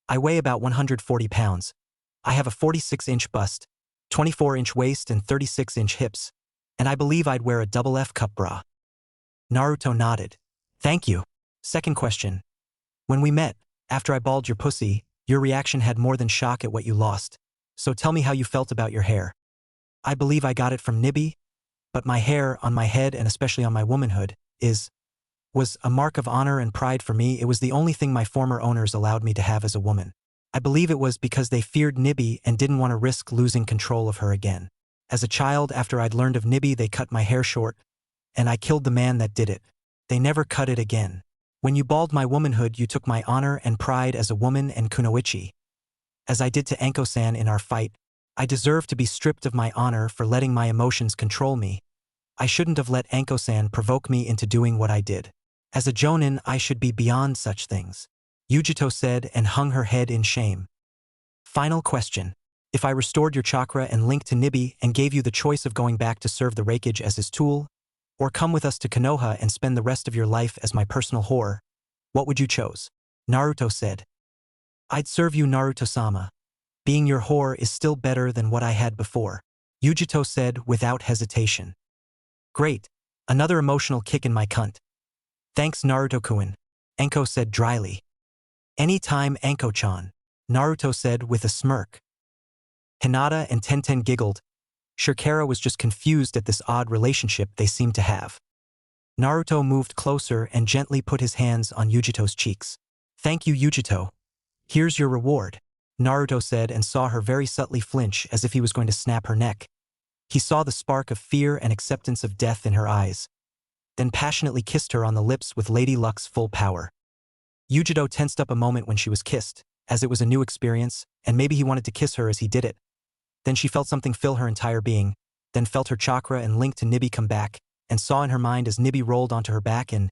I weigh about 140 pounds. I have a 46-inch bust, 24-inch waist and 36-inch hips, and I believe I'd wear a double F cup bra. Naruto nodded. Thank you. Second question. When we met, after I balled your pussy, your reaction had more than shock at what you lost. So tell me how you felt about your hair. I believe I got it from Nibi, but my hair on my head and especially on my womanhood was a mark of honor and pride for me. It was the only thing my former owners allowed me to have as a woman. I believe it was because they feared Nibi and didn't want to risk losing control of her again. As a child, after I'd learned of Nibi, they cut my hair short, and I killed the man that did it. They never cut it again. When you balled my womanhood, you took my honor and pride as a woman and kunoichi. As I did to Enko-san in our fight, I deserve to be stripped of my honor for letting my emotions control me. I shouldn't have let Enko-san provoke me into doing what I did. As a jonin, I should be beyond such things, Yujito said and hung her head in shame. Final question. If I restored your chakra and linked to Nibi and gave you the choice of going back to serve the Raikage as his tool, or come with us to Konoha and spend the rest of your life as my personal whore, what would you choose? Naruto said. I'd serve you, Naruto-sama. Being your whore is still better than what I had before, Yujito said without hesitation. Great. Another emotional kick in my cunt. Thanks, Naruto-kun, Enko said dryly. Anytime, Enko-chan, Naruto said with a smirk. Hinata and Tenten giggled. Shirkara was just confused at this odd relationship they seemed to have. Naruto moved closer and gently put his hands on Yujito's cheeks. Thank you, Yujito. Here's your reward, Naruto said and saw her very subtly flinch as if he was going to snap her neck. He saw the spark of fear and acceptance of death in her eyes. then passionately kissed her on the lips with Lady Luck's full power. Yujito tensed up a moment when she was kissed, as it was a new experience, and maybe he wanted to kiss her as he did it. Then she felt something fill her entire being, then felt her chakra and link to Nibi come back, and saw in her mind as Nibi rolled onto her back and,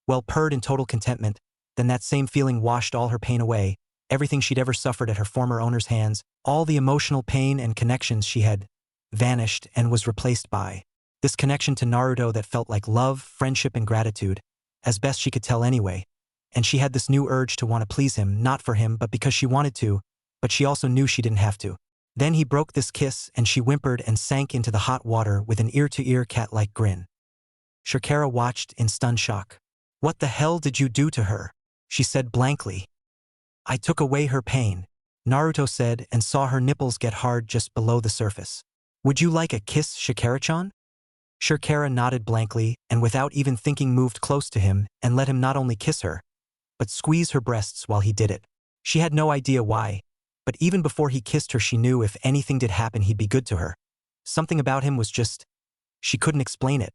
well, purred in total contentment. Then that same feeling washed all her pain away, everything she'd ever suffered at her former owner's hands, all the emotional pain and connections she had vanished and was replaced by this connection to Naruto that felt like love, friendship, and gratitude, as best she could tell anyway. And she had this new urge to want to please him, not for him, but because she wanted to, but she also knew she didn't have to. Then he broke this kiss and she whimpered and sank into the hot water with an ear-to-ear cat-like grin. Shakira watched in stunned shock. "What the hell did you do to her?" she said blankly. "I took away her pain," Naruto said, and saw her nipples get hard just below the surface. "Would you like a kiss, Shakira-chan?" Shakira nodded blankly and without even thinking moved close to him and let him not only kiss her, but squeeze her breasts while he did it. She had no idea why, but even before he kissed her she knew if anything did happen he'd be good to her. Something about him was just, she couldn't explain it.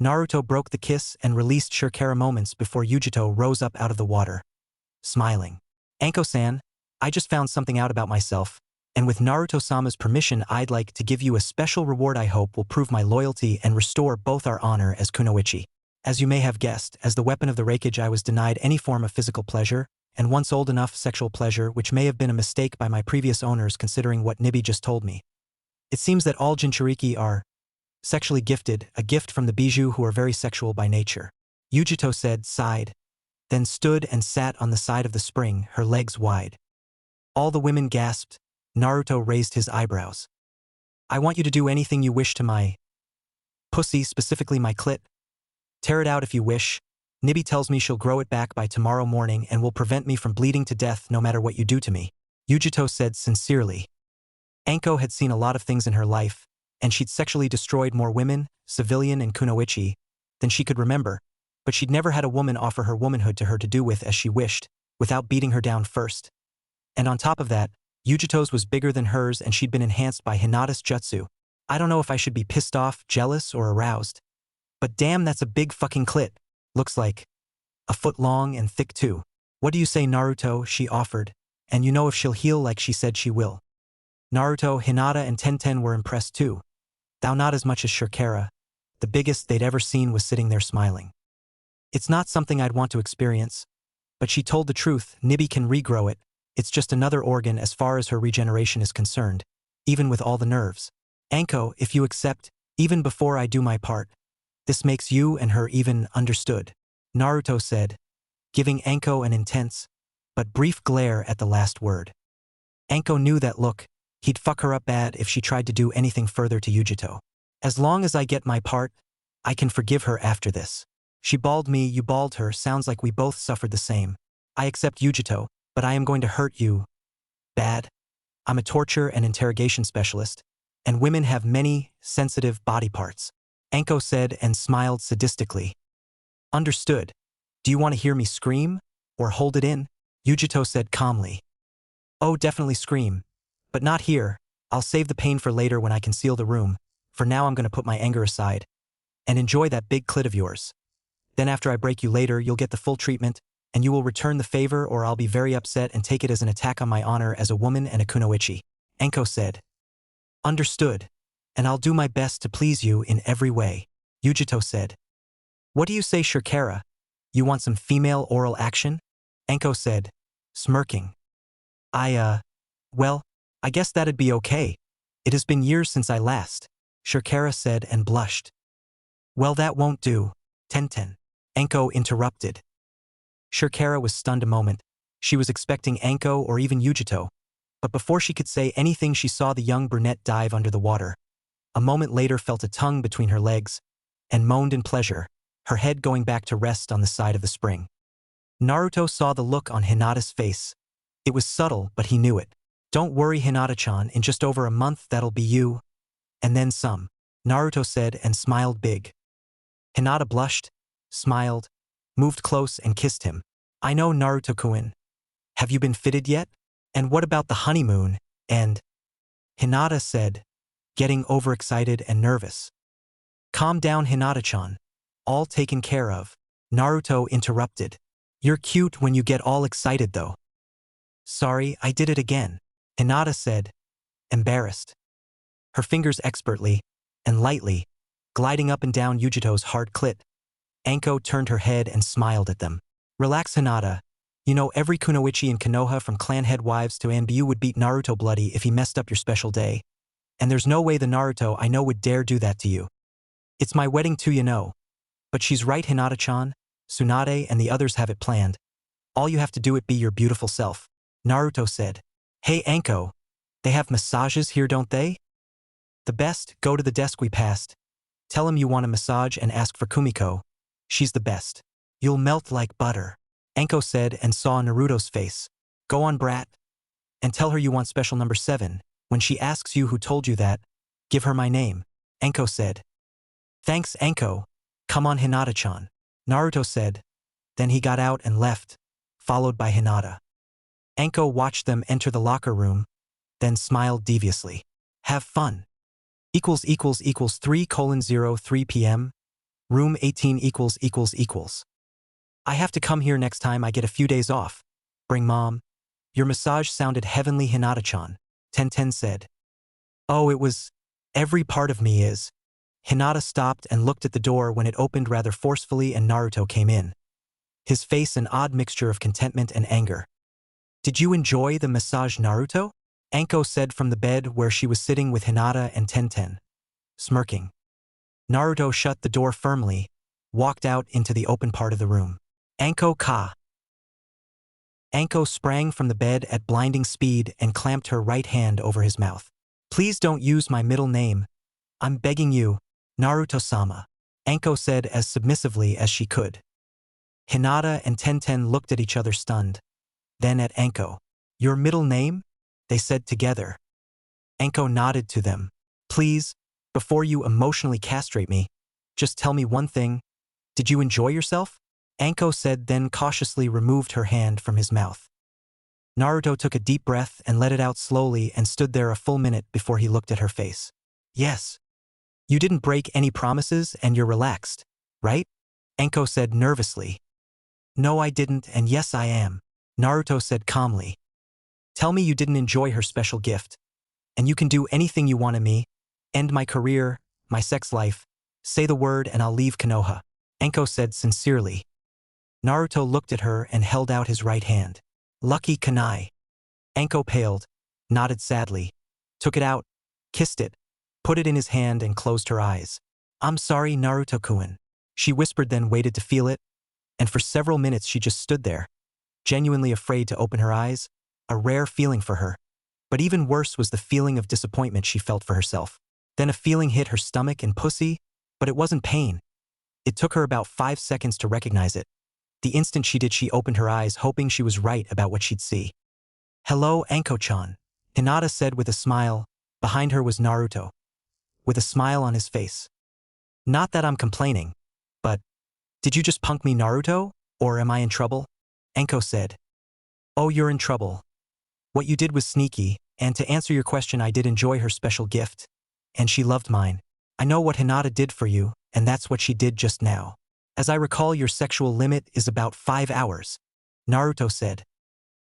Naruto broke the kiss and released Shakira moments before Yujito rose up out of the water, smiling. "Anko-san, I just found something out about myself, and with Naruto-sama's permission I'd like to give you a special reward I hope will prove my loyalty and restore both our honor as kunoichi. As you may have guessed, as the weapon of the Reikage I was denied any form of physical pleasure, and once old enough sexual pleasure, which may have been a mistake by my previous owners considering what Nibi just told me. It seems that all Jinchuriki are sexually gifted, a gift from the Bijou who are very sexual by nature." Yujito said, sighed, then stood and sat on the side of the spring, her legs wide. All the women gasped. Naruto raised his eyebrows. "I want you to do anything you wish to my pussy, specifically my clit. Tear it out if you wish. Nibi tells me she'll grow it back by tomorrow morning and will prevent me from bleeding to death no matter what you do to me," Yujito said sincerely. Anko had seen a lot of things in her life, and she'd sexually destroyed more women, civilian and kunoichi, than she could remember, but she'd never had a woman offer her womanhood to her to do with as she wished, without beating her down first. And on top of that, Yujito's was bigger than hers and she'd been enhanced by Hinata's jutsu. I don't know if I should be pissed off, jealous, or aroused. But damn, that's a big fucking clit. Looks like a foot long and thick too. "What do you say, Naruto?" she offered. "And you know if she'll heal like she said she will." Naruto, Hinata, and Tenten were impressed too, though not as much as Shakira. The biggest they'd ever seen was sitting there smiling. "It's not something I'd want to experience." But she told the truth, Nibi can regrow it. It's just another organ as far as her regeneration is concerned, even with all the nerves. "Anko, if you accept, even before I do my part, this makes you and her even, understood?" Naruto said, giving Anko an intense, but brief glare at the last word. Anko knew that look. He'd fuck her up bad if she tried to do anything further to Yujito. "As long as I get my part, I can forgive her after this. She bawled me, you bawled her, sounds like we both suffered the same. I accept Yujito, but I am going to hurt you bad. I'm a torture and interrogation specialist, and women have many sensitive body parts," Anko said and smiled sadistically. "Understood. Do you want to hear me scream, or hold it in?" Yujito said calmly. "Oh, definitely scream. But not here. I'll save the pain for later when I can seal the room. For now I'm going to put my anger aside and enjoy that big clit of yours. Then after I break you later, you'll get the full treatment, and you will return the favor or I'll be very upset and take it as an attack on my honor as a woman and a kunoichi," Anko said. "Understood. And I'll do my best to please you in every way," Yujito said. "What do you say, Shakira? You want some female oral action?" Anko said, smirking. Well, I guess that'd be okay. It has been years since I last," Shakira said and blushed. "Well, that won't do, Tenten," Anko interrupted. Shakira was stunned a moment. She was expecting Anko or even Yujito, but before she could say anything she saw the young brunette dive under the water. A moment later felt a tongue between her legs, and moaned in pleasure, her head going back to rest on the side of the spring. Naruto saw the look on Hinata's face. It was subtle, but he knew it. "Don't worry, Hinata-chan, in just over a month that'll be you. And then some," Naruto said and smiled big. Hinata blushed, smiled, moved close and kissed him. "I know, Naruto-kun. Have you been fitted yet? And what about the honeymoon, and?" Hinata said, getting overexcited and nervous. "Calm down, Hinata-chan. All taken care of. Naruto interrupted. You're cute when you get all excited though. Sorry, I did it again. Hinata said, embarrassed. Her fingers expertly, and lightly, gliding up and down Yujito's hard clit. Anko turned her head and smiled at them. Relax, Hinata. You know every kunoichi in Konoha from clan head wives to Anbu would beat Naruto bloody if he messed up your special day. And there's no way the Naruto I know would dare do that to you. It's my wedding too, you know. But she's right, Hinata-chan. Tsunade and the others have it planned. All you have to do it be your beautiful self. Naruto said. Hey Anko, they have massages here, don't they? The best, go to the desk we passed. Tell him you want a massage and ask for Kumiko. She's the best. You'll melt like butter. Anko said and saw Naruto's face. Go on, brat. And tell her you want special number 7. When she asks you who told you that, give her my name. Anko said. Thanks, Anko. Come on, Hinata-chan. Naruto said. Then he got out and left, followed by Hinata. Anko watched them enter the locker room, then smiled deviously. Have fun. == 3:03 p.m. Room 18 == I have to come here next time I get a few days off. Bring mom. Your massage sounded heavenly, Hinata-chan. Tenten said. Oh, it was. Every part of me is. Hinata stopped and looked at the door when it opened rather forcefully and Naruto came in. His face an odd mixture of contentment and anger. Did you enjoy the massage, Naruto? Anko said from the bed where she was sitting with Hinata and Tenten, smirking. Naruto shut the door firmly, walked out into the open part of the room. Anko-ka. Anko sprang from the bed at blinding speed and clamped her right hand over his mouth. Please don't use my middle name. I'm begging you, Naruto-sama. Anko said as submissively as she could. Hinata and Tenten looked at each other stunned. Then at Anko. Your middle name? They said together. Anko nodded to them. Please, before you emotionally castrate me, just tell me one thing. Did you enjoy yourself? Anko said, then cautiously removed her hand from his mouth. Naruto took a deep breath and let it out slowly and stood there a full minute before he looked at her face. Yes. You didn't break any promises and you're relaxed, right? Anko said nervously. No, I didn't, and yes, I am. Naruto said calmly. Tell me you didn't enjoy her special gift. And you can do anything you want to me. End my career, my sex life. Say the word and I'll leave Konoha. Anko said sincerely. Naruto looked at her and held out his right hand. Lucky Kanai. Anko paled, nodded sadly, took it out, kissed it, put it in his hand and closed her eyes. I'm sorry, Naruto-kun. She whispered, then waited to feel it, and for several minutes she just stood there, genuinely afraid to open her eyes, a rare feeling for her. But even worse was the feeling of disappointment she felt for herself. Then a feeling hit her stomach and pussy, but it wasn't pain. It took her about 5 seconds to recognize it. The instant she did, she opened her eyes, hoping she was right about what she'd see. Hello, Anko-chan, Hinata said with a smile. Behind her was Naruto, with a smile on his face. Not that I'm complaining, but did you just punk me, Naruto, or am I in trouble? Anko said. Oh, you're in trouble. What you did was sneaky, and to answer your question, I did enjoy her special gift, and she loved mine. I know what Hinata did for you, and that's what she did just now. As I recall, your sexual limit is about 5 hours, Naruto said.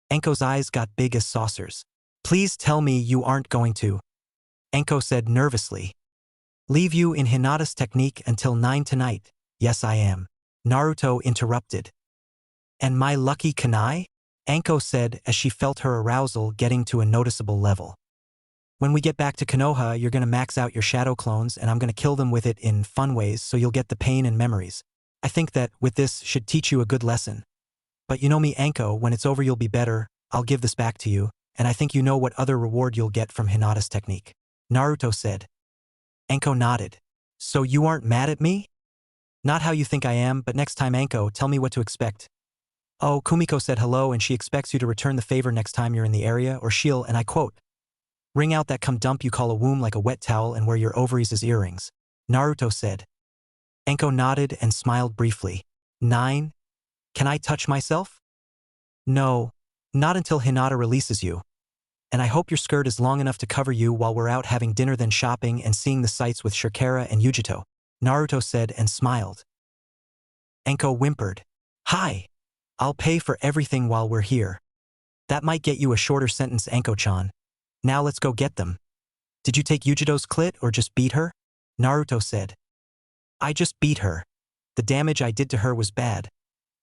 Anko's eyes got big as saucers. Please tell me you aren't going to. Anko said nervously. Leave you in Hinata's technique until 9 tonight. Yes, I am. Naruto interrupted. And my lucky Kanai? Anko said as she felt her arousal getting to a noticeable level. When we get back to Konoha, you're gonna max out your shadow clones and I'm gonna kill them with it in fun ways so you'll get the pain and memories. I think that with this should teach you a good lesson. But you know me, Anko, when it's over you'll be better. I'll give this back to you, and I think you know what other reward you'll get from Hinata's technique. Naruto said. Anko nodded. So you aren't mad at me? Not how you think I am, but next time, Anko, tell me what to expect. Oh, Kumiko said hello and she expects you to return the favor next time you're in the area, or she'll, and I quote, wring out that cum dump you call a womb like a wet towel and wear your ovaries as earrings. Naruto said. Anko nodded and smiled briefly. 9? Can I touch myself? No, not until Hinata releases you. And I hope your skirt is long enough to cover you while we're out having dinner, then shopping and seeing the sights with Shikara and Yujito. Naruto said and smiled. Enko whimpered. Hi. I'll pay for everything while we're here. That might get you a shorter sentence, Anko-chan. Now let's go get them. Did you take Yujito's clit or just beat her? Naruto said. I just beat her. The damage I did to her was bad,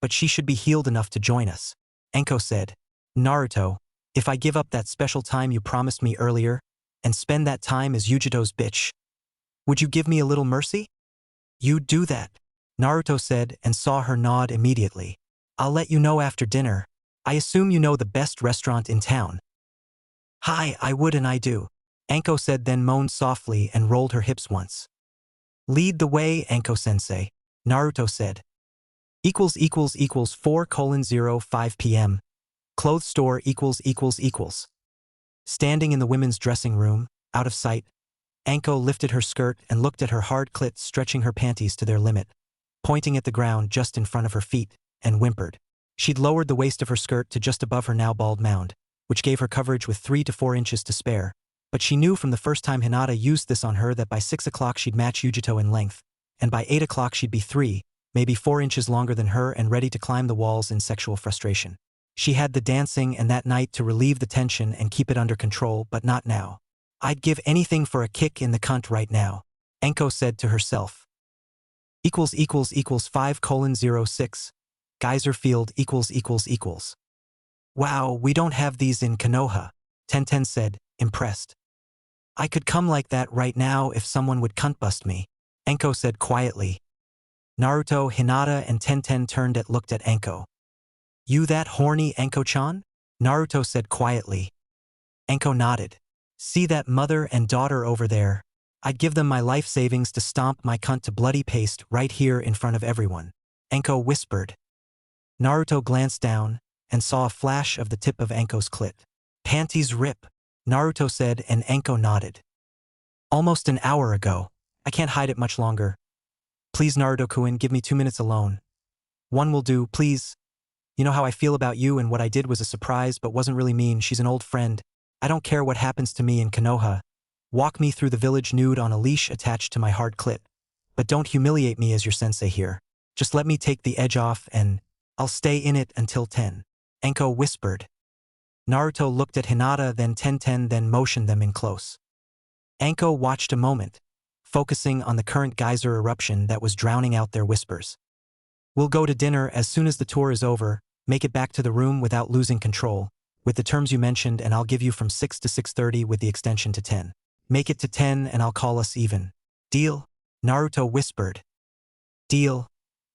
but she should be healed enough to join us. Enko said. Naruto, if I give up that special time you promised me earlier, and spend that time as Yujito's bitch, would you give me a little mercy? You'd do that, Naruto said and saw her nod immediately. I'll let you know after dinner. I assume you know the best restaurant in town. Hi, I would and I do, Anko said, then moaned softly and rolled her hips once. Lead the way, Anko-sensei, Naruto said. == 4:05 p.m. Clothes store == Standing in the women's dressing room, out of sight, Anko lifted her skirt and looked at her hard clit, stretching her panties to their limit, pointing at the ground just in front of her feet, and whimpered. She'd lowered the waist of her skirt to just above her now bald mound, which gave her coverage with 3 to 4 inches to spare, but she knew from the first time Hinata used this on her that by 6 o'clock she'd match Yujito in length, and by 8 o'clock she'd be 3, maybe 4 inches longer than her and ready to climb the walls in sexual frustration. She had the dancing and that night to relieve the tension and keep it under control, but not now. I'd give anything for a kick in the cunt right now, Enko said to herself. == 5:06 Geyser field == Wow, we don't have these in Konoha, Tenten said, impressed. I could come like that right now if someone would cunt bust me, Enko said quietly. Naruto, Hinata, and Tenten looked at Enko. You that horny, Enko-chan? Naruto said quietly. Enko nodded. See that mother and daughter over there? I'd give them my life savings to stomp my cunt to bloody paste right here in front of everyone, Enko whispered. Naruto glanced down and saw a flash of the tip of Enko's clit. Panties rip, Naruto said, and Enko nodded. Almost an hour ago. I can't hide it much longer. Please, Naruto-kun, give me 2 minutes alone. One will do, please. You know how I feel about you, and what I did was a surprise but wasn't really mean. She's an old friend. I don't care what happens to me in Konoha. Walk me through the village nude on a leash attached to my hard clit. But don't humiliate me as your sensei here. Just let me take the edge off and I'll stay in it until 10. Enko whispered. Naruto looked at Hinata, then Tenten, then motioned them in close. Enko watched a moment, focusing on the current geyser eruption that was drowning out their whispers. We'll go to dinner as soon as the tour is over, make it back to the room without losing control, with the terms you mentioned, and I'll give you from 6 to 6:30 with the extension to 10. Make it to 10 and I'll call us even. Deal? Naruto whispered. Deal.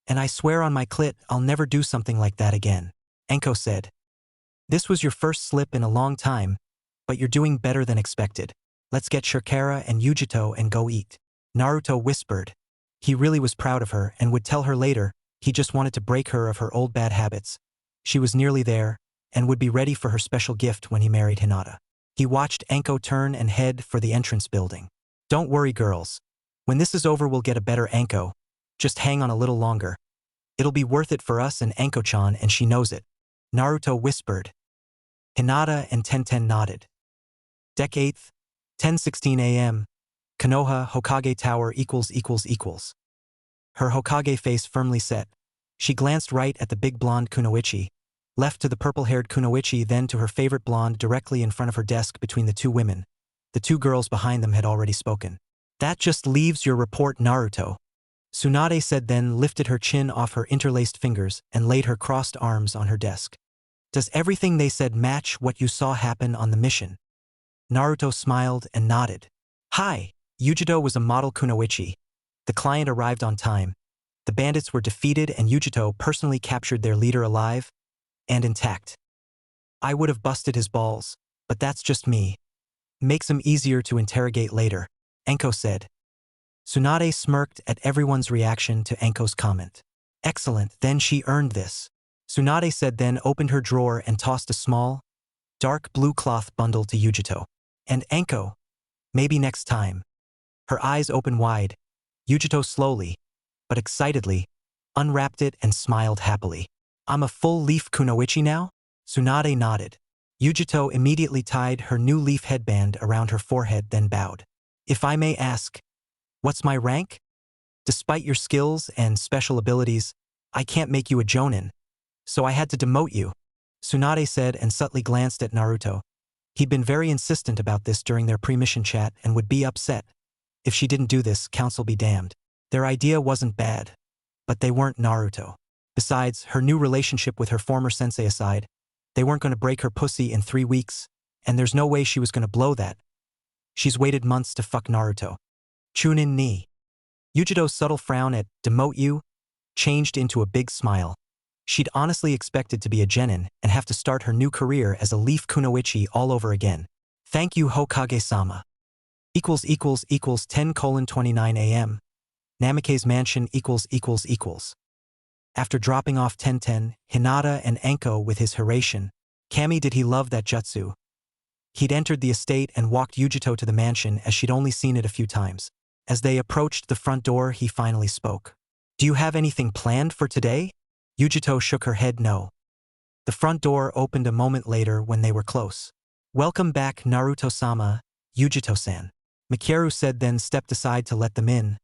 And I swear on my clit I'll never do something like that again, Enko said. This was your first slip in a long time, but you're doing better than expected. Let's get Shirkara and Yujito and go eat, Naruto whispered. He really was proud of her and would tell her later he just wanted to break her of her old bad habits. She was nearly there and would be ready for her special gift when he married Hinata. He watched Enko turn and head for the entrance building. Don't worry, girls. When this is over we'll get a better Enko. Just hang on a little longer. It'll be worth it for us and Enko-chan, and she knows it, Naruto whispered. Hinata and Tenten nodded. Dec 8th, 10:16 a.m. Konoha Hokage Tower == Her Hokage face firmly set. She glanced right at the big blonde Kunoichi, left to the purple-haired Kunoichi, then to her favorite blonde directly in front of her desk between the two women. The two girls behind them had already spoken. That just leaves your report, Naruto, Tsunade said, then lifted her chin off her interlaced fingers and laid her crossed arms on her desk. Does everything they said match what you saw happen on the mission? Naruto smiled and nodded. Hi, Yujito was a model Kunoichi. The client arrived on time. The bandits were defeated and Yujito personally captured their leader alive and intact. I would have busted his balls, but that's just me. Makes him easier to interrogate later, Enko said. Tsunade smirked at everyone's reaction to Enko's comment. Excellent, then she earned this, Tsunade said, then opened her drawer and tossed a small, dark blue cloth bundle to Yujito. And Enko, maybe next time. Her eyes opened wide. Yujito slowly, but excitedly, unwrapped it and smiled happily. I'm a full-leaf Kunoichi now? Tsunade nodded. Yujito immediately tied her new leaf headband around her forehead, then bowed. If I may ask, what's my rank? Despite your skills and special abilities, I can't make you a jonin. So I had to demote you, Tsunade said and subtly glanced at Naruto. He'd been very insistent about this during their pre-mission chat and would be upset. If she didn't do this, council be damned. Their idea wasn't bad, but they weren't Naruto. Besides, her new relationship with her former sensei aside, they weren't going to break her pussy in 3 weeks, and there's no way she was going to blow that. She's waited months to fuck Naruto. Chunin ni. Yujito's subtle frown at demote you changed into a big smile. She'd honestly expected to be a genin and have to start her new career as a leaf kunoichi all over again. Thank you Hokage-sama. == 10:29 a.m. Namake's mansion == After dropping off Tenten, Hinata and Anko with his Hiration, Kami did he love that jutsu. He'd entered the estate and walked Yujito to the mansion as she'd only seen it a few times. As they approached the front door, he finally spoke. Do you have anything planned for today? Yujito shook her head no. The front door opened a moment later when they were close. Welcome back Naruto-sama, Yujito-san. Mikharu said, then stepped aside to let them in,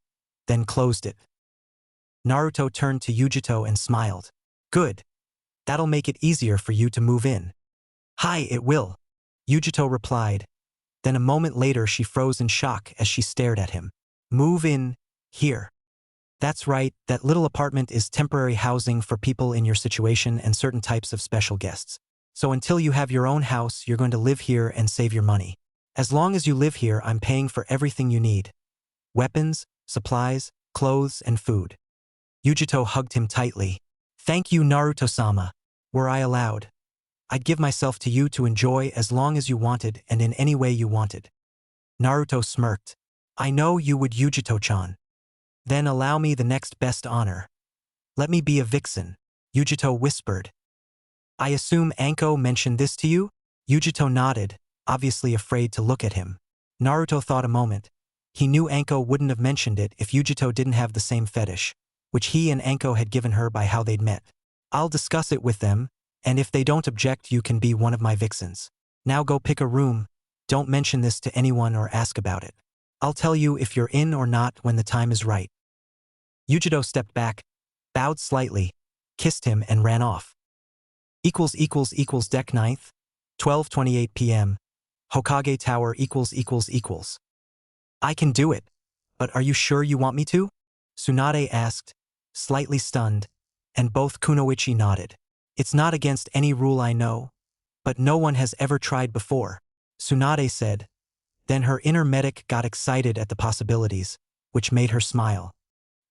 then closed it. Naruto turned to Yujito and smiled. Good. That'll make it easier for you to move in. Hi, it will. Yujito replied. Then a moment later she froze in shock as she stared at him. Move in, here. That's right, that little apartment is temporary housing for people in your situation and certain types of special guests. So until you have your own house, you're going to live here and save your money. As long as you live here, I'm paying for everything you need. Weapons, supplies, clothes, and food. Yujito hugged him tightly. Thank you, Naruto-sama. Were I allowed, I'd give myself to you to enjoy as long as you wanted and in any way you wanted. Naruto smirked. I know you would, Yujito-chan. Then allow me the next best honor. Let me be a vixen, Yujito whispered. I assume Anko mentioned this to you? Yujito nodded, obviously afraid to look at him. Naruto thought a moment. He knew Anko wouldn't have mentioned it if Yujito didn't have the same fetish, which he and Anko had given her by how they'd met. I'll discuss it with them, and if they don't object, you can be one of my vixens. Now go pick a room. Don't mention this to anyone or ask about it. I'll tell you if you're in or not when the time is right. Yujito stepped back, bowed slightly, kissed him and ran off. Deck 9th, 12:28 p.m. Hokage Tower == I can do it, but are you sure you want me to? Tsunade asked, slightly stunned, and both kunoichi nodded. It's not against any rule I know, but no one has ever tried before, Tsunade said. Then her inner medic got excited at the possibilities, which made her smile.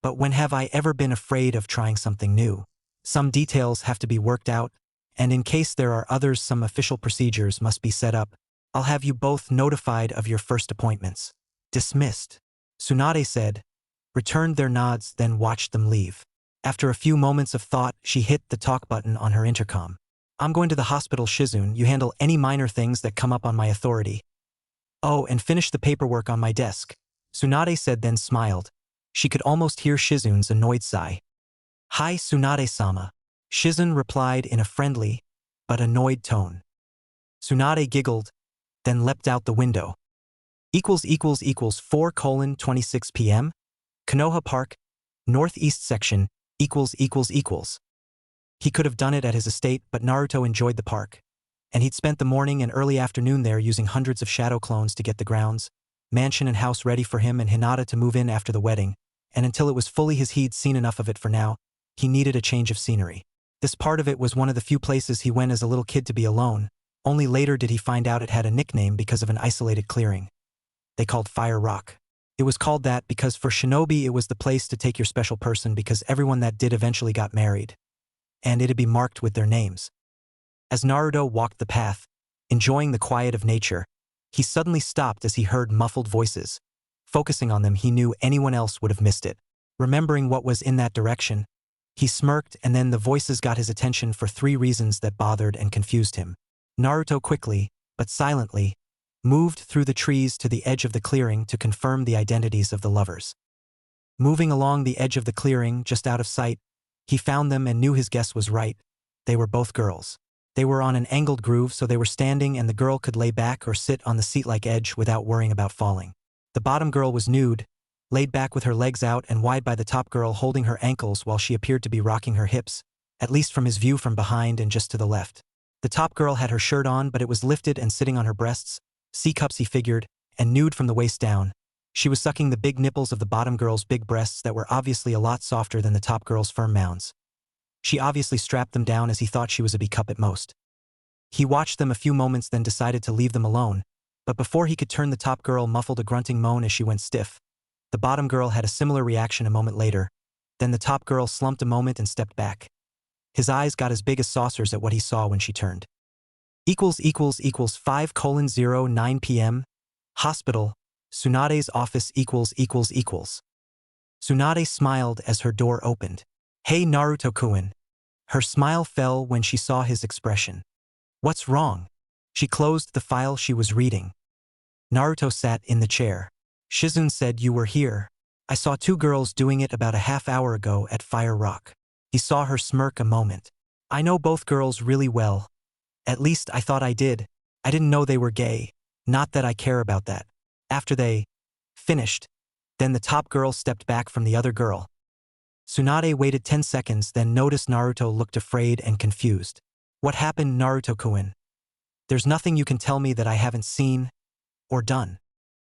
But when have I ever been afraid of trying something new? Some details have to be worked out, and in case there are others, some official procedures must be set up. I'll have you both notified of your first appointments. Dismissed, Tsunade said, returned their nods, then watched them leave. After a few moments of thought, she hit the talk button on her intercom. I'm going to the hospital, Shizune. You handle any minor things that come up on my authority. Oh, and finish the paperwork on my desk, Tsunade said, then smiled. She could almost hear Shizune's annoyed sigh. Hi, Tsunade-sama. Shizune replied in a friendly, but annoyed tone. Tsunade giggled, then leapt out the window. == 4:26 p.m. Konoha Park, Northeast Section, == He could have done it at his estate, but Naruto enjoyed the park. And he'd spent the morning and early afternoon there using hundreds of shadow clones to get the grounds, mansion and house ready for him and Hinata to move in after the wedding, and until it was fully his, he'd seen enough of it for now. He needed a change of scenery. This part of it was one of the few places he went as a little kid to be alone. Only later did he find out it had a nickname because of an isolated clearing. They called Fire Rock. It was called that because for shinobi it was the place to take your special person, because everyone that did eventually got married. And it'd be marked with their names. As Naruto walked the path, enjoying the quiet of nature, he suddenly stopped as he heard muffled voices. Focusing on them, he knew anyone else would have missed it. Remembering what was in that direction, he smirked, and then the voices got his attention for 3 reasons that bothered and confused him. Naruto quickly, but silently, moved through the trees to the edge of the clearing to confirm the identities of the lovers. Moving along the edge of the clearing, just out of sight, he found them and knew his guess was right. They were both girls. They were on an angled groove, so they were standing, and the girl could lay back or sit on the seat-like edge without worrying about falling. The bottom girl was nude, laid back with her legs out and wide by the top girl holding her ankles while she appeared to be rocking her hips, at least from his view from behind and just to the left. The top girl had her shirt on, but it was lifted and sitting on her breasts, C-cups he figured, and nude from the waist down. She was sucking the big nipples of the bottom girl's big breasts that were obviously a lot softer than the top girl's firm mounds. She obviously strapped them down as he thought she was a B-cup at most. He watched them a few moments, then decided to leave them alone, but before he could turn, the top girl muffled a grunting moan as she went stiff. The bottom girl had a similar reaction a moment later. Then the top girl slumped a moment and stepped back. His eyes got as big as saucers at what he saw when she turned. == 5:09 p.m. Hospital. Tsunade's office == Tsunade smiled as her door opened. Hey Naruto-kun. Her smile fell when she saw his expression. What's wrong? She closed the file she was reading. Naruto sat in the chair. Shizune said you were here. I saw two girls doing it about a half hour ago at Fire Rock. He saw her smirk a moment. I know both girls really well. At least I thought I did. I didn't know they were gay. Not that I care about that. After they finished, then the top girl stepped back from the other girl. Tsunade waited 10 seconds, then noticed Naruto looked afraid and confused. What happened, Naruto-kun? There's nothing you can tell me that I haven't seen or done.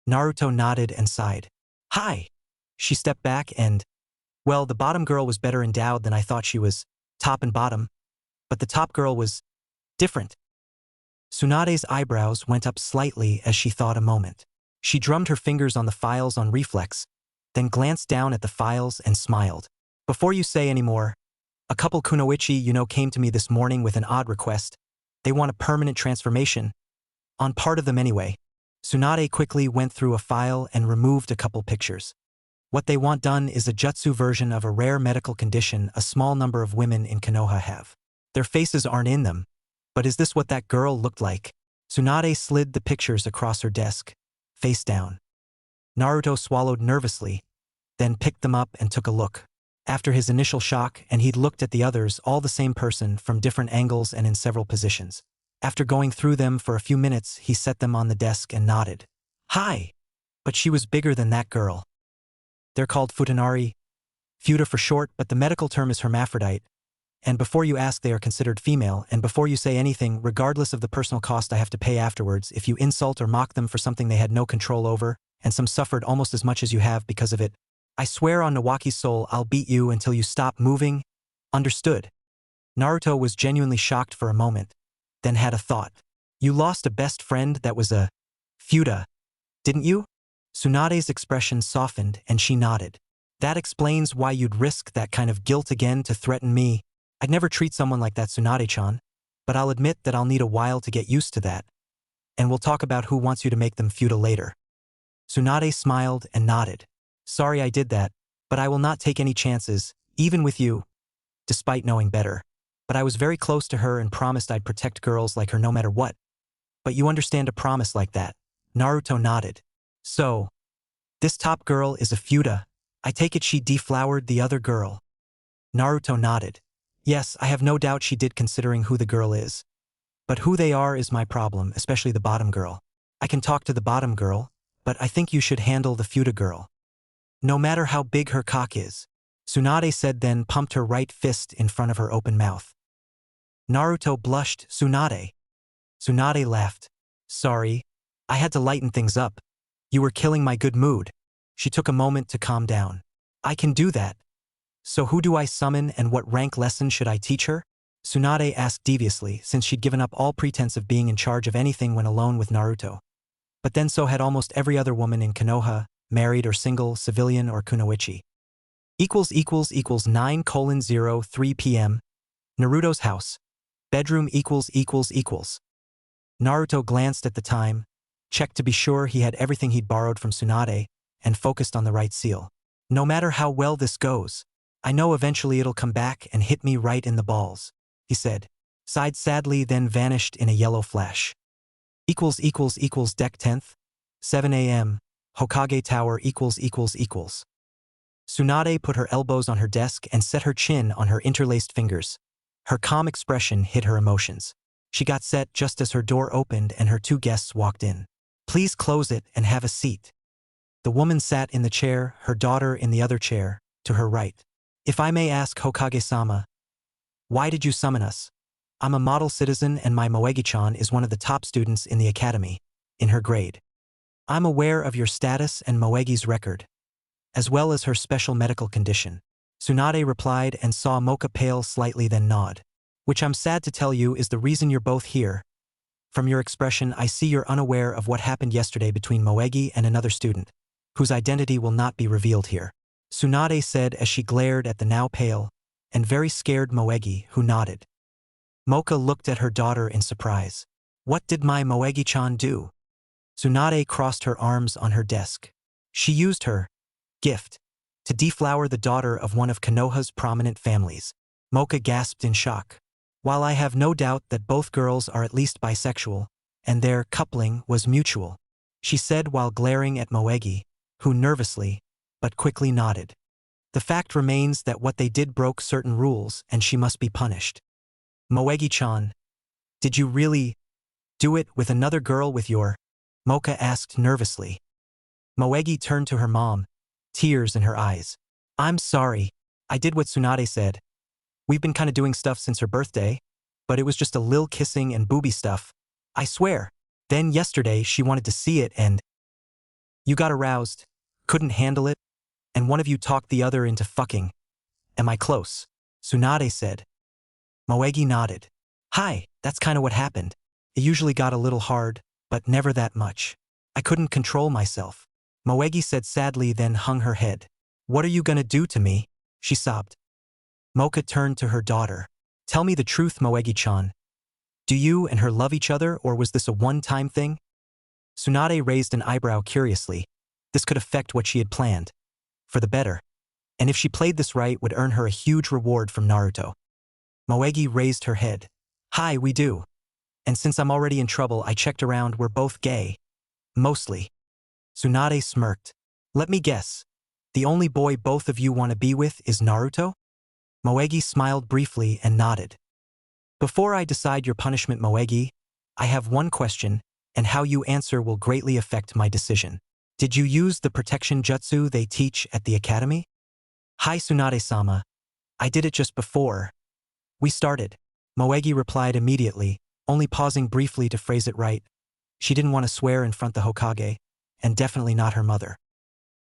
Naruto nodded and sighed. Hi. She stepped back and, well, the bottom girl was better endowed than I thought she was, top and bottom, but the top girl was different. Tsunade's eyebrows went up slightly as she thought a moment. She drummed her fingers on the files on reflex, then glanced down at the files and smiled. Before you say any more, a couple kunoichi you know came to me this morning with an odd request. They want a permanent transformation. On part of them anyway. Tsunade quickly went through a file and removed a couple pictures. What they want done is a jutsu version of a rare medical condition a small number of women in Konoha have. Their faces aren't in them. But is this what that girl looked like? Tsunade slid the pictures across her desk, face down. Naruto swallowed nervously, then picked them up and took a look. After his initial shock, and he'd looked at the others, all the same person, from different angles and in several positions. After going through them for a few minutes, he set them on the desk and nodded. Hi! But she was bigger than that girl. They're called futanari, futa for short, but the medical term is hermaphrodite. And before you ask, they are considered female, and before you say anything, regardless of the personal cost I have to pay afterwards, if you insult or mock them for something they had no control over, and some suffered almost as much as you have because of it, I swear on Nawaki's soul I'll beat you until you stop moving. Understood? Naruto was genuinely shocked for a moment, then had a thought. You lost a best friend that was a futa, didn't you? Tsunade's expression softened and she nodded. That explains why you'd risk that kind of guilt again to threaten me. I'd never treat someone like that, Tsunade-chan, but I'll admit that I'll need a while to get used to that. And we'll talk about who wants you to make them futa later. Tsunade smiled and nodded. Sorry I did that, but I will not take any chances, even with you, despite knowing better. But I was very close to her and promised I'd protect girls like her no matter what. But you understand a promise like that? Naruto nodded. So, this top girl is a futa. I take it she deflowered the other girl. Naruto nodded. Yes, I have no doubt she did, considering who the girl is. But who they are is my problem, especially the bottom girl. I can talk to the bottom girl, but I think you should handle the futa girl. No matter how big her cock is. Tsunade said, then pumped her right fist in front of her open mouth. Naruto blushed. Tsunade. Tsunade laughed. Sorry, I had to lighten things up. You were killing my good mood. She took a moment to calm down. I can do that. So who do I summon and what rank lesson should I teach her? Tsunade asked deviously, since she'd given up all pretense of being in charge of anything when alone with Naruto. But then so had almost every other woman in Konoha, married or single, civilian or kunoichi. == 9:03 p.m. Naruto's house. Bedroom == Naruto glanced at the time, checked to be sure he had everything he'd borrowed from Tsunade, and focused on the right seal. No matter how well this goes, I know eventually it'll come back and hit me right in the balls, he said, sighed sadly, then vanished in a yellow flash. == Deck 10th, 7 a.m. Hokage Tower == Tsunade put her elbows on her desk and set her chin on her interlaced fingers. Her calm expression hid her emotions. She got set just as her door opened and her two guests walked in. Please close it and have a seat. The woman sat in the chair, her daughter in the other chair, to her right. If I may ask, Hokage-sama, why did you summon us? I'm a model citizen and my Moegi-chan is one of the top students in the academy, in her grade. I'm aware of your status and Moegi's record, as well as her special medical condition. Tsunade replied and saw Mocha pale slightly then nod. Which I'm sad to tell you is the reason you're both here. From your expression, I see you're unaware of what happened yesterday between Moegi and another student, whose identity will not be revealed here. Tsunade said as she glared at the now pale and very scared Moegi, who nodded. Mocha looked at her daughter in surprise. What did my Moegi-chan do? Tsunade crossed her arms on her desk. She used her gift to deflower the daughter of one of Konoha's prominent families. Mocha gasped in shock. While I have no doubt that both girls are at least bisexual, and their coupling was mutual, she said while glaring at Moegi, who nervously, but quickly nodded. The fact remains that what they did broke certain rules and she must be punished. Moegi-chan, did you really do it with another girl with your? Mocha asked nervously. Moegi turned to her mom, tears in her eyes. I'm sorry, I did what Tsunade said. We've been kinda doing stuff since her birthday, but it was just a lil kissing and booby stuff. I swear. Then yesterday she wanted to see it and you got aroused, couldn't handle it, and one of you talked the other into fucking. Am I close? Tsunade said. Moegi nodded. Hi, that's kinda what happened. It usually got a little hard, but never that much. I couldn't control myself. Moegi said sadly, then hung her head. What are you gonna do to me? She sobbed. Mocha turned to her daughter. Tell me the truth, Moegi-chan. Do you and her love each other, or was this a one-time thing? Tsunade raised an eyebrow curiously. This could affect what she had planned. For the better. And if she played this right, would earn her a huge reward from Naruto. Moegi raised her head. Hi, we do. And since I'm already in trouble, I checked around, we're both gay. Mostly. Tsunade smirked. Let me guess. The only boy both of you want to be with is Naruto? Moegi smiled briefly and nodded. Before I decide your punishment, Moegi, I have one question, and how you answer will greatly affect my decision. Did you use the protection jutsu they teach at the academy? Hi, Tsunade-sama. I did it just before we started. Moegi replied immediately, only pausing briefly to phrase it right. She didn't want to swear in front of the Hokage, and definitely not her mother.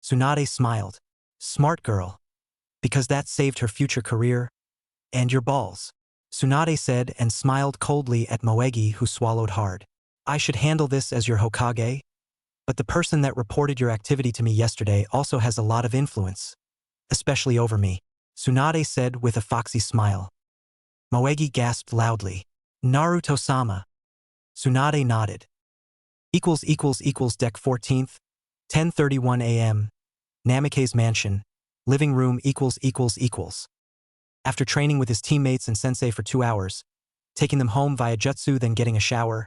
Tsunade smiled. Smart girl. Because that saved her future career. And your balls. Tsunade said and smiled coldly at Moegi, who swallowed hard. I should handle this as your Hokage, but the person that reported your activity to me yesterday also has a lot of influence, especially over me. Tsunade said with a foxy smile. Moegi gasped loudly. Naruto-sama. Tsunade nodded. Deck 14th, 10:31 a.m. Namikaze's mansion. Living room . After training with his teammates and sensei for 2 hours, taking them home via jutsu then getting a shower,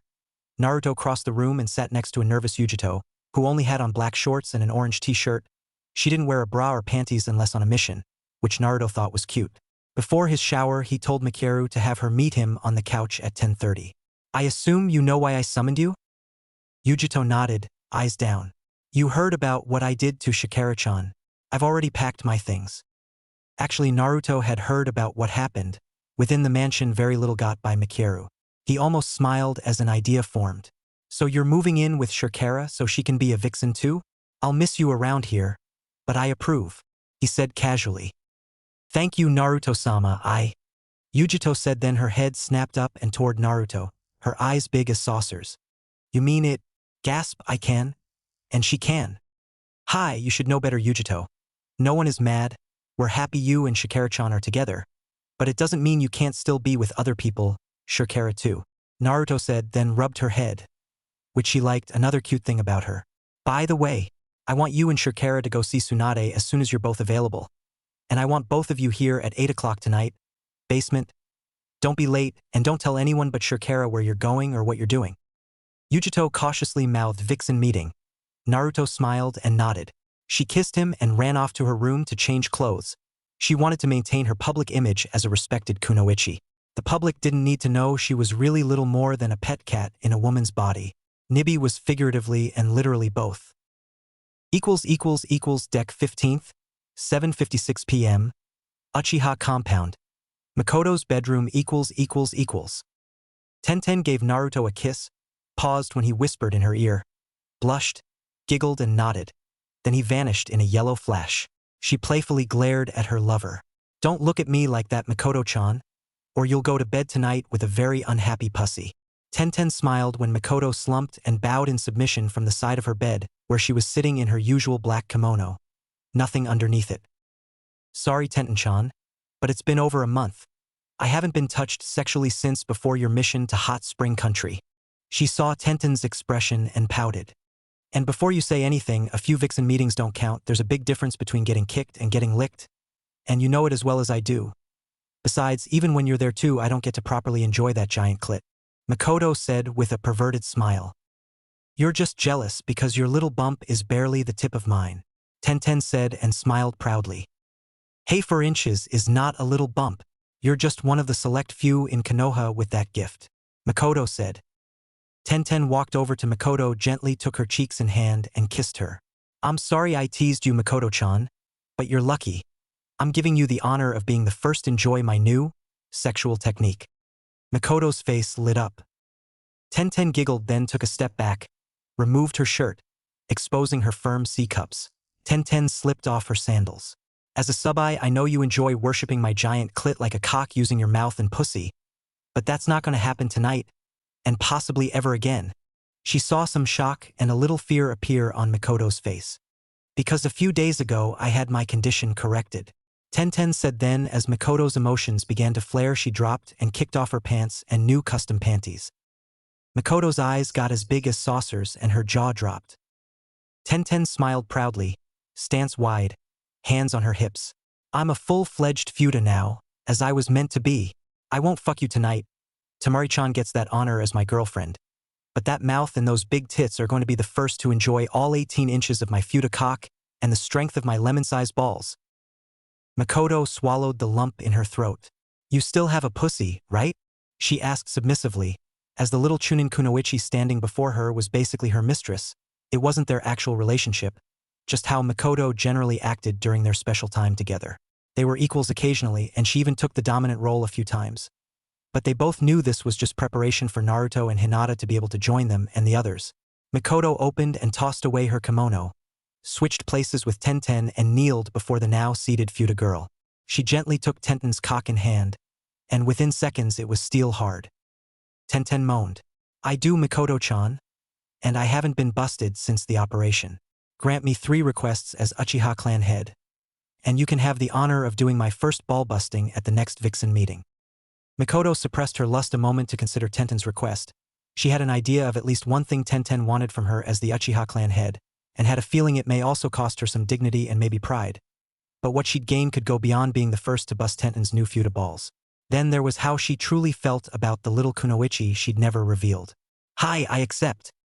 Naruto crossed the room and sat next to a nervous Yujito, who only had on black shorts and an orange t-shirt. She didn't wear a bra or panties unless on a mission, which Naruto thought was cute. Before his shower, he told Mikaru to have her meet him on the couch at 10:30. I assume you know why I summoned you? Yujito nodded, eyes down. You heard about what I did to Shikara-chan. I've already packed my things. Actually, Naruto had heard about what happened. Within the mansion, very little got by Mikaru. He almost smiled as an idea formed. So you're moving in with Shikara so she can be a vixen too? I'll miss you around here, but I approve, he said casually. Thank you, Naruto-sama, Yujito said, then her head snapped up and toward Naruto, her eyes big as saucers. You mean it? Gasp, I can. And she can. Hi, you should know better, Yujito. No one is mad. We're happy you and Shikara-chan are together. But it doesn't mean you can't still be with other people, Shikara too. Naruto said, then rubbed her head, which she liked, another cute thing about her. By the way, I want you and Shikara to go see Tsunade as soon as you're both available. And I want both of you here at 8 o'clock tonight. Basement. Don't be late, and don't tell anyone but Shikara where you're going or what you're doing. Yujito cautiously mouthed vixen meeting. Naruto smiled and nodded. She kissed him and ran off to her room to change clothes. She wanted to maintain her public image as a respected kunoichi. The public didn't need to know she was really little more than a pet cat in a woman's body. Nibi was figuratively and literally both. Deck 15th, 7:56 p.m. Uchiha Compound. Makoto's bedroom. Tenten gave Naruto a kiss, paused when he whispered in her ear, blushed, giggled and nodded. Then he vanished in a yellow flash. She playfully glared at her lover. Don't look at me like that, Makoto-chan, or you'll go to bed tonight with a very unhappy pussy. Tenten smiled when Makoto slumped and bowed in submission from the side of her bed, where she was sitting in her usual black kimono. Nothing underneath it. Sorry, Tenten-chan, but it's been over a month. I haven't been touched sexually since before your mission to Hot Spring Country. She saw Tenten's expression and pouted. And before you say anything, a few vixen meetings don't count. There's a big difference between getting kicked and getting licked. And you know it as well as I do. Besides, even when you're there too, I don't get to properly enjoy that giant clit. Makoto said with a perverted smile. You're just jealous because your little bump is barely the tip of mine, Tenten said and smiled proudly. Hey, 4 inches is not a little bump. You're just one of the select few in Konoha with that gift, Makoto said. Tenten walked over to Makoto, gently took her cheeks in hand and kissed her. I'm sorry I teased you, Makoto-chan, but you're lucky. I'm giving you the honor of being the first to enjoy my new, sexual technique. Makoto's face lit up. Tenten giggled, then took a step back, removed her shirt, exposing her firm C-cups. Tenten slipped off her sandals. As a sub-eye, I know you enjoy worshipping my giant clit like a cock using your mouth and pussy, but that's not going to happen tonight, and possibly ever again. She saw some shock and a little fear appear on Makoto's face. Because a few days ago I had my condition corrected, Tenten said then as Makoto's emotions began to flare. She dropped and kicked off her pants and new custom panties. Makoto's eyes got as big as saucers and her jaw dropped. Tenten smiled proudly, stance wide, hands on her hips. I'm a full-fledged Futa now, as I was meant to be. I won't fuck you tonight. Tamari-chan gets that honor as my girlfriend. But that mouth and those big tits are going to be the first to enjoy all 18 inches of my Futa cock and the strength of my lemon-sized balls. Makoto swallowed the lump in her throat. You still have a pussy, right? She asked submissively, as the little Chunin kunoichi standing before her was basically her mistress. It wasn't their actual relationship, just how Makoto generally acted during their special time together. They were equals occasionally, and she even took the dominant role a few times. But they both knew this was just preparation for Naruto and Hinata to be able to join them and the others. Makoto opened and tossed away her kimono, switched places with Tenten and kneeled before the now seated Futa girl. She gently took Tenten's cock in hand, and within seconds it was steel hard. Tenten moaned. I do, Makoto-chan, and I haven't been busted since the operation. Grant me 3 requests as Uchiha clan head, and you can have the honor of doing my first ball busting at the next Vixen meeting. Makoto suppressed her lust a moment to consider Tenten's request. She had an idea of at least one thing Tenten wanted from her as the Uchiha clan head, and had a feeling it may also cost her some dignity and maybe pride. But what she'd gain could go beyond being the first to bust Tenten's new Futa balls. Then there was how she truly felt about the little kunoichi she'd never revealed. Hi, I accept.